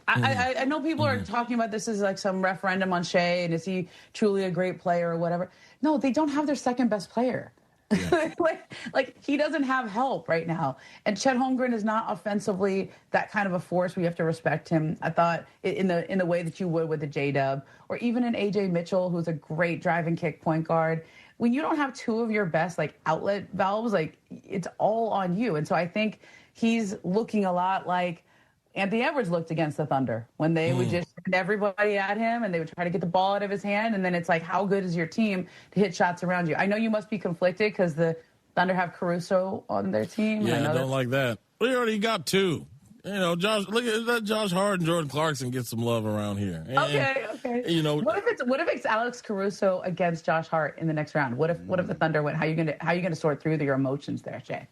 Speaker 21: I know people are talking about this as some referendum on Shea, and is he truly a great player or whatever. No, they don't have their second best player. Yeah. He doesn't have help right now. And Chet Holmgren is not offensively that kind of a force. We have to respect him. I thought in the way that you would with the J-Dub, or even an AJ Mitchell, who's a great drive and kick point guard. When you don't have two of your best outlet valves, it's all on you. And so I think he's looking a lot like Anthony Edwards looked against the Thunder when they would just send everybody at him, and they would try to get the ball out of his hand. And then it's how good is your team to hit shots around you? I know you must be conflicted because the Thunder have Caruso on their team.
Speaker 29: Yeah, I don't like that. We already got two. Josh, look at that. Josh Hart and Jordan Clarkson get some love around here. And,
Speaker 21: okay. What if it's Alex Caruso against Josh Hart in the next round? What if the Thunder win? How are you gonna sort through your emotions there, Jay?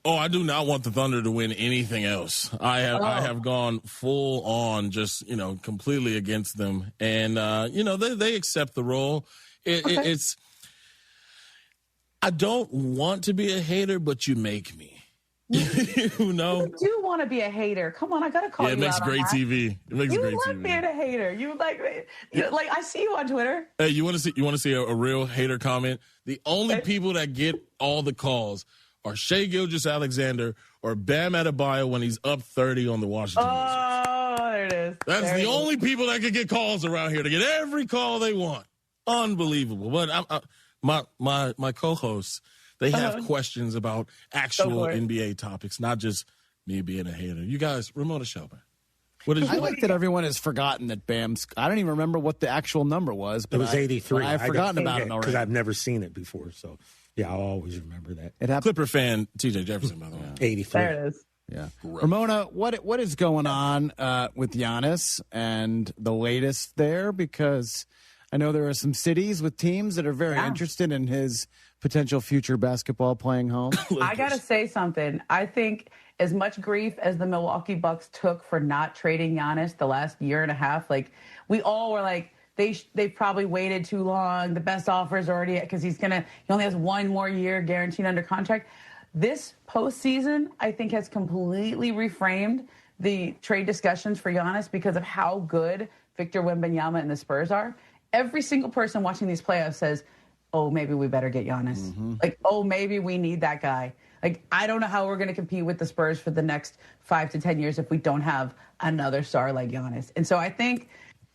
Speaker 29: Oh, I do not want the Thunder to win anything else. I have gone full on, just completely against them, and they accept the role. It's. I don't want to be a hater, but you make me. You know,
Speaker 21: You do want to be a hater. Come on, I gotta call you.
Speaker 29: It makes
Speaker 21: out on
Speaker 29: great
Speaker 21: that.
Speaker 29: TV. It makes
Speaker 21: You
Speaker 29: great
Speaker 21: love
Speaker 29: TV.
Speaker 21: being a hater. You like I see you on Twitter.
Speaker 29: Hey, you want to see a real hater comment? The only people that get all the calls are Shai Gilgeous-Alexander or Bam Adebayo when he's up 30 on the Washington Wizards.
Speaker 21: Oh, there it is.
Speaker 29: That's
Speaker 21: There
Speaker 29: the
Speaker 21: it is.
Speaker 29: only people that can get calls around here to get every call they want. Unbelievable. But my co-hosts, they have questions about actual NBA topics, not just me being a hater. You guys, Ramona Shelburne.
Speaker 1: I like that everyone has forgotten that Bam's. I don't even remember what the actual number was. But
Speaker 3: It was 83.
Speaker 1: I've forgotten about it already.
Speaker 3: Because I've never seen it before. So, yeah, I'll always remember that.
Speaker 1: It happened.
Speaker 29: Clipper fan TJ Jefferson, by the way.
Speaker 3: 83.
Speaker 21: There it is.
Speaker 1: Yeah. Ramona, what is going on with Giannis and the latest there? Because I know there are some cities with teams that are very interested in his potential future basketball playing home.
Speaker 21: I got to say something. I think as much grief as the Milwaukee Bucks took for not trading Giannis the last year and a half, like we all were like, they probably waited too long. The best offer is already because he only has 1 more year guaranteed under contract. This postseason, I think, has completely reframed the trade discussions for Giannis because of how good Victor Wembanyama and the Spurs are. Every single person watching these playoffs says, oh, maybe we better get Giannis. Like, oh, maybe we need that guy. Like, I don't know how we're going to compete with the Spurs for the next 5 to 10 years if we don't have another star like Giannis. And so I think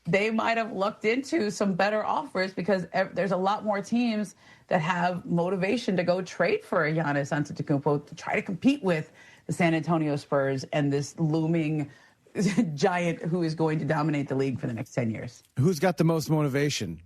Speaker 21: they might have looked into some better offers because there's a lot more teams that have motivation to go trade for a Giannis Antetokounmpo to try to compete with the San Antonio Spurs and this looming giant who is going to dominate the league for the next 10 years.
Speaker 1: Who's got the most motivation?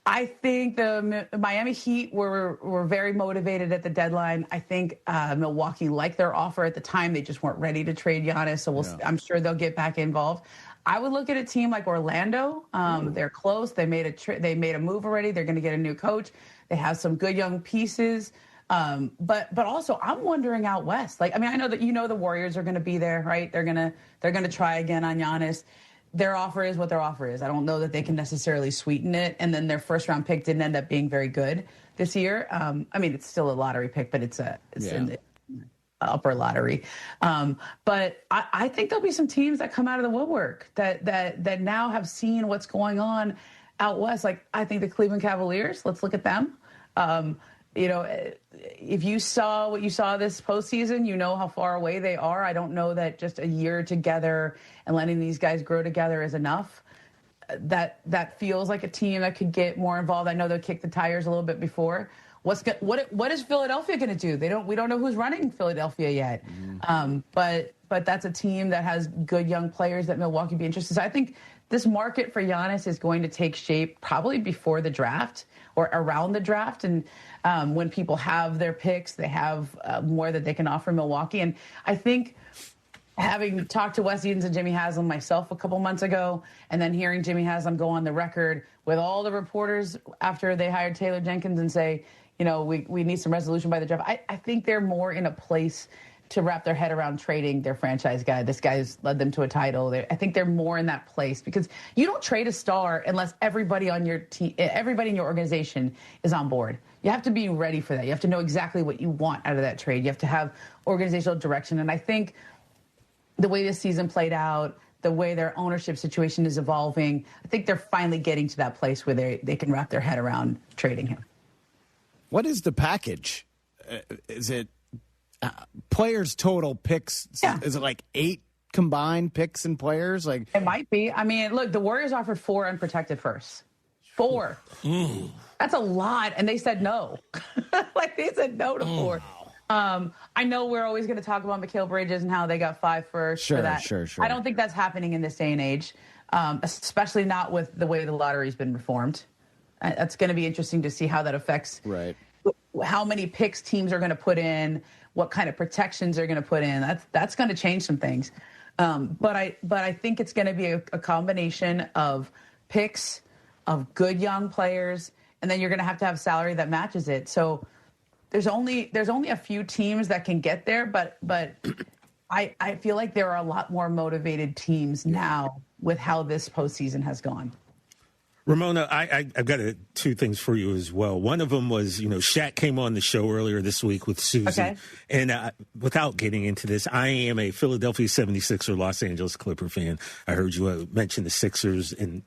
Speaker 21: I think the Miami Heat were very motivated at the deadline. I think Milwaukee liked their offer at the time. They just weren't ready to trade Giannis, so I'm sure they'll get back involved. I would look at a team like Orlando. They're close. They made a move already. They're going to get a new coach. They have some good young pieces. But also, I'm wondering out west. Like, I mean, I know that the Warriors are going to be there, right? They're gonna try again on Giannis. Their offer is what their offer is. I don't know that they can necessarily sweeten it. And then their first round pick didn't end up being very good this year. I mean, it's still a lottery pick, but it's in the upper lottery. But I think there'll be some teams that come out of the woodwork that now have seen what's going on out west. Like, I think the Cleveland Cavaliers, let's look at them. If you saw what you saw this postseason, you know how far away they are. I don't know that just a year together and letting these guys grow together is enough. That feels like a team that could get more involved. I know they'll kick the tires a little bit before. What is Philadelphia going to do? We don't know who's running Philadelphia yet. But that's a team that has good young players that Milwaukee be interested. So I think this market for Giannis is going to take shape probably before the draft or around the draft. And when people have their picks, they have more that they can offer Milwaukee. And I think having talked to Wes Edens and Jimmy Haslam myself a couple months ago, and then hearing Jimmy Haslam go on the record with all the reporters after they hired Taylor Jenkins and say, we need some resolution by the draft. I think they're more in a place to wrap their head around trading their franchise guy. This guy's led them to a title. I think they're more in that place because you don't trade a star unless everybody on your team, everybody in your organization is on board. You have to be ready for that. You have to know exactly what you want out of that trade. You have to have organizational direction. And I think the way this season played out, the way their ownership situation is evolving, I think they're finally getting to that place where they can wrap their head around trading him.
Speaker 1: What is the package? Is it players total picks?
Speaker 21: Yeah.
Speaker 1: Is it like 8 combined picks and players? Like
Speaker 21: it might be. I mean, look, the Warriors offered 4 unprotected firsts. 4. That's a lot, and they said no. They said no to 4. I know we're always going to talk about Mikal Bridges and how they got 5 firsts for that.
Speaker 1: Sure.
Speaker 21: I don't think that's happening in this day and age, especially not with the way the lottery's been reformed. That's going to be interesting to see how that affects how many picks teams are going to put in, what kind of protections they're going to put in. That's going to change some things. But I think it's going to be a combination of picks, of good young players, and then you're going to have salary that matches it. So there's only a few teams that can get there, but I feel like there are a lot more motivated teams now with how this postseason has gone.
Speaker 3: Ramona, I've got two things for you as well. One of them was, Shaq came on the show earlier this week with Susie.
Speaker 21: Okay.
Speaker 3: And without getting into this, I am a Philadelphia 76er Los Angeles Clipper fan. I heard you mention the Sixers and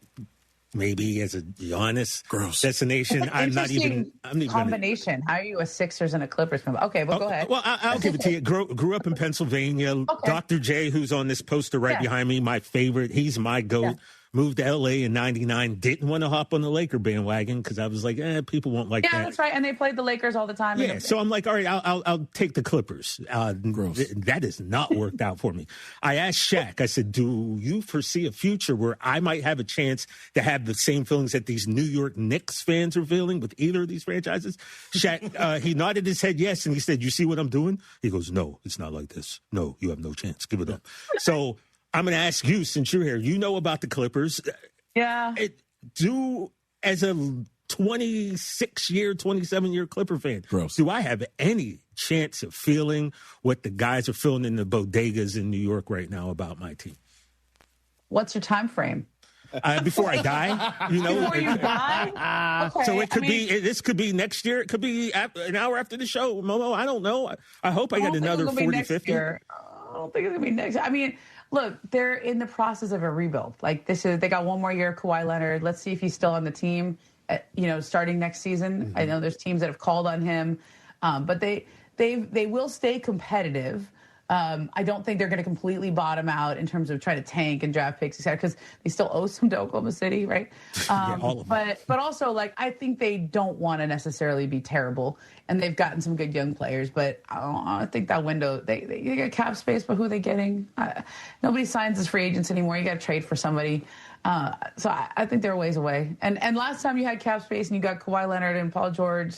Speaker 3: maybe as a Giannis destination. I'm not even
Speaker 21: combination. How are you a Sixers and a Clippers fan? Okay, well, go ahead.
Speaker 3: Well, I'll give it to you. Grew up in Pennsylvania.
Speaker 21: Okay.
Speaker 3: Dr. J, who's on this poster right behind me, my favorite. He's my GOAT. Yeah. Moved to L.A. in 99. Didn't want to hop on the Laker bandwagon because I was like, people won't like that.
Speaker 21: Yeah, that's right. And they played the Lakers all the time.
Speaker 3: Yeah, so I'm like, all right, I'll take the Clippers. That has not worked out for me. I asked Shaq, I said, do you foresee a future where I might have a chance to have the same feelings that these New York Knicks fans are feeling with either of these franchises? Shaq, he nodded his head yes, and he said, you see what I'm doing? He goes, no, it's not like this. No, you have no chance. Give it up. So I'm going to ask you, since you're here, you know about the Clippers.
Speaker 21: Yeah.
Speaker 3: As a 26-year, 27-year Clipper fan, do I have any chance of feeling what the guys are feeling in the bodegas in New York right now about my team?
Speaker 21: What's your time frame?
Speaker 3: Before I die,
Speaker 21: Before you die? Okay.
Speaker 3: So this could be next year. It could be an hour after the show. Momo, I don't know. I hope I get another 40, 50.
Speaker 21: I don't think it's going to be next year. I mean, look, they're in the process of a rebuild. Like they got one more year of Kawhi Leonard. Let's see if he's still on the team, starting next season. Mm-hmm. I know there's teams that have called on him, but they will stay competitive. I don't think they're going to completely bottom out in terms of trying to tank and draft picks, etc. Because they still owe some to Oklahoma City, right?
Speaker 3: All of them.
Speaker 21: But also, I think they don't want to necessarily be terrible, and they've gotten some good young players. But I think that window, they got cap space, but who are they getting? Nobody signs as free agents anymore. You got to trade for somebody. So I think they're a ways away. And last time you had cap space and you got Kawhi Leonard and Paul George.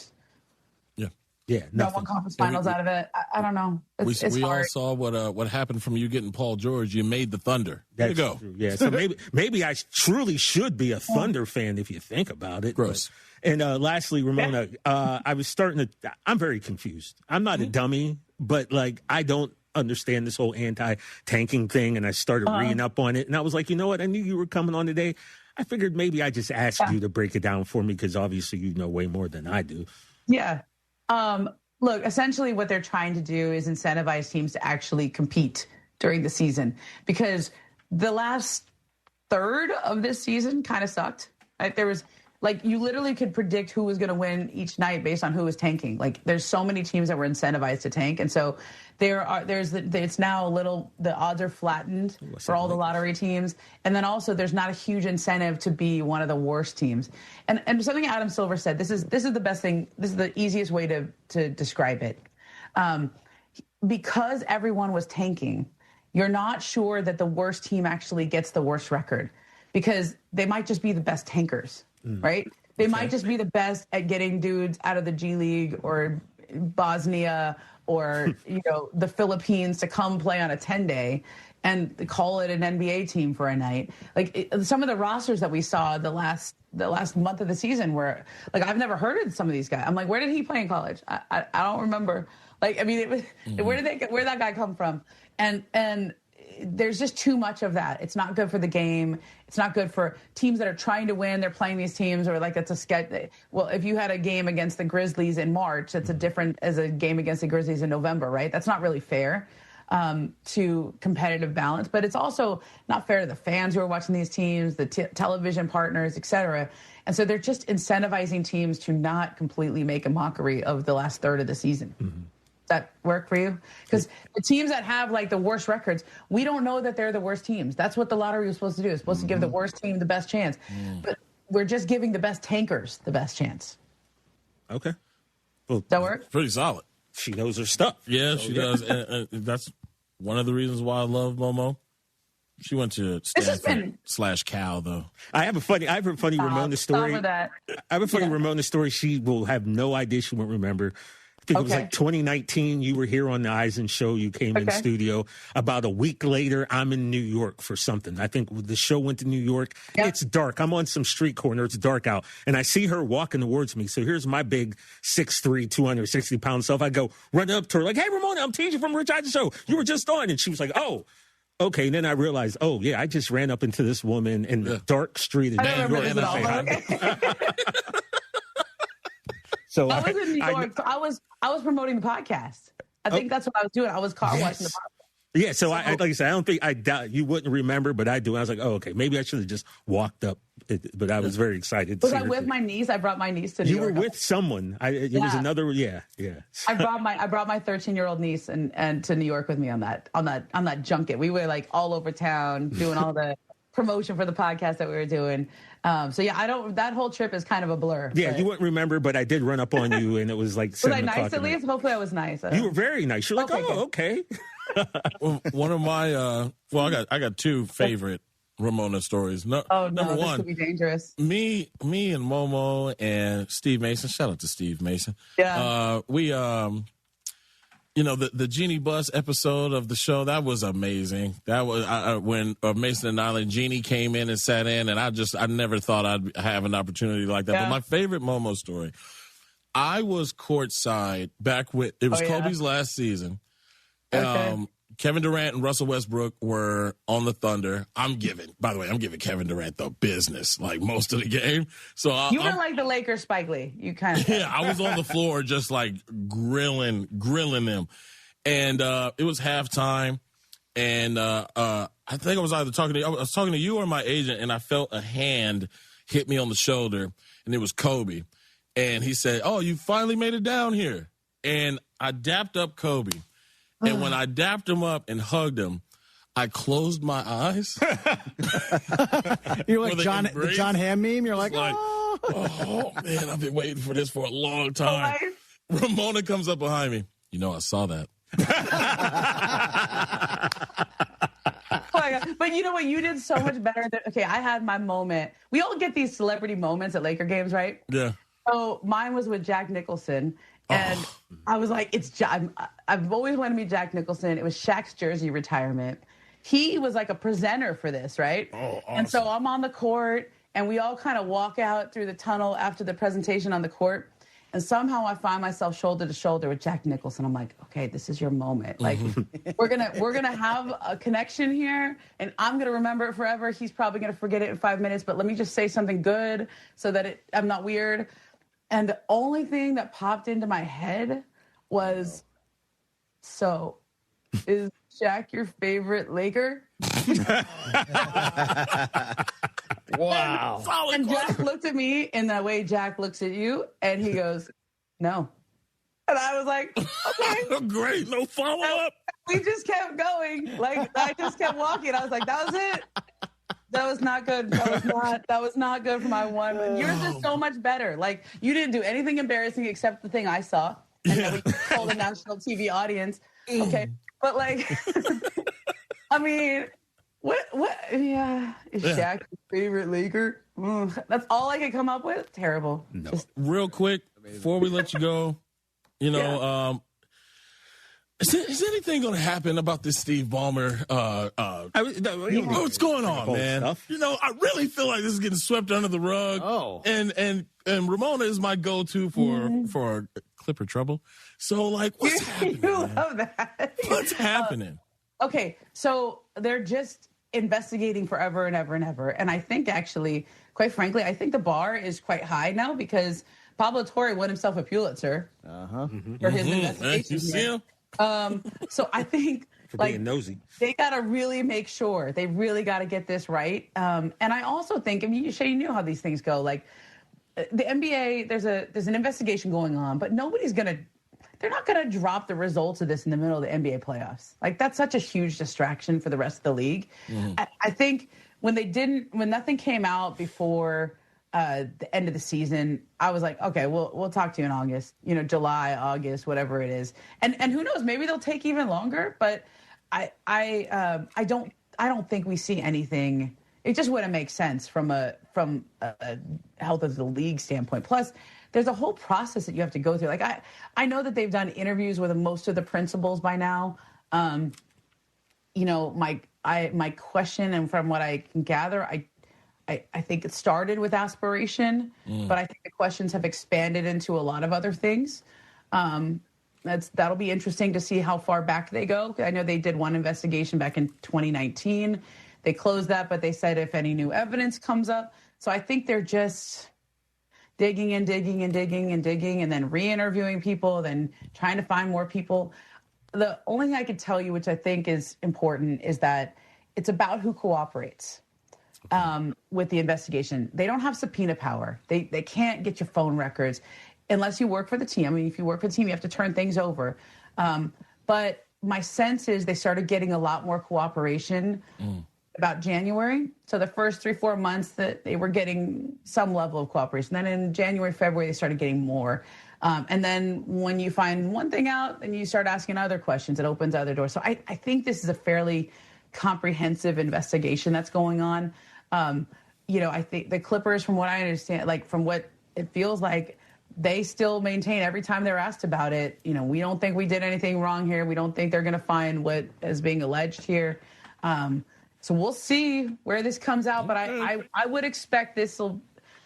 Speaker 3: Yeah,
Speaker 21: no one conference finals out of it. I don't know. It's
Speaker 29: we
Speaker 21: hard.
Speaker 29: all saw what happened from you getting Paul George. You made the Thunder. There you go.
Speaker 3: True. Yeah, so maybe I truly should be a Thunder fan if you think about it.
Speaker 29: Gross.
Speaker 3: And lastly, Ramona, I was I'm very confused. I'm not a dummy, but I don't understand this whole anti-tanking thing. And I started reading up on it, and I was like, you know what? I knew you were coming on today. I figured maybe I just asked you to break it down for me because obviously you know way more than I do.
Speaker 21: Yeah. Look, essentially what they're trying to do is incentivize teams to actually compete during the season because the last third of this season kind of sucked. Right? There was you literally could predict who was going to win each night based on who was tanking. There's so many teams that were incentivized to tank. And so it's now the odds are flattened for all the lottery teams. And then also there's not a huge incentive to be one of the worst teams. And something Adam Silver said, this is the best thing. This is the easiest way to describe it. Because everyone was tanking, you're not sure that the worst team actually gets the worst record because they might just be the best tankers. Right? They might just be the best at getting dudes out of the G League or Bosnia or, the Philippines to come play on a 10-day and call it an NBA team for a night. Some of the rosters that we saw the last month of the season were I've never heard of some of these guys. I'm like, where did he play in college? I don't remember. Where did that guy come from? And there's just too much of that. It's not good for the game. It's not good for teams that are trying to win. They're playing these teams, or it's a sketch. Well, if you had a game against the Grizzlies in March, it's a different as a game against the Grizzlies in November, right? That's not really fair to competitive balance, but it's also not fair to the fans who are watching these teams, the television partners, et cetera. And so they're just incentivizing teams to not completely make a mockery of the last third of the season. Mm-hmm. That work for you? Because the teams that have the worst records, we don't know that they're the worst teams. That's what the lottery was supposed to do. It's supposed to give the worst team the best chance. But we're just giving the best tankers the best chance.
Speaker 3: Okay. Well,
Speaker 21: does that work?
Speaker 29: Pretty solid.
Speaker 3: She knows her stuff.
Speaker 29: Yeah, she does. And that's one of the reasons why I love Momo. She went to Stanford /Cal, though.
Speaker 3: I have a funny Ramona story.
Speaker 21: I
Speaker 3: have a funny Ramona story. She will have no idea. She won't remember. I think it was 2019. You were here on the Eisen show. You came in studio. About a week later, I'm in New York for something. I think the show went to New York. Yep. It's dark. I'm on some street corner. It's dark out. And I see her walking towards me. So here's my big 6'3", 260-pound self. I go run up to her like, hey, Ramona, I'm TJ from Rich Eisen Show. You were just on. And she was like, oh. Okay, and then I realized, oh, yeah, I just ran up into this woman in the dark street in New York. So
Speaker 21: I was in New York. So I was promoting the podcast. I think that's what I was doing. I was car washing the podcast.
Speaker 3: Yeah, so I like I said, I don't think I doubt you wouldn't remember, but I do. And I was like, oh, okay, maybe I should have just walked up. But I was very excited.
Speaker 21: Was I with my niece? I brought my niece to New York.
Speaker 3: You were with someone. It was another. Yeah.
Speaker 21: I brought my 13-year-old niece and to New York with me on that junket. We were like all over town doing all the promotion for the podcast that we were doing. So yeah, that whole trip is kind of a blur.
Speaker 3: Yeah, you wouldn't remember, but I did run up on you, and it was like 7 o'clock.
Speaker 21: Was I nice at least? Hopefully, I was nice.
Speaker 3: You were very nice. You're like, okay.
Speaker 29: Well, one of my I got two favorite Ramona stories. Number one,
Speaker 21: this could be dangerous.
Speaker 29: Me and Momo and Steve Mason. Shout out to Steve Mason.
Speaker 21: Yeah.
Speaker 29: We the Jeannie Bus episode of the show, that was amazing. That was when Mason and Island Jeannie came in and sat in, and I never thought I'd have an opportunity like that. Yeah. But my favorite Momo story, I was courtside back with it was Kobe's last season. Okay. Kevin Durant and Russell Westbrook were on the Thunder. I'm giving Kevin Durant the business like most of the game. So
Speaker 21: you were like the Lakers Spike Lee. You kind of
Speaker 29: I was on the floor just like grilling them, and it was halftime, and I think I was either talking to you or my agent, and I felt a hand hit me on the shoulder, and it was Kobe, and he said, "Oh, you finally made it down here," and I dapped up Kobe. And when I dapped him up and hugged him, I closed my eyes.
Speaker 1: You're like the John Hamm meme. You're like,
Speaker 29: oh man, I've been waiting for this for a long time. Ramona comes up behind me. I saw that.
Speaker 21: Oh my God. But you know what? You did so much better. I had my moment. We all get these celebrity moments at Laker games, right?
Speaker 29: Yeah.
Speaker 21: So mine was with Jack Nicholson. And I was like, I've always wanted to meet Jack Nicholson. It was Shaq's jersey retirement. He was like a presenter for this, right?
Speaker 29: Oh, awesome.
Speaker 21: And so I'm on the court, and we all kind of walk out through the tunnel after the presentation on the court. And somehow I find myself shoulder to shoulder with Jack Nicholson. I'm like, okay, this is your moment. Like, we're gonna have a connection here, and I'm gonna remember it forever. He's probably gonna forget it in 5 minutes, but let me just say something good so that I'm not weird. And the only thing that popped into my head was, so, is Shaq your favorite Laker?
Speaker 29: Wow.
Speaker 21: And Jack looked at me in the way Jack looks at you, and he goes, no. And I was like, okay.
Speaker 29: Great, no follow-up.
Speaker 21: We just kept going. Like, I just kept walking. I was like, that was it. That was not good. That was not good for my one. Yours is so much better. Like, you didn't do anything embarrassing except the thing I saw, and then we told a national TV audience. Okay, but like, I mean, what? Yeah, is Shaq your favorite Laker? That's all I could come up with. Terrible.
Speaker 29: No. Real quick before we let you go, Is anything going to happen about this Steve Ballmer? What's going on, man? Stuff. I really feel like this is getting swept under the rug.
Speaker 1: Oh,
Speaker 29: and Ramona is my go-to for Clipper trouble. So, like, what's happening?
Speaker 21: You love that.
Speaker 29: What's happening?
Speaker 21: Okay, so they're just investigating forever and ever and ever, and I think actually, quite frankly, I think the bar is quite high now because Pablo Torre won himself a Pulitzer for his investigation.
Speaker 29: You see him?
Speaker 21: So I think
Speaker 3: for being nosy,
Speaker 21: they got to really make sure they really got to get this right. And I also think, Shay, you knew how these things go. Like the NBA, there's an investigation going on, but they're not gonna drop the results of this in the middle of the NBA playoffs. Like that's such a huge distraction for the rest of the league. I think when nothing came out before the end of the season, I was like, okay, we'll talk to you in August, July, August, whatever it is. And who knows, maybe they'll take even longer, but I don't think we see anything. It just wouldn't make sense from a health of the league standpoint. Plus, there's a whole process that you have to go through. Like I know that they've done interviews with most of the principals by now. My question, and from what I can gather, I think it started with aspiration, but I think the questions have expanded into a lot of other things. That'll be interesting to see how far back they go. I know they did one investigation back in 2019. They closed that, but they said if any new evidence comes up. So I think they're just digging and digging and digging and digging and then re-interviewing people, then trying to find more people. The only thing I could tell you, which I think is important, is that it's about who cooperates with the investigation. They don't have subpoena power. They can't get your phone records unless you work for the team. I mean, if you work for the team, you have to turn things over. But my sense is they started getting a lot more cooperation about January. So the first 3-4 months that they were getting some level of cooperation. Then in January, February, they started getting more. And then when you find one thing out, then you start asking other questions. It opens other doors. So I think this is a fairly comprehensive investigation that's going on. I think the Clippers, from what I understand, like from what it feels like, they still maintain every time they're asked about it, we don't think we did anything wrong here. We don't think they're going to find what is being alleged here. So we'll see where this comes out. But I would expect this will.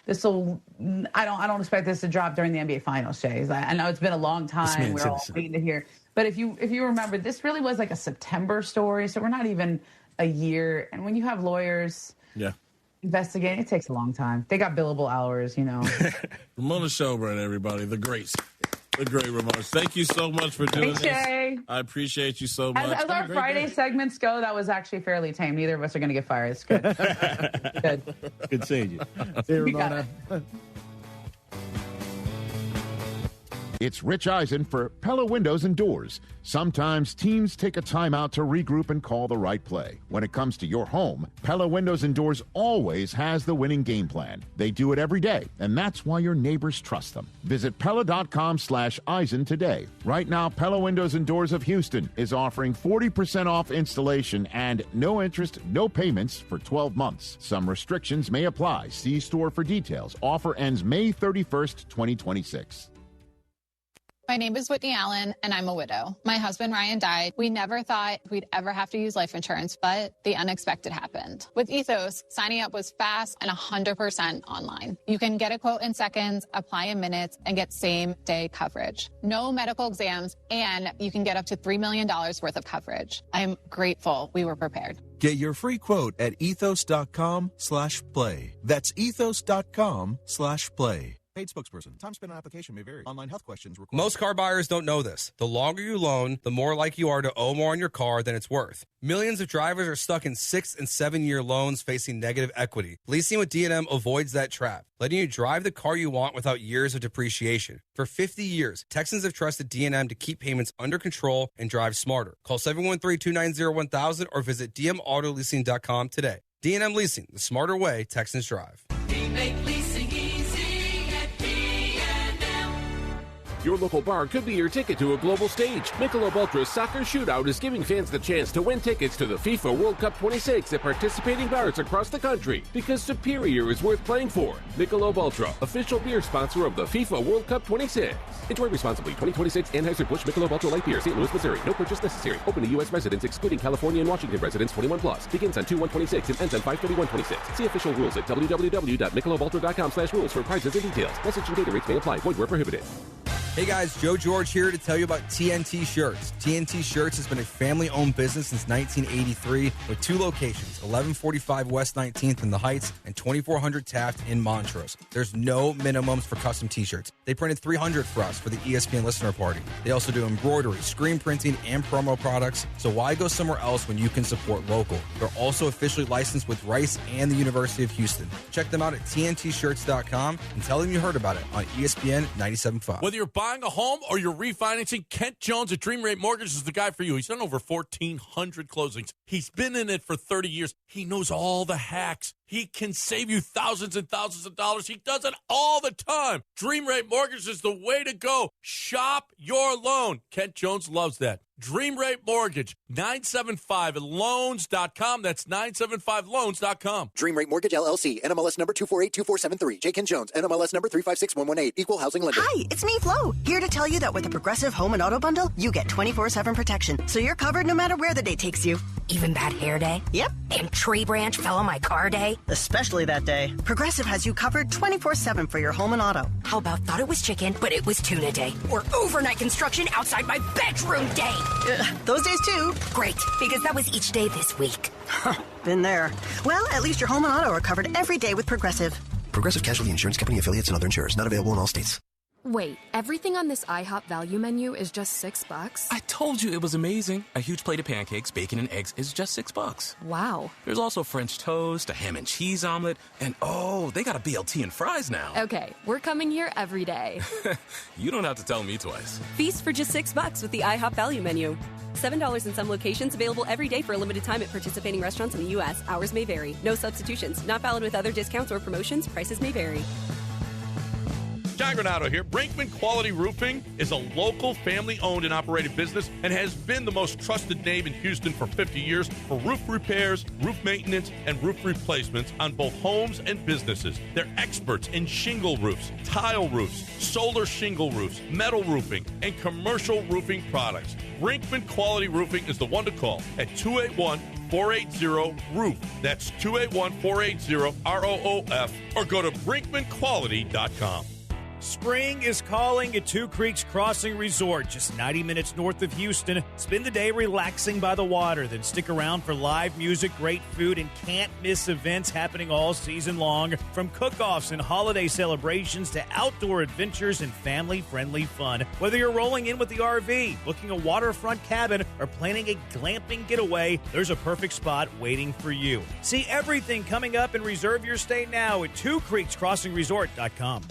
Speaker 21: I don't expect this to drop during the NBA Finals, Jay. I know it's been a long time. We're all waiting to hear. But if you remember, this really was like a September story, so we're not even a year. And when you have lawyers investigating, it takes a long time. They got billable hours,
Speaker 29: Ramona Shelburne, everybody, the great Ramona. Thank you so much for doing this.
Speaker 21: Jay.
Speaker 29: I appreciate you so much.
Speaker 21: As our Friday segments go, that was actually fairly tame. Neither of us are going to get fired. It's good. Good.
Speaker 3: Good seeing you.
Speaker 1: See you, Ramona.
Speaker 20: It's Rich Eisen for Pella Windows and Doors. Sometimes teams take a timeout to regroup and call the right play. When it comes to your home, Pella Windows and Doors always has the winning game plan. They do it every day, and that's why your neighbors trust them. Visit Pella.com/Eisen today. Right now, Pella Windows and Doors of Houston is offering 40% off installation and no interest, no payments for 12 months. Some restrictions may apply. See store for details. Offer ends May 31st, 2026.
Speaker 4: My name is Whitney Allen, and I'm a widow. My husband, Ryan, died. We never thought we'd ever have to use life insurance, but the unexpected happened. With Ethos, signing up was fast and 100% online. You can get a quote in seconds, apply in minutes, and get same-day coverage. No medical exams, and you can get up to $3 million worth of coverage. I'm grateful we were prepared.
Speaker 5: Get your free quote at ethos.com/play. That's ethos.com/play.
Speaker 17: Paid spokesperson. Time spent on application may vary. Online health questions required.
Speaker 7: Most car buyers don't know this. The longer you loan, the more likely you are to owe more on your car than it's worth. Millions of drivers are stuck in 6- and 7-year loans facing negative equity. Leasing with D&M avoids that trap, letting you drive the car you want without years of depreciation. For 50 years, Texans have trusted D&M to keep payments under control and drive smarter. Call 713-290-1000 or visit dmautoleasing.com today. D&M Leasing, the smarter way Texans drive.
Speaker 8: We make leasing easy at P&M.
Speaker 14: Your local bar could be your ticket to a global stage. Michelob Ultra's Soccer Shootout is giving fans the chance to win tickets to the FIFA World Cup 26 at participating bars across the country, because superior is worth playing for. Michelob Ultra, official beer sponsor of the FIFA World Cup 26. Enjoy responsibly. 2026 Anheuser-Busch Michelob Ultra Light Beer, St. Louis, Missouri. No purchase necessary. Open to U.S. residents, excluding California and Washington residents, 21+. Begins on 2/1/26 and ends on 5/31/26. See official rules at www.michelobultra.com/rules for prizes and details. Message and data rates may apply. Void where prohibited.
Speaker 7: Hey guys, Joe George here to tell you about TNT Shirts. TNT Shirts has been a family-owned business since 1983 with 2 locations, 1145 West 19th in the Heights and 2400 Taft in Montrose. There's no minimums for custom t-shirts. They printed 300 for us for the ESPN listener party. They also do embroidery, screen printing, and promo products, so why go somewhere else when you can support local? They're also officially licensed with Rice and the University of Houston. Check them out at tntshirts.com and tell them you heard about it on ESPN 97.5.
Speaker 22: Whether you're buying a home or you're refinancing, Kent Jones at Dream Rate Mortgage is the guy for you. He's done over 1,400 closings. He's been in it for 30 years. He knows all the hacks. He can save you thousands and thousands of dollars. He does it all the time. Dream Rate Mortgage is the way to go. Shop your loan. Kent Jones loves that. Dream Rate Mortgage, 975loans.com. That's 975loans.com.
Speaker 6: Dream Rate Mortgage, LLC, NMLS number 2482473. J. Ken Jones, NMLS number 356118. Equal housing lender.
Speaker 23: Hi, it's me, Flo. Here to tell you that with the Progressive Home and Auto Bundle, you get 24/7 protection, so you're covered no matter where the day takes you.
Speaker 5: Even bad hair day?
Speaker 9: Yep.
Speaker 5: And tree branch fell on my car day?
Speaker 9: Especially that day. Progressive has you covered 24/7 for your home and auto.
Speaker 5: How about thought it was chicken, but it was tuna day? Or overnight construction outside my bedroom day?
Speaker 9: Those days too.
Speaker 5: Great, because that was each day this week.
Speaker 9: Been there. Well, at least your home and auto are covered every day with Progressive.
Speaker 17: Progressive Casualty Insurance Company affiliates and other insurers. Not available in all states.
Speaker 11: Wait, everything on this IHOP value menu is just $6?
Speaker 23: I told you it was amazing. A huge plate of pancakes, bacon, and eggs is just $6.
Speaker 11: Wow.
Speaker 23: There's also French toast, a ham and cheese omelet, and oh, they got a BLT and fries now.
Speaker 11: Okay, we're coming here every day.
Speaker 23: You don't have to tell me twice.
Speaker 24: Feast for just $6 with the IHOP value menu. $7 in some locations, available every day for a limited time at participating restaurants in the U.S. Hours may vary. No substitutions. Not valid with other discounts or promotions. Prices may vary.
Speaker 22: John Granado here. Brinkman Quality Roofing is a local family-owned and operated business and has been the most trusted name in Houston for 50 years for roof repairs, roof maintenance, and roof replacements on both homes and businesses. They're experts in shingle roofs, tile roofs, solar shingle roofs, metal roofing, and commercial roofing products. Brinkman Quality Roofing is the one to call at 281-480-ROOF. That's 281-480-ROOF, or go to brinkmanquality.com.
Speaker 25: Spring is calling at Two Creeks Crossing Resort, just 90 minutes north of Houston. Spend the day relaxing by the water, then stick around for live music, great food, and can't-miss events happening all season long. From cook-offs and holiday celebrations to outdoor adventures and family-friendly fun. Whether you're rolling in with the RV, booking a waterfront cabin, or planning a glamping getaway, there's a perfect spot waiting for you. See everything coming up and reserve your stay now at twocreekscrossingresort.com.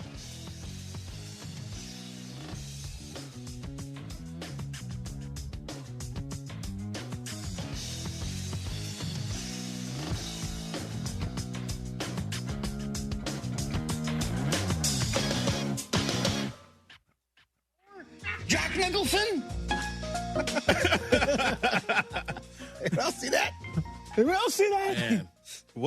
Speaker 26: Jack Nicholson? Anyone else see that? Anyone else see that?
Speaker 29: Man,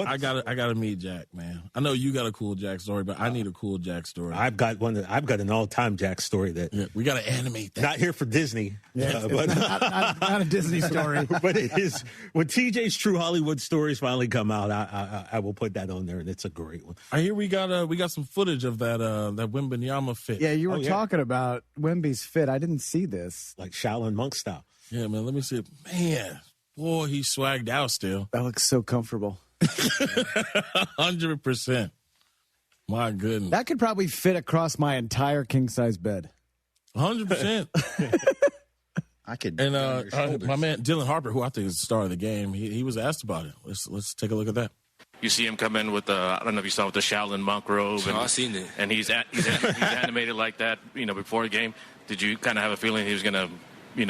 Speaker 29: I gotta meet Jack, man. I know you got a cool Jack story, but I need a cool Jack story.
Speaker 3: I've got an all-time Jack story that
Speaker 29: we got to animate that.
Speaker 3: Not here for Disney,
Speaker 1: but not a Disney story.
Speaker 3: But it is when TJ's True Hollywood Stories finally come out. I will put that on there, and it's a great one.
Speaker 29: I hear we got some footage of that Wembanyama fit.
Speaker 1: Yeah, you were talking about Wemby's fit. I didn't see this,
Speaker 3: like Shaolin monk style.
Speaker 29: Yeah, man. Let me see it. Man, boy, he swagged out still.
Speaker 1: That looks so comfortable.
Speaker 29: 100%. My goodness.
Speaker 1: That could probably fit across my entire king-size bed.
Speaker 29: 100%.
Speaker 26: I could.
Speaker 29: And my man Dylan Harper, who I think is the star of the game, he was asked about it. Let's take a look at that.
Speaker 27: You see him come in with I don't know if you saw with the Shaolin monk robe. And,
Speaker 28: I've seen it.
Speaker 27: And he's animated like that, before the game. Did you kind of have a feeling he was going to,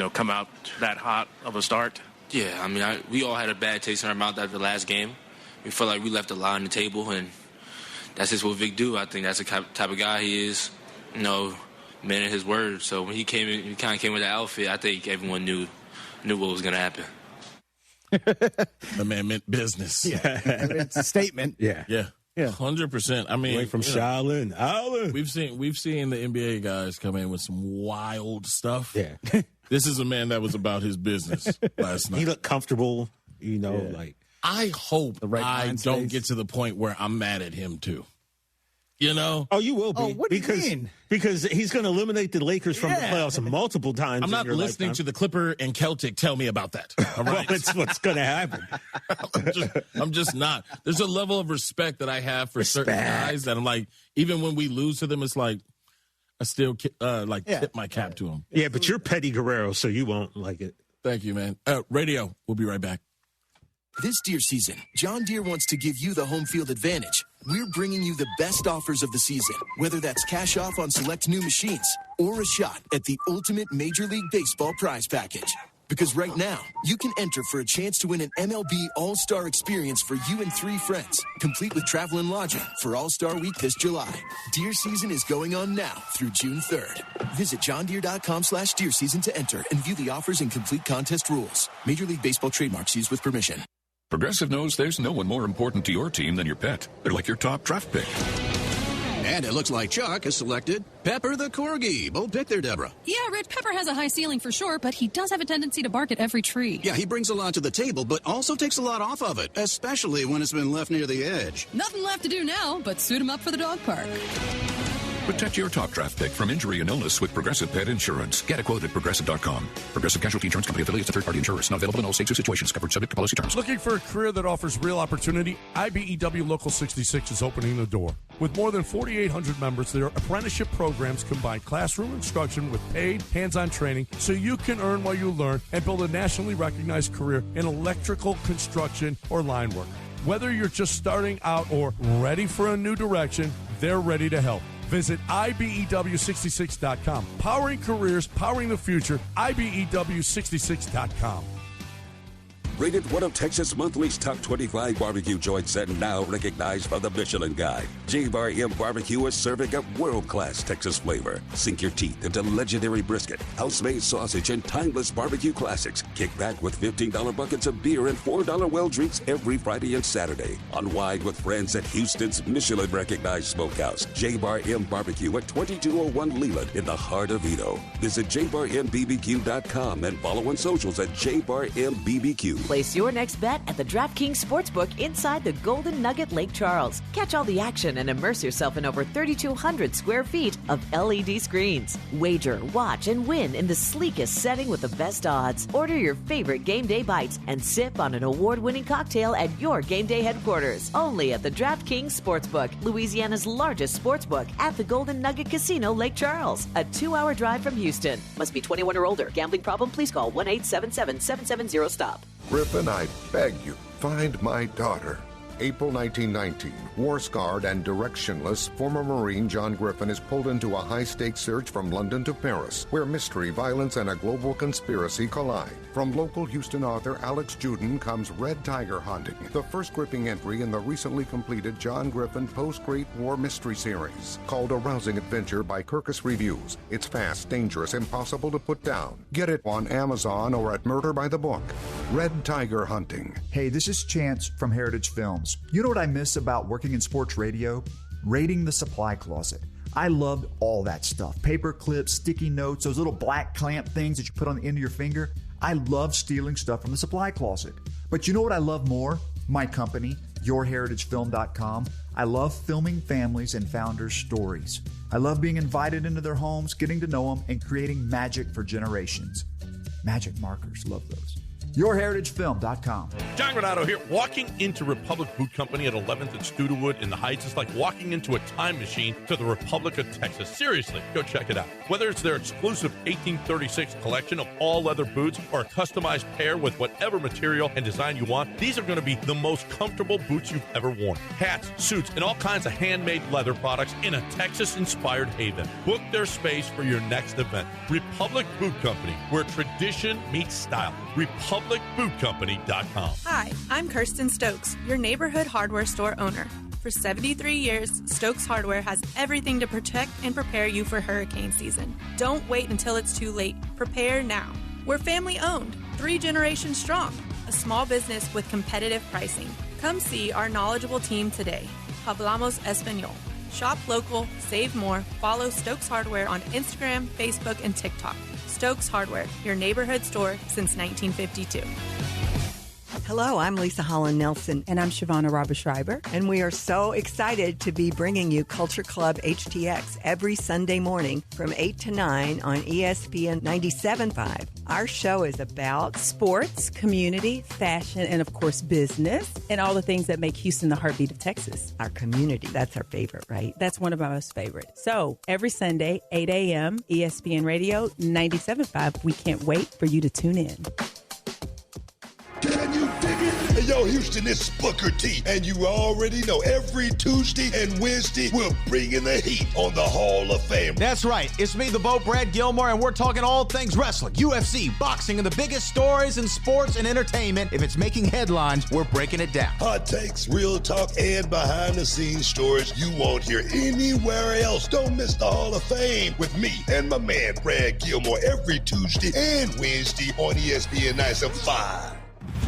Speaker 27: come out that hot of a start?
Speaker 28: Yeah, I mean, we all had a bad taste in our mouth after the last game. We felt like we left a lot on the table, and that's just what Vic do. I think that's the type of guy he is, man of his word. So when he kind of came with that outfit, I think everyone knew what was going to happen.
Speaker 29: The man meant business.
Speaker 1: Yeah, it's a statement.
Speaker 29: Yeah. 100%. I mean,
Speaker 3: from Shaolin, Allen.
Speaker 29: We've seen the NBA guys come in with some wild stuff.
Speaker 3: Yeah.
Speaker 29: This is a man that was about his business last night.
Speaker 3: He looked comfortable, like.
Speaker 29: I hope I don't get to the point where I'm mad at him too.
Speaker 3: Oh, you will be.
Speaker 1: Oh, what do you mean?
Speaker 3: Because he's going to eliminate the Lakers from the playoffs multiple times.
Speaker 29: I'm not listening to the Clipper and Celtic tell me about that. All right?
Speaker 3: That's what's going to happen.
Speaker 29: I'm just not. There's a level of respect that I have for certain guys that I'm like, even when we lose to them, it's like I still tip my cap to them.
Speaker 3: Yeah, but you're Petty Guerrero, so you won't like it.
Speaker 29: Thank you, man. Radio, we'll be right back.
Speaker 28: This Deere season, John Deere wants to give you the home field advantage. We're bringing you the best offers of the season, whether that's cash off on select new machines or a shot at the ultimate Major League Baseball prize package. Because right now, you can enter for a chance to win an MLB All-Star experience for you and 3 friends, complete with travel and lodging for All-Star Week this July. Deer season is going on now through June 3rd. Visit johndeere.com/deer season to enter and view the offers and complete contest rules. Major League Baseball trademarks used with permission.
Speaker 30: Progressive knows there's no one more important to your team than your pet. They're like your top draft pick.
Speaker 2: And it looks like Chuck has selected Pepper the Corgi. Bold pick there, Deborah.
Speaker 10: Yeah, Red Pepper has a high ceiling for sure, but he does have a tendency to bark at every tree.
Speaker 2: Yeah, he brings a lot to the table, but also takes a lot off of it, especially when it's been left near the edge.
Speaker 10: Nothing left to do now but suit him up for the dog park.
Speaker 12: Protect your top draft pick from injury and illness with Progressive Pet Insurance. Get a quote at Progressive.com. Progressive Casualty Insurance Company affiliates and third-party insurers. Not available in all states or situations. Covered subject to policy terms.
Speaker 13: Looking for a career that offers real opportunity? IBEW Local 66 is opening the door. With more than 4,800 members, their apprenticeship programs combine classroom instruction with paid, hands-on training so you can earn while you learn and build a nationally recognized career in electrical construction or line work. Whether you're just starting out or ready for a new direction, they're ready to help. Visit IBEW66.com. Powering careers, powering the future, IBEW66.com.
Speaker 15: Rated one of Texas Monthly's top 25 barbecue joints and now recognized by the Michelin Guide. J-Bar M Barbecue is serving up world-class Texas flavor. Sink your teeth into legendary brisket, house-made sausage, and timeless barbecue classics. Kick back with $15 buckets of beer and $4 well drinks every Friday and Saturday. Unwind with friends at Houston's Michelin-recognized smokehouse, J-Bar M Barbecue at 2201 Leland in the heart of Edo. Visit jbarmbbq.com and follow on socials at jbarmbbq.
Speaker 16: Place your next bet at the DraftKings Sportsbook inside the Golden Nugget Lake Charles. Catch all the action and immerse yourself in over 3,200 square feet of LED screens. Wager, watch, and win in the sleekest setting with the best odds. Order your favorite game day bites and sip on an award-winning cocktail at your game day headquarters. Only at the DraftKings Sportsbook, Louisiana's largest sportsbook at the Golden Nugget Casino, Lake Charles. A 2-hour drive from Houston. Must be 21 or older. Gambling problem? Please call 1-877-770-STOP.
Speaker 18: Griffin, I beg you, find my daughter. April 1919, war-scarred and directionless, former Marine John Griffin is pulled into a high-stakes search from London to Paris, where mystery, violence, and a global conspiracy collide. From local Houston author Alex Juden comes Red Tiger Hunting, the first gripping entry in the recently completed John Griffin post-Great War mystery series. Called a rousing adventure by Kirkus Reviews. It's fast, dangerous, impossible to put down. Get it on Amazon or at Murder by the Book. Red Tiger Hunting.
Speaker 19: Hey, this is Chance from Heritage Films. You know what I miss about working in sports radio? Raiding the supply closet. I loved all that stuff. Paper clips, sticky notes, those little black clamp things that you put on the end of your finger. I love stealing stuff from the supply closet. But you know what I love more? My company, yourheritagefilm.com. I love filming families and founders' stories. I love being invited into their homes, getting to know them, and creating magic for generations. Magic markers, love those. yourheritagefilm.com.
Speaker 22: John Granato here. Walking into Republic Boot Company at 11th and Studewood in the Heights is like walking into a time machine to the Republic of Texas. Seriously, go check it out. Whether it's their exclusive 1836 collection of all leather boots or a customized pair with whatever material and design you want, these are going to be the most comfortable boots you've ever worn. Hats, suits, and all kinds of handmade leather products in a Texas-inspired haven. Book their space for your next event. Republic Boot Company, where tradition meets style. RepublicBootCompany.com.
Speaker 21: Hi, I'm Kirsten Stokes, your neighborhood hardware store owner. For 73 years, Stokes Hardware has everything to protect and prepare you for hurricane season. Don't wait until it's too late. Prepare now. We're family owned, 3 generations strong, a small business with competitive pricing. Come see our knowledgeable team today. Hablamos Espanol. Shop local, save more. Follow Stokes Hardware on Instagram, Facebook, and TikTok. Stokes Hardware, your neighborhood store since 1952.
Speaker 30: Hello, I'm Lisa Holland Nelson.
Speaker 31: And I'm Shavonna Robber-Schreiber.
Speaker 30: And we are so excited to be bringing you Culture Club HTX every Sunday morning from 8 to 9 on ESPN 97.5.
Speaker 31: Our show is about sports, community, fashion, and of course business, and all the things that make Houston the heartbeat of Texas.
Speaker 30: Our community, that's our favorite, right?
Speaker 31: That's one of our most favorite. So every Sunday, 8 a.m., ESPN Radio 97.5. We can't wait for you to tune in.
Speaker 32: Can you dig it? Hey, yo, Houston, it's Booker T. And you already know every Tuesday and Wednesday, we're bringing the heat on the Hall of Fame.
Speaker 33: That's right. It's me, the Boat Brad Gilmore, and we're talking all things wrestling, UFC, boxing, and the biggest stories in sports and entertainment. If it's making headlines, we're breaking it down.
Speaker 32: Hot takes, real talk, and behind-the-scenes stories you won't hear anywhere else. Don't miss the Hall of Fame with me and my man, Brad Gilmore, every Tuesday and Wednesday on ESPN 97.5.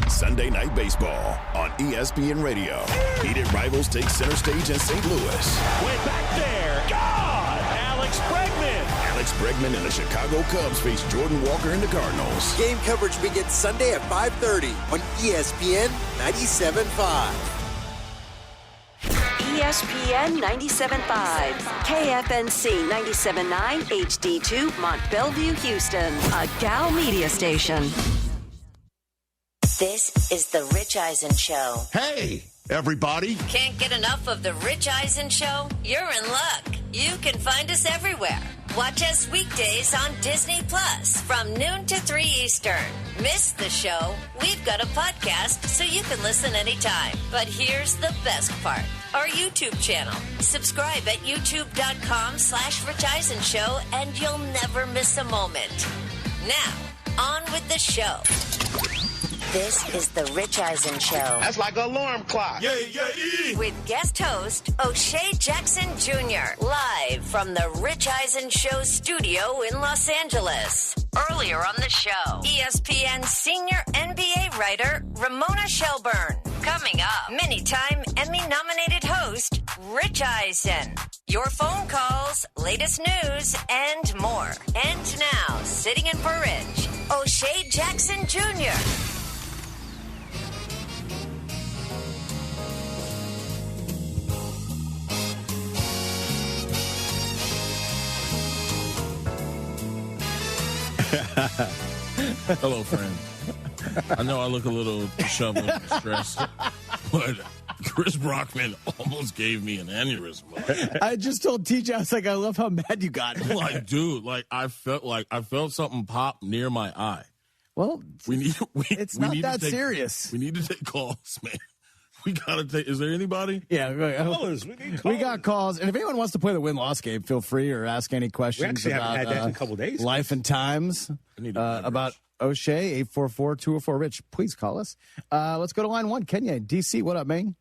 Speaker 4: Sunday Night Baseball on ESPN Radio. Heated rivals take center stage in St. Louis.
Speaker 5: Way back there. God! Alex Bregman.
Speaker 4: Alex Bregman and the Chicago Cubs face Jordan Walker and the Cardinals.
Speaker 6: Game coverage begins Sunday at 5:30 on ESPN 97.5.
Speaker 7: ESPN 97.5, KFNC 97.9, HD2, Mont Bellevue, Houston, a Gal Media station.
Speaker 8: This is The Rich Eisen Show.
Speaker 9: Hey, everybody.
Speaker 8: Can't get enough of The Rich Eisen Show? You're in luck. You can find us everywhere. Watch us weekdays on Disney Plus from noon to 3 Eastern. Miss the show? We've got a podcast so you can listen anytime. But here's the best part. Our YouTube channel. Subscribe at youtube.com/Rich Eisen Show and you'll never miss a moment. Now, on with the show. This is The Rich Eisen Show.
Speaker 6: That's like an alarm clock.
Speaker 9: Yeah, yeah, yeah.
Speaker 8: With guest host O'Shea Jackson Jr. Live from The Rich Eisen Show studio in Los Angeles. Earlier on the show, ESPN senior NBA writer Ramona Shelburne. Coming up, many-time Emmy-nominated host Rich Eisen. Your phone calls, latest news, and more. And now, sitting in for Rich, O'Shea Jackson Jr.
Speaker 29: Hello, friend. I know I look a little disheveled and stressed, but Chris Brockman almost gave me an aneurysm.
Speaker 1: I just told TJ, I was like, I love how mad you got.
Speaker 29: Like, dude, I felt something pop near my eye.
Speaker 1: Well,
Speaker 29: it's
Speaker 1: not that serious.
Speaker 29: We need to take calls, man. We gotta take. Is there anybody?
Speaker 1: Yeah,
Speaker 3: callers.
Speaker 1: We got calls, and if anyone wants to play the win-loss game, feel free or ask any questions.
Speaker 3: We actually
Speaker 1: about,
Speaker 3: haven't had that in a couple days.
Speaker 1: Life and times about O'Shea 844-204-RICH. Please call us. Let's go to line one. Kenya, DC. What up, man?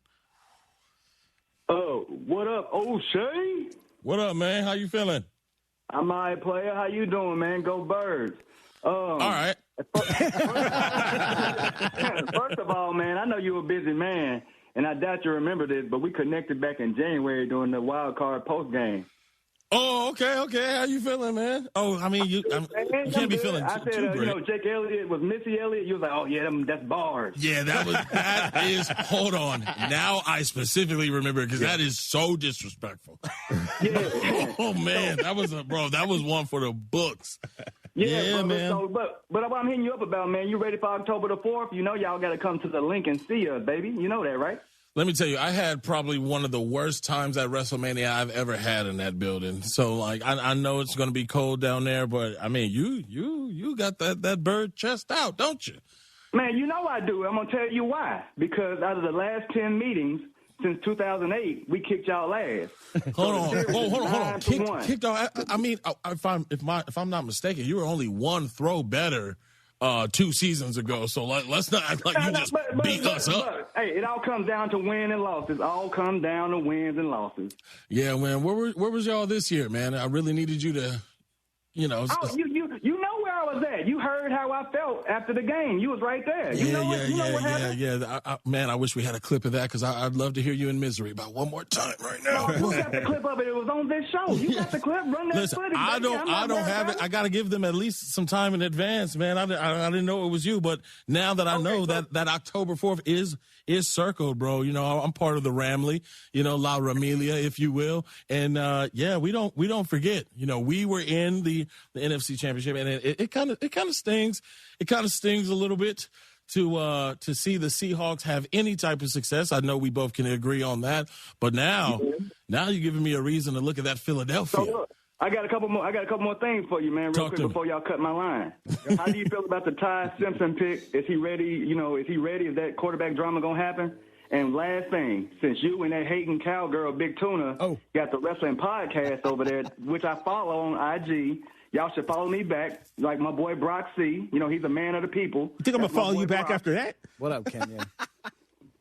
Speaker 11: Oh, what up, O'Shea?
Speaker 29: What up, man? How you feeling?
Speaker 11: I'm all right, player. How you doing, man? Go Birds.
Speaker 29: All right.
Speaker 11: First of all, man, I know you're a busy man, and I doubt you remember this, but we connected back in January during the wild card post game.
Speaker 29: Oh, okay. How you feeling, man? Oh, I mean, you can't be feeling
Speaker 11: I said,
Speaker 29: too great.
Speaker 11: Jake Elliott was Missy Elliott. You was like, oh, yeah, that's bars.
Speaker 29: Yeah, that is, hold on. Now I specifically remember because that is so disrespectful.
Speaker 11: Yeah.
Speaker 29: Oh, man, that was one for the books.
Speaker 11: Yeah,
Speaker 29: man.
Speaker 11: So, but what I'm hitting you up about, man, you ready for October the 4th? You know y'all got to come to the link and see us, baby. You know that, right?
Speaker 29: Let me tell you, I had probably one of the worst times at WrestleMania I've ever had in that building. So, I know it's going to be cold down there, but, I mean, you got that bird chest out, don't you?
Speaker 11: Man, you know I do. I'm going to tell you why. Because out of the last 10 meetings since 2008, we kicked y'all ass.
Speaker 29: Hold on. Kicked y'all. I mean, if I'm not mistaken, you were only one throw better 2 seasons ago. So let's not act like you just beat us up.
Speaker 11: Hey, it all comes down to wins and losses. All comes down to wins and losses.
Speaker 29: Yeah, man. Where was y'all this year, man? I really needed you to,
Speaker 11: you know where I was at. You heard how I felt after the game. You was right there.
Speaker 29: Man, I wish we had a clip of that because I'd love to hear you in misery about one more time right now.
Speaker 11: No, you got the clip of it. It was on this show. You got the clip. Run that
Speaker 29: Listen,
Speaker 11: footage.
Speaker 29: I don't have it. I got to give them at least some time in advance, man. I didn't know it was you, but now that I know that October 4th is circled, bro. You know, I'm part of the Ramley, La Ramelia, if you will. And we don't forget. You know, we were in the NFC Championship, and it kind of stings. It kind of stings a little bit to see the Seahawks have any type of success. I know we both can agree on that. But now you're giving me a reason to look at that Philadelphia.
Speaker 11: So look, I got a couple more things for you, man, real quick before y'all cut my line. How do you feel about the Ty Simpson pick? Is he ready? Is he ready? Is that quarterback drama going to happen? And last thing, since you and that hating cowgirl, Big Tuna, got the wrestling podcast over there, which I follow on IG, y'all should follow me back, like my boy Brock C. He's a man of the people.
Speaker 3: You think I'm going to follow you back after that?
Speaker 1: What up, Kenya?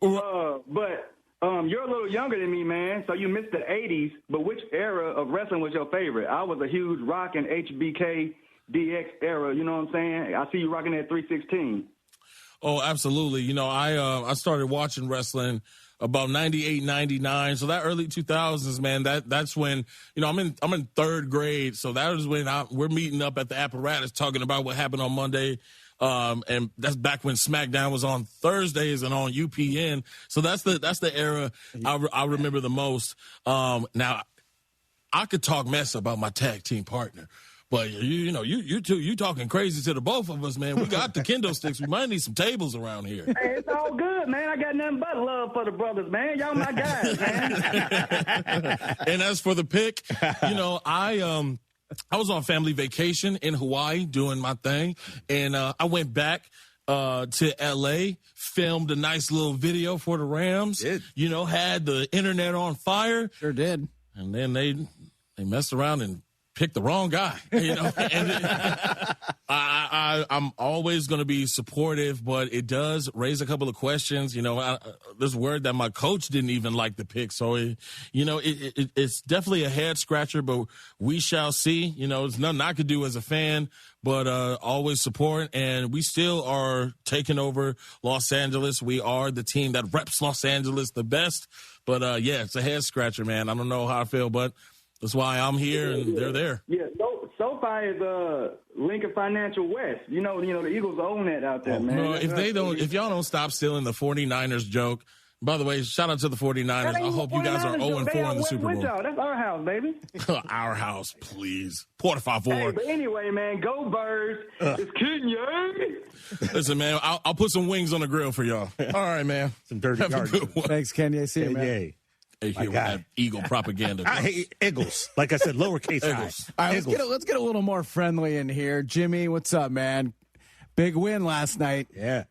Speaker 11: But you're a little younger than me, man, so you missed the 80s, but which era of wrestling was your favorite? I was a huge Rock and HBK DX era, you know what I'm saying? I see you rocking that 316.
Speaker 29: Oh, absolutely. You know, I started watching wrestling about 98, 99. So that early 2000s, man, that's when, you know, I'm in third grade. So that was when we're meeting up at the apparatus talking about what happened on Monday. And that's back when SmackDown was on Thursdays and on UPN. So that's the era I remember the most. Now I could talk mess about my tag team partner. But you talking crazy to the both of us, man. We got the kendo sticks. We might need some tables around here.
Speaker 11: Hey, it's all good, man. I got nothing but love for the brothers, man. Y'all my guys, man.
Speaker 29: And as for the pick, you know, I was on family vacation in Hawaii doing my thing, and I went back to L.A., filmed a nice little video for the Rams. You know, had the internet on fire.
Speaker 1: Sure did.
Speaker 29: And then they messed around and picked the wrong guy, you know. And I'm always going to be supportive, but it does raise a couple of questions. You know, there's word that my coach didn't even like the pick, so it's definitely a head scratcher. But we shall see. You know, there's nothing I could do as a fan, but always support. And we still are taking over Los Angeles. We are the team that reps Los Angeles the best. But yeah, it's a head scratcher, man. I don't know how I feel, but that's why I'm here and they're there.
Speaker 11: Yeah, SoFi is Lincoln Financial West. You know, the Eagles own that out there, man.
Speaker 29: No, if y'all don't stop stealing the 49ers joke. By the way, shout out to the 49ers. I hope you guys are 0-4 in the Super Bowl.
Speaker 11: That's our house, baby.
Speaker 29: Our house, please. Por favor.
Speaker 11: Hey, but anyway, man, go Birds. It's kidding you.
Speaker 29: Listen, man, I'll put some wings on the grill for y'all. All right, man.
Speaker 3: Some dirty yard.
Speaker 1: Thanks, Kenya. See you, man.
Speaker 3: Yay.
Speaker 29: Hey, here we have Eagle propaganda.
Speaker 3: I hate Eagles. Like I said, lowercase
Speaker 29: Eagles.
Speaker 1: All right, let's get a little more friendly in here. Jimmy, what's up, man? Big win last night.
Speaker 3: Yeah.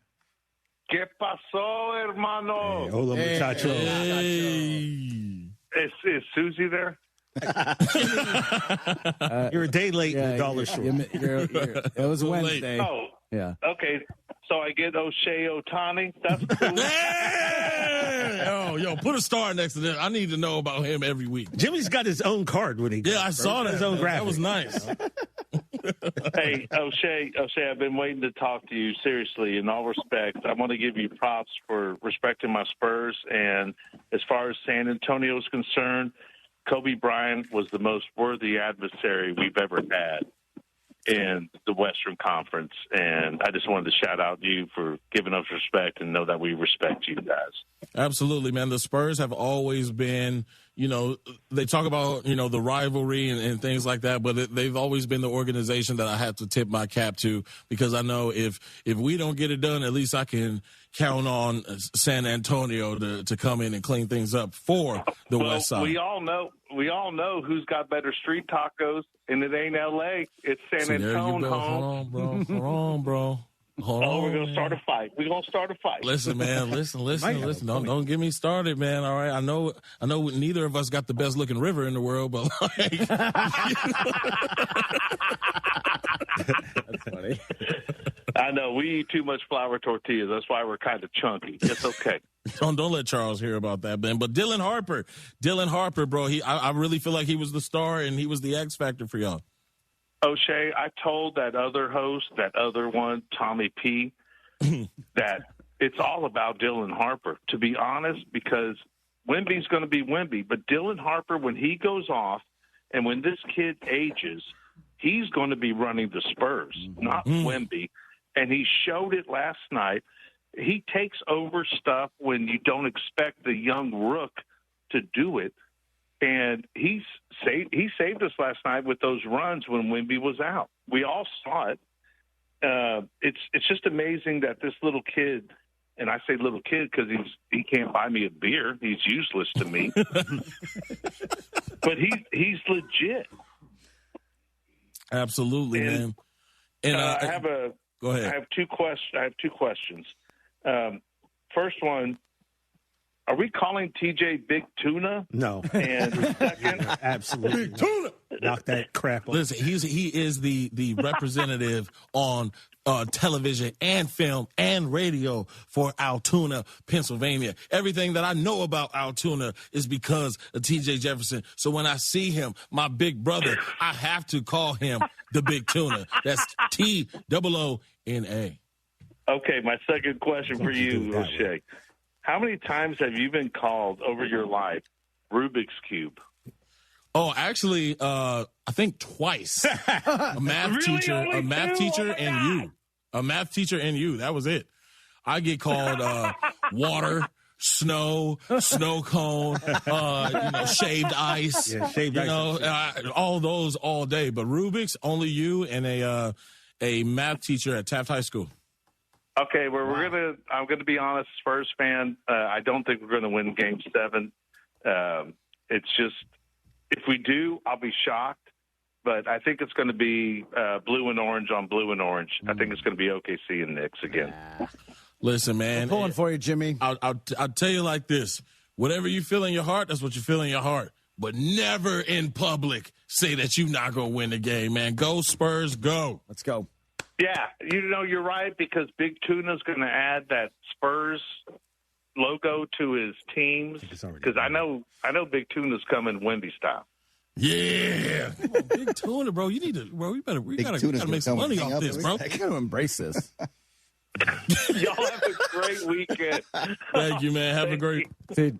Speaker 2: ¿Qué pasó, hermano?
Speaker 3: Hey, hola, muchacho.
Speaker 29: Hey.
Speaker 2: Is Susie there?
Speaker 3: You're a day late and a dollar short.
Speaker 1: It was Wednesday.
Speaker 2: Oh,
Speaker 1: yeah.
Speaker 2: Okay, so I get O'Shea Ohtani. That's cool.
Speaker 29: Oh, yo, put a star next to that. I need to know about him every week.
Speaker 3: Jimmy's got his own card when he.
Speaker 29: Yeah, I saw that.
Speaker 3: His own graphic.
Speaker 29: That was nice.
Speaker 2: Hey, O'Shea, I've been waiting to talk to you seriously. In all respect, I want to give you props for respecting my Spurs. And as far as San Antonio is concerned, Kobe Bryant was the most worthy adversary we've ever had in the Western Conference. And I just wanted to shout out you for giving us respect and know that we respect you guys.
Speaker 29: Absolutely, man. The Spurs have always been, you know, they talk about, you know, the rivalry and things like that, but they've always been the organization that I have to tip my cap to, because I know if we don't get it done, at least I can count on San Antonio to come in and clean things up for the West Side.
Speaker 2: We all know who's got better street tacos, and it ain't L.A. It's San Antonio.
Speaker 29: Hold on, bro. Hold on.
Speaker 2: We're going to start a fight.
Speaker 29: Listen, man. Listen. Don't get me started, man. All right. I know neither of us got the best looking river in the world, but like,
Speaker 1: that's funny.
Speaker 2: I know we eat too much flour tortillas. That's why we're kind of chunky. It's okay.
Speaker 29: Don't let Charles hear about that, man. But Dylan Harper, bro. I really feel like he was the star and he was the X factor for y'all.
Speaker 2: O'Shea, I told that other host, that other one, Tommy P, that it's all about Dylan Harper, to be honest, because Wemby's going to be Wemby. But Dylan Harper, when he goes off and when this kid ages, he's going to be running the Spurs, not Wemby. And he showed it last night. He takes over stuff when you don't expect the young rook to do it. And he saved us last night with those runs when Wemby was out. We all saw it. It's just amazing that this little kid, and I say little kid because he can't buy me a beer. He's useless to me. But he's legit.
Speaker 29: Absolutely, man. And go ahead.
Speaker 2: I have two questions. First one. Are we calling TJ Big Tuna?
Speaker 3: No.
Speaker 2: And second,
Speaker 3: absolutely
Speaker 29: Big Tuna.
Speaker 3: Knock that crap off.
Speaker 29: Listen, he is the representative on television and film and radio for Altoona, Pennsylvania. Everything that I know about Altoona is because of TJ Jefferson. So when I see him, my big brother, I have to call him the Big Tuna. That's TOONA.
Speaker 2: Okay, my second question for you, O'Shea. How many times have you been called over your life Rubik's Cube?
Speaker 29: Oh, actually, I think twice. A math teacher, and you. A math teacher and you. That was it. I get called water, snow cone, shaved ice.
Speaker 3: Yeah, shaved ice.
Speaker 29: All those all day. But Rubik's, only you and a math teacher at Taft High School.
Speaker 2: Okay, well, I'm gonna be honest, Spurs fan. I don't think we're gonna win Game 7. It's just, if we do, I'll be shocked. But I think it's going to be blue and orange on blue and orange. I think it's going to be OKC and Knicks again.
Speaker 29: Listen, man,
Speaker 1: I'm pulling for you, Jimmy.
Speaker 29: I'll tell you like this: whatever you feel in your heart, that's what you feel in your heart. But never in public say that you're not gonna win the game, man. Go Spurs, go!
Speaker 1: Let's go.
Speaker 2: Yeah, you're right, because Big Tuna's going to add that Spurs logo to his teams, because I know Big Tuna's coming Wendy style.
Speaker 29: Yeah, come on, Big Tuna, bro. You need to, bro. We gotta make some money off this, bro.
Speaker 1: I gotta embrace this.
Speaker 2: Y'all have a great weekend.
Speaker 29: Thank you, man. Have a great.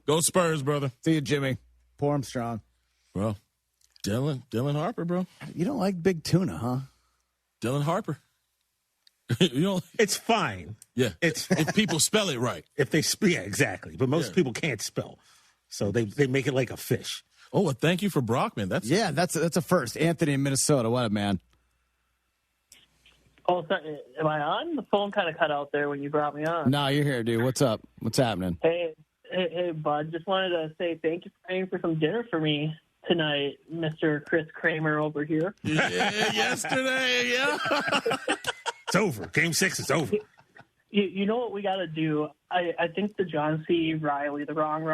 Speaker 29: Go Spurs, brother.
Speaker 1: See you, Jimmy. Pour him strong,
Speaker 29: bro. Dylan Harper, bro.
Speaker 1: You don't like Big Tuna, huh?
Speaker 29: Dylan Harper. You know,
Speaker 3: it's fine.
Speaker 29: Yeah,
Speaker 3: it's
Speaker 29: if people spell it right.
Speaker 3: If they exactly, but most people can't spell, so they make it like a fish.
Speaker 29: Oh, well, thank you for Brockman. That's
Speaker 1: a first. Anthony in Minnesota. What a man.
Speaker 10: Oh, sorry. Am I on? The phone kind of cut out there when you brought me on.
Speaker 1: No, you're here, dude. What's up? What's happening?
Speaker 10: Hey, bud. Just wanted to say thank you for paying for some dinner for me tonight, Mr. Chris Kramer over here.
Speaker 29: Yeah, yesterday, yeah.
Speaker 3: It's over. Game 6 is over.
Speaker 10: You know what we got to do? I think the John C. Riley, the wrong.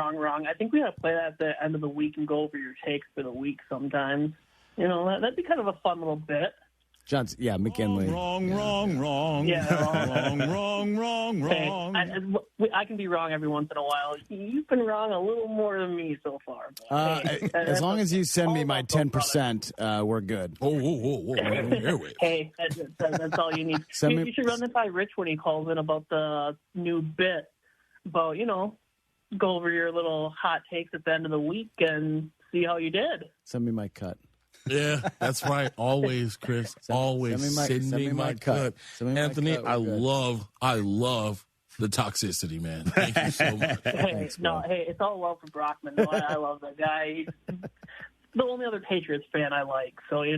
Speaker 10: I think we got to play that at the end of the week and go over your takes for the week sometimes. You know, that'd be kind of a fun little bit.
Speaker 1: John's, yeah, McKinley.
Speaker 29: Wrong.
Speaker 10: Yeah,
Speaker 29: wrong.
Speaker 10: Hey, I can be wrong every once in a while. You've been wrong a little more than me so far. But,
Speaker 1: as long as you send me my 10%, we're good.
Speaker 29: Whoa.
Speaker 10: Hey, that's all you need. You should run it by Rich when he calls in about the new bit. About, go over your little hot takes at the end of the week and see how you did.
Speaker 1: Send me my cut.
Speaker 29: Yeah, that's right. Always, Chris. Always send me my cut. Anthony, I love the toxicity, man. Thank you so much.
Speaker 10: Hey, it's all love for Brockman. No, I love that guy. He's the only other Patriots fan I like, so Yeah.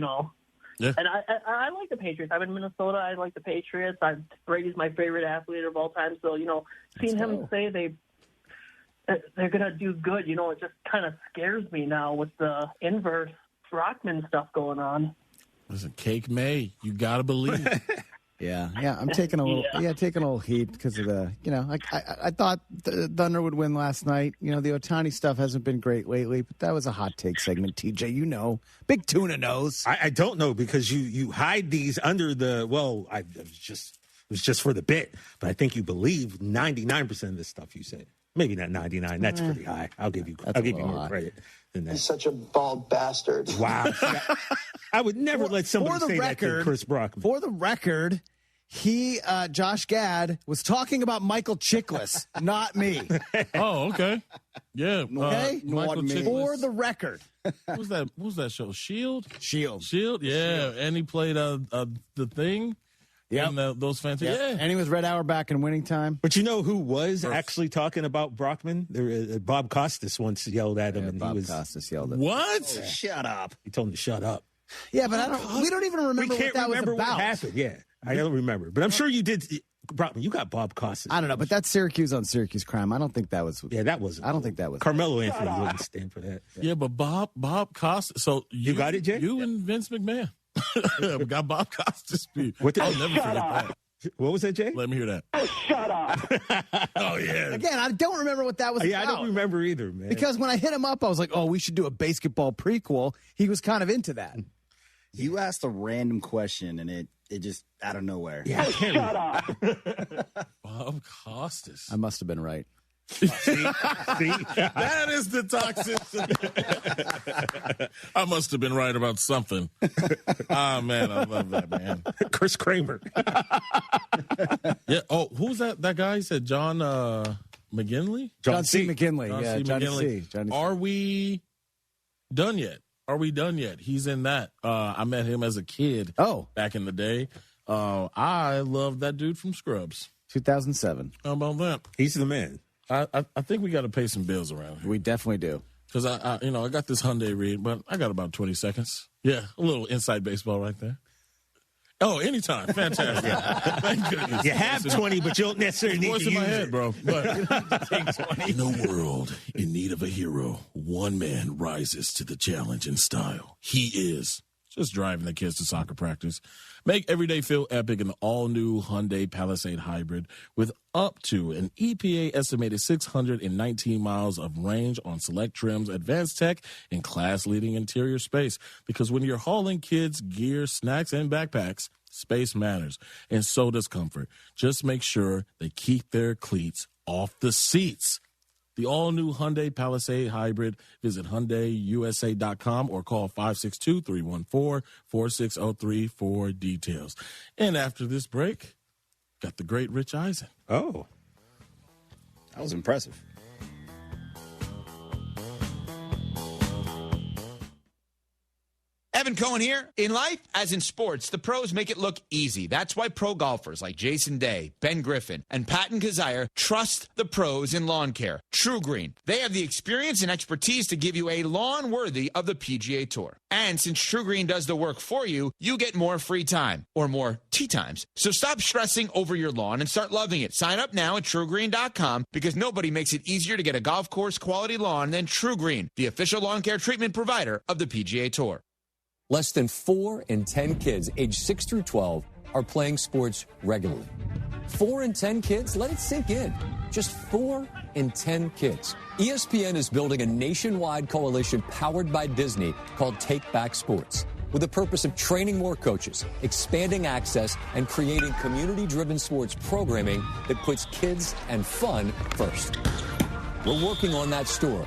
Speaker 10: And I like the Patriots. I'm in Minnesota. I like the Patriots. Brady's my favorite athlete of all time. So seeing him say they're gonna do good, it just kind of scares me now with the inverse Brockman stuff going on.
Speaker 29: Listen, Cake May, you gotta believe.
Speaker 1: Yeah, I'm taking a little heat because of the, I thought the Thunder would win last night. The Ohtani stuff hasn't been great lately, but that was a hot take segment. TJ, Big Tuna knows.
Speaker 3: I don't know because you hide these under the it was just for the bit, but I think you believe 99% of the stuff you say. Maybe not 99. That's pretty high. I'll give you more credit than that.
Speaker 12: He's such a bald bastard.
Speaker 3: Wow. I would never let somebody say that to Chris Brockman.
Speaker 1: For the record, Josh Gad, was talking about Michael Chiklis, not me.
Speaker 29: Oh, okay. Yeah.
Speaker 1: Okay?
Speaker 29: Michael Chiklis.
Speaker 1: For the record.
Speaker 29: What was that show? Shield?
Speaker 1: Shield.
Speaker 29: Yeah. And he played the thing.
Speaker 1: Yeah,
Speaker 29: those fancy. Yeah,
Speaker 1: and he was Red Auerbach in Winning Time.
Speaker 3: But you know who was actually talking about Brockman? Bob Costas once yelled at him, and
Speaker 1: Costas yelled at him.
Speaker 29: What?
Speaker 1: Oh, shut up!
Speaker 3: He told him to shut up.
Speaker 1: Yeah, but we don't even remember what that was about.
Speaker 3: What happened. Yeah, I don't remember, but I'm sure you did. Brockman, you got Bob Costas.
Speaker 1: I don't know, but that's Syracuse on Syracuse crime. I don't think that was.
Speaker 3: Yeah, that was.
Speaker 1: I don't think that was.
Speaker 3: Carmelo Anthony wouldn't stand for that.
Speaker 29: Yeah, but Bob Costas. So
Speaker 3: you got it, Jay?
Speaker 29: You and Vince McMahon got Bob Costas. I'll never forget that.
Speaker 3: What was that, Jay?
Speaker 29: Let me hear that.
Speaker 12: Oh, shut up.
Speaker 29: Oh, yeah.
Speaker 1: Again, I don't remember what that was about.
Speaker 3: I don't remember either, man.
Speaker 1: Because when I hit him up, I was like, we should do a basketball prequel. He was kind of into that.
Speaker 13: You asked a random question, and it just out of nowhere.
Speaker 12: Yeah, shut up.
Speaker 29: Bob Costas.
Speaker 1: I must have been right.
Speaker 29: See? That is the toxicity. I must have been right about something. Man, I love that, man.
Speaker 3: Chris Kramer.
Speaker 29: Yeah. Oh, who's that? That guy said John McGinley?
Speaker 1: John C. McGinley. Johnny C.
Speaker 29: Are we done yet? He's in that. I met him as a kid. Back in the day. I love that dude from Scrubs.
Speaker 1: 2007.
Speaker 29: How about that?
Speaker 3: He's the man.
Speaker 29: I think we got to pay some bills around here.
Speaker 1: We definitely do.
Speaker 29: Because I got this Hyundai read, but I got about 20 seconds. Yeah, a little inside baseball right there. Oh, anytime. Fantastic. Thank goodness.
Speaker 3: You have 20, but you don't necessarily need to use
Speaker 29: in my head,
Speaker 3: it.
Speaker 29: bro. But in a world in need of a hero, one man rises to the challenge in style. He is just driving the kids to soccer practice. Make every day feel epic in the all-new Hyundai Palisade Hybrid with up to an EPA estimated 619 miles of range on select trims, advanced tech, and class-leading interior space. Because when you're hauling kids, gear, snacks, and backpacks, space matters, and so does comfort. Just make sure they keep their cleats off the seats. The all-new Hyundai Palisade Hybrid. Visit HyundaiUSA.com or call 562-314-4603 for details. And after this break, got the great Rich Eisen.
Speaker 13: Oh. That was impressive.
Speaker 14: Evan Cohen here. In life, as in sports, the pros make it look easy. That's why pro golfers like Jason Day, Ben Griffin, and Patton Kazire trust the pros in lawn care. True Green. They have the experience and expertise to give you a lawn worthy of the PGA Tour. And since True Green does the work for you, you get more free time, or more tee times. So stop stressing over your lawn and start loving it. Sign up now at TrueGreen.com because nobody makes it easier to get a golf course quality lawn than True Green, the official lawn care treatment provider of the PGA Tour.
Speaker 15: Less than 4 in 10 kids aged 6 through 12 are playing sports regularly. 4 in 10 kids? Let it sink in. Just 4 in 10 kids. ESPN is building a nationwide coalition powered by Disney called Take Back Sports, with the purpose of training more coaches, expanding access, and creating community-driven sports programming that puts kids and fun first. We're working on that story.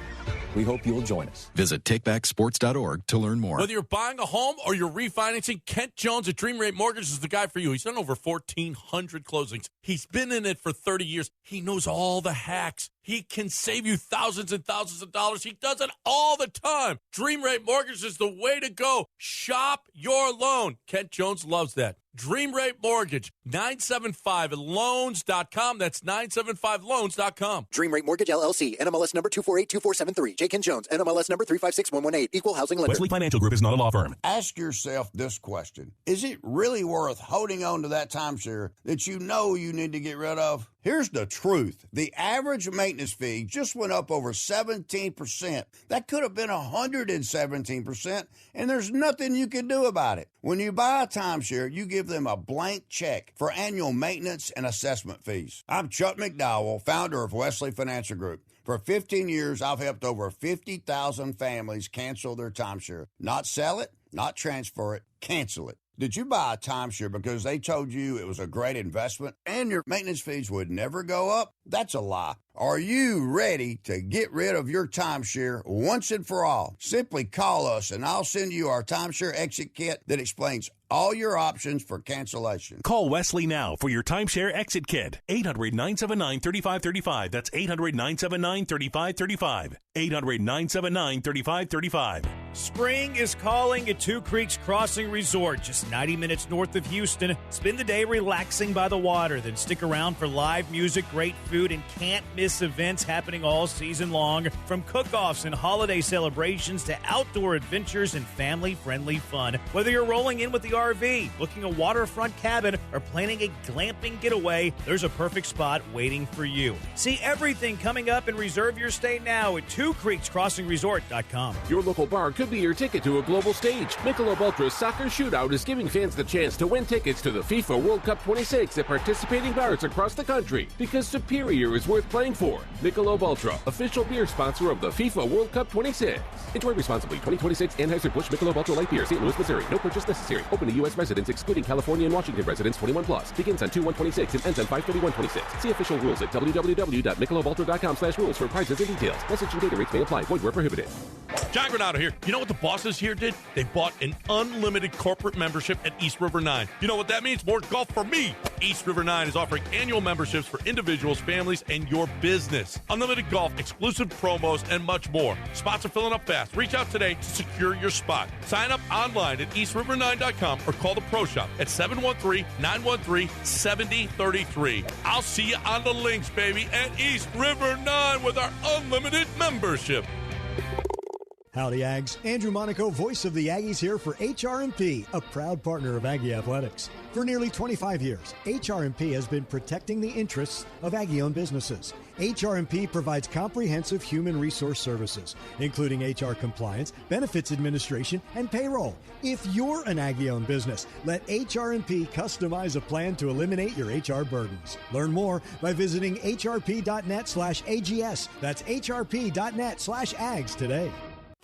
Speaker 15: We hope you'll join us.
Speaker 16: Visit takebacksports.org to learn more.
Speaker 22: Whether you're buying a home or you're refinancing, Kent Jones at Dream Rate Mortgage is the guy for you. He's done over 1,400 closings. He's been in it for 30 years. He knows all the hacks. He can save you thousands and thousands of dollars. He does it all the time. Dream Rate Mortgage is the way to go. Shop your loan. Kent Jones loves that. Dream Rate Mortgage, 975loans.com. That's 975loans.com.
Speaker 6: Dream Rate Mortgage, LLC, NMLS number 2482473. J. Ken Jones, NMLS number 356118. Equal housing lender.
Speaker 17: Wesley Financial Group is not a law firm. Ask yourself this question. Is it really worth holding on to that timeshare that you know you need to get rid of? Here's the truth. The average maintenance fee just went up over 17%. That could have been 117%, and there's nothing you can do about it. When you buy a timeshare, you give them a blank check for annual maintenance and assessment fees. I'm Chuck McDowell, founder of Wesley Financial Group. For 15 years, I've helped over 50,000 families cancel their timeshare. Not sell it, not transfer it, cancel it. Did you buy a timeshare because they told you it was a great investment and your maintenance fees would never go up? That's a lie. Are you ready to get rid of your timeshare once and for all? Simply call us and I'll send you our timeshare exit kit that explains all your options for cancellation.
Speaker 18: Call Wesley now for your timeshare exit kit. 800-979-3535. That's 800-979-3535. 800-979-3535.
Speaker 5: Spring is calling at Two Creeks Crossing Resort, just 90 minutes north of Houston. Spend the day relaxing by the water, then stick around for live music, great food, and can't-miss events happening all season long. From cook-offs and holiday celebrations to outdoor adventures and family-friendly fun. Whether you're rolling in with the RV, booking a waterfront cabin, or planning a glamping getaway, there's a perfect spot waiting for you. See everything coming up and reserve your stay now at TwoCreeksCrossingResort.com.
Speaker 19: Your local bar could be your ticket to a global stage. Michelob Ultra's Soccer Shootout is giving fans the chance to win tickets to the FIFA World Cup 26 at participating bars across the country, because superior is worth playing for. Michelob Ultra, official beer sponsor of the FIFA World Cup 26. Enjoy responsibly. 2026 Anheuser-Busch Michelob Ultra Light Beer, St. Louis, Missouri. No purchase necessary. Open to U.S. residents, excluding California and Washington residents, 21+. Begins on 2/1/26 and ends on 5/31/26. See official rules at www.michelobultra.com/rules for prizes and details. Message and data rates may apply. Void where prohibited.
Speaker 22: John Granado here. You know what the bosses here did? They bought an unlimited corporate membership at East River 9. You know what that means? More golf for me. East River 9 is offering annual memberships for individuals, families, and your business. Unlimited golf, exclusive promos, and much more. Spots are filling up fast. Reach out today to secure your spot. Sign up online at eastriver9.com or call the Pro Shop at 713-913-7033. I'll see you on the links, baby, at East River 9 with our unlimited membership.
Speaker 4: Howdy, Ags. Andrew Monaco, voice of the Aggies, here for HRMP, a proud partner of Aggie Athletics. For nearly 25 years, HRMP has been protecting the interests of Aggie-owned businesses. HRMP provides comprehensive human resource services, including HR compliance, benefits administration, and payroll. If you're an Aggie-owned business, let HRMP customize a plan to eliminate your HR burdens. Learn more by visiting hrp.net/AGS. That's hrp.net/AGS today.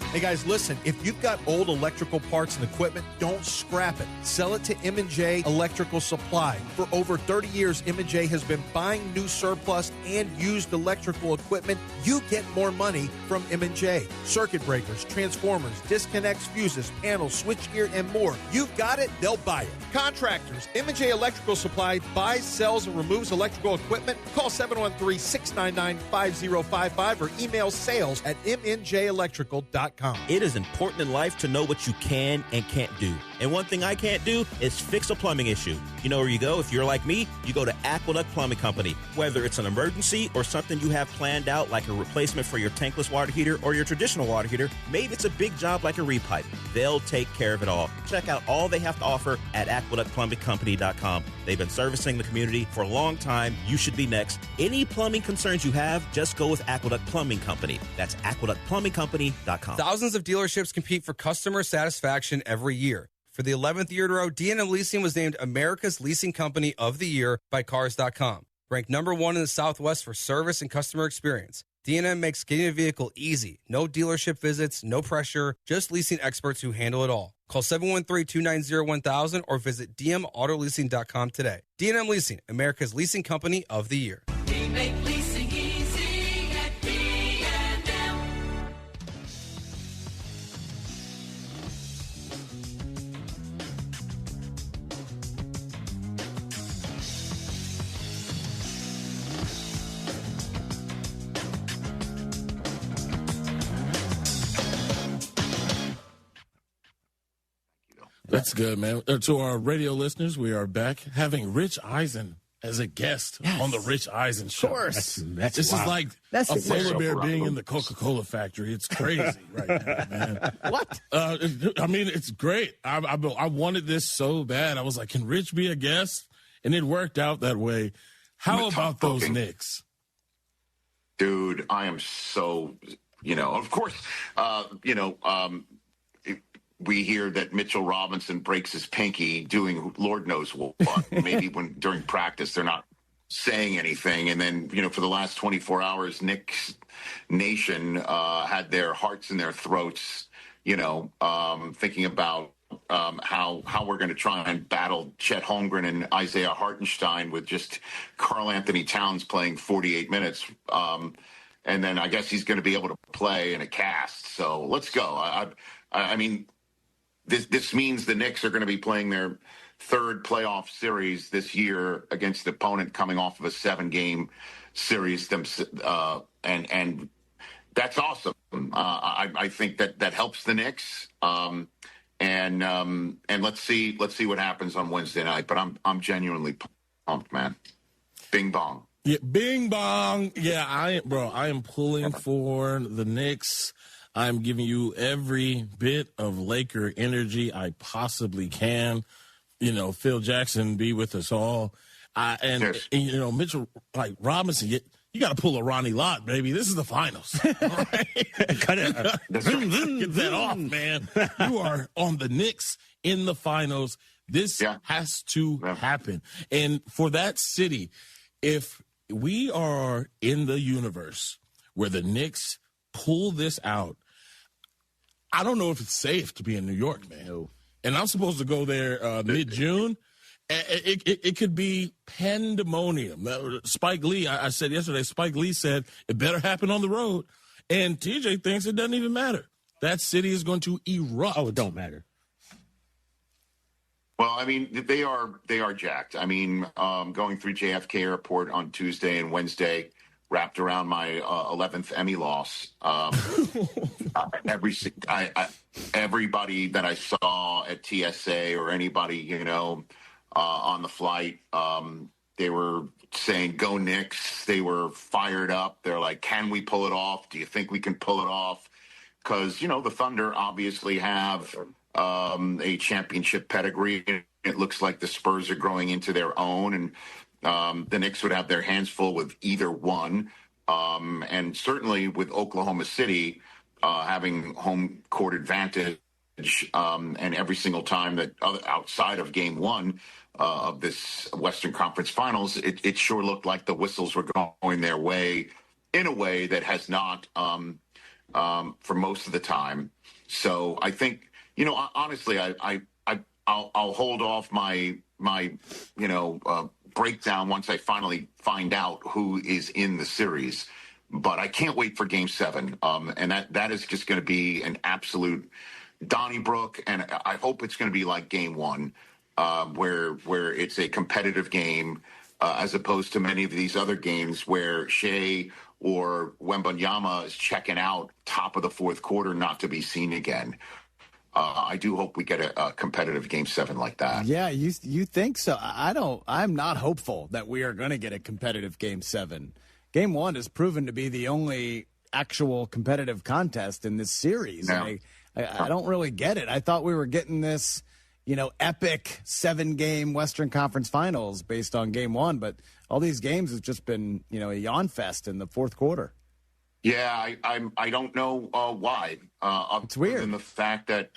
Speaker 20: Hey guys, listen, if you've got old electrical parts and equipment, don't scrap it. Sell it to M&J Electrical Supply. For over 30 years, M&J has been buying new surplus and used electrical equipment. You get more money from M&J. Circuit breakers, transformers, disconnects, fuses, panels, switchgear, and more. You've got it, they'll buy it. Contractors, M&J Electrical Supply buys, sells, and removes electrical equipment. Call 713-699-5055 or email sales@mnjelectrical.com.
Speaker 21: It is important in life to know what you can and can't do. And one thing I can't do is fix a plumbing issue. You know where you go? If you're like me, you go to Aqueduct Plumbing Company. Whether it's an emergency or something you have planned out, like a replacement for your tankless water heater or your traditional water heater, maybe it's a big job like a repipe. They'll take care of it all. Check out all they have to offer at aqueductplumbingcompany.com. They've been servicing the community for a long time. You should be next. Any plumbing concerns you have, just go with Aqueduct Plumbing Company. That's aqueductplumbingcompany.com.
Speaker 23: Thousands of dealerships compete for customer satisfaction every year. For the 11th year in a row, D&M Leasing was named America's Leasing Company of the Year by Cars.com. Ranked number 1 in the Southwest for service and customer experience. D&M makes getting a vehicle easy. No dealership visits, no pressure, just leasing experts who handle it all. Call 713-290-1000 or visit dmautoleasing.com today. D&M Leasing, America's Leasing Company of the Year.
Speaker 24: We make leasing easy at D&M.
Speaker 29: That's good, man. To our radio listeners, we are back having Rich Eisen as a guest on the Rich Eisen Show.
Speaker 1: Of course.
Speaker 29: This is like a polar bear being in the Coca-Cola factory. It's crazy right now, man.
Speaker 1: What?
Speaker 29: I mean, it's great. I wanted this so bad. I was like, can Rich be a guest? And it worked out that way. How about those Knicks?
Speaker 9: Dude, I am so, of course, we hear that Mitchell Robinson breaks his pinky doing Lord knows what. Maybe when during practice they're not saying anything. And then, for the last 24 hours, Knicks Nation had their hearts in their throats, thinking about how we're going to try and battle Chet Holmgren and Isaiah Hartenstein with just Karl Anthony Towns playing 48 minutes. And then I guess he's going to be able to play in a cast. So let's go. I mean, this means the Knicks are going to be playing their third playoff series this year against the opponent coming off of a 7-game series. And that's awesome. I think that helps the Knicks. And let's see what happens on Wednesday night. But I'm genuinely pumped, man. Bing bong.
Speaker 29: Yeah, bing bong. Yeah, I am pulling for the Knicks. I'm giving you every bit of Laker energy I possibly can. Phil Jackson be with us all. And Mitchell, like Robinson, you got to pull a Ronnie Lott, baby. This is the finals. Get that off, man. You are on the Knicks in the finals. This has to happen. And for that city, if we are in the universe where the Knicks pull this out, I don't know if it's safe to be in New York, man. No. And I'm supposed to go there mid-June. It could be pandemonium. Spike Lee, I said yesterday, Spike Lee said it better happen on the road. And TJ thinks it doesn't even matter. that city is going to erupt.
Speaker 3: Oh, it don't matter.
Speaker 9: Well, I mean, they are jacked. I mean, going through JFK Airport on Tuesday and Wednesday, wrapped around my 11th Emmy loss. Everybody that I saw at TSA or anybody, on the flight, they were saying, "Go Knicks." They were fired up. They're like, "Can we pull it off? Do you think we can pull it off?" Because, the Thunder obviously have a championship pedigree. It looks like the Spurs are growing into their own, and the Knicks would have their hands full with either one. And certainly with Oklahoma City having home court advantage, and every single time that outside of game one of this Western Conference Finals, it sure looked like the whistles were going their way in a way that has not for most of the time. So I think, honestly, I'll hold off my breakdown once I finally find out who is in the series. But I can't wait for Game 7, and that is just going to be an absolute Donnybrook, and I hope it's going to be like Game 1, where it's a competitive game, as opposed to many of these other games where Shea or Wembanyama is checking out top of the fourth quarter, not to be seen again. I do hope we get a competitive Game 7 like that.
Speaker 1: Yeah, you think so? I'm not hopeful that we are going to get a competitive Game 7. Game 1 has proven to be the only actual competitive contest in this series.
Speaker 9: Yeah.
Speaker 1: I don't really get it. I thought we were getting this, epic 7-game Western Conference Finals based on Game 1, but all these games have just been, a yawn fest in the fourth quarter.
Speaker 9: Yeah, I don't know why.
Speaker 1: It's weird.
Speaker 9: Than the fact that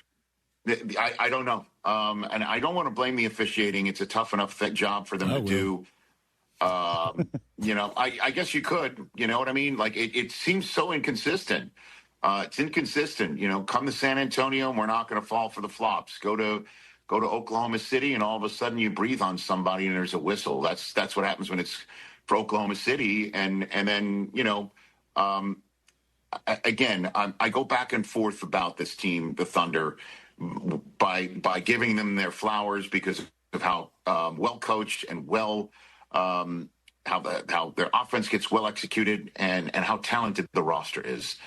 Speaker 9: I don't know, and I don't want to blame the officiating. It's a tough enough job for them to do. I guess you could. You know what I mean? Like it seems so inconsistent. It's inconsistent. Come to San Antonio, and we're not going to fall for the flops. Go to Oklahoma City, and all of a sudden you breathe on somebody, and there's a whistle. That's what happens when it's for Oklahoma City, and then again, I go back and forth about this team, the Thunder, by giving them their flowers because of how well coached and how their offense gets well executed and how talented the roster is.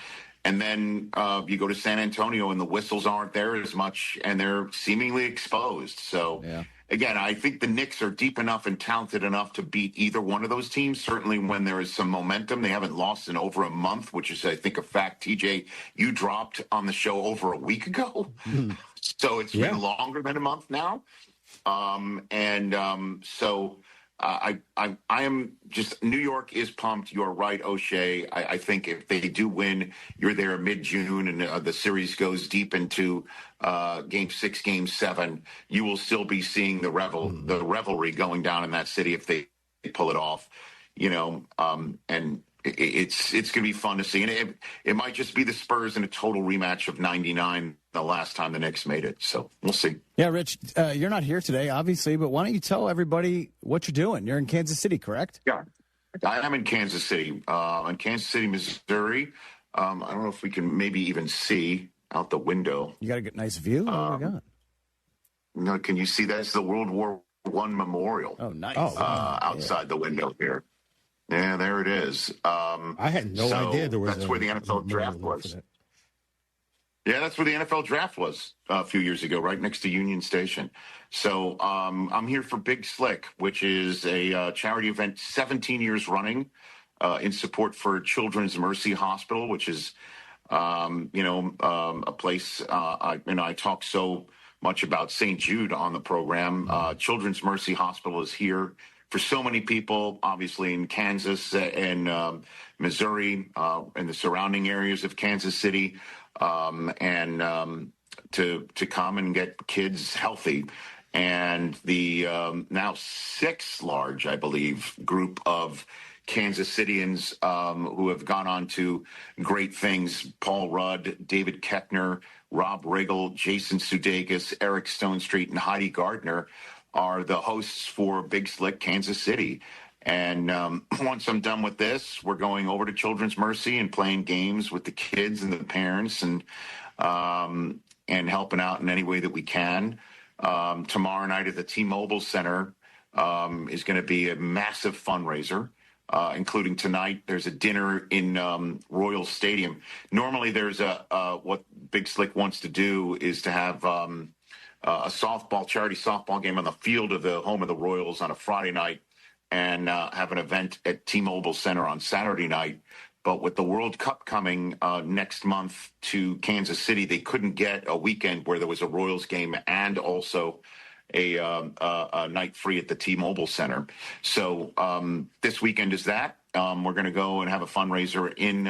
Speaker 9: And then you go to San Antonio and the whistles aren't there as much and they're seemingly exposed. So again, I think the Knicks are deep enough and talented enough to beat either one of those teams. Certainly when there is some momentum. They haven't lost in over a month, which is, I think, a fact, TJ, you dropped on the show over a week ago. So it's been longer than a month now. So I am just, New York is pumped. You're right, O'Shea. I think if they do win, you're there mid-June and the series goes deep into Game 6, Game 7, you will still be seeing the revelry going down in that city if they pull it off, and it's going to be fun to see. And it might just be the Spurs in a total rematch of 99, the last time the Knicks made it. So we'll see.
Speaker 1: Yeah, Rich, you're not here today, obviously, but why don't you tell everybody what you're doing? You're in Kansas City, correct?
Speaker 9: Yeah, I am in Kansas City, in Kansas City, Missouri. I don't know if we can maybe even see out the window.
Speaker 1: You got a good, nice view? Oh, my God.
Speaker 9: No, can you see that's the World War I memorial?
Speaker 1: Oh, nice.
Speaker 9: Outside the window here. Yeah, there it is.
Speaker 3: I had no idea there was.
Speaker 9: That's where the NFL draft was. Yeah, that's where the NFL draft was a few years ago, right next to Union Station. So I'm here for Big Slick, which is a charity event 17 years running in support for Children's Mercy Hospital, which is, a place, I talk so much about St. Jude on the program. Children's Mercy Hospital is here for so many people, obviously in Kansas and Missouri and the surrounding areas of Kansas City, to come and get kids healthy. And the now 6 large, I believe, group of Kansas Cityans who have gone on to great things, Paul Rudd, David Keckner, Rob Riggle, Jason Sudeikis, Eric Stonestreet, and Heidi Gardner, are the hosts for Big Slick Kansas City. And once I'm done with this, we're going over to Children's Mercy and playing games with the kids and the parents. And and helping out in any way that we can. Tomorrow night at the T-Mobile Center is going to be a massive fundraiser, including tonight. There's a dinner in Royal Stadium. Normally, there's what Big Slick wants to do is to have a charity softball game on the field of the home of the Royals on a Friday night, and have an event at T-Mobile Center on Saturday night. But with the World Cup coming next month to Kansas City, they couldn't get a weekend where there was a Royals game and also a night free at the T-Mobile Center. So this weekend is that. We're going to go and have a fundraiser in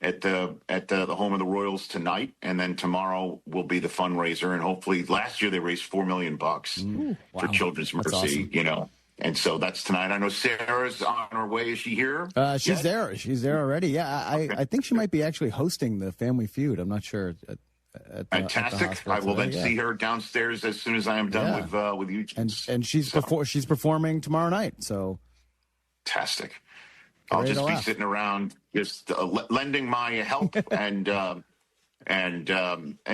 Speaker 9: at the home of the Royals tonight, and then tomorrow will be the fundraiser. And hopefully, last year they raised $4 million for Children's Mercy.
Speaker 1: Awesome.
Speaker 9: You know. And so that's tonight. I know Sarah's on her way. Is she here?
Speaker 1: She's there. She's there already. Yeah, I think she might be actually hosting the Family Feud. I'm not sure.
Speaker 9: Fantastic. I will then see her downstairs as soon as I am done with you.
Speaker 1: And she's performing tomorrow night. So
Speaker 9: fantastic. I'll just be sitting around, just lending my help and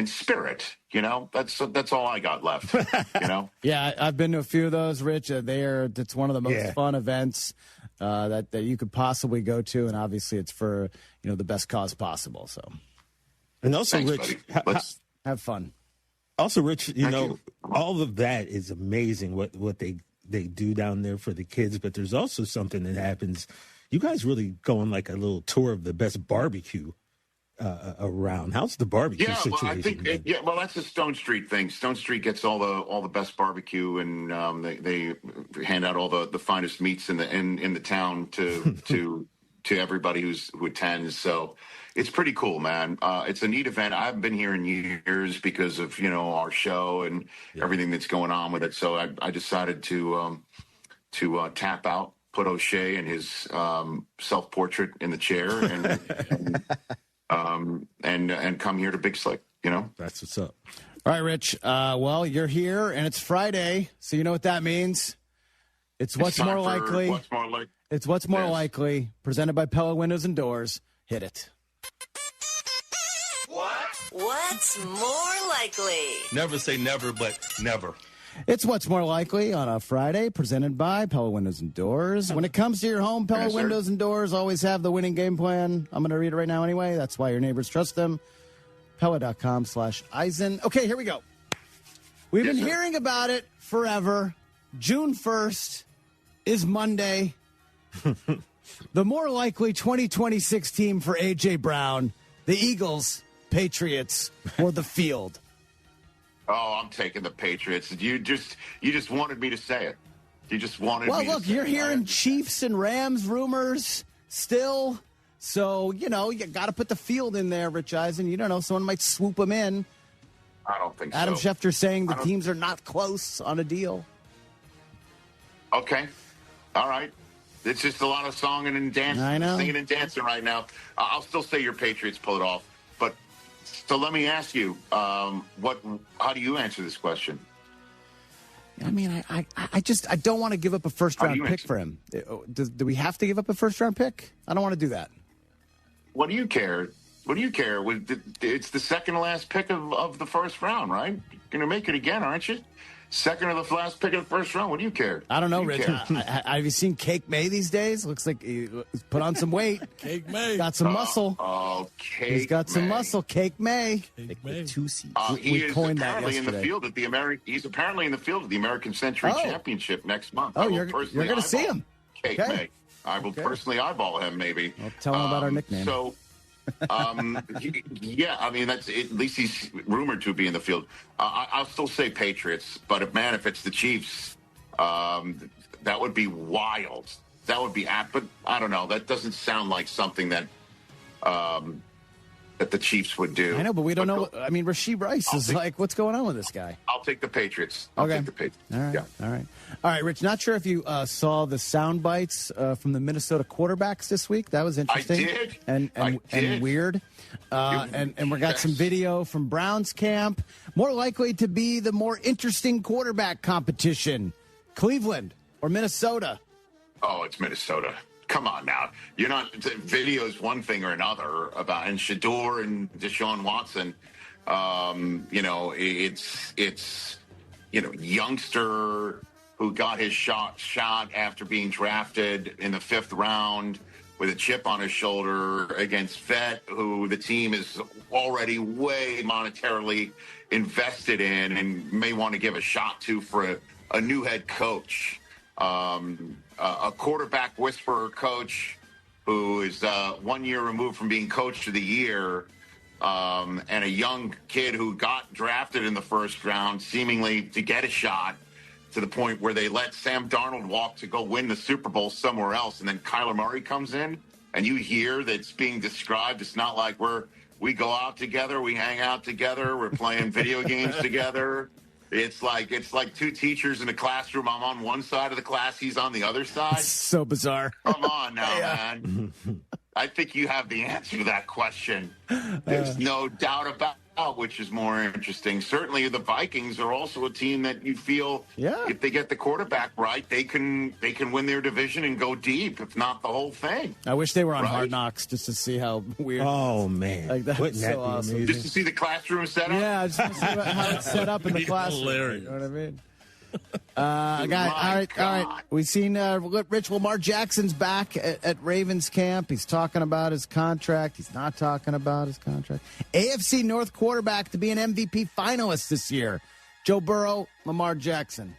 Speaker 9: spirit. You know, that's all I got left. You know.
Speaker 1: Yeah, I've been to a few of those, Rich. It's one of the most fun events that you could possibly go to, and obviously it's for the best cause possible. So,
Speaker 3: and also,
Speaker 9: thanks,
Speaker 3: Rich,
Speaker 1: have fun.
Speaker 3: Also, Rich, all of that is amazing. What they do down there for the kids, but there's also something that happens. You guys really go on like a little tour of the best barbecue around. How's the barbecue situation?
Speaker 9: Well, I think that's a Stone Street thing. Stone Street gets all the best barbecue, and they hand out all the finest meats in the town to everybody who attends. So it's pretty cool, man. It's a neat event. I haven't been here in years because of our show and everything that's going on with it. So I decided to tap out, put O'Shea and his self-portrait in the chair, and come here to Big Slick.
Speaker 3: That's what's up.
Speaker 1: All right, Rich. Well, you're here, and it's Friday, so you know what that means. It's What's More Likely. It's What's More Likely, presented by Pella Windows and Doors. Hit it.
Speaker 2: What's more likely?
Speaker 22: Never say never, but never.
Speaker 1: It's What's More Likely on a Friday, presented by Pella Windows and Doors. When it comes to your home, Pella Windows and Doors always have the winning game plan. I'm going to read it right now anyway. That's why your neighbors trust them. Pella.com/Eisen. Okay, here we go. We've been hearing about it forever. June 1st is Monday. The more likely 2026 team for A.J. Brown, the Eagles, Patriots, or the field.
Speaker 9: Oh, I'm taking the Patriots. You just wanted me to say it. You just wanted me to say it.
Speaker 1: Well, look, you're hearing Chiefs and Rams rumors still. So, you got to put the field in there, Rich Eisen. You don't know. Someone might swoop them in.
Speaker 9: I don't think
Speaker 1: Adam
Speaker 9: so.
Speaker 1: Schefter saying the teams are not close on a deal.
Speaker 9: Okay. All right. It's just a lot of singing and dancing.
Speaker 1: I know.
Speaker 9: Singing and dancing right now. I'll still say your Patriots pull it off. But so let me ask you, how do you answer this question?
Speaker 1: I mean, I don't want to give up a first-round pick for him. Do we have to give up a first-round pick? I don't want to do that.
Speaker 9: What do you care? What do you care? It's the second to last pick of the first round, right? You're going to make it again, aren't you? Second to the last pick of the first round. What do you care?
Speaker 1: I don't know, Rich. Have you seen Cake May these days? Looks like he put on some weight.
Speaker 29: Cake May.
Speaker 1: Got some muscle.
Speaker 9: Oh, Cake
Speaker 1: He's got some muscle. Cake May.
Speaker 29: Cake May.
Speaker 1: Two C's.
Speaker 9: He is
Speaker 1: coined that
Speaker 9: apparently in the
Speaker 1: yesterday.
Speaker 9: field at the He's apparently in the field at the American Century Championship next month.
Speaker 1: Oh, you're going to see him.
Speaker 9: Cake May. I will personally eyeball him, maybe.
Speaker 1: I'll tell him about our nickname.
Speaker 9: So, yeah, I mean, at least he's rumored to be in the field. I'll still say Patriots, but if it's the Chiefs, that would be wild. That would be but I don't know. That doesn't sound like something that that the Chiefs would do.
Speaker 1: I know, but we don't know. I mean, Rashee Rice is like, what's going on with this guy?
Speaker 9: I'll take the Patriots. I'll take the Patriots.
Speaker 1: All right.
Speaker 9: Yeah.
Speaker 1: All right, Rich, not sure if you saw the sound bites from the Minnesota quarterbacks this week. That was interesting.
Speaker 9: I did.
Speaker 1: And weird. And we got some video from Browns camp. More likely to be the more interesting quarterback competition, Cleveland or Minnesota?
Speaker 9: Oh, it's Minnesota. Come on now. You're not – video is one thing or another and Shador and Deshaun Watson. It's youngster who got his shot after being drafted in the 5th round with a chip on his shoulder against Vet, who the team is already way monetarily invested in and may want to give a shot to for a new head coach. A quarterback whisperer coach who is 1 year removed from being coach of the year, and a young kid who got drafted in the 1st round, seemingly to get a shot, to the point where they let Sam Darnold walk to go win the Super Bowl somewhere else. And then Kyler Murray comes in, and you hear that it's being described. It's not like we go out together, we hang out together, we're playing video games together. It's like 2 teachers in a classroom. I'm on one side of the class, he's on the other side.
Speaker 1: It's so bizarre.
Speaker 9: Come on now, man. I think you have the answer to that question. There's no doubt about which is more interesting. Certainly, the Vikings are also a team that you feel, if they get the quarterback right, they can win their division and go deep, if not the whole thing.
Speaker 1: I wish they were on Hard Knocks just to see how weird.
Speaker 3: Oh man,
Speaker 1: like that's
Speaker 3: Wouldn't
Speaker 1: so
Speaker 3: that be
Speaker 1: awesome.
Speaker 3: amazing?
Speaker 9: Just to see the classroom setup.
Speaker 1: Yeah, just to see how it's set up in the classroom.
Speaker 29: Hilarious.
Speaker 1: You know what I mean? All right. We've seen Rich Lamar Jackson's back at Ravens camp. He's talking about his contract. He's not talking about his contract. AFC North quarterback to be an MVP finalist this year. Joe Burrow, Lamar Jackson.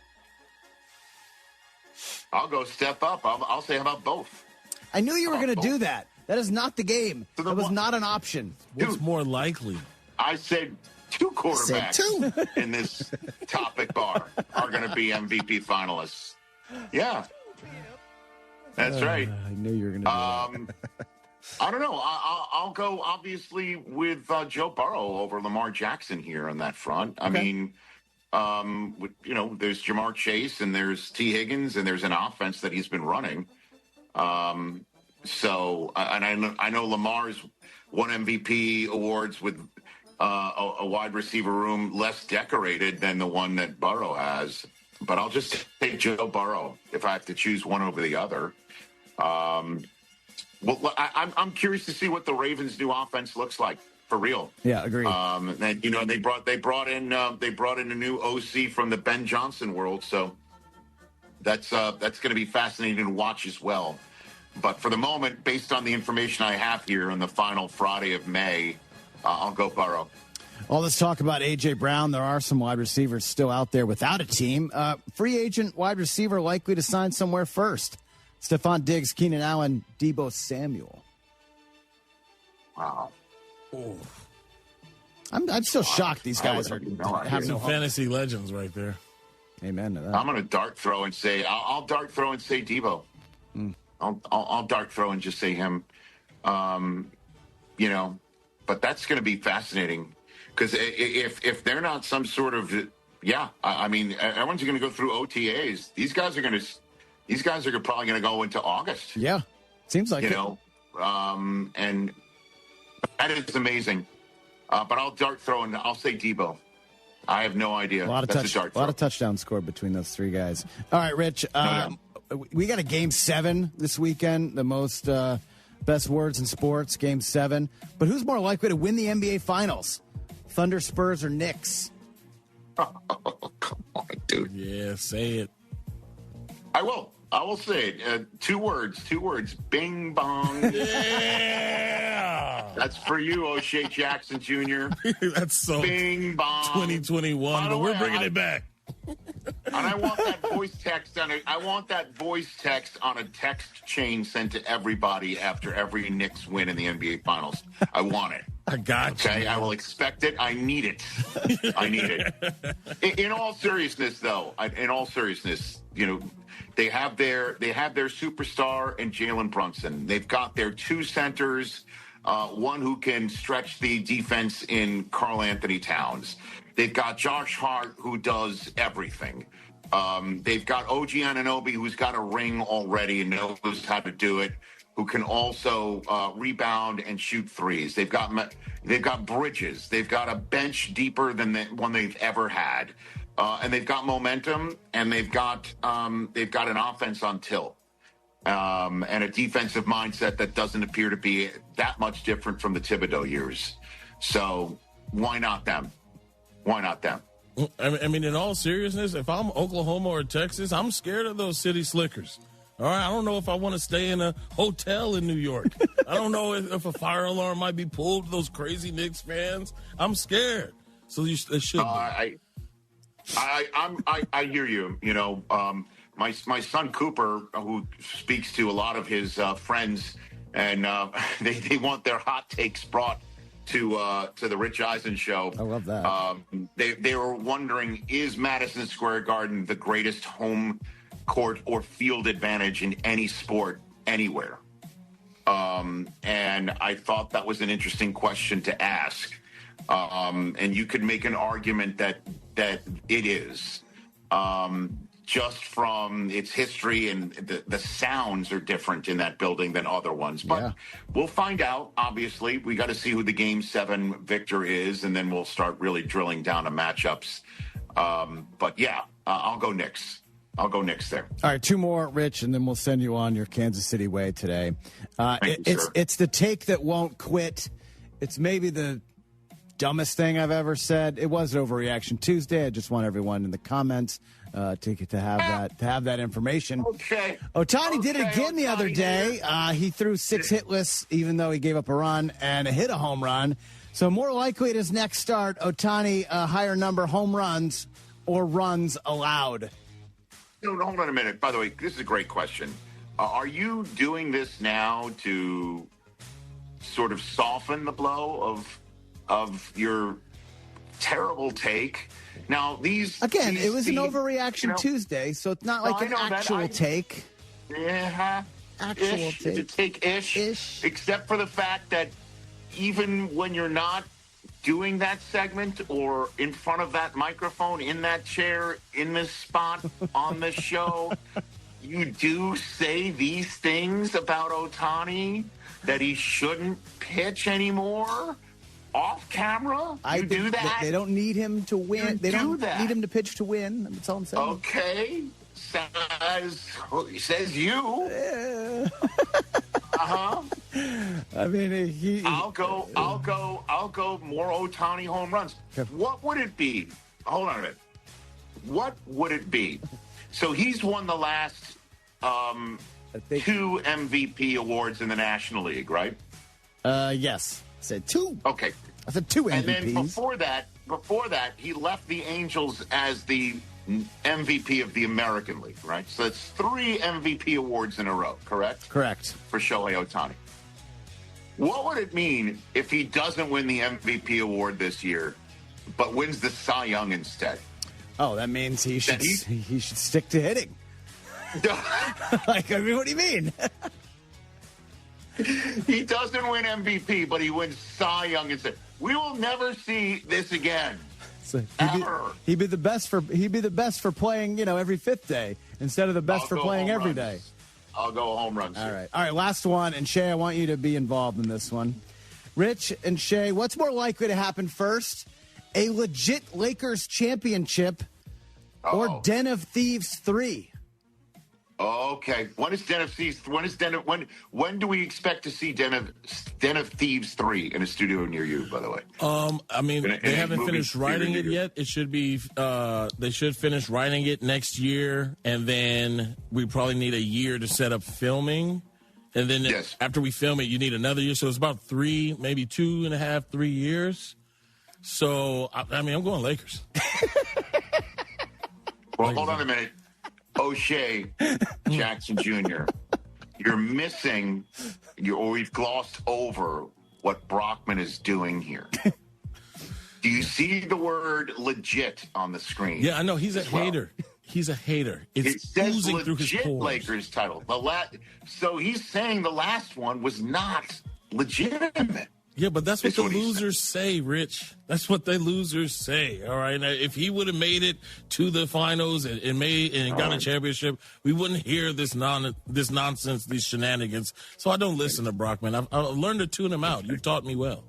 Speaker 9: I'll go step up. I'll say how about both.
Speaker 1: I knew you were going to do that. That is not the game.
Speaker 9: So
Speaker 1: that was not an option.
Speaker 29: What's more likely?
Speaker 9: I said 2 quarterbacks in this topic bar are going to be MVP finalists. Yeah. That's right.
Speaker 1: I knew you were going to do that.
Speaker 9: I don't know. I'll go, obviously, with Joe Burrow over Lamar Jackson here on that front. I mean, there's Jamar Chase and there's T. Higgins and there's an offense that he's been running. So I know Lamar's won MVP awards with a wide receiver room less decorated than the one that Burrow has. But I'll just take Joe Burrow if I have to choose one over the other. I'm curious to see what the Ravens' new offense looks like for real.
Speaker 1: Yeah, agreed.
Speaker 9: And they brought in a new OC from the Ben Johnson world, so that's going to be fascinating to watch as well. But for the moment, based on the information I have here on the final Friday of May, I'll go Burrow.
Speaker 1: All this talk about A.J. Brown, there are some wide receivers still out there without a team. Free agent wide receiver likely to sign somewhere first. Stephon Diggs, Keenan Allen, Deebo Samuel.
Speaker 9: Wow.
Speaker 1: Oh. I'm still shocked these guys have
Speaker 29: some fantasy legends right there.
Speaker 1: Amen to that.
Speaker 9: I'm going to dart throw and say I'll dart throw and say Deebo. I'll dart throw and just say him. But that's going to be fascinating because if they're not some sort of I mean everyone's going to go through OTAs. These guys are probably going to go into August.
Speaker 1: Yeah, seems like
Speaker 9: and that is amazing. But I'll dart throw and I'll say Deebo. I have no idea.
Speaker 1: A lot of touchdowns scored between those 3 guys. All right, Rich. We got a Game 7 this weekend. The most best words in sports, Game 7. But who's more likely to win the NBA Finals? Thunder, Spurs, or Knicks?
Speaker 9: Oh, come on, dude.
Speaker 29: Yeah, say it.
Speaker 9: I will say it. 2 words. Bing bong.
Speaker 29: Yeah.
Speaker 9: That's for you, O'Shea Jackson Jr.
Speaker 29: That's so
Speaker 9: Bing bong.
Speaker 29: 2021, but we're bringing it back.
Speaker 9: And I want that voice text on a text chain sent to everybody after every Knicks win in the NBA Finals. I want it.
Speaker 29: I got you.
Speaker 9: Okay, I will expect it. I need it. In all seriousness, though, they have their superstar in Jalen Brunson. They've got their 2 centers, one who can stretch the defense in Karl Anthony Towns. They've got Josh Hart, who does everything. They've got OG Anunoby, who's got a ring already and knows how to do it, who can also rebound and shoot threes. They've got Bridges. They've got a bench deeper than the one they've ever had. And they've got momentum, and they've got an offense on tilt. And a defensive mindset that doesn't appear to be that much different from the Thibodeau years. So Why not them? Why not them?
Speaker 29: I mean, in all seriousness, if I'm Oklahoma or Texas, I'm scared of those city slickers. All right, I don't know if I want to stay in a hotel in New York. I don't know if a fire alarm might be pulled to those crazy Knicks fans. I'm scared. So it should be.
Speaker 9: I hear you. You know, my son Cooper, who speaks to a lot of his friends, and they want their hot takes brought to the Rich Eisen show.
Speaker 1: I love that.
Speaker 9: They were wondering, is Madison Square Garden the greatest home court or field advantage in any sport anywhere? And I thought that was an interesting question to ask. And you could make an argument that it is, just from its history, and the sounds are different in that building than other ones. But we'll find out. Obviously, we got to see who the Game 7 victor is, and then we'll start really drilling down to matchups. But yeah, I'll go Knicks. I'll go Knicks there.
Speaker 1: All right, two more, Rich, and then we'll send you on your Kansas City way today. It's the take that won't quit. It's maybe the dumbest thing I've ever said. It was Overreaction Tuesday. I just want everyone in the comments to have that information.
Speaker 9: Okay.
Speaker 1: Ohtani did it again the other day. He threw 6 hitless, even though he gave up a run, and hit a home run. So more likely at his next start, Ohtani higher number home runs or runs allowed.
Speaker 9: Hold on a minute. By the way, this is a great question. Are you doing this now to sort of soften the blow of your terrible take? Now,
Speaker 1: it was an Overreaction Tuesday, so it's not like an actual take.
Speaker 9: Yeah,
Speaker 1: actual
Speaker 9: take.
Speaker 1: take.
Speaker 9: It's a take-ish, except for the fact that even when you're not doing that segment or in front of that microphone, in that chair, in this spot, on this show, you do say these things about Ohtani, that he shouldn't pitch anymore off camera? You do that?
Speaker 1: They don't need him to win. They don't need him to pitch to win. That's all I'm saying.
Speaker 9: Okay. Says you.
Speaker 1: Yeah.
Speaker 9: Uh-huh.
Speaker 1: I mean,
Speaker 9: I'll go more Ohtani home runs. What would it be? Hold on a minute. What would it be? So he's won the last 2 MVP awards in the National League, right?
Speaker 1: Yes. I said 2.
Speaker 9: Okay.
Speaker 1: I said 2 MVPs.
Speaker 9: And then before that, he left the Angels as the MVP of the American League, right? So it's 3 MVP awards in a row, correct?
Speaker 1: Correct.
Speaker 9: For Shohei Ohtani. What would it mean if he doesn't win the MVP award this year, but wins the Cy Young instead?
Speaker 1: Oh, that means he should stick to hitting. Like, I mean, what do you mean?
Speaker 9: He doesn't win MVP, but he wins Cy Young instead. We will never see this again.
Speaker 1: So he'd be the best for playing, every 5th day instead of the best for playing every day.
Speaker 9: I'll go home runs.
Speaker 1: All right, last one. And Shay, I want you to be involved in this one. Rich and Shay, what's more likely to happen first? A legit Lakers championship or Den of Thieves 3?
Speaker 9: Okay. When do we expect to see Den of Thieves 3 in a studio near you, by the way?
Speaker 29: I mean, they haven't finished writing it yet. It should be they should finish writing it next year, and then we probably need a year to set up filming. And then after we film it, you need another year. So it's about 3, maybe 2.5, 3 years. So, I mean, I'm going Lakers.
Speaker 9: Well, hold on a minute. O'Shea Jackson Jr., you're missing, we've glossed over what Brockman is doing here. Do you see the word legit on the screen?
Speaker 29: Yeah, I know. He's a hater. He's a hater.
Speaker 9: It says
Speaker 29: oozing through his
Speaker 9: legit
Speaker 29: pores.
Speaker 9: Lakers title. So he's saying the last one was not legitimate.
Speaker 29: Yeah, but that's what the losers say, Rich. That's what the losers say. All right. Now, if he would have made it to the finals and got a championship, we wouldn't hear this nonsense, these shenanigans. So I don't listen to Brockman. I've learned to tune him out. You've taught me well.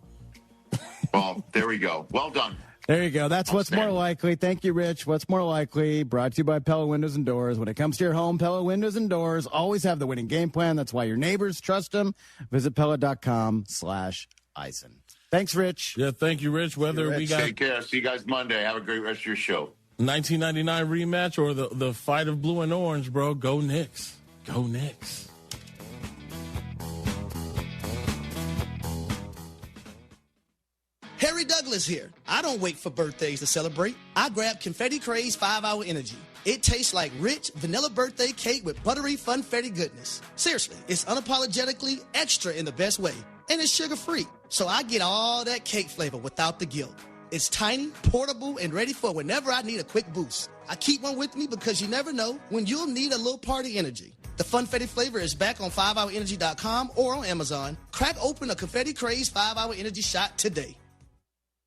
Speaker 9: Well, there we go. Well done.
Speaker 1: There you go. That's what's more likely. Thank you, Rich. What's more likely? Brought to you by Pella Windows and Doors. When it comes to your home, Pella Windows and Doors always have the winning game plan. That's why your neighbors trust them. Visit Pella.com/Eisen. Thanks, Rich.
Speaker 29: Yeah, thank you, Rich. Whether we got
Speaker 9: Take care. See you guys Monday. Have a great rest of your show.
Speaker 29: 1999 rematch or the fight of blue and orange, bro, go Knicks. Go Knicks.
Speaker 7: Harry Douglas here. I don't wait for birthdays to celebrate. I grab Confetti Craze 5-Hour Energy. It tastes like rich vanilla birthday cake with buttery funfetti goodness. Seriously, it's unapologetically extra in the best way. And it's sugar-free. So I get all that cake flavor without the guilt. It's tiny, portable, and ready for whenever I need a quick boost. I keep one with me because you never know when you'll need a little party energy. The funfetti flavor is back on 5hourenergy.com or on Amazon. Crack open a Confetti Craze 5-Hour Energy shot today.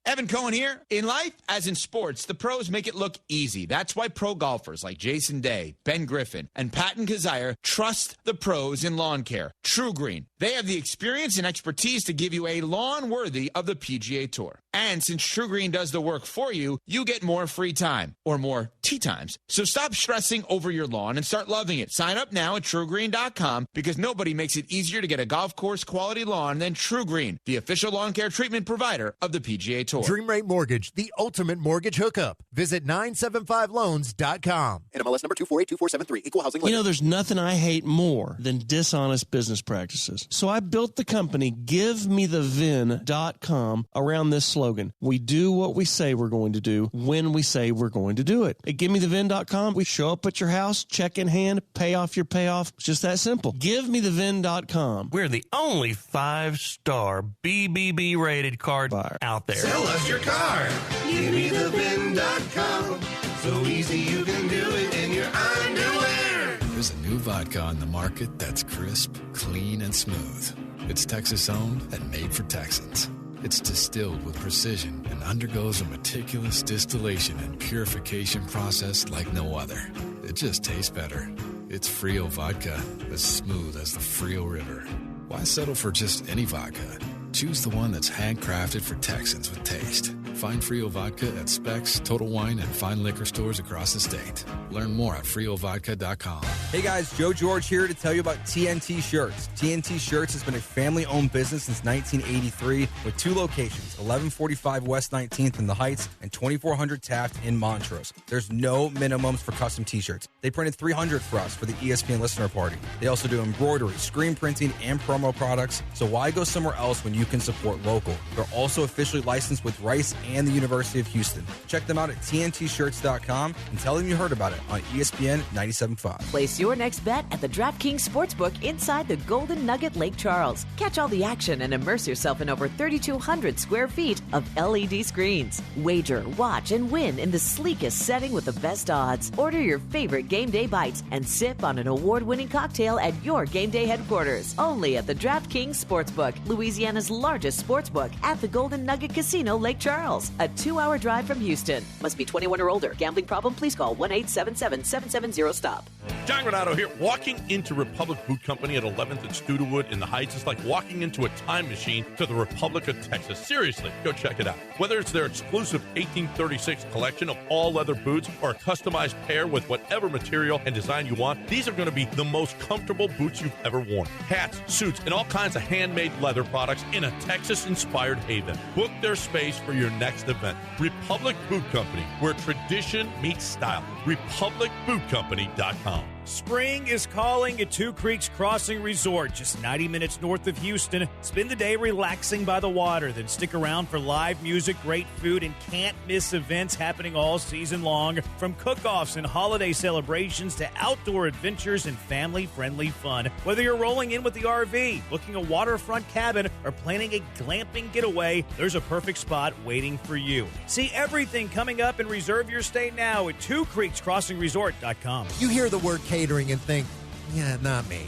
Speaker 14: Evan Cohen here. In life, as in sports, the pros make it look easy. That's why pro golfers like Jason Day, Ben Griffin, and Patton Kazire trust the pros in lawn care. True Green. They have the experience and expertise to give you a lawn worthy of the PGA Tour. And since True Green does the work for you, you get more free time, or more tee times. So stop stressing over your lawn and start loving it. Sign up now at TrueGreen.com because nobody makes it easier to get a golf course quality lawn than True Green, the official lawn care treatment provider of the PGA Tour.
Speaker 8: Dream Rate Mortgage, the ultimate mortgage hookup. Visit 975loans.com.
Speaker 6: NMLS number 248473. Equal housing lender.
Speaker 10: You know, there's nothing I hate more than dishonest business practices. So I built the company GiveMeTheVin.com around this slogan. We do what we say we're going to do when we say we're going to do it. At GiveMeTheVin.com, we show up at your house, check in hand, pay off your payoff. It's just that simple. GiveMeTheVin.com.
Speaker 11: We're the only 5-star BBB rated car buyer out there.
Speaker 12: Sell us your car. GiveMeTheVin.com. So easy you can do it in your underwear.
Speaker 16: There's a new vodka on the market that's crisp, clean, and smooth. It's Texas-owned and made for Texans. It's distilled with precision and undergoes a meticulous distillation and purification process like no other. It just tastes better. It's Frio vodka, as smooth as the Frio River. Why settle for just any vodka? Choose the one that's handcrafted for Texans with taste. Find Frio Vodka at Specs, Total Wine, and fine liquor stores across the state. Learn more at FrioVodka.com.
Speaker 23: Hey guys, Joe George here to tell you about TNT Shirts. TNT Shirts has been a family-owned business since 1983 with 2 locations, 1145 West 19th in the Heights and 2400 Taft in Montrose. There's no minimums for custom t-shirts. They printed 300 for us for the ESPN listener party. They also do embroidery, screen printing, and promo products, so why go somewhere else when you can support local? They're also officially licensed with Rice and the University of Houston. Check them out at TNTshirts.com and tell them you heard about it on ESPN 97.5.
Speaker 25: Place your next bet at the DraftKings Sportsbook inside the Golden Nugget Lake Charles. Catch all the action and immerse yourself in over 3,200 square feet of LED screens. Wager, watch, and win in the sleekest setting with the best odds. Order your favorite game day bites and sip on an award-winning cocktail at your game day headquarters. Only at the DraftKings Sportsbook, Louisiana's largest sportsbook at the Golden Nugget Casino, Lake Charles. A 2-hour drive from Houston. Must be 21 or older. Gambling problem? Please call 1-877-770-STOP.
Speaker 22: John Renato here. Walking into Republic Boot Company at 11th and Studewood in the Heights is like walking into a time machine to the Republic of Texas. Seriously, go check it out. Whether it's their exclusive 1836 collection of all leather boots or a customized pair with whatever material and design you want, these are going to be the most comfortable boots you've ever worn. Hats, suits, and all kinds of handmade leather products in a Texas-inspired haven. Book their space for your next event. Republic Boot Company, where tradition meets style. RepublicBootCompany.com.
Speaker 5: Spring is calling at Two Creeks Crossing Resort, just 90 minutes north of Houston. Spend the day relaxing by the water, then stick around for live music, great food, and can't-miss events happening all season long. From cook-offs and holiday celebrations to outdoor adventures and family-friendly fun. Whether you're rolling in with the RV, booking a waterfront cabin, or planning a glamping getaway, there's a perfect spot waiting for you. See everything coming up and reserve your stay now at TwoCreeksCrossingResort.com.
Speaker 8: You hear the word catering and think, yeah, not me.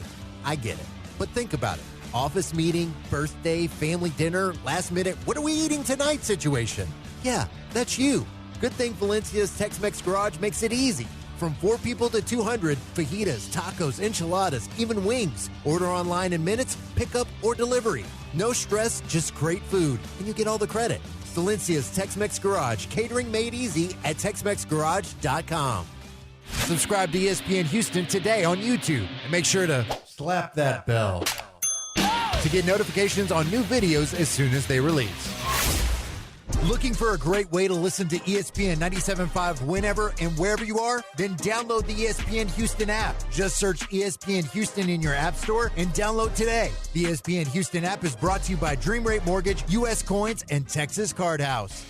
Speaker 8: I get it. But think about it. Office meeting, birthday, family dinner, last minute, what are we eating tonight situation. Yeah, that's you. Good thing Valencia's Tex-Mex Garage makes it easy. From 4 people to 200, fajitas, tacos, enchiladas, even wings. Order online in minutes, pickup, or delivery. No stress, just great food, and you get all the credit. Valencia's Tex-Mex Garage, catering made easy at TexMexGarage.com. Subscribe to ESPN Houston today on YouTube and make sure to slap that bell to get notifications on new videos as soon as they release. Looking for a great way to listen to ESPN 97.5 whenever and wherever you are? Then download the ESPN Houston app. Just search ESPN Houston in your app store and download today. The ESPN Houston app is brought to you by Dream Rate Mortgage, U.S. Coins, and Texas Card House.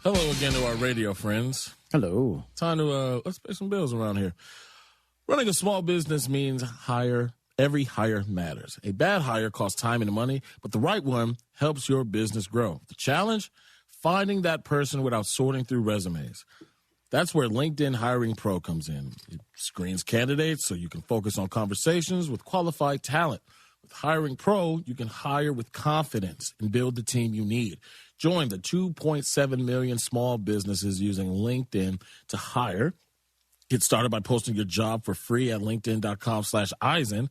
Speaker 29: Hello again to our radio friends.
Speaker 1: Hello.
Speaker 29: Time to let's pay some bills around here. Running a small business means every hire matters. A bad hire costs time and money, but the right one helps your business grow. The challenge? Finding that person without sorting through resumes. That's where LinkedIn Hiring Pro comes in. It screens candidates so you can focus on conversations with qualified talent. With Hiring Pro, you can hire with confidence and build the team you need. Join the 2.7 million small businesses using LinkedIn to hire. Get started by posting your job for free at linkedin.com/Eisen.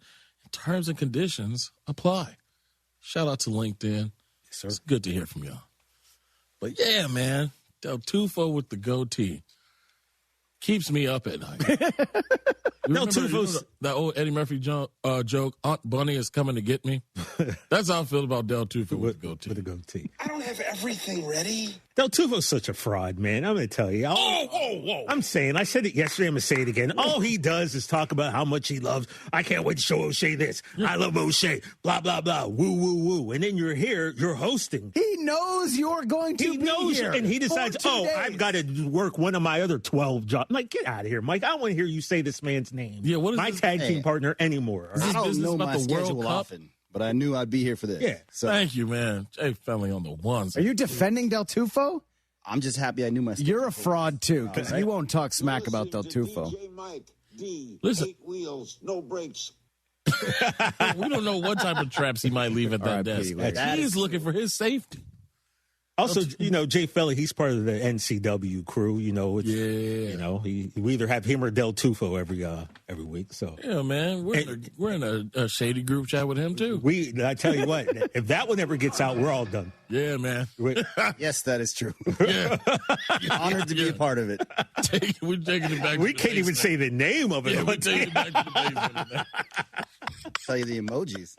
Speaker 29: Terms and conditions apply. Shout out to LinkedIn. Yes, sir. It's good to hear from y'all. But yeah, man, Del Tufo with the goatee keeps me up at night. Del Tufo's that old Eddie Murphy joke, Aunt Bunny is coming to get me. That's how I feel about Del Tufo with the goatee.
Speaker 12: I don't have everything ready.
Speaker 3: Del Tufo's such a fraud, man. I'm going to tell you.
Speaker 12: Whoa.
Speaker 3: I'm saying, I said it yesterday, I'm going to say it again. All he does is talk about how much he loves. I can't wait to show O'Shea this. I love O'Shea. Blah, blah, blah. Woo, woo, woo. And then you're here, you're hosting.
Speaker 1: He knows you're going to be here.
Speaker 3: And he decides, I've got to work one of my other 12 jobs. I'm like, get out of here, Mike. I don't want to hear you say this man's name.
Speaker 29: Yeah, what is
Speaker 3: my tag team partner anymore.
Speaker 4: I don't know my schedule often, but I knew I'd be here for this.
Speaker 29: Yeah.
Speaker 4: So.
Speaker 29: Thank you, man. Jay Felly on the ones.
Speaker 1: Are you defending Del Tufo?
Speaker 4: I'm just happy I knew my schedule.
Speaker 1: You're a fraud, too, because you won't talk smack about Del Tufo.
Speaker 29: Listen.
Speaker 12: 8 wheels, no brakes.
Speaker 29: We don't know what type of traps he might leave at that desk. He's looking for his safety.
Speaker 3: Also, Jay Felly, he's part of the NCW crew. We either have him or Del Tufo every week. So
Speaker 29: yeah, man, we're in a shady group chat with him too.
Speaker 3: I tell you what, if that one ever gets out, we're all done.
Speaker 29: Yeah, man.
Speaker 4: Yes, that is true.
Speaker 29: Yeah.
Speaker 4: Honored to be a part of it.
Speaker 29: We're taking it back.
Speaker 3: We can't even say the name of it.
Speaker 29: Yeah, we're taking it back to the basement.
Speaker 4: Tell you the emojis.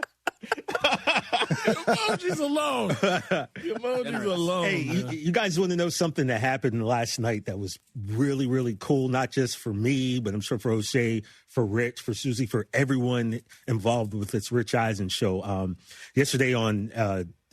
Speaker 29: Emojis alone. Emojis alone.
Speaker 3: Hey, you guys want to know something that happened last night that was really, really cool, not just for me, but I'm sure for O'Shea, for Rich, for Susie, for everyone involved with this Rich Eisen show. Yesterday on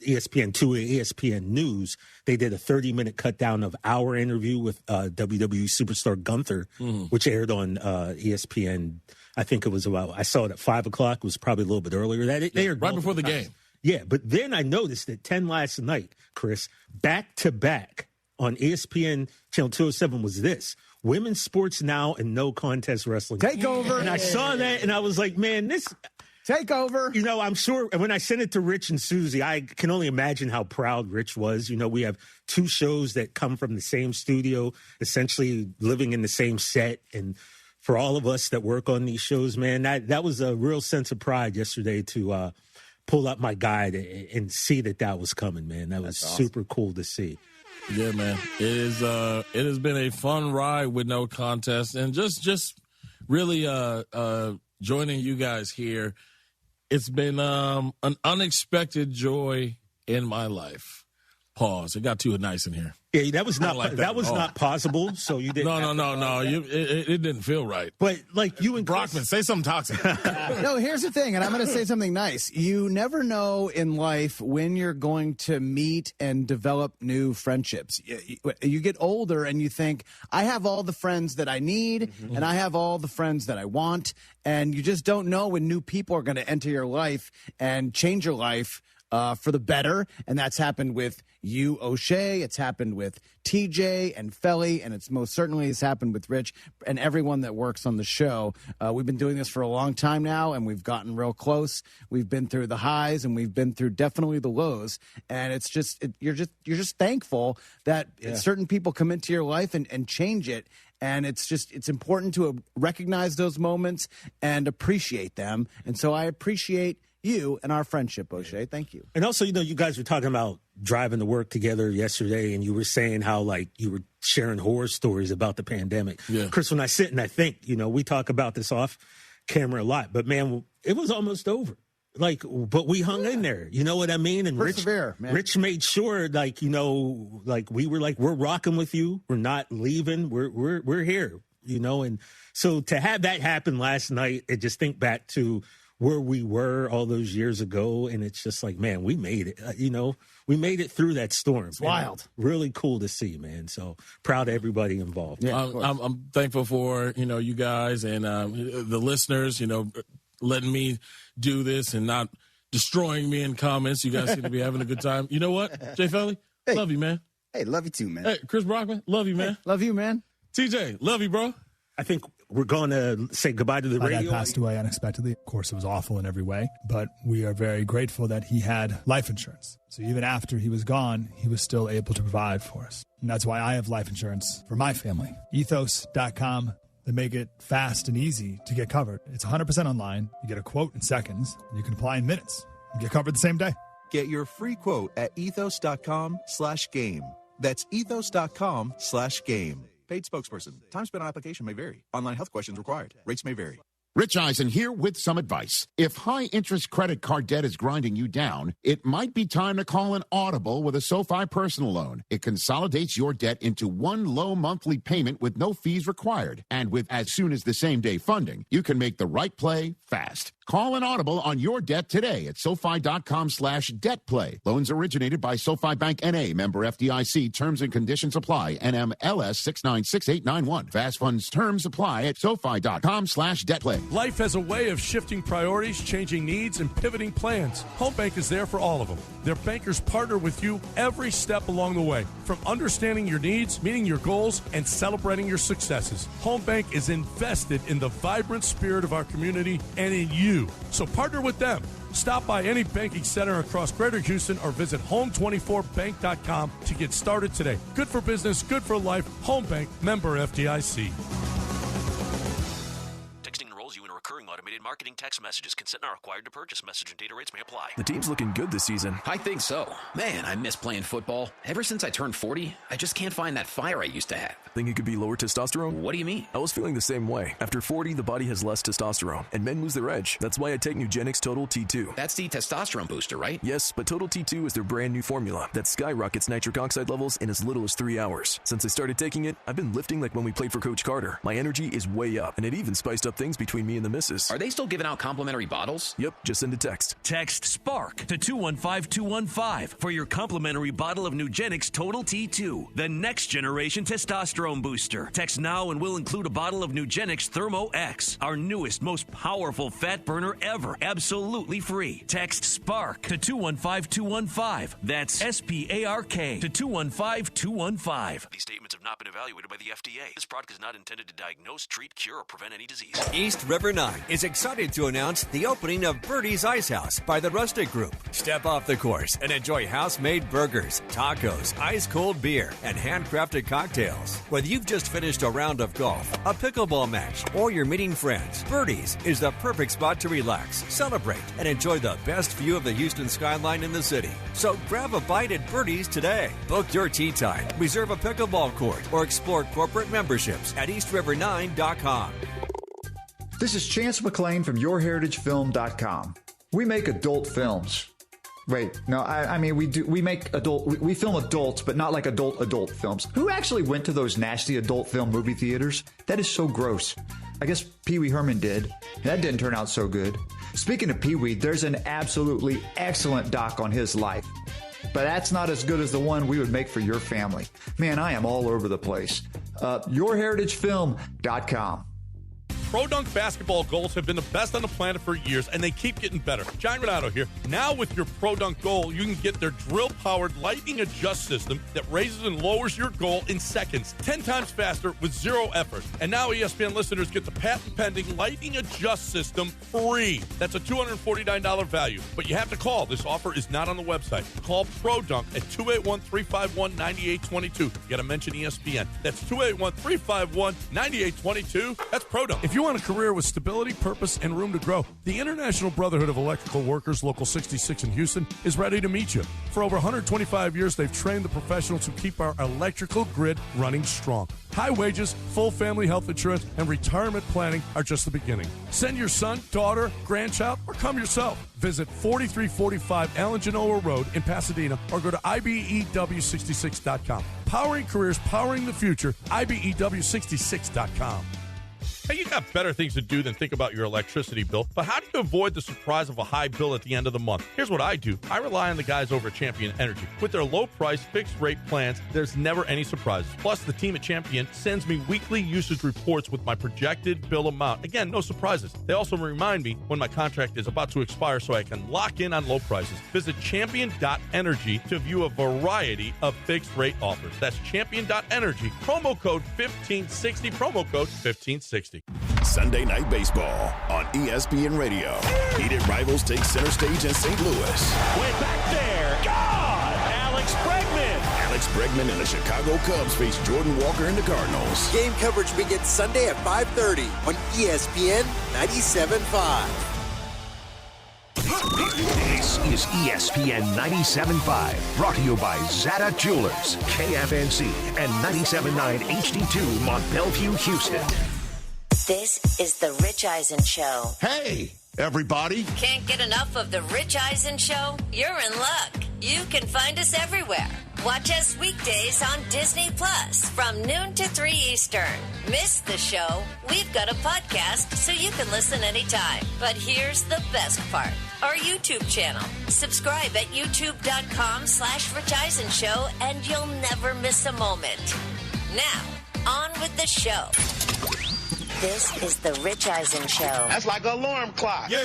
Speaker 3: ESPN2 and ESPN News, they did a 30-minute cut down of our interview with WWE superstar Gunther, which aired on ESPN. I think it was I saw it at 5 o'clock. It was probably a little bit earlier. They aired
Speaker 29: right before the game.
Speaker 3: Yeah, but then I noticed at 10 last night, Chris, back-to-back on ESPN Channel 207 was this. Women's Sports Now and No Contest Wrestling.
Speaker 1: Take over.
Speaker 3: And I saw that, and I was like, man, this...
Speaker 1: Take over.
Speaker 3: I'm sure when I sent it to Rich and Susie, I can only imagine how proud Rich was. We have two shows that come from the same studio, essentially living in the same set. And for all of us that work on these shows, man, that was a real sense of pride yesterday to pull up my guide and see that was coming, man. That was super cool to see.
Speaker 29: Yeah, man. It has been a fun ride with No Contest, and just really joining you guys here. It's been an unexpected joy in my life. Pause. It got too nice in here.
Speaker 3: Yeah, that was not not possible. So you didn't.
Speaker 29: No. It didn't feel right.
Speaker 3: But like you and
Speaker 29: Brockman, say something toxic.
Speaker 1: No, here's the thing, and I'm going to say something nice. You never know in life when you're going to meet and develop new friendships. You get older and you think, I have all the friends that I need, and I have all the friends that I want, and you just don't know when new people are going to enter your life and change your life for the better, and that's happened with you, O'Shea. It's happened with TJ and Felly, and it's most certainly has happened with Rich and everyone that works on the show. We've been doing this for a long time now, and we've gotten real close. We've been through the highs, and we've been through definitely the lows. And it's just you're just thankful that certain people come into your life and change it. And it's important to recognize those moments and appreciate them. And so I appreciate you and our friendship, O'Shea. Thank you.
Speaker 3: And also, you guys were talking about driving to work together yesterday, and you were saying how, like, you were sharing horror stories about the pandemic.
Speaker 29: Yeah.
Speaker 3: Chris, when I sit and I think, we talk about this off camera a lot, but, man, it was almost over. Like, but we hung in there. You know what I mean? And Rich made sure, like, we were like, we're rocking with you. We're not leaving. We're here, And so to have that happen last night, and just think back to where we were all those years ago, and it's just like, man, we made it. We made it through that storm.
Speaker 1: It's wild.
Speaker 3: Really cool to see, man. So proud of everybody involved.
Speaker 29: Yeah, I'm thankful for you guys and the listeners. Letting me do this and not destroying me in comments. You guys seem to be having a good time. You know what, Jay Felly?
Speaker 13: Hey.
Speaker 29: Love you, man.
Speaker 13: Hey, love you too, man.
Speaker 29: Hey, Chris Brockman, love you, man.
Speaker 1: Hey, love you, man.
Speaker 29: TJ, love you, bro.
Speaker 3: I think we're going to say goodbye to the
Speaker 15: My
Speaker 3: radio.
Speaker 15: dad passed away unexpectedly. Of course, it was awful in every way, but we are very grateful that he had life insurance. So even after he was gone, he was still able to provide for us. And that's why I have life insurance for my family. Ethos.com. They make it fast and easy to get covered. It's 100% online. You get a quote in seconds, and you can apply in minutes and get covered the same day.
Speaker 17: Get your free quote at ethos.com/game. That's ethos.com/game. Paid spokesperson. Time spent on application may vary. Online health questions required. Rates may vary.
Speaker 18: Rich Eisen here with some advice. If high-interest credit card debt is grinding you down, it might be time to call an audible with a SoFi personal loan. It consolidates your debt into one low monthly payment with no fees required. And with as soon as the same-day funding, you can make the right play fast. Call an audible on your debt today at SoFi.com/debtplay. Loans originated by SoFi Bank N.A., member FDIC. Terms and conditions apply. NMLS 696891. Fast funds terms apply at SoFi.com/debtplay.
Speaker 19: Life has a way of shifting priorities, changing needs, and pivoting plans. Home Bank is there for all of them. Their bankers partner with you every step along the way, from understanding your needs, meeting your goals, and celebrating your successes. Home Bank is invested in the vibrant spirit of our community and in you. So partner with them. Stop by any banking center across Greater Houston or visit home24bank.com to get started today. Good for business, good for life. Home Bank, member FDIC.
Speaker 20: Texting enrolls you in a recurring automated marketing text messages. Consent not required to purchase. Message and data rates may apply.
Speaker 26: The team's looking good this season.
Speaker 27: I think so. Man, I miss playing football. Ever since I turned 40, I just can't find that fire I used to have.
Speaker 26: Think it could be lower testosterone?
Speaker 27: What do you mean?
Speaker 26: I was feeling the same way. After 40, the body has less testosterone, and men lose their edge. That's why I take Nugenix Total T2.
Speaker 27: That's the testosterone booster, right?
Speaker 26: Yes, but Total T2 is their brand new formula that skyrockets nitric oxide levels in as little as 3 hours. Since I started taking it, I've been lifting like when we played for Coach Carter. My energy is way up, and it even spiced up things between me and the missus.
Speaker 27: Are they still giving out complimentary bottles?
Speaker 26: Yep, just send a text.
Speaker 20: Text SPARK to 215-215 for your complimentary bottle of Nugenix Total T2, the next generation testosterone booster. Text now and we'll include a bottle of Nugenix Thermo X, our newest, most powerful fat burner ever, absolutely free. Text SPARK to 215-215. That's SPARK to 215-215. These statements have not been evaluated by the FDA. This product is not intended to diagnose, treat, cure, or prevent any disease.
Speaker 28: East River 9 is excited to announce the opening of Birdie's Ice House by the Rustic Group. Step off the course and enjoy house-made burgers, tacos, ice-cold beer, and handcrafted cocktails. Whether you've just finished a round of golf, a pickleball match, or you're meeting friends, Birdie's is the perfect spot to relax, celebrate, and enjoy the best view of the Houston skyline in the city. So grab a bite at Birdie's today. Book your tee time, reserve a pickleball court, or explore corporate memberships at eastriver9.com.
Speaker 29: This is Chance McClain from YourHeritageFilm.com. We make adult films. Wait, no, I mean, we make adult, we film adults, but not like adult films. Who actually went to those nasty adult film movie theaters? That is so gross. I guess Pee Wee Herman did, and that didn't turn out so good. Speaking of Pee Wee, there's an absolutely excellent doc on his life. But that's not as good as the one we would make for your family. Man, I am all over the place. YourHeritageFilm.com.
Speaker 22: Pro Dunk basketball goals have been the best on the planet for years, and they keep getting better. John Renato here. Now with your Pro Dunk goal, you can get their drill-powered lightning adjust system that raises and lowers your goal in seconds, 10 times faster with zero effort. And now ESPN listeners get the patent-pending lightning adjust system free. That's a $249 value, but you have to call. This offer is not on the website. Call Pro Dunk at 281-351-9822. You got to mention ESPN. That's 281-351-9822. That's Pro Dunk.
Speaker 19: If you want a career with stability, purpose, and room to grow? The International Brotherhood of Electrical Workers, Local 66 in Houston, is ready to meet you. For over 125 years, they've trained the professionals who keep our electrical grid running strong. High wages, full family health insurance, and retirement planning are just the beginning. Send your son, daughter, grandchild, or come yourself. Visit 4345 Allen Genoa Road in Pasadena or go to IBEW66.com. Powering careers, powering the future, IBEW66.com.
Speaker 22: Hey, you got better things to do than think about your electricity bill, but how do you avoid the surprise of a high bill at the end of the month? Here's what I do. I rely on the guys over at Champion Energy. With their low-price, fixed-rate plans, there's never any surprises. Plus, the team at Champion sends me weekly usage reports with my projected bill amount. Again, no surprises. They also remind me when my contract is about to expire so I can lock in on low prices. Visit champion.energy to view a variety of fixed-rate offers. That's champion.energy. Promo code 1560. Promo code 1560.
Speaker 2: Sunday Night Baseball on ESPN Radio. Heated rivals take center stage in St. Louis.
Speaker 5: Way back there. God! Alex Bregman.
Speaker 2: Alex Bregman and the Chicago Cubs face Jordan Walker and the Cardinals.
Speaker 8: Game coverage begins Sunday at 5:30 on ESPN 97.5.
Speaker 6: This is ESPN 97.5, brought to you by Zata Jewelers, KFNC, and 97.9 HD2 Mont Bellevue, Houston.
Speaker 7: This is The Rich Eisen Show.
Speaker 18: Hey, everybody.
Speaker 7: Can't get enough of The Rich Eisen Show? You're in luck. You can find us everywhere. Watch us weekdays on Disney Plus from noon to 3 Eastern. Miss the show? We've got a podcast so you can listen anytime. But here's the best part. Our YouTube channel. Subscribe at youtube.com/Rich Eisen Show and you'll never miss a moment. Now, on with the show. This is The Rich Eisen Show.
Speaker 12: That's like an alarm clock.
Speaker 7: Yeah.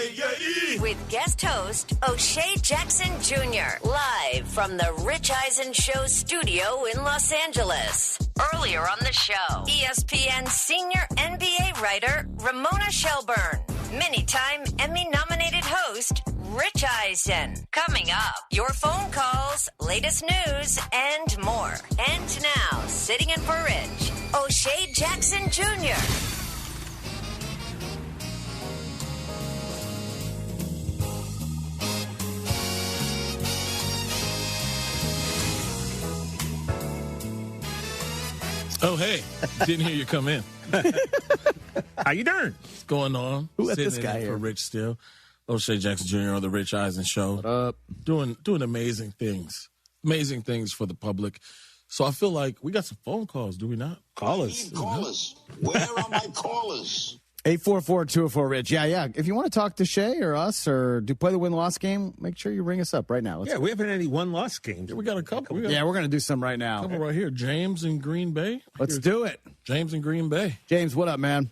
Speaker 7: With guest host O'Shea Jackson Jr. Live from The Rich Eisen Show studio in Los Angeles. Earlier on the show, ESPN senior NBA writer Ramona Shelburne. Many-time Emmy-nominated host Rich Eisen. Coming up, your phone calls, latest news, and more. And now, sitting in for Rich, O'Shea Jackson Jr.
Speaker 29: Oh, hey. Didn't hear you come in.
Speaker 3: How you doing?
Speaker 29: What's going on?
Speaker 1: Who let this
Speaker 29: Sitting in
Speaker 1: guy
Speaker 29: for
Speaker 1: here?
Speaker 29: Rich still. O'Shea Jackson Jr. on The Rich Eisen Show.
Speaker 1: What up?
Speaker 29: Doing amazing things. Amazing things for the public. So I feel like we got some phone calls, do we not?
Speaker 3: Callers.
Speaker 12: Callers. Where are my callers?
Speaker 1: 844-204-RICH. Yeah. If you want to talk to Shay or us or do play the win-loss game, make sure you ring us up right now.
Speaker 3: Yeah, we haven't had any one-loss games.
Speaker 29: Yeah, we got a couple.
Speaker 1: We're going to do some right now.
Speaker 29: Couple right here. James in Green Bay.
Speaker 1: Let's do it.
Speaker 29: James in Green Bay.
Speaker 1: James, what up, man?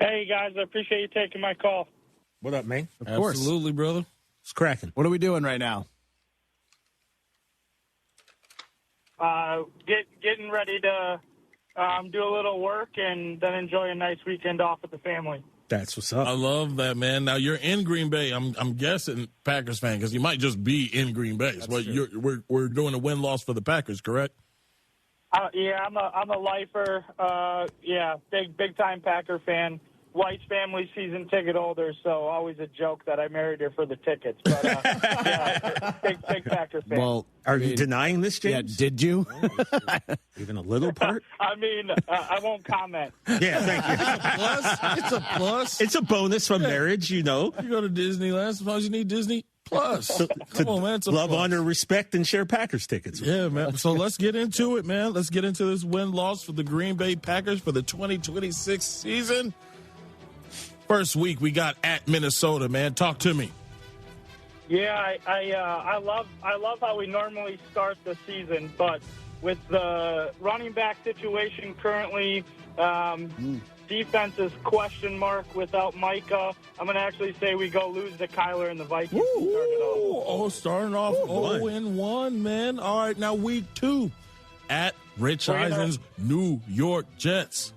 Speaker 9: Hey, guys. I appreciate you taking my call.
Speaker 3: What up, man?
Speaker 1: Of course.
Speaker 29: Absolutely, brother.
Speaker 3: It's cracking.
Speaker 1: What are we doing right now?
Speaker 9: Getting ready to do a little work and then enjoy a nice weekend off with the family.
Speaker 3: That's what's up.
Speaker 29: I love that, man. Now you're in Green Bay. I'm guessing Packers fan because you might just be in Green Bay. So we're doing a win-loss for the Packers, correct?
Speaker 9: Yeah, I'm a lifer. Big time Packer fan. Wife's family season ticket holder, so always a joke that I married her for the tickets. But big Packer fan.
Speaker 1: Well,
Speaker 3: are you denying this, James?
Speaker 1: Yeah, did you?
Speaker 3: Even a little part?
Speaker 9: I mean, I won't comment.
Speaker 3: Yeah, thank you.
Speaker 29: It's a plus.
Speaker 3: It's a bonus from marriage, you know.
Speaker 29: You go to Disneyland, as long as you need Disney Plus. Come on, man. It's a
Speaker 3: love,
Speaker 29: plus.
Speaker 3: honor, respect, and share Packers tickets.
Speaker 29: Yeah, man. So let's get into it, man. Let's get into this win-loss for the Green Bay Packers for the 2026 season. First week we got at Minnesota, man. Talk to me.
Speaker 9: Yeah, I love how we normally start the season, but with the running back situation currently, defense is question mark without Micah. I'm going to actually say we go lose to Kyler and the Vikings.
Speaker 29: Starting off 0-1, man. All right, now week 2 at Rich Eisen's New York Jets.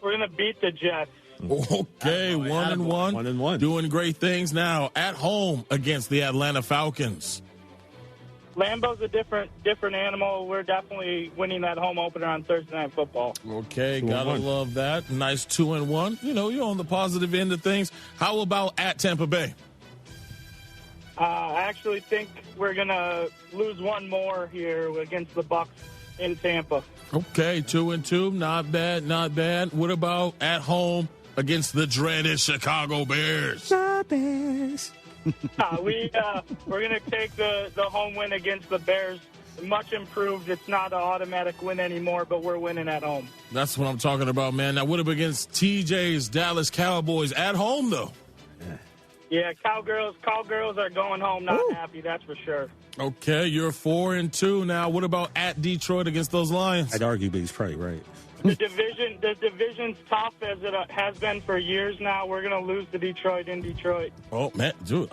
Speaker 9: We're going to beat the Jets.
Speaker 29: Okay, 1-1.
Speaker 3: 1-1.
Speaker 29: Doing great things now at home against the Atlanta Falcons.
Speaker 9: Lambeau's a different animal. We're definitely winning that home opener on Thursday Night Football.
Speaker 29: Okay, gotta love that. Nice 2-1. You know, you're on the positive end of things. How about at Tampa Bay?
Speaker 9: I actually think we're going to lose one more here against the Bucs in Tampa.
Speaker 29: Okay, 2-2. Not bad, not bad. What about at home against the dreaded Chicago Bears?
Speaker 1: Bears.
Speaker 9: We're going to take the home win against the Bears. Much improved. It's not an automatic win anymore, but we're winning at home.
Speaker 29: That's what I'm talking about, man. Now, what about against TJ's Dallas Cowboys at home, though?
Speaker 9: Yeah, Cowgirls are going home not happy, that's for sure.
Speaker 29: Okay, you're 4-2 now. What about at Detroit against those Lions?
Speaker 3: I'd argue he's probably right.
Speaker 9: The division's tough as it has been for years now. We're going to lose to Detroit in Detroit.
Speaker 29: Oh, man, dude,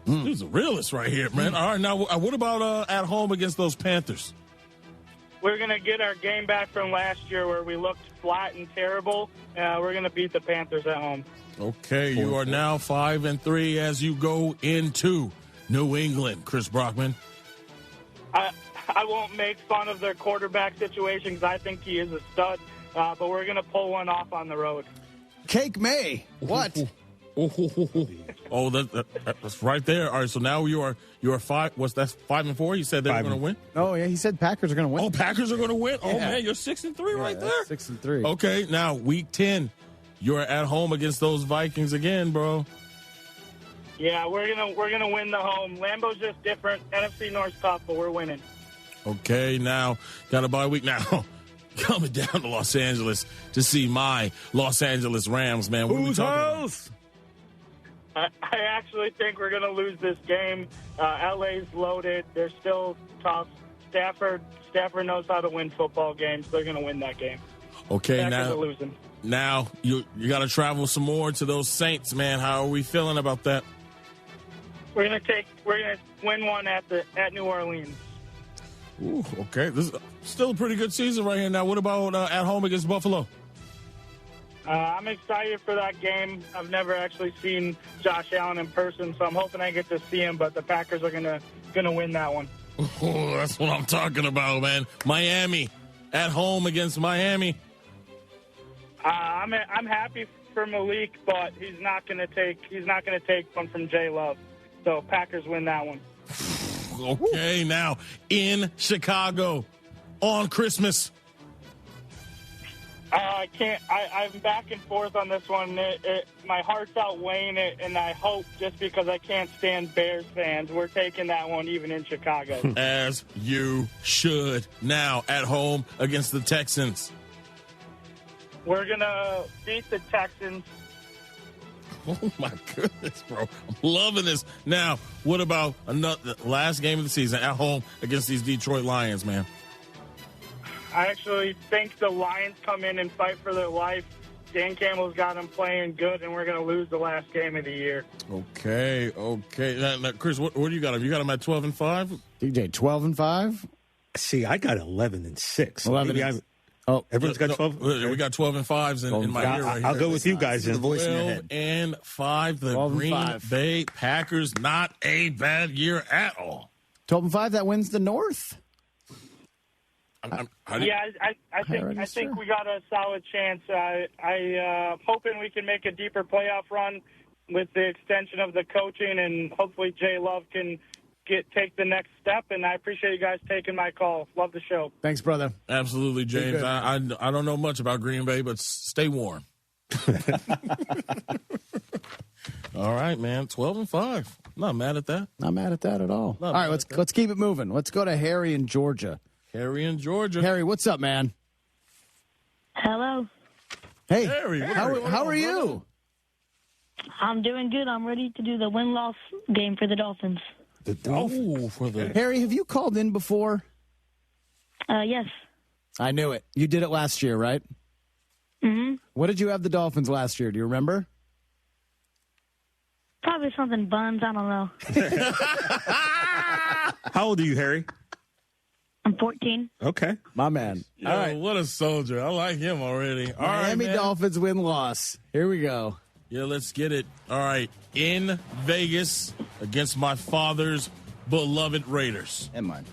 Speaker 29: he's a realist right here, man. All right, now, what about at home against those Panthers?
Speaker 9: We're going to get our game back from last year where we looked flat and terrible. We're going to beat the Panthers at home.
Speaker 29: Okay, you are now 5-3 as you go into New England, Chris Brockman.
Speaker 9: I won't make fun of their quarterback situation because I think he is a stud, but we're going to pull one off on the road.
Speaker 1: Cake May. What?
Speaker 29: Oh, that's right there. All right, so now you are 5. What's that? 5-4. You said they were going to win.
Speaker 1: Oh yeah, he said Packers are going to win.
Speaker 29: Oh, Packers are going to win.
Speaker 1: Yeah.
Speaker 29: Oh man, you're 6-3 right there.
Speaker 1: 6-3.
Speaker 29: Okay, now week 10, you're at home against those Vikings again, bro.
Speaker 9: Yeah, we're gonna win the home. Lambeau's just different. NFC North's tough, but we're winning.
Speaker 29: Okay, now got a bye week now. Coming down to Los Angeles to see my Los Angeles Rams, man. What are we talking about?
Speaker 9: I actually think we're going to lose this game. LA's loaded. They're still tough. Stafford knows how to win football games. They're going to win that game.
Speaker 29: Okay,
Speaker 9: Packers are losing.
Speaker 29: Now you got to travel some more to those Saints, man. How are we feeling about that?
Speaker 9: We're going to win one at New Orleans.
Speaker 29: Ooh, okay. This is still a pretty good season right here. Now, what about at home against Buffalo?
Speaker 9: I'm excited for that game. I've never actually seen Josh Allen in person, so I'm hoping I get to see him. But the Packers are gonna win that one.
Speaker 29: Oh, that's what I'm talking about, man. Miami at home against Miami.
Speaker 9: I'm happy for Malik, but he's not gonna take one from J Love. So Packers win that one.
Speaker 29: Okay, now in Chicago on Christmas.
Speaker 9: I can't. I'm back and forth on this one. My heart's outweighing it, and I hope just because I can't stand Bears fans, we're taking that one even in Chicago.
Speaker 29: As you should. Now at home against the Texans.
Speaker 9: We're going to beat the Texans.
Speaker 29: Oh, my goodness, bro. I'm loving this. Now, what about the last game of the season at home against these Detroit Lions, man?
Speaker 9: I actually think the Lions come in and fight for their life. Dan Campbell's got them playing good, and we're going to lose the last game of the year.
Speaker 29: Okay. Now, Chris, what do you got? Have you got them at 12-5?
Speaker 1: DJ, 12-5?
Speaker 3: See, I got 11-6.
Speaker 1: 11.
Speaker 3: Everyone's got 12.
Speaker 29: We got 12-5s in my ear right here.
Speaker 3: I'll go with you guys.
Speaker 29: The voice in your head. 12-5. The Green Bay Packers, not a bad year at all.
Speaker 1: 12-5. That wins the North.
Speaker 9: I think we got a solid chance. I hoping we can make a deeper playoff run with the extension of the coaching, and hopefully Jay Love can take the next step. And I appreciate you guys taking my call. Love the show.
Speaker 1: Thanks, brother.
Speaker 29: Absolutely, James. I don't know much about Green Bay, but stay warm. All right, man. 12-5. Not mad at that.
Speaker 1: Not mad at that at all. All right, let's keep it moving. Let's go to Harry in Georgia.
Speaker 29: Harry in Georgia.
Speaker 1: Harry, what's up, man?
Speaker 10: Hello.
Speaker 1: Hey,
Speaker 29: Harry.
Speaker 1: How are you?
Speaker 10: I'm doing good. I'm ready to do the win-loss game for the Dolphins.
Speaker 29: The Dolphins?
Speaker 1: Harry, have you called in before?
Speaker 10: Yes.
Speaker 1: I knew it. You did it last year, right?
Speaker 10: Mm-hmm.
Speaker 1: What did you have the Dolphins last year? Do you remember?
Speaker 10: Probably something buns. I don't know.
Speaker 3: How old are you, Harry?
Speaker 10: I'm 14.
Speaker 3: Okay.
Speaker 1: My man.
Speaker 29: Yo, all right. What a soldier. I like him already. All
Speaker 1: Miami
Speaker 29: right,
Speaker 1: Dolphins win-loss. Here we go.
Speaker 29: Yeah, let's get it. All right. In Vegas against my father's beloved Raiders.
Speaker 1: And mine.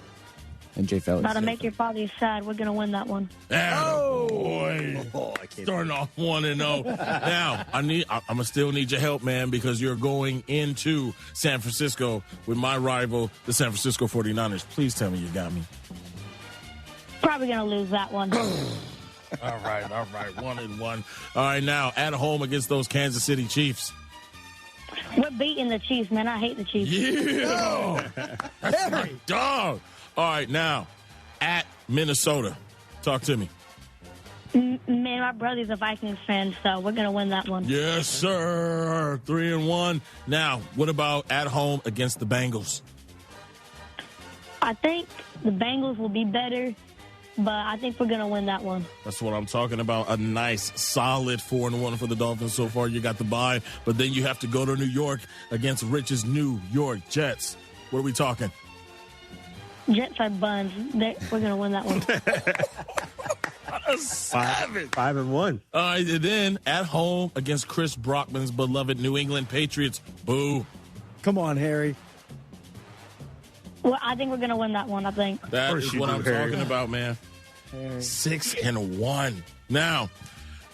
Speaker 1: And Jay Felix.
Speaker 10: About to make your father sad. We're going to win that one.
Speaker 29: Boy. Starting off 1-0. Now, I'm going to still need your help, man, because you're going into San Francisco with my rival, the San Francisco 49ers. Please tell me you got me.
Speaker 10: Probably going to lose that one.
Speaker 29: All right. 1-1. All right, now, at home against those Kansas City Chiefs.
Speaker 10: We're beating the Chiefs, man. I hate the Chiefs.
Speaker 29: Yeah. That's my dog. All right, now, at Minnesota. Talk to me.
Speaker 10: Man, my brother's a Vikings fan, so we're going to win that one.
Speaker 29: Yes, sir. 3-1. Now, what about at home against the Bengals?
Speaker 10: I think the Bengals will be better, but I think we're going to win that one.
Speaker 29: That's what I'm talking about. A nice, solid 4-1 for the Dolphins so far. You got the bye, but then you have to go to New York against Rich's New York Jets. What are we talking?
Speaker 10: Jets are buns. We're going to win that one.
Speaker 29: 5-1. All right, and then at home against Chris Brockman's beloved New England Patriots. Boo.
Speaker 1: Come on, Harry.
Speaker 10: Well, I think we're going to win that one, I think.
Speaker 29: That is what I'm talking about, man. 6-1. Now,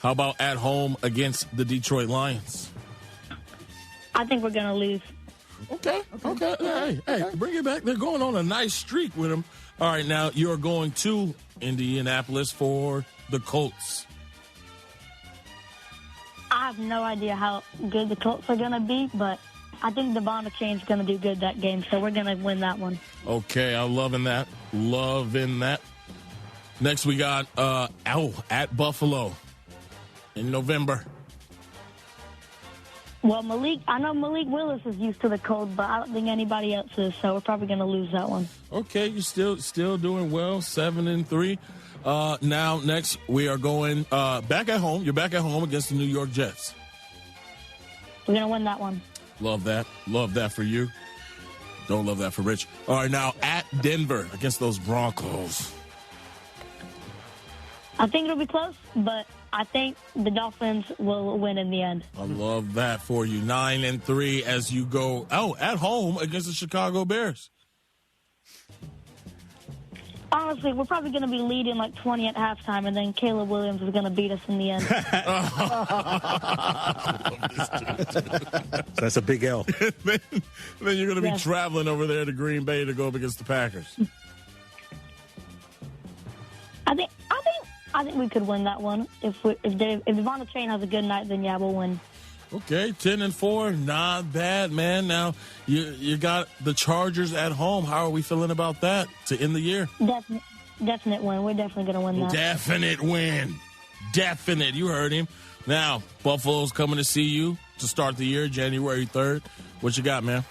Speaker 29: how about at home against the Detroit Lions?
Speaker 10: I think we're going to lose.
Speaker 29: Okay. Hey, bring it back. They're going on a nice streak with them. All right, now you're going to Indianapolis for the Colts.
Speaker 10: I have no idea how good the Colts are going to be, but I think Devon Chain's going to do good that game, so we're going to win that one.
Speaker 29: Okay, I'm loving that. Next, we got at Buffalo in November.
Speaker 10: Well, I know Malik Willis is used to the cold, but I don't think anybody else is, so we're probably going to lose that one.
Speaker 29: Okay, you're still doing well, 7-3. Now, next, we are going back at home. You're back at home against the New York Jets.
Speaker 10: We're going to win that one.
Speaker 29: Love that. Love that for you. Don't love that for Rich. All right, now at Denver against those Broncos.
Speaker 10: I think it'll be close, but I think the Dolphins will win in the end.
Speaker 29: I love that for you. 9-3 as you go at home against the Chicago Bears.
Speaker 10: Honestly, we're probably going to be leading like 20 at halftime, and then Caleb Williams is going to beat us in the end.
Speaker 3: That's a big L.
Speaker 29: then you're going to be traveling over there to Green Bay to go up against the Packers.
Speaker 10: I think we could win that one. If Devon Chain has a good night, then yeah, we'll win.
Speaker 29: Okay, 10-4, not bad, man. Now you got the Chargers at home. How are we feeling about that to end the year?
Speaker 10: Definite win. We're definitely going to win that.
Speaker 29: Definite win. Definite. You heard him. Now Buffalo's coming to see you to start the year, January 3rd. What you got, man?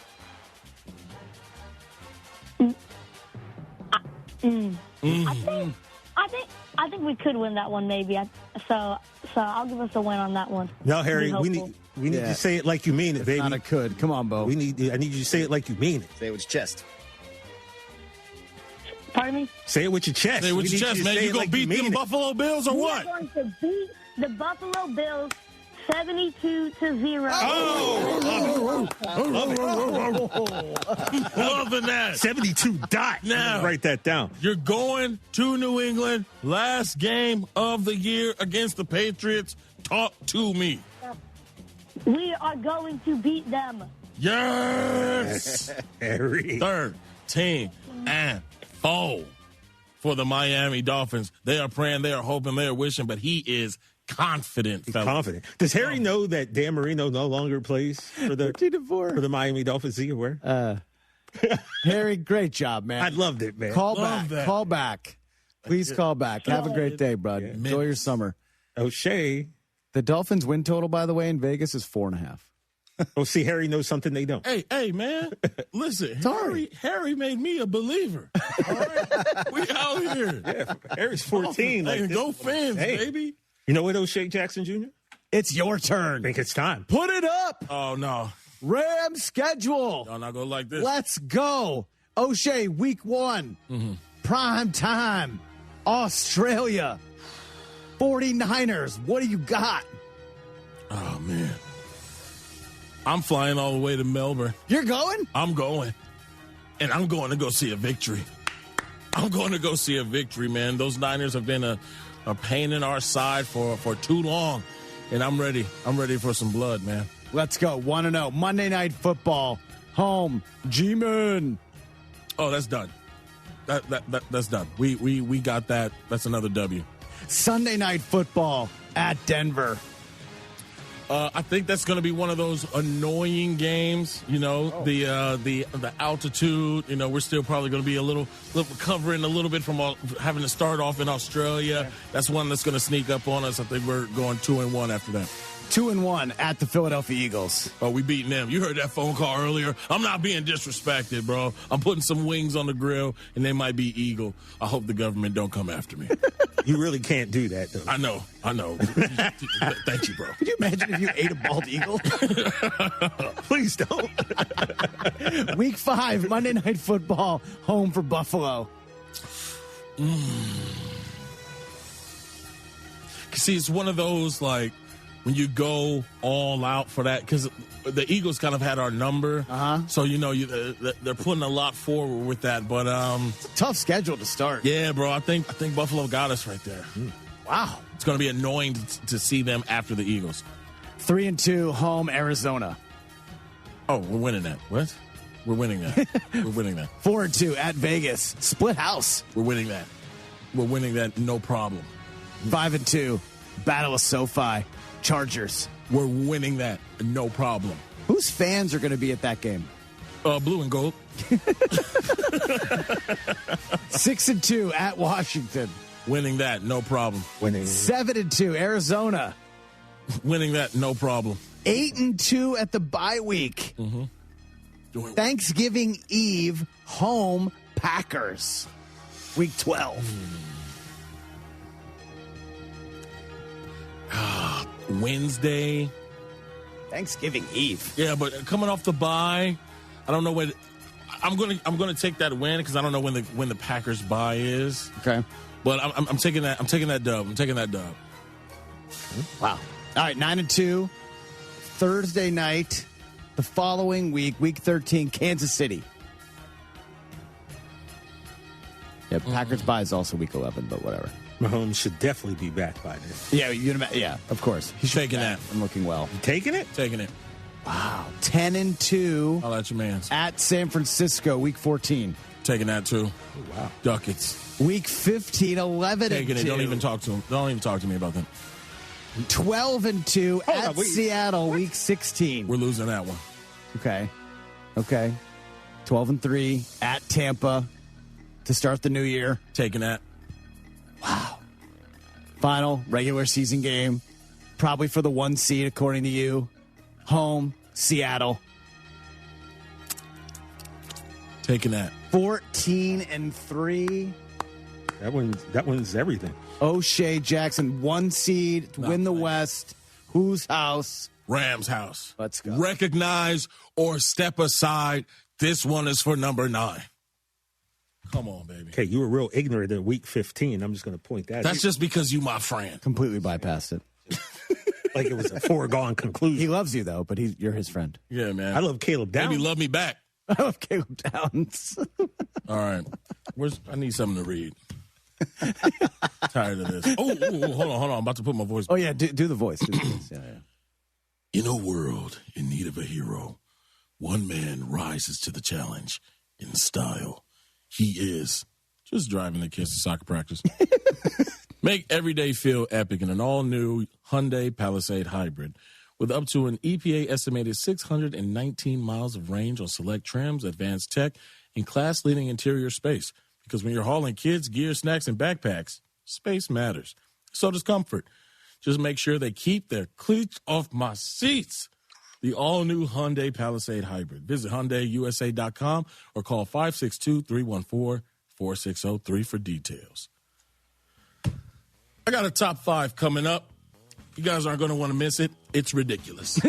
Speaker 10: I think we could win that one, maybe. So I'll give us a win on that one.
Speaker 3: No, Harry, we need to say it like you mean it, baby.
Speaker 1: Not a could. Come on, Bo.
Speaker 3: I need you to say it like you mean it.
Speaker 4: Say it with your chest.
Speaker 10: Pardon me?
Speaker 3: Say it with your chest.
Speaker 29: Say it with your chest, man. You going to beat them Buffalo Bills or what?
Speaker 10: We're going to beat the Buffalo Bills 72-0.
Speaker 29: Loving that.
Speaker 3: 72 dot.
Speaker 29: Now,
Speaker 3: write that down.
Speaker 29: You're going to New England. Last game of the year against the Patriots. Talk to me.
Speaker 10: We are going to beat them.
Speaker 29: Yes.
Speaker 3: Harry.
Speaker 29: 13-4 for the Miami Dolphins. They are praying, they are hoping, they are wishing, but he is confident.
Speaker 3: He's confident. Does Harry know that Dan Marino no longer plays for the Miami Dolphins? Is he aware?
Speaker 1: Harry, great job, man.
Speaker 3: I loved it, man.
Speaker 1: Call back. Please call back. Have a great day, bud. Yeah. Enjoy your summer.
Speaker 3: O'Shea.
Speaker 1: The Dolphins' win total, by the way, in Vegas is 4.5.
Speaker 3: Oh, see, Harry knows something they don't.
Speaker 29: Hey, man. Listen, Harry made me a believer. All right? We out here.
Speaker 3: Yeah, Harry's 14.
Speaker 29: Hey, go Fins, baby.
Speaker 3: You know what, O'Shea Jackson Jr.?
Speaker 1: It's your turn.
Speaker 3: I think it's time.
Speaker 1: Put it up.
Speaker 29: Oh, no.
Speaker 1: Ram schedule.
Speaker 29: Y'all not going like this.
Speaker 1: Let's go. O'Shea, week 1. Mm-hmm. Prime time. Australia. 49ers. What do you got?
Speaker 29: Oh, man. I'm flying all the way to Melbourne.
Speaker 1: You're going?
Speaker 29: I'm going. and I'm going to go see a victory. I'm going to go see a victory, man. Those Niners have been a pain in our side for too long, and I'm ready. I'm ready for some blood, man.
Speaker 1: Let's go. 1-0. Monday Night Football. Home. G-Man.
Speaker 29: Oh, that's done. That's done. We got that. That's another W.
Speaker 1: Sunday Night Football at Denver.
Speaker 29: I think that's going to be one of those annoying games. You know, the altitude. You know, we're still probably going to be a little recovering a little bit from having to start off in Australia. Yeah. That's one that's going to sneak up on us. I think we're going 2-1 after that.
Speaker 1: 2-1 at the Philadelphia Eagles.
Speaker 29: Oh, we beating them. You heard that phone call earlier. I'm not being disrespected, bro. I'm putting some wings on the grill, and they might be Eagle. I hope the government don't come after me.
Speaker 3: You really can't do that, though.
Speaker 29: I know. Thank you, bro.
Speaker 1: Could you imagine if you ate a bald eagle?
Speaker 3: Please don't.
Speaker 1: Week 5, Monday Night Football, home for Buffalo.
Speaker 29: See, it's one of those, like, when you go all out for that, because the Eagles kind of had our number. So, you know, they're putting a lot forward with that. But
Speaker 1: it's a tough schedule to start.
Speaker 29: Yeah, bro. I think Buffalo got us right there.
Speaker 1: Wow.
Speaker 29: It's going to be annoying to see them after the Eagles.
Speaker 1: 3-2, home Arizona.
Speaker 29: Oh, we're winning that. What? We're winning that. We're winning that.
Speaker 1: 4-2 at Vegas. Split house.
Speaker 29: We're winning that. We're winning that, no problem.
Speaker 1: 5-2, Battle of SoFi. Chargers.
Speaker 29: We're winning that, no problem.
Speaker 1: Whose fans are going to be at that game?
Speaker 29: Blue and gold.
Speaker 1: 6-2 at Washington.
Speaker 29: Winning that, no problem.
Speaker 3: Winning.
Speaker 1: 7-2 Arizona.
Speaker 29: Winning that, no problem.
Speaker 1: 8-2 at the bye week.
Speaker 29: Mm-hmm.
Speaker 1: Thanksgiving Eve, home Packers. Week 12.
Speaker 29: Wednesday.
Speaker 1: Thanksgiving Eve.
Speaker 29: Yeah, but coming off the bye, I don't know when. I'm gonna take that win because I don't know when the Packers bye is.
Speaker 1: Okay,
Speaker 29: but I'm taking that. I'm taking that dub. I'm taking that dub.
Speaker 1: Wow. All right, 9-2. Thursday night, the following week, week 13, Kansas City. Yeah, Packers bye is also week 11, but whatever.
Speaker 3: Mahomes should definitely be back by then.
Speaker 1: Yeah, of course.
Speaker 29: He's taking that.
Speaker 1: I'm looking well.
Speaker 3: You taking it?
Speaker 29: Taking it.
Speaker 1: Wow. 10-2.
Speaker 29: I'll let your man.
Speaker 1: At San Francisco, week 14.
Speaker 29: Taking that too.
Speaker 3: Oh, wow.
Speaker 29: Ducats.
Speaker 1: Week 15, 11-2.
Speaker 29: Taking it. Don't even talk to him. Don't even talk to me about that.
Speaker 1: 12-2 at Seattle, week 16.
Speaker 29: We're losing that one.
Speaker 1: Okay. 12-3 at Tampa to start the new year.
Speaker 29: Taking that.
Speaker 1: Wow. Final regular season game, probably for the 1 seed, according to you. Home, Seattle.
Speaker 29: Taking that.
Speaker 1: 14-3.
Speaker 3: That one's everything.
Speaker 1: O'Shea Jackson, 1 seed to win the West. Whose house?
Speaker 29: Rams' house.
Speaker 1: Let's go.
Speaker 29: Recognize or step aside. This one is for number 9. Come on, baby.
Speaker 3: Okay, you were real ignorant in week 15. I'm just going to point that out.
Speaker 29: That's just because you my friend.
Speaker 1: Completely bypassed it.
Speaker 3: Like it was a foregone conclusion.
Speaker 1: He loves you, though, but you're his friend.
Speaker 29: Yeah, man.
Speaker 3: I love Caleb Downs.
Speaker 29: Maybe love me back.
Speaker 1: I love Caleb Downs.
Speaker 29: All right. I need something to read. Tired of this. Oh, hold on. I'm about to put my voice.
Speaker 1: Oh, yeah, do the voice. Yeah.
Speaker 29: In a world in need of a hero, one man rises to the challenge in style. He is just driving the kids to soccer practice. Make every day feel epic in an all-new Hyundai Palisade Hybrid with up to an EPA estimated 619 miles of range on select trims, advanced tech, and class-leading interior space. Because when you're hauling kids, gear, snacks, and backpacks, space matters. So does comfort. Just make sure they keep their cleats off my seats. The all-new Hyundai Palisade Hybrid. Visit HyundaiUSA.com or call 562-314-4603 for details. I got a top 5 coming up. You guys aren't going to want to miss it. It's ridiculous.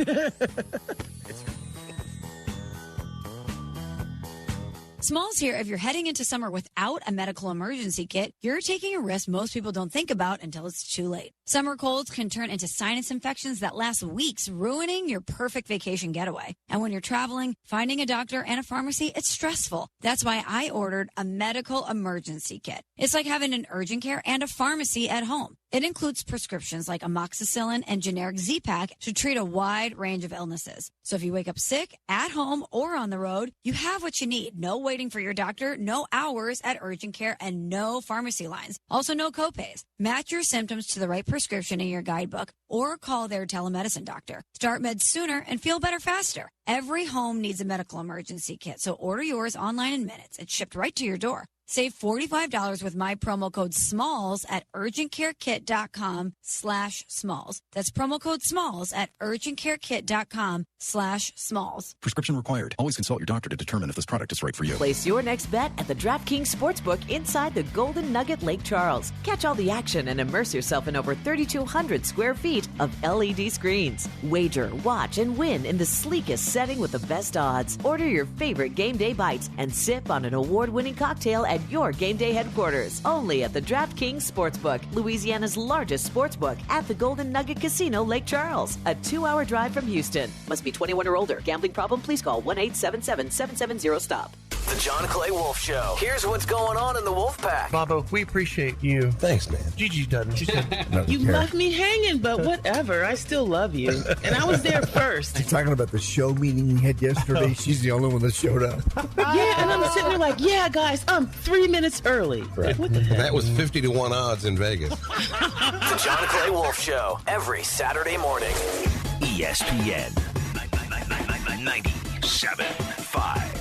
Speaker 4: Smalls here. If you're heading into summer without a medical emergency kit, you're taking a risk most people don't think about until it's too late. Summer colds can turn into sinus infections that last weeks, ruining your perfect vacation getaway. And when you're traveling, finding a doctor and a pharmacy, it's stressful. That's why I ordered a medical emergency kit. It's like having an urgent care and a pharmacy at home. It includes prescriptions like amoxicillin and generic Z-Pak to treat a wide range of illnesses. So if you wake up sick, at home, or on the road, you have what you need. No waiting for your doctor, no hours at urgent care, and no pharmacy lines. Also, no copays. Match your symptoms to the right prescription in your guidebook or call their telemedicine doctor. Start meds sooner and feel better faster. Every home needs a medical emergency kit, so order yours online in minutes. It's shipped right to your door. Save $45 with my promo code SMALLS at urgentcarekit.com/smalls. That's promo code SMALLS at urgentcarekit.com/smalls.
Speaker 11: Prescription required. Always consult your doctor to determine if this product is right for you.
Speaker 13: Place your next bet at the DraftKings Sportsbook inside the Golden Nugget Lake Charles. Catch all the action and immerse yourself in over 3,200 square feet of LED screens. Wager, watch, and win in the sleekest setting with the best odds. Order your favorite game day bites and sip on an award-winning cocktail at your game day headquarters. Only at the DraftKings Sportsbook, Louisiana's largest sportsbook at the Golden Nugget Casino, Lake Charles. A 2-hour drive from Houston. Must be 21 or older. Gambling problem? Please call 1-877-770-STOP.
Speaker 6: The John Clay Wolf Show. Here's what's going on in the Wolf Pack.
Speaker 14: Bobo, we appreciate you.
Speaker 16: Thanks, man.
Speaker 14: Gigi doesn't. She said,
Speaker 16: You
Speaker 14: left me hanging, but whatever. I still love you. And I was there first.
Speaker 16: You're talking about the show meeting we had yesterday? She's the only one that showed up.
Speaker 14: Yeah, and I'm sitting there like, yeah, guys, I'm 3 minutes early.
Speaker 16: Right.
Speaker 14: What the heck?
Speaker 16: That was 50-1 odds in Vegas.
Speaker 6: The John Clay Wolf Show. Every Saturday morning. ESPN 97.5.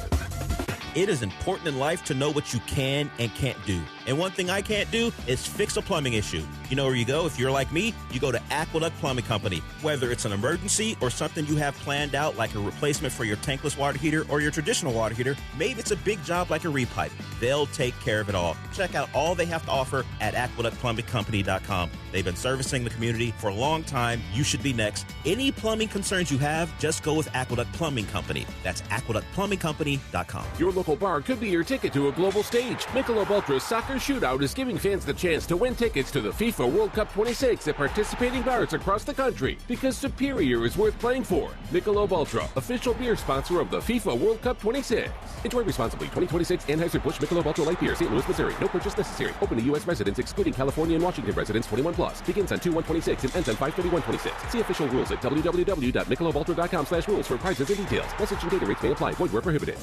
Speaker 21: It is important in life to know what you can and can't do. And one thing I can't do is fix a plumbing issue. You know where you go? If you're like me, you go to Aqueduct Plumbing Company. Whether it's an emergency or something you have planned out, like a replacement for your tankless water heater or your traditional water heater, maybe it's a big job like a repipe. They'll take care of it all. Check out all they have to offer at aqueductplumbingcompany.com. They've been servicing the community for a long time. You should be next. Any plumbing concerns you have, just go with Aqueduct Plumbing Company. That's aqueductplumbingcompany.com.
Speaker 23: Your local bar could be your ticket to a global stage. Michelob Ultra Soccer Shootout is giving fans the chance to win tickets to the FIFA World Cup 26 at participating bars across the country, because Superior is worth playing for. Michelob Ultra, official beer sponsor of the FIFA World Cup 26. Enjoy responsibly. 2026 Anheuser-Busch Michelob Ultra Light Beer, St. Louis, Missouri. No purchase necessary. Open to U.S. residents, excluding California and Washington residents, 21+. Begins on 2/1/26 and ends on 5/31/26. See official rules at www.michelobultra.com/rules for prices and details. Message and data rates may apply. Void where prohibited.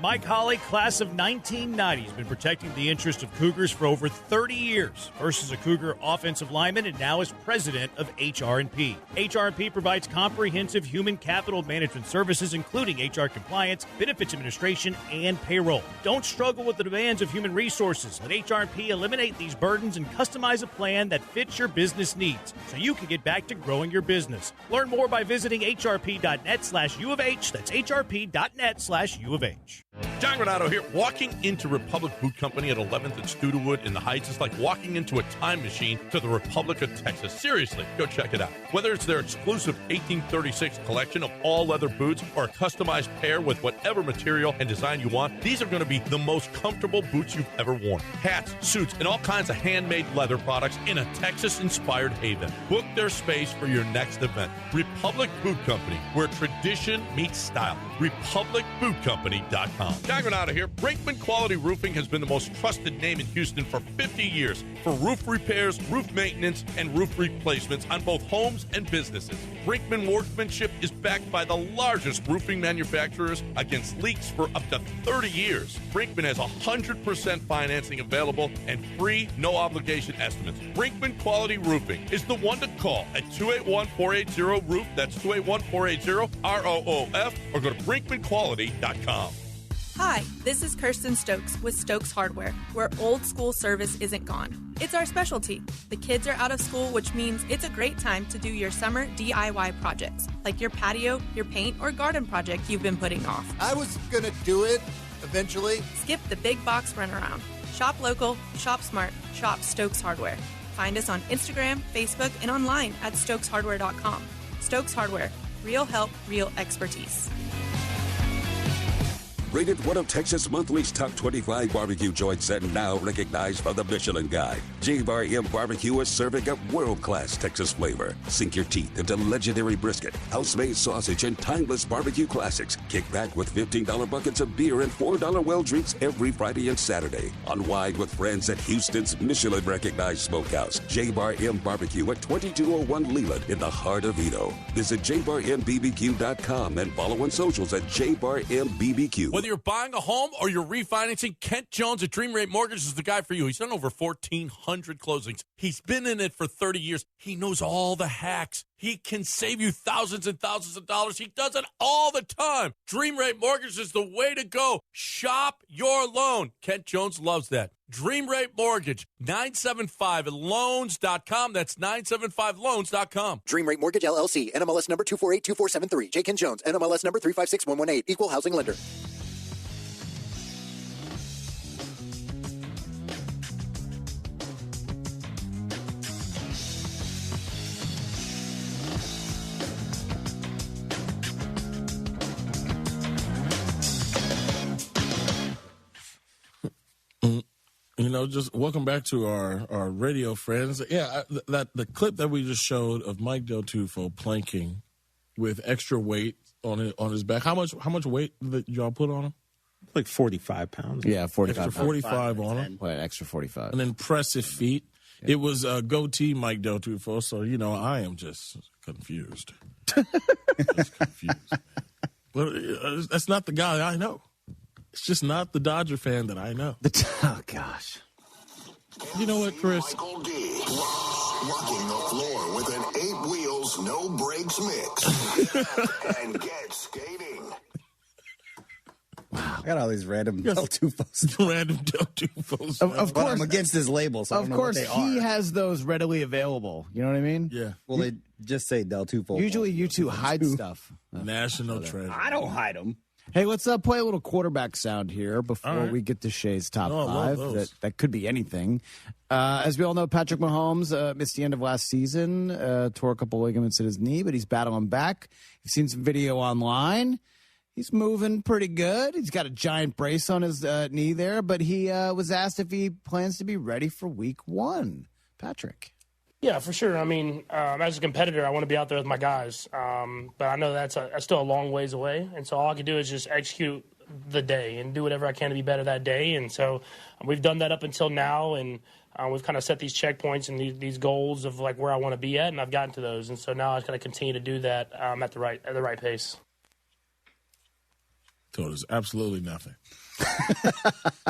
Speaker 5: Mike Holly, class of 1990, has been protecting the interest of Cougars for over 30 years. First as a Cougar offensive lineman and now as president of HR&P. HR&P provides comprehensive human capital management services, including HR compliance, benefits administration, and payroll. Don't struggle with the demands of human resources. Let HR&P eliminate these burdens and customize a plan that fits your business needs so you can get back to growing your business. Learn more by visiting hrp.net/U of H. That's hrp.net/U of H.
Speaker 22: John Granato here. Walking into Republic Boot Company at 11th and Studewood in the Heights is like walking into a time machine to the Republic of Texas. Seriously, go check it out. Whether it's their exclusive 1836 collection of all leather boots or a customized pair with whatever material and design you want, these are going to be the most comfortable boots you've ever worn. Hats, suits, and all kinds of handmade leather products in a Texas-inspired haven. Book their space for your next event. Republic Boot Company, where tradition meets style. RepublicBootCompany.com. John Granato here. Brinkman Quality Roofing has been the most trusted name in Houston for 50 years for roof repairs, roof maintenance, and roof replacements on both homes and businesses. Brinkman workmanship is backed by the largest roofing manufacturers against leaks for up to 30 years. Brinkman has 100% financing available and free, no-obligation estimates. Brinkman Quality Roofing is the one to call at 281-480-ROOF. That's 281-480-ROOF, or go to brinkmanquality.com.
Speaker 24: Hi, this is Kirsten Stokes with Stokes Hardware, where old school service isn't gone. It's our specialty. The kids are out of school, which means it's a great time to do your summer DIY projects, like your patio, your paint, or garden project you've been putting off.
Speaker 8: I was going to do it eventually.
Speaker 24: Skip the big box runaround. Shop local, shop smart, shop Stokes Hardware. Find us on Instagram, Facebook, and online at stokeshardware.com. Stokes Hardware. Real help, real expertise.
Speaker 2: Rated one of Texas Monthly's top 25 barbecue joints and now recognized by the Michelin Guide. J-Bar M Barbecue is serving up world-class Texas flavor. Sink your teeth into legendary brisket, house-made sausage, and timeless barbecue classics. Kick back with $15 buckets of beer and $4 well drinks every Friday and Saturday. Unwind with friends at Houston's Michelin-recognized smokehouse, J-Bar M Barbecue at 2201 Leland in the heart of Edo. Visit jbarmbbq.com and follow on socials at jbarmbbq.
Speaker 22: Whether you're buying a home or you're refinancing, Kent Jones at Dream Rate Mortgage is the guy for you. He's done over 1,400 closings. He's been in it for 30 years. He knows all the hacks. He can save you thousands and thousands of dollars. He does it all the time. Dream Rate Mortgage is the way to go. Shop your loan. Kent Jones loves that. Dream Rate Mortgage, 975loans.com. That's 975loans.com.
Speaker 15: Dream Rate Mortgage, LLC, NMLS number 2482473. J. Ken Jones, NMLS number 356118. Equal housing lender.
Speaker 29: You know, just welcome back to our radio friends. Yeah, the clip that we just showed of Mike Del Tufo planking with extra weight on his back. How much weight did y'all put on him?
Speaker 3: Like 45 pounds.
Speaker 1: Yeah, 45.
Speaker 29: Extra 45 on him.
Speaker 1: Wait, extra 45.
Speaker 29: An impressive feat. Yeah. It was goatee Mike Del Tufo, so, you know, I am just confused. Just confused. But that's not the guy I know. It's just not the Dodger fan that I know.
Speaker 1: Oh, gosh.
Speaker 29: You know what, Chris?
Speaker 12: Michael D. Walking the floor with an 8 wheels, no brakes mix. And get skating.
Speaker 17: Wow. I got all these random Del Tufos.
Speaker 29: Random Del Tufos.
Speaker 1: Of course.
Speaker 17: I'm against his labels. So
Speaker 1: of course, he has those readily available. You know what I mean?
Speaker 29: Yeah.
Speaker 17: Well, they just say Del Tufo.
Speaker 1: Usually you two hide stuff.
Speaker 29: National treasure.
Speaker 17: I don't hide them.
Speaker 1: Hey, let's play a little quarterback sound here before we get to Shay's top five. That could be anything. As we all know, Patrick Mahomes missed the end of last season, tore a couple ligaments in his knee, but he's battling back. You've seen some video online. He's moving pretty good. He's got a giant brace on his knee there, but he was asked if he plans to be ready for week 1. Patrick.
Speaker 19: Yeah, for sure. I mean, as a competitor, I want to be out there with my guys. But I know that's still a long ways away. And so all I can do is just execute the day and do whatever I can to be better that day. And so we've done that up until now. And we've kind of set these checkpoints and these goals of like where I want to be at. And I've gotten to those. And so now I just got to continue to do that at the right pace.
Speaker 29: So there's absolutely nothing.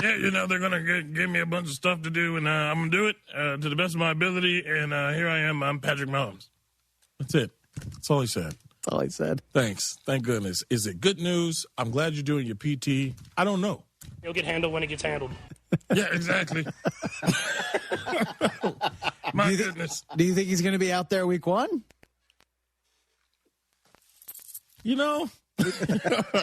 Speaker 29: Yeah, you know, they're going to give me a bunch of stuff to do, and I'm going to do it to the best of my ability, and here I am. I'm Patrick Mahomes. That's it. That's all he said.
Speaker 1: That's all he said.
Speaker 29: Thanks. Thank goodness. Is it good news? I'm glad you're doing your PT. I don't know.
Speaker 19: It'll get handled when it gets handled.
Speaker 29: Yeah, exactly. My goodness.
Speaker 1: Do you think he's going to be out there week 1?
Speaker 29: You know.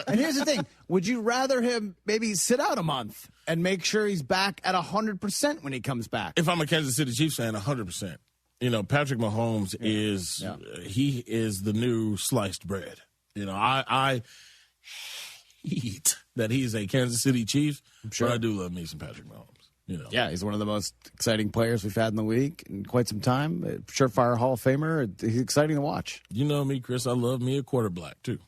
Speaker 1: And here's the thing. Would you rather him maybe sit out a month and make sure he's back at 100% when he comes back?
Speaker 29: If I'm a Kansas City Chiefs fan, 100%. You know, Patrick Mahomes he is the new sliced bread. You know, I hate that he's a Kansas City Chief, but I do love me some Patrick Mahomes. You know.
Speaker 1: Yeah, he's one of the most exciting players we've had in the league in quite some time. Surefire Hall of Famer. He's exciting to watch.
Speaker 29: You know me, Chris. I love me a quarterback, too.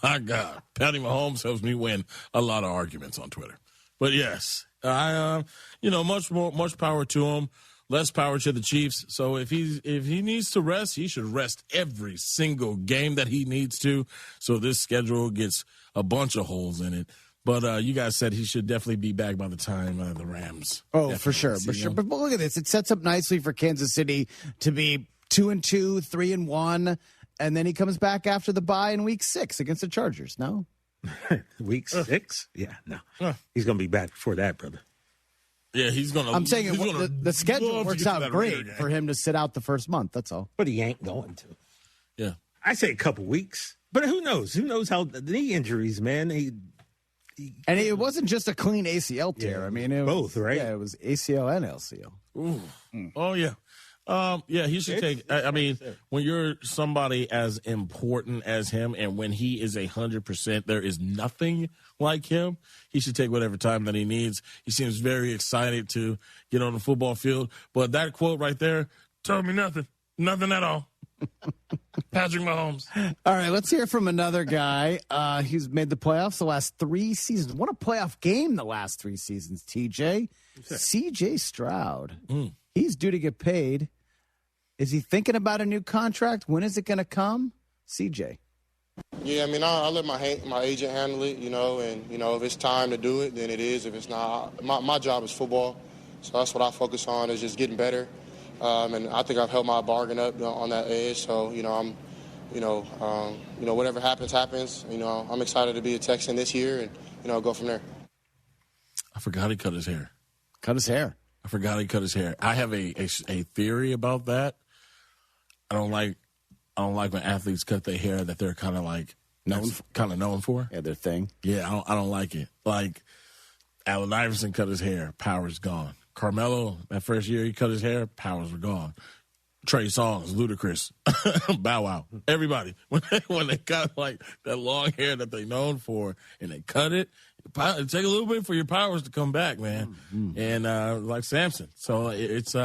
Speaker 29: My God, Patty Mahomes helps me win a lot of arguments on Twitter. But yes, much power to him. Less power to the Chiefs. So if he needs to rest, he should rest every single game that he needs to. So this schedule gets a bunch of holes in it. But you guys said he should definitely be back by the time the Rams.
Speaker 1: Oh, for sure. But look at this. It sets up nicely for Kansas City to be 2-2, 3-1. And then he comes back after the bye in week 6 against the Chargers, no?
Speaker 3: Week 6? Yeah, no. He's going to be back before that, brother.
Speaker 29: Yeah, he's going to.
Speaker 1: I'm saying the schedule works out great for him to sit out the first month. That's all.
Speaker 3: But he ain't going to.
Speaker 29: Yeah.
Speaker 3: I say a couple weeks. But who knows? Who knows how the knee injuries, man.
Speaker 1: And it wasn't just a clean ACL tear.
Speaker 3: Yeah,
Speaker 1: I mean, it
Speaker 3: both,
Speaker 1: was,
Speaker 3: right?
Speaker 1: Yeah, it was ACL and LCL.
Speaker 29: Ooh. Oh, yeah. Yeah, he should take. I mean, when you're somebody as important as him, and when he is 100%, there is nothing like him. He should take whatever time that he needs. He seems very excited to get on the football field. But that quote right there told me nothing at all. Patrick Mahomes.
Speaker 1: All right, let's hear from another guy. He's made the playoffs the last 3 seasons. Won a playoff game the last 3 seasons, TJ. C.J. Stroud. He's due to get paid. Is he thinking about a new contract? When is it going to come? CJ.
Speaker 7: Yeah, I mean, I let my agent handle it, and, if it's time to do it, then it is. If it's not, my job is football, so that's what I focus on, is just getting better. And I think I've held my bargain up on that edge, so, I'm, whatever happens. I'm excited to be a Texan this year and, go from there.
Speaker 29: I forgot he cut his hair.
Speaker 1: Cut his hair.
Speaker 29: I forgot he cut his hair. I have a theory about that. I don't like when athletes cut their hair that they're kind of like known for.
Speaker 1: Yeah, their thing.
Speaker 29: Yeah, I don't like it. Like Allen Iverson cut his hair, power's gone. Carmelo, that first year he cut his hair, powers were gone. Trey Songz, Ludacris, Bow Wow, everybody when they got like that long hair that they known for and they cut it take a little bit for your powers to come back, man. And like Samson, so it's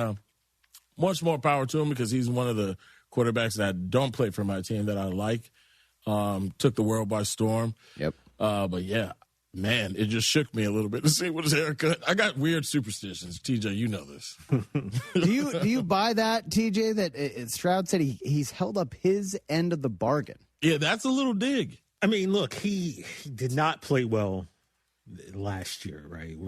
Speaker 29: much more power to him because he's one of the quarterbacks that don't play for my team that I like. Took the world by storm.
Speaker 1: Yep.
Speaker 29: But yeah, man, it just shook me a little bit to see what his haircut. I got weird superstitions. TJ, you know this.
Speaker 1: Do you buy that, TJ, that Stroud said he's held up his end of the bargain?
Speaker 29: Yeah, that's a little dig.
Speaker 3: I mean, look, he did not play well last year, right?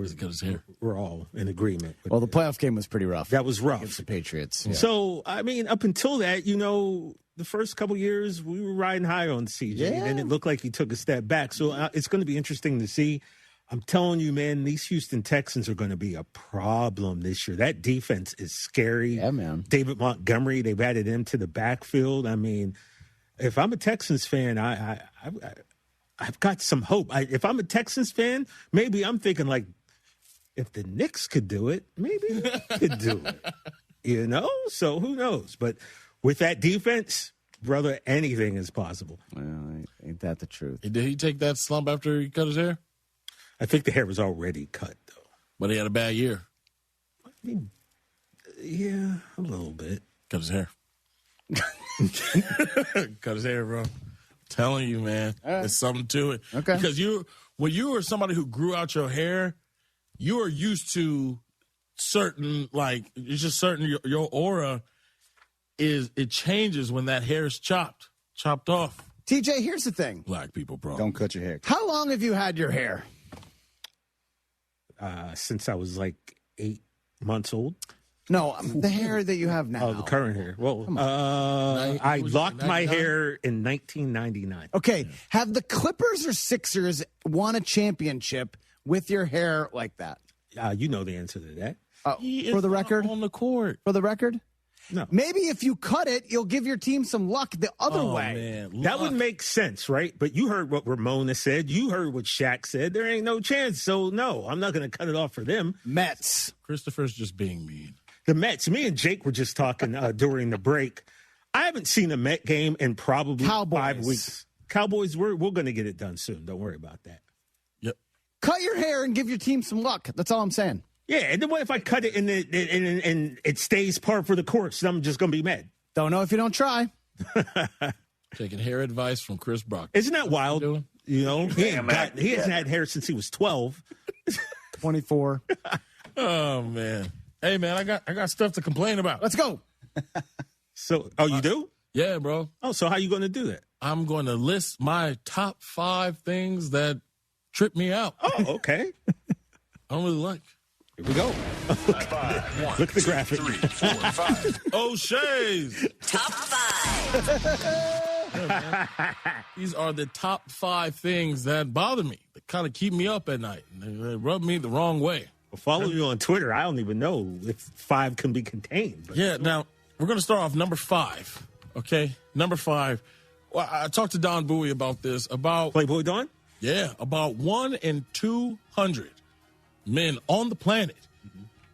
Speaker 3: We're all in agreement.
Speaker 1: Well, the playoff game was pretty rough.
Speaker 3: That was rough.
Speaker 1: Against the Patriots. Yeah.
Speaker 3: So, I mean, up until that, the first couple years, we were riding high on CJ, and it looked like he took a step back. So it's going to be interesting to see. I'm telling you, man, these Houston Texans are going to be a problem this year. That defense is scary.
Speaker 1: Yeah, man.
Speaker 3: David Montgomery, they've added him to the backfield. I mean, if I'm a Texans fan, I've got some hope. If I'm a Texans fan, maybe I'm thinking like, if the Knicks could do it, maybe we could do it. So who knows? But with that defense, brother, anything is possible.
Speaker 1: Well, ain't that the truth?
Speaker 29: Did he take that slump after he cut his hair?
Speaker 3: I think the hair was already cut, though.
Speaker 29: But he had a bad year.
Speaker 3: I mean, yeah, a little bit.
Speaker 29: Cut his hair. Cut his hair, bro. Telling you, man, there's something to it.
Speaker 1: Okay.
Speaker 29: Because when you are somebody who grew out your hair, you are used to certain, like, it's just certain, your aura it changes when that hair is chopped off.
Speaker 1: TJ, here's the thing.
Speaker 29: Black people, bro.
Speaker 17: Don't cut your hair.
Speaker 1: How long have you had your hair?
Speaker 3: Since I was like 8 months old.
Speaker 1: No, the hair that you have now.
Speaker 3: Oh, the current hair. Well, I locked my hair in 1999.
Speaker 1: Okay. Have the Clippers or Sixers won a championship with your hair like that?
Speaker 3: You know the answer to that.
Speaker 1: For the record?
Speaker 29: On the court.
Speaker 1: For the record?
Speaker 3: No.
Speaker 1: Maybe if you cut it, you'll give your team some luck the other way.
Speaker 29: Man.
Speaker 3: That would make sense, right? But you heard what Ramona said. You heard what Shaq said. There ain't no chance. So, no, I'm not going to cut it off for them.
Speaker 1: Mets.
Speaker 29: Christopher's just being mean.
Speaker 3: The Mets. Me and Jake were just talking during the break. I haven't seen a Met game in probably
Speaker 1: Cowboys.
Speaker 3: 5 weeks. Cowboys, we're going to get it done soon. Don't worry about that.
Speaker 29: Yep.
Speaker 1: Cut your hair and give your team some luck. That's all I'm saying.
Speaker 3: Yeah, and then what if I cut it and it stays par for the course? I'm just going to be mad.
Speaker 1: Don't know if you don't try.
Speaker 29: Taking hair advice from Chris Brock.
Speaker 3: Isn't that wild? He hasn't had hair since he was 12.
Speaker 1: 24.
Speaker 29: Oh, man. Hey, man, I got stuff to complain about.
Speaker 1: Let's go.
Speaker 3: So, you do?
Speaker 29: Yeah, bro.
Speaker 3: Oh, so how you going to do that?
Speaker 29: I'm going to list my top 5 things that trip me out.
Speaker 3: Oh, okay.
Speaker 29: I don't really like.
Speaker 3: Here we go.
Speaker 29: Five.
Speaker 3: Look at the graphic.
Speaker 29: 3, 4, 5. O'Shea's.
Speaker 9: Top 5.
Speaker 29: These are the top 5 things that bother me. They kind of keep me up at night. They rub me the wrong way.
Speaker 3: Well, follow you on Twitter. I don't even know if 5 can be contained. But.
Speaker 29: Yeah, now, we're going to start off number 5, okay? Number 5. Well, I talked to Don Bowie about this. About
Speaker 3: Playboy Don?
Speaker 29: Yeah, about 1 in 200 men on the planet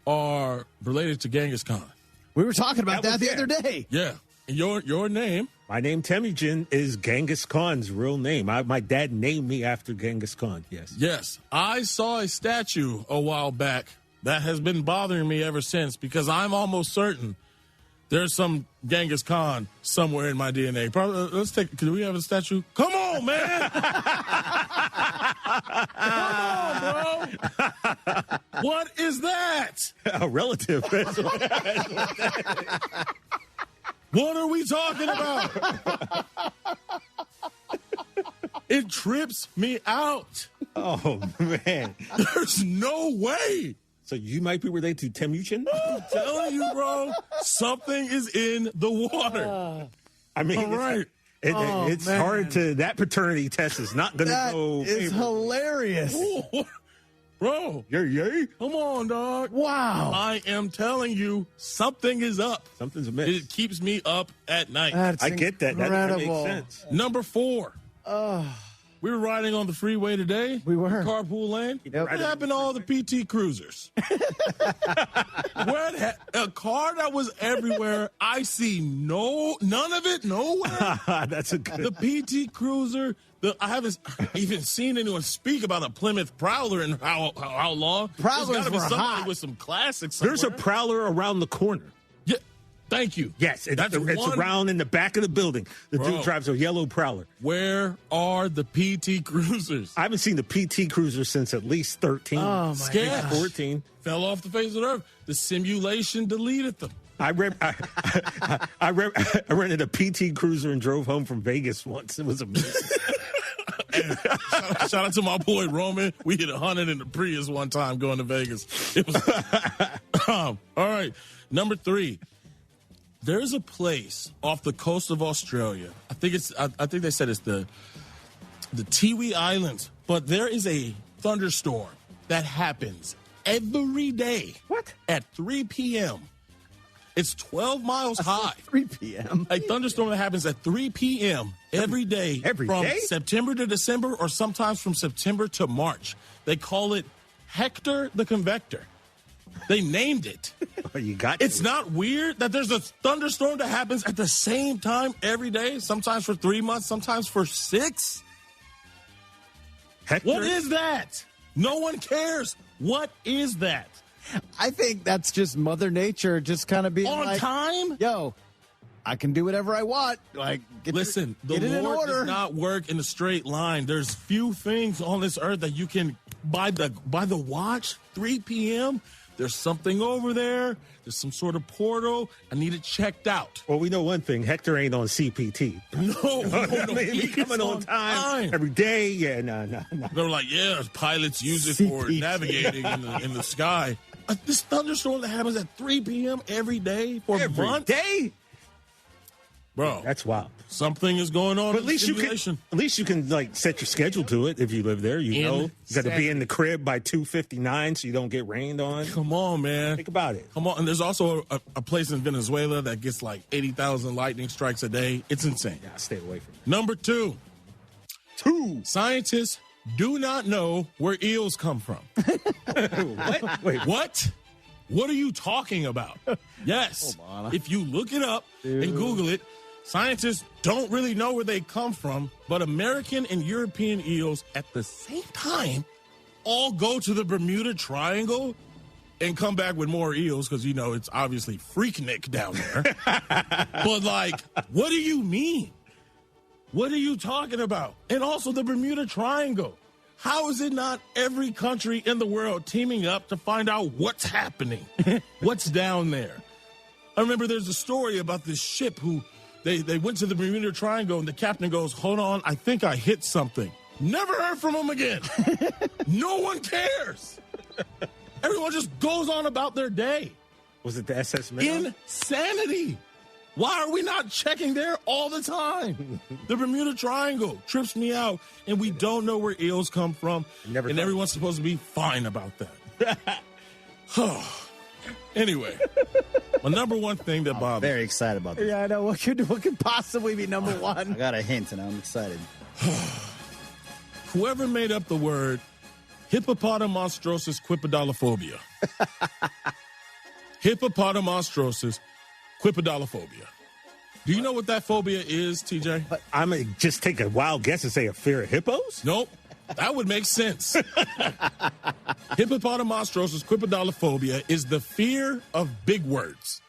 Speaker 29: are related to Genghis Khan.
Speaker 1: We were talking about that the other day.
Speaker 29: Yeah. And your name?
Speaker 3: My name, Temujin, is Genghis Khan's real name. My dad named me after Genghis Khan, yes.
Speaker 29: Yes. I saw a statue a while back that has been bothering me ever since because I'm almost certain there's some Genghis Khan somewhere in my DNA. Probably, can we have a statue? Come on, man. Come on, bro. What is that?
Speaker 3: A relative.
Speaker 29: What are we talking about? It trips me out.
Speaker 3: Oh, man.
Speaker 29: There's no way.
Speaker 3: So you might be related to Temujin?
Speaker 29: I'm telling you, bro, something is in the water.
Speaker 3: I mean,
Speaker 29: all right.
Speaker 3: It's hard to, that paternity test is not going to go.
Speaker 1: That is hilarious.
Speaker 29: Ooh, bro, yay. Come on, dog.
Speaker 1: Wow.
Speaker 29: I am telling you, something is up.
Speaker 3: Something's amiss.
Speaker 29: It keeps me up at night.
Speaker 1: That's
Speaker 3: I get that. That makes sense.
Speaker 29: Number 4. We were riding on the freeway today.
Speaker 1: We were.
Speaker 29: Carpool lane.
Speaker 1: Yep.
Speaker 29: What happened to all the PT Cruisers? A car that was everywhere. I see none of it nowhere.
Speaker 3: That's a good.
Speaker 29: The PT Cruiser. I haven't even seen anyone speak about a Plymouth Prowler in how long.
Speaker 1: Prowlers
Speaker 29: There's got to be
Speaker 1: were
Speaker 29: somebody
Speaker 1: hot.
Speaker 29: with some classics somewhere.
Speaker 3: There's a Prowler around the corner.
Speaker 29: Yeah. Thank you.
Speaker 3: Yes, it's around in the back of the building. The dude drives a yellow Prowler.
Speaker 29: Where are the PT Cruisers?
Speaker 3: I haven't seen the PT Cruiser since at least 13.
Speaker 1: Oh, my gosh.
Speaker 3: 14.
Speaker 29: Fell off the face of the earth. The simulation deleted them.
Speaker 3: I rented a PT Cruiser and drove home from Vegas once. It was amazing.
Speaker 29: Shout out to my boy Roman. We hit 100 in the Prius one time going to Vegas. It was all right. Number 3. There's a place off the coast of Australia. I think they said it's the Tiwi Islands, but there is a thunderstorm that happens every day.
Speaker 3: What?
Speaker 29: At 3 p.m. It's 12 miles high.
Speaker 1: 3 p.m.
Speaker 29: A thunderstorm that happens at 3 p.m. every day.
Speaker 3: Every
Speaker 29: from
Speaker 3: day?
Speaker 29: September to December, or sometimes from September to March. They call it Hector the Convector. They named it.
Speaker 3: Oh, you got
Speaker 29: It's not weird that there's a thunderstorm that happens at the same time every day, sometimes for 3 months, sometimes for 6.
Speaker 3: Hector?
Speaker 29: What is that? No one cares. What is that?
Speaker 1: I think that's just Mother Nature just kind of being
Speaker 29: On time?
Speaker 1: Yo, I can do whatever I want. Like,
Speaker 29: Listen, the
Speaker 1: get it in
Speaker 29: Lord
Speaker 1: order.
Speaker 29: does not work in a straight line. There's few things on this earth that you can, by the watch, 3 p.m., there's something over there. There's some sort of portal. I need it checked out.
Speaker 3: Well, we know one thing. Hector ain't on CPT.
Speaker 29: No,
Speaker 3: He's coming on time every day. Yeah, no.
Speaker 29: They're like, yeah, pilots use it for
Speaker 1: CPT.
Speaker 29: navigating in the sky. This thunderstorm that happens at 3 p.m. every day for months?
Speaker 3: Day?
Speaker 29: Bro,
Speaker 3: That's wild.
Speaker 29: something is going on.
Speaker 3: But
Speaker 29: in the simulation.
Speaker 3: at least you can like set your schedule to it if you live there. You know, you got to be in the crib by 2:59 so you don't get rained on.
Speaker 29: Come on, man.
Speaker 3: Think about it.
Speaker 29: Come on. And there's also a place in Venezuela that gets like 80,000 lightning strikes a day. It's insane.
Speaker 3: Yeah, stay away from it.
Speaker 29: Number 2. Scientists do not know where eels come from.
Speaker 3: What? Wait,
Speaker 29: What? What are you talking about? Yes. If you look it up and Google it, scientists don't really know where they come from, but American and European eels at the same time all go to the Bermuda Triangle and come back with more eels because, you know, it's obviously Freaknik down there. But, like, what do you mean? What are you talking about? And also the Bermuda Triangle. How is it not every country in the world teaming up to find out what's happening? What's down there? I remember there's a story about this ship who they went to the Bermuda Triangle and the captain goes, hold on, I think I hit something. Never heard from him again. No one cares. Everyone just goes on about their day.
Speaker 3: Was it the SS Minnow?
Speaker 29: Insanity. Why are we not checking there all the time? The Bermuda Triangle trips me out, and we don't know where eels come from, and everyone's supposed to be fine about that. Anyway, my number one thing that bothers me.
Speaker 17: Very excited about this.
Speaker 1: Yeah, I know. What could possibly be number one?
Speaker 17: I got a hint, and I'm excited.
Speaker 29: Whoever made up the word hippopotamonstrosis quipedalophobia. Hippopotamonstrosis Quipidolophobia. Do you know what that phobia is, TJ?
Speaker 3: I'm going to just take a wild guess and say a fear of hippos?
Speaker 29: Nope. That would make sense. Hippopotamostrosis quipidolophobia is the fear of big words.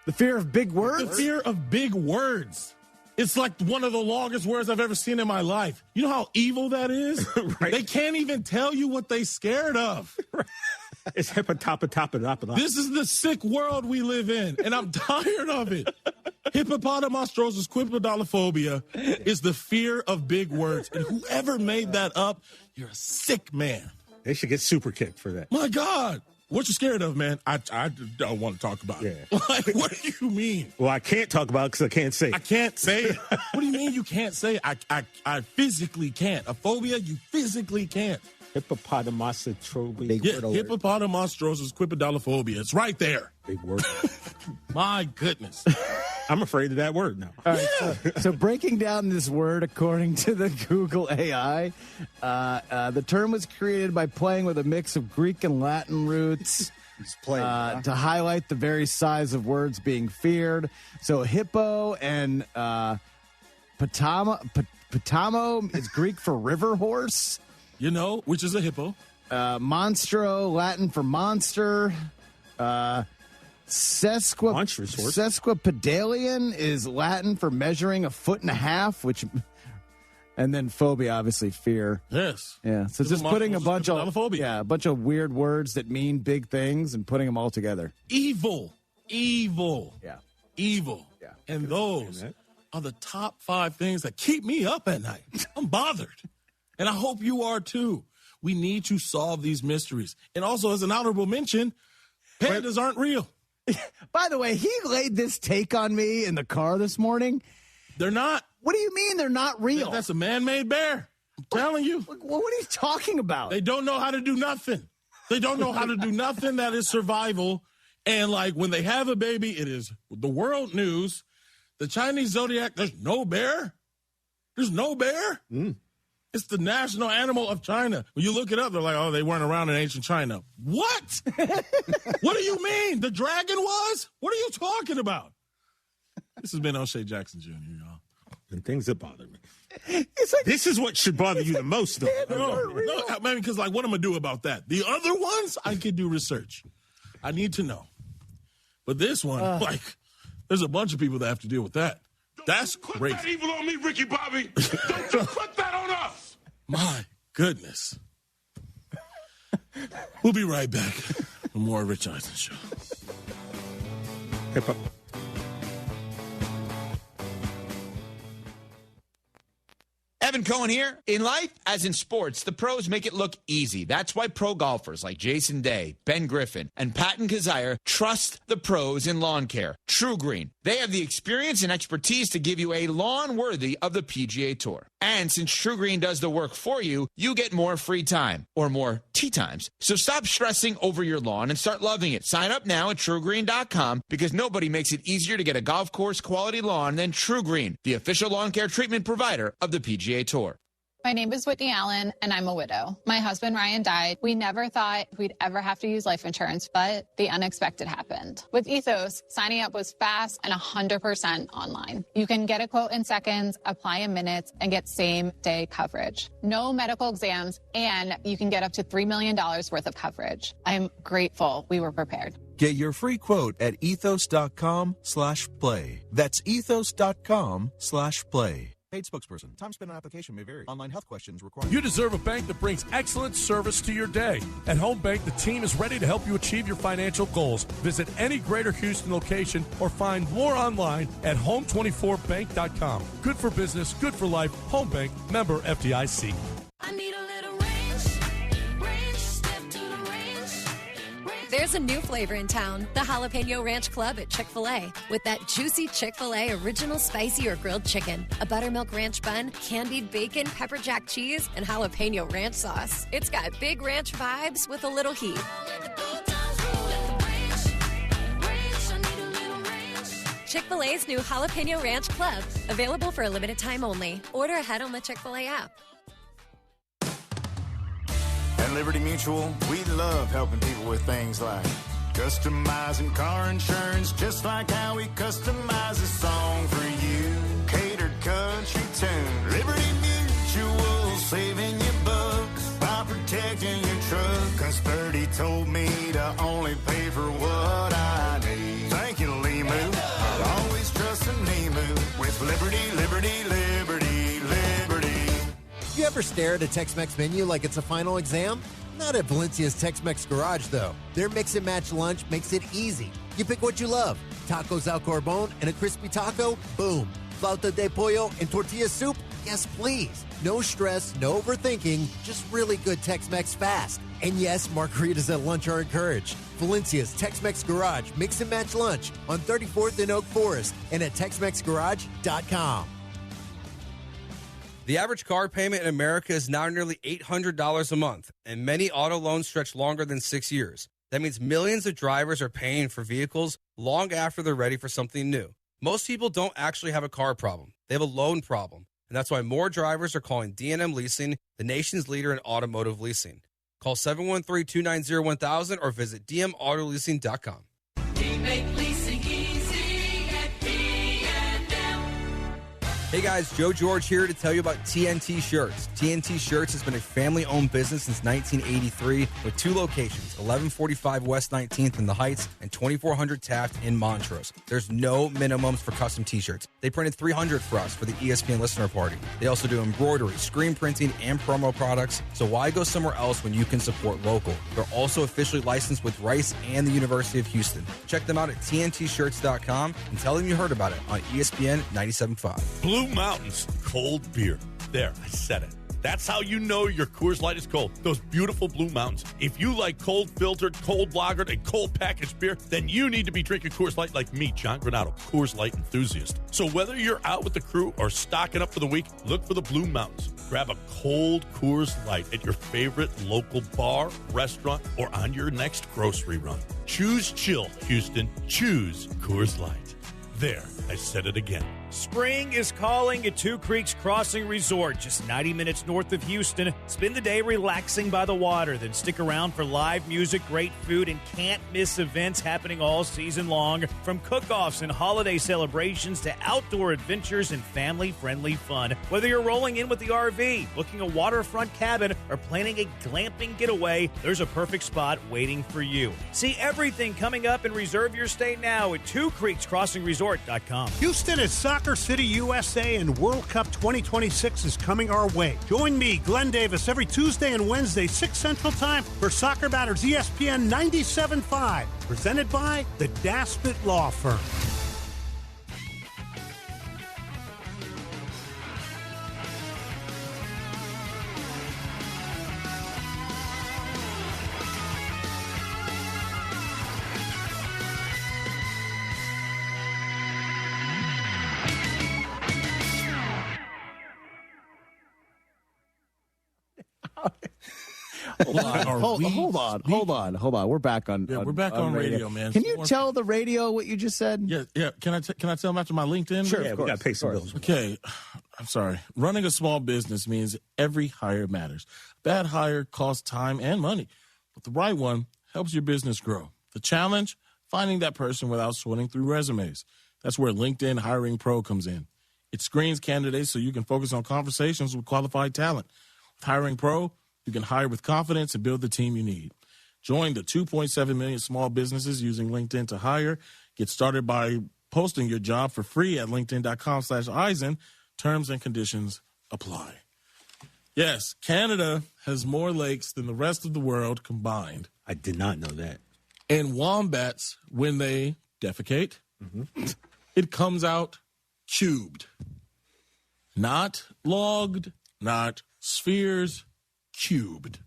Speaker 1: The fear of big words?
Speaker 29: The fear of big words. It's like one of the longest words I've ever seen in my life. You know how evil that is? Right. They can't even tell you what they scared of.
Speaker 3: It's hippotopotopotopotop.
Speaker 29: This is the sick world we live in, and I'm tired of it. Hippopotamostrosis quipidolophobia is the fear of big words. And whoever made that up, you're a sick man.
Speaker 3: They should get super kicked for that.
Speaker 29: My God. What you scared of, man? I don't want to talk about it. Like, what do you mean?
Speaker 3: Well, I can't talk about it because I can't say it.
Speaker 29: I can't say it. What do you mean you can't say it? I physically can't. A phobia, you physically can't.
Speaker 3: Hippopotamostrosis.
Speaker 29: Yeah, hippopotamostrosis quipidolophobia. It's right there.
Speaker 3: Big word.
Speaker 29: My goodness.
Speaker 3: I'm afraid of that word now.
Speaker 1: All right, so breaking down this word according to the Google AI, the term was created by playing with a mix of Greek and Latin roots to highlight the very size of words being feared. So hippo and potamo is Greek for river horse.
Speaker 29: You know, which is a hippo.
Speaker 1: Monstro, Latin for monster. Sesquipedalian is Latin for measuring 1.5 feet, which, and then phobia, obviously fear.
Speaker 29: Yes.
Speaker 1: Yeah. So just putting a bunch of weird words that mean big things and putting them all together.
Speaker 29: Evil.
Speaker 1: Yeah.
Speaker 29: Evil.
Speaker 1: Yeah.
Speaker 29: And those are the top 5 things that keep me up at night. I'm bothered. And I hope you are too. We need to solve these mysteries. And also, as an honorable mention, pandas aren't real.
Speaker 1: By the way, he laid this take on me in the car this morning.
Speaker 29: They're not.
Speaker 1: What do you mean they're not real?
Speaker 29: That's a man-made bear. I'm telling you.
Speaker 1: What are you talking about?
Speaker 29: They don't know how to do nothing. They don't know how to do nothing that is survival. And like when they have a baby, it is the world news. The Chinese zodiac, there's no bear. There's no bear. It's the national animal of China. When you look it up, they're like, oh, they weren't around in ancient China. What? What do you mean? The dragon was? What are you talking about? This has been O'Shea Jackson Jr., y'all.
Speaker 3: And things that bother me. It's like, this is what should bother you the most, though.
Speaker 29: No, I mean, because like, what am I do about that? The other ones, I could do research. I need to know. But this one, like, there's a bunch of people that have to deal with that. That's crazy.
Speaker 4: Put that evil on me, Ricky Bobby. Don't you put that on us.
Speaker 29: My goodness. We'll be right back for more Rich Eisen Show.
Speaker 3: Hip-hop.
Speaker 10: Evan Cohen here. In life, as in sports, the pros make it look easy. That's why pro golfers like Jason Day, Ben Griffin, and Patton Kazire trust the pros in lawn care. True Green. They have the experience and expertise to give you a lawn worthy of the PGA Tour. And since True Green does the work for you, you get more free time, or more tee times. So stop stressing over your lawn and start loving it. Sign up now at TrueGreen.com because nobody makes it easier to get a golf course quality lawn than True Green, the official lawn care treatment provider of the PGA Tour.
Speaker 11: My name is Whitney Allen, and I'm a widow. My husband, Ryan, died. We never thought we'd ever have to use life insurance, but the unexpected happened. With Ethos, signing up was fast and 100% online. You can get a quote in seconds, apply in minutes, and get same-day coverage. No medical exams, and you can get up to $3 million worth of coverage. I'm grateful we were prepared.
Speaker 18: Get your free quote at ethos.com/play. That's ethos.com/play.
Speaker 20: Paid spokesperson. Time spent on application may vary. Online health questions required.
Speaker 22: You deserve a bank that brings excellent service to your day. At Home Bank, the team is ready to help you achieve your financial goals. Visit any Greater Houston location or find more online at home24bank.com. Good for business, good for life. Home Bank, member FDIC.
Speaker 9: I need a little range, step to the range.
Speaker 25: There's a new flavor in town, the Jalapeno Ranch Club at Chick-fil-A. With that juicy Chick-fil-A original spicy or grilled chicken, a buttermilk ranch bun, candied bacon, pepper jack cheese, and jalapeno ranch sauce. It's got big ranch vibes with a little heat. Chick-fil-A's new Jalapeno Ranch Club, available for a limited time only. Order ahead on the Chick-fil-A app.
Speaker 26: At Liberty Mutual, we love helping people with things like
Speaker 6: Customizing car insurance just like how we customize a song for you. Catered country tune. Liberty Mutual, saving you bucks by protecting your truck. 'Cause 30 told me to only pay for what I need. Thank you, Limu. I'll always trust in Limu with Liberty, Liberty, Liberty, Liberty.
Speaker 8: You ever stare at a Tex-Mex menu like it's a final exam? Not at Valencia's Tex-Mex Garage, though. Their mix-and-match lunch makes it easy. You pick what you love. Tacos al carbon and a crispy taco? Boom. Flauta de pollo and tortilla soup? Yes, please. No stress, no overthinking, just really good Tex-Mex fast. And yes, margaritas at lunch are encouraged. Valencia's Tex-Mex Garage mix-and-match lunch on 34th and Oak Forest and at TexMexGarage.com.
Speaker 13: The average car payment in America is now nearly $800 a month, and many auto loans stretch longer than 6 years. That means millions of drivers are paying for vehicles long after they're ready for something new. Most people don't actually have a car problem. They have a loan problem, and that's why more drivers are calling D&M Leasing, the nation's leader in automotive leasing. Call 713-290-1000 or visit dmautoleasing.com.
Speaker 9: We make leasing easy at D&M.
Speaker 13: Hey guys, Joe George here to tell you about TNT Shirts. TNT Shirts has been a family-owned business since 1983 with 2 locations, 1145 West 19th in the Heights and 2400 Taft in Montrose. There's no minimums for custom t-shirts. They printed 300 for us for the ESPN listener party. They also do embroidery, screen printing, and promo products, so why go somewhere else when you can support local? They're also officially licensed with Rice and the University of Houston. Check them out at tntshirts.com and tell them you heard about it on ESPN 97.5.
Speaker 22: Blue Mountains cold beer. There, I said it. That's how you know your Coors Light is cold. Those beautiful Blue Mountains. If you like cold filtered, cold lagered, and cold packaged beer, then you need to be drinking Coors Light like me, John Granato, Coors Light enthusiast. So whether you're out with the crew or stocking up for the week, look for the Blue Mountains. Grab a cold Coors Light at your favorite local bar, restaurant, or on your next grocery run. Choose chill, Houston. Choose Coors Light. There, I said it again.
Speaker 5: Spring is calling at Two Creeks Crossing Resort, just 90 minutes north of Houston. Spend the day relaxing by the water, then stick around for live music, great food, and can't-miss events happening all season long. From cook-offs and holiday celebrations to outdoor adventures and family-friendly fun. Whether you're rolling in with the RV, booking a waterfront cabin, or planning a glamping getaway, there's a perfect spot waiting for you. See everything coming up and reserve your stay now at twocreekscrossingresort.com.
Speaker 14: Houston is Soccer City, USA, and World Cup 2026 is coming our way. Join me, Glenn Davis, every Tuesday and Wednesday, 6 Central Time, for Soccer Matters ESPN 97.5, presented by the Daspit Law Firm.
Speaker 1: Hold on. We're back on.
Speaker 29: Yeah, we're back on radio, man.
Speaker 1: Can you tell the radio what you just said?
Speaker 29: Yeah. Can I tell them after my LinkedIn?
Speaker 1: Sure.
Speaker 3: Yeah, we got to pay some bills.
Speaker 29: Okay. I'm sorry. Running a small business means every hire matters. Bad hire costs time and money, but the right one helps your business grow. The challenge? Finding that person without sorting through resumes. That's where LinkedIn Hiring Pro comes in. It screens candidates so you can focus on conversations with qualified talent. With Hiring Pro, you can hire with confidence and build the team you need. Join the 2.7 million small businesses using LinkedIn to hire. Get started by posting your job for free at linkedin.com/Eisen. Terms and conditions apply. Yes, Canada has more lakes than the rest of the world combined.
Speaker 3: I did not know that.
Speaker 29: And wombats, when they defecate, it comes out cubed. Not logged, not spheres, cubed.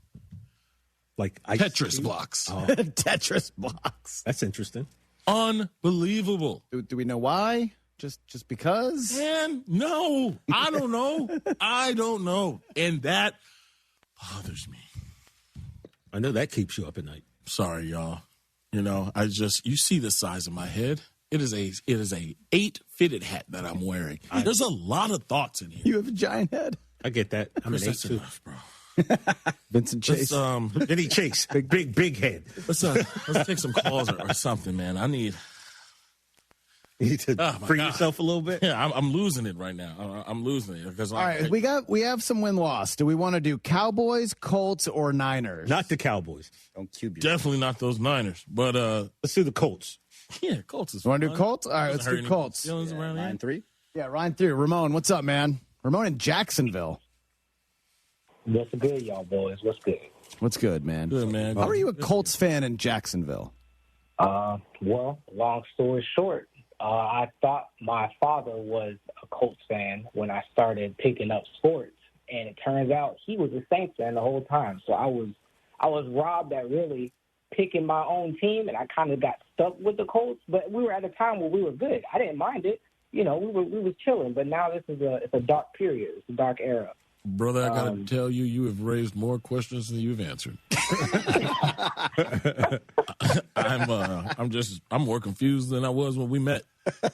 Speaker 3: Like
Speaker 29: Tetris blocks.
Speaker 3: Oh.
Speaker 1: Tetris blocks.
Speaker 3: That's interesting.
Speaker 29: Unbelievable.
Speaker 1: Do we know why? Just because?
Speaker 29: Man, no. I don't know. I don't know. And that bothers me.
Speaker 3: I know that keeps you up at night.
Speaker 29: Sorry, y'all. You know, you see the size of my head. It is a 8 fitted hat that I'm wearing. There's a lot of thoughts in here.
Speaker 1: You have a giant head.
Speaker 3: I get that. I'm
Speaker 29: Chris,
Speaker 3: an 8
Speaker 29: that's
Speaker 3: too.
Speaker 29: enough, bro.
Speaker 1: Vincent Chase.
Speaker 3: Vinny Chase. Big head.
Speaker 29: Let's take some calls or something, man. I need.
Speaker 3: You need to free yourself a little bit.
Speaker 29: Yeah, I'm losing it right now. I'm losing it because.
Speaker 1: All right, we have some win-loss. Do we want to do Cowboys, Colts, or Niners?
Speaker 3: Not the Cowboys.
Speaker 17: Don't cube you.
Speaker 29: Definitely not those Niners. But
Speaker 3: let's do the Colts.
Speaker 29: Yeah, Colts is.
Speaker 1: You want to do Colts? All right, let's do Colts.
Speaker 17: 9-3.
Speaker 1: Yeah, Ryan 3. Ramon, what's up, man? Ramon in Jacksonville.
Speaker 2: What's good, y'all boys? What's good?
Speaker 1: What's good, man?
Speaker 29: Good, man.
Speaker 1: How are you a Colts fan in Jacksonville?
Speaker 2: Well, long story short, I thought my father was a Colts fan when I started picking up sports, and it turns out he was a Saints fan the whole time. So I was robbed at really picking my own team, and I kind of got stuck with the Colts. But we were at a time where we were good. I didn't mind it. You know, we was chilling. But now this is it's a dark period. It's a dark era.
Speaker 29: Brother, I got to tell you, you have raised more questions than you've answered. I'm more confused than I was when we met.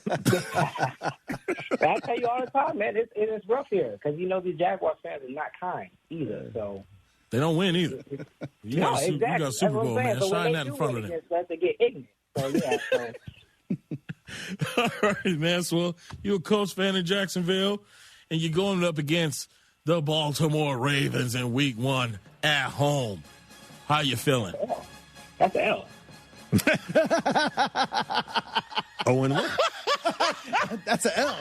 Speaker 2: I tell you all the time, man, it is rough here because, you know, these Jaguars fans are not kind either. So
Speaker 29: they don't win either. You got a Super Bowl, man.
Speaker 2: So
Speaker 29: shine that in front of them.
Speaker 2: They get ignorant. So, yeah.
Speaker 29: All right, man. So you're a Colts fan in Jacksonville, and you're going up against the Baltimore Ravens in Week 1 at home. How you feeling?
Speaker 2: That's an L.
Speaker 3: 0-1.
Speaker 1: That's an L.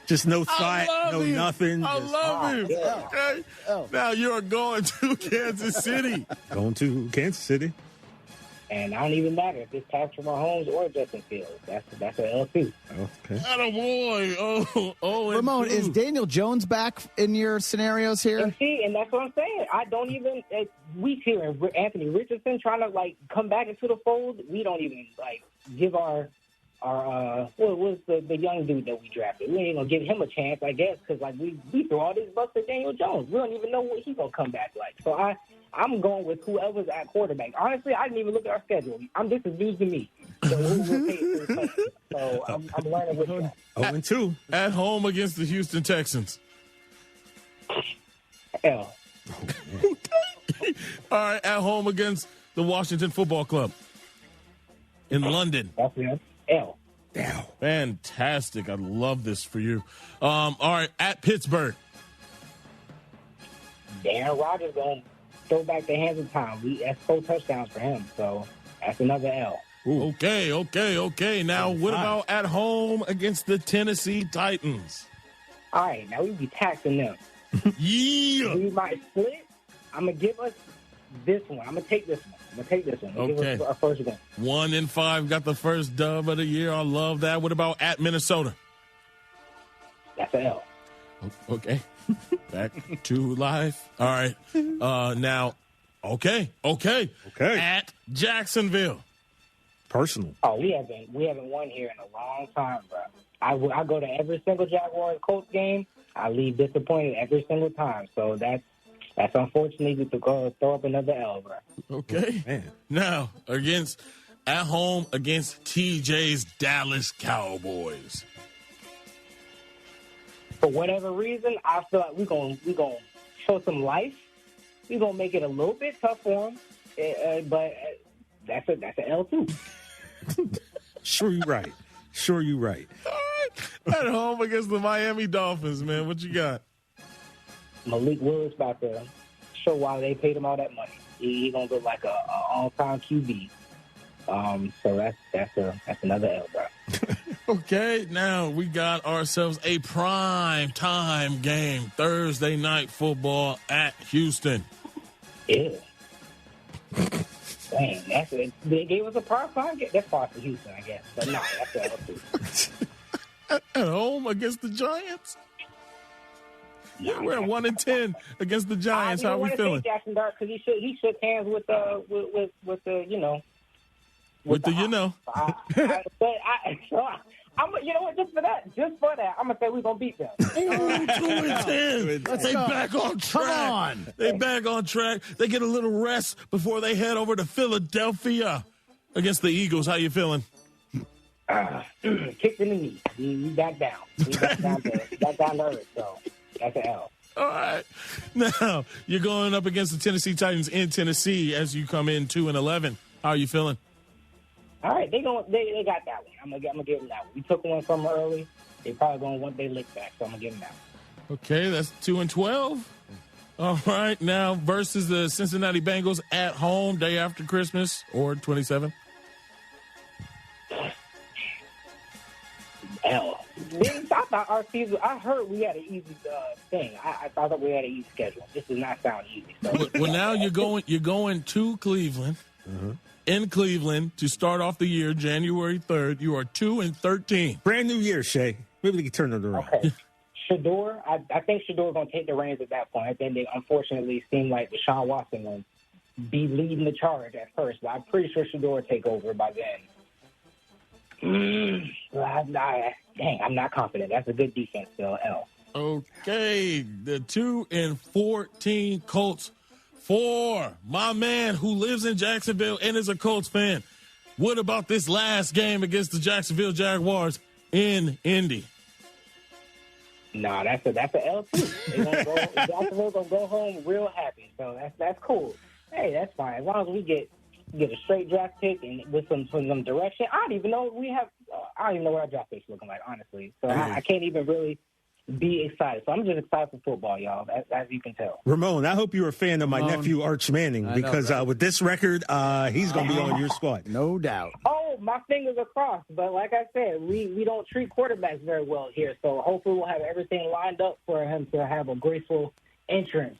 Speaker 3: Just no fight, no
Speaker 29: him.
Speaker 3: nothing.
Speaker 29: I love him.
Speaker 2: Yeah.
Speaker 29: Okay. Now you're going to Kansas City.
Speaker 3: Going to Kansas City.
Speaker 2: And I don't even matter if it's Patrick Mahomes or Justin Fields. That's an L too.
Speaker 3: Okay.
Speaker 29: Attaboy.
Speaker 1: Ramon, is Daniel Jones back in your scenarios here?
Speaker 2: And that's what I'm saying. I don't even we hearing Anthony Richardson trying to like come back into the fold. We don't even like give our what was the young dude that we drafted? We ain't gonna give him a chance, I guess, because like we threw all these bucks at Daniel Jones. We don't even know what he's gonna come back like. So I'm going with whoever's at quarterback. Honestly, I didn't even look at our schedule. This is news to me. So who will pay for the play? So I'm learning with that.
Speaker 3: 0-2
Speaker 29: at home against the Houston Texans.
Speaker 2: L.
Speaker 29: All right, at home against the Washington Football Club in London.
Speaker 2: That's it. L.
Speaker 29: Fantastic. I love this for you. All right, at Pittsburgh.
Speaker 2: Aaron Rodgers going to throw back the hands of time. That's 4 touchdowns for him. So that's another L.
Speaker 29: Ooh. Okay. Now, what about at home against the Tennessee Titans?
Speaker 2: All right, now we be taxing them.
Speaker 29: Yeah.
Speaker 2: We might split. I'm going to give us this one. I'm going to take this one.
Speaker 29: Okay.
Speaker 2: Give us our first one.
Speaker 29: 1-5 got the first dub of the year. I love that. What about at Minnesota?
Speaker 2: That's an L.
Speaker 29: Okay. Back to life. All right. Now, okay. At Jacksonville.
Speaker 3: Personal.
Speaker 2: Oh, we haven't won here in a long time, bro. I go to every single Jaguars Colts game. I leave disappointed every single time. So that's unfortunately to go throw up another L, bro.
Speaker 29: Okay. Man. Now, at home against TJ's Dallas Cowboys.
Speaker 2: For whatever reason, I feel like we're gonna show some life. We're gonna make it a little bit tough for them, but that's an L too.
Speaker 3: Sure, you're right. All right.
Speaker 29: At home against the Miami Dolphins, man. What you got?
Speaker 2: Malik Willis about to show why they paid him all that money. He gonna look like a all-time QB. So that's another L, bro.
Speaker 29: Okay, now we got ourselves a prime time game. Thursday night football at Houston.
Speaker 2: Yeah. Dang, that's it. They gave us a prime time game. That's far for Houston, I guess. But no, that's an L too.
Speaker 29: At home against the Giants? Yeah, we're at 1-10 against the Giants. How are we feeling?
Speaker 2: Jackson Dart, because he shook hands with the you know.
Speaker 29: With the you know.
Speaker 2: You know what? Just for that, I'm gonna say we're gonna beat them.
Speaker 29: 2-10. They back on track.
Speaker 1: Come on.
Speaker 29: They back on track. They get a little rest before they head over to Philadelphia against the Eagles. How you feeling?
Speaker 2: Kicked in the knee. We back down. We back down to earth. So that's an L.
Speaker 29: All right. Now, you're going up against the Tennessee Titans in Tennessee as you come in 2-11. How are you feeling?
Speaker 2: All right, they got that one. I'm gonna give them that one. We took one from them early. They probably gonna want their lick back, so I'm gonna give them that one.
Speaker 29: Okay, that's 2-12. All right, now versus the Cincinnati Bengals at home day after Christmas or 27.
Speaker 2: L. I thought our season. I heard we had an easy thing. I thought we had an easy schedule. This does not sound easy. So.
Speaker 29: Well, now you're going to Cleveland. In Cleveland to start off the year, January 3rd. You are 2-13.
Speaker 3: Brand new year, Shay. Maybe they can turn it around.
Speaker 2: Okay. Shador, I think Shador's going to take the reins at that point. I think they unfortunately seem like Deshaun Watson will be leading the charge at first, but I'm pretty sure Shador will take over by then. Dang, I'm not confident. That's a good defense, still. L.
Speaker 29: Okay, the 2-14 Colts. For my man who lives in Jacksonville and is a Colts fan, what about this last game against the Jacksonville Jaguars in Indy?
Speaker 2: Nah, that's a L too. Jacksonville's gonna go home real happy, so that's cool. Hey, that's fine as long as we get a straight draft pick and with some direction. I don't even know what our draft pick's looking like, honestly. So I can't even really be excited. So I'm just excited for football, y'all, as you can tell.
Speaker 3: Ramon, I hope you're a fan of my nephew Arch Manning because with this record, he's going to be on your squad.
Speaker 1: No doubt.
Speaker 2: Oh, my fingers are crossed. But like I said, we don't treat quarterbacks very well here. So hopefully we'll have everything lined up for him to have a graceful entrance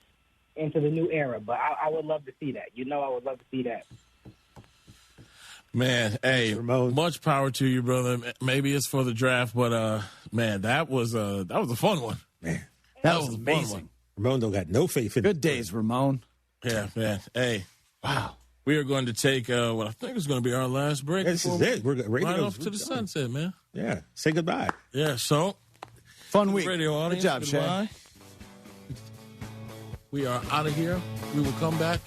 Speaker 2: into the new era. But I would love to see that. I would love to see that.
Speaker 29: Man, hey, much power to you, brother. Maybe it's for the draft, but man, that was a fun one.
Speaker 3: Man,
Speaker 1: that was amazing.
Speaker 3: Ramon don't got no faith in
Speaker 1: Good days, Ramon.
Speaker 29: Yeah, man. Hey, wow. We are going to take what I think is going to be our last break.
Speaker 3: This is it. We're
Speaker 29: right off to the sunset, man.
Speaker 3: Yeah. Say goodbye.
Speaker 29: Yeah. So
Speaker 1: fun week.
Speaker 29: Radio audience.
Speaker 1: Good job,
Speaker 29: goodbye.
Speaker 1: Shay.
Speaker 29: We are out of here. We will come back,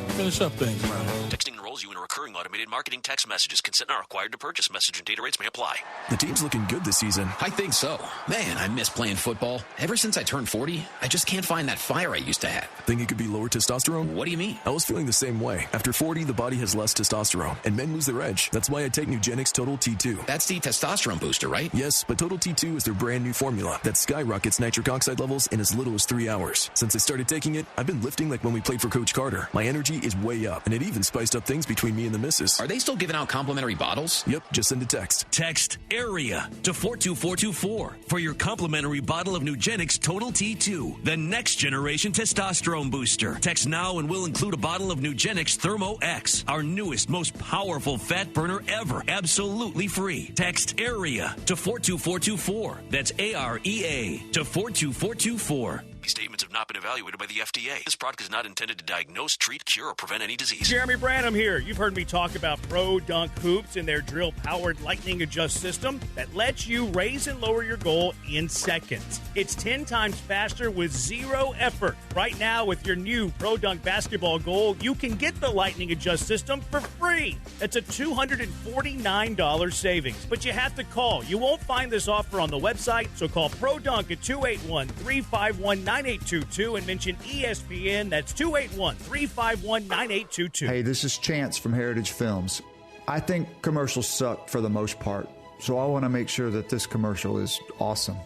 Speaker 29: finish up things around here.
Speaker 15: Texting enrolls you in a recurring automated marketing text messages. Consent not required to purchase. Message and data rates may apply.
Speaker 16: The team's looking good this season.
Speaker 18: I think so. Man, I miss playing football. Ever since I turned 40, I just can't find that fire I used to have.
Speaker 16: Think it could be lower testosterone?
Speaker 18: What do you mean?
Speaker 16: I was feeling the same way. After 40, the body has less testosterone, and men lose their edge. That's why I take Nugenix Total T2.
Speaker 18: That's the testosterone booster, right?
Speaker 16: Yes, but Total T2 is their brand new formula that skyrockets nitric oxide levels in as little as 3 hours. Since I started taking it, I've been lifting like when we played for Coach Carter. My energy is way up, and it even spiced up things between me and the missus.
Speaker 18: Are they still giving out complimentary bottles?
Speaker 16: Yep, just send a text.
Speaker 21: Text AREA to 42424 for your complimentary bottle of Nugenix Total T2, the next generation testosterone booster. Text now and we'll include a bottle of Nugenix Thermo X, our newest, most powerful fat burner ever, absolutely free. Text AREA to 42424. That's AREA to 42424.
Speaker 15: These statements have not been evaluated by the FDA. This product is not intended to diagnose, treat, cure, or prevent any disease.
Speaker 5: Jeremy Branham here. You've heard me talk about Pro Dunk Hoops and their drill-powered lightning adjust system that lets you raise and lower your goal in seconds. It's 10 times faster with zero effort. Right now, with your new Pro Dunk basketball goal, you can get the lightning adjust system for free. That's a $249 savings. But you have to call. You won't find this offer on the website, so call Pro Dunk at 281-351-9822 and mention ESPN. That's 281-351-9822.
Speaker 23: Hey, this is Chance from Heritage Films. I think commercials suck for the most part, so I want to make sure that this commercial is awesome.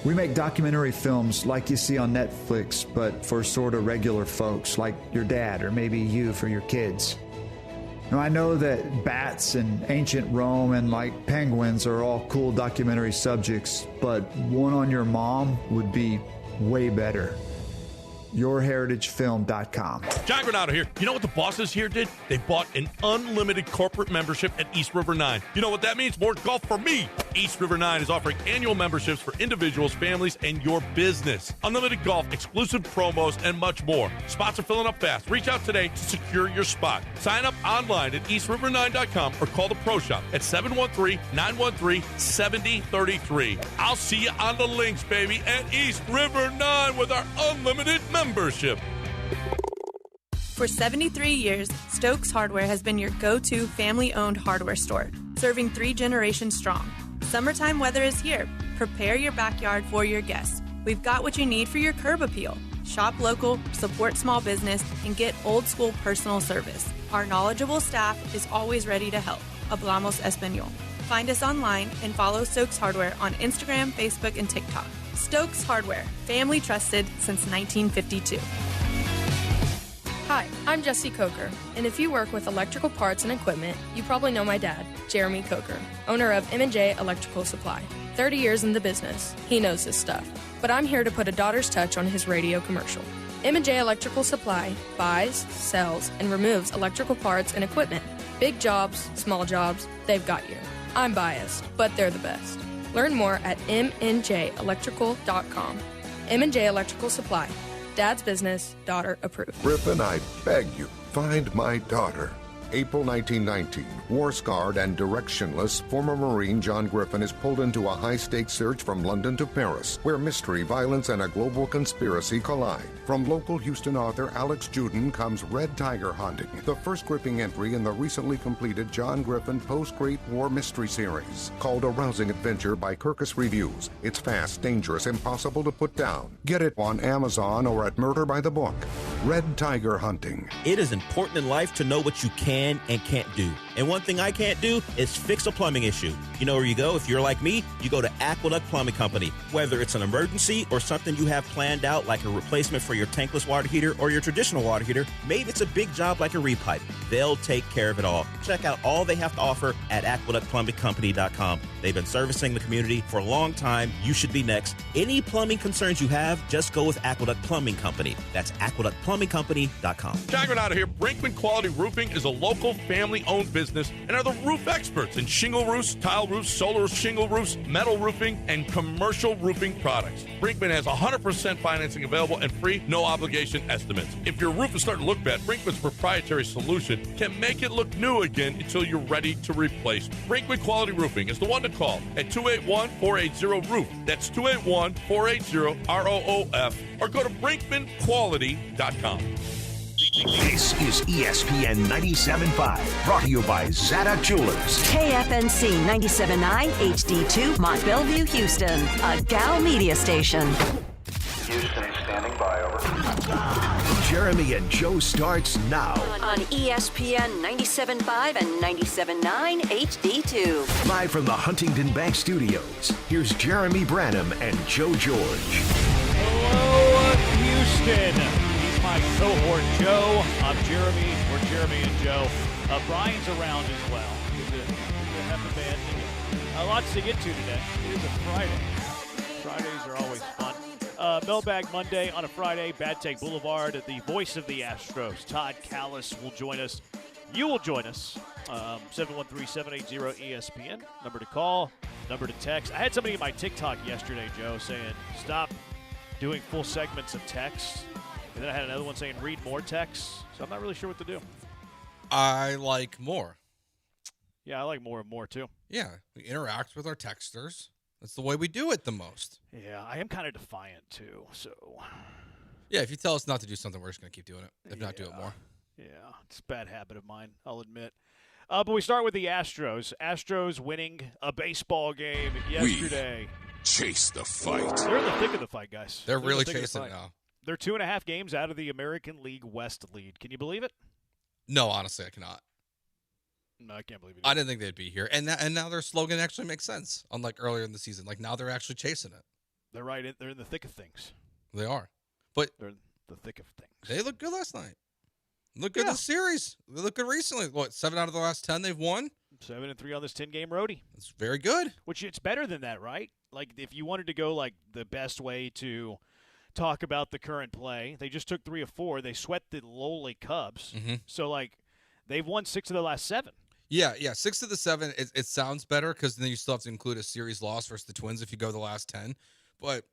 Speaker 23: We make documentary films like you see on Netflix, but for sort of regular folks like your dad or maybe you for your kids. Now, I know that bats and ancient Rome and like penguins are all cool documentary subjects, but one on your mom would be way better. YourHeritageFilm.com.
Speaker 22: John Granado here. You know what the bosses here did? They bought an unlimited corporate membership at East River 9. You know what that means? More golf for me. East River 9 is offering annual memberships for individuals, families, and your business. Unlimited golf, exclusive promos, and much more. Spots are filling up fast. Reach out today to secure your spot. Sign up online at eastriver9.com or call the Pro Shop at 713-913-7033. I'll see you on the links, baby, at East River 9 with our unlimited membership.
Speaker 24: For 73 years, Stokes Hardware has been your go-to family-owned hardware store, serving 3 generations strong. Summertime weather is here. Prepare your backyard for your guests We've got what you need for your curb appeal. Shop local, support small business, and get old school personal service. Our knowledgeable staff is always ready to help. Hablamos Español. Find us online and follow Stokes Hardware on Instagram, Facebook, and TikTok. Stokes Hardware, family trusted since 1952.
Speaker 4: Hi, I'm Jesse Coker, and if you work with electrical parts and equipment, you probably know my dad, Jeremy Coker, owner of M&J Electrical Supply. 30 years in the business, he knows his stuff. But I'm here to put a daughter's touch on his radio commercial. M&J Electrical Supply buys, sells, and removes electrical parts and equipment. Big jobs, small jobs, they've got you. I'm biased, but they're the best. Learn more at mnjelectrical.com. M&J Electrical Supply. Dad's business, daughter approved.
Speaker 7: Griffin, I beg you, find my daughter. April 1919, war-scarred and directionless, former Marine John Griffin is pulled into a high-stakes search from London to Paris, where mystery, violence, and a global conspiracy collide. From local Houston author Alex Juden comes Red Tiger Hunting, the first gripping entry in the recently completed John Griffin post-Great War mystery series. Called a rousing adventure by Kirkus Reviews. It's fast, dangerous, impossible to put down. Get it on Amazon or at Murder by the Book. Red Tiger Hunting.
Speaker 10: It is important in life to know what you can and can't do. And one thing I can't do is fix a plumbing issue. You know where you go? If you're like me, you go to Aqueduct Plumbing Company. Whether it's an emergency or something you have planned out, like a replacement for your tankless water heater or your traditional water heater, maybe it's a big job like a repipe. They'll take care of it all. Check out all they have to offer at aqueductplumbingcompany.com. They've been servicing the community for a long time. You should be next. Any plumbing concerns you have, just go with Aqueduct Plumbing Company. That's aqueductplumbingcompany.com.
Speaker 22: Chagrin out of here. Brinkman Quality Roofing is a local family-owned business and are the roof experts in shingle roofs, tile roofs, solar shingle roofs, metal roofing, and commercial roofing products. Brinkman has 100% financing available and free, no-obligation estimates. If your roof is starting to look bad, Brinkman's proprietary solution can make it look new again until you're ready to replace. Brinkman Quality Roofing is the one to call at 281-480-ROOF. That's 281-480-ROOF. Or go to brinkmanquality.com.
Speaker 11: This is ESPN 97.5, brought to you by Zada Jewelers.
Speaker 12: KFNC 97.9 HD2, Mont Bellevue, Houston, a Gal media station.
Speaker 11: Houston standing by, over. Jeremy and Joe starts now.
Speaker 12: On ESPN 97.5 and 97.9 HD2.
Speaker 11: Live from the Huntington Bank Studios, here's Jeremy Branham and Joe George.
Speaker 5: Hello, Houston. My cohort Joe. I'm Jeremy. We're Jeremy and Joe. Brian's around as well. Good to have the band together. Lots to get to today. It is a Friday. Fridays are always fun. Mailbag Monday on a Friday. Bad Take Boulevard. The voice of the Astros, Todd Callis, will join us. You will join us. 713-780-ESPN. Number to call. Number to text. I had somebody in my TikTok yesterday, Joe, saying stop doing full segments of text. And then I had another one saying read more texts. So I'm not really sure what to do.
Speaker 13: I like more.
Speaker 5: Yeah, I like more and more too.
Speaker 13: Yeah, we interact with our texters. That's the way we do it the most.
Speaker 5: Yeah, I am kind of defiant too. So.
Speaker 13: Yeah, if you tell us not to do something, we're just going to keep doing it. If not, do it more.
Speaker 5: Yeah, it's a bad habit of mine, I'll admit. But we start with the Astros. Astros winning a baseball game yesterday.
Speaker 11: Chase the fight.
Speaker 5: They're in the thick of the fight, guys.
Speaker 13: They're really chasing it now.
Speaker 5: They're 2.5 games out of the American League West lead. Can you believe it?
Speaker 13: No, honestly, I cannot.
Speaker 5: No, I can't believe it.
Speaker 13: I didn't think they'd be here. And now their slogan actually makes sense, unlike earlier in the season. Like, now they're actually chasing it.
Speaker 5: They're right. They're in the thick of things.
Speaker 13: They are. But
Speaker 5: they're in the thick of things.
Speaker 13: They looked good last night. Look good in the series. They look good recently. What, 7 out of the last 10 they've won?
Speaker 5: 7-3 on this 10-game roadie.
Speaker 13: It's very good.
Speaker 5: Which it's better than that, right? Like, if you wanted to go, like, the best way to talk about the current play, they just took 3 of 4. They swept the lowly Cubs.
Speaker 13: Mm-hmm.
Speaker 5: So, like, they've won 6 of the last 7.
Speaker 13: Yeah. 6 of the 7, it sounds better because then you still have to include a series loss versus the Twins if you go the last 10. But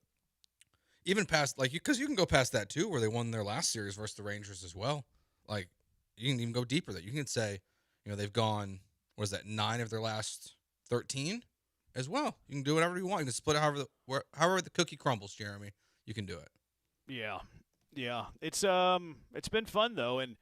Speaker 13: even past, like, because you can go past that, too, where they won their last series versus the Rangers as well. Like, you can even go deeper. That you can say, you know, they've gone, what is that, 9 of their last 13 as well. You can do whatever you want. You can split it however the cookie crumbles, Jeremy. You can do it.
Speaker 5: Yeah. It's been fun though, and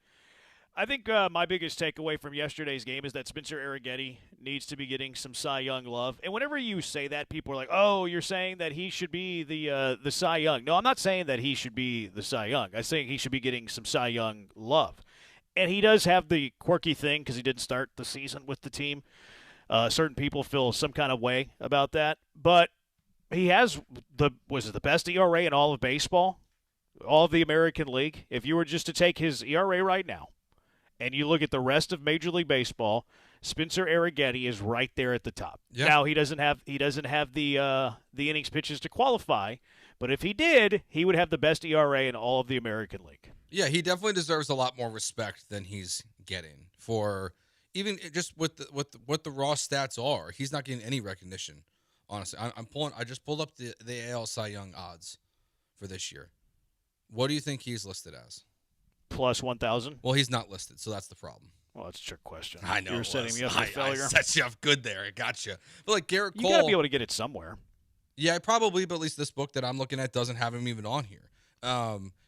Speaker 5: I think my biggest takeaway from yesterday's game is that Spencer Arrighetti needs to be getting some Cy Young love. And whenever you say that, people are like, "Oh, you're saying that he should be the Cy Young." No, I'm not saying that he should be the Cy Young. I'm saying he should be getting some Cy Young love. And he does have the quirky thing because he didn't start the season with the team. Certain people feel some kind of way about that, but he has the best ERA in all of baseball, all of the American League. If you were just to take his ERA right now, and you look at the rest of Major League Baseball, Spencer Arrighetti is right there at the top. Yeah. Now he doesn't have the innings pitches to qualify, but if he did, he would have the best ERA in all of the American League.
Speaker 13: Yeah, he definitely deserves a lot more respect than he's getting for even just what the raw stats are. He's not getting any recognition. Honestly, I just pulled up the AL Cy Young odds for this year. What do you think he's listed as?
Speaker 5: Plus 1,000.
Speaker 13: Well, he's not listed, so that's the problem.
Speaker 5: Well, that's a trick question.
Speaker 13: I know.
Speaker 5: You're setting me up for failure.
Speaker 13: I set you up good there. I got you. But like Garrett Cole,
Speaker 5: you got to be able to get it somewhere.
Speaker 13: Yeah, probably. But at least this book that I'm looking at doesn't have him even on here.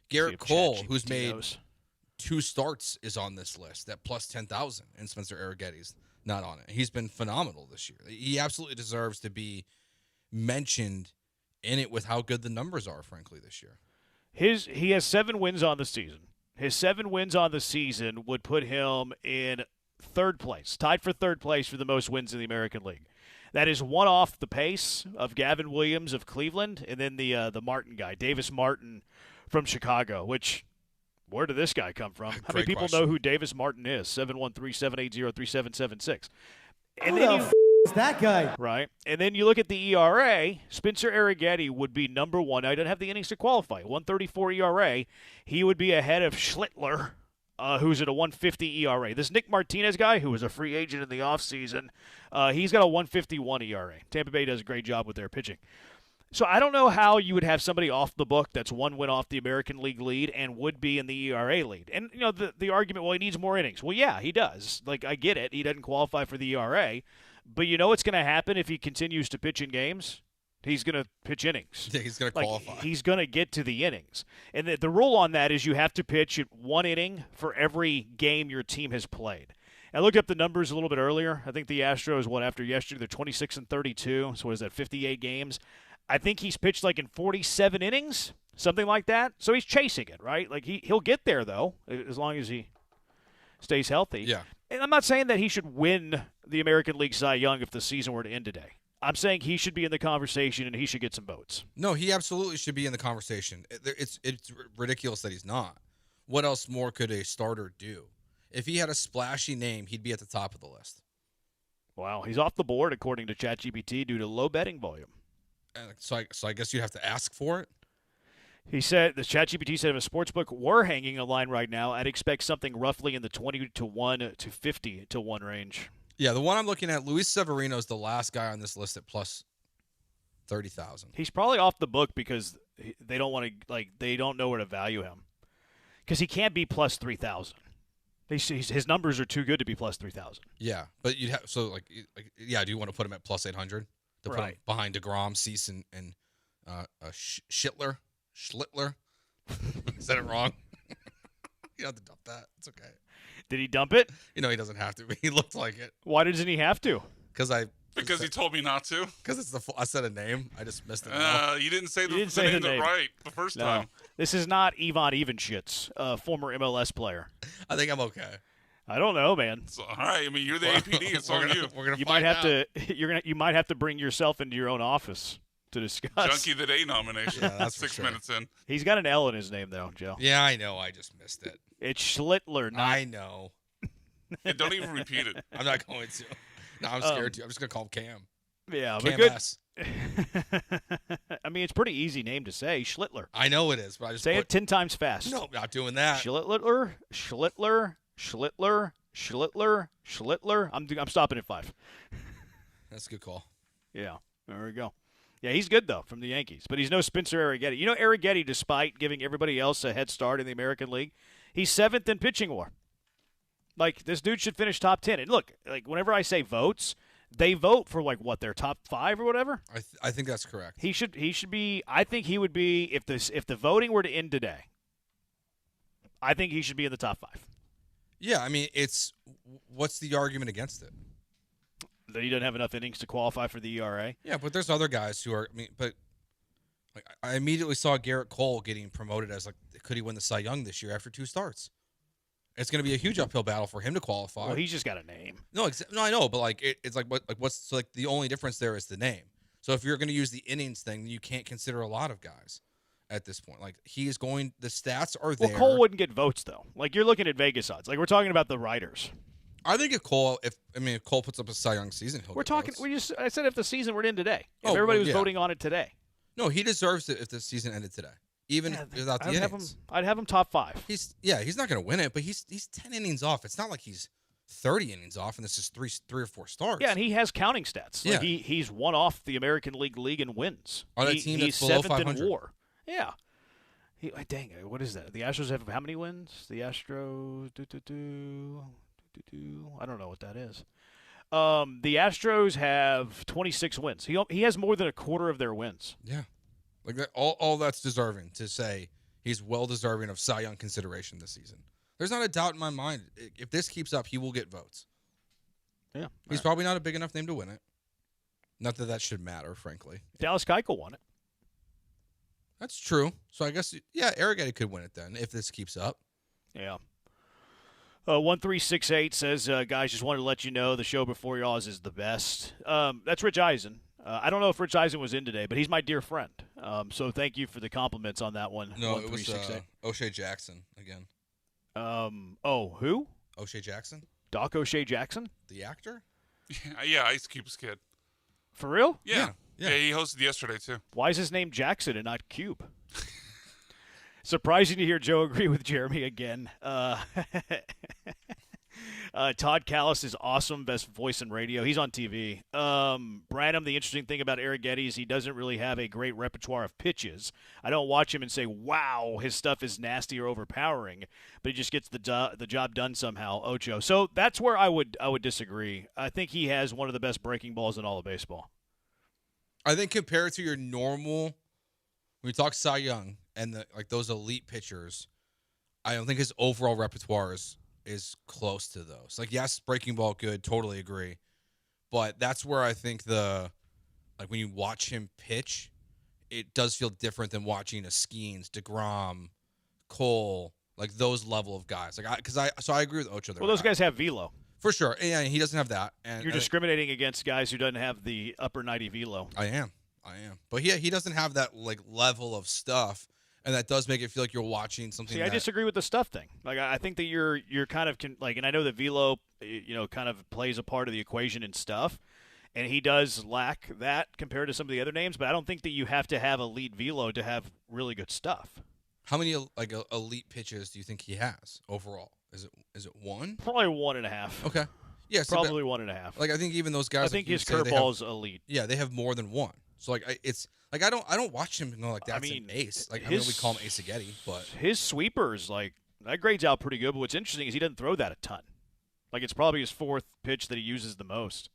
Speaker 13: Garrett Cole, who's made 2 starts, is on this list at plus 10,000, and Spencer Arrighetti's not on it. He's been phenomenal this year. He absolutely deserves to be mentioned in it with how good the numbers are, frankly, this year.
Speaker 5: He has 7 wins on the season. His 7 wins on the season would put him in 3rd place, tied for 3rd place for the most wins in the American League. That is one off the pace of Gavin Williams of Cleveland, and then the Martin guy, Davis Martin from Chicago, which, where did this guy come from? How many people know who Davis Martin is? 713-780-3776. And then
Speaker 6: is that guy?
Speaker 5: Right. And then you look at the ERA, Spencer Arrighetti would be number 1. Now, he doesn't have the innings to qualify. 134 ERA. He would be ahead of Schlittler, who's at a 150 ERA. This Nick Martinez guy, who was a free agent in the offseason, he's got a 151 ERA. Tampa Bay does a great job with their pitching. So I don't know how you would have somebody off the book that's 1 win off the American League lead and would be in the ERA lead. And, you know, the argument, well, he needs more innings. Well, yeah, he does. Like, I get it. He doesn't qualify for the ERA. But you know what's going to happen if he continues to pitch in games? He's going to pitch innings.
Speaker 13: Yeah, he's going to qualify.
Speaker 5: He's going to get to the innings. And the rule on that is you have to pitch at 1 inning for every game your team has played. I looked up the numbers a little bit earlier. I think the Astros, after yesterday, they're 26-32. So what is that, 58 games? I think he's pitched like in 47 innings, something like that. So he's chasing it, right? Like he'll get there, though, as long as he stays healthy.
Speaker 13: Yeah.
Speaker 5: And I'm not saying that he should win the American League Cy Young if the season were to end today. I'm saying he should be in the conversation and he should get some votes.
Speaker 13: No, he absolutely should be in the conversation. It's ridiculous that he's not. What else more could a starter do? If he had a splashy name, he'd be at the top of the list.
Speaker 5: Wow, he's off the board according to ChatGPT due to low betting volume.
Speaker 13: So I guess you have to ask for it?
Speaker 5: He said, the ChatGPT said if a sportsbook were hanging a line right now, I'd expect something roughly in the 20-1 to 50-1 range.
Speaker 13: Yeah, the one I'm looking at, Luis Severino is the last guy on this list at plus 30,000.
Speaker 5: He's probably off the book because they don't want to, they don't know where to value him. Because he can't be plus 3,000. His numbers are too good to be plus 3,000.
Speaker 13: Yeah, but you'd have, do you want to put him at plus 800? To put him behind DeGrom, Cease, and Schlittler. Said it wrong. You have to dump that. It's okay.
Speaker 5: Did he dump it?
Speaker 13: He doesn't have to. He looked like it.
Speaker 5: Why doesn't he have to?
Speaker 8: Because he told me not to.
Speaker 13: Because I said a name. I just missed it.
Speaker 8: You didn't say the name right the first time.
Speaker 5: This is not Ivan Ivanschitz, former MLS player.
Speaker 13: I think I'm okay.
Speaker 5: I don't know, man.
Speaker 8: So, all right, I mean, you're the APD. It's on you.
Speaker 13: We're gonna.
Speaker 5: You might have to. You might have to bring yourself into your own office to discuss.
Speaker 8: Junkie the Day nomination.
Speaker 13: Yeah, that's
Speaker 8: 6 minutes in.
Speaker 5: He's got an L in his name, though, Joe.
Speaker 13: Yeah, I know. I just missed it.
Speaker 5: It's Schlittler.
Speaker 13: I know.
Speaker 8: Yeah, don't even repeat it.
Speaker 13: I'm not going to. No, I'm scared to. I'm just gonna call him Cam.
Speaker 5: Yeah,
Speaker 13: Cam
Speaker 5: but good.
Speaker 13: S.
Speaker 5: I mean, it's a pretty easy name to say, Schlittler.
Speaker 13: I know it is, but I just
Speaker 5: say it 10 times fast.
Speaker 13: No, not doing that.
Speaker 5: Schlittler. I'm stopping at 5.
Speaker 13: That's a good call.
Speaker 5: Yeah, there we go. Yeah, he's good, though, from the Yankees. But he's no Spencer Arrighetti. You know, Arrighetti, despite giving everybody else a head start in the American League, he's 7th in pitching WAR. Like, this dude should finish top 10. And look, whenever I say votes, they vote for, their top 5 or whatever?
Speaker 13: I think that's correct.
Speaker 5: He should be – I think he would be – if the voting were to end today, I think he should be in the top 5.
Speaker 13: Yeah, I mean, what's the argument against it?
Speaker 6: That he doesn't have enough innings to qualify for the ERA.
Speaker 13: Yeah, but there's other guys who are. I mean, but like I immediately saw Garrett Cole getting promoted as could he win the Cy Young this year after 2 starts? It's going to be a huge uphill battle for him to qualify.
Speaker 6: Well, he's just got a name.
Speaker 13: No, I know, but it's what's the only difference there is the name. So if you're going to use the innings thing, you can't consider a lot of guys at this point. Like the stats are there.
Speaker 6: Well, Cole wouldn't get votes though. Like you're looking at Vegas odds. Like we're talking about the writers.
Speaker 13: I think if Cole puts up a Cy Young season, he'll.
Speaker 6: We're talking.
Speaker 13: Votes.
Speaker 6: I said if the season were in today, if everybody was voting on it today.
Speaker 13: No, he deserves it if the season ended today. Even without the innings.
Speaker 6: I'd have him top 5.
Speaker 13: He's not going to win it, but he's 10 innings off. It's not like he's 30 innings off, and this is three or four starts.
Speaker 6: Yeah, and he has counting stats. Like he's one off the American League in wins.
Speaker 13: On a team that's
Speaker 6: he's
Speaker 13: below
Speaker 6: 7th
Speaker 13: 500.
Speaker 6: in WAR. Yeah. Dang it! What is that? The Astros have how many wins? The Astros I don't know what that is. The Astros have 26 wins. He has more than a quarter of their wins.
Speaker 13: Yeah. Like that, all that's deserving to say he's well deserving of Cy Young consideration this season. There's not a doubt in my mind. If this keeps up, he will get votes.
Speaker 6: Yeah.
Speaker 13: He's probably not a big enough name to win it. Not that should matter, frankly.
Speaker 6: Dallas Keuchel won it.
Speaker 13: That's true. So I guess, Arrighetti could win it then if this keeps up.
Speaker 6: Yeah. 1368 says, guys, just wanted to let you know the show before y'all's is the best. That's Rich Eisen. I don't know if Rich Eisen was in today, but he's my dear friend. So thank you for the compliments on that one.
Speaker 13: No, it was O'Shea Jackson again.
Speaker 6: Who?
Speaker 13: O'Shea Jackson?
Speaker 6: Doc O'Shea Jackson?
Speaker 13: The actor?
Speaker 8: Yeah, Ice Cube's kid.
Speaker 6: For real?
Speaker 8: Yeah, he hosted yesterday, too.
Speaker 6: Why is his name Jackson and not Cube? Surprising to hear Joe agree with Jeremy again. Todd Callis is awesome, best voice in radio. He's on TV. Branham, the interesting thing about Arrighetti is he doesn't really have a great repertoire of pitches. I don't watch him and say, wow, his stuff is nasty or overpowering, but he just gets the job done somehow, Ocho. So that's where I would disagree. I think he has one of the best breaking balls in all of baseball.
Speaker 13: I think compared to your normal, when you talk Cy Young and those elite pitchers, I don't think his overall repertoire is close to those. Like, yes, breaking ball good, totally agree. But that's where I think when you watch him pitch, it does feel different than watching a Skeens, DeGrom, Cole, like those level of guys. So I agree with Ocho there.
Speaker 6: Well, those guys have velo.
Speaker 13: For sure. Yeah, he doesn't have that. And
Speaker 6: you're discriminating against guys who doesn't have the upper 90 velo.
Speaker 13: I am. But he doesn't have that level of stuff. And that does make it feel like you're watching something.
Speaker 6: See, I disagree with the stuff thing. Like, I think that you're kind of and I know that velo, kind of plays a part of the equation and stuff, and he does lack that compared to some of the other names. But I don't think that you have to have elite velo to have really good stuff.
Speaker 13: How many elite pitches do you think he has overall? Is it one?
Speaker 6: Probably 1.5.
Speaker 13: Okay. Yeah,
Speaker 6: probably 1.5.
Speaker 13: I think even those guys.
Speaker 6: I think his curveball is elite.
Speaker 13: Yeah, they have more than one. So I don't watch him go that's an ace. We call him Ace-Aggetti, but
Speaker 6: his sweepers that grades out pretty good. But what's interesting is he doesn't throw that a ton. It's probably his 4th pitch that he uses the most.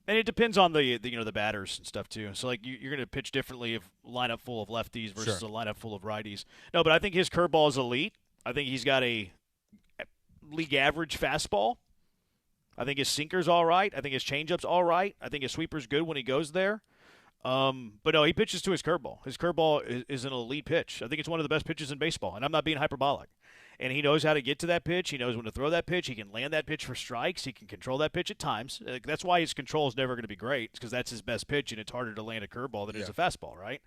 Speaker 6: And it depends on the batters and stuff too. So you're going to pitch differently if a lineup full of lefties versus a lineup full of righties. No, but I think his curveball is elite. I think he's got a league average fastball. I think his sinker's all right. I think his changeup's all right. I think his sweeper's good when he goes there. But no, he pitches to his curveball. His curveball is an elite pitch. I think it's one of the best pitches in baseball, and I'm not being hyperbolic. And he knows how to get to that pitch. He knows when to throw that pitch. He can land that pitch for strikes. He can control that pitch at times. That's why his control is never going to be great, because that's his best pitch, and it's harder to land a curveball than it is a fastball, right?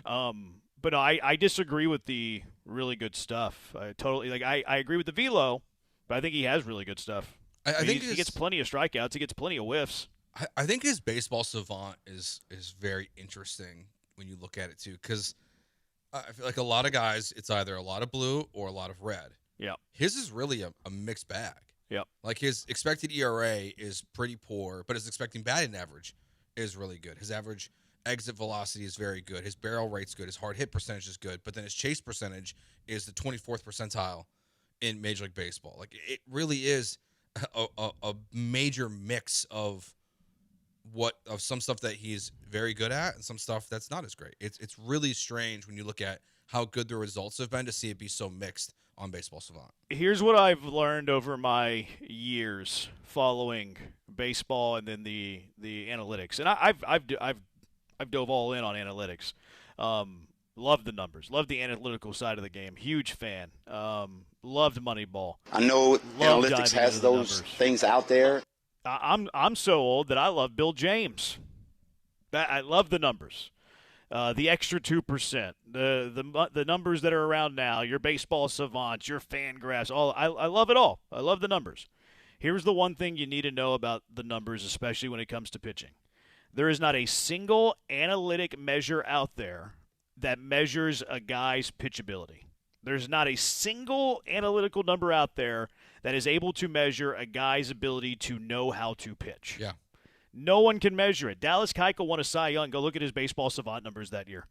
Speaker 6: But no, I disagree with the really good stuff. I totally I agree with the velo, but I think he has really good stuff.
Speaker 13: I think
Speaker 6: he gets plenty of strikeouts. He gets plenty of whiffs.
Speaker 13: I think his baseball savant is very interesting when you look at it, too, because I feel like a lot of guys, it's either a lot of blue or a lot of red.
Speaker 6: Yeah.
Speaker 13: His is really a mixed bag.
Speaker 6: Yep.
Speaker 13: His expected ERA is pretty poor, but his expecting batting average is really good. His average exit velocity is very good. His barrel rate's good. His hard hit percentage is good, but then his chase percentage is the 24th percentile in Major League Baseball. It really is a major mix of some stuff that he's very good at and some stuff that's not as great. It's really strange when you look at how good the results have been to see it be so mixed on Baseball Savant.
Speaker 6: Here's what I've learned over my years following baseball and then the analytics, and I've dove all in on analytics. Love the numbers, love the analytical side of the game. Huge fan. Loved Moneyball.
Speaker 9: I know analytics has those things out there.
Speaker 6: I'm so old that I love Bill James. I love the numbers. The extra 2%, the numbers that are around now, your Baseball Savants, your Fangraphs, I love it all. I love the numbers. Here's the one thing you need to know about the numbers, especially when it comes to pitching. There is not a single analytic measure out there that measures a guy's pitchability. There's not a single analytical number out there that is able to measure a guy's ability to know how to pitch.
Speaker 13: Yeah.
Speaker 6: No one can measure it. Dallas Keuchel won a Cy Young. Go look at his Baseball Savant numbers that year.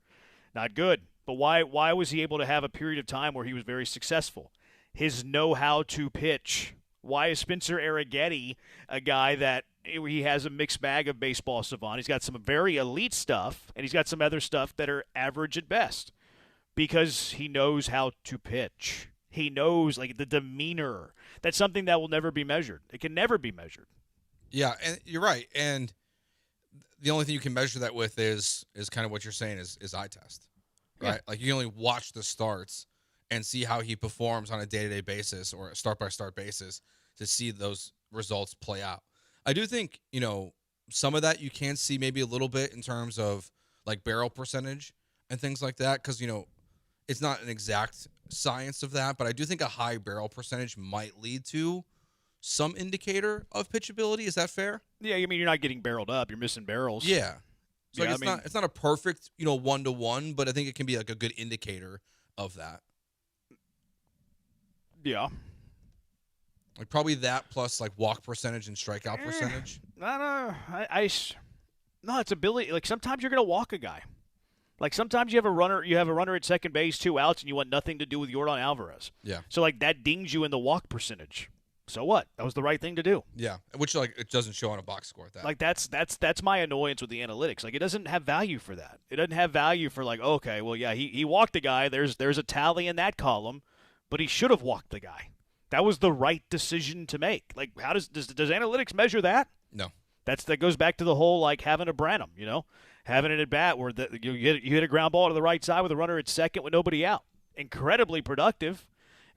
Speaker 6: Not good. But why was he able to have a period of time where he was very successful? His know-how to pitch. Why is Spencer Arrighetti a guy that he has a mixed bag of Baseball Savant? He's got some very elite stuff, and he's got some other stuff that are average at best. Because he knows how to pitch. He knows, like, the demeanor. That's something that will never be measured. It can never be measured.
Speaker 13: Yeah, and you're right. And the only thing you can measure that with is kind of what you're saying is eye test, right?
Speaker 6: Yeah.
Speaker 13: Like, you only watch the starts and see how he performs on a day-to-day basis or a start-by-start basis to see those results play out. I do think, some of that you can see maybe a little bit in terms of, like, barrel percentage and things like that because, it's not an exact science of that, but I do think a high barrel percentage might lead to some indicator of pitchability. Is that fair?
Speaker 6: Yeah, I mean, you're not getting barreled up. You're missing barrels.
Speaker 13: Yeah. So
Speaker 6: Yeah,
Speaker 13: it's not a perfect, 1-to-1, but I think it can be like a good indicator of that.
Speaker 6: Yeah.
Speaker 13: Like probably that plus like walk percentage and strikeout percentage.
Speaker 6: No, no, it's ability. Like sometimes you're going to walk a guy. Like sometimes you have a runner at second base, 2 outs, and you want nothing to do with Yordan Alvarez.
Speaker 13: Yeah.
Speaker 6: So like that dings you in the walk percentage. So what? That was the right thing to do.
Speaker 13: Yeah, which like it doesn't show on a box score.
Speaker 6: Like that's my annoyance with the analytics. Like it doesn't have value for that. It doesn't have value for like, okay, well yeah, he walked a guy. There's a tally in that column, but he should have walked the guy. That was the right decision to make. Like how does analytics measure that?
Speaker 13: No.
Speaker 6: That goes back to the whole like having a Branham, having an at bat where you hit a ground ball to the right side with a runner at second with nobody out. Incredibly productive.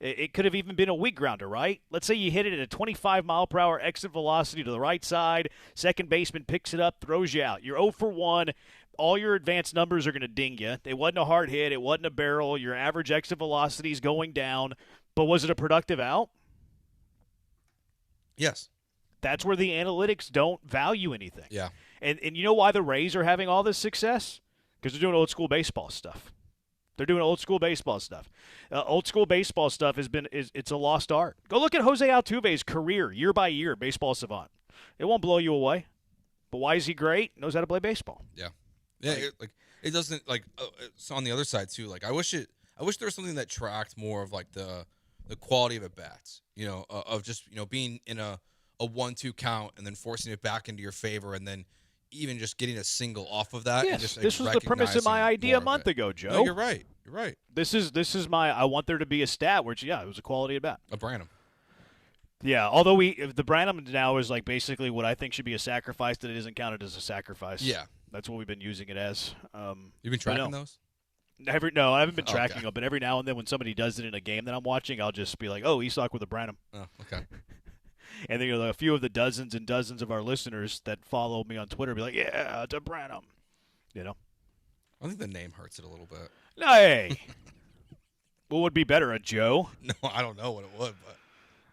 Speaker 6: It could have even been a weak grounder, right? Let's say you hit it at a 25-mile-per-hour exit velocity to the right side. Second baseman picks it up, throws you out. You're 0 for 1. All your advanced numbers are going to ding you. It wasn't a hard hit. It wasn't a barrel. Your average exit velocity is going down. But was it a productive out?
Speaker 13: Yes.
Speaker 6: That's where the analytics don't value anything.
Speaker 13: Yeah.
Speaker 6: And you know why the Rays are having all this success? Because they're doing old-school baseball stuff. They're doing old school baseball stuff. Old school baseball stuff it's a lost art. Go look at Jose Altuve's career, year by year, Baseball Savant. It won't blow you away. But why is he great? Knows how to play baseball.
Speaker 13: Yeah, yeah. It doesn't like. It's on the other side too. Like I wish there was something that tracked more of like the quality of at bats. Of just being in a 1-2 count and then forcing it back into your favor and then even just getting a single off of that.
Speaker 6: Yes,
Speaker 13: and just, like,
Speaker 6: this was the premise of my idea a month ago, Joe.
Speaker 13: No, you're right. You're right.
Speaker 6: This is my. I want there to be a stat where it was a quality at bat.
Speaker 13: A Branham.
Speaker 6: Yeah, although the Branham now is like basically what I think should be a sacrifice that it isn't counted as a sacrifice.
Speaker 13: Yeah,
Speaker 6: that's what we've been using it as.
Speaker 13: You've been tracking those?
Speaker 6: No, I haven't been tracking them, but every now and then when somebody does it in a game that I'm watching, I'll just be like, "Oh, he sucked with a Branham."
Speaker 13: Oh, okay.
Speaker 6: And then a few of the dozens and dozens of our listeners that follow me on Twitter be like, "Yeah, it's a Branham."
Speaker 13: I think the name hurts it a little bit.
Speaker 6: No, hey. What would be better, a Joe?
Speaker 13: No, I don't know what it would, but.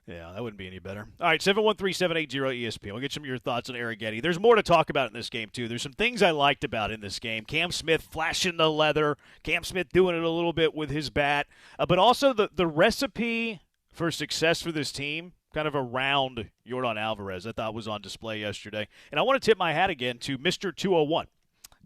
Speaker 6: Yeah, that wouldn't be any better. All right, 713-780-ESPN. We'll get some of your thoughts on Arrighetti. There's more to talk about in this game, too. There's some things I liked about in this game. Cam Smith flashing the leather. Cam Smith doing it a little bit with his bat. But also the recipe for success for this team kind of around Yordan Alvarez I thought was on display yesterday. And I want to tip my hat again to Mr. 201.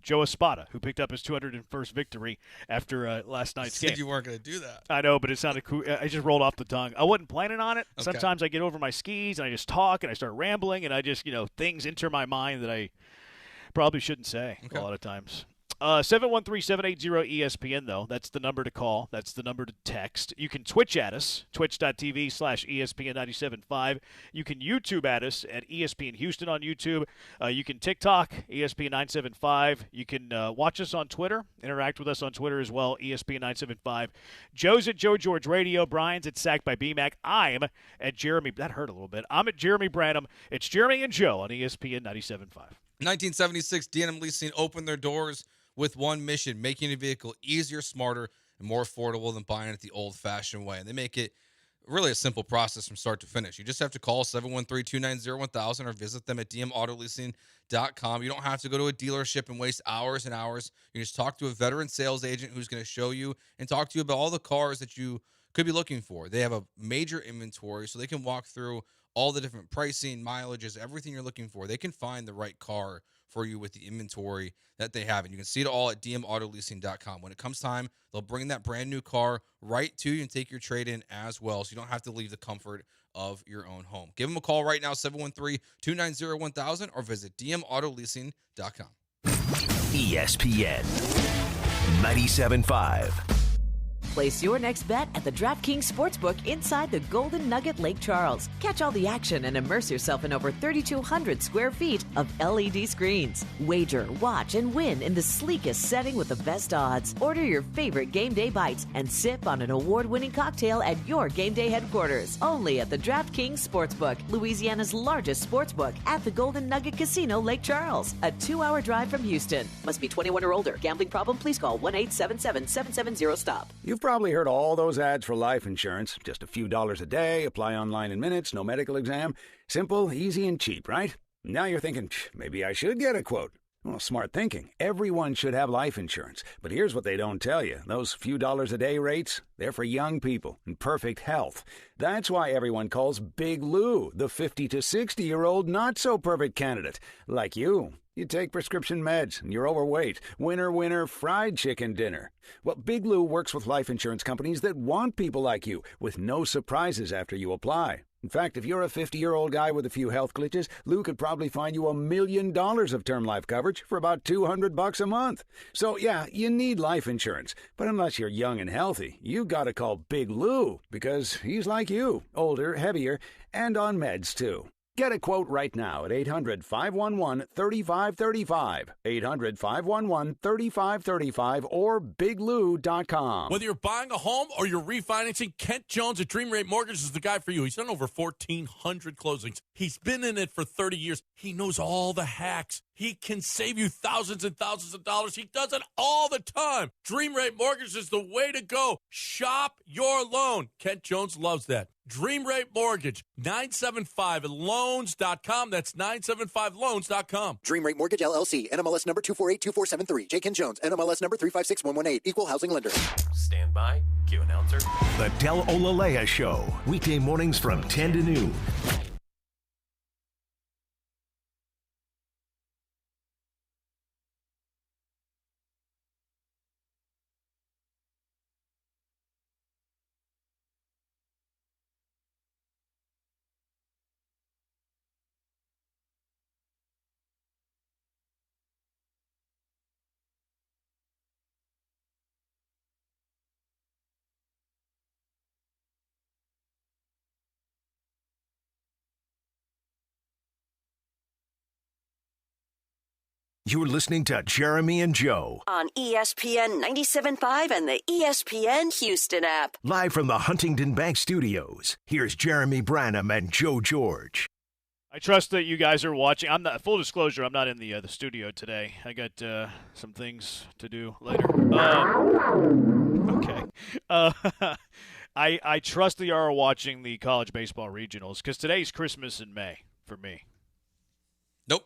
Speaker 6: Joe Espada, who picked up his 201st victory after last night's game.
Speaker 13: You said you weren't going to do that.
Speaker 6: I know, but it sounded cool. I just rolled off the tongue. I wasn't planning on it.
Speaker 13: Okay.
Speaker 6: Sometimes I get over my skis and I just talk and I start rambling and I just, things enter my mind that I probably shouldn't say a lot of times. 713-780-ESPN, though. That's the number to call. That's the number to text. You can Twitch at us, twitch.tv/ESPN975. You can YouTube at us at ESPN Houston on YouTube. You can TikTok, ESPN975. You can watch us on Twitter, interact with us on Twitter as well, ESPN975. Joe's at Joe George Radio. Brian's at Sacked by BMAC. I'm at Jeremy. That hurt a little bit. I'm at Jeremy Branham. It's Jeremy and Joe on ESPN 97.5.
Speaker 13: 1976, D&M Leasing opened their doors with one mission, making a vehicle easier, smarter, and more affordable than buying it the old-fashioned way. And they make it really a simple process from start to finish. You just have to call 713-290-1000 or visit them at dmautololeasing.com. You don't have to go to a dealership and waste hours and hours. You can just talk to a veteran sales agent who's going to show you and talk to you about all the cars that you could be looking for. They have a major inventory, so they can walk through all the different pricing, mileages, everything you're looking for. They can find the right car for you with the inventory that they have. And you can see it all at dmautololeasing.com. When it comes time, they'll bring that brand new car right to you and take your trade-in as well, so you don't have to leave the comfort of your own home. Give them a call right now, 713-290-1000, or visit dmautololeasing.com.
Speaker 11: ESPN 97.5.
Speaker 2: Place your next bet at the DraftKings Sportsbook inside the Golden Nugget Lake Charles. Catch all the action and immerse yourself in over 3,200 square feet of LED screens. Wager, watch, and win in the sleekest setting with the best odds. Order your favorite game day bites and sip on an award-winning cocktail at your game day headquarters. Only at the DraftKings Sportsbook, Louisiana's largest sportsbook at the Golden Nugget Casino, Lake Charles. A 2-hour drive from Houston. Must be 21 or older. Gambling problem? Please call 1-877-770-STOP.
Speaker 14: You've probably heard all those ads for life insurance. Just a few dollars a day, apply online in minutes, no medical exam. Simple, easy, and cheap, right? Now you're thinking, maybe I should get a quote. Well, smart thinking. Everyone should have life insurance. But here's what they don't tell you. Those few dollars a day rates, they're for young people in perfect health. That's why everyone calls Big Lou the 50 to 60-year-old not-so-perfect candidate. Like you. You take prescription meds, and you're overweight. Winner, winner, fried chicken dinner. Well, Big Lou works with life insurance companies that want people like you, with no surprises after you apply. In fact, if you're a 50-year-old guy with a few health glitches, Lou could probably find you $1 million of term life coverage for about $200 a month. So, yeah, you need life insurance. But unless you're young and healthy, you gotta call Big Lou, because he's like you, older, heavier, and on meds, too. Get a quote right now at 800-511-3535, 800-511-3535, or biglou.com.
Speaker 22: Whether you're buying a home or you're refinancing, Kent Jones at Dream Rate Mortgage is the guy for you. He's done over 1,400 closings. He's been in it for 30 years. He knows all the hacks. He can save you thousands and thousands of dollars. He does it all the time. Dream Rate Mortgage is the way to go. Shop your loan. Kent Jones loves that. Dream Rate Mortgage, 975loans.com. That's 975loans.com.
Speaker 17: Dream Rate Mortgage, LLC. NMLS number 2482473. J. Ken Jones. NMLS number 356118. Equal housing lender.
Speaker 11: Stand by. Cue announcer. The Del Olalea Show. Weekday mornings from 10 to noon. You're listening to Jeremy and Joe
Speaker 12: on ESPN 97.5 and the ESPN Houston app.
Speaker 11: Live from the Huntington Bank Studios. Here's Jeremy Branham and Joe George.
Speaker 6: I trust that you guys are watching. I'm not, full disclosure, I'm not in the studio today. I got some things to do later. Okay. I trust that you are watching the college baseball regionals, because today's Christmas in May for me.
Speaker 13: Nope.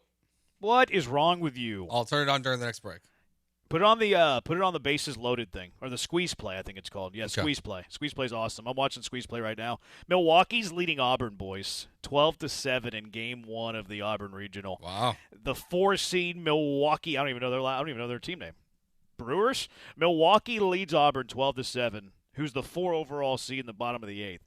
Speaker 6: What is wrong with you?
Speaker 13: I'll turn it on during the next break.
Speaker 6: Put it on the bases loaded thing, or the squeeze play, I think it's called. Yeah,
Speaker 13: Okay.
Speaker 6: Squeeze play. Squeeze play's awesome. I'm watching squeeze play right now. Milwaukee's leading Auburn, boys, 12-7 in Game 1 of the Auburn Regional.
Speaker 13: Wow.
Speaker 6: The 4-seed Milwaukee. I don't even know their team name. Brewers. Milwaukee leads Auburn 12-7. Who's the 4 overall seed in the bottom of the 8th?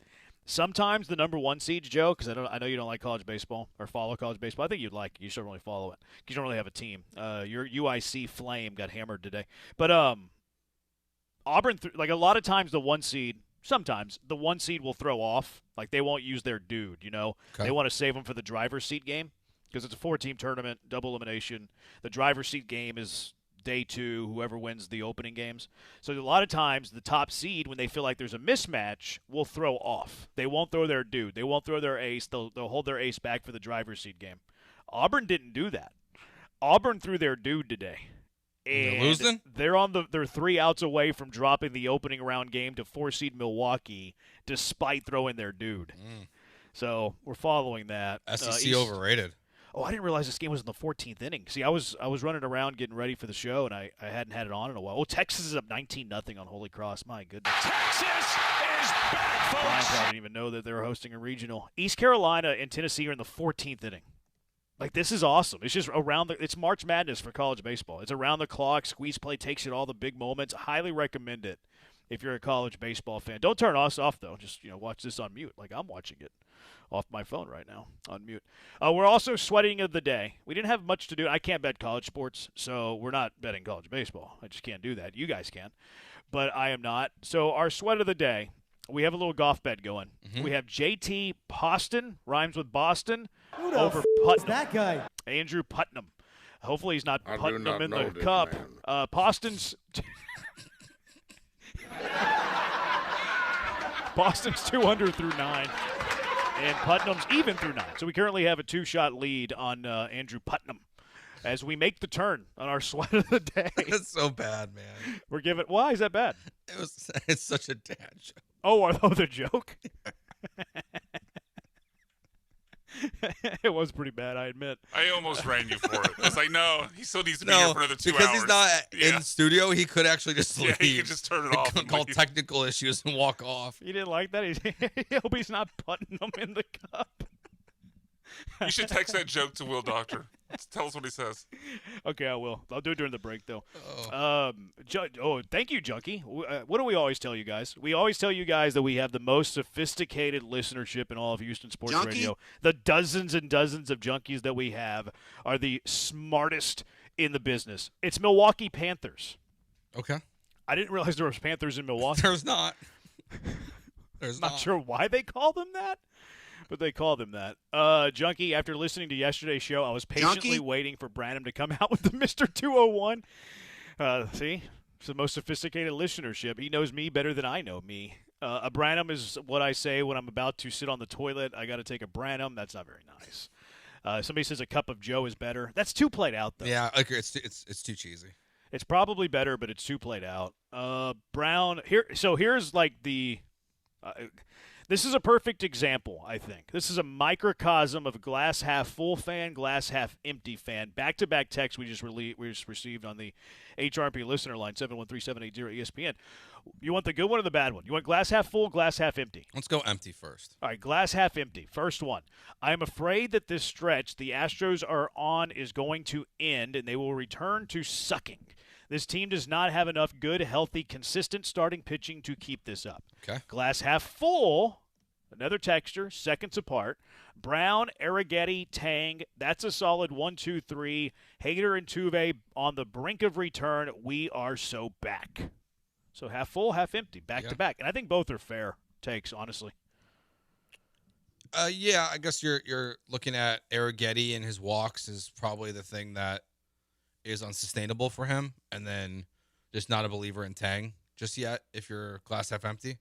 Speaker 6: Sometimes the number 1 seeds, Joe, because I know you don't like college baseball or follow college baseball. I think you'd like it. You should really follow it because you don't really have a team. Your UIC Flame got hammered today. But Auburn, like a lot of times the 1 seed, sometimes the 1 seed will throw off. Like they won't use their dude, you know.
Speaker 13: Okay.
Speaker 6: They want to save them for the driver's seat game because it's a 4-team tournament, double elimination. The driver's seat game is day 2, whoever wins the opening games. So a lot of times the top seed, when they feel like there's a mismatch, will throw off. They won't throw their dude. They won't throw their ace. They'll hold their ace back for the driver's seat game. Auburn didn't do that. Auburn threw their dude today. And
Speaker 13: they're losing?
Speaker 6: They're 3 outs away from dropping the opening round game to 4-seed Milwaukee, despite throwing their dude. So we're following that.
Speaker 13: SEC overrated.
Speaker 6: Oh, I didn't realize this game was in the 14th inning. See, I was running around getting ready for the show, and I hadn't had it on in a while. Oh, Texas is up 19-0 on Holy Cross. My goodness.
Speaker 21: Texas is back, folks.
Speaker 6: I didn't even know that they were hosting a regional. East Carolina and Tennessee are in the 14th inning. Like, this is awesome. It's just it's March Madness for college baseball. It's around the clock. Squeeze play takes it all the big moments. Highly recommend it if you're a college baseball fan. Don't turn us off, though. Just, watch this on mute like I'm watching it off my phone right now on mute. We're also sweating of the day. We didn't have much to do. I can't bet college sports, so we're not betting college baseball. I just can't do that. You guys can, but I am not. So our sweat of the day, we have a little golf bet going. We have JT Poston, rhymes with Boston, over Putnam.
Speaker 1: That guy.
Speaker 6: Andrew Putnam. Hopefully he's not
Speaker 1: I
Speaker 6: putting
Speaker 1: do not
Speaker 6: them in
Speaker 1: know
Speaker 6: the
Speaker 1: this
Speaker 6: cup.
Speaker 1: man.
Speaker 6: Poston's Boston's 2 under through 9. And Putnam's even through 9. So we currently have a 2-shot lead on Andrew Putnam as we make the turn on our sweat of the day.
Speaker 13: That's so bad, man.
Speaker 6: We're giving. Why is that bad?
Speaker 13: It's such a dad joke.
Speaker 6: Oh, the joke? It was pretty bad, I admit.
Speaker 8: I almost ran you for it. I was like, no, he still needs to be here for another 2 hours.
Speaker 13: Because he's not in studio, he could actually just leave.
Speaker 8: Yeah, he could just turn it off and
Speaker 13: call
Speaker 8: leave.
Speaker 13: technical issues and walk off.
Speaker 6: You didn't like that? I hope he's not putting them in the cup.
Speaker 8: You should text that joke to Will Doctor. Tell us what he says.
Speaker 6: Okay, I will. I'll do it during the break, though. Thank you, Junkie. What do we always tell you guys? We always tell you guys that we have the most sophisticated listenership in all of Houston Sports Radio. The dozens and dozens of junkies that we have are the smartest in the business. It's Milwaukee Panthers.
Speaker 13: Okay.
Speaker 6: I didn't realize there was Panthers in Milwaukee.
Speaker 13: There's not. There's
Speaker 6: not sure why they call them that. But they call them that. Junkie, after listening to yesterday's show, I was patiently waiting for Branham to come out with the Mr. 201. See? It's the most sophisticated listenership. He knows me better than I know me. A Branham is what I say when I'm about to sit on the toilet. I got to take a Branham. That's not very nice. Somebody says a cup of Joe is better. That's too played out, though.
Speaker 13: Yeah, okay, it's too cheesy.
Speaker 6: It's probably better, but it's too played out. Brown, here's like the this is a perfect example, I think. This is a microcosm of glass half full fan, glass half empty fan. Back-to-back texts we just received on the HRP listener line, 713-780-ESPN. You want the good one or the bad one? You want glass half full, glass half empty?
Speaker 13: Let's go empty first.
Speaker 6: All right, glass half empty. First one. I am afraid that this stretch the Astros are on is going to end, and they will return to sucking. This team does not have enough good, healthy, consistent starting pitching to keep this up.
Speaker 13: Okay.
Speaker 6: Glass half full, another texture, seconds apart. Brown, Arrighetti, Tang, that's a solid 1, 2, 3. Hader and Tuve on the brink of return. We are so back. So half full, half empty, back to back. And I think both are fair takes, honestly.
Speaker 13: Yeah, I guess you're looking at Arrighetti and his walks is probably the thing that is unsustainable for him, and then just not a believer in Tang just yet if you're glass half empty.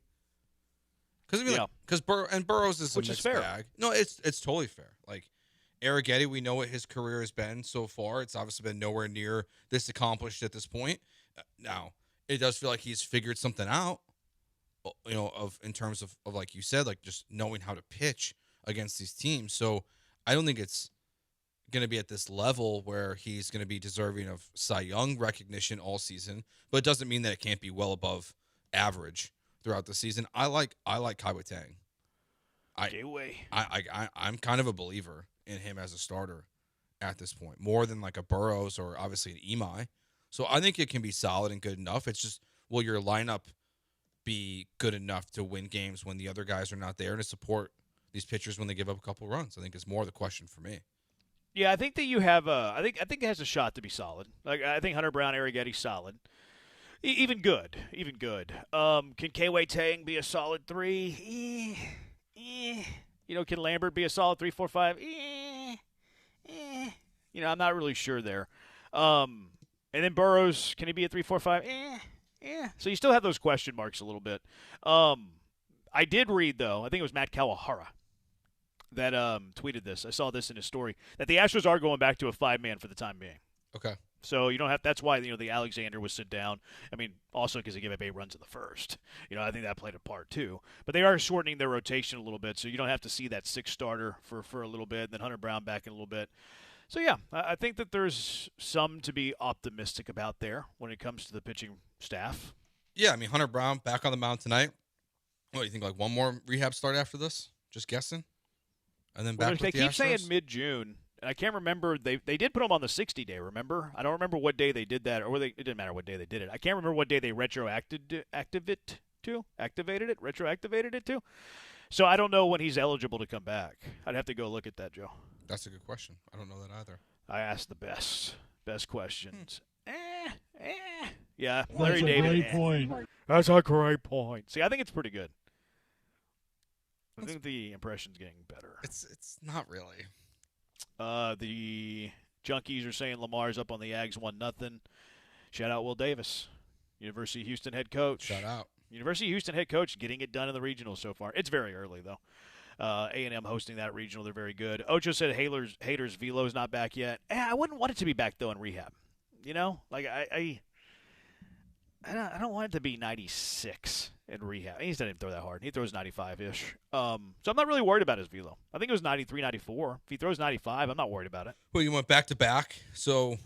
Speaker 13: Because Burrows is a mixed bag. No, it's totally fair. Like Arrighetti, we know what his career has been so far. It's obviously been nowhere near this accomplished at this point. Now, it does feel like he's figured something out, in terms of like you said, like just knowing how to pitch against these teams. So I don't think it's going to be at this level where he's going to be deserving of Cy Young recognition all season, but it doesn't mean that it can't be well above average throughout the season. I like Kai Tang. I'm kind of a believer in him as a starter at this point, more than like a Burrows or obviously an Imai. So I think it can be solid and good enough. It's just, will your lineup be good enough to win games when the other guys are not there and to support these pitchers when they give up a couple runs? I think is more the question for me.
Speaker 6: Yeah, I think that you have I think it has a shot to be solid. Like I think Hunter Brown, Arrighetti's solid. Even good. Can K-Wei Tang be a solid 3? Can Lambert be a solid 3, 4, 5? I'm not really sure there. And then Burrows, can he be a 3, 4, 5? So you still have those question marks a little bit. I did read, though, I think it was Matt Kawahara that tweeted this. I saw this in his story, that the Astros are going back to a 5-man for the time being.
Speaker 13: Okay.
Speaker 6: So you don't have. That's why the Alexander was sit down. I mean, also because they gave up 8 runs in the first. I think that played a part too. But they are shortening their rotation a little bit, so you don't have to see that 6 starter for a little bit, and then Hunter Brown back in a little bit. So yeah, I think that there's some to be optimistic about there when it comes to the pitching staff.
Speaker 13: Yeah, I mean Hunter Brown back on the mound tonight. What do you think? Like one more rehab start after this? Just guessing. And then back with the Astros?
Speaker 6: They keep saying mid-June. I can't remember. They did put him on the 60-day, remember? I don't remember what day they did that, or it didn't matter what day they did it. I can't remember what day they retroactivated it to. So I don't know when he's eligible to come back. I'd have to go look at that, Joe.
Speaker 13: That's a good question. I don't know that either.
Speaker 6: I asked the best questions. Yeah, Larry David.
Speaker 1: That's a great point.
Speaker 6: That's a great point. See, I think it's pretty good. I think the impression's getting better.
Speaker 13: It's not really.
Speaker 6: The Junkies are saying Lamar's up on the Ags 1-0. Shout out Will Davis, University of Houston head coach.
Speaker 13: Shout out.
Speaker 6: University of Houston head coach getting it done in the regional so far. It's very early, though. A&M hosting that regional. They're very good. Ocho said Hader's velo's not back yet. I wouldn't want it to be back, though, in rehab. Like I don't want it to be 96 in rehab. He doesn't even throw that hard. He throws 95-ish. So I'm not really worried about his velo. I think it was 93, 94. If he throws 95, I'm not worried about it.
Speaker 13: Well, you went back-to-back, so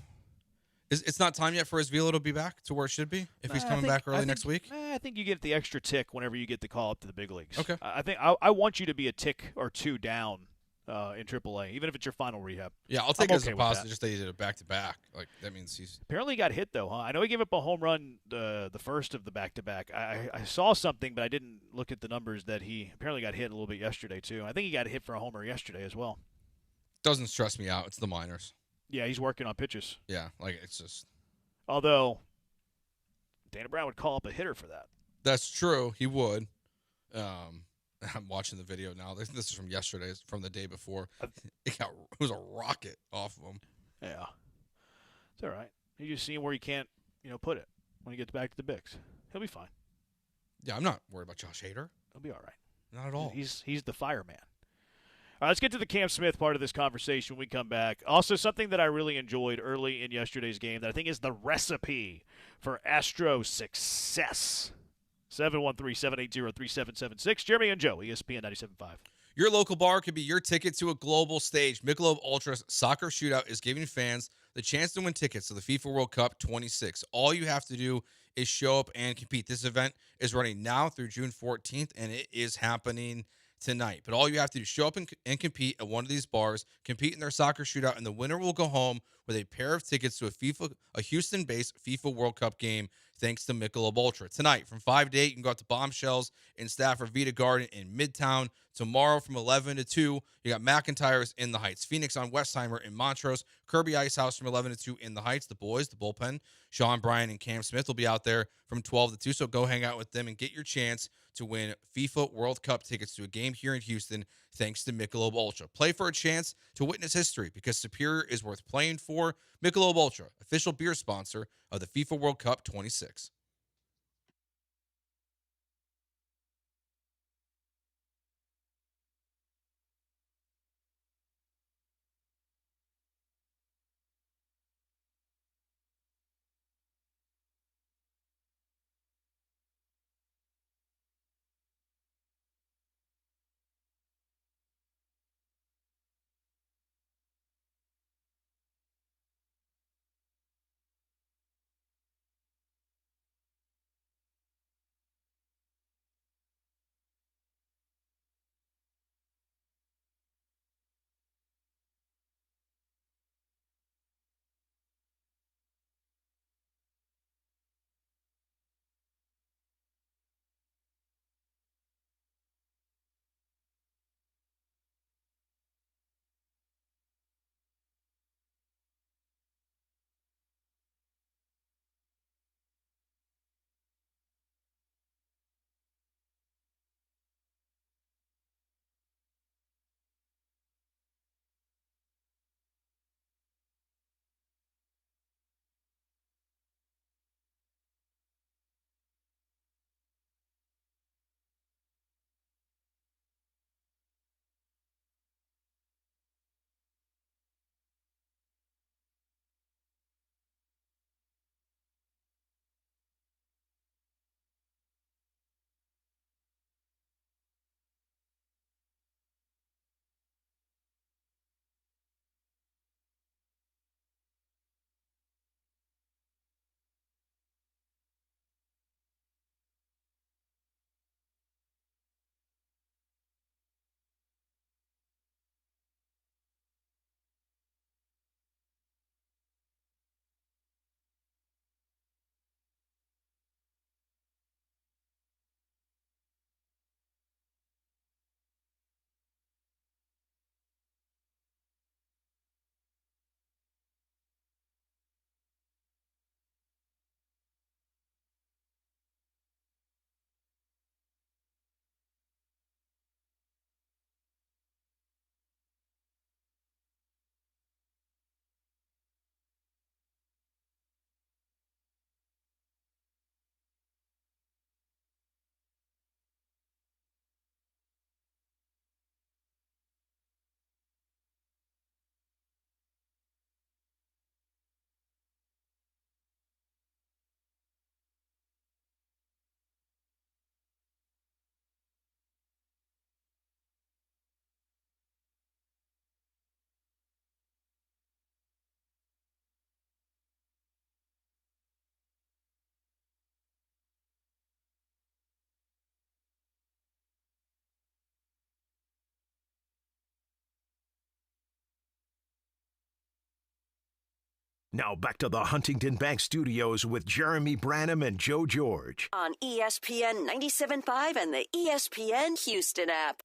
Speaker 13: it's not time yet for his velo to be back to where it should be if he's coming back early next week?
Speaker 6: I think you get the extra tick whenever you get the call up to the big leagues.
Speaker 13: Okay.
Speaker 6: I think I want you to be a tick or 2 down in AAA, even if it's your final rehab.
Speaker 13: Yeah, I'll take it as a positive just that he did it back-to-back. Like, that means he's...
Speaker 6: Apparently he got hit, though, huh? I know he gave up a home run the first of the back-to-back. I saw something, but I didn't look at the numbers, that he apparently got hit a little bit yesterday, too. I think he got hit for a homer yesterday as well.
Speaker 13: Doesn't stress me out. It's the minors.
Speaker 6: Yeah, he's working on pitches.
Speaker 13: Yeah, like, it's just...
Speaker 6: Although, Dana Brown would call up a hitter for that.
Speaker 13: That's true. He would. I'm watching the video now. This is from yesterday, from the day before. It was a rocket off of him.
Speaker 6: Yeah. It's all right. You just see him where you can't, put it when he gets back to the Bigs. He'll be fine.
Speaker 13: Yeah, I'm not worried about Josh Hader.
Speaker 6: He'll be all right.
Speaker 13: Not at all.
Speaker 6: He's the fireman. All right, let's get to the Cam Smith part of this conversation when we come back. Also, something that I really enjoyed early in yesterday's game that I think is the recipe for Astro success. 713-780-3776. Jeremy and Joe, ESPN 97.5.
Speaker 13: Your local bar could be your ticket to a global stage. Michelob Ultra's Soccer Shootout is giving fans the chance to win tickets to the FIFA World Cup 26. All you have to do is show up and compete. This event is running now through June 14th, and it is happening tonight. But all you have to do is show up and compete at one of these bars, compete in their soccer shootout, and the winner will go home with a pair of tickets to a Houston-based FIFA World Cup game, thanks to Michelob Ultra. Tonight, from 5 to 8, you can go out to Bombshells in Stafford Vita Garden in Midtown. Tomorrow, from 11 to 2, you got McIntyre's in the Heights. Phoenix on Westheimer in Montrose. Kirby Icehouse from 11 to 2 in the Heights. The boys, the bullpen, Sean Bryan and Cam Smith will be out there from 12 to 2, so go hang out with them and get your chance to win FIFA World Cup tickets to a game here in Houston, thanks to Michelob Ultra. Play for a chance to witness history, because Superior is worth playing for. Michelob Ultra, official beer sponsor of the FIFA World Cup 26.
Speaker 11: Now back to the Huntington Bank Studios with Jeremy Branham and Joe George.
Speaker 12: On ESPN 97.5 and the ESPN Houston app.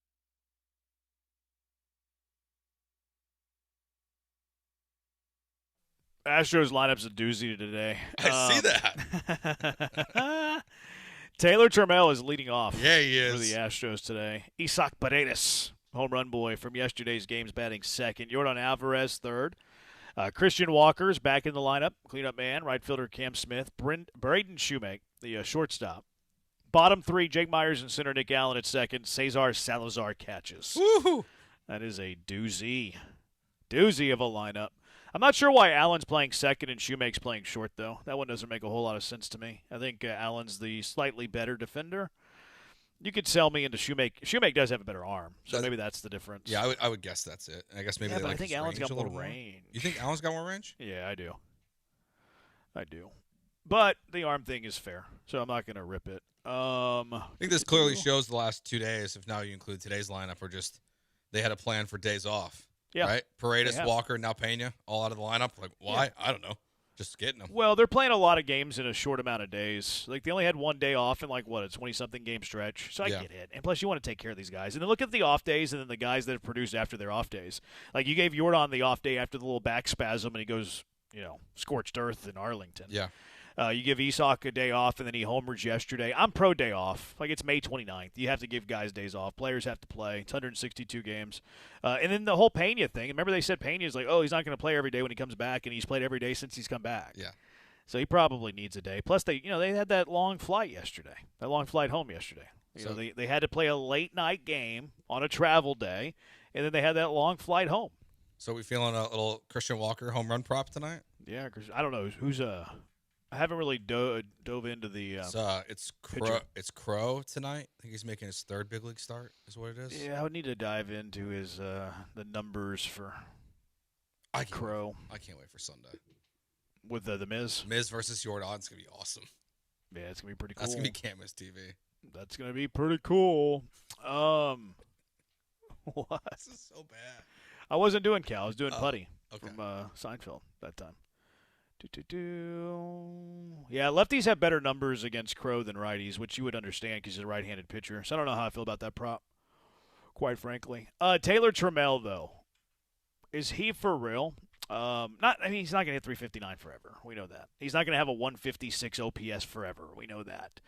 Speaker 6: Astros lineup's a doozy today.
Speaker 1: I see that.
Speaker 6: Taylor Trammell is leading off.
Speaker 1: Yeah, he is.
Speaker 6: For the Astros today. Isaac Paredes, home run boy from yesterday's games, batting second. Yordan Alvarez, third. Christian Walker's back in the lineup. Cleanup man, right fielder Cam Smith. Braden Shoemake, the shortstop. Bottom three, Jake Myers in center, Nick Allen at second. Cesar Salazar catches.
Speaker 1: Woo-hoo.
Speaker 6: That is a doozy. Doozy of a lineup. I'm not sure why Allen's playing second and Shoemake's playing short, though. That one doesn't make a whole lot of sense to me. I think Allen's the slightly better defender. You could sell me into Shoemake. Shoemake does have a better arm, so maybe that's the difference.
Speaker 1: Yeah, I would guess that's it. I guess maybe
Speaker 6: yeah,
Speaker 1: they
Speaker 6: but
Speaker 1: like
Speaker 6: I think
Speaker 1: his
Speaker 6: Allen's got
Speaker 1: range a
Speaker 6: more
Speaker 1: little
Speaker 6: range.
Speaker 1: You think Allen's got more range?
Speaker 6: Yeah, I do. But the arm thing is fair, so I'm not going to rip it.
Speaker 1: I think this clearly shows the last 2 days, if now you include today's lineup, were just they had a plan for days off.
Speaker 6: Yeah.
Speaker 1: Right? Paredes, Walker, now Pena, all out of the lineup. Like, why? Yeah. I don't know. Just getting them.
Speaker 6: Well, they're playing a lot of games in a short amount of days. Like, they only had 1 day off in, like, what, a 20-something game stretch. So I get it. And plus, you want to take care of these guys. And then look at the off days and then the guys that have produced after their off days. Like, you gave Yordan the off day after the little back spasm, and he goes, scorched earth in Arlington.
Speaker 1: Yeah.
Speaker 6: You give Isak a day off, and then he homers yesterday. I'm pro day off. Like, it's May 29th. You have to give guys days off. Players have to play. It's 162 games. And then the whole Pena thing. Remember they said Pena's like, he's not going to play every day when he comes back, and he's played every day since he's come back.
Speaker 1: Yeah.
Speaker 6: So he probably needs a day. Plus, they had that long flight yesterday, that long flight home yesterday. They had to play a late-night game on a travel day, and then they had that long flight home.
Speaker 1: So we feeling a little Christian Walker home run prop tonight?
Speaker 6: Yeah, I don't know. Who's I haven't really dove into the.
Speaker 1: It's Crow tonight. I think he's making his third big league start. Is what it is.
Speaker 6: Yeah, I would need to dive into his the numbers for Crow.
Speaker 1: I can't wait for Sunday
Speaker 6: with the Miz.
Speaker 1: Miz versus Yordan. It's gonna be awesome.
Speaker 6: Yeah, it's gonna be pretty cool.
Speaker 1: That's gonna be Can't Miss TV.
Speaker 6: That's gonna be pretty cool. What?
Speaker 1: This is so bad.
Speaker 6: I wasn't doing Cal. I was doing Putty
Speaker 1: from
Speaker 6: Seinfeld that time. Yeah, lefties have better numbers against Crow than righties, which you would understand because he's a right-handed pitcher. So I don't know how I feel about that prop, quite frankly. Taylor Trammell, though, is he for real? He's not going to hit 359 forever. We know that. He's not going to have a 156 OPS forever. We know that.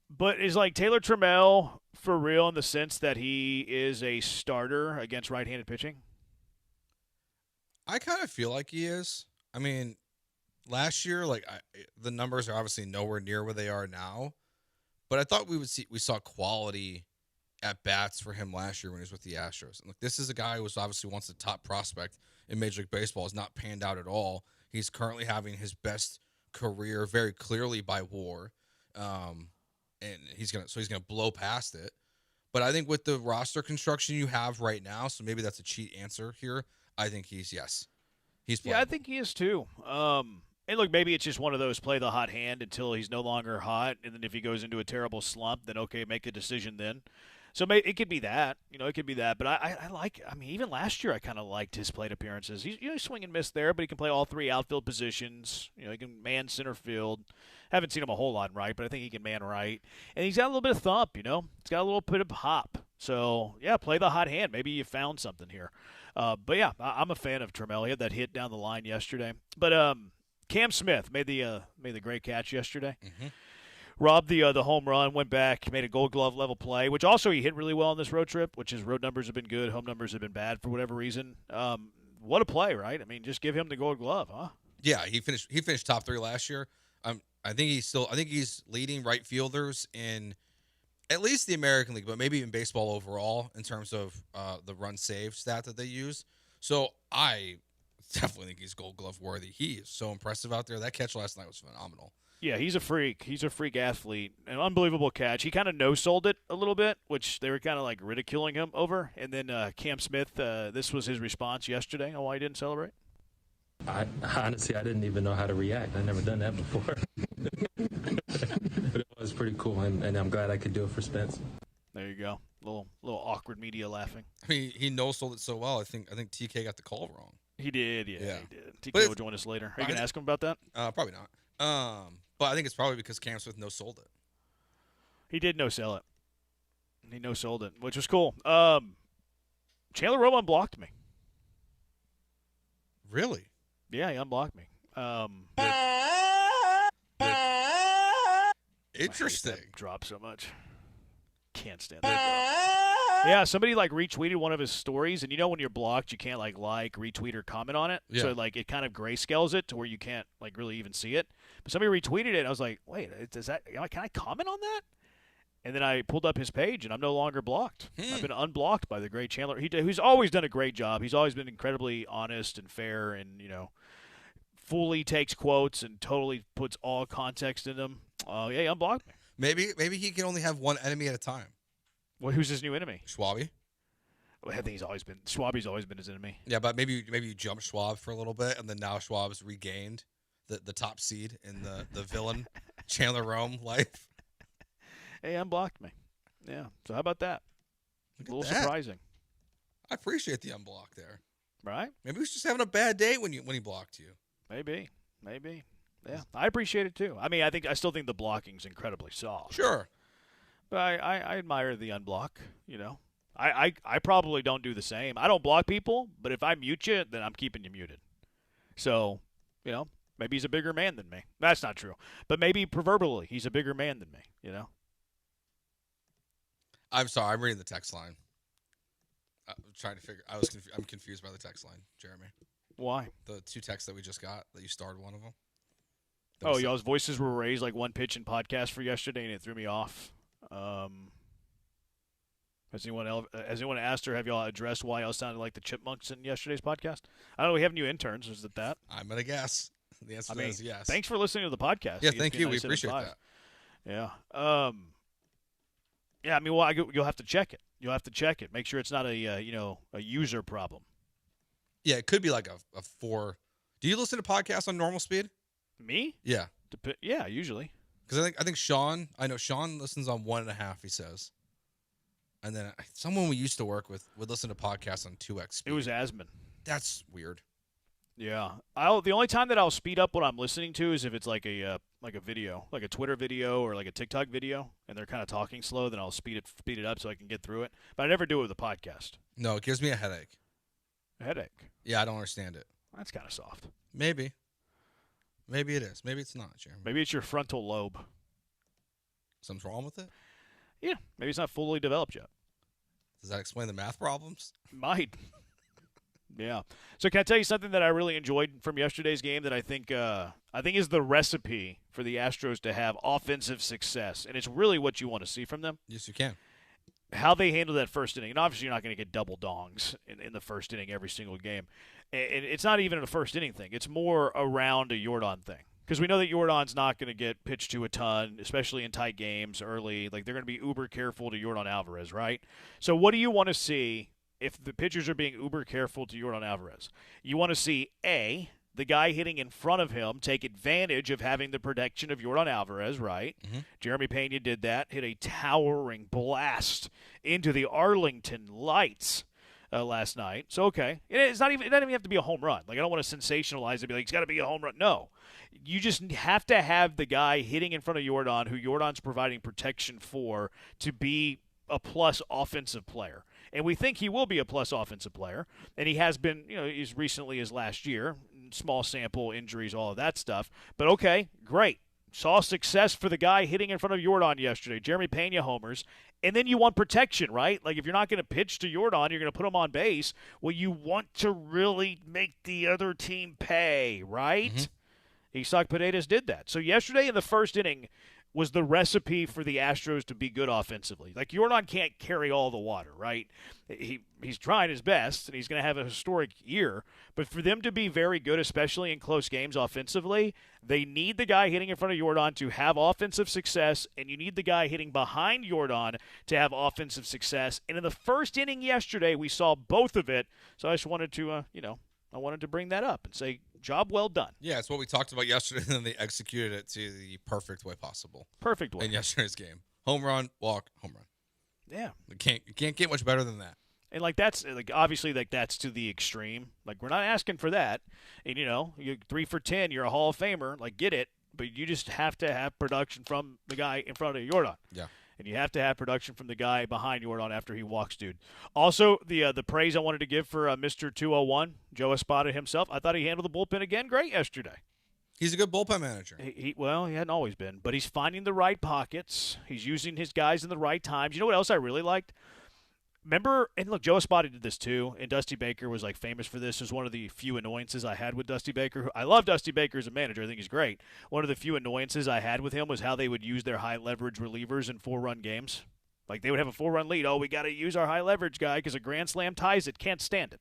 Speaker 6: But is Taylor Trammell for real in the sense that he is a starter against right-handed pitching?
Speaker 1: I kind of feel like he is. I mean, last year, the numbers are obviously nowhere near where they are now, but I thought we saw quality at bats for him last year when he was with the Astros. And this is a guy who was obviously once the top prospect in Major League Baseball, has not panned out at all. He's currently having his best career very clearly by WAR, and he's gonna blow past it. But I think with the roster construction you have right now, so maybe that's a cheat answer here. I think he's playing.
Speaker 6: Yeah, I think he is too. And look, maybe it's just one of those play the hot hand until he's no longer hot, and then if he goes into a terrible slump, then okay, make a decision then. So it could be that, it could be that. But even last year I kind of liked his plate appearances. He's swing and miss there, but he can play all three outfield positions. He can man center field. Haven't seen him a whole lot in right, but I think he can man right. And he's got a little bit of thump, He's got a little bit of hop. So, yeah, play the hot hand. Maybe you found something here. But, yeah, I'm a fan of Trammell. He had that hit down the line yesterday. But Cam Smith made the great catch yesterday.
Speaker 1: Mm-hmm.
Speaker 6: Robbed the home run, went back, made a Gold Glove level play, which also he hit really well on this road trip, which his road numbers have been good, home numbers have been bad for whatever reason. What a play, right? I mean, just give him the Gold Glove, huh?
Speaker 1: Yeah, he finished top 3 last year. I think he's leading right fielders in at least the American League, but maybe in baseball overall in terms of the run save stat that they use. So I definitely think he's Gold Glove worthy. He is so impressive out there. That catch last night was phenomenal.
Speaker 6: Yeah, he's a freak. He's a freak athlete. An unbelievable catch. He kind of no-sold it a little bit, which they were kind of ridiculing him over. And then Cam Smith, this was his response yesterday on why he didn't celebrate.
Speaker 3: Honestly, I didn't even know how to react. I've never done that before. But it was pretty cool, and I'm glad I could do it for Spence.
Speaker 6: There you go. Little awkward media laughing.
Speaker 1: I mean, he no-sold it so well. I think TK got the call wrong.
Speaker 6: He did, yeah. He did. TK will join us later. Are you going to ask him about that?
Speaker 1: Probably not. But I think it's probably because Cam Smith no-sold it.
Speaker 6: He did no-sell it. He no-sold it, which was cool. Chandler Rome unblocked me.
Speaker 1: Really?
Speaker 6: Yeah, he unblocked me.
Speaker 1: Interesting.
Speaker 6: Drop so much. Can't stand that. Yeah, somebody retweeted one of his stories, and when you're blocked, you can't like, retweet, or comment on it.
Speaker 1: Yeah.
Speaker 6: So it kind of grayscales it to where you can't really even see it. But somebody retweeted it, and I was like, wait, can I comment on that? And then I pulled up his page, and I'm no longer blocked. I've been unblocked by the great Chandler. Who's always done a great job. He's always been incredibly honest and fair, and fully takes quotes and totally puts all context in them. Yeah, he unblocked me.
Speaker 1: Maybe he can only have one enemy at a time.
Speaker 6: Well, who's his new enemy?
Speaker 1: Schwabi.
Speaker 6: Well, I think Schwabi's always been his enemy.
Speaker 1: Yeah, but maybe you jump Schwab for a little bit, and then now Schwab's regained the top seed in the villain Chandler Rome life.
Speaker 6: Hey, unblocked me. Yeah. So how about that? A little surprising.
Speaker 1: I appreciate the unblock there.
Speaker 6: Right?
Speaker 1: Maybe he was just having a bad day when he blocked you. Maybe.
Speaker 6: Yeah, I appreciate it too. I mean, I still think the blocking's incredibly soft.
Speaker 1: Sure.
Speaker 6: But I admire the unblock. I probably don't do the same. I don't block people, but if I mute you, then I'm keeping you muted. So, maybe he's a bigger man than me. That's not true. But maybe proverbially, he's a bigger man than me.
Speaker 1: I'm sorry. I'm reading the text line. I'm trying to figure. I'm confused by the text line, Jeremy.
Speaker 6: Why?
Speaker 1: The two texts that we just got that you starred one of them.
Speaker 6: Oh, y'all's voices were raised like one pitch in podcast for yesterday, and it threw me off. Has anyone asked or have y'all addressed why y'all sounded like the Chipmunks in yesterday's podcast? I don't know. We have new interns. Is it that?
Speaker 1: I'm gonna guess. The answer is yes.
Speaker 6: Thanks for listening to the podcast.
Speaker 1: Yeah, thank you. We appreciate that.
Speaker 6: Yeah. Yeah. I mean, well, you'll have to check it. You'll have to check it. Make sure it's not a user problem.
Speaker 1: Yeah, it could be like a 4. Do you listen to podcasts on normal speed?
Speaker 6: Me?
Speaker 1: Yeah.
Speaker 6: Yeah, usually.
Speaker 1: Because I think Sean listens on 1.5. He says, and then someone we used to work with would listen to podcasts on 2x speed.
Speaker 6: It was Asman.
Speaker 1: That's weird.
Speaker 6: Yeah. The only time that I'll speed up what I'm listening to is if it's like a video, like a Twitter video or like a TikTok video, and they're kind of talking slow. Then I'll speed it up so I can get through it. But I never do it with a podcast.
Speaker 1: No, it gives me a headache.
Speaker 6: A headache?
Speaker 1: Yeah, I don't understand it.
Speaker 6: That's kind of soft.
Speaker 1: Maybe it is. Maybe it's not, Jeremy.
Speaker 6: Maybe it's your frontal lobe.
Speaker 1: Something's wrong with it?
Speaker 6: Yeah. Maybe it's not fully developed yet.
Speaker 1: Does that explain the math problems?
Speaker 6: Might. Yeah. So can I tell you something that I really enjoyed from yesterday's game that I think is the recipe for the Astros to have offensive success, and it's really what you want to see from them.
Speaker 1: Yes, you can.
Speaker 6: How they handle that first inning, and obviously you're not going to get double dongs in the first inning every single game. And it's not even a first inning thing. It's more around a Yordan thing. Because we know that Yordan's not going to get pitched to a ton, especially in tight games early. Like, they're going to be uber careful to Yordan Alvarez, right? So what do you want to see if the pitchers are being uber careful to Yordan Alvarez? You want to see, A, the guy hitting in front of him take advantage of having the protection of Yordan Alvarez, right? Mm-hmm. Jeremy Pena did that, hit a towering blast into the Arlington lights last night. So, okay. It doesn't even have to be a home run. Like, I don't want to sensationalize it and be like, it's got to be a home run. No. You just have to have the guy hitting in front of Yordan, who Yordan's providing protection for, to be a plus offensive player. And we think he will be a plus offensive player. And he has been, as recently as last year. Small sample, injuries, all of that stuff. But, okay, great. Saw success for the guy hitting in front of Yordan yesterday. Jeremy Pena homers. And then you want protection, right? Like, if you're not going to pitch to Yordan, you're going to put him on base. Well, you want to really make the other team pay, right? Mm-hmm. Isak Paredes did that. So yesterday in the first inning was the recipe for the Astros to be good offensively. Like, Yordan can't carry all the water, right? He's trying his best, and he's going to have a historic year. But for them to be very good, especially in close games offensively, they need the guy hitting in front of Yordan to have offensive success, and you need the guy hitting behind Yordan to have offensive success. And in the first inning yesterday, we saw both of it. So I just wanted to, I wanted to bring that up and say, job well done.
Speaker 1: Yeah, it's what we talked about yesterday, and then they executed it to the perfect way possible.
Speaker 6: Perfect way.
Speaker 1: In yesterday's game. Home run, walk, home run.
Speaker 6: Yeah.
Speaker 1: You can't get much better than that.
Speaker 6: And like that's like obviously like that's to the extreme. Like we're not asking for that. And you're 3 for 10, you're a Hall of Famer. Like get it, but you just have to have production from the guy in front of Jordan.
Speaker 1: Yeah.
Speaker 6: And you have to have production from the guy behind Jordan after he walks, dude. Also, the praise I wanted to give for Mr. 201, Joe Espada himself. I thought he handled the bullpen again great yesterday.
Speaker 1: He's a good bullpen manager.
Speaker 6: He hadn't always been, but he's finding the right pockets. He's using his guys in the right times. You know what else I really liked? Remember, and look, Joe Espada did this too, and Dusty Baker was like famous for this. It was one of the few annoyances I had with Dusty Baker. I love Dusty Baker as a manager. I think he's great. One of the few annoyances I had with him was how they would use their high leverage relievers in 4-run games. Like they would have a 4-run lead. Oh, we got to use our high leverage guy because a grand slam ties it. Can't stand it.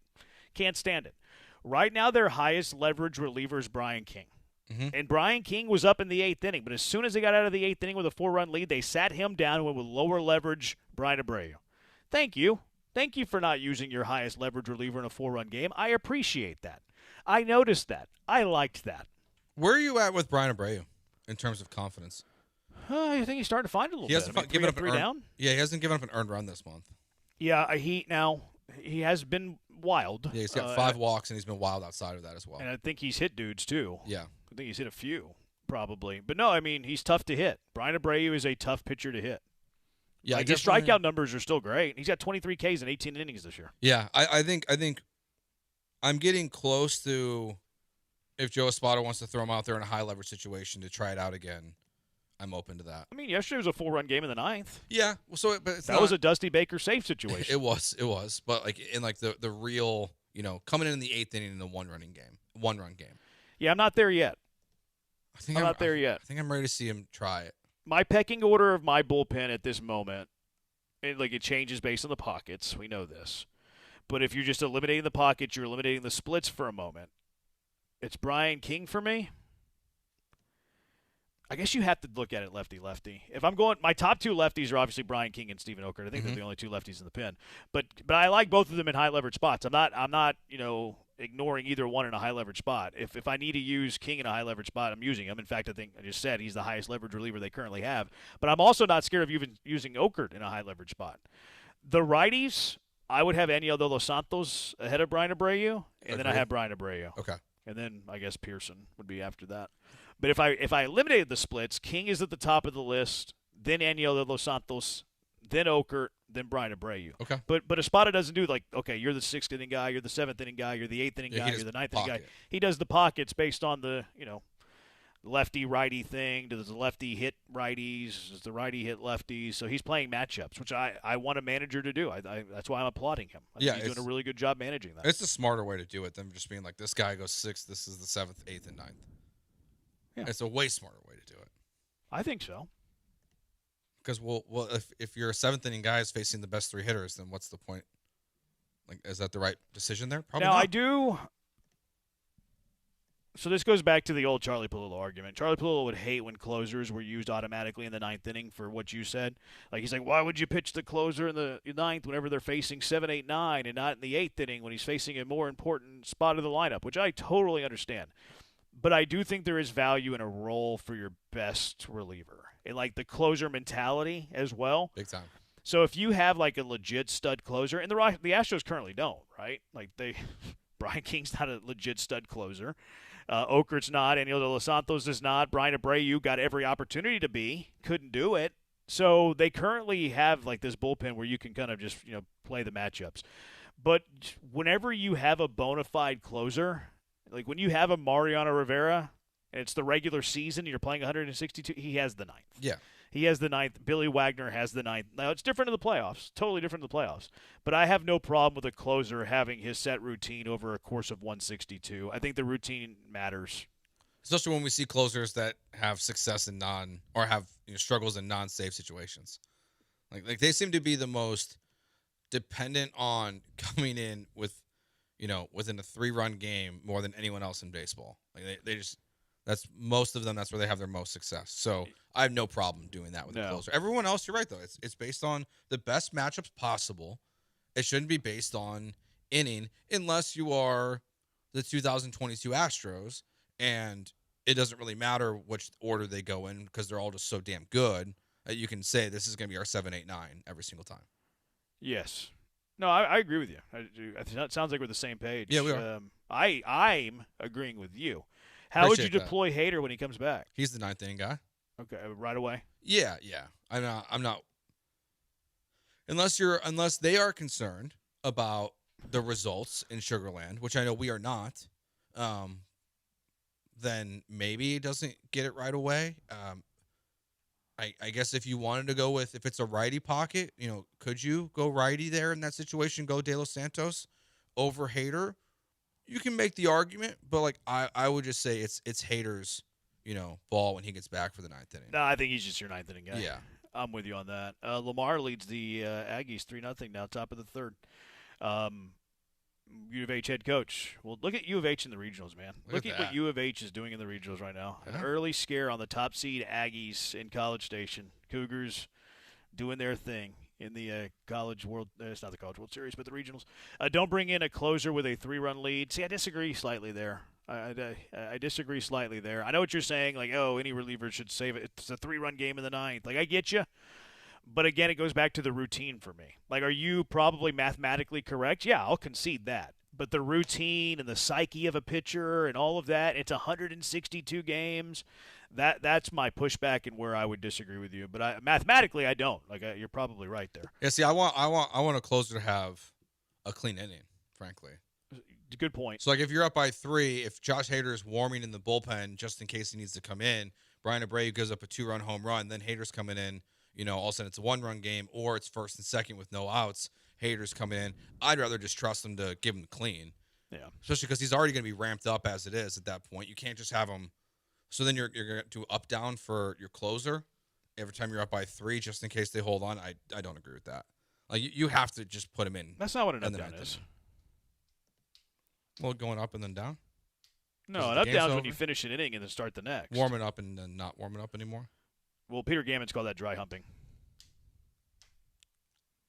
Speaker 6: Can't stand it. Right now, their highest leverage reliever is Brian King.
Speaker 1: Mm-hmm.
Speaker 6: And Brian King was up in the 8th inning, but as soon as they got out of the 8th inning with a 4-run lead, they sat him down and went with lower leverage Brian Abreu. Thank you. Thank you for not using your highest leverage reliever in a 4-run game. I appreciate that. I noticed that. I liked that.
Speaker 1: Where are you at with Brian Abreu in terms of confidence?
Speaker 6: I think he's starting to find it a little
Speaker 1: He
Speaker 6: bit.
Speaker 1: hasn't given up
Speaker 6: three down.
Speaker 1: Yeah, he hasn't given up an earned run this month.
Speaker 6: Yeah, he has been wild.
Speaker 1: Yeah, he's got 5 walks, and he's been wild outside of that as well.
Speaker 6: And I think he's hit dudes, too.
Speaker 1: Yeah.
Speaker 6: I think he's hit a few, probably. But no, I mean, he's tough to hit. Brian Abreu is a tough pitcher to hit.
Speaker 1: Yeah,
Speaker 6: like, his strikeout numbers are still great. He's got 23 Ks in 18 innings this year.
Speaker 1: Yeah, I think I'm getting close to if Joe Espada wants to throw him out there in a high leverage situation to try it out again. I'm open to that.
Speaker 6: I mean, yesterday was a 4-run game in the 9th.
Speaker 1: Yeah, but
Speaker 6: that was a Dusty Baker safe situation.
Speaker 1: It was, but like in like the real, coming in the 8th inning in a one-run game.
Speaker 6: Yeah, I'm not there yet. I'm not there yet.
Speaker 1: I think I'm ready to see him try it.
Speaker 6: My pecking order of my bullpen at this moment, it changes based on the pockets. We know this. But if you're just eliminating the pockets, you're eliminating the splits for a moment. It's Brian King for me. I guess you have to look at it lefty-lefty. If I'm going, my top 2 lefties are obviously Brian King and Stephen Okert. I think they're the only 2 lefties in the pen. But I like both of them in high leverage spots. I'm not ignoring either one in a high leverage spot. If I need to use King in a high leverage spot, I'm using him. In fact, I think I just said he's the highest leverage reliever they currently have. But I'm also not scared of even using Okert in a high leverage spot. The righties, I would have Aniel de los Santos ahead of Brian Abreu, and then I have Brian Abreu.
Speaker 1: Okay.
Speaker 6: And then I guess Pearson would be after that. But if I eliminated the splits, King is at the top of the list, then Aniel de los Santos, then Okert, then Brian Abreu.
Speaker 1: Okay.
Speaker 6: But Espada doesn't do like, okay, you're the 6th inning guy, you're the 7th inning guy, you're the 8th inning guy, you're the 9th inning guy. He does the pockets based on the, lefty-righty thing. Does the lefty hit righties? Does the righty hit lefties? So he's playing matchups, which I want a manager to do. That's why I'm applauding him. I think he's doing a really good job managing that.
Speaker 1: It's a smarter way to do it than just being like, this guy goes 6th, this is the 7th, 8th, and 9th. Yeah. It's a way smarter way to do it.
Speaker 6: I think so.
Speaker 1: Because, well, if your 7th inning guy is facing the best 3 hitters, then what's the point? Like, is that the right decision there? Probably
Speaker 6: now,
Speaker 1: not.
Speaker 6: I do. So this goes back to the old Charlie Palillo argument. Charlie Palillo would hate when closers were used automatically in the 9th inning for what you said. Like, he's like, why would you pitch the closer in the 9th whenever they're facing 7, 8, 9 and not in the 8th inning when he's facing a more important spot of the lineup, which I totally understand. But I do think there is value in a role for your best reliever. And, like, the closer mentality as well.
Speaker 1: Big time.
Speaker 6: So if you have, like, a legit stud closer, and the Astros currently don't, right? Like, Brian King's not a legit stud closer. Okert's not. Aniel de los Santos is not. Brian Abreu got every opportunity to be. Couldn't do it. So they currently have, like, this bullpen where you can kind of just, play the matchups. But whenever you have a bona fide closer, like when you have a Mariano Rivera, and it's the regular season, you're playing 162, he has the 9th.
Speaker 1: Yeah.
Speaker 6: He has the 9th. Billy Wagner has the 9th. Now, it's different in the playoffs. Totally different in the playoffs. But I have no problem with a closer having his set routine over a course of 162. I think the routine matters.
Speaker 1: Especially when we see closers that have success in have struggles in non-safe situations. Like they seem to be the most dependent on coming in with, within a 3-run game more than anyone else in baseball. Like they just, that's most of them. That's where they have their most success. So I have no problem doing that with a closer. Everyone else, you're right though. It's based on the best matchups possible. It shouldn't be based on inning unless you are the 2022 Astros and it doesn't really matter which order they go in because they're all just so damn good that you can say this is going to be our 7, 8, 9 every single time.
Speaker 6: Yes. No, I agree with you. It sounds like we're the same page.
Speaker 1: Yeah, we are.
Speaker 6: I'm agreeing with you. How would you
Speaker 1: Appreciate that.
Speaker 6: deploy Hader when he comes back?
Speaker 1: He's the ninth inning guy.
Speaker 6: Okay, right away.
Speaker 1: Yeah. I'm not. Unless they are concerned about the results in Sugarland, which I know we are not, then maybe he doesn't get it right away. I guess if you wanted to go with, if it's a righty pocket, could you go righty there in that situation? Go De Los Santos over Hader. You can make the argument, but like I would just say it's Hader's, ball when he gets back for the ninth inning.
Speaker 6: No, I think he's just your ninth inning guy.
Speaker 1: Yeah.
Speaker 6: I'm with you on that. Lamar leads the Aggies 3-0 now, top of the third. U of H head coach. Well, look at U of H in the regionals, man. Look at what U of H is doing in the regionals right now.
Speaker 1: Yeah.
Speaker 6: An early scare on the top seed Aggies in College Station. Cougars doing their thing in the College World. It's not the College World Series, but the regionals. Don't bring in a closer with a 3-run lead. See, I disagree slightly there. I disagree slightly there. I know what you're saying, like, any reliever should save it. It's a 3-run game in the ninth. Like, I get you. But again, it goes back to the routine for me. Like, are you probably mathematically correct? Yeah, I'll concede that. But the routine and the psyche of a pitcher and all of that, it's 162 games. That's my pushback and where I would disagree with you. But mathematically, I don't. Like, you're probably right there.
Speaker 1: Yeah. See, I want a closer to have a clean inning, frankly.
Speaker 6: Good point.
Speaker 1: So, like, if you're up by 3, if Josh Hader is warming in the bullpen just in case he needs to come in, Brian Abreu gives up a 2-run home run, then Hader's coming in. All of a sudden it's a 1-run game, or it's first and second with no outs. Hader's coming in. I'd rather just trust him to give him clean.
Speaker 6: Yeah.
Speaker 1: Especially because he's already going to be ramped up as it is at that point. You can't just have him. So then you're going to do up down for your closer every time you're up by 3, just in case they hold on. I don't agree with that. Like you have to just put him in.
Speaker 6: That's not what an up down is.
Speaker 1: Well, going up and then down.
Speaker 6: No, an up down is when you finish an inning and then start the next.
Speaker 1: Warming up and then not warming up anymore.
Speaker 6: Well, Peter Gammon's called that dry humping.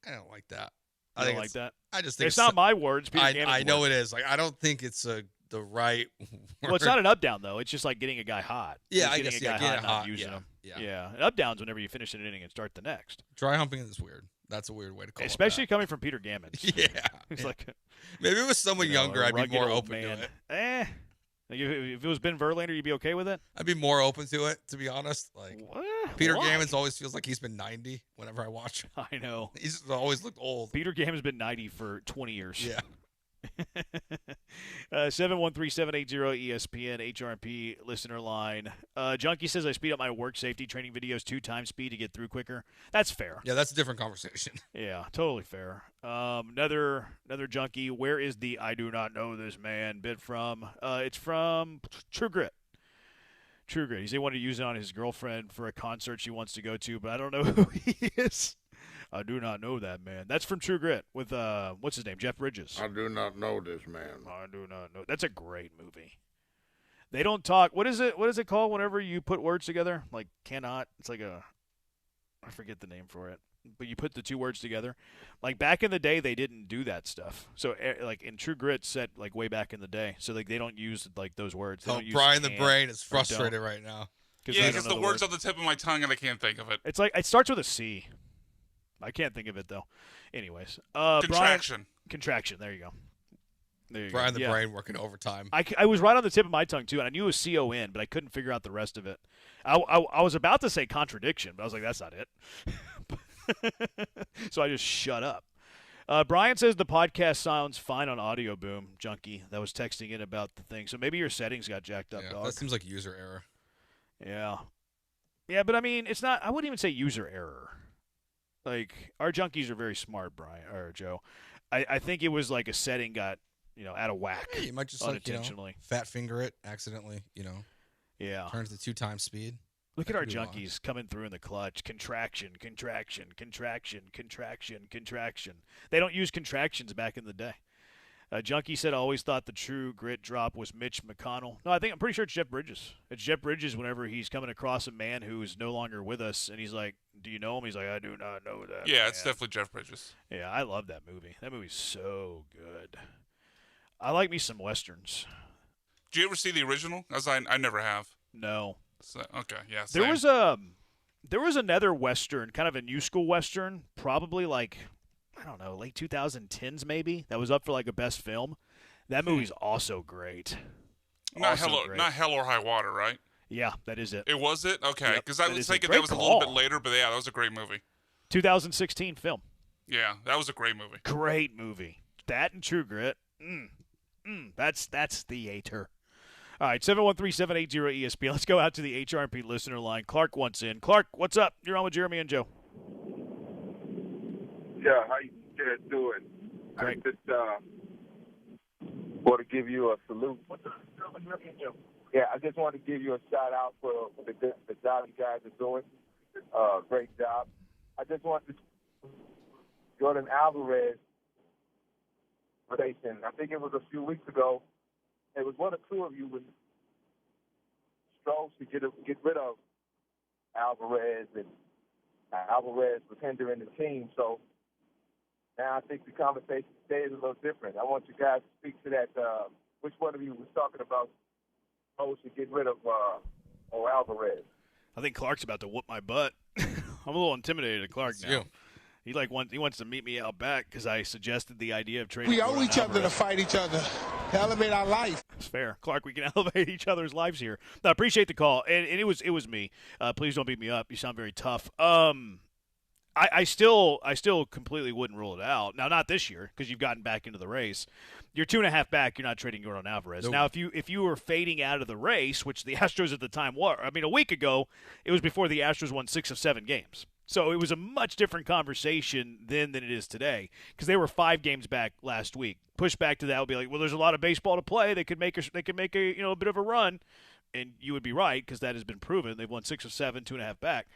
Speaker 1: I don't like that.
Speaker 6: I don't like that.
Speaker 1: I just think
Speaker 6: it's not my words. Peter Gammon's
Speaker 1: I know it is. Like I don't think it's the right word.
Speaker 6: Well, it's not an up down though. It's just like getting a guy hot.
Speaker 1: Yeah,
Speaker 6: just
Speaker 1: I guess
Speaker 6: getting a guy hot, using
Speaker 1: yeah,
Speaker 6: him.
Speaker 1: Yeah.
Speaker 6: Yeah. An up down's whenever you finish an inning and start the next.
Speaker 1: Dry humping is weird. That's a weird way to call
Speaker 6: Especially
Speaker 1: it.
Speaker 6: coming from Peter Gammon.
Speaker 1: Yeah.
Speaker 6: It's like
Speaker 1: maybe it was someone younger. I'd be more open
Speaker 6: man.
Speaker 1: to it.
Speaker 6: Like if it was Ben Verlander, you'd be okay with it?
Speaker 1: I'd be more open to it, to be honest. Like Peter Gammon's always feels like he's been 90 whenever I watch him.
Speaker 6: I know.
Speaker 1: He's always looked old.
Speaker 6: Peter Gammon's been 90 for 20 years.
Speaker 1: Yeah.
Speaker 6: 713-780-ESPN HRP listener line. Junkie says I speed up my work safety training videos 2 times speed to get through quicker. That's fair.
Speaker 1: Yeah, that's a different conversation.
Speaker 6: Yeah, totally fair. Another junkie. Where is the I do not know this man bit from? It's from True Grit. True Grit. He wanted to use it on his girlfriend for a concert she wants to go to, but I don't know who he is. I do not know that man. That's from True Grit with what's his name? Jeff Bridges.
Speaker 16: I do not know this man.
Speaker 6: I do not know. That's a great movie. They don't talk. What is it? What is it called whenever you put words together? Like cannot. It's like I forget the name for it. But you put the 2 words together. Like back in the day, they didn't do that stuff. So like in True Grit, set like way back in the day. So like they don't use like those words. They
Speaker 1: Brian the Brain is frustrated right now.
Speaker 8: Yeah, because the word's on the tip of my tongue and I can't think of it.
Speaker 6: It's like it starts with a C. I can't think of it though. Anyways,
Speaker 8: contraction.
Speaker 6: Contraction. There you go. There you
Speaker 1: Brian
Speaker 6: go.
Speaker 1: the Brain working overtime.
Speaker 6: I was right on the tip of my tongue too, and I knew it was C-O-N, but I couldn't figure out the rest of it. I was about to say contradiction, but I was like, that's not it. So I just shut up. Brian says the podcast sounds fine on Audio Boom, Junkie. That was texting in about the thing. So maybe your settings got jacked up, dog.
Speaker 1: That seems like user error.
Speaker 6: Yeah. Yeah, but I mean, it's not. I wouldn't even say user error. Like, our junkies are very smart, Brian or Joe. I think it was like a setting got, out of whack.
Speaker 1: Yeah, you might just
Speaker 6: unintentionally.
Speaker 1: Fat finger it accidentally,
Speaker 6: Yeah.
Speaker 1: Turns to 2 times speed.
Speaker 6: Look at our junkies coming through in the clutch. Contraction, contraction, contraction, contraction, contraction. They don't use contractions back in the day. Junkie said, I always thought the True Grit drop was Mitch McConnell. No, I'm pretty sure it's Jeff Bridges. It's Jeff Bridges whenever he's coming across a man who is no longer with us, and he's like, do you know him? He's like, I do not know that.
Speaker 8: Yeah,
Speaker 6: man.
Speaker 8: it's definitely Jeff Bridges.
Speaker 6: Yeah, I love that movie. That movie's so good. I like me some Westerns.
Speaker 8: Did you ever see the original? As I never have.
Speaker 6: No.
Speaker 8: So, okay, yeah.
Speaker 6: There was another Western, kind of a new school Western, probably like, I don't know, late 2010s maybe. That was up for like a best film. That movie's also great.
Speaker 8: Not Hell or High Water, right?
Speaker 6: Yeah, that is it.
Speaker 8: It was it? Okay, because I was thinking
Speaker 6: that
Speaker 8: was a little bit later, but yeah, that was a great movie.
Speaker 6: 2016 film.
Speaker 8: Yeah, that was a great movie.
Speaker 6: Great movie. That and True Grit. That's theater. All right, 713-780-ESPN. Let's go out to the HRP listener line. Clark wants in. Clark, what's up? You're on with Jeremy and Joe.
Speaker 15: Yeah, how you guys doing?
Speaker 6: Great.
Speaker 15: I just want to give you a salute. Yeah, I just want to give you a shout out for the job you guys are doing. Great job. I just want to Jordan Alvarez relation. I think it was a few weeks ago. It was one or two of you with strove to get rid of Alvarez, and Alvarez was hindering the team. So now I think the conversation today is a little different. I want you guys to speak to that. Which one of you was talking about strove to get rid of Alvarez?
Speaker 6: I think Clark's about to whoop my butt. I'm a little intimidated at Clark now.
Speaker 1: You.
Speaker 6: He wants to meet me out back because I suggested the idea of trading.
Speaker 18: We owe each other to fight each other, to elevate our life.
Speaker 6: It's fair, Clark. We can elevate each other's lives here. No, I appreciate the call, and it was me. Please don't beat me up. You sound very tough. I still completely wouldn't rule it out. Now, not this year because you've gotten back into the race. You're 2.5 back. You're not trading Jordan Alvarez. Nope. Now, if you were fading out of the race, which the Astros at the time were, I mean, a week ago, it was before the Astros won 6 of 7 games. So it was a much different conversation then than it is today because they were 5 games back last week. Push back to that would be like, well, there's a lot of baseball to play. They could make a a bit of a run, and you would be right because that has been proven. They've won 6 of 7, 2.5 back.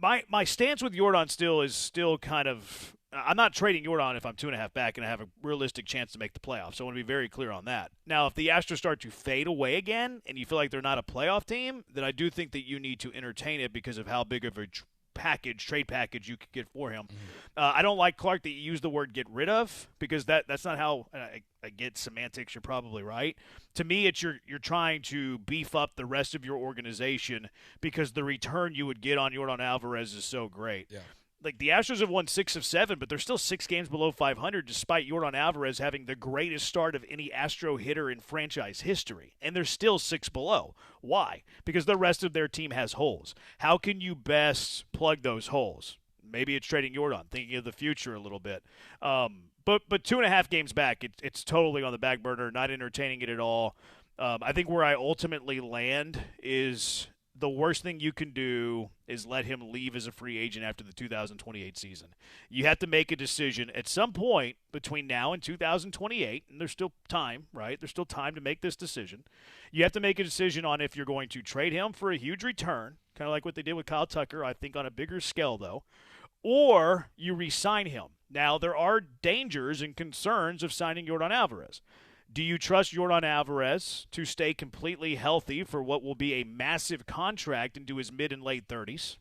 Speaker 6: My stance with Jordan is still kind of – I'm not trading Jordan if I'm 2.5 back and I have a realistic chance to make the playoffs. So I want to be very clear on that. Now, if the Astros start to fade away again and you feel like they're not a playoff team, then I do think that you need to entertain it because of how big of a trade package you could get for him. I don't like, Clark, that you use the word get rid of because that's not how I get semantics. You're probably right. To me, it's you're trying to beef up the rest of your organization because the return you would get on Jordan Alvarez is so great.
Speaker 1: Yeah.
Speaker 6: Like the Astros have won 6 of 7, but they're still 6 games below 500 despite Jordan Alvarez having the greatest start of any Astro hitter in franchise history. And they're still 6 below. Why? Because the rest of their team has holes. How can you best plug those holes? Maybe it's trading Jordan, thinking of the future a little bit. But 2.5 games back, it's totally on the back burner, not entertaining it at all. I think where I ultimately land is – the worst thing you can do is let him leave as a free agent after the 2028 season. You have to make a decision at some point between now and 2028, and there's still time, right? There's still time to make this decision. You have to make a decision on if you're going to trade him for a huge return, kind of like what they did with Kyle Tucker, I think on a bigger scale, though, or you re-sign him. Now, there are dangers and concerns of signing Jordan Alvarez. Do you trust Jordan Alvarez to stay completely healthy for what will be a massive contract into his mid and late 30s?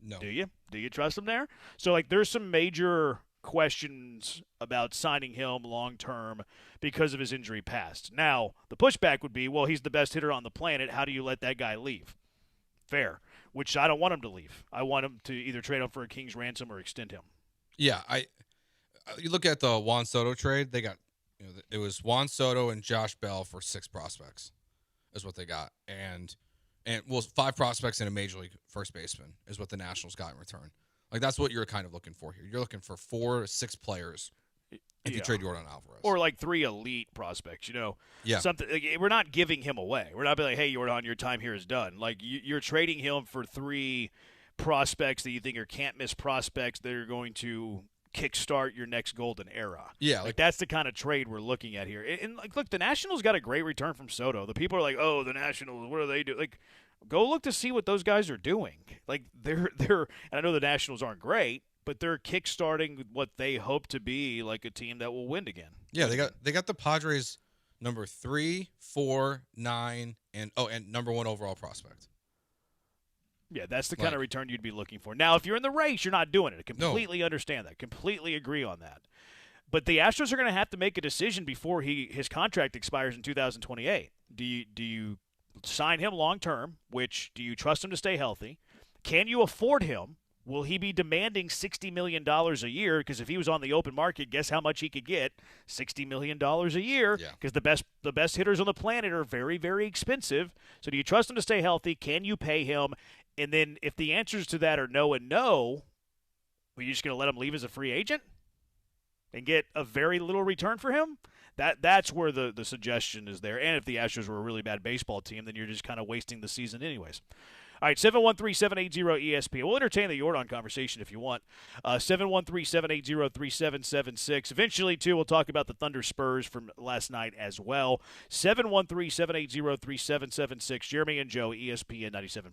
Speaker 1: No.
Speaker 6: Do you? Do you trust him there? So, there's some major questions about signing him long-term because of his injury past. Now, the pushback would be, well, he's the best hitter on the planet. How do you let that guy leave? Fair. Which I don't want him to leave. I want him to either trade him for a king's ransom or extend him.
Speaker 1: Yeah, you look at the Juan Soto trade, they got it was Juan Soto and Josh Bell for 6 prospects is what they got. And 5 prospects and a major league first baseman is what the Nationals got in return. Like, that's what you're kind of looking for here. You're looking for 4 to 6 players if you trade Jordan Alvarez.
Speaker 6: Or 3 elite prospects,
Speaker 1: Yeah.
Speaker 6: Something we're not giving him away. We're not being like, hey, Jordan, your time here is done. You're trading him for 3 prospects that you think are can't-miss prospects that are going to kickstart your next golden era.
Speaker 1: Yeah.
Speaker 6: That's the kind of trade we're looking at here. And look, the Nationals got a great return from Soto. The people are like, oh, the Nationals, what do they do? Go look to see what those guys are doing. They're and I know the Nationals aren't great, but they're kickstarting what they hope to be like a team that will win again.
Speaker 1: Yeah, they got the Padres number 3, 4, 9, and number 1 overall prospect.
Speaker 6: Yeah, that's the kind of return you'd be looking for. Now, if you're in the race, you're not doing it. I completely understand that. Completely agree on that. But the Astros are going to have to make a decision before his contract expires in 2028. Do you sign him long term? Which do you trust him to stay healthy? Can you afford him? Will he be demanding $60 million a year? Because if he was on the open market, guess how much he could get? $60 million a year. Because the best hitters on the planet are very, very expensive. So do you trust him to stay healthy? Can you pay him? And then if the answers to that are no and no, are you just going to let him leave as a free agent and get a very little return for him? That's where the suggestion is there. And if the Astros were a really bad baseball team, then you're just kind of wasting the season anyways. All right, 713-780-ESPN. We'll entertain the Jordan conversation if you want. 713-780-3776. Eventually, too, we'll talk about the Thunder Spurs from last night as well. 713-780-3776. Jeremy and Joe, ESPN 97.5.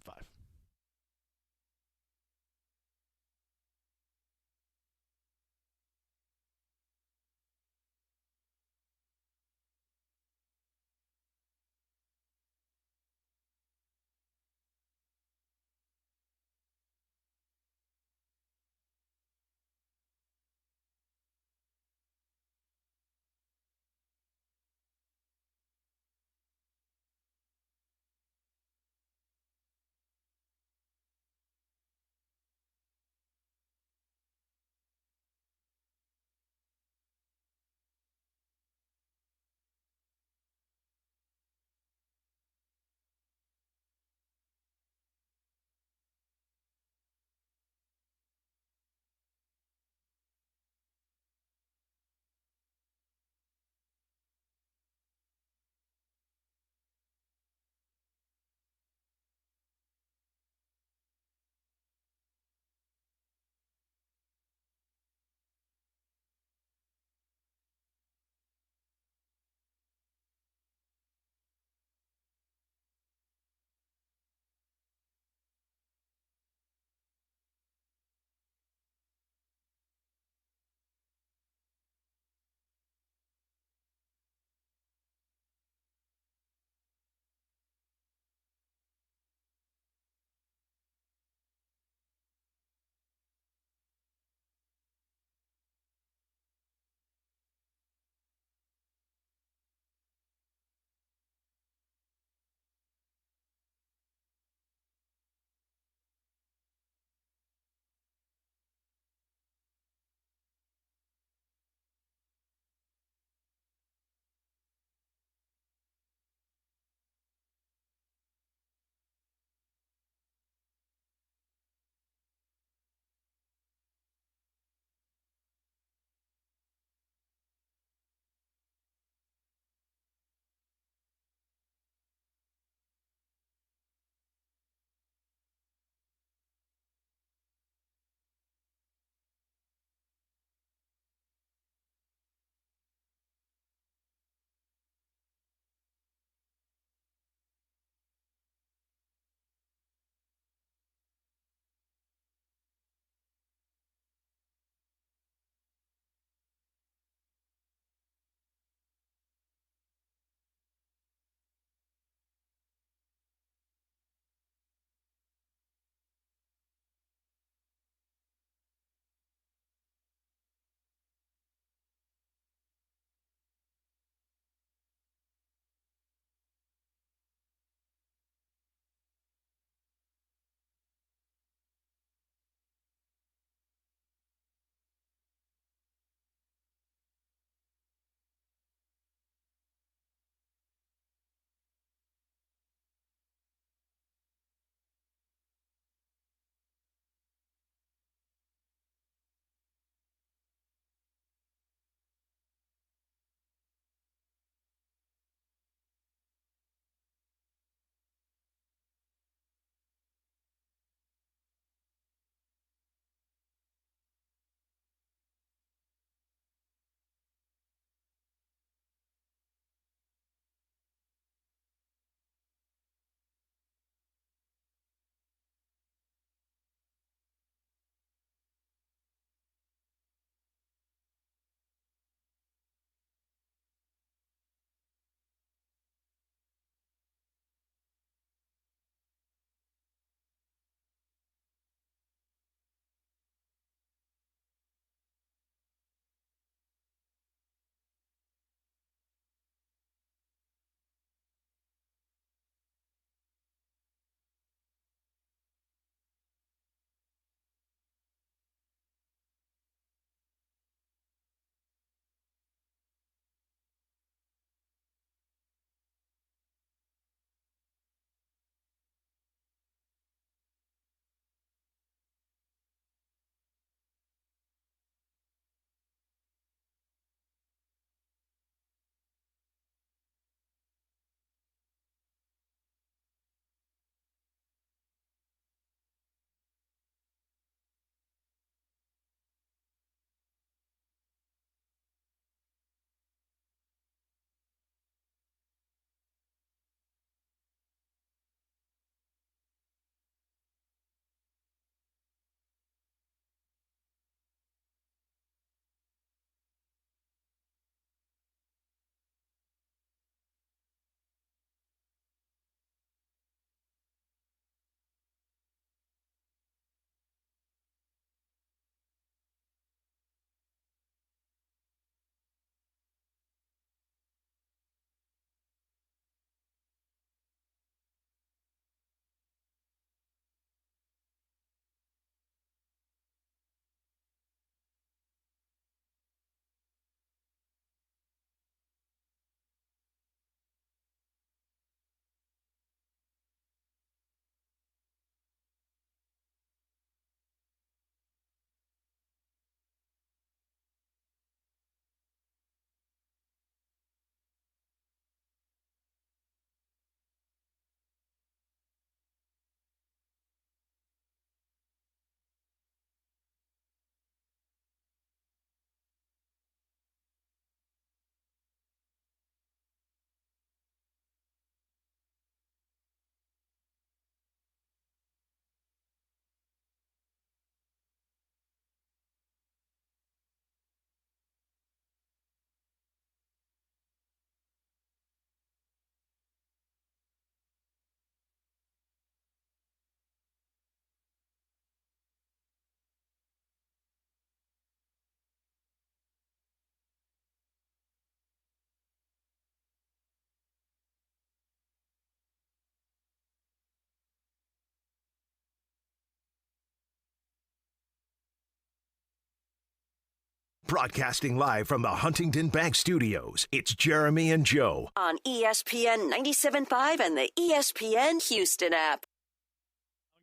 Speaker 11: Broadcasting live from the Huntington Bank Studios, it's Jeremy and Joe.
Speaker 12: On ESPN 97.5 and the ESPN Houston app.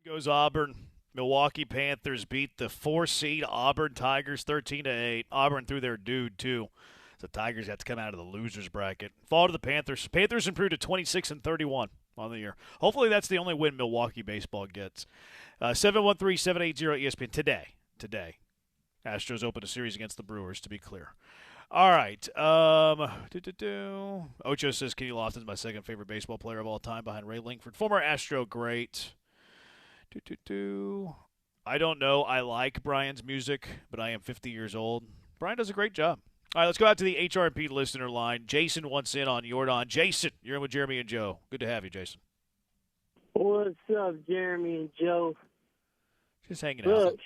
Speaker 6: Goes Auburn. Milwaukee Panthers beat the 4-seed Auburn Tigers 13-8. Auburn threw their dude, too. The Tigers have to come out of the losers bracket. Fall to the Panthers. Panthers improved to 26-31 on the year. Hopefully that's the only win Milwaukee baseball gets. 713-780-ESPN today. Astros open a series against the Brewers, to be clear. All right. Ocho says Kenny Lofton's my second favorite baseball player of all time behind Ray Lingford. Former Astro great. I don't know. I like Brian's music, but I am 50 years old. Brian does a great job. All right, let's go out to the HRP listener line. Jason wants in on Jordan. Jason, you're in with Jeremy and Joe. Good to have you, Jason.
Speaker 19: What's up, Jeremy and Joe?
Speaker 6: Just hanging
Speaker 19: Look,
Speaker 6: out.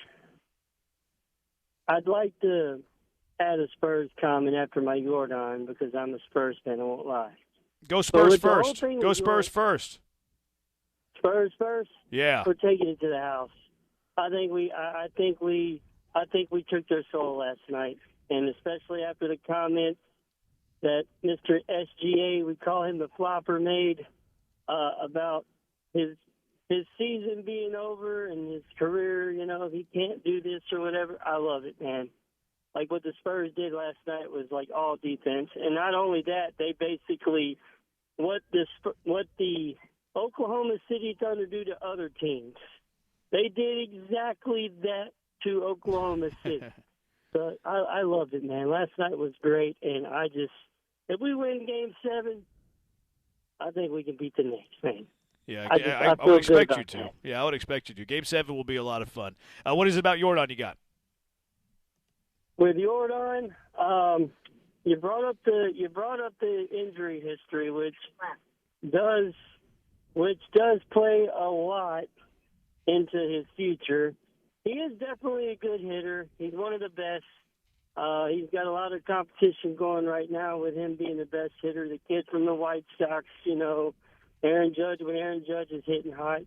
Speaker 19: I'd like to add a Spurs comment after my Jordan because I'm a Spurs fan, I won't lie.
Speaker 6: Go Spurs first. Go Spurs first.
Speaker 19: Spurs first?
Speaker 6: Yeah.
Speaker 19: We're taking it to the house. I think we took their soul last night, and especially after the comments that Mr. SGA, we call him the flopper, made about his season being over and his career, he can't do this or whatever. I love it, man. Like what the Spurs did last night was like all defense. And not only that, they basically, what the Oklahoma City Thunder do to other teams, they did exactly that to Oklahoma City. So I loved it, man. Last night was great. And if we win Game 7, I think we can beat the Knicks, man.
Speaker 6: Yeah, I would expect you to. That. Yeah, I would expect you to. Game 7 will be a lot of fun. What is it about Jordan you got?
Speaker 19: With Jordan, you brought up the injury history, which does play a lot into his future. He is definitely a good hitter. He's one of the best. He's got a lot of competition going right now with him being the best hitter. The kid from the White Sox, Aaron Judge, when Aaron Judge is hitting hot.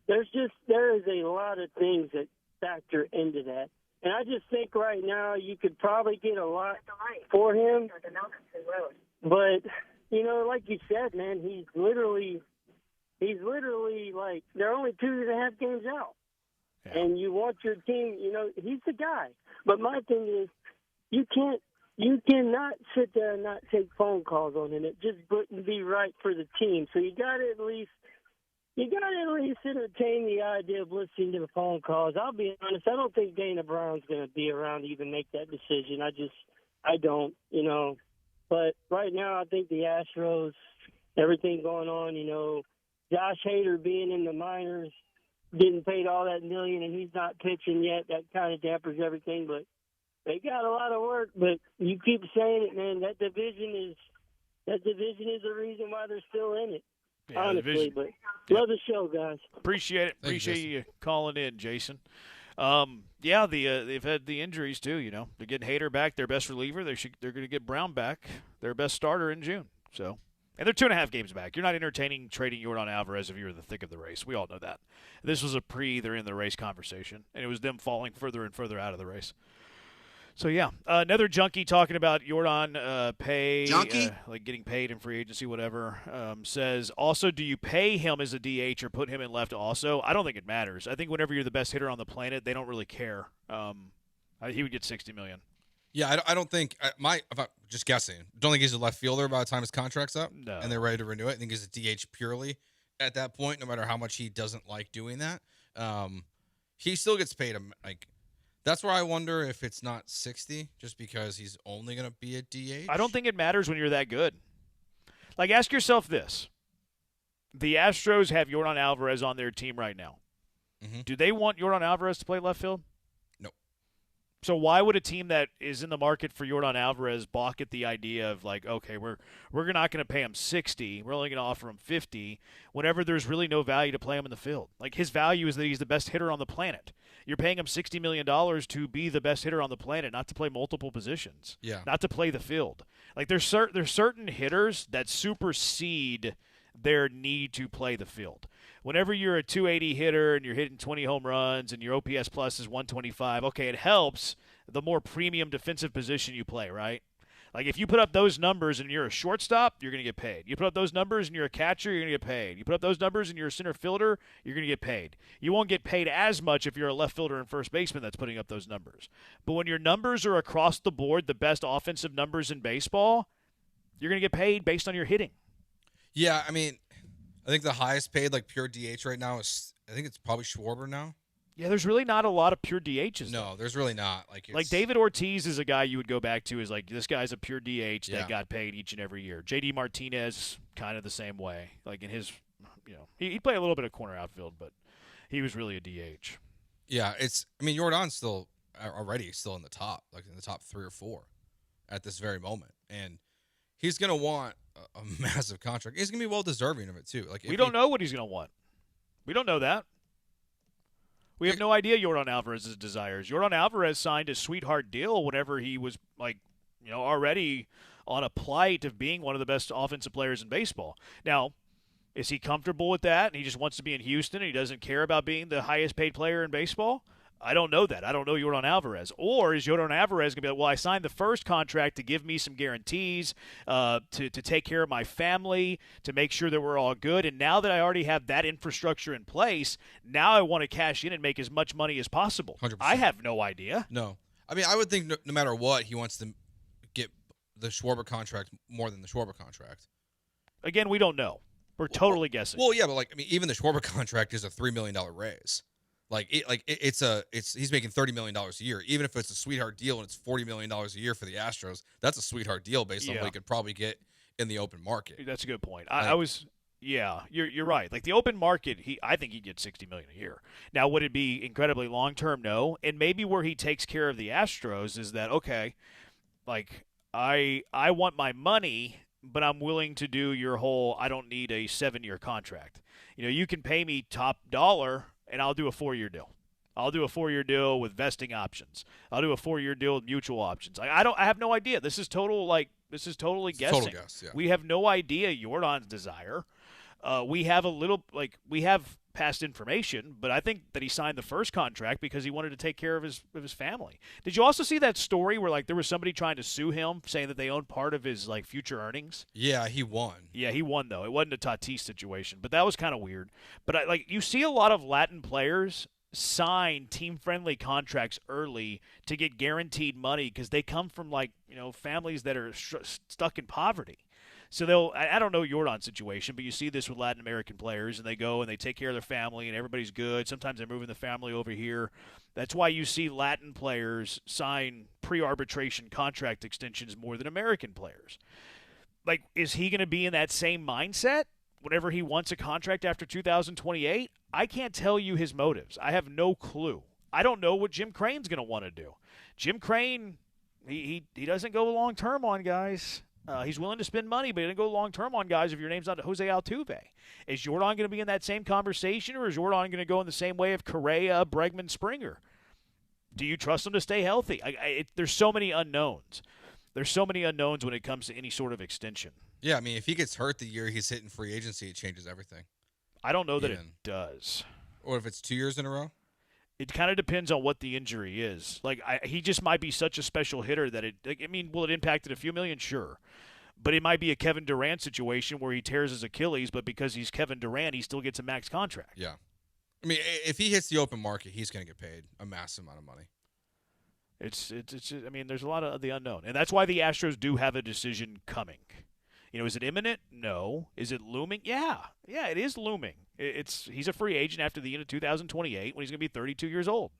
Speaker 19: There is a lot of things that factor into that. And I just think right now you could probably get a lot for him. But, like you said, man, he's literally like, they're only 2.5 games out. Yeah. And you want your team, he's the guy. But my thing is, you cannot sit there and not take phone calls on him. It just wouldn't be right for the team. So you got to at least entertain the idea of listening to the phone calls. I'll be honest, I don't think Dana Brown's going to be around to even make that decision. I don't. But right now I think the Astros, everything going on, Josh Hader being in the minors, getting paid all that $1 million and he's not pitching yet, that kind of dampers everything. But they got a lot of work, but you keep saying it, man. That division is the reason why they're still in it. Yeah, honestly, but love the show, guys.
Speaker 6: Appreciate it. Appreciate you calling in, Jason. They've had the injuries too. They're getting Hader back, their best reliever. They're going to get Brown back, their best starter in June. So, and they're 2.5 games back. You're not entertaining trading Jordan Alvarez if you're in the thick of the race. We all know that. This was a they're in the race conversation, and it was them falling further and further out of the race. So, yeah, another junkie talking about Jordan pay, like getting paid in free agency, whatever, says, also, do you pay him as a DH or put him in left also? I don't think it matters. I think whenever you're the best hitter on the planet, they don't really care. He would get $60 million.
Speaker 1: Yeah, I don't think if I'm just guessing. Don't think he's a left fielder by the time his contract's up and they're ready to renew it. I think he's a DH purely at that point, no matter how much he doesn't like doing that. He still gets paid like – that's where I wonder if it's not 60 just because he's only going to be a DH.
Speaker 6: I don't think it matters when you're that good. Like, ask yourself this. The Astros have Jordan Alvarez on their team right now. Mm-hmm. Do they want Jordan Alvarez to play left field?
Speaker 1: No.
Speaker 6: So why would a team that is in the market for Jordan Alvarez balk at the idea of like, okay, we're not going to pay him 60, we're only going to offer him 50, whenever there's really no value to play him in the field? Like, his value is that he's the best hitter on the planet. You're paying him $60 million to be the best hitter on the planet, not to play multiple positions, not to play the field. Like, there's certain hitters that supersede their need to play the field. Whenever you're a 280 hitter and you're hitting 20 home runs and your OPS plus is 125, okay, it helps the more premium defensive position you play, right? Like if you put up those numbers and you're a shortstop, you're going to get paid. You put up those numbers and you're a catcher, you're going to get paid. You put up those numbers and you're a center fielder, you're going to get paid. You won't get paid as much if you're a left fielder and first baseman that's putting up those numbers. But when your numbers are across the board, the best offensive numbers in baseball, you're going to get paid based on your hitting.
Speaker 1: Yeah, I mean, I think the highest paid like pure DH right now is I think it's probably Schwarber now.
Speaker 6: Yeah, there's really not a lot of pure DHs.
Speaker 1: No, there's really not.
Speaker 6: Like David Ortiz is a guy you would go back to as like this guy's a pure DH that got paid each and every year. JD Martinez kind of the same way. Like in his, he'd play a little bit of corner outfield, but he was really a DH.
Speaker 1: Yeah, Jordan's still already still in the top, like in the top 3 or 4 at this very moment, and he's gonna want a massive contract. He's gonna be well deserving of it too. Like
Speaker 6: we don't know what he's gonna want. We don't know that. We have no idea Yordan Alvarez's desires. Yordan Alvarez signed a sweetheart deal whenever he was already on a plight of being one of the best offensive players in baseball. Now, is he comfortable with that and he just wants to be in Houston and he doesn't care about being the highest paid player in baseball? I don't know that. I don't know Yordan Alvarez. Or is Yordan Alvarez going to be like, well, I signed the first contract to give me some guarantees, to take care of my family, to make sure that we're all good. And now that I already have that infrastructure in place, now I want to cash in and make as much money as possible.
Speaker 1: 100%.
Speaker 6: I have no idea.
Speaker 1: No. I mean, I would think no matter what, he wants to get the Schwarber contract more than the Schwarber contract.
Speaker 6: Again, we don't know. We're totally guessing.
Speaker 1: Well, yeah, but even the Schwarber contract is a $3 million raise. He's making $30 million a year. Even if it's a sweetheart deal and it's $40 million a year for the Astros, that's a sweetheart deal based on what he could probably get in the open market.
Speaker 6: That's a good point. You're right. Like the open market, I think he'd get $60 million a year. Now, would it be incredibly long term? No. And maybe where he takes care of the Astros is that okay, like I want my money, but I'm willing to do your whole. I don't need a 7-year contract. You can pay me top dollar. And I'll do a 4-year deal. I'll do a 4-year deal with vesting options. I'll do a 4-year deal with mutual options. I have no idea. This is totally guessing.
Speaker 1: Total guess, yeah.
Speaker 6: We have no idea Yordan's desire. We have past information, but I think that he signed the first contract because he wanted to take care of his family. Did you also see that story where there was somebody trying to sue him, saying that they owned part of his future earnings?
Speaker 1: Yeah, he won.
Speaker 6: Yeah, he won though. It wasn't a Tatis situation, but that was kind of weird. But you see a lot of Latin players sign team-friendly contracts early to get guaranteed money because they come from families that are stuck in poverty. So I don't know Yordan's situation, but you see this with Latin American players, and they go and they take care of their family, and everybody's good. Sometimes they're moving the family over here. That's why you see Latin players sign pre-arbitration contract extensions more than American players. Is he going to be in that same mindset whenever he wants a contract after 2028? I can't tell you his motives. I have no clue. I don't know what Jim Crane's going to want to do. Jim Crane, he doesn't go long-term on guys. He's willing to spend money, but he doesn't go long-term on guys if your name's not Jose Altuve. Is Yordan going to be in that same conversation, or is Yordan going to go in the same way of Correa, Bregman, Springer? Do you trust him to stay healthy? There's so many unknowns. There's so many unknowns when it comes to any sort of extension.
Speaker 1: Yeah, I mean, if he gets hurt the year he's hitting free agency, it changes everything.
Speaker 6: I don't know that it does.
Speaker 1: Or if it's 2 years in a row?
Speaker 6: It kind of depends on what the injury is. He just might be such a special hitter that will it impact it a few million? Sure. But it might be a Kevin Durant situation where he tears his Achilles, but because he's Kevin Durant, he still gets a max contract.
Speaker 1: Yeah. I mean, if he hits the open market, he's going to get paid a massive amount of money.
Speaker 6: There's a lot of the unknown. And that's why the Astros do have a decision coming. Is it imminent? No. Is it looming? Yeah. Yeah, it is looming. He's a free agent after the end of 2028 when he's going to be 32 years old.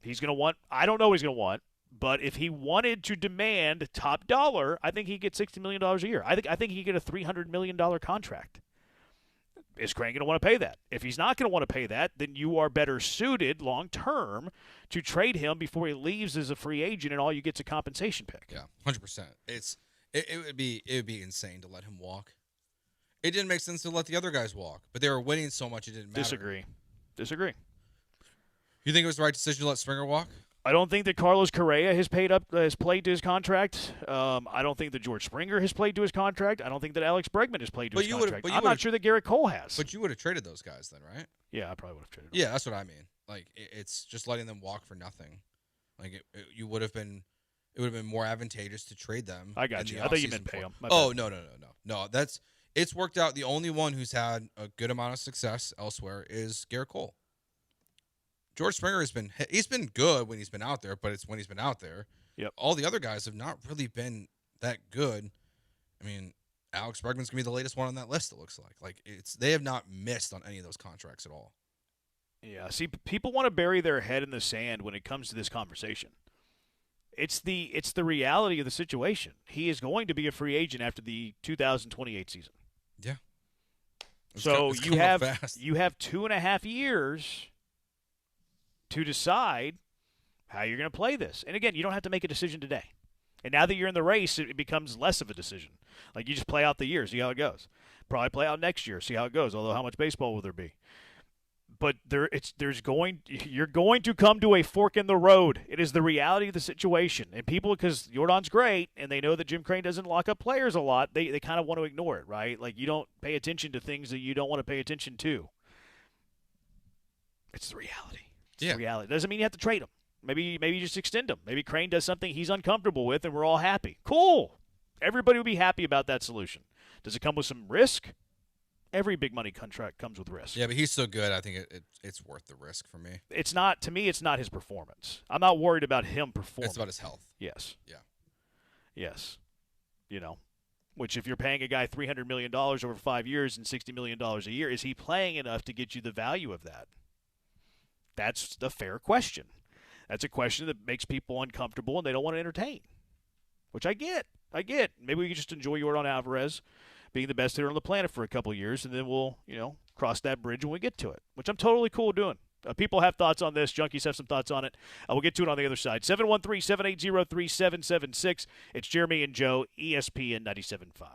Speaker 6: He's going to want – I don't know what he's going to want, but if he wanted to demand top dollar, I think he'd get $60 million a year. I think he'd get a $300 million contract. Is Crane going to want to pay that? If he's not going to want to pay that, then you are better suited long-term to trade him before he leaves as a free agent and all you get's a compensation pick.
Speaker 1: Yeah, 100%. It would be insane to let him walk. It didn't make sense to let the other guys walk, but they were winning so much it didn't matter.
Speaker 6: Disagree.
Speaker 1: You think it was the right decision to let Springer walk?
Speaker 6: I don't think that Carlos Correa has played to his contract. I don't think that George Springer has played to his contract. I don't think that Alex Bregman has played to his contract. I'm not sure that Garrett Cole has.
Speaker 1: But you would have traded those guys then, right?
Speaker 6: Yeah, I probably would have traded them.
Speaker 1: Yeah, that's what I mean. Like, it's just letting them walk for nothing. Like, it would have been more advantageous to trade them.
Speaker 6: I got you. I thought you meant pay them.
Speaker 1: Oh, no. It's worked out. The only one who's had a good amount of success elsewhere is Garrett Cole. George Springer he's been good when he's been out there, but it's when he's been out there.
Speaker 6: Yep.
Speaker 1: All the other guys have not really been that good. I mean, Alex Bregman's gonna be the latest one on that list. It looks like they have not missed on any of those contracts at all.
Speaker 6: Yeah. See, people want to bury their head in the sand when it comes to this conversation. It's the reality of the situation. He is going to be a free agent after the 2028 season.
Speaker 1: Yeah.
Speaker 6: So you have 2.5 years to decide how you're going to play this. And again, you don't have to make a decision today. And now that you're in the race, it becomes less of a decision. Like, you just play out the year, see how it goes. Probably play out next year, see how it goes. Although, how much baseball will there be? But you're going to come to a fork in the road. It is the reality of the situation. And people, because Jordan's great, and they know that Jim Crane doesn't lock up players a lot, they kind of want to ignore it, right? Like, you don't pay attention to things that you don't want to pay attention to. It's the reality. It's the reality. It doesn't mean you have to trade him. Maybe you just extend him. Maybe Crane does something he's uncomfortable with, and we're all happy. Cool. Everybody would be happy about that solution. Does it come with some risk? Every big money contract comes with risk.
Speaker 1: Yeah, but he's so good, I think it's worth the risk for me.
Speaker 6: It's not his performance. I'm not worried about him performing.
Speaker 1: It's about his health.
Speaker 6: Yes.
Speaker 1: Yeah.
Speaker 6: Yes. Which if you're paying a guy $300 million over 5 years and $60 million a year, is he playing enough to get you the value of that? That's the fair question. That's a question that makes people uncomfortable and they don't want to entertain, which I get. Maybe we can just enjoy Yordan Alvarez being the best hitter on the planet for a couple of years, and then we'll, cross that bridge when we get to it, which I'm totally cool doing. People have thoughts on this. Junkies have some thoughts on it. We'll get to it on the other side. 713-780-3776. It's Jeremy and Joe, ESPN 97.5.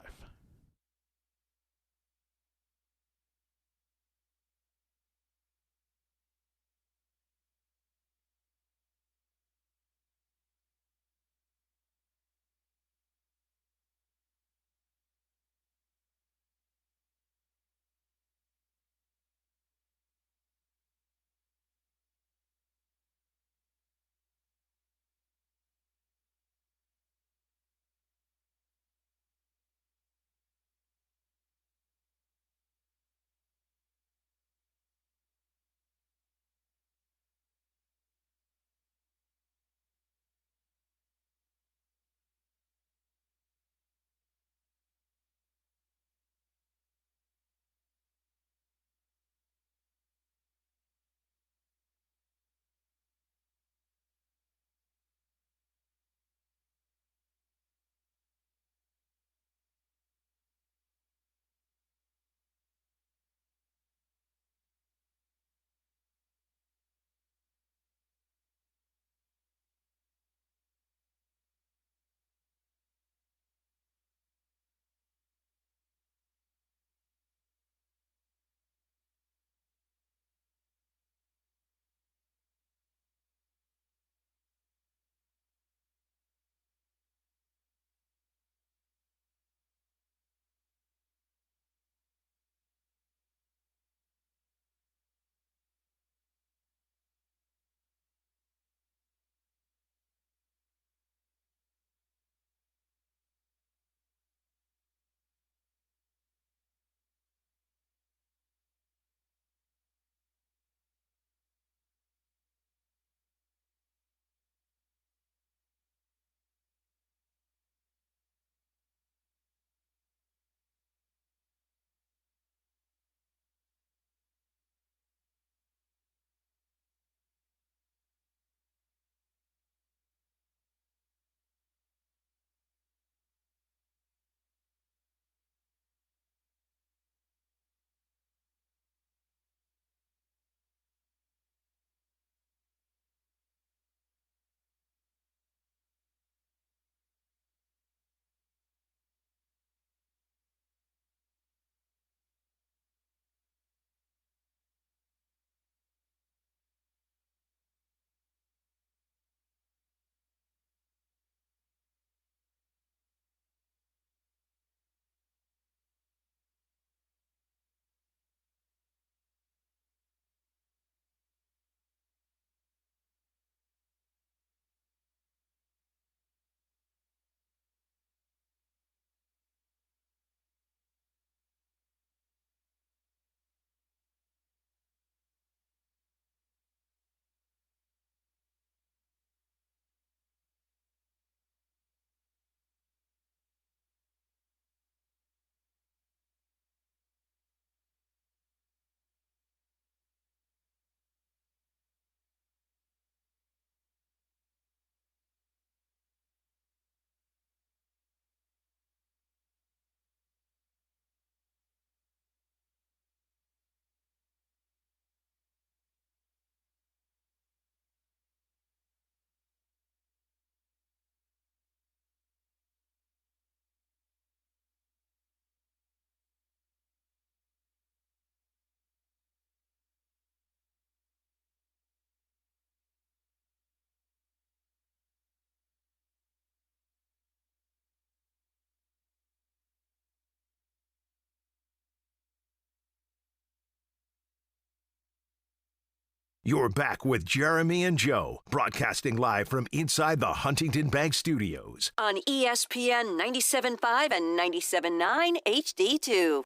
Speaker 11: You're back with Jeremy and Joe, broadcasting live from inside the Huntington Bank Studios.
Speaker 12: On ESPN 97.5 and 97.9 HD2.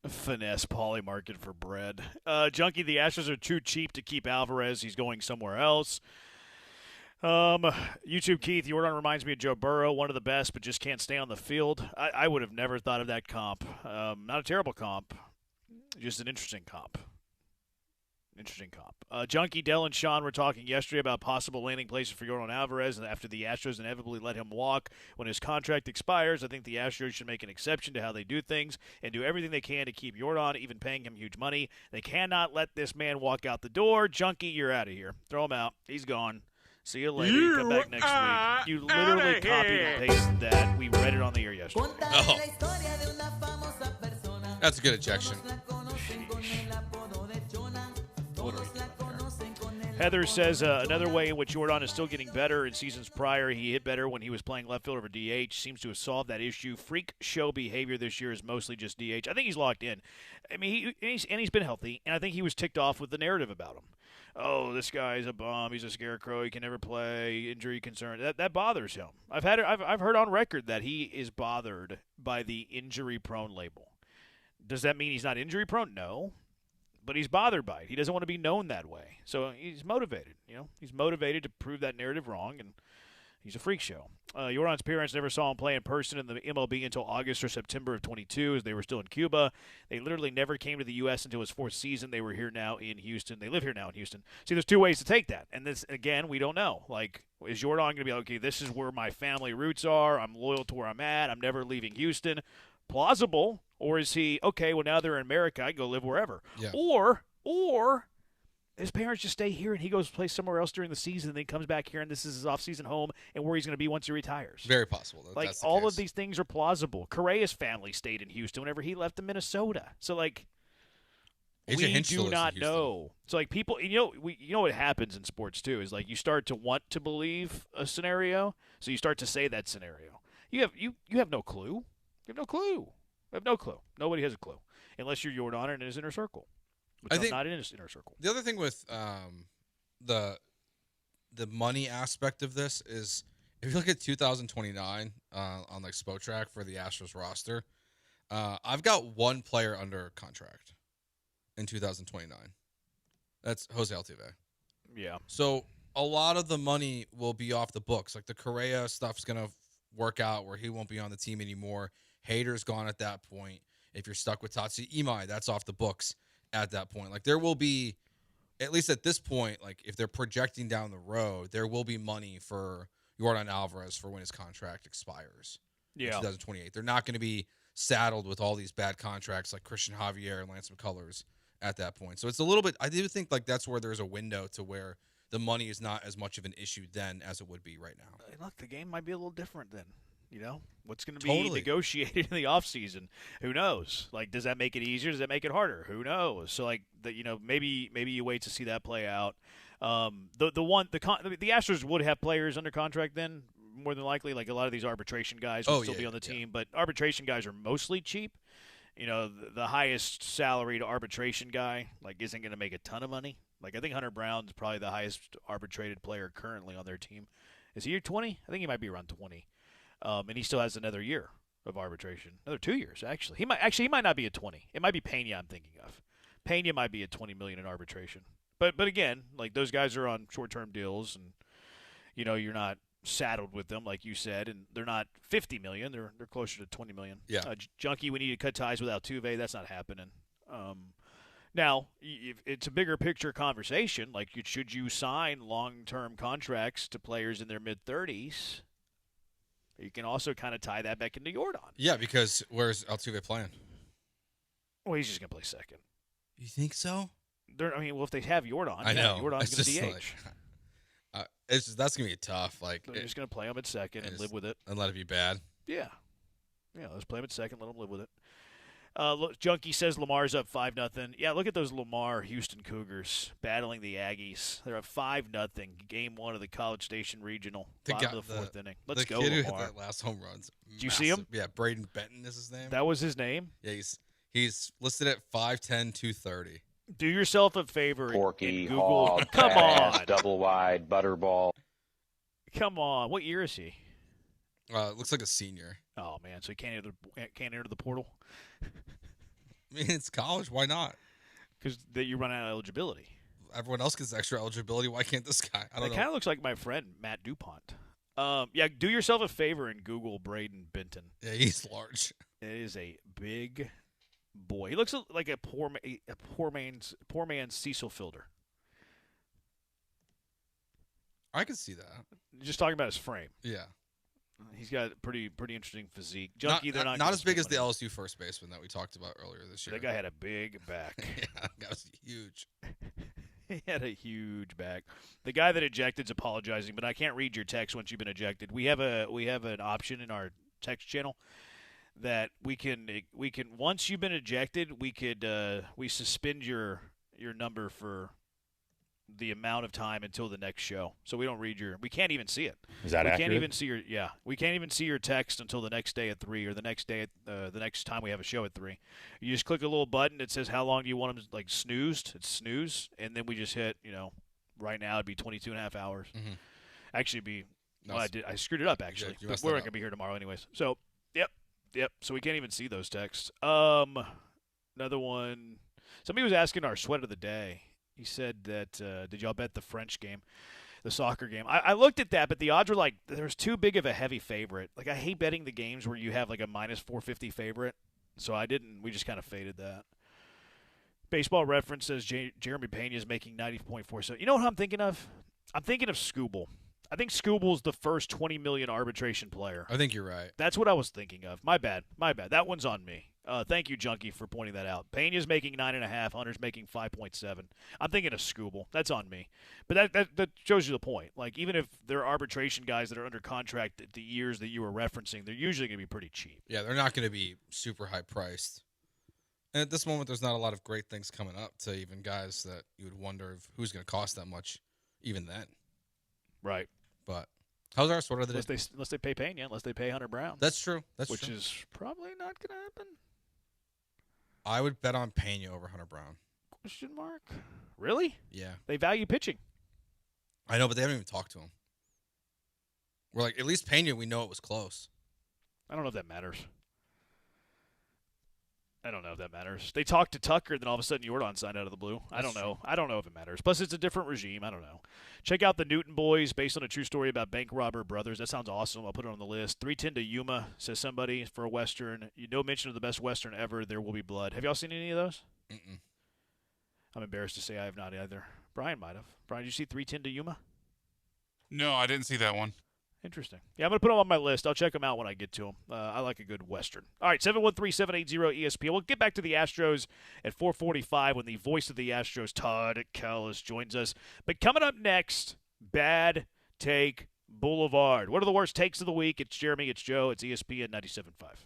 Speaker 6: Finesse Pauly market for bread. Junkie, the Astros are too cheap to keep Alvarez. He's going somewhere else. YouTube Keith, Jordan reminds me of Joe Burrow, one of the best, but just can't stay on the field. I would have never thought of that comp. Not a terrible comp, just an interesting comp. Junkie, Dell, and Sean were talking yesterday about possible landing places for Jordan Alvarez after the Astros inevitably let him walk when his contract expires. I think the Astros should make an exception to how they do things and do everything they can to keep Jordan, even paying him huge money. They cannot let this man walk out the door. Junkie, you're out of here. Throw him out. He's gone. See you later. You come back next week. You literally copied and pasted that. We read it on the air yesterday.
Speaker 1: Oh. That's a good ejection.
Speaker 6: Heather says another way in which Jordan is still getting better. In seasons prior, he hit better when he was playing left field over DH. Seems to have solved that issue. Freak show behavior this year is mostly just DH. I think he's locked in. I mean, he's been healthy, and I think he was ticked off with the narrative about him. Oh, this guy's a bum. He's a scarecrow. He can never play. Injury concern. That bothers him. I've heard on record that he is bothered by the injury-prone label. Does that mean he's not injury-prone? No. But he's bothered by it. He doesn't want to be known that way. So he's motivated. He's motivated to prove that narrative wrong, and he's a freak show. Jordan's parents never saw him play in person in the MLB until August or September of 22, as they were still in Cuba. They literally never came to the U.S. until his fourth season. They were here now in Houston. They live here now in Houston. See, there's two ways to take that. And this, again, we don't know. Like, is Jordan going to be like, okay, this is where my family roots are. I'm loyal to where I'm at. I'm never leaving Houston. Plausible. Or is he, okay, well, now they're in America. I go live wherever.
Speaker 1: Yeah.
Speaker 6: Or his parents just stay here and he goes play somewhere else during the season and then comes back here and this is his off-season home and where he's going to be once he retires.
Speaker 1: Very possible.
Speaker 6: Like,
Speaker 1: That's the
Speaker 6: all
Speaker 1: case.
Speaker 6: of these things are plausible. Correa's family stayed in Houston whenever he left to Minnesota. So, like,
Speaker 1: AJ
Speaker 6: we
Speaker 1: Hinch still
Speaker 6: do
Speaker 1: lives in
Speaker 6: not
Speaker 1: Houston.
Speaker 6: know. So, like, people, you know what happens in sports, too, is, like, you start to want to believe a scenario, so you start to say that scenario. You have no clue. You have no clue. I have no clue. Nobody has a clue. Unless you're Jordan in his inner circle. Which I'm not in his inner circle.
Speaker 1: The other thing with the money aspect of this is if you look at 2029 on like Spotrac for the Astros roster, I've got one player under contract in 2029. That's Jose Altuve.
Speaker 6: Yeah.
Speaker 1: So a lot of the money will be off the books. Like the Correa stuff's gonna work out where he won't be on the team anymore. Hader's gone at that point. If you're stuck with Tatsu Imai, that's off the books at that point. Like there will be, at least at this point, like if they're projecting down the road, there will be money for Jordan Alvarez for when his contract expires in 2028. They're not going to be saddled with all these bad contracts like Christian Javier and Lance McCullers at that point. So it's a little bit, I do think like that's where there's a window to where the money is not as much of an issue then as it would be right now.
Speaker 6: Look, the game might be a little different then. What's going to be negotiated in the offseason? Who knows? Like, does that make it easier? Does that make it harder? Who knows? So, like, maybe you wait to see that play out. The Astros would have players under contract then, more than likely. Like, a lot of these arbitration guys will still be on the team, but arbitration guys are mostly cheap. The highest salaried arbitration guy, like, isn't going to make a ton of money. Like, I think Hunter Brown's probably the highest arbitrated player currently on their team. Is he 20? I think he might be around 20. And he still has another year of arbitration. Another 2 years, actually. He might not be at 20. It might be Pena I'm thinking of. Pena might be at $20 million in arbitration. But again, like those guys are on short-term deals and you're not saddled with them like you said, and they're not $50 million. They're closer to $20 million.
Speaker 1: Yeah.
Speaker 6: Junkie, we need to cut ties with Altuve. That's not happening. Now, if it's a bigger picture conversation. Like, should you sign long-term contracts to players in their mid-30s? You can also kind of tie that back into Jordan.
Speaker 1: Yeah, because where's Altuve playing?
Speaker 6: Well, he's just going to play second.
Speaker 1: You think so?
Speaker 6: If they have Jordan,
Speaker 1: I know.
Speaker 6: Jordan's going to DH.
Speaker 1: Like, that's going to be tough. Like,
Speaker 6: they're just going to play him at second and live with it.
Speaker 1: And let it be bad.
Speaker 6: Yeah. Yeah, let's play him at second, let him live with it. Junkie says Lamar's up 5-0. Yeah, look at those Lamar Houston Cougars battling the Aggies. They're up 5-0. Game 1 of the College Station Regional. Bottom of the fourth inning. Let's go,
Speaker 1: Lamar. The kid
Speaker 6: Lamar.
Speaker 1: who hit that last home run's
Speaker 6: Did you see him?
Speaker 1: Yeah, Braden Benton is his name.
Speaker 6: That was his name?
Speaker 1: Yeah, he's listed at 5'10", 230.
Speaker 6: Do yourself a favor.
Speaker 4: Porky,
Speaker 6: and Google.
Speaker 4: hog,
Speaker 6: Come
Speaker 4: badass,
Speaker 6: on.
Speaker 4: double wide, butterball.
Speaker 6: Come on. What year is he?
Speaker 1: It looks like a senior.
Speaker 6: Oh, man. So he can't enter the portal?
Speaker 1: I mean, it's college. Why not?
Speaker 6: Because you run out of eligibility.
Speaker 1: Everyone else gets extra eligibility. Why can't this guy? I don't know.
Speaker 6: It kind of looks like my friend, Matt DuPont. Yeah, do yourself a favor and Google Braden Benton.
Speaker 1: Yeah, he's large.
Speaker 6: It is a big boy. He looks like a poor man's Cecil Fielder.
Speaker 1: I can see that.
Speaker 6: Just talking about his frame.
Speaker 1: Yeah.
Speaker 6: He's got a pretty interesting physique. Junkie,
Speaker 1: not as big as the LSU first baseman that we talked about earlier this year.
Speaker 6: That guy had a big back.
Speaker 1: Yeah, that was huge.
Speaker 6: He had a huge back. The guy that ejected's apologizing, but I can't read your text once you've been ejected. We have an option in our text channel that we can once you've been ejected, we suspend your number for the amount of time until the next show. So we don't read we can't even see it.
Speaker 20: Is that accurate?
Speaker 6: Can't even see we can't even see your text until the next day at 3 or the next day at the next time we have a show at 3. You just click a little button that says how long do you want them snoozed. It's snooze, and then we just hit, right now it'd be 22 and a half hours.
Speaker 1: Mm-hmm.
Speaker 6: Actually I screwed it up actually.
Speaker 1: Yeah,
Speaker 6: but we're not going to be here tomorrow anyways. So, yep. So we can't even see those texts. Another one. Somebody was asking our sweat of the day. He said that, did y'all bet the French game, the soccer game? I looked at that, but the odds were there's too big of a heavy favorite. I hate betting the games where you have a minus 450 favorite. So I didn't. We just kind of faded that. Baseball Reference says Jeremy Pena is making 90.4. So you know what I'm thinking of? I'm thinking of Scooble. I think Scooble's the first 20 million arbitration player.
Speaker 1: I think you're right.
Speaker 6: That's what I was thinking of. My bad. That one's on me. Thank you, Junkie, for pointing that out. Pena's making 9.5. Hunter's making 5.7. I'm thinking of Scooble. That's on me. But that shows you the point. Even if there are arbitration guys that are under contract at the years that you were referencing, they're usually going to be pretty cheap.
Speaker 1: Yeah, they're not going to be super high priced. And at this moment, there's not a lot of great things coming up to even guys that you would wonder who's going to cost that much even then.
Speaker 6: Right.
Speaker 1: But how's our sort of the day?
Speaker 6: Unless they pay Pena, unless they pay Hunter Brown.
Speaker 1: That's true.
Speaker 6: Which is probably not going to happen.
Speaker 1: I would bet on Pena over Hunter Brown.
Speaker 6: Question mark? Really?
Speaker 1: Yeah.
Speaker 6: They value pitching.
Speaker 1: I know, but they haven't even talked to him. We're at least Pena, we know it was close.
Speaker 6: I don't know if that matters. They talked to Tucker, then all of a sudden Jordan signed out of the blue. I don't know. I don't know if it matters. Plus, it's a different regime. I don't know. Check out the Newton Boys, based on a true story about bank robber brothers. That sounds awesome. I'll put it on the list. 310 to Yuma, says somebody, for a Western. No mention of the best Western ever, There Will Be Blood. Have y'all seen any of those?
Speaker 1: Mm-mm.
Speaker 6: I'm embarrassed to say I have not either. Brian might have. Brian, did you see 310 to Yuma?
Speaker 8: No, I didn't see that one.
Speaker 6: Interesting. Yeah, I'm going to put them on my list. I'll check them out when I get to them. I like a good Western. All right, 713-780-ESPN. We'll get back to the Astros at 4:45 when the voice of the Astros, Todd Callis, joins us. But coming up next, Bad Take Boulevard. What are the worst takes of the week? It's Jeremy, it's Joe, it's ESPN 97.5.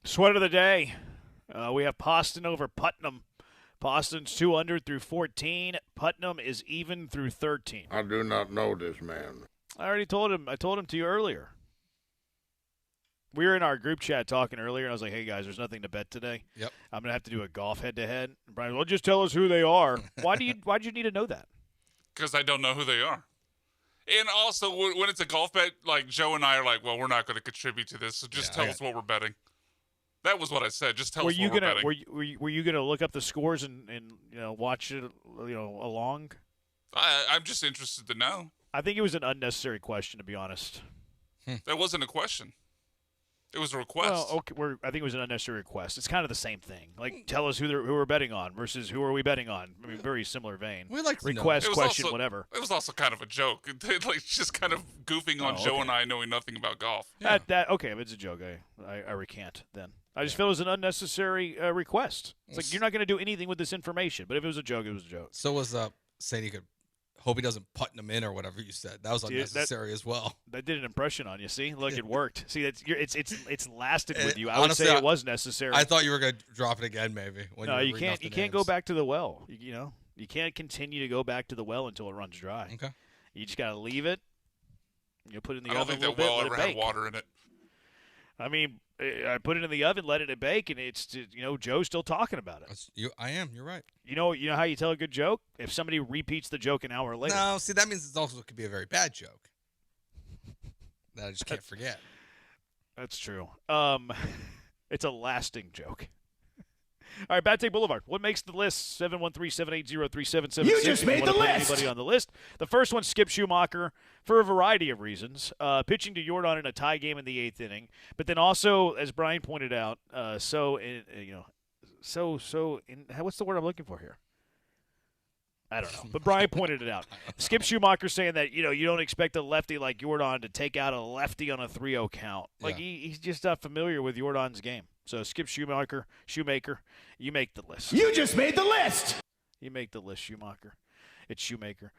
Speaker 6: Sweat of the day. We have Poston over Putnam. Poston's 2 under through 14. Putnam is even through 13.
Speaker 16: I do not know this man.
Speaker 6: I already told him. I told him to you earlier. We were in our group chat talking earlier, and I was like, hey, guys, there's nothing to bet today.
Speaker 1: Yep.
Speaker 6: I'm going to have to do a golf head-to-head. And Brian, well, just tell us who they are. Why'd you need to know that?
Speaker 8: Because I don't know who they are. And also, when it's a golf bet, like Joe and I are like, well, we're not going to contribute to this, so just tell us what we're betting. That was what I said. Just tell us what we're betting.
Speaker 6: Were you gonna look up the scores and watch it along?
Speaker 8: I'm just interested to know.
Speaker 6: I think it was an unnecessary question, to be honest.
Speaker 8: That wasn't a question. It was a request.
Speaker 6: Well, okay, I think it was an unnecessary request. It's kind of the same thing. Like, tell us who we're betting on versus who are we betting on. I mean, very similar vein.
Speaker 1: We like to
Speaker 6: request,
Speaker 8: know.
Speaker 6: question,
Speaker 8: also,
Speaker 6: whatever.
Speaker 8: It was also kind of a joke. Like just kind of goofing on Joe and I knowing nothing about golf.
Speaker 6: Yeah. Okay, if it's a joke, I recant then. I just feel it was an unnecessary request. It's like you're not going to do anything with this information. But if it was a joke, it was a joke.
Speaker 1: So was saying he could hope he doesn't Putnam in or whatever you said. That was unnecessary as well.
Speaker 6: That did an impression on you. See, look, it worked. See, it's lasted with you. I
Speaker 1: honestly,
Speaker 6: would say it was necessary.
Speaker 1: I thought you were going to drop it again, maybe.
Speaker 6: No, you can't. You can't go back to the well. You can't continue to go back to the well until it runs dry.
Speaker 1: Okay.
Speaker 6: You just got to leave it. You put it in the
Speaker 8: oven.
Speaker 6: oven.
Speaker 8: I don't think that well ever had water in it.
Speaker 6: I mean, I put it in the oven, let it bake, and it's Joe's still talking about it.
Speaker 1: I am. You're right.
Speaker 6: You know how you tell a good joke? If somebody repeats the joke an hour later.
Speaker 1: No, see, that means it also could be a very bad joke that I just can't forget.
Speaker 6: That's true. It's a lasting joke. All right, Bad Take Boulevard. What makes the list? 713-780-3776.
Speaker 5: You just made the list.
Speaker 6: Anybody on the list? The first one, Skip Schumacher, for a variety of reasons. Pitching to Jordan in a tie game in the 8th inning, but then also, as Brian pointed out, what's the word I'm looking for here? I don't know, but Brian pointed it out. Skip Schumacher saying that you don't expect a lefty like Jordan to take out a lefty on a 3-0 count. Like he's just not familiar with Jordan's game. So Skip Schumacher, you make the list.
Speaker 5: You just made the list.
Speaker 6: You make the list, Schumacher. It's Shoemaker.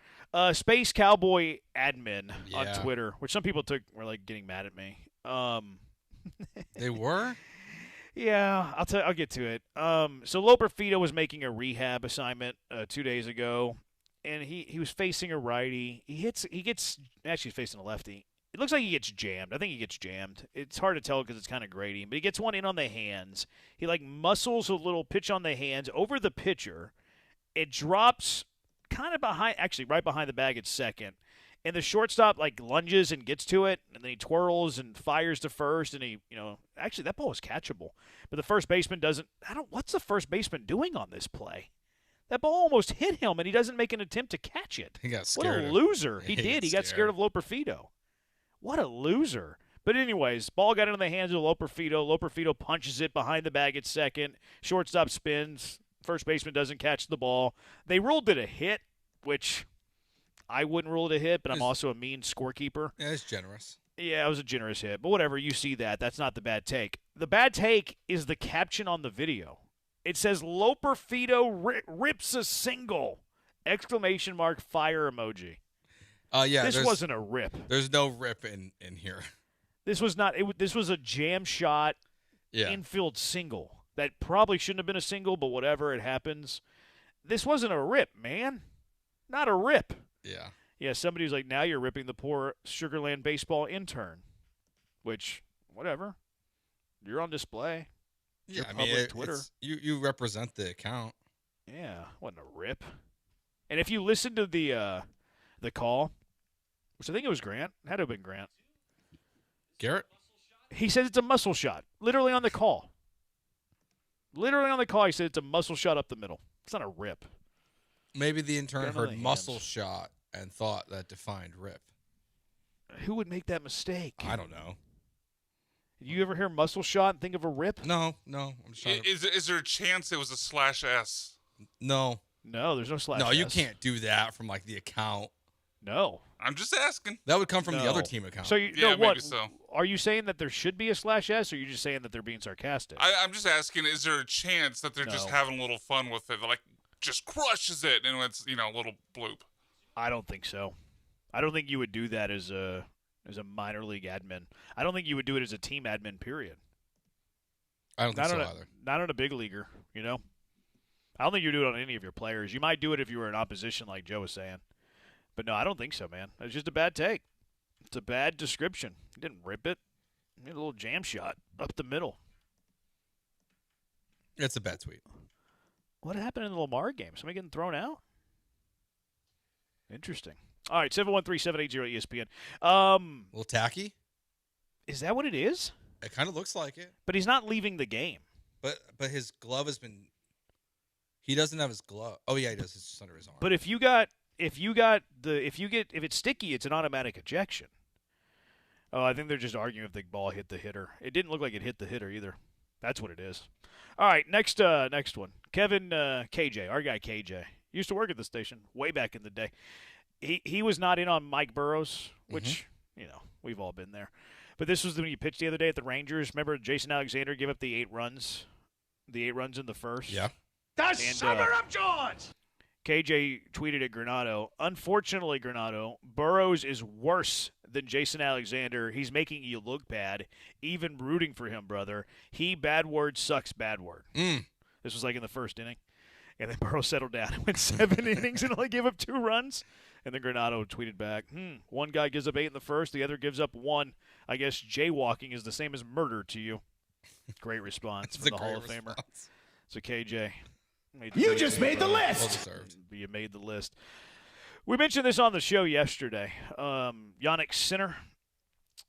Speaker 6: Space Cowboy admin on Twitter, which some people were like getting mad at me.
Speaker 1: They were?
Speaker 6: Yeah, I'll get to it. So Loper Fido was making a rehab assignment 2 days ago, and he was facing a righty. He's facing a lefty. It looks like he gets jammed. I think he gets jammed. It's hard to tell because it's kind of grating, but he gets one in on the hands. He muscles a little pitch on the hands over the pitcher. It drops kind of right behind the bag at second. And the shortstop lunges and gets to it, and then he twirls and fires to first, and actually that ball was catchable. But the first baseman what's the first baseman doing on this play? That ball almost hit him, and he doesn't make an attempt to catch it.
Speaker 1: He got scared.
Speaker 6: What a loser. He did. He got scared of Loper Fido. What a loser. But anyways, ball got into the hands of Loper Fido. Loper Fido punches it behind the bag at second. Shortstop spins. First baseman doesn't catch the ball. They ruled it a hit, which I wouldn't rule it a hit, but I'm also a mean scorekeeper.
Speaker 1: Yeah, it's generous.
Speaker 6: Yeah, it was a generous hit. But whatever, you see that. That's not the bad take. The bad take is the caption on the video. It says, Loper Fido rips a single! ! Fire emoji. This wasn't a rip.
Speaker 1: There's no rip in here.
Speaker 6: This was not. This was a jam shot infield single. That probably shouldn't have been a single, but whatever, it happens. This wasn't a rip, man. Not a rip.
Speaker 1: Yeah.
Speaker 6: Yeah, somebody was like, now you're ripping the poor Sugarland baseball intern. Which, whatever. You're on display.
Speaker 1: Yeah,
Speaker 6: I mean, Twitter.
Speaker 1: You represent the account.
Speaker 6: Yeah, wasn't a rip. And if you listen to the call, which I think it was Grant. It had to have been Grant.
Speaker 1: Garrett?
Speaker 6: He says it's a muscle shot. Literally on the call. Literally on the call, he said it's a muscle shot up the middle. It's not a rip.
Speaker 1: Maybe the intern heard muscle shot and thought that defined rip.
Speaker 6: Who would make that mistake?
Speaker 1: I don't know.
Speaker 6: You ever hear muscle shot and think of a rip?
Speaker 1: No. I'm just trying
Speaker 8: Is there a chance it was a /S?
Speaker 1: No.
Speaker 6: No, there's no /S.
Speaker 1: No, you can't do that from the account.
Speaker 6: No.
Speaker 8: I'm just asking.
Speaker 1: That would come from the other team account.
Speaker 6: So
Speaker 8: maybe so.
Speaker 6: Are you saying that there should be a /S, or are you just saying that they're being sarcastic?
Speaker 8: I'm just asking, is there a chance that they're just having a little fun with it? Just crushes it, and it's, a little bloop.
Speaker 6: I don't think so. I don't think you would do that as a minor league admin. I don't think you would do it as a team admin, period.
Speaker 1: I don't think so either.
Speaker 6: Not on a big leaguer, I don't think you do it on any of your players. You might do it if you were in opposition, like Joe was saying. But no, I don't think so, man. It's just a bad take. It's a bad description. He didn't rip it. He had a little jam shot up the middle.
Speaker 1: It's a bad tweet.
Speaker 6: What happened in the Lamar game? Somebody getting thrown out? Interesting. All right, 713-780-ESPN.
Speaker 1: A little tacky?
Speaker 6: Is that what it is?
Speaker 1: It kind of looks like it.
Speaker 6: But he's not leaving the game.
Speaker 1: But his glove has been – he doesn't have his glove. Oh, yeah, he does. It's just under his arm.
Speaker 6: But if it's sticky, it's an automatic ejection. Oh, I think they're just arguing if the ball hit the hitter. It didn't look like it hit the hitter either. That's what it is. All right, next one. Kevin KJ, our guy KJ, used to work at the station way back in the day. He was not in on Mike Burrows, which, we've all been there. But this was when he pitched the other day at the Rangers. Remember Jason Alexander gave up the 8 runs? The 8 runs in the first?
Speaker 1: Yeah.
Speaker 21: The Summer of George!
Speaker 6: KJ tweeted at Granado, unfortunately, Granado, Burrows is worse than Jason Alexander. He's making you look bad. Even rooting for him, brother. He, bad word, sucks bad word. This was like in the first inning. And then Burrows settled down and went 7 innings and only gave up 2 runs. And then Granado tweeted back, one guy gives up 8 in the first, the other gives up 1. I guess jaywalking is the same as murder to you. Great response from the Hall of Famer. So KJ.
Speaker 21: You just made the list.
Speaker 1: Well deserved.
Speaker 6: You made the list. We mentioned this on the show yesterday. Yannick Sinner,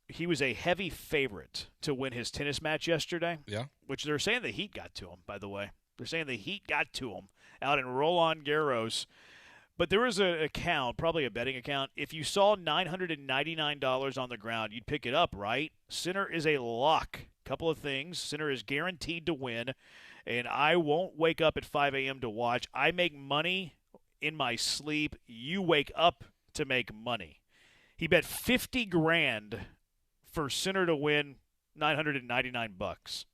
Speaker 6: he was a heavy favorite to win his tennis match yesterday.
Speaker 1: Yeah.
Speaker 6: Which they're saying the Heat got to him, by the way. They're saying the Heat got to him out in Roland Garros. But there was an account, probably a betting account. If you saw $999 on the ground, you'd pick it up, right? Sinner is a lock. Couple of things. Sinner is guaranteed to win. And I won't wake up at 5 a.m. to watch. I make money in my sleep. You wake up to make money. He bet $50,000 for Sinner to win $999.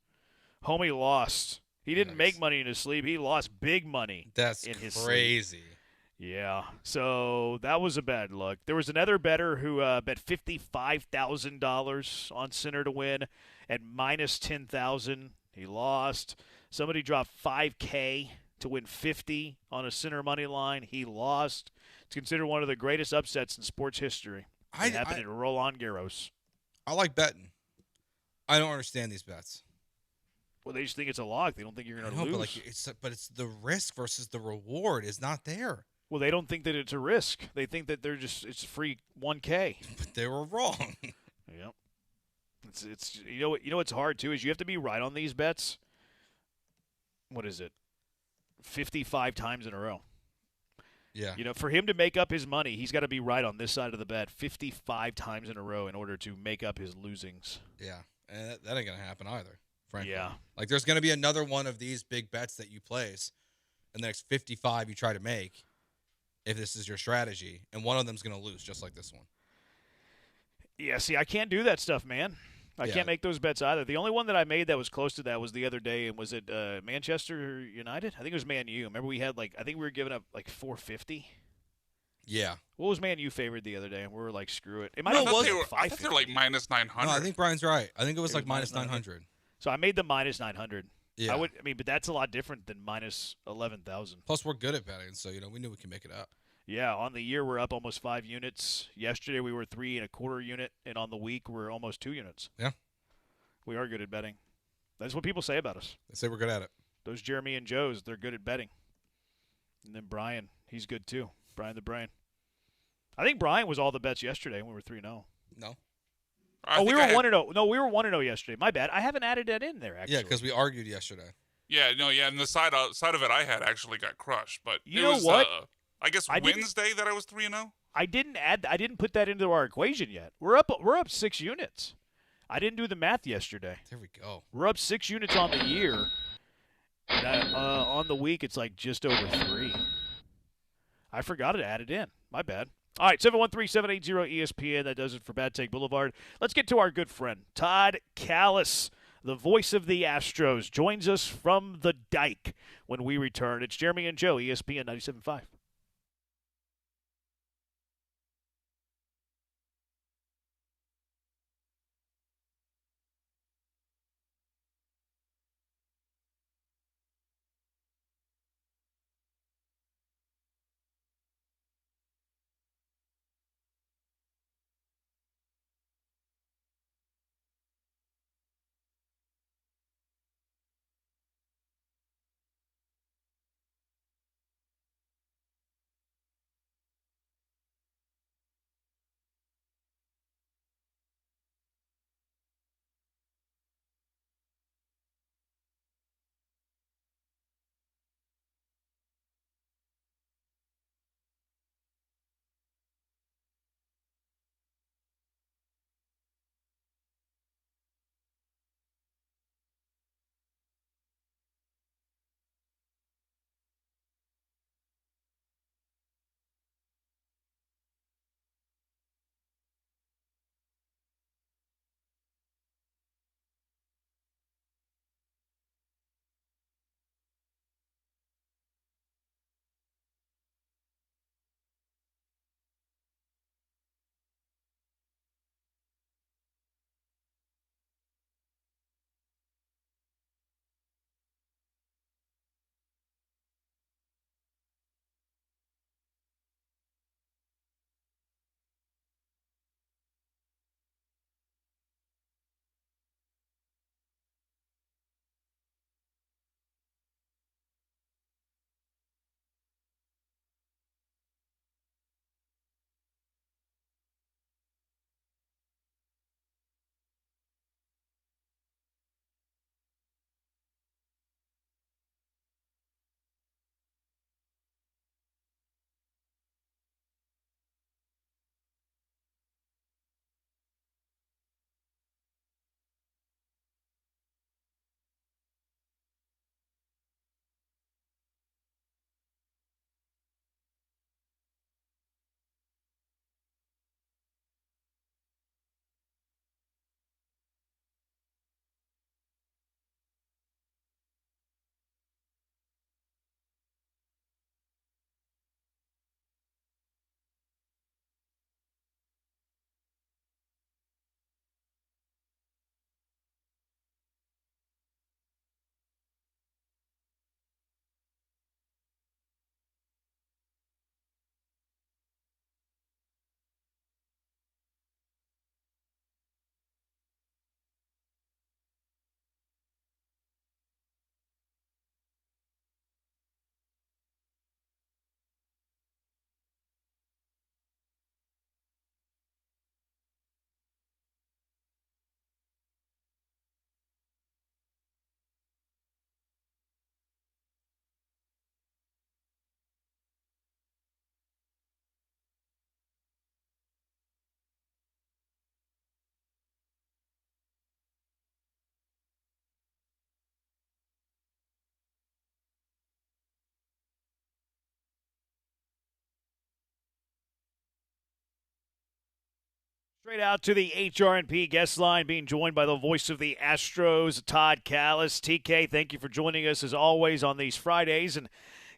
Speaker 6: Homie lost. He didn't make money in his sleep. He lost big money.
Speaker 1: That's
Speaker 6: in his
Speaker 1: crazy.
Speaker 6: Sleep. Yeah. So that was a bad look. There was another bettor who bet $55,000 on Sinner to win at minus 10,000. He lost. Somebody dropped $5,000 to win 50 on a Sinner money line. He lost. It's considered one of the greatest upsets in sports history. It happened at Roland Garros.
Speaker 1: I like betting. I don't understand these bets.
Speaker 6: Well, they just think it's a lock. They don't think you're going to lose.
Speaker 1: But it's the risk versus the reward is not there.
Speaker 6: Well, they don't think that it's a risk. They think that it's free $1,000.
Speaker 1: But they were wrong.
Speaker 6: Yep. It's what's hard too is you have to be right on these bets. What is it? 55 times in a row.
Speaker 1: Yeah.
Speaker 6: For him to make up his money, he's got to be right on this side of the bet 55 times in a row in order to make up his losings.
Speaker 1: Yeah. And that ain't going to happen either, frankly.
Speaker 6: Yeah.
Speaker 1: Like there's going to be another one of these big bets that you place and the next 55 you try to make if this is your strategy, and one of them's going to lose just like this one.
Speaker 6: Yeah, see, I can't do that stuff, man. I can't make those bets either. The only one that I made that was close to that was the other day, and was it Manchester United? I think it was Man U. Remember we had I think we were giving up like $450.
Speaker 1: Yeah.
Speaker 6: What was Man U favored the other day? And we were like, screw it. It
Speaker 8: might have been $550. I thought they were like minus 900.
Speaker 1: No, I think Brian's right. I think it was like minus 900.
Speaker 6: So I made the minus 900.
Speaker 1: Yeah.
Speaker 6: But that's a lot different than minus 11,000.
Speaker 1: Plus, we're good at betting, so we knew we could make it up.
Speaker 6: Yeah, on the year we're up almost 5 units. Yesterday we were 3 1/4 unit, and on the week we're almost 2 units.
Speaker 1: Yeah.
Speaker 6: We are good at betting. That's what people say about us.
Speaker 1: They say we're good at it.
Speaker 6: Those Jeremy and Joes, they're good at betting. And then Brian, he's good too. Brian the Brain. I think Brian was all the bets yesterday when we were 3-0.
Speaker 1: No.
Speaker 6: We were 1-0. No, we were 1-0 yesterday. My bad. I haven't added that in there, actually.
Speaker 1: Yeah, because we argued yesterday.
Speaker 8: Yeah, and the side of it I had actually got crushed. But
Speaker 6: you know what?
Speaker 8: I guess Wednesday that I was 3-0.
Speaker 6: I didn't put that into our equation yet. We're up 6 units. I didn't do the math yesterday.
Speaker 1: There we go.
Speaker 6: We're up 6 units on the year. And on the week, it's like just over 3. I forgot to add it in. My bad. All right, 713-780-ESPN. That does it for Bad Take Boulevard. Let's get to our good friend, Todd Callis, the voice of the Astros, joins us from the dike when we return. It's Jeremy and Joe, ESPN 97.5. Straight out to the HRNP guest line, being joined by the voice of the Astros, Todd Callis. TK, thank you for joining us as always on these Fridays, and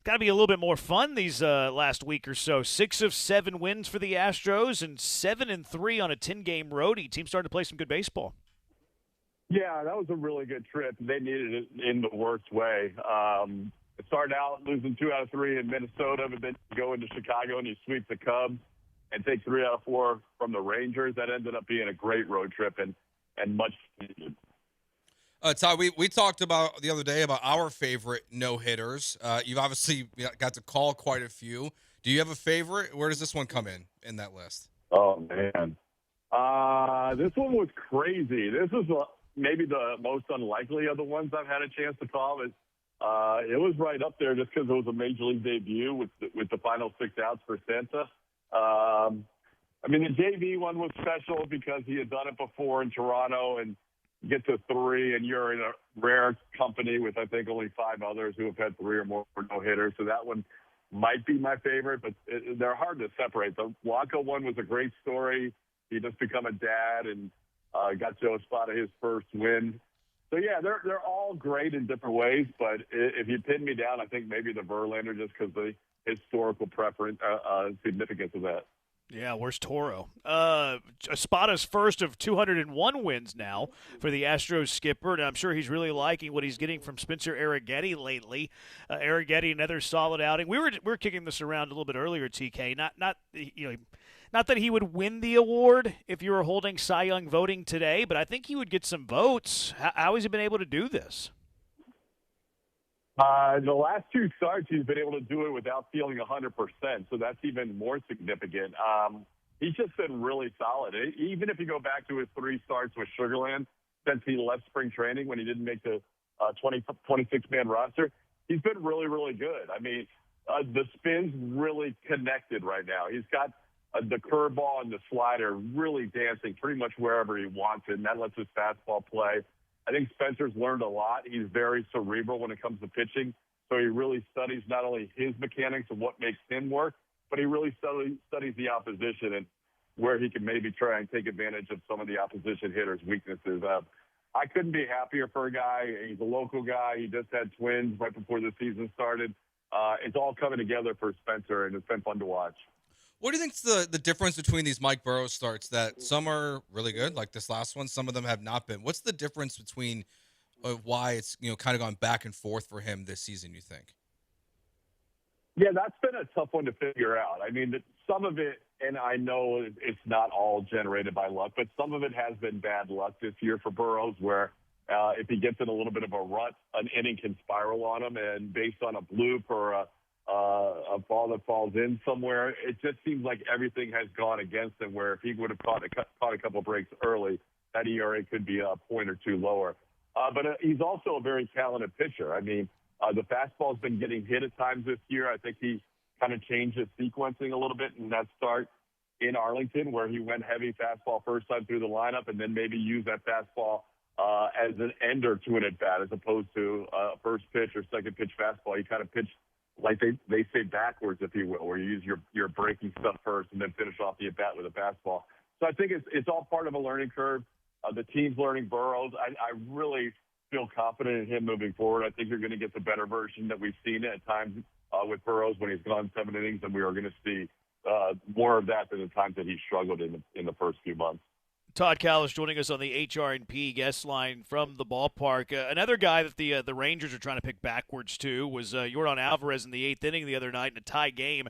Speaker 6: got to be a little bit more fun these last week or so. 6 of 7 wins for the Astros, and 7-3 on a 10-game roadie. Team started to play some good baseball.
Speaker 7: Yeah, that was a really good trip. They needed it in the worst way. It started out losing 2 out of 3 in Minnesota, but then you go into Chicago and you sweep the Cubs and take 3 out of 4 from the Rangers. That ended up being a great road trip and much needed.
Speaker 1: Todd, we talked about the other day about our favorite no-hitters. You've obviously got to call quite a few. Do you have a favorite? Where does this one come in that list?
Speaker 7: Oh, man. This one was crazy. This is maybe the most unlikely of the ones I've had a chance to call. It was right up there just because it was a major league debut with the final 6 outs for Santa. I mean, the JV one was special because he had done it before in Toronto, and get to 3, and you're in a rare company with, I think, only 5 others who have had 3 or more no-hitters. So that one might be my favorite, but they're hard to separate. The Waka one was a great story. He just become a dad and got Joe Espada his first win. So, yeah, they're all great in different ways, but if you pin me down, I think maybe the Verlander just because the historical preference, significance of that.
Speaker 6: Yeah, where's Toro? Espada's first of 201 wins now for the Astros skipper, and I'm sure he's really liking what he's getting from Spencer Arrighetti lately. Arrighetti, another solid outing. We were kicking this around a little bit earlier, TK. Not that he would win the award if you were holding Cy Young voting today, but I think he would get some votes. How has he been able to do this?
Speaker 7: The last 2 starts, he's been able to do it without feeling 100%, so that's even more significant. He's just been really solid. Even if you go back to his 3 starts with Sugarland since he left spring training when he didn't make the 26-man roster, he's been really, really good. I mean, the spin's really connected right now. He's got the curveball and the slider really dancing pretty much wherever he wants it, and that lets his fastball play. I think Spencer's learned a lot. He's very cerebral when it comes to pitching, so he really studies not only his mechanics and what makes him work, but he really studies the opposition and where he can maybe try and take advantage of some of the opposition hitters' weaknesses. I couldn't be happier for a guy. He's a local guy. He just had twins right before the season started. It's all coming together for Spencer, and it's been fun to watch.
Speaker 1: What do you think's the difference between these Mike Burrows starts? That some are really good, like this last one. Some of them have not been. What's the difference between why it's kind of gone back and forth for him this season? You think?
Speaker 7: Yeah, that's been a tough one to figure out. I mean, some of it, and I know it's not all generated by luck, but some of it has been bad luck this year for Burrows, where if he gets in a little bit of a rut, an inning can spiral on him, and based on a bloop or a ball that falls in somewhere, it just seems like everything has gone against him, where if he would have caught a couple breaks early, that ERA could be a point or 2 lower. But he's also a very talented pitcher. I mean, the fastball's been getting hit at times this year. I think he kind of changed his sequencing a little bit in that start in Arlington, where he went heavy fastball first time through the lineup and then maybe used that fastball as an ender to an at-bat as opposed to first pitch or second pitch fastball. He kind of pitched like they say backwards, if you will, where you use your breaking stuff first and then finish off the at-bat with a fastball. So I think it's all part of a learning curve. The team's learning Burrows. I really feel confident in him moving forward. I think you're going to get the better version that we've seen at times with Burrows when he's gone 7 innings, and we are going to see more of that than the times that he struggled in the first few months.
Speaker 6: Todd Callis joining us on the HR&P guest line from the ballpark. Another guy that the Rangers are trying to pick backwards to was Yordan Alvarez in the 8th inning the other night in a tie game.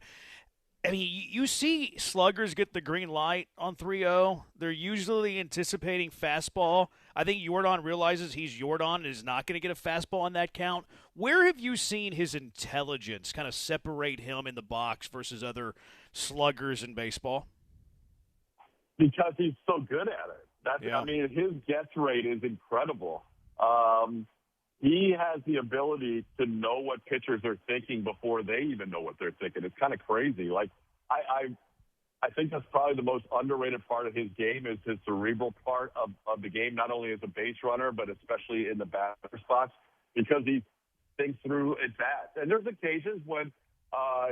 Speaker 6: I mean, you see sluggers get the green light on 3-0. They're usually anticipating fastball. I think Yordan realizes he's Yordan and is not going to get a fastball on that count. Where have you seen his intelligence kind of separate him in the box versus other sluggers in baseball?
Speaker 7: Because he's so good at it. I mean, his guess rate is incredible. He has the ability to know what pitchers are thinking before they even know what they're thinking. It's kind of crazy. Like, I think that's probably the most underrated part of his game is his cerebral part of the game, not only as a base runner, but especially in the batter spots, because he thinks through at bat. And there's occasions when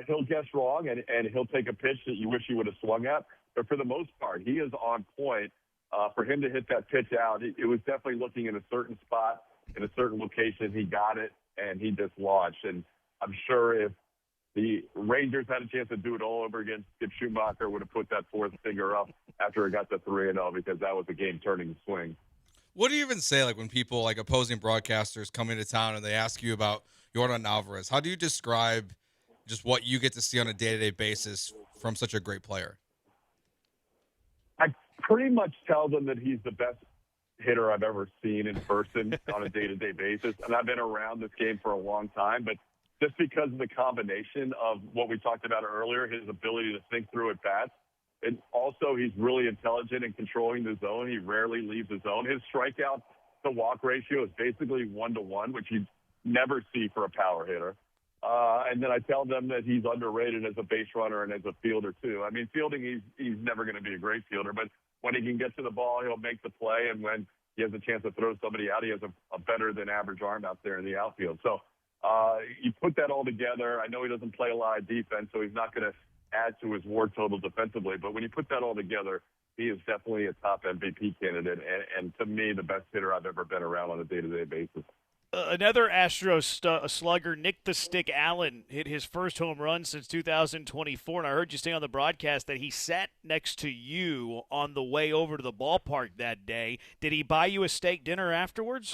Speaker 7: he'll guess wrong and he'll take a pitch that you wish he would have swung at. but for the most part, he is on point. For him to hit that pitch out, it was definitely looking in a certain spot, in a certain location. He got it, and he just launched. And I'm sure if the Rangers had a chance to do it all over again, Skip Schumacher would have put that fourth finger up after it got to 3-0 because that was a game-turning swing.
Speaker 1: What do you even say, like when people, like opposing broadcasters, come into town and they ask you about Yordan Alvarez? How do you describe just what you get to see on a day-to-day basis from such a great player?
Speaker 7: I pretty much tell them that he's the best hitter I've ever seen in person on a day-to-day basis. And I've been around this game for a long time, but just because of the combination of what we talked about earlier, his ability to think through at bats, and also he's really intelligent in controlling the zone. He rarely leaves the zone. His strikeout to walk ratio is basically 1-to-1, which you never see for a power hitter. And then I tell them that he's underrated as a base runner and as a fielder too. I mean, fielding, he's never going to be a great fielder, but when he can get to the ball, he'll make the play. And when he has a chance to throw somebody out, he has a better than average arm out there in the outfield. So you put that all together. I know he doesn't play a lot of defense, so he's not going to add to his WAR total defensively. But when you put that all together, he is definitely a top MVP candidate, and to me, the best hitter I've ever been around on a day-to-day basis.
Speaker 6: Another Astros slugger, Nick the Stick Allen, hit his first home run since 2024, and I heard you say on the broadcast that he sat next to you on the way over to the ballpark that day. Did he buy you a steak dinner afterwards?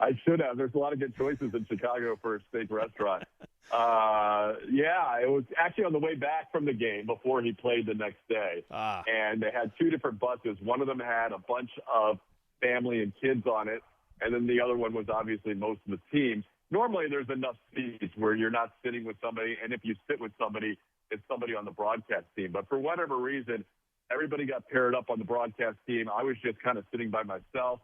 Speaker 7: I should have. There's a lot of good choices in Chicago for a steak restaurant. Yeah, it was actually on the way back from the game before he played the next day. And they had two different buses. One of them had a bunch of family and kids on it, and then the other one was obviously most of the team. Normally there's enough seats where you're not sitting with somebody, and if you sit with somebody, it's somebody on the broadcast team. But for whatever reason, everybody got paired up on the broadcast team. I was just kind of sitting by myself.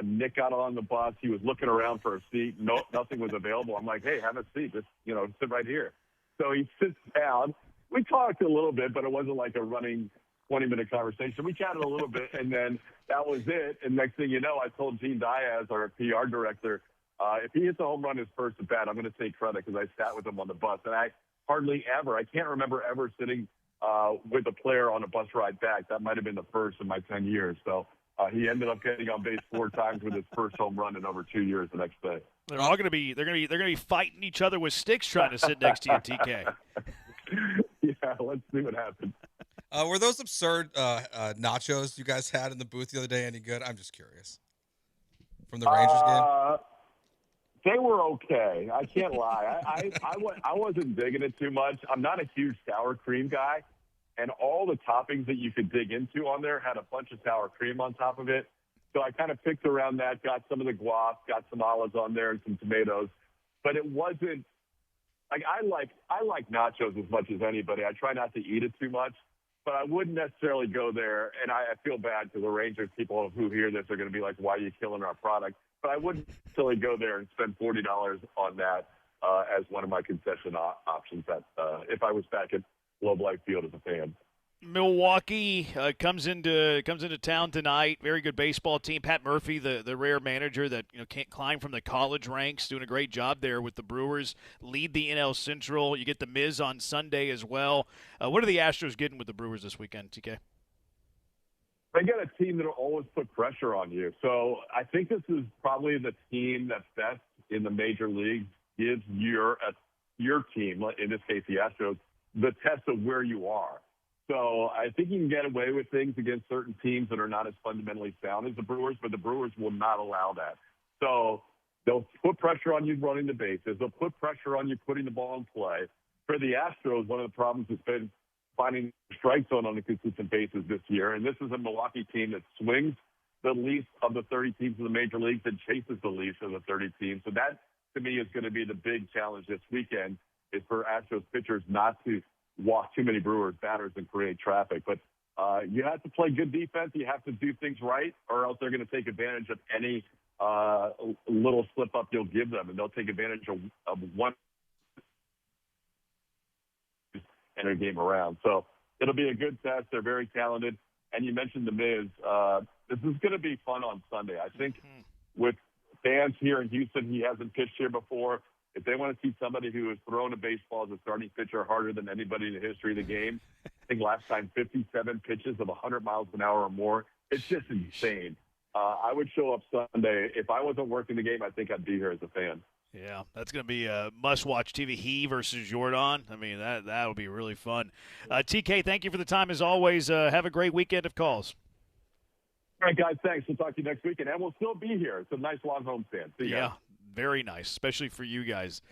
Speaker 7: Nick got on the bus. He was looking around for a seat. No, nothing was available. I'm like, hey, have a seat. Just, sit right here. So he sits down. We talked a little bit, but it wasn't like a running 20-minute conversation. We chatted a little bit, and then that was it. And next thing you know, I told Gene Diaz, our PR director, if he hits a home run his first at bat, I'm going to take credit because I sat with him on the bus. And I can't remember ever sitting with a player on a bus ride back. That might have been the first in my 10 years. So he ended up getting on base 4 times with his first home run in over 2 years the next day.
Speaker 6: They're all going to be fighting each other with sticks trying to sit next to you, TK.
Speaker 7: Yeah, let's see what happens.
Speaker 1: Were those absurd nachos you guys had in the booth the other day any good? I'm just curious. From the Rangers game?
Speaker 7: They were okay. I can't lie. I wasn't digging it too much. I'm not a huge sour cream guy, and all the toppings that you could dig into on there had a bunch of sour cream on top of it. So I kind of picked around that, got some of the guac, got some olives on there and some tomatoes. But it wasn't like I like nachos as much as anybody. I try not to eat it too much. But I wouldn't necessarily go there, and I feel bad because the Rangers people who hear this are going to be like, why are you killing our product? But I wouldn't necessarily go there and spend $40 on that as one of my concession options if I was back at Globe Life Field as a fan.
Speaker 6: Milwaukee comes into town tonight. Very good baseball team. Pat Murphy, the rare manager that can't climb from the college ranks, doing a great job there with the Brewers. Lead the NL Central. You get the Miz on Sunday as well. What are the Astros getting with the Brewers this weekend, TK?
Speaker 7: They get a team that will always put pressure on you. So I think this is probably the team that's best in the major leagues. Gives your team, in this case the Astros, the test of where you are. So I think you can get away with things against certain teams that are not as fundamentally sound as the Brewers, but the Brewers will not allow that. So they'll put pressure on you running the bases. They'll put pressure on you putting the ball in play. For the Astros, one of the problems has been finding strike zone on a consistent basis this year. And this is a Milwaukee team that swings the least of the 30 teams in the major leagues and chases the least of the 30 teams. So that, to me, is going to be the big challenge this weekend, is for Astros pitchers not to walk too many Brewers batters and create traffic. But you have to play good defense. You have to do things right, or else they're going to take advantage of any little slip-up you'll give them, and they'll take advantage of one and a game around. So it'll be a good test. They're very talented. And you mentioned the Miz. This is going to be fun on Sunday. I think with fans here in Houston, he hasn't pitched here before. If they want to see somebody who has thrown a baseball as a starting pitcher harder than anybody in the history of the game, think last time 57 pitches of 100 miles an hour or more. It's just insane. I would show up Sunday. If I wasn't working the game, I think I'd be here as a fan.
Speaker 6: Yeah, that's going to be a must-watch TV. He versus Jordan. I mean, that would be really fun. TK, thank you for the time as always. Have a great weekend of calls.
Speaker 7: All right, guys, thanks. We'll talk to you next weekend, and we'll still be here. It's a nice long homestand. See you guys.
Speaker 6: Very nice, especially for you guys.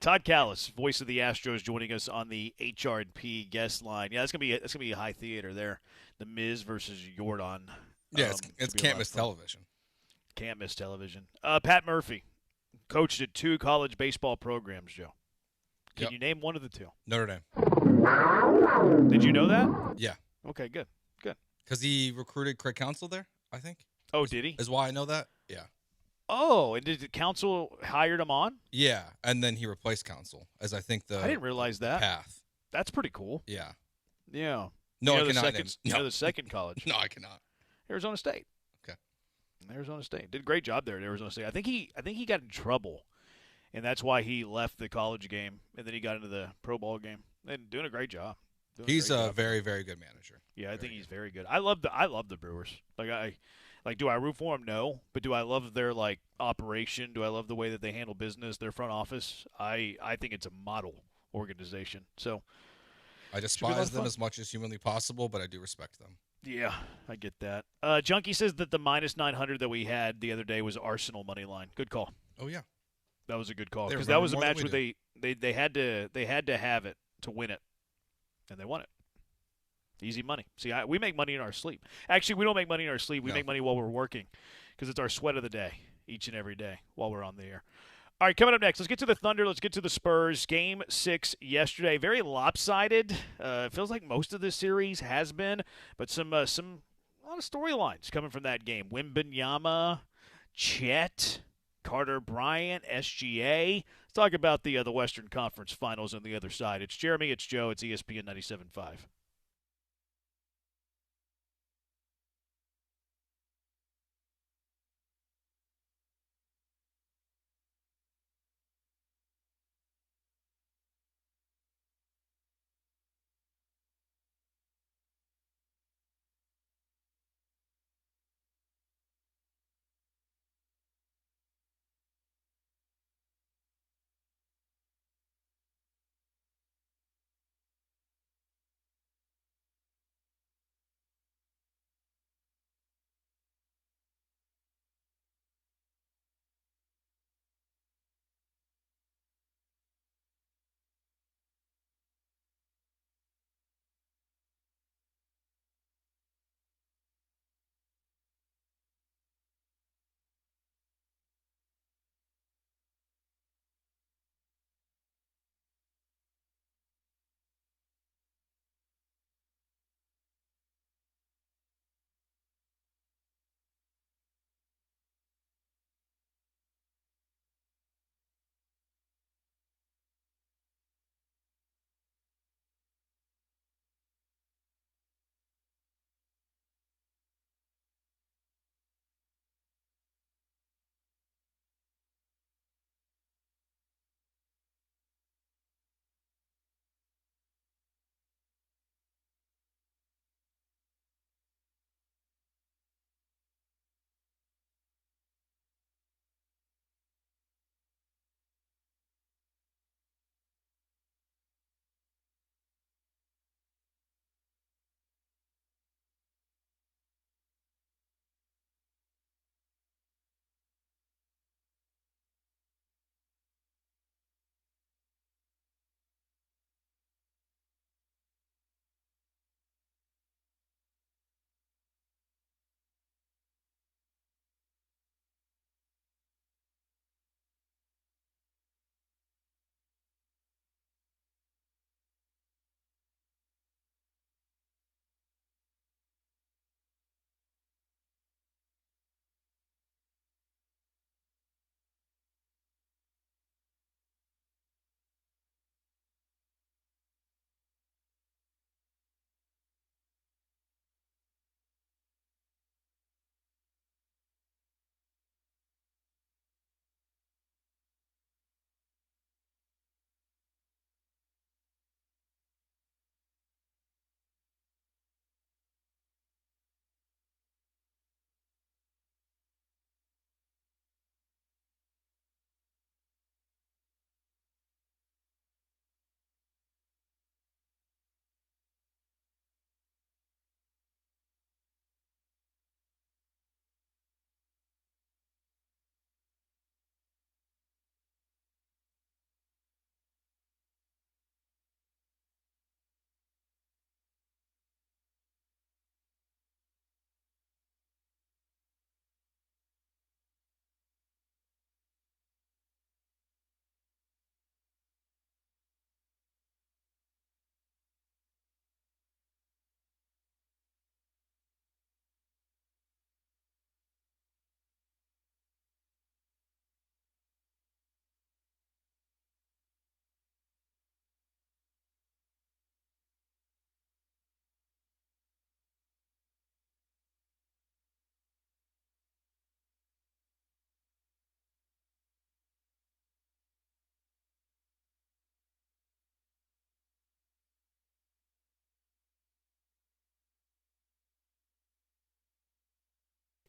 Speaker 6: Todd Callis, voice of the Astros, joining us on the HR&P guest line. Yeah, that's gonna be a high theater there. The Miz versus Jordan.
Speaker 1: Yeah, it's can't miss television.
Speaker 6: Can't miss television. Pat Murphy coached at 2 college baseball programs. Joe, can you name one of the 2?
Speaker 1: Notre Dame.
Speaker 6: Did you know that?
Speaker 1: Yeah.
Speaker 6: Okay, good.
Speaker 1: Because he recruited Craig Counsell there, I think.
Speaker 6: Oh, did he?
Speaker 1: Is why I know that. Yeah.
Speaker 6: Oh, and did the Counsell hired him on?
Speaker 1: Yeah, and then he replaced Counsell as I think
Speaker 6: I didn't realize that
Speaker 1: path.
Speaker 6: That's pretty cool.
Speaker 1: Yeah.
Speaker 6: Yeah.
Speaker 1: No,
Speaker 6: you know
Speaker 1: I cannot
Speaker 6: name.
Speaker 1: No.
Speaker 6: The second college.
Speaker 1: No, I cannot.
Speaker 6: Arizona State.
Speaker 1: Okay.
Speaker 6: Arizona State did a great job there at Arizona State. I think he got in trouble, and that's why he left the college game, and then he got into the pro ball game. And doing a great job.
Speaker 1: He's a very, very good manager.
Speaker 6: Yeah, I think he's very good. I love the Brewers. Do I root for them? No, but do I love their operation? Do I love the way that they handle business? Their front office? I think it's a model organization. So
Speaker 1: I despise them as much as humanly possible, but I do respect them.
Speaker 6: Yeah, I get that. Junkie says that the -900 that we had the other day was Arsenal money line. Good call.
Speaker 1: Oh yeah,
Speaker 6: that was a good call because that was a match where they had to have it to win it, and they won it. Easy money. See, we make money in our sleep. Actually, we don't make money in our sleep. We make money while we're working because it's our sweat of the day each and every day while we're on the air. All right, coming up next, let's get to the Thunder. Let's get to the Spurs. Game 6 yesterday. Very lopsided. It feels like most of this series has been, but a lot of storylines coming from that game. Wembanyama, Chet, Carter Bryant, SGA. Let's talk about the Western Conference Finals on the other side. It's Jeremy. It's Joe. It's ESPN 97.5.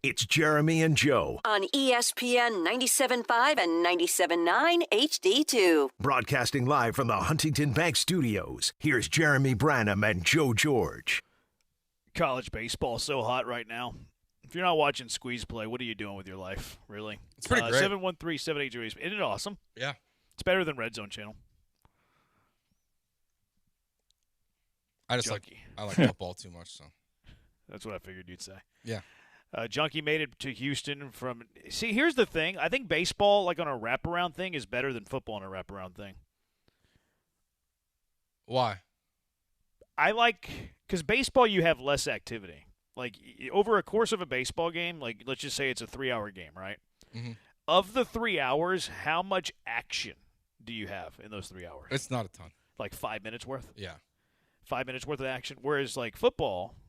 Speaker 11: It's Jeremy and Joe.
Speaker 12: On ESPN 97.5 and 97.9 HD2.
Speaker 11: Broadcasting live from the Huntington Bank Studios. Here's Jeremy Branham and Joe George.
Speaker 6: College baseball so hot right now. If you're not watching Squeeze play, what are you doing with your life, really?
Speaker 1: It's pretty great.
Speaker 6: 713-780. Isn't it awesome?
Speaker 1: Yeah.
Speaker 6: It's better than Red Zone Channel.
Speaker 1: I like football too much, so.
Speaker 6: That's what I figured you'd say.
Speaker 1: Yeah.
Speaker 6: Junkie made it to Houston from – see, here's the thing. I think baseball, like on a wraparound thing, is better than football on a wraparound thing.
Speaker 1: Why?
Speaker 6: I like – because baseball, you have less activity. Like, over a course of a baseball game, like, let's just say it's a 3-hour game, right?
Speaker 1: Mm-hmm.
Speaker 6: Of the 3 hours, how much action do you have in those 3 hours?
Speaker 1: It's not a ton.
Speaker 6: Like 5 minutes worth?
Speaker 1: Yeah.
Speaker 6: 5 minutes worth of action. Whereas, like, football –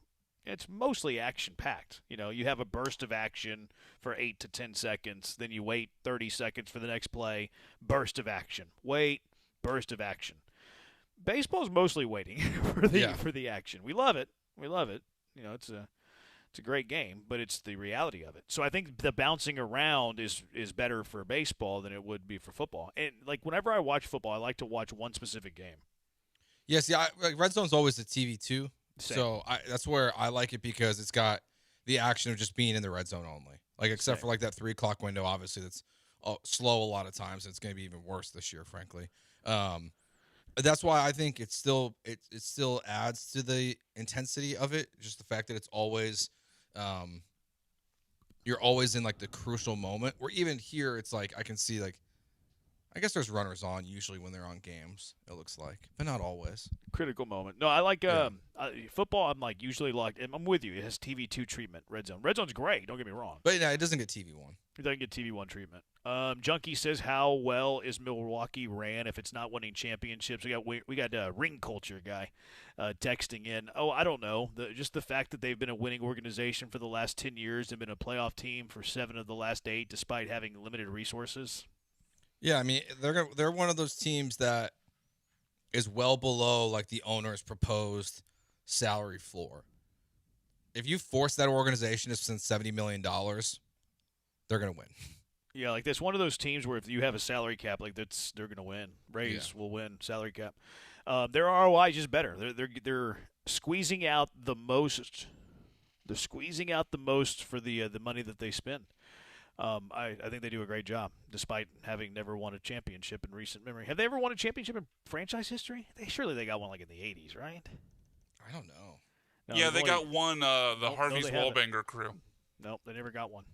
Speaker 6: it's mostly action-packed. You know, you have a burst of action for 8 to 10 seconds. Then you wait 30 seconds for the next play. Burst of action. Wait. Burst of action. Baseball's mostly waiting for the action. We love it. We love it. You know, it's a great game, but it's the reality of it. So I think the bouncing around is better for baseball than it would be for football. And, like, whenever I watch football, I like to watch one specific game.
Speaker 1: Yes, yeah. Like Red Zone's always the TV too.
Speaker 6: Same.
Speaker 1: So that's where I like it because it's got the action of just being in the red zone only. Like except for like that 3 o'clock window, obviously that's slow a lot of times. And it's going to be even worse this year, frankly. That's why I think it still adds to the intensity of it. Just the fact that it's always, you're always in like the crucial moment. Where even here, it's like I can see like. I guess there's runners on usually when they're on games, it looks like, but not always.
Speaker 6: Critical moment. No, I like football. I'm like usually locked. I'm with you. It has TV2 treatment. Red Zone. Red Zone's great. Don't get me wrong.
Speaker 1: But yeah, it doesn't get TV1.
Speaker 6: It doesn't get TV1 treatment. Junkie says, how well is Milwaukee ran if it's not winning championships? We got ring culture guy texting in. Oh, I don't know. Just the fact that they've been a winning organization for the last 10 years and been a playoff team for 7 of the last 8 despite having limited resources.
Speaker 1: Yeah, I mean, they're one of those teams that is well below like the owner's proposed salary floor. If you force that organization to spend $70 million, they're going to win.
Speaker 6: Yeah, like that's one of those teams where if you have a salary cap, like they're going to win. Rays will win salary cap. Their ROI is just better. They're squeezing out the most. They're squeezing out the most for the money that they spend. I think they do a great job, despite having never won a championship in recent memory. Have they ever won a championship in franchise history? Surely they got one like in the 80s, right?
Speaker 1: I don't know.
Speaker 8: No, yeah, they got one, the Harvey's Wallbanger crew.
Speaker 6: Nope, they never got one.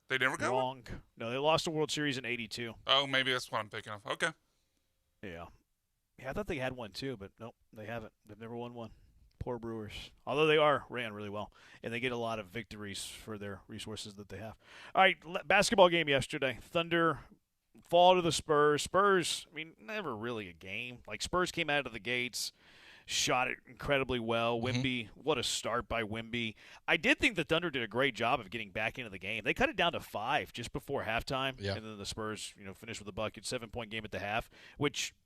Speaker 8: They never got
Speaker 6: one? No, they lost the World Series in 82.
Speaker 8: Oh, maybe that's what I'm thinking of. Okay.
Speaker 6: Yeah. Yeah, I thought they had one too, but nope, they haven't. They've never won one. Poor Brewers. Although they ran really well, and they get a lot of victories for their resources that they have. All right, basketball game yesterday. Thunder fall to the Spurs. Spurs, I mean, never really a game. Like, Spurs came out of the gates, shot it incredibly well. Wemby, what a start by Wemby. I did think the Thunder did a great job of getting back into the game. They cut it down to 5 just before halftime, and then the Spurs, finished with a bucket, 7-point game at the half, which –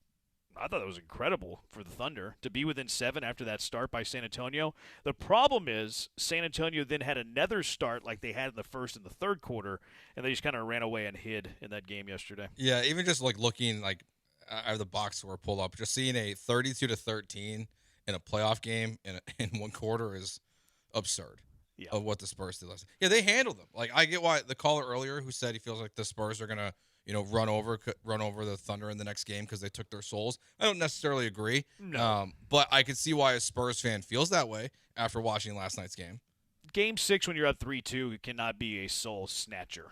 Speaker 6: I thought that was incredible for the Thunder to be within 7 after that start by San Antonio. The problem is San Antonio then had another start like they had in the first and the third quarter, and they just kind of ran away and hid in that game yesterday.
Speaker 1: Yeah, even just like looking like out of the box score pulled up, just seeing a 32-13 in a playoff game in one quarter is absurd. Yeah. Of what the Spurs did last. Yeah, they handled them. Like, I get why the caller earlier who said he feels like the Spurs are gonna run over the Thunder in the next game because they took their souls. I don't necessarily agree.
Speaker 6: No.
Speaker 1: But I could see why a Spurs fan feels that way after watching last night's game.
Speaker 6: Game 6, when you're up 3-2, it cannot be a soul snatcher.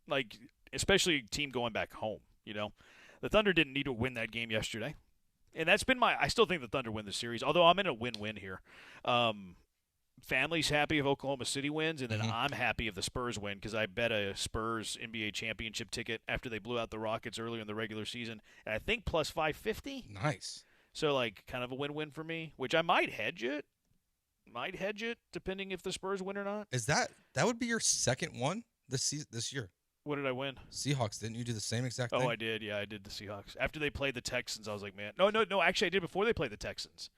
Speaker 6: Like, especially a team going back home, The Thunder didn't need to win that game yesterday. And that's been I still think the Thunder win the series, although I'm in a win-win here. Family's happy if Oklahoma City wins, and then I'm happy if the Spurs win because I bet a Spurs NBA championship ticket after they blew out the Rockets earlier in the regular season, and I think plus 550.
Speaker 1: Nice.
Speaker 6: So, like, kind of a win-win for me, which I might hedge it. Depending if the Spurs win or not.
Speaker 1: Is that would be your second one this year?
Speaker 6: What did I win?
Speaker 1: Seahawks. Didn't you do the same exact thing?
Speaker 6: Oh, I did. Yeah, I did the Seahawks. After they played the Texans, I was like, man. No. Actually, I did before they played the Texans.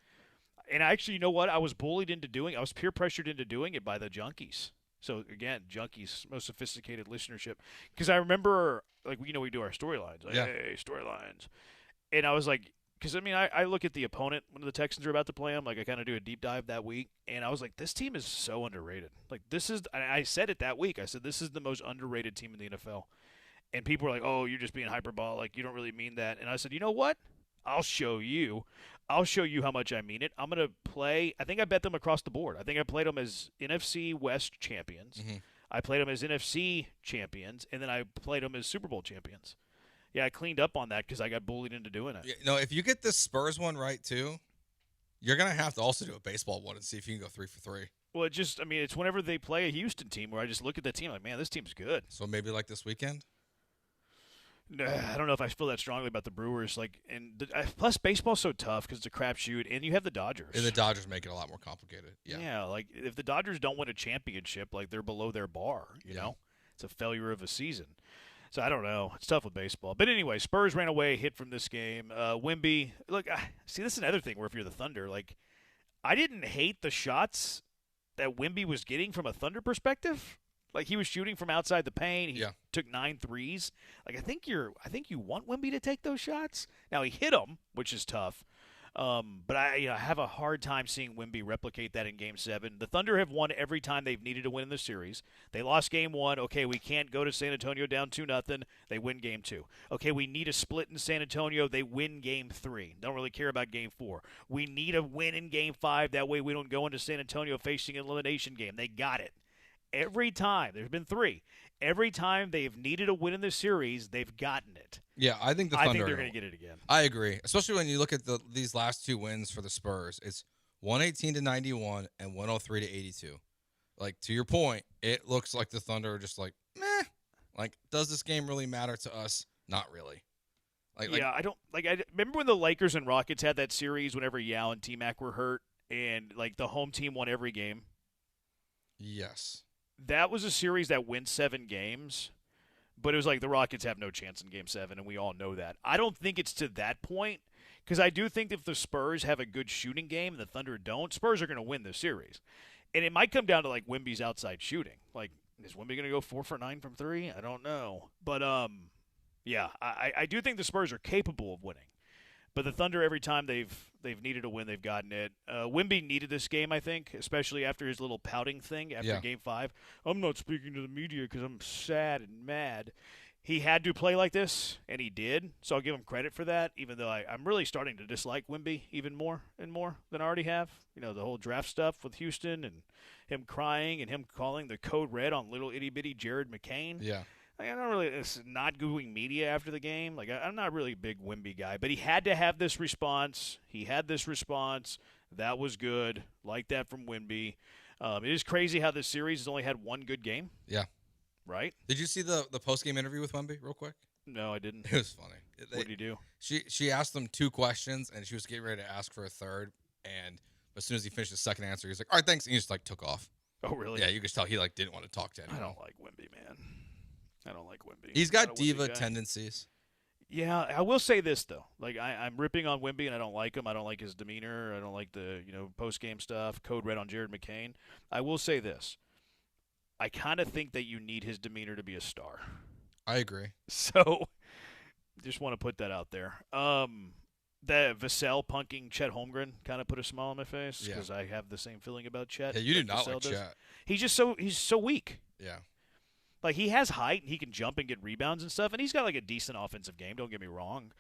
Speaker 6: And actually, you know what? I was bullied into doing. I was peer pressured into doing it by the Junkies. So, again, Junkie's most sophisticated listenership. Because I remember, like, we do our storylines. Like, hey, storylines. And I was like, because, I mean, I look at the opponent when the Texans are about to play them. Like, I kind of do a deep dive that week. And I was like, this team is so underrated. Like, I said it that week. I said, this is the most underrated team in the NFL. And people were like, oh, you're just being hyperbolic. You don't really mean that. And I said, you know what? I'll show you. I'll show you how much I mean it. I'm going to play. I think I bet them across the board. I think I played them as NFC West champions.
Speaker 1: Mm-hmm.
Speaker 6: I played them as NFC champions. And then I played them as Super Bowl champions. Yeah, I cleaned up on that because I got bullied into doing it.
Speaker 1: Yeah, no, if you get this Spurs one right, too, you're going to have to also do a baseball one and see if you can go 3 for 3.
Speaker 6: Well, it's whenever they play a Houston team where I just look at the team like, man, this team's good.
Speaker 1: So maybe like this weekend?
Speaker 6: I don't know if I feel that strongly about the Brewers. Plus, baseball's so tough because it's a crapshoot, and you have the Dodgers.
Speaker 1: And the Dodgers make it a lot more complicated.
Speaker 6: Yeah, like if the Dodgers don't win a championship, like they're below their bar. You know, it's a failure of a season. So I don't know. It's tough with baseball. But anyway, Spurs ran away, hit from this game. Wemby, look, see, this is another thing where if you're the Thunder, like I didn't hate the shots that Wemby was getting from a Thunder perspective. Like he was shooting from outside the paint. He took 9 threes. Like I think you want Wemby to take those shots. Now he hit them, which is tough. But I have a hard time seeing Wemby replicate that in Game 7. The Thunder have won every time they've needed to win in the series. They lost Game 1. Okay, we can't go to San Antonio down 2-0. They win Game 2. Okay, we need a split in San Antonio. They win Game 3. Don't really care about Game 4. We need a win in Game 5. That way we don't go into San Antonio facing an elimination game. They got it. Every time, there's been 3. Every time they've needed a win in the series, they've gotten it.
Speaker 1: Yeah, I think the Thunder.
Speaker 6: I think they're going to get it again.
Speaker 1: I agree, especially when you look at these last 2 wins for the Spurs. It's 118-91 and 103-82. Like to your point, it looks like the Thunder are just like meh. Like, does this game really matter to us? Not really.
Speaker 6: I don't like. I remember when the Lakers and Rockets had that series whenever Yao and T-Mac were hurt, and like the home team won every game.
Speaker 1: Yes.
Speaker 6: That was a series that went 7 games, but it was like the Rockets have no chance in Game 7, and we all know that. I don't think it's to that point, because I do think if the Spurs have a good shooting game and the Thunder don't, Spurs are going to win this series. And it might come down to, like, Wemby's outside shooting. Like, is Wemby going to go 4 for 9 from 3? I don't know. But, yeah, I do think the Spurs are capable of winning. But the Thunder, every time they've needed a win, they've gotten it. Wemby needed this game, I think, especially after his little pouting thing after Game 5. I'm not speaking to the media because I'm sad and mad. He had to play like this, and he did. So I'll give him credit for that, even though I'm really starting to dislike Wemby even more and more than I already have. You know, the whole draft stuff with Houston and him crying and him calling the code red on little itty-bitty Jared McCain.
Speaker 1: Yeah.
Speaker 6: Like, I don't really – it's not gooing media after the game. Like, I'm not really a big Wemby guy. But he had to have this response. He had this response. That was good. Like that from Wemby. It is crazy how this series has only had 1 good game.
Speaker 1: Yeah.
Speaker 6: Right?
Speaker 1: Did you see the post-game interview with Wemby real quick?
Speaker 6: No, I didn't.
Speaker 1: It was funny.
Speaker 6: What did he do?
Speaker 1: She asked him 2 questions, and she was getting ready to ask for a third. And as soon as he finished the second answer, he was like, all right, thanks. And he just, like, took off.
Speaker 6: Oh, really?
Speaker 1: Yeah, you could tell he, like, didn't want to talk to anyone.
Speaker 6: I don't like Wemby, man. I don't like Wemby.
Speaker 1: He's got diva tendencies.
Speaker 6: Yeah, I will say this, though. Like, I'm ripping on Wemby, and I don't like him. I don't like his demeanor. I don't like the, post-game stuff, code red on Jared McCain. I will say this. I kind of think that you need his demeanor to be a star.
Speaker 1: I agree.
Speaker 6: So, just want to put that out there. That Vassell punking Chet Holmgren kind of put a smile on my face because I have the same feeling about Chet.
Speaker 1: Yeah, you do not like Chet.
Speaker 6: He's so weak.
Speaker 1: Yeah.
Speaker 6: Like, he has height, and he can jump and get rebounds and stuff, and he's got, like, a decent offensive game, don't get me wrong.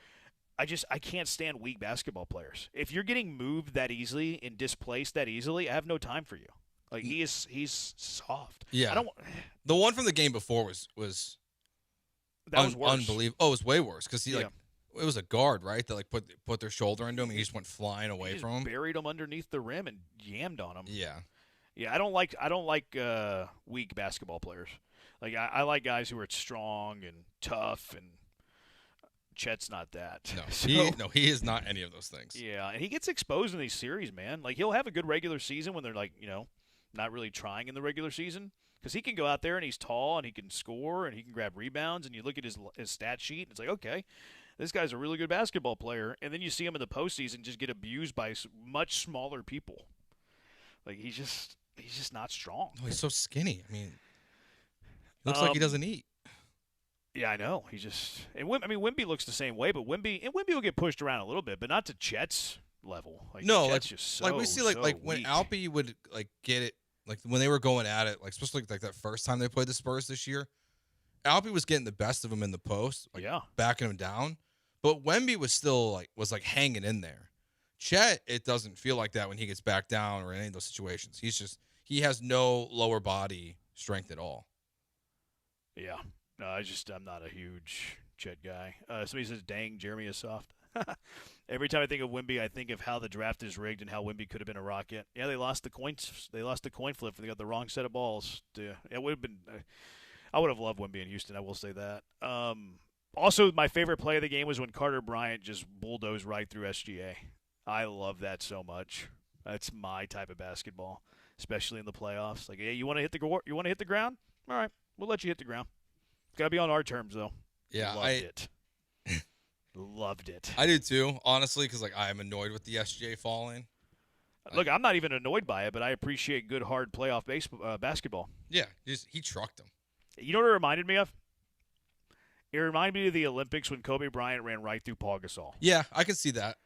Speaker 6: I can't stand weak basketball players. If you're getting moved that easily and displaced that easily, I have no time for you. Like, he's soft.
Speaker 1: Yeah. The one from the game before was
Speaker 6: that was worse.
Speaker 1: Unbelievable. Oh, it was way worse because it was a guard, right, that, like, put their shoulder into him, and he just went flying away from him.
Speaker 6: Buried him underneath the rim and jammed on him.
Speaker 1: Yeah.
Speaker 6: Yeah, I don't like weak basketball players. Like, I like guys who are strong and tough, and Chet's not that.
Speaker 1: No, he is not any of those things.
Speaker 6: Yeah, and he gets exposed in these series, man. Like, he'll have a good regular season when they're, like, not really trying in the regular season. Because he can go out there, and he's tall, and he can score, and he can grab rebounds, and you look at his stat sheet, and it's like, okay, this guy's a really good basketball player. And then you see him in the postseason just get abused by much smaller people. Like, he's just not strong.
Speaker 1: No, he's so skinny. I mean, he looks like he doesn't eat.
Speaker 6: Yeah, I know. He just Wemby looks the same way, but Wemby will get pushed around a little bit, but not to Chet's level. Like,
Speaker 1: no,
Speaker 6: Chet's
Speaker 1: like
Speaker 6: just so,
Speaker 1: like we see
Speaker 6: so
Speaker 1: like when
Speaker 6: weak.
Speaker 1: Alpi would like get it, like when they were going at it, like especially like that first time they played the Spurs this year, Alpi was getting the best of him in the post, like backing him down, but Wemby was still was hanging in there. Chet, it doesn't feel like that when he gets back down or in any of those situations. He has no lower body strength at all.
Speaker 6: Yeah. No, I'm not a huge Chet guy. Somebody says, dang, Jeremy is soft. Every time I think of Wemby, I think of how the draft is rigged and how Wemby could have been a Rocket. Yeah, they lost the coin flip. They got the wrong set of balls. It would have been. I would have loved Wemby in Houston. I will say that. Also, my favorite play of the game was when Carter Bryant just bulldozed right through SGA. I love that so much. That's my type of basketball, especially in the playoffs. Like, hey, you want to hit the ground? All right, we'll let you hit the ground. Got to be on our terms, though.
Speaker 1: Yeah,
Speaker 6: Loved it. Loved it.
Speaker 1: I do too, honestly, because I'm annoyed with the SGA falling.
Speaker 6: Look, I'm not even annoyed by it, but I appreciate good, hard playoff basketball.
Speaker 1: Yeah, he trucked him.
Speaker 6: You know what it reminded me of? It reminded me of the Olympics when Kobe Bryant ran right through Paul Gasol.
Speaker 1: Yeah, I can see that.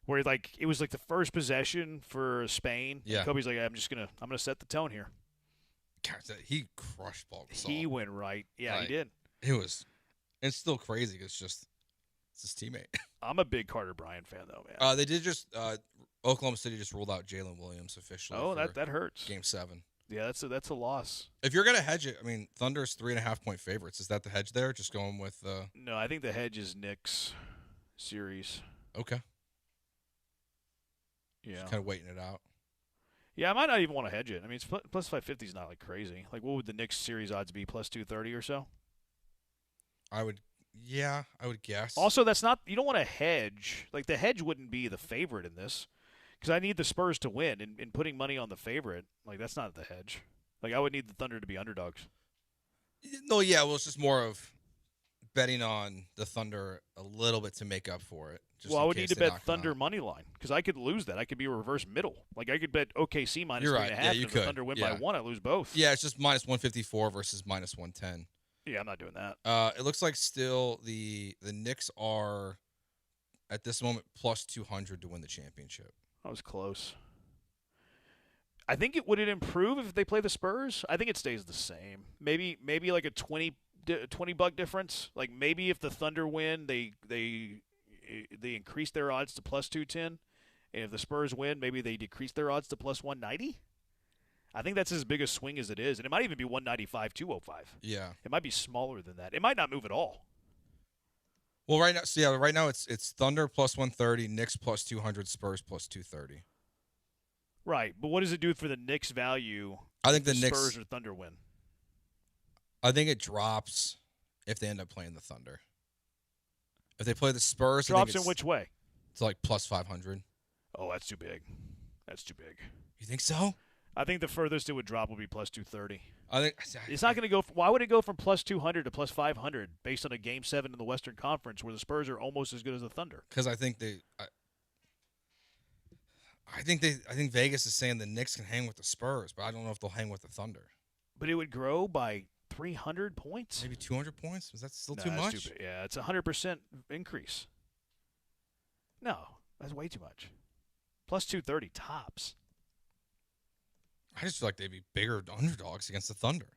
Speaker 6: Where it was like the first possession for Spain.
Speaker 1: Yeah.
Speaker 6: And Kobe's like, I'm gonna set the tone here.
Speaker 1: God, he crushed Paul Gasol.
Speaker 6: He went right. Yeah, he did.
Speaker 1: It's still crazy. It's his teammate.
Speaker 6: I'm a big Carter Bryant fan, though, man.
Speaker 1: They did Oklahoma City just ruled out Jalen Williams officially.
Speaker 6: Oh, that hurts.
Speaker 1: Game 7.
Speaker 6: Yeah, that's a loss.
Speaker 1: If you're gonna hedge it, Thunder's 3.5-point favorites. Is that the hedge there? Just going with
Speaker 6: No, I think the hedge is Knicks series.
Speaker 1: Okay.
Speaker 6: Yeah.
Speaker 1: Just kind of waiting it out.
Speaker 6: Yeah, I might not even want to hedge it. It's plus 550 is not like crazy. Like, what would the Knicks series odds be? Plus 230 or so?
Speaker 1: I would guess.
Speaker 6: Also, you don't want to hedge. Like, the hedge wouldn't be the favorite in this because I need the Spurs to win. And putting money on the favorite, like, that's not the hedge. Like, I would need the Thunder to be underdogs.
Speaker 1: No, yeah, well, it's just more of betting on the Thunder a little bit to make up for it.
Speaker 6: I would need to bet Thunder money line because I could lose that. I could be a reverse middle. Like, I could bet OKC minus 3.5.
Speaker 1: Yeah, you
Speaker 6: if
Speaker 1: could.
Speaker 6: the Thunder win by 1, I lose both.
Speaker 1: Yeah, it's just minus 154 versus minus 110.
Speaker 6: Yeah, I'm not doing that.
Speaker 1: It looks like still the Knicks are at this moment plus 200 to win the championship.
Speaker 6: That was close. I think would it improve if they play the Spurs? I think it stays the same. Maybe like a $20 difference. Like, maybe if the Thunder win, they increase their odds to plus 210, and if the Spurs win, maybe they decrease their odds to plus 190. I think that's as big a swing as it is, and it might even be 195, 205.
Speaker 1: Yeah,
Speaker 6: it might be smaller than that. It might not move at all.
Speaker 1: Well, right now it's Thunder plus 130, Knicks plus 200, Spurs plus 230.
Speaker 6: Right, but what does it do for the Knicks' value?
Speaker 1: I think the
Speaker 6: Spurs
Speaker 1: Knicks
Speaker 6: or Thunder win.
Speaker 1: I think it drops if they end up playing the Thunder. If they play the Spurs,
Speaker 6: drops in which way?
Speaker 1: It's like plus 500.
Speaker 6: Oh, that's too big. That's too big.
Speaker 1: You think so?
Speaker 6: I think the furthest it would drop would be plus 230.
Speaker 1: I think
Speaker 6: it's not going to go. Why would it go from plus 200 to plus 500 based on a Game 7 in the Western Conference where the Spurs are almost as good as the Thunder?
Speaker 1: Because I think I think Vegas is saying the Knicks can hang with the Spurs, but I don't know if they'll hang with the Thunder.
Speaker 6: But it would grow by 300 points?
Speaker 1: Maybe 200 points? Is that still too much?
Speaker 6: Too big. Yeah, it's a 100% increase. No, that's way too much. Plus 230 tops.
Speaker 1: I just feel like they'd be bigger underdogs against the Thunder.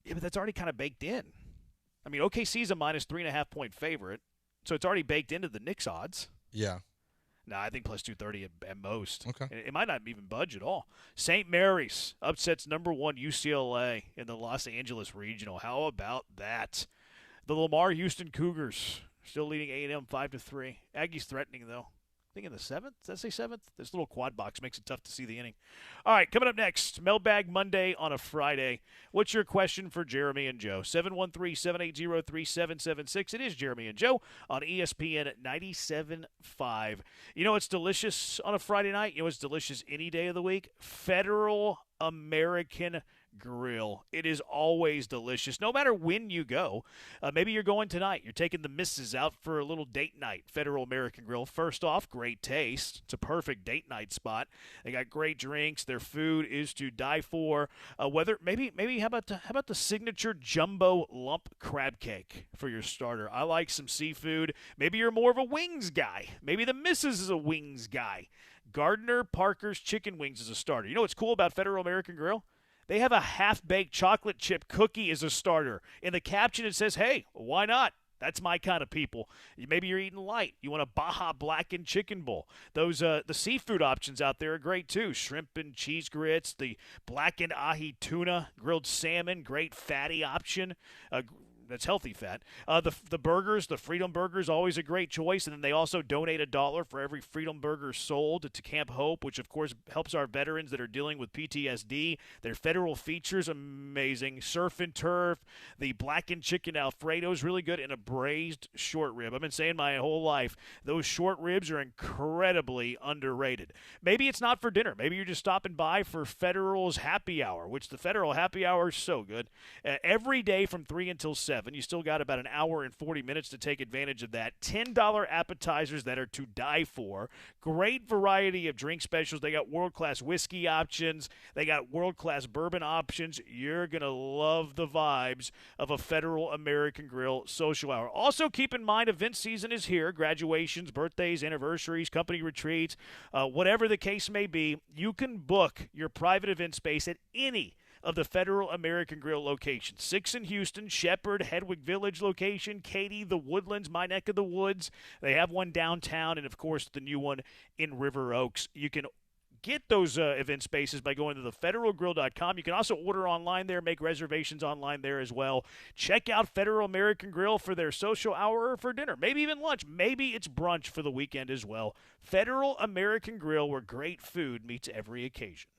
Speaker 6: Yeah, but that's already kind of baked in. OKC's a minus 3.5-point favorite, so it's already baked into the Knicks odds.
Speaker 1: Yeah.
Speaker 6: No, I think plus 230 at most.
Speaker 1: Okay.
Speaker 6: It might not even budge at all. St. Mary's upsets number 1 UCLA in the Los Angeles Regional. How about that? The Lamar Houston Cougars still leading A&M 5-3. Aggies threatening, though. I think in the 7th. Does that say 7th? This little quad box makes it tough to see the inning. All right, coming up next, Mailbag Monday on a Friday. What's your question for Jeremy and Joe? 713-780-3776. It is Jeremy and Joe on ESPN 97.5. You know what's delicious on a Friday night? You know what's delicious any day of the week? Federal American Grill. It is always delicious, no matter when you go. Maybe you're going tonight. You're taking the missus out for a little date night. Federal American Grill. First off, great taste. It's a perfect date night spot. They got great drinks. Their food is to die for. Maybe how about the signature jumbo lump crab cake for your starter? I like some seafood. Maybe you're more of a wings guy. Maybe the missus is a wings guy. Gardner Parker's Chicken Wings is a starter. You know what's cool about Federal American Grill? They have a half-baked chocolate chip cookie as a starter. In the caption, it says, hey, why not? That's my kind of people. Maybe you're eating light. You want a Baja Blackened chicken bowl. Those the seafood options out there are great too. Shrimp and cheese grits, the blackened ahi tuna, grilled salmon, great fatty option. That's healthy fat. The burgers, the Freedom Burgers, always a great choice. And then they also donate $1 for every Freedom Burger sold to Camp Hope, which of course helps our veterans that are dealing with PTSD. Their federal features, amazing. Surf and turf, the blackened chicken Alfredo is really good, and a braised short rib. I've been saying my whole life, those short ribs are incredibly underrated. Maybe it's not for dinner. Maybe you're just stopping by for Federal's Happy Hour, which the Federal Happy Hour is so good. Every day from 3 until 7. You still got about an hour and 40 minutes to take advantage of that. $10 appetizers that are to die for. Great variety of drink specials. They got world-class whiskey options. They got world-class bourbon options. You're going to love the vibes of a Federal American Grill social hour. Also, keep in mind, event season is here. Graduations, birthdays, anniversaries, company retreats, whatever the case may be, you can book your private event space at any of the Federal American Grill locations. 6 in Houston, Shepherd, Hedwig Village location, Katy, the Woodlands, my neck of the woods. They have one downtown, and, of course, the new one in River Oaks. You can get those event spaces by going to thefederalgrill.com. You can also order online there, make reservations online there as well. Check out Federal American Grill for their social hour or for dinner, maybe even lunch. Maybe it's brunch for the weekend as well. Federal American Grill, where great food meets every occasion.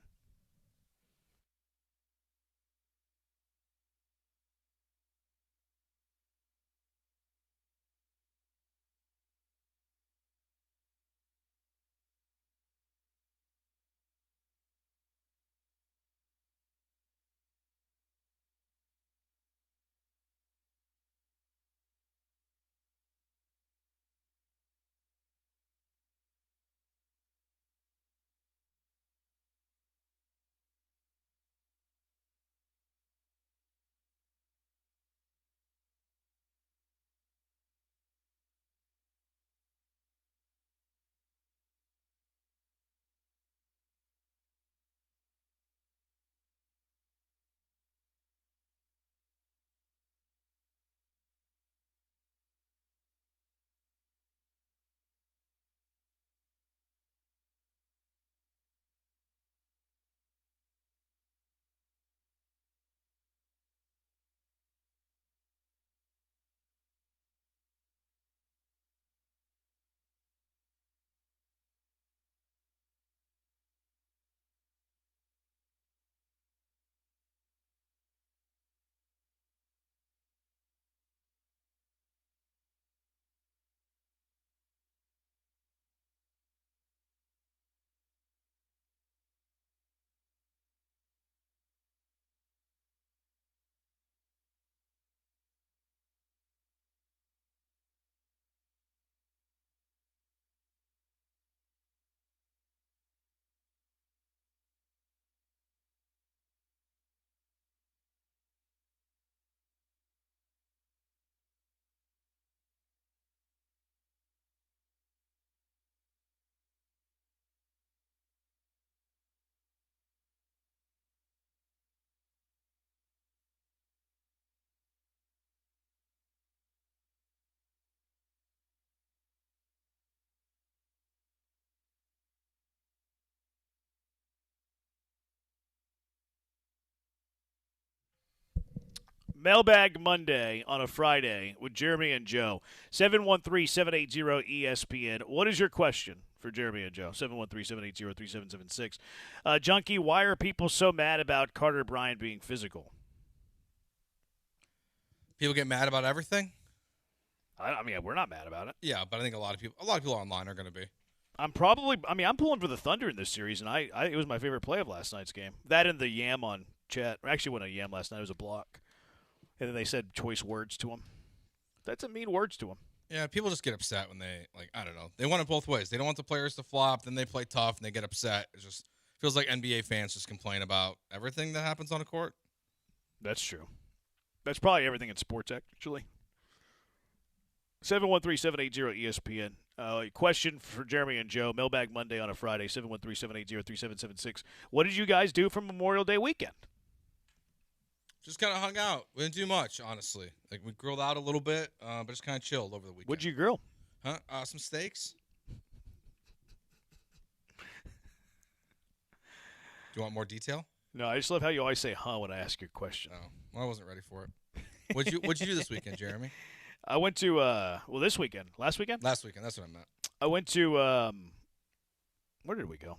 Speaker 6: Mailbag Monday on a Friday with Jeremy and Joe. 713-780-ESPN. What is your question for Jeremy and Joe? 713-780-3776. Junkie, why are people so mad about Carter Bryant being physical?
Speaker 1: People get mad about everything?
Speaker 6: I mean, we're not mad about it.
Speaker 1: Yeah, but I think a lot of people online are going to be.
Speaker 6: I'm pulling for the Thunder in this series, and it was my favorite play of last night's game. That and the yam on chat. Or actually, went on Yam last night. It was a block. And then they said choice words to him. That's a mean words to him.
Speaker 1: Yeah, people just get upset when they, I don't know. They want it both ways. They don't want the players to flop, then they play tough, and they get upset. It just feels like NBA fans just complain about everything that happens on a court.
Speaker 6: That's true. That's probably everything in sports, actually. 713-780-ESPN. Question for Jeremy and Joe. Mailbag Monday on a Friday, 713-780-3776. What did you guys do for Memorial Day weekend?
Speaker 1: Just kind of hung out. We didn't do much, honestly. We grilled out a little bit, but just kind of chilled over the weekend.
Speaker 6: What'd you grill?
Speaker 1: Huh? Some steaks. Do you want more detail?
Speaker 6: No, I just love how you always say "huh" when I ask you a question.
Speaker 1: Oh, well, I wasn't ready for it. What'd you do this weekend, Jeremy?
Speaker 6: I went to this weekend. Last weekend?
Speaker 1: Last weekend. That's what I meant.
Speaker 6: I went to where did we go?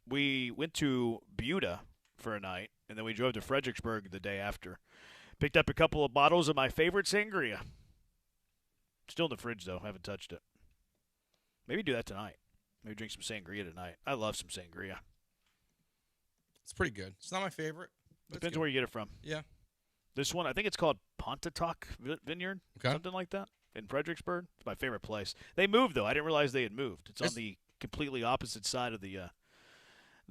Speaker 6: We went to Buda for a night, and then we drove to Fredericksburg the day after. Picked up a couple of bottles of my favorite sangria. Still in the fridge, though. Haven't touched it. Maybe do that tonight. Maybe drink some sangria tonight. I love some sangria.
Speaker 1: It's pretty good. It's not my favorite.
Speaker 6: Depends where you get it from.
Speaker 1: Yeah.
Speaker 6: This one, I think it's called Pontotoc Vineyard, something like that, in Fredericksburg. It's my favorite place. They moved, though. I didn't realize they had moved. It's on the completely opposite side of the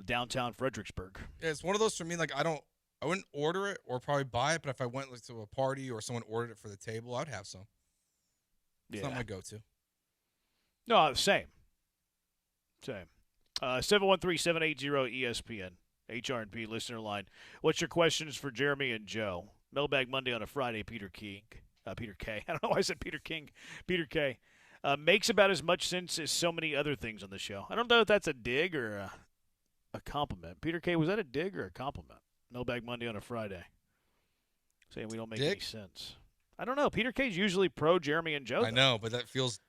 Speaker 6: downtown Fredericksburg.
Speaker 1: Yeah, it's one of those for me. I wouldn't order it or probably buy it, but if I went to a party or someone ordered it for the table, I'd have some. It's not my go-to.
Speaker 6: No, same. 713-780-ESPN. HR&P listener line. What's your questions for Jeremy and Joe? Mailbag Monday on a Friday. Peter K. I don't know why I said Peter King. Peter K. Makes about as much sense as so many other things on the show. I don't know if that's a dig or a compliment. Peter K., was that a dig or a compliment? Mailbag Monday on a Friday. Saying we don't make any sense. I don't know. Peter K.'s usually pro Jeremy and Joe.
Speaker 1: I know, but that feels...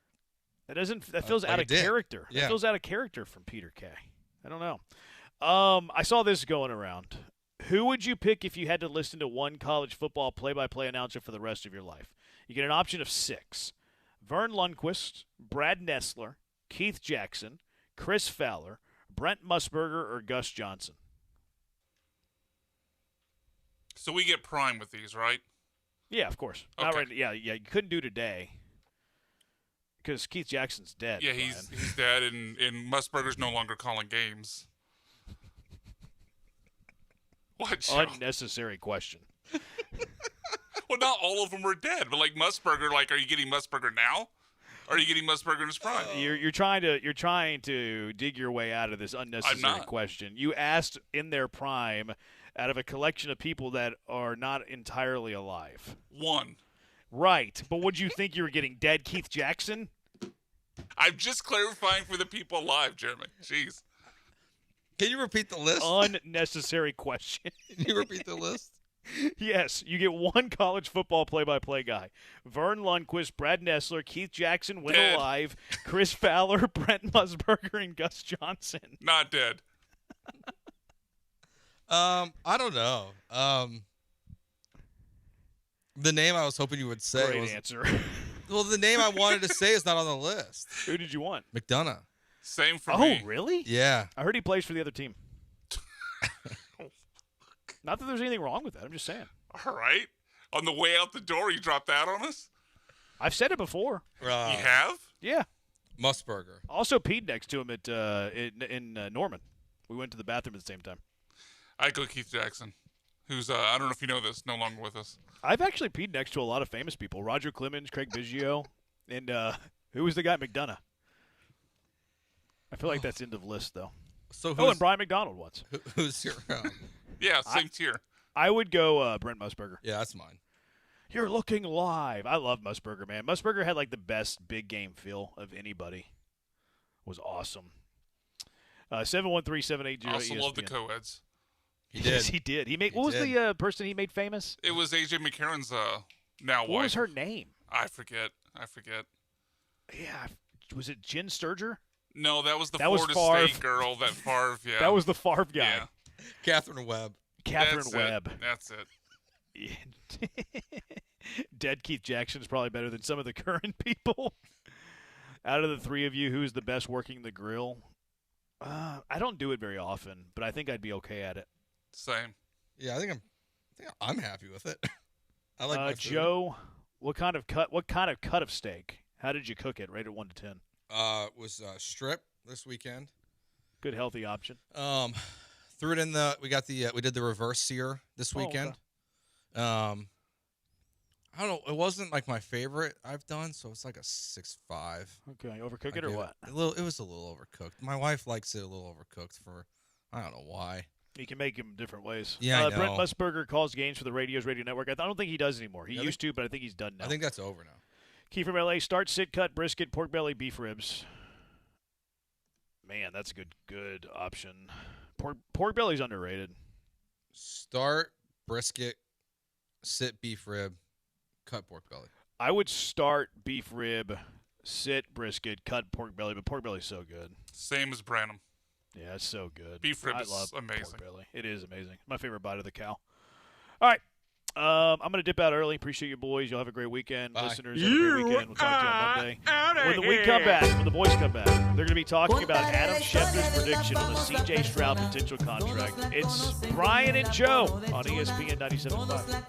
Speaker 6: That feels out of character.
Speaker 1: Yeah.
Speaker 6: That feels out of character from Peter K. I don't know. I saw this going around. Who would you pick if you had to listen to one college football play-by-play announcer for the rest of your life? You get an option of 6. Vern Lundquist, Brad Nessler, Keith Jackson, Chris Fowler, Brent Musburger, or Gus Johnson.
Speaker 8: So we get prime with these, right?
Speaker 6: Yeah, of course.
Speaker 8: Okay.
Speaker 6: Not right. Yeah. You couldn't do today because Keith Jackson's dead.
Speaker 8: Yeah, he's dead, and Musburger's no longer calling games. What? Joe?
Speaker 6: Unnecessary question.
Speaker 8: Well, not all of them are dead, but Musburger, are you getting Musburger now? Or are you getting Musburger in his prime?
Speaker 6: You're trying to dig your way out of this unnecessary question. You asked in their prime out of a collection of people that are not entirely alive.
Speaker 8: One.
Speaker 6: Right, but would you think you were getting dead Keith Jackson?
Speaker 8: I'm just clarifying for the people alive, Jeremy. Jeez.
Speaker 1: Can you repeat the list?
Speaker 6: Unnecessary question.
Speaker 1: Can you repeat the list?
Speaker 6: Yes, you get one college football play-by-play guy. Vern Lundquist, Brad Nessler, Keith Jackson, when alive, Chris Fowler, Brent Musburger, and Gus Johnson.
Speaker 8: Not dead.
Speaker 1: I don't know. The name I was hoping you would say
Speaker 6: Great answer.
Speaker 1: Well, the name I wanted to say is not on the list.
Speaker 6: Who did you want?
Speaker 1: McDonough.
Speaker 8: Same for me.
Speaker 6: Oh, really?
Speaker 1: Yeah.
Speaker 6: I heard he plays for the other team. Not that there's anything wrong with that. I'm just saying.
Speaker 8: All right. On the way out the door, you dropped that on us?
Speaker 6: I've said it before.
Speaker 8: You have?
Speaker 6: Yeah.
Speaker 1: Musburger.
Speaker 6: Also peed next to him at in Norman. We went to the bathroom at the same time.
Speaker 8: I go Keith Jackson, who's, I don't know if you know this, no longer with us.
Speaker 6: I've actually peed next to a lot of famous people. Roger Clemens, Craig Biggio, and who was the guy? McDonough. I feel like that's end of list, though. And Brian McDonald once.
Speaker 1: Who's your
Speaker 8: Yeah, same tier.
Speaker 6: I would go Brent Musburger.
Speaker 1: Yeah, that's mine.
Speaker 6: You're looking live. I love Musburger, man. Musburger had the best big game feel of anybody. Was awesome. 713-780-ESPN.
Speaker 8: I also love the co-eds.
Speaker 1: He did.
Speaker 6: Yes, he did. What was the person he made famous?
Speaker 8: It was AJ McCarron's now wife.
Speaker 6: What was her name?
Speaker 8: I forget.
Speaker 6: Yeah, was it Jen Sturger?
Speaker 8: No, that was the Florida State girl, that Favre, yeah.
Speaker 6: That was the Favre guy.
Speaker 8: Yeah.
Speaker 1: Catherine Webb.
Speaker 8: That's it.
Speaker 6: Dead Keith Jackson is probably better than some of the current people. Out of the three of you, who's the best working the grill? I don't do it very often, but I think I'd be okay at it.
Speaker 8: Same.
Speaker 1: Yeah, I think I'm happy with it. I like my food.
Speaker 6: Joe, what kind of cut of steak? How did you cook it? Rate it 1 to 10.
Speaker 1: It was strip this weekend.
Speaker 6: Good healthy option.
Speaker 1: Threw it in we did the reverse sear this weekend.
Speaker 6: Okay.
Speaker 1: I don't know. It wasn't like my favorite I've done, so it's like a 6.5.
Speaker 6: Okay, overcook it or what?
Speaker 1: It was a little overcooked. My wife likes it a little overcooked I don't know why.
Speaker 6: You can make them different ways.
Speaker 1: Yeah, I know.
Speaker 6: Brent Musburger calls games for the radio network. I don't think he does anymore. He used to, but I think he's done now.
Speaker 1: I think that's over now.
Speaker 6: Key from LA: start, sit, cut, brisket, pork belly, beef ribs. Man, that's a good option. Pork belly's underrated.
Speaker 1: Start, brisket, sit, beef rib, cut pork belly.
Speaker 6: I would start beef rib, sit brisket, cut pork belly, but pork belly's so good.
Speaker 8: Same as Branham.
Speaker 6: Yeah, it's so good.
Speaker 8: Beef rib is
Speaker 6: love
Speaker 8: amazing.
Speaker 6: Pork belly. It is amazing. My favorite bite of the cow. All right. I'm going to dip out early. Appreciate you, boys. You'll have a great weekend.
Speaker 1: Bye.
Speaker 6: Listeners, have a great weekend. We'll talk to you on Monday. When the boys come back, they're going to be talking about Adam Schefter's prediction on the C.J. Stroud potential contract. It's Brian and Joe on ESPN 97.5.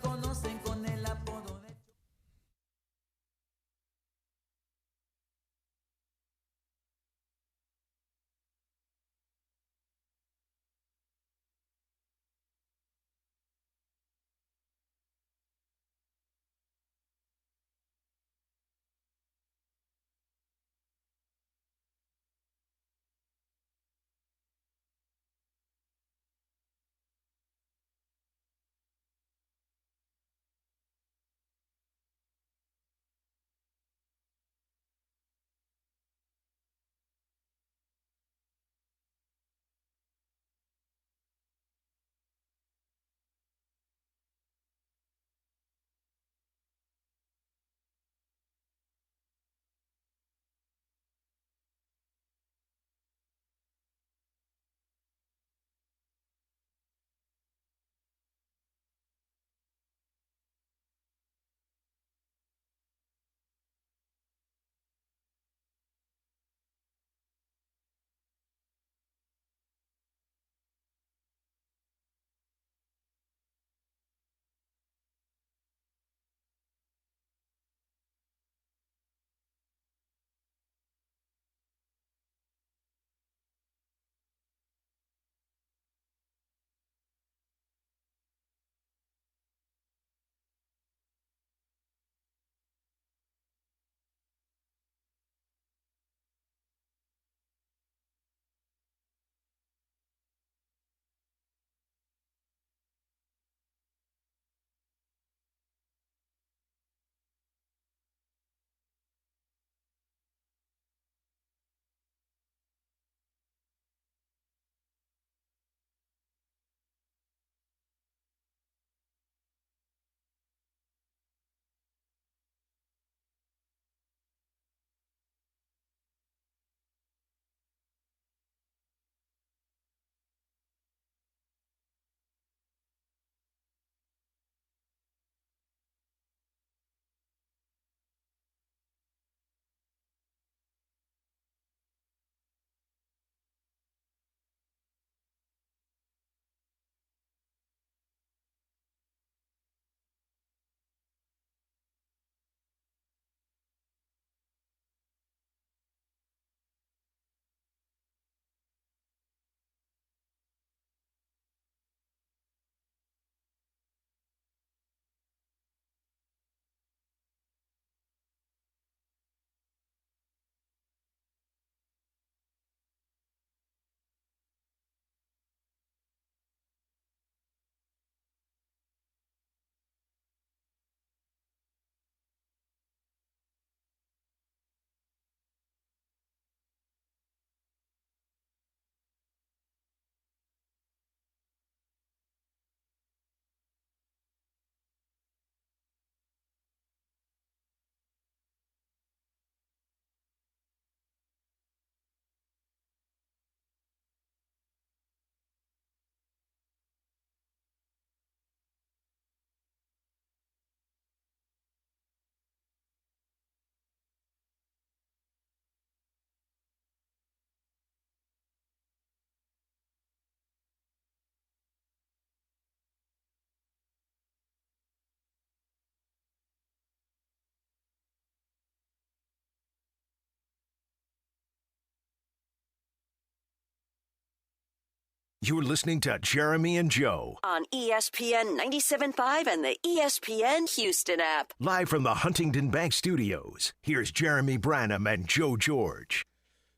Speaker 11: You're listening to Jeremy and Joe
Speaker 12: on ESPN 97.5 and the ESPN Houston app.
Speaker 11: Live from the Huntington Bank Studios, here's Jeremy Branham and Joe George.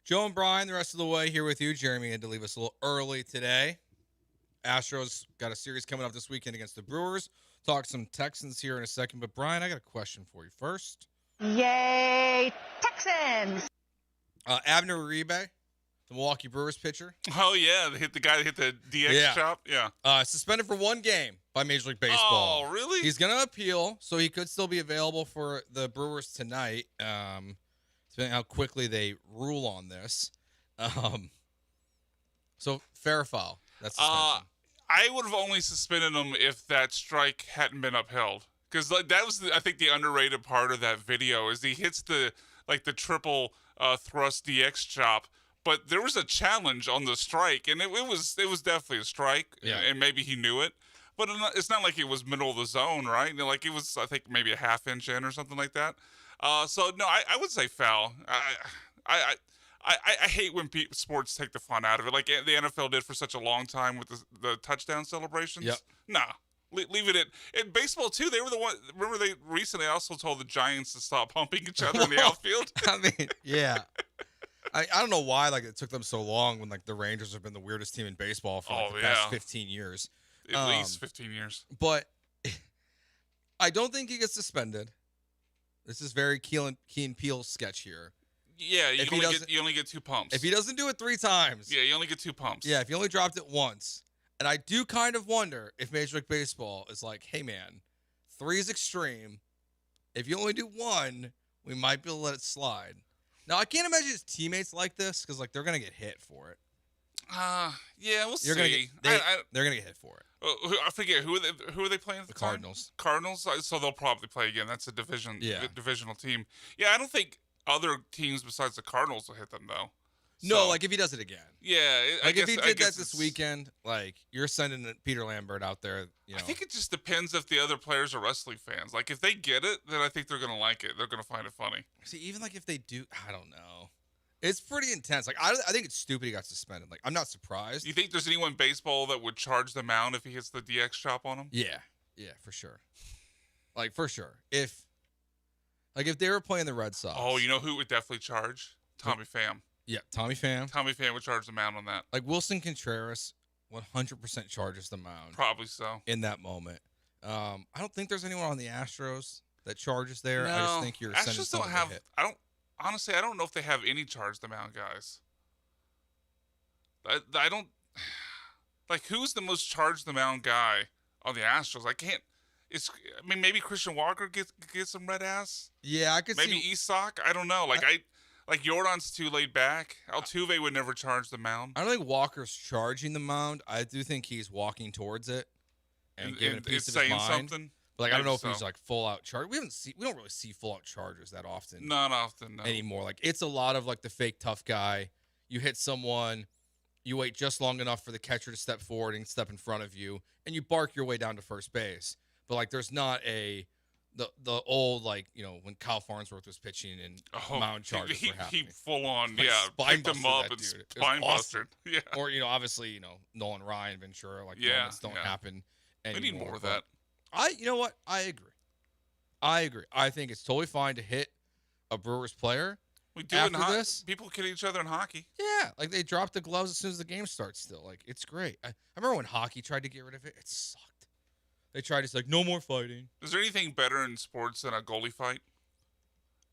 Speaker 1: Joe and Brian, the rest of the way here with you. Jeremy had to leave us a little early today. Astros got a series coming up this weekend against the Brewers. Talk some Texans here in a second. But, Brian, I got a question for you first.
Speaker 10: Yay, Texans!
Speaker 1: Abner Uribe, the Milwaukee Brewers pitcher.
Speaker 8: Oh, yeah. The guy that hit the DX shop? Yeah.
Speaker 1: Suspended for one game by Major League Baseball.
Speaker 8: Oh, really?
Speaker 1: He's going to appeal, so he could still be available for the Brewers tonight, depending on how quickly they rule on this. So, fair or foul? That's suspension.
Speaker 8: I would have only suspended him if that strike hadn't been upheld. Because that was, I think, the underrated part of that video is he hits the triple thrust DX chop, but there was a challenge on the strike, and it was definitely a strike, and maybe he knew it. But it's not like it was middle of the zone, right? Like it was, I think, maybe a half inch in or something like that. So, no, I would say foul. I hate when sports take the fun out of it, like the NFL did for such a long time with the touchdown celebrations.
Speaker 1: Yep.
Speaker 8: Nah, leave it in baseball too. They were the one. Remember, they recently also told the Giants to stop pumping each other in the outfield.
Speaker 1: I mean, yeah. I don't know why it took them so long when the Rangers have been the weirdest team in baseball for the past 15 years.
Speaker 8: At least 15 years.
Speaker 1: But I don't think he gets suspended. This is very Key and Peele sketch here.
Speaker 8: Yeah, you only get 2 pumps.
Speaker 1: If he doesn't do it 3 times.
Speaker 8: Yeah, you only get 2 pumps.
Speaker 1: Yeah, if he only dropped it once. And I do kind of wonder if Major League Baseball is like, hey, man, 3 is extreme. If you only do 1, we might be able to let it slide. Now, I can't imagine his teammates like this because, they're going to get hit for it.
Speaker 8: Yeah, we'll see.
Speaker 1: They're going to get hit for it.
Speaker 8: I forget. Who are they playing at the time?
Speaker 1: Cardinals.
Speaker 8: Cardinals? So they'll probably play again. That's a divisional team. Yeah, I don't think other teams besides the Cardinals will hit them, though.
Speaker 1: No, if he does it again.
Speaker 8: Yeah.
Speaker 1: If he did that this weekend, you're sending Peter Lambert out there,
Speaker 8: I think it just depends if the other players are wrestling fans. If they get it, then I think they're going to like it. They're going to find it funny.
Speaker 1: See, even if they do, I don't know. It's pretty intense. I think it's stupid he got suspended. I'm not surprised.
Speaker 8: You think there's anyone in baseball that would charge the mound if he hits the DX chop on him?
Speaker 1: Yeah, for sure. For sure. If they were playing the Red Sox.
Speaker 8: Oh, you know who would definitely charge? Tommy Pham.
Speaker 1: Yeah, Tommy Pham.
Speaker 8: Tommy Pham would charge the mound on that.
Speaker 1: Wilson Contreras 100% charges the mound.
Speaker 8: Probably so.
Speaker 1: In that moment. I don't think there's anyone on the Astros that charges there.
Speaker 8: No,
Speaker 1: I just think you're sending
Speaker 8: Astros don't have hit. Honestly, I don't know if they have any charge the mound guys. I don't who's the most charge the mound guy on the Astros? Maybe Christian Walker gets some red ass.
Speaker 1: Yeah, I could
Speaker 8: maybe Isak. I don't know. Jordan's too laid back. Altuve would never charge the mound.
Speaker 1: I don't think Walker's charging the mound. I do think he's walking towards it and giving a piece of his mind.
Speaker 8: Something.
Speaker 1: But I don't know if he's full out charge. We don't really see full out chargers that often.
Speaker 8: Not often, no.
Speaker 1: Anymore. It's a lot of the fake tough guy. You hit someone, you wait just long enough for the catcher to step forward and step in front of you, and you bark your way down to first base. But there's not the old when Kyle Farnsworth was pitching and mound charges were happening.
Speaker 8: He full on picked him up and spine busted. Yeah.
Speaker 1: Or obviously Nolan Ryan, Ventura moments don't happen anymore.
Speaker 8: We need more of that.
Speaker 1: You know what? I agree. I think it's totally fine to hit a Brewers player.
Speaker 8: We do after this. People hit each other in hockey.
Speaker 1: Yeah, they drop the gloves as soon as the game starts. Still, it's great. I remember when hockey tried to get rid of it. It sucked. They tried to no more fighting.
Speaker 8: Is there anything better in sports than a goalie fight?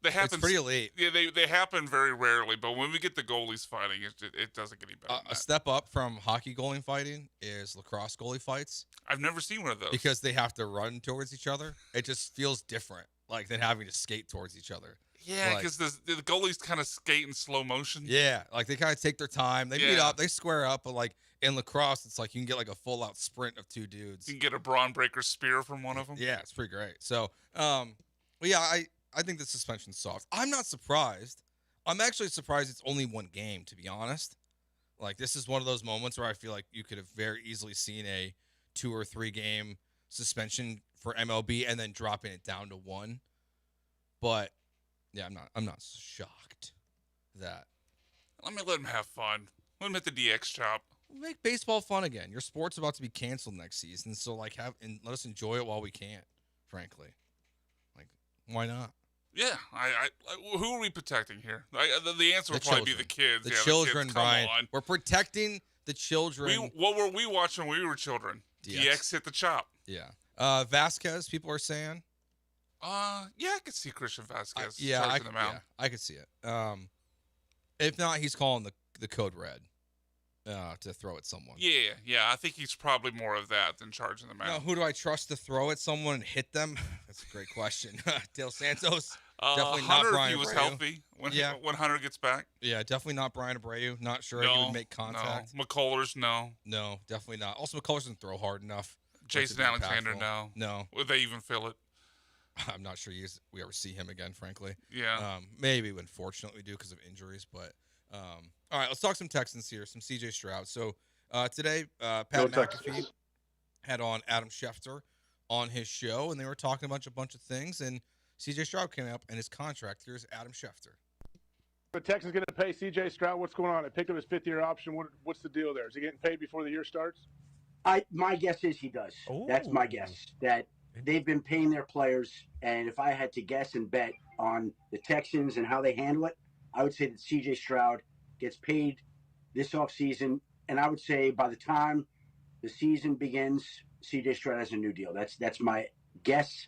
Speaker 1: It's pretty elite.
Speaker 8: Yeah, they happen very rarely, but when we get the goalies fighting, it doesn't get any better.
Speaker 1: A step up from hockey goalie fighting is lacrosse goalie fights.
Speaker 8: I've never seen one of those.
Speaker 1: Because they have to run towards each other. It just feels different, than having to skate towards each other.
Speaker 8: Yeah, because the goalies kind of skate in slow motion.
Speaker 1: Yeah, they kind of take their time. They meet up, they square up, but in lacrosse, it's you can get a full out sprint of 2 dudes.
Speaker 8: You can get a Braun Breaker spear from one of them.
Speaker 1: Yeah, it's pretty great. So, I think the suspension's soft. I'm not surprised. I'm actually surprised it's only 1 game, to be honest. This is one of those moments where I feel you could have very easily seen a 2 or 3 game suspension for MLB and then dropping it down to 1. But yeah, I'm not shocked that.
Speaker 8: Let me let him have fun. Let him hit the DX chop.
Speaker 1: Make baseball fun again. Your sport's about to be canceled next season, so like let us enjoy it while we can. Frankly, like why not?
Speaker 8: Yeah, who are we protecting here? The answer would
Speaker 1: The
Speaker 8: probably
Speaker 1: children.
Speaker 8: be the kids.
Speaker 1: The
Speaker 8: yeah,
Speaker 1: children,
Speaker 8: the kids.
Speaker 1: Brian.
Speaker 8: Come on.
Speaker 1: We're protecting the children.
Speaker 8: What were we watching when we were children? DX hit the chop.
Speaker 1: Yeah. Vasquez, people are saying.
Speaker 8: Yeah, I could see Christian Vasquez
Speaker 1: Yeah,
Speaker 8: charging them out.
Speaker 1: Yeah, I could see it. If not, he's calling the code red to throw at someone.
Speaker 8: Yeah, I think he's probably more of that than charging them out.
Speaker 1: Now, who do I trust to throw at someone and hit them? That's a great question. Dale Santos. Definitely
Speaker 8: Hunter,
Speaker 1: not Brian
Speaker 8: if he was
Speaker 1: Abreu.
Speaker 8: healthy when Hunter gets back.
Speaker 1: Yeah, definitely not Brian Abreu. Not sure he would make contact.
Speaker 8: No. McCullers, no.
Speaker 1: No, definitely not. Also, McCullers doesn't throw hard enough.
Speaker 8: Jason Alexander, no.
Speaker 1: No.
Speaker 8: Would they even feel it?
Speaker 1: I'm not sure we ever see him again, frankly.
Speaker 8: Yeah.
Speaker 1: Maybe, unfortunately, we do because of injuries. But all right, let's talk some Texans here, some C.J. Stroud. So today, Pat McAfee had on Adam Schefter on his show, and they were talking about a bunch of things, and C.J. Stroud came up and his contract. Here's Adam Schefter.
Speaker 9: The Texans going to pay C.J. Stroud. What's going on? I picked up his fifth-year option. What's the deal there? Is he getting paid before the year starts?
Speaker 20: My guess is he does. Ooh. That's my guess, that they've been paying their players, and if I had to guess and bet on the Texans and how they handle it, I would say that C.J. Stroud gets paid this offseason, and I would say by the time the season begins, C.J. Stroud has a new deal. That's my guess.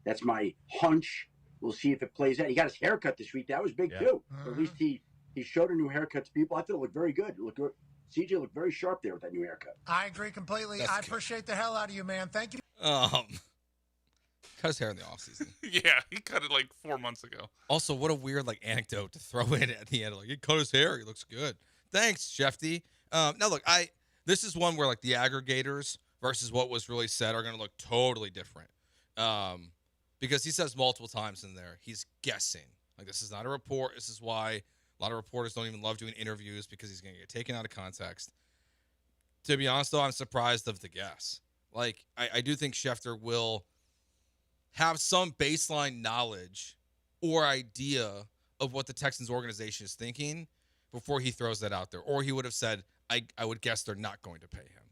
Speaker 20: That's my hunch. We'll see if it plays out. He got his haircut this week. That was big, too. At least he showed a new haircut to people. I thought it looked very good. It looked good. CJ looked very sharp there with that new haircut.
Speaker 23: I agree completely. I appreciate the hell out of you, man. Thank you.
Speaker 1: Cut his hair in the offseason.
Speaker 8: Yeah, he cut it like 4 months ago.
Speaker 1: Also, what a weird anecdote to throw in at the end. Like, he cut his hair. He looks good. Thanks, Shefty. Now, look, this is one where the aggregators versus what was really said are going to look totally different. Because he says multiple times in there, he's guessing. This is not a report. This is why a lot of reporters don't even love doing interviews, because he's going to get taken out of context. To be honest, though, I'm surprised of the guess. I do think Schefter will have some baseline knowledge or idea of what the Texans organization is thinking before he throws that out there. Or he would have said, I would guess they're not going to pay him.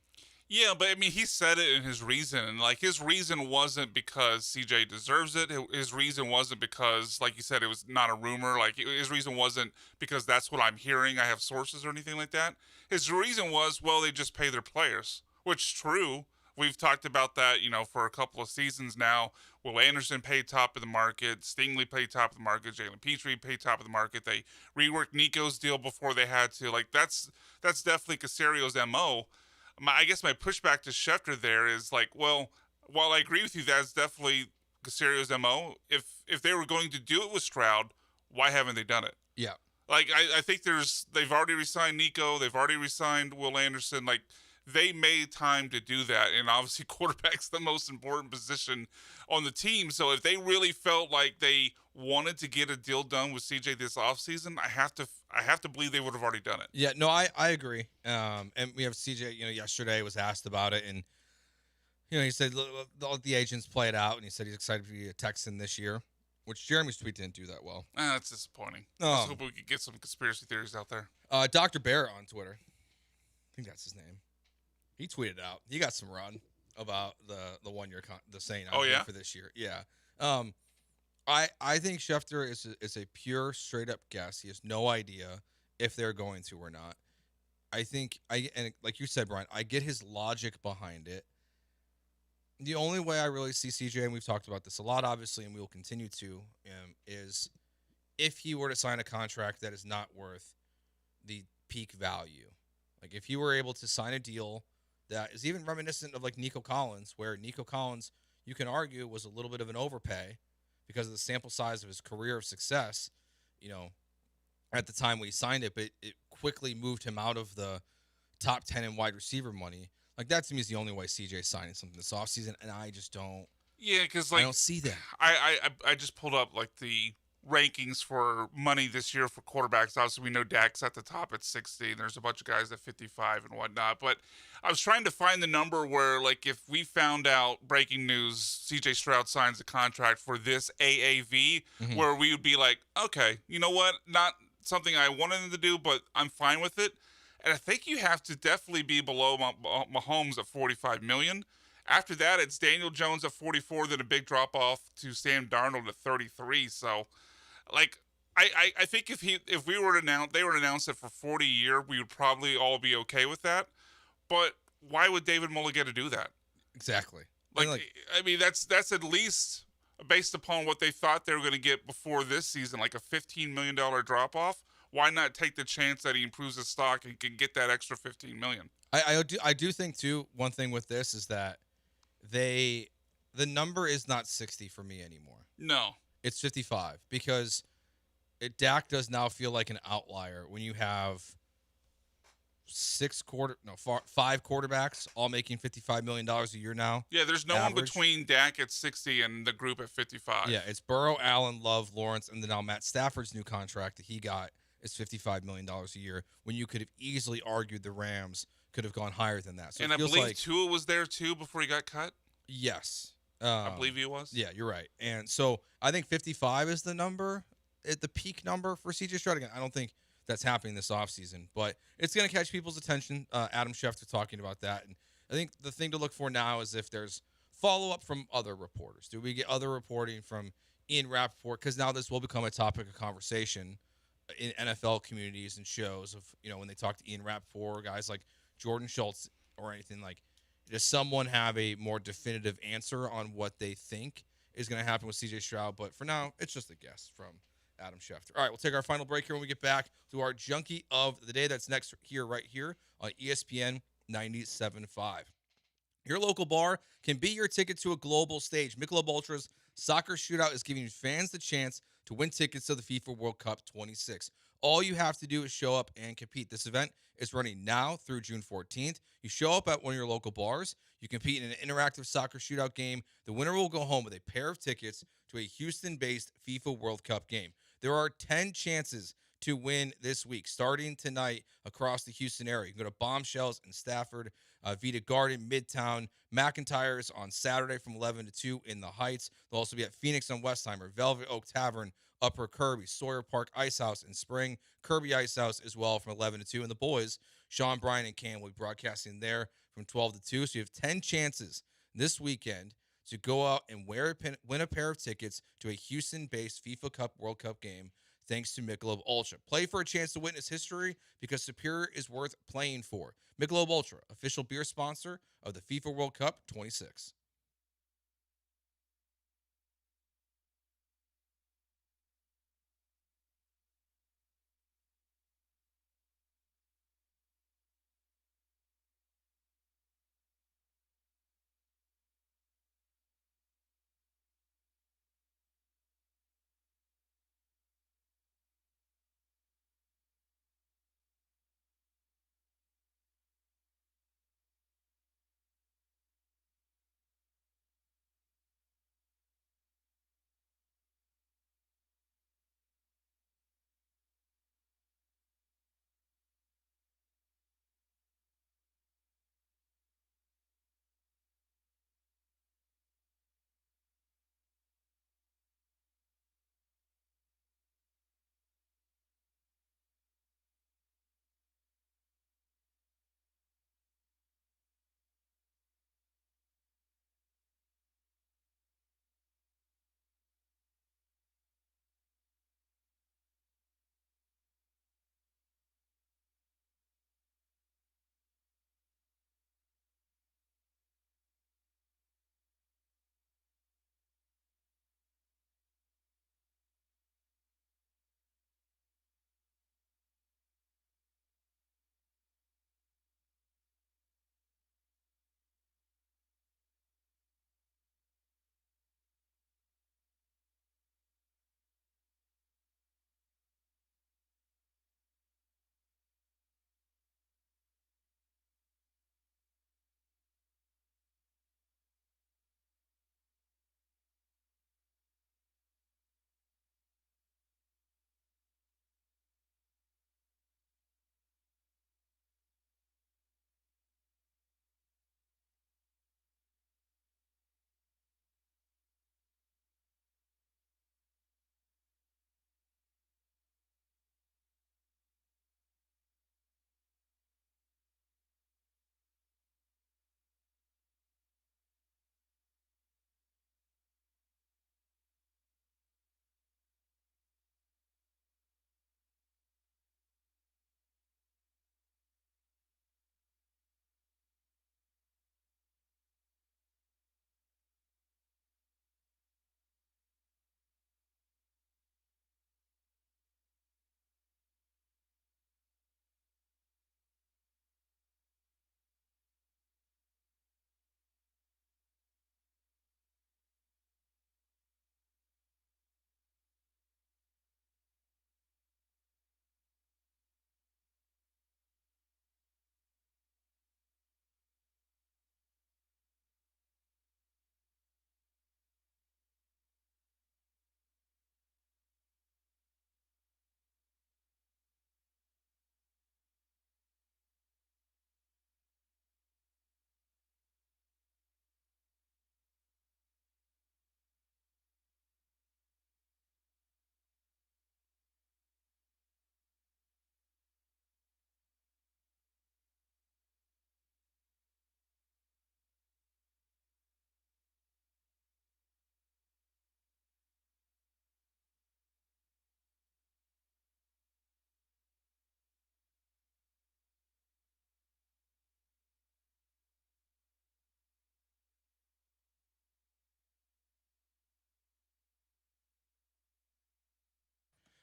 Speaker 8: Yeah, but he said it in his reason, and his reason wasn't because CJ deserves it. His reason wasn't because, like you said, it was not a rumor. His reason wasn't because that's what I'm hearing. I have sources or anything like that. His reason was, well, they just pay their players, which is true. We've talked about that, for a couple of seasons now. Will Anderson paid top of the market. Stingley paid top of the market. Jalen Petrie paid top of the market. They reworked Nico's deal before they had to. That's definitely Caserio's MO. I guess my pushback to Schefter there is well, while I agree with you, that's definitely Caserio's MO. If they were going to do it with Stroud, why haven't they done it?
Speaker 1: Yeah.
Speaker 8: I think they've already re-signed Nico. They've already re-signed Will Anderson. They made time to do that. And obviously quarterback's the most important position on the team. So if they really felt like they wanted to get a deal done with CJ this offseason, I have to believe they would have already done it.
Speaker 1: Yeah, no, I agree. And we have CJ, yesterday was asked about it, and he said let the agents play it out, and he said he's excited to be a Texan this year, which Jeremy's tweet didn't do that well.
Speaker 8: That's disappointing. Let's hope we could get some conspiracy theories out there.
Speaker 1: Dr. Barrett on Twitter, I think that's his name. He tweeted out. He got some run about the 1 year the saying for this year. Yeah. I think Schefter is a pure straight up guess. He has no idea if they're going to or not. I think and like you said, Brian, I get his logic behind it. The only way I really see CJ, and we've talked about this a lot, obviously, and we will continue to, is if he were to sign a contract that is not worth the peak value. If he were able to sign a deal that is even reminiscent of Nico Collins, where Nico Collins, you can argue, was a little bit of an overpay because of the sample size of his career of success, at the time when he signed it, but it quickly moved him out of the top 10 in wide receiver money. That to me is the only way CJ's signing something this offseason, and I just don't.
Speaker 8: Yeah, because
Speaker 1: I don't see that.
Speaker 8: I just pulled up the rankings for money this year for quarterbacks. Obviously, we know Dak's at the top at 60, and there's a bunch of guys at 55 and whatnot. But I was trying to find the number where, if we found out, breaking news, C.J. Stroud signs a contract for this AAV, where we would be like, okay, you know what? Not something I wanted him to do, but I'm fine with it. and I think you have to definitely be below Mahomes at $45 million. After that, it's Daniel Jones at 44, then a big drop off to Sam Darnold at 33. So, like, I think if we were to announce they were to announce it for 40 a year, we would probably all be okay with that. But why would David Mulligata do that?
Speaker 1: Exactly.
Speaker 8: I mean, that's at least based upon what they thought they were going to get before this season, like a $15 million drop off. Why not take the chance that he improves his stock and can get that extra $15 million?
Speaker 1: I do think too. One thing with this is that the number is not 60 for me anymore.
Speaker 8: No,
Speaker 1: it's 55 because Dak does now feel like an outlier when you have five quarterbacks all making $55 million a year now.
Speaker 8: Yeah, there's no
Speaker 1: average.
Speaker 8: one between Dak at 60 and the group at 55.
Speaker 1: Yeah, it's Burrow, Allen, Love, Lawrence, and then now Matt Stafford's new contract that he got is $55 million a year when you could have easily argued the Rams could have gone higher than that. So
Speaker 8: and
Speaker 1: it
Speaker 8: I
Speaker 1: feels
Speaker 8: believe
Speaker 1: like,
Speaker 8: Tua was there too before he got cut?
Speaker 1: Yes.
Speaker 8: I believe he was.
Speaker 1: Yeah, you're right. And so I think 55 is the number, the peak number for CJ Stroud. Again, I don't think that's happening this offseason, but it's going to catch people's attention. Adam Schefter talking about that. And I think the thing to look for now is if there's follow-up from other reporters. Do we get other reporting from Ian Rappaport? Because now this will become a topic of conversation in NFL communities and shows of, when they talk to Ian Rappaport or guys like Jordan Schultz or anything like, does someone have a more definitive answer on what they think is going to happen with CJ Stroud? But for now, it's just a guess from Adam Schefter. All right, we'll take our final break here when we get back to our Junkie of the Day. That's next right here on ESPN 97.5. Your local bar can be your ticket to a global stage. Michelob Ultra's Soccer Shootout is giving fans the chance to win tickets to the FIFA World Cup 26. All you have to do is show up and compete. This event is running now through June 14th. You show up at one of your local bars. You compete in an interactive soccer shootout game. The winner will go home with a pair of tickets to a Houston-based FIFA World Cup game. There are 10 chances to win this week, starting tonight across the Houston area. You can go to Bombshells in Stafford, Vita Garden, Midtown, McIntyre's on Saturday from 11 to 2 in the Heights. They'll also be at Phoenix on Westheimer, Velvet Oak Tavern, Upper Kirby, Sawyer Park Ice House in Spring, Kirby Ice House as well from 11 to 2. And the boys, Sean, Bryan, and Cam will be broadcasting there from 12 to 2. So you have 10 chances this weekend to go out and win a pair of tickets to a Houston-based FIFA Cup World Cup game thanks to Michelob Ultra. Play for a chance to witness history because Superior is worth playing for. Michelob Ultra, official beer sponsor of the FIFA World Cup 26.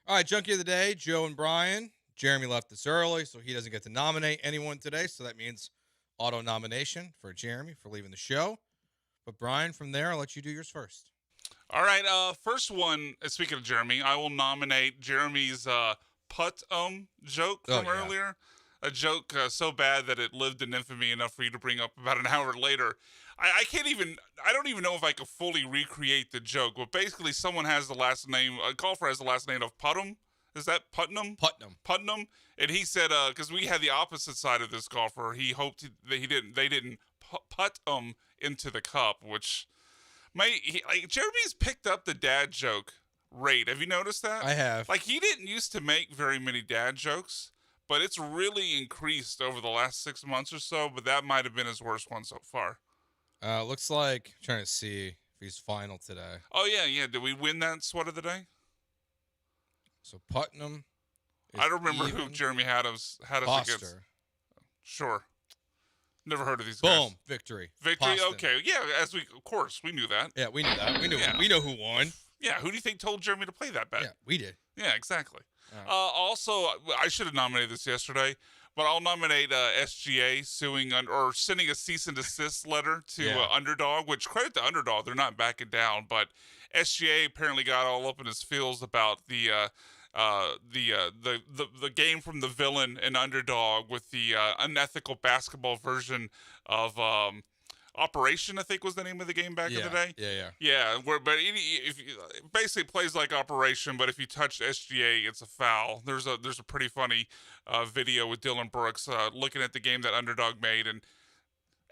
Speaker 1: All right, Junkie of the Day, Joe and Brian. Jeremy left this early, so he doesn't get to nominate anyone today. So that means auto-nomination for Jeremy for leaving the show. But Brian, from there, I'll let you do yours first.
Speaker 8: All right, first one, speaking of Jeremy, I will nominate Jeremy's putt joke from earlier. A joke so bad that it lived in infamy enough for you to bring up about an hour later. I don't even know if I could fully recreate the joke, but basically someone has the last name, a golfer has the last name of Putnam. Is that Putnam? Putnam. And he said, because we had the opposite side of this golfer, he hoped that they didn't putt into the cup, which Jeremy's picked up the dad joke rate. Have you noticed that?
Speaker 1: I have.
Speaker 8: Like, he didn't used to make very many dad jokes, but it's really increased over the last 6 months or so, but that might have been his worst one so far.
Speaker 1: Looks like, I'm trying to see if he's final today.
Speaker 8: Oh, yeah. Did we win that sweat of the day?
Speaker 1: So Putnam.
Speaker 8: I don't remember who Jeremy had us against. Sure. Never heard of these guys.
Speaker 1: Boom. Victory.
Speaker 8: Boston. Okay. Yeah, of course, we knew that.
Speaker 1: Yeah, we knew that. We know who won.
Speaker 8: Yeah, who do you think told Jeremy to play that bet?
Speaker 1: Yeah, we did.
Speaker 8: Yeah, exactly. Also, I should have nominated this yesterday, but I'll nominate SGA sending a cease and desist letter to Underdog, which, credit to Underdog, they're not backing down, but SGA apparently got all up in his feels about the game from the villain and Underdog with the unethical basketball version of Operation, I think was the name of the game back in the day. Yeah. It basically plays like Operation, but if you touch SGA, it's a foul. There's a pretty funny video with Dylan Brooks looking at the game that Underdog made, and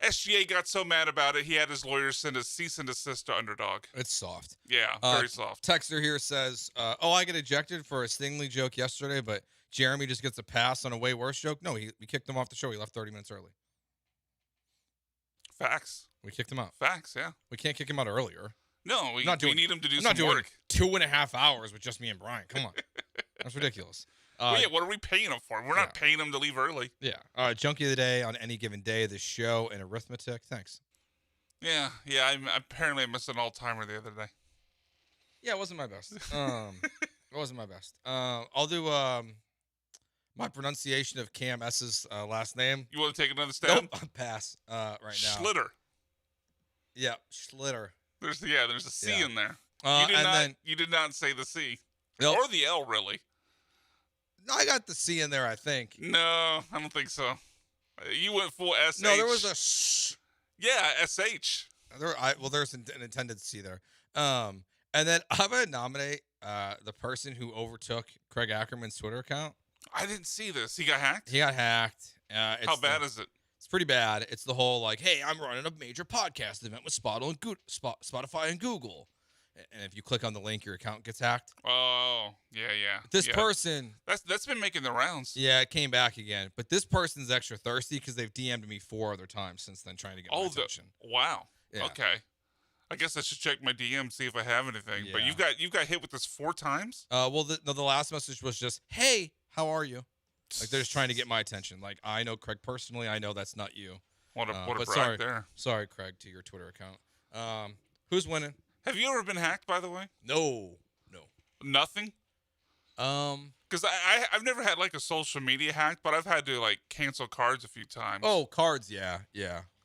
Speaker 8: SGA got so mad about it, he had his lawyers send a cease and desist to Underdog.
Speaker 1: It's soft.
Speaker 8: Yeah, very soft.
Speaker 1: Texter here says, I get ejected for a Stingley joke yesterday, but Jeremy just gets a pass on a way worse joke. No, we kicked him off the show. He left 30 minutes early.
Speaker 8: Facts.
Speaker 1: We kicked him out.
Speaker 8: Facts, yeah.
Speaker 1: We can't kick him out earlier.
Speaker 8: No, we need him to do some
Speaker 1: not doing
Speaker 8: work.
Speaker 1: 2.5 hours with just me and Brian. Come on. That's ridiculous.
Speaker 8: What are we paying him for? We're not paying him to leave early.
Speaker 1: Yeah. Junkie of the Day on any given day, the show, and arithmetic. Thanks.
Speaker 8: Yeah. Apparently I missed an all-timer the other day.
Speaker 1: Yeah, it wasn't my best. It wasn't my best. I'll do my pronunciation of Cam S's last name.
Speaker 8: You want to take another stab?
Speaker 1: Nope. Pass right now.
Speaker 8: Schlitter.
Speaker 1: Yeah, Schlitter.
Speaker 8: There's a C in there. You did not say the C.
Speaker 1: Nope.
Speaker 8: Or the L, really.
Speaker 1: No, I got the C in there, I think.
Speaker 8: No, I don't think so. You went full SH.
Speaker 1: No, there was a sh.
Speaker 8: Yeah, SH.
Speaker 1: There's an intended C there. And then I'm going to nominate the person who overtook Craig Ackerman's Twitter account.
Speaker 8: I didn't see this. He got hacked?
Speaker 1: He got hacked.
Speaker 8: How bad is it?
Speaker 1: It's pretty bad. It's the whole hey, I'm running a major podcast event with Spotify and Google. And if you click on the link, your account gets hacked.
Speaker 8: Oh, yeah.
Speaker 1: This person...
Speaker 8: That's been making the rounds.
Speaker 1: Yeah, it came back again. But this person's extra thirsty because they've DM'd me 4 other times since then trying to get my attention.
Speaker 8: Wow.
Speaker 1: Yeah.
Speaker 8: Okay. I guess I should check my DM, see if I have anything.
Speaker 1: Yeah.
Speaker 8: But you've got hit with this 4 times?
Speaker 1: The last message was just, hey, how are you? They're just trying to get my attention. I know Craig personally. I know that's not you.
Speaker 8: What a
Speaker 1: brag
Speaker 8: there.
Speaker 1: Sorry, Craig, to your Twitter account. Who's winning?
Speaker 8: Have you ever been hacked, by the way?
Speaker 1: No.
Speaker 8: Nothing? Because I've never had a social media hack, but I've had to cancel cards a few times.
Speaker 1: Oh, cards, yeah.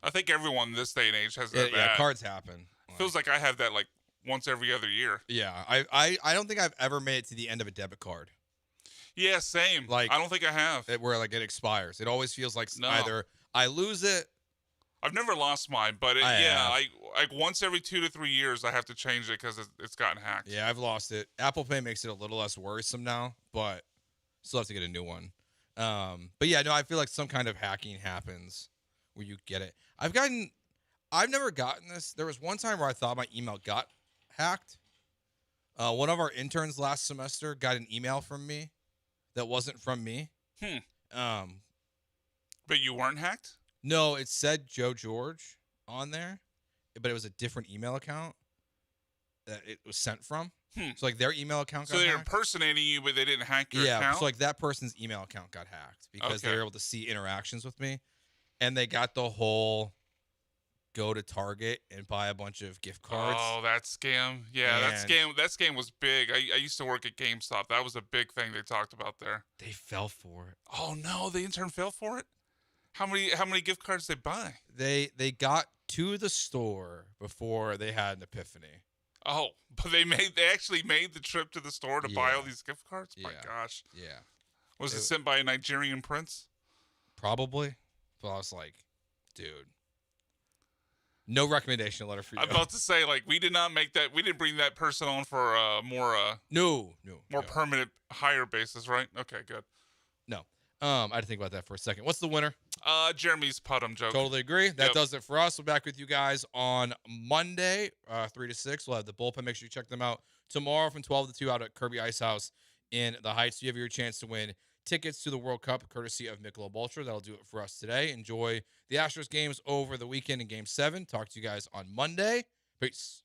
Speaker 8: I think everyone this day and age has that.
Speaker 1: Yeah, cards happen.
Speaker 8: Feels like I have that once every other year.
Speaker 1: Yeah, I don't think I've ever made it to the end of a debit card.
Speaker 8: Yeah, same. I don't think I have.
Speaker 1: Where it expires. It always feels like either I lose it.
Speaker 8: I've never lost mine, but once every 2 to 3 years I have to change it because it's gotten hacked.
Speaker 1: Yeah, I've lost it. Apple Pay makes it a little less worrisome now, but still have to get a new one. But yeah, no, I feel like some kind of hacking happens where you get it. I've never gotten this. There was one time where I thought my email got hacked. One of our interns last semester got an email from me that wasn't from me.
Speaker 8: But you weren't hacked?
Speaker 1: No, it said Joe George on there, but it was a different email account that it was sent from. So their email account got hacked.
Speaker 8: So they're impersonating you, but they didn't hack your account?
Speaker 1: Yeah, so that person's email account got hacked because they were able to see interactions with me, and they got the whole go to Target and buy a bunch of gift cards.
Speaker 8: Oh, that scam. Yeah, that scam was big. I used to work at GameStop. That was a big thing they talked about there.
Speaker 1: They fell for it.
Speaker 8: Oh no, the intern fell for it? How many gift cards did they buy?
Speaker 1: They got to the store before they had an epiphany.
Speaker 8: Oh, but they actually made the trip to the store to buy all these gift cards? My gosh.
Speaker 1: Yeah.
Speaker 8: Was it sent by a Nigerian prince?
Speaker 1: Probably. But I was like, dude. No recommendation letter for you.
Speaker 8: I'm about to say, like, we did not make that. We didn't bring that person on for more permanent hire basis, right? Okay, good.
Speaker 1: No. I had to think about that for a second. What's the winner?
Speaker 8: Jeremy's Put'em joke.
Speaker 1: Totally agree. That does it for us. We'll be back with you guys on Monday, 3 to 6. We'll have the bullpen. Make sure you check them out tomorrow from 12 to 2 out at Kirby Ice House in the Heights. You have your chance to win tickets to the World Cup, courtesy of Michelob Ultra. That'll do it for us today. Enjoy the Astros games over the weekend in Game 7. Talk to you guys on Monday. Peace.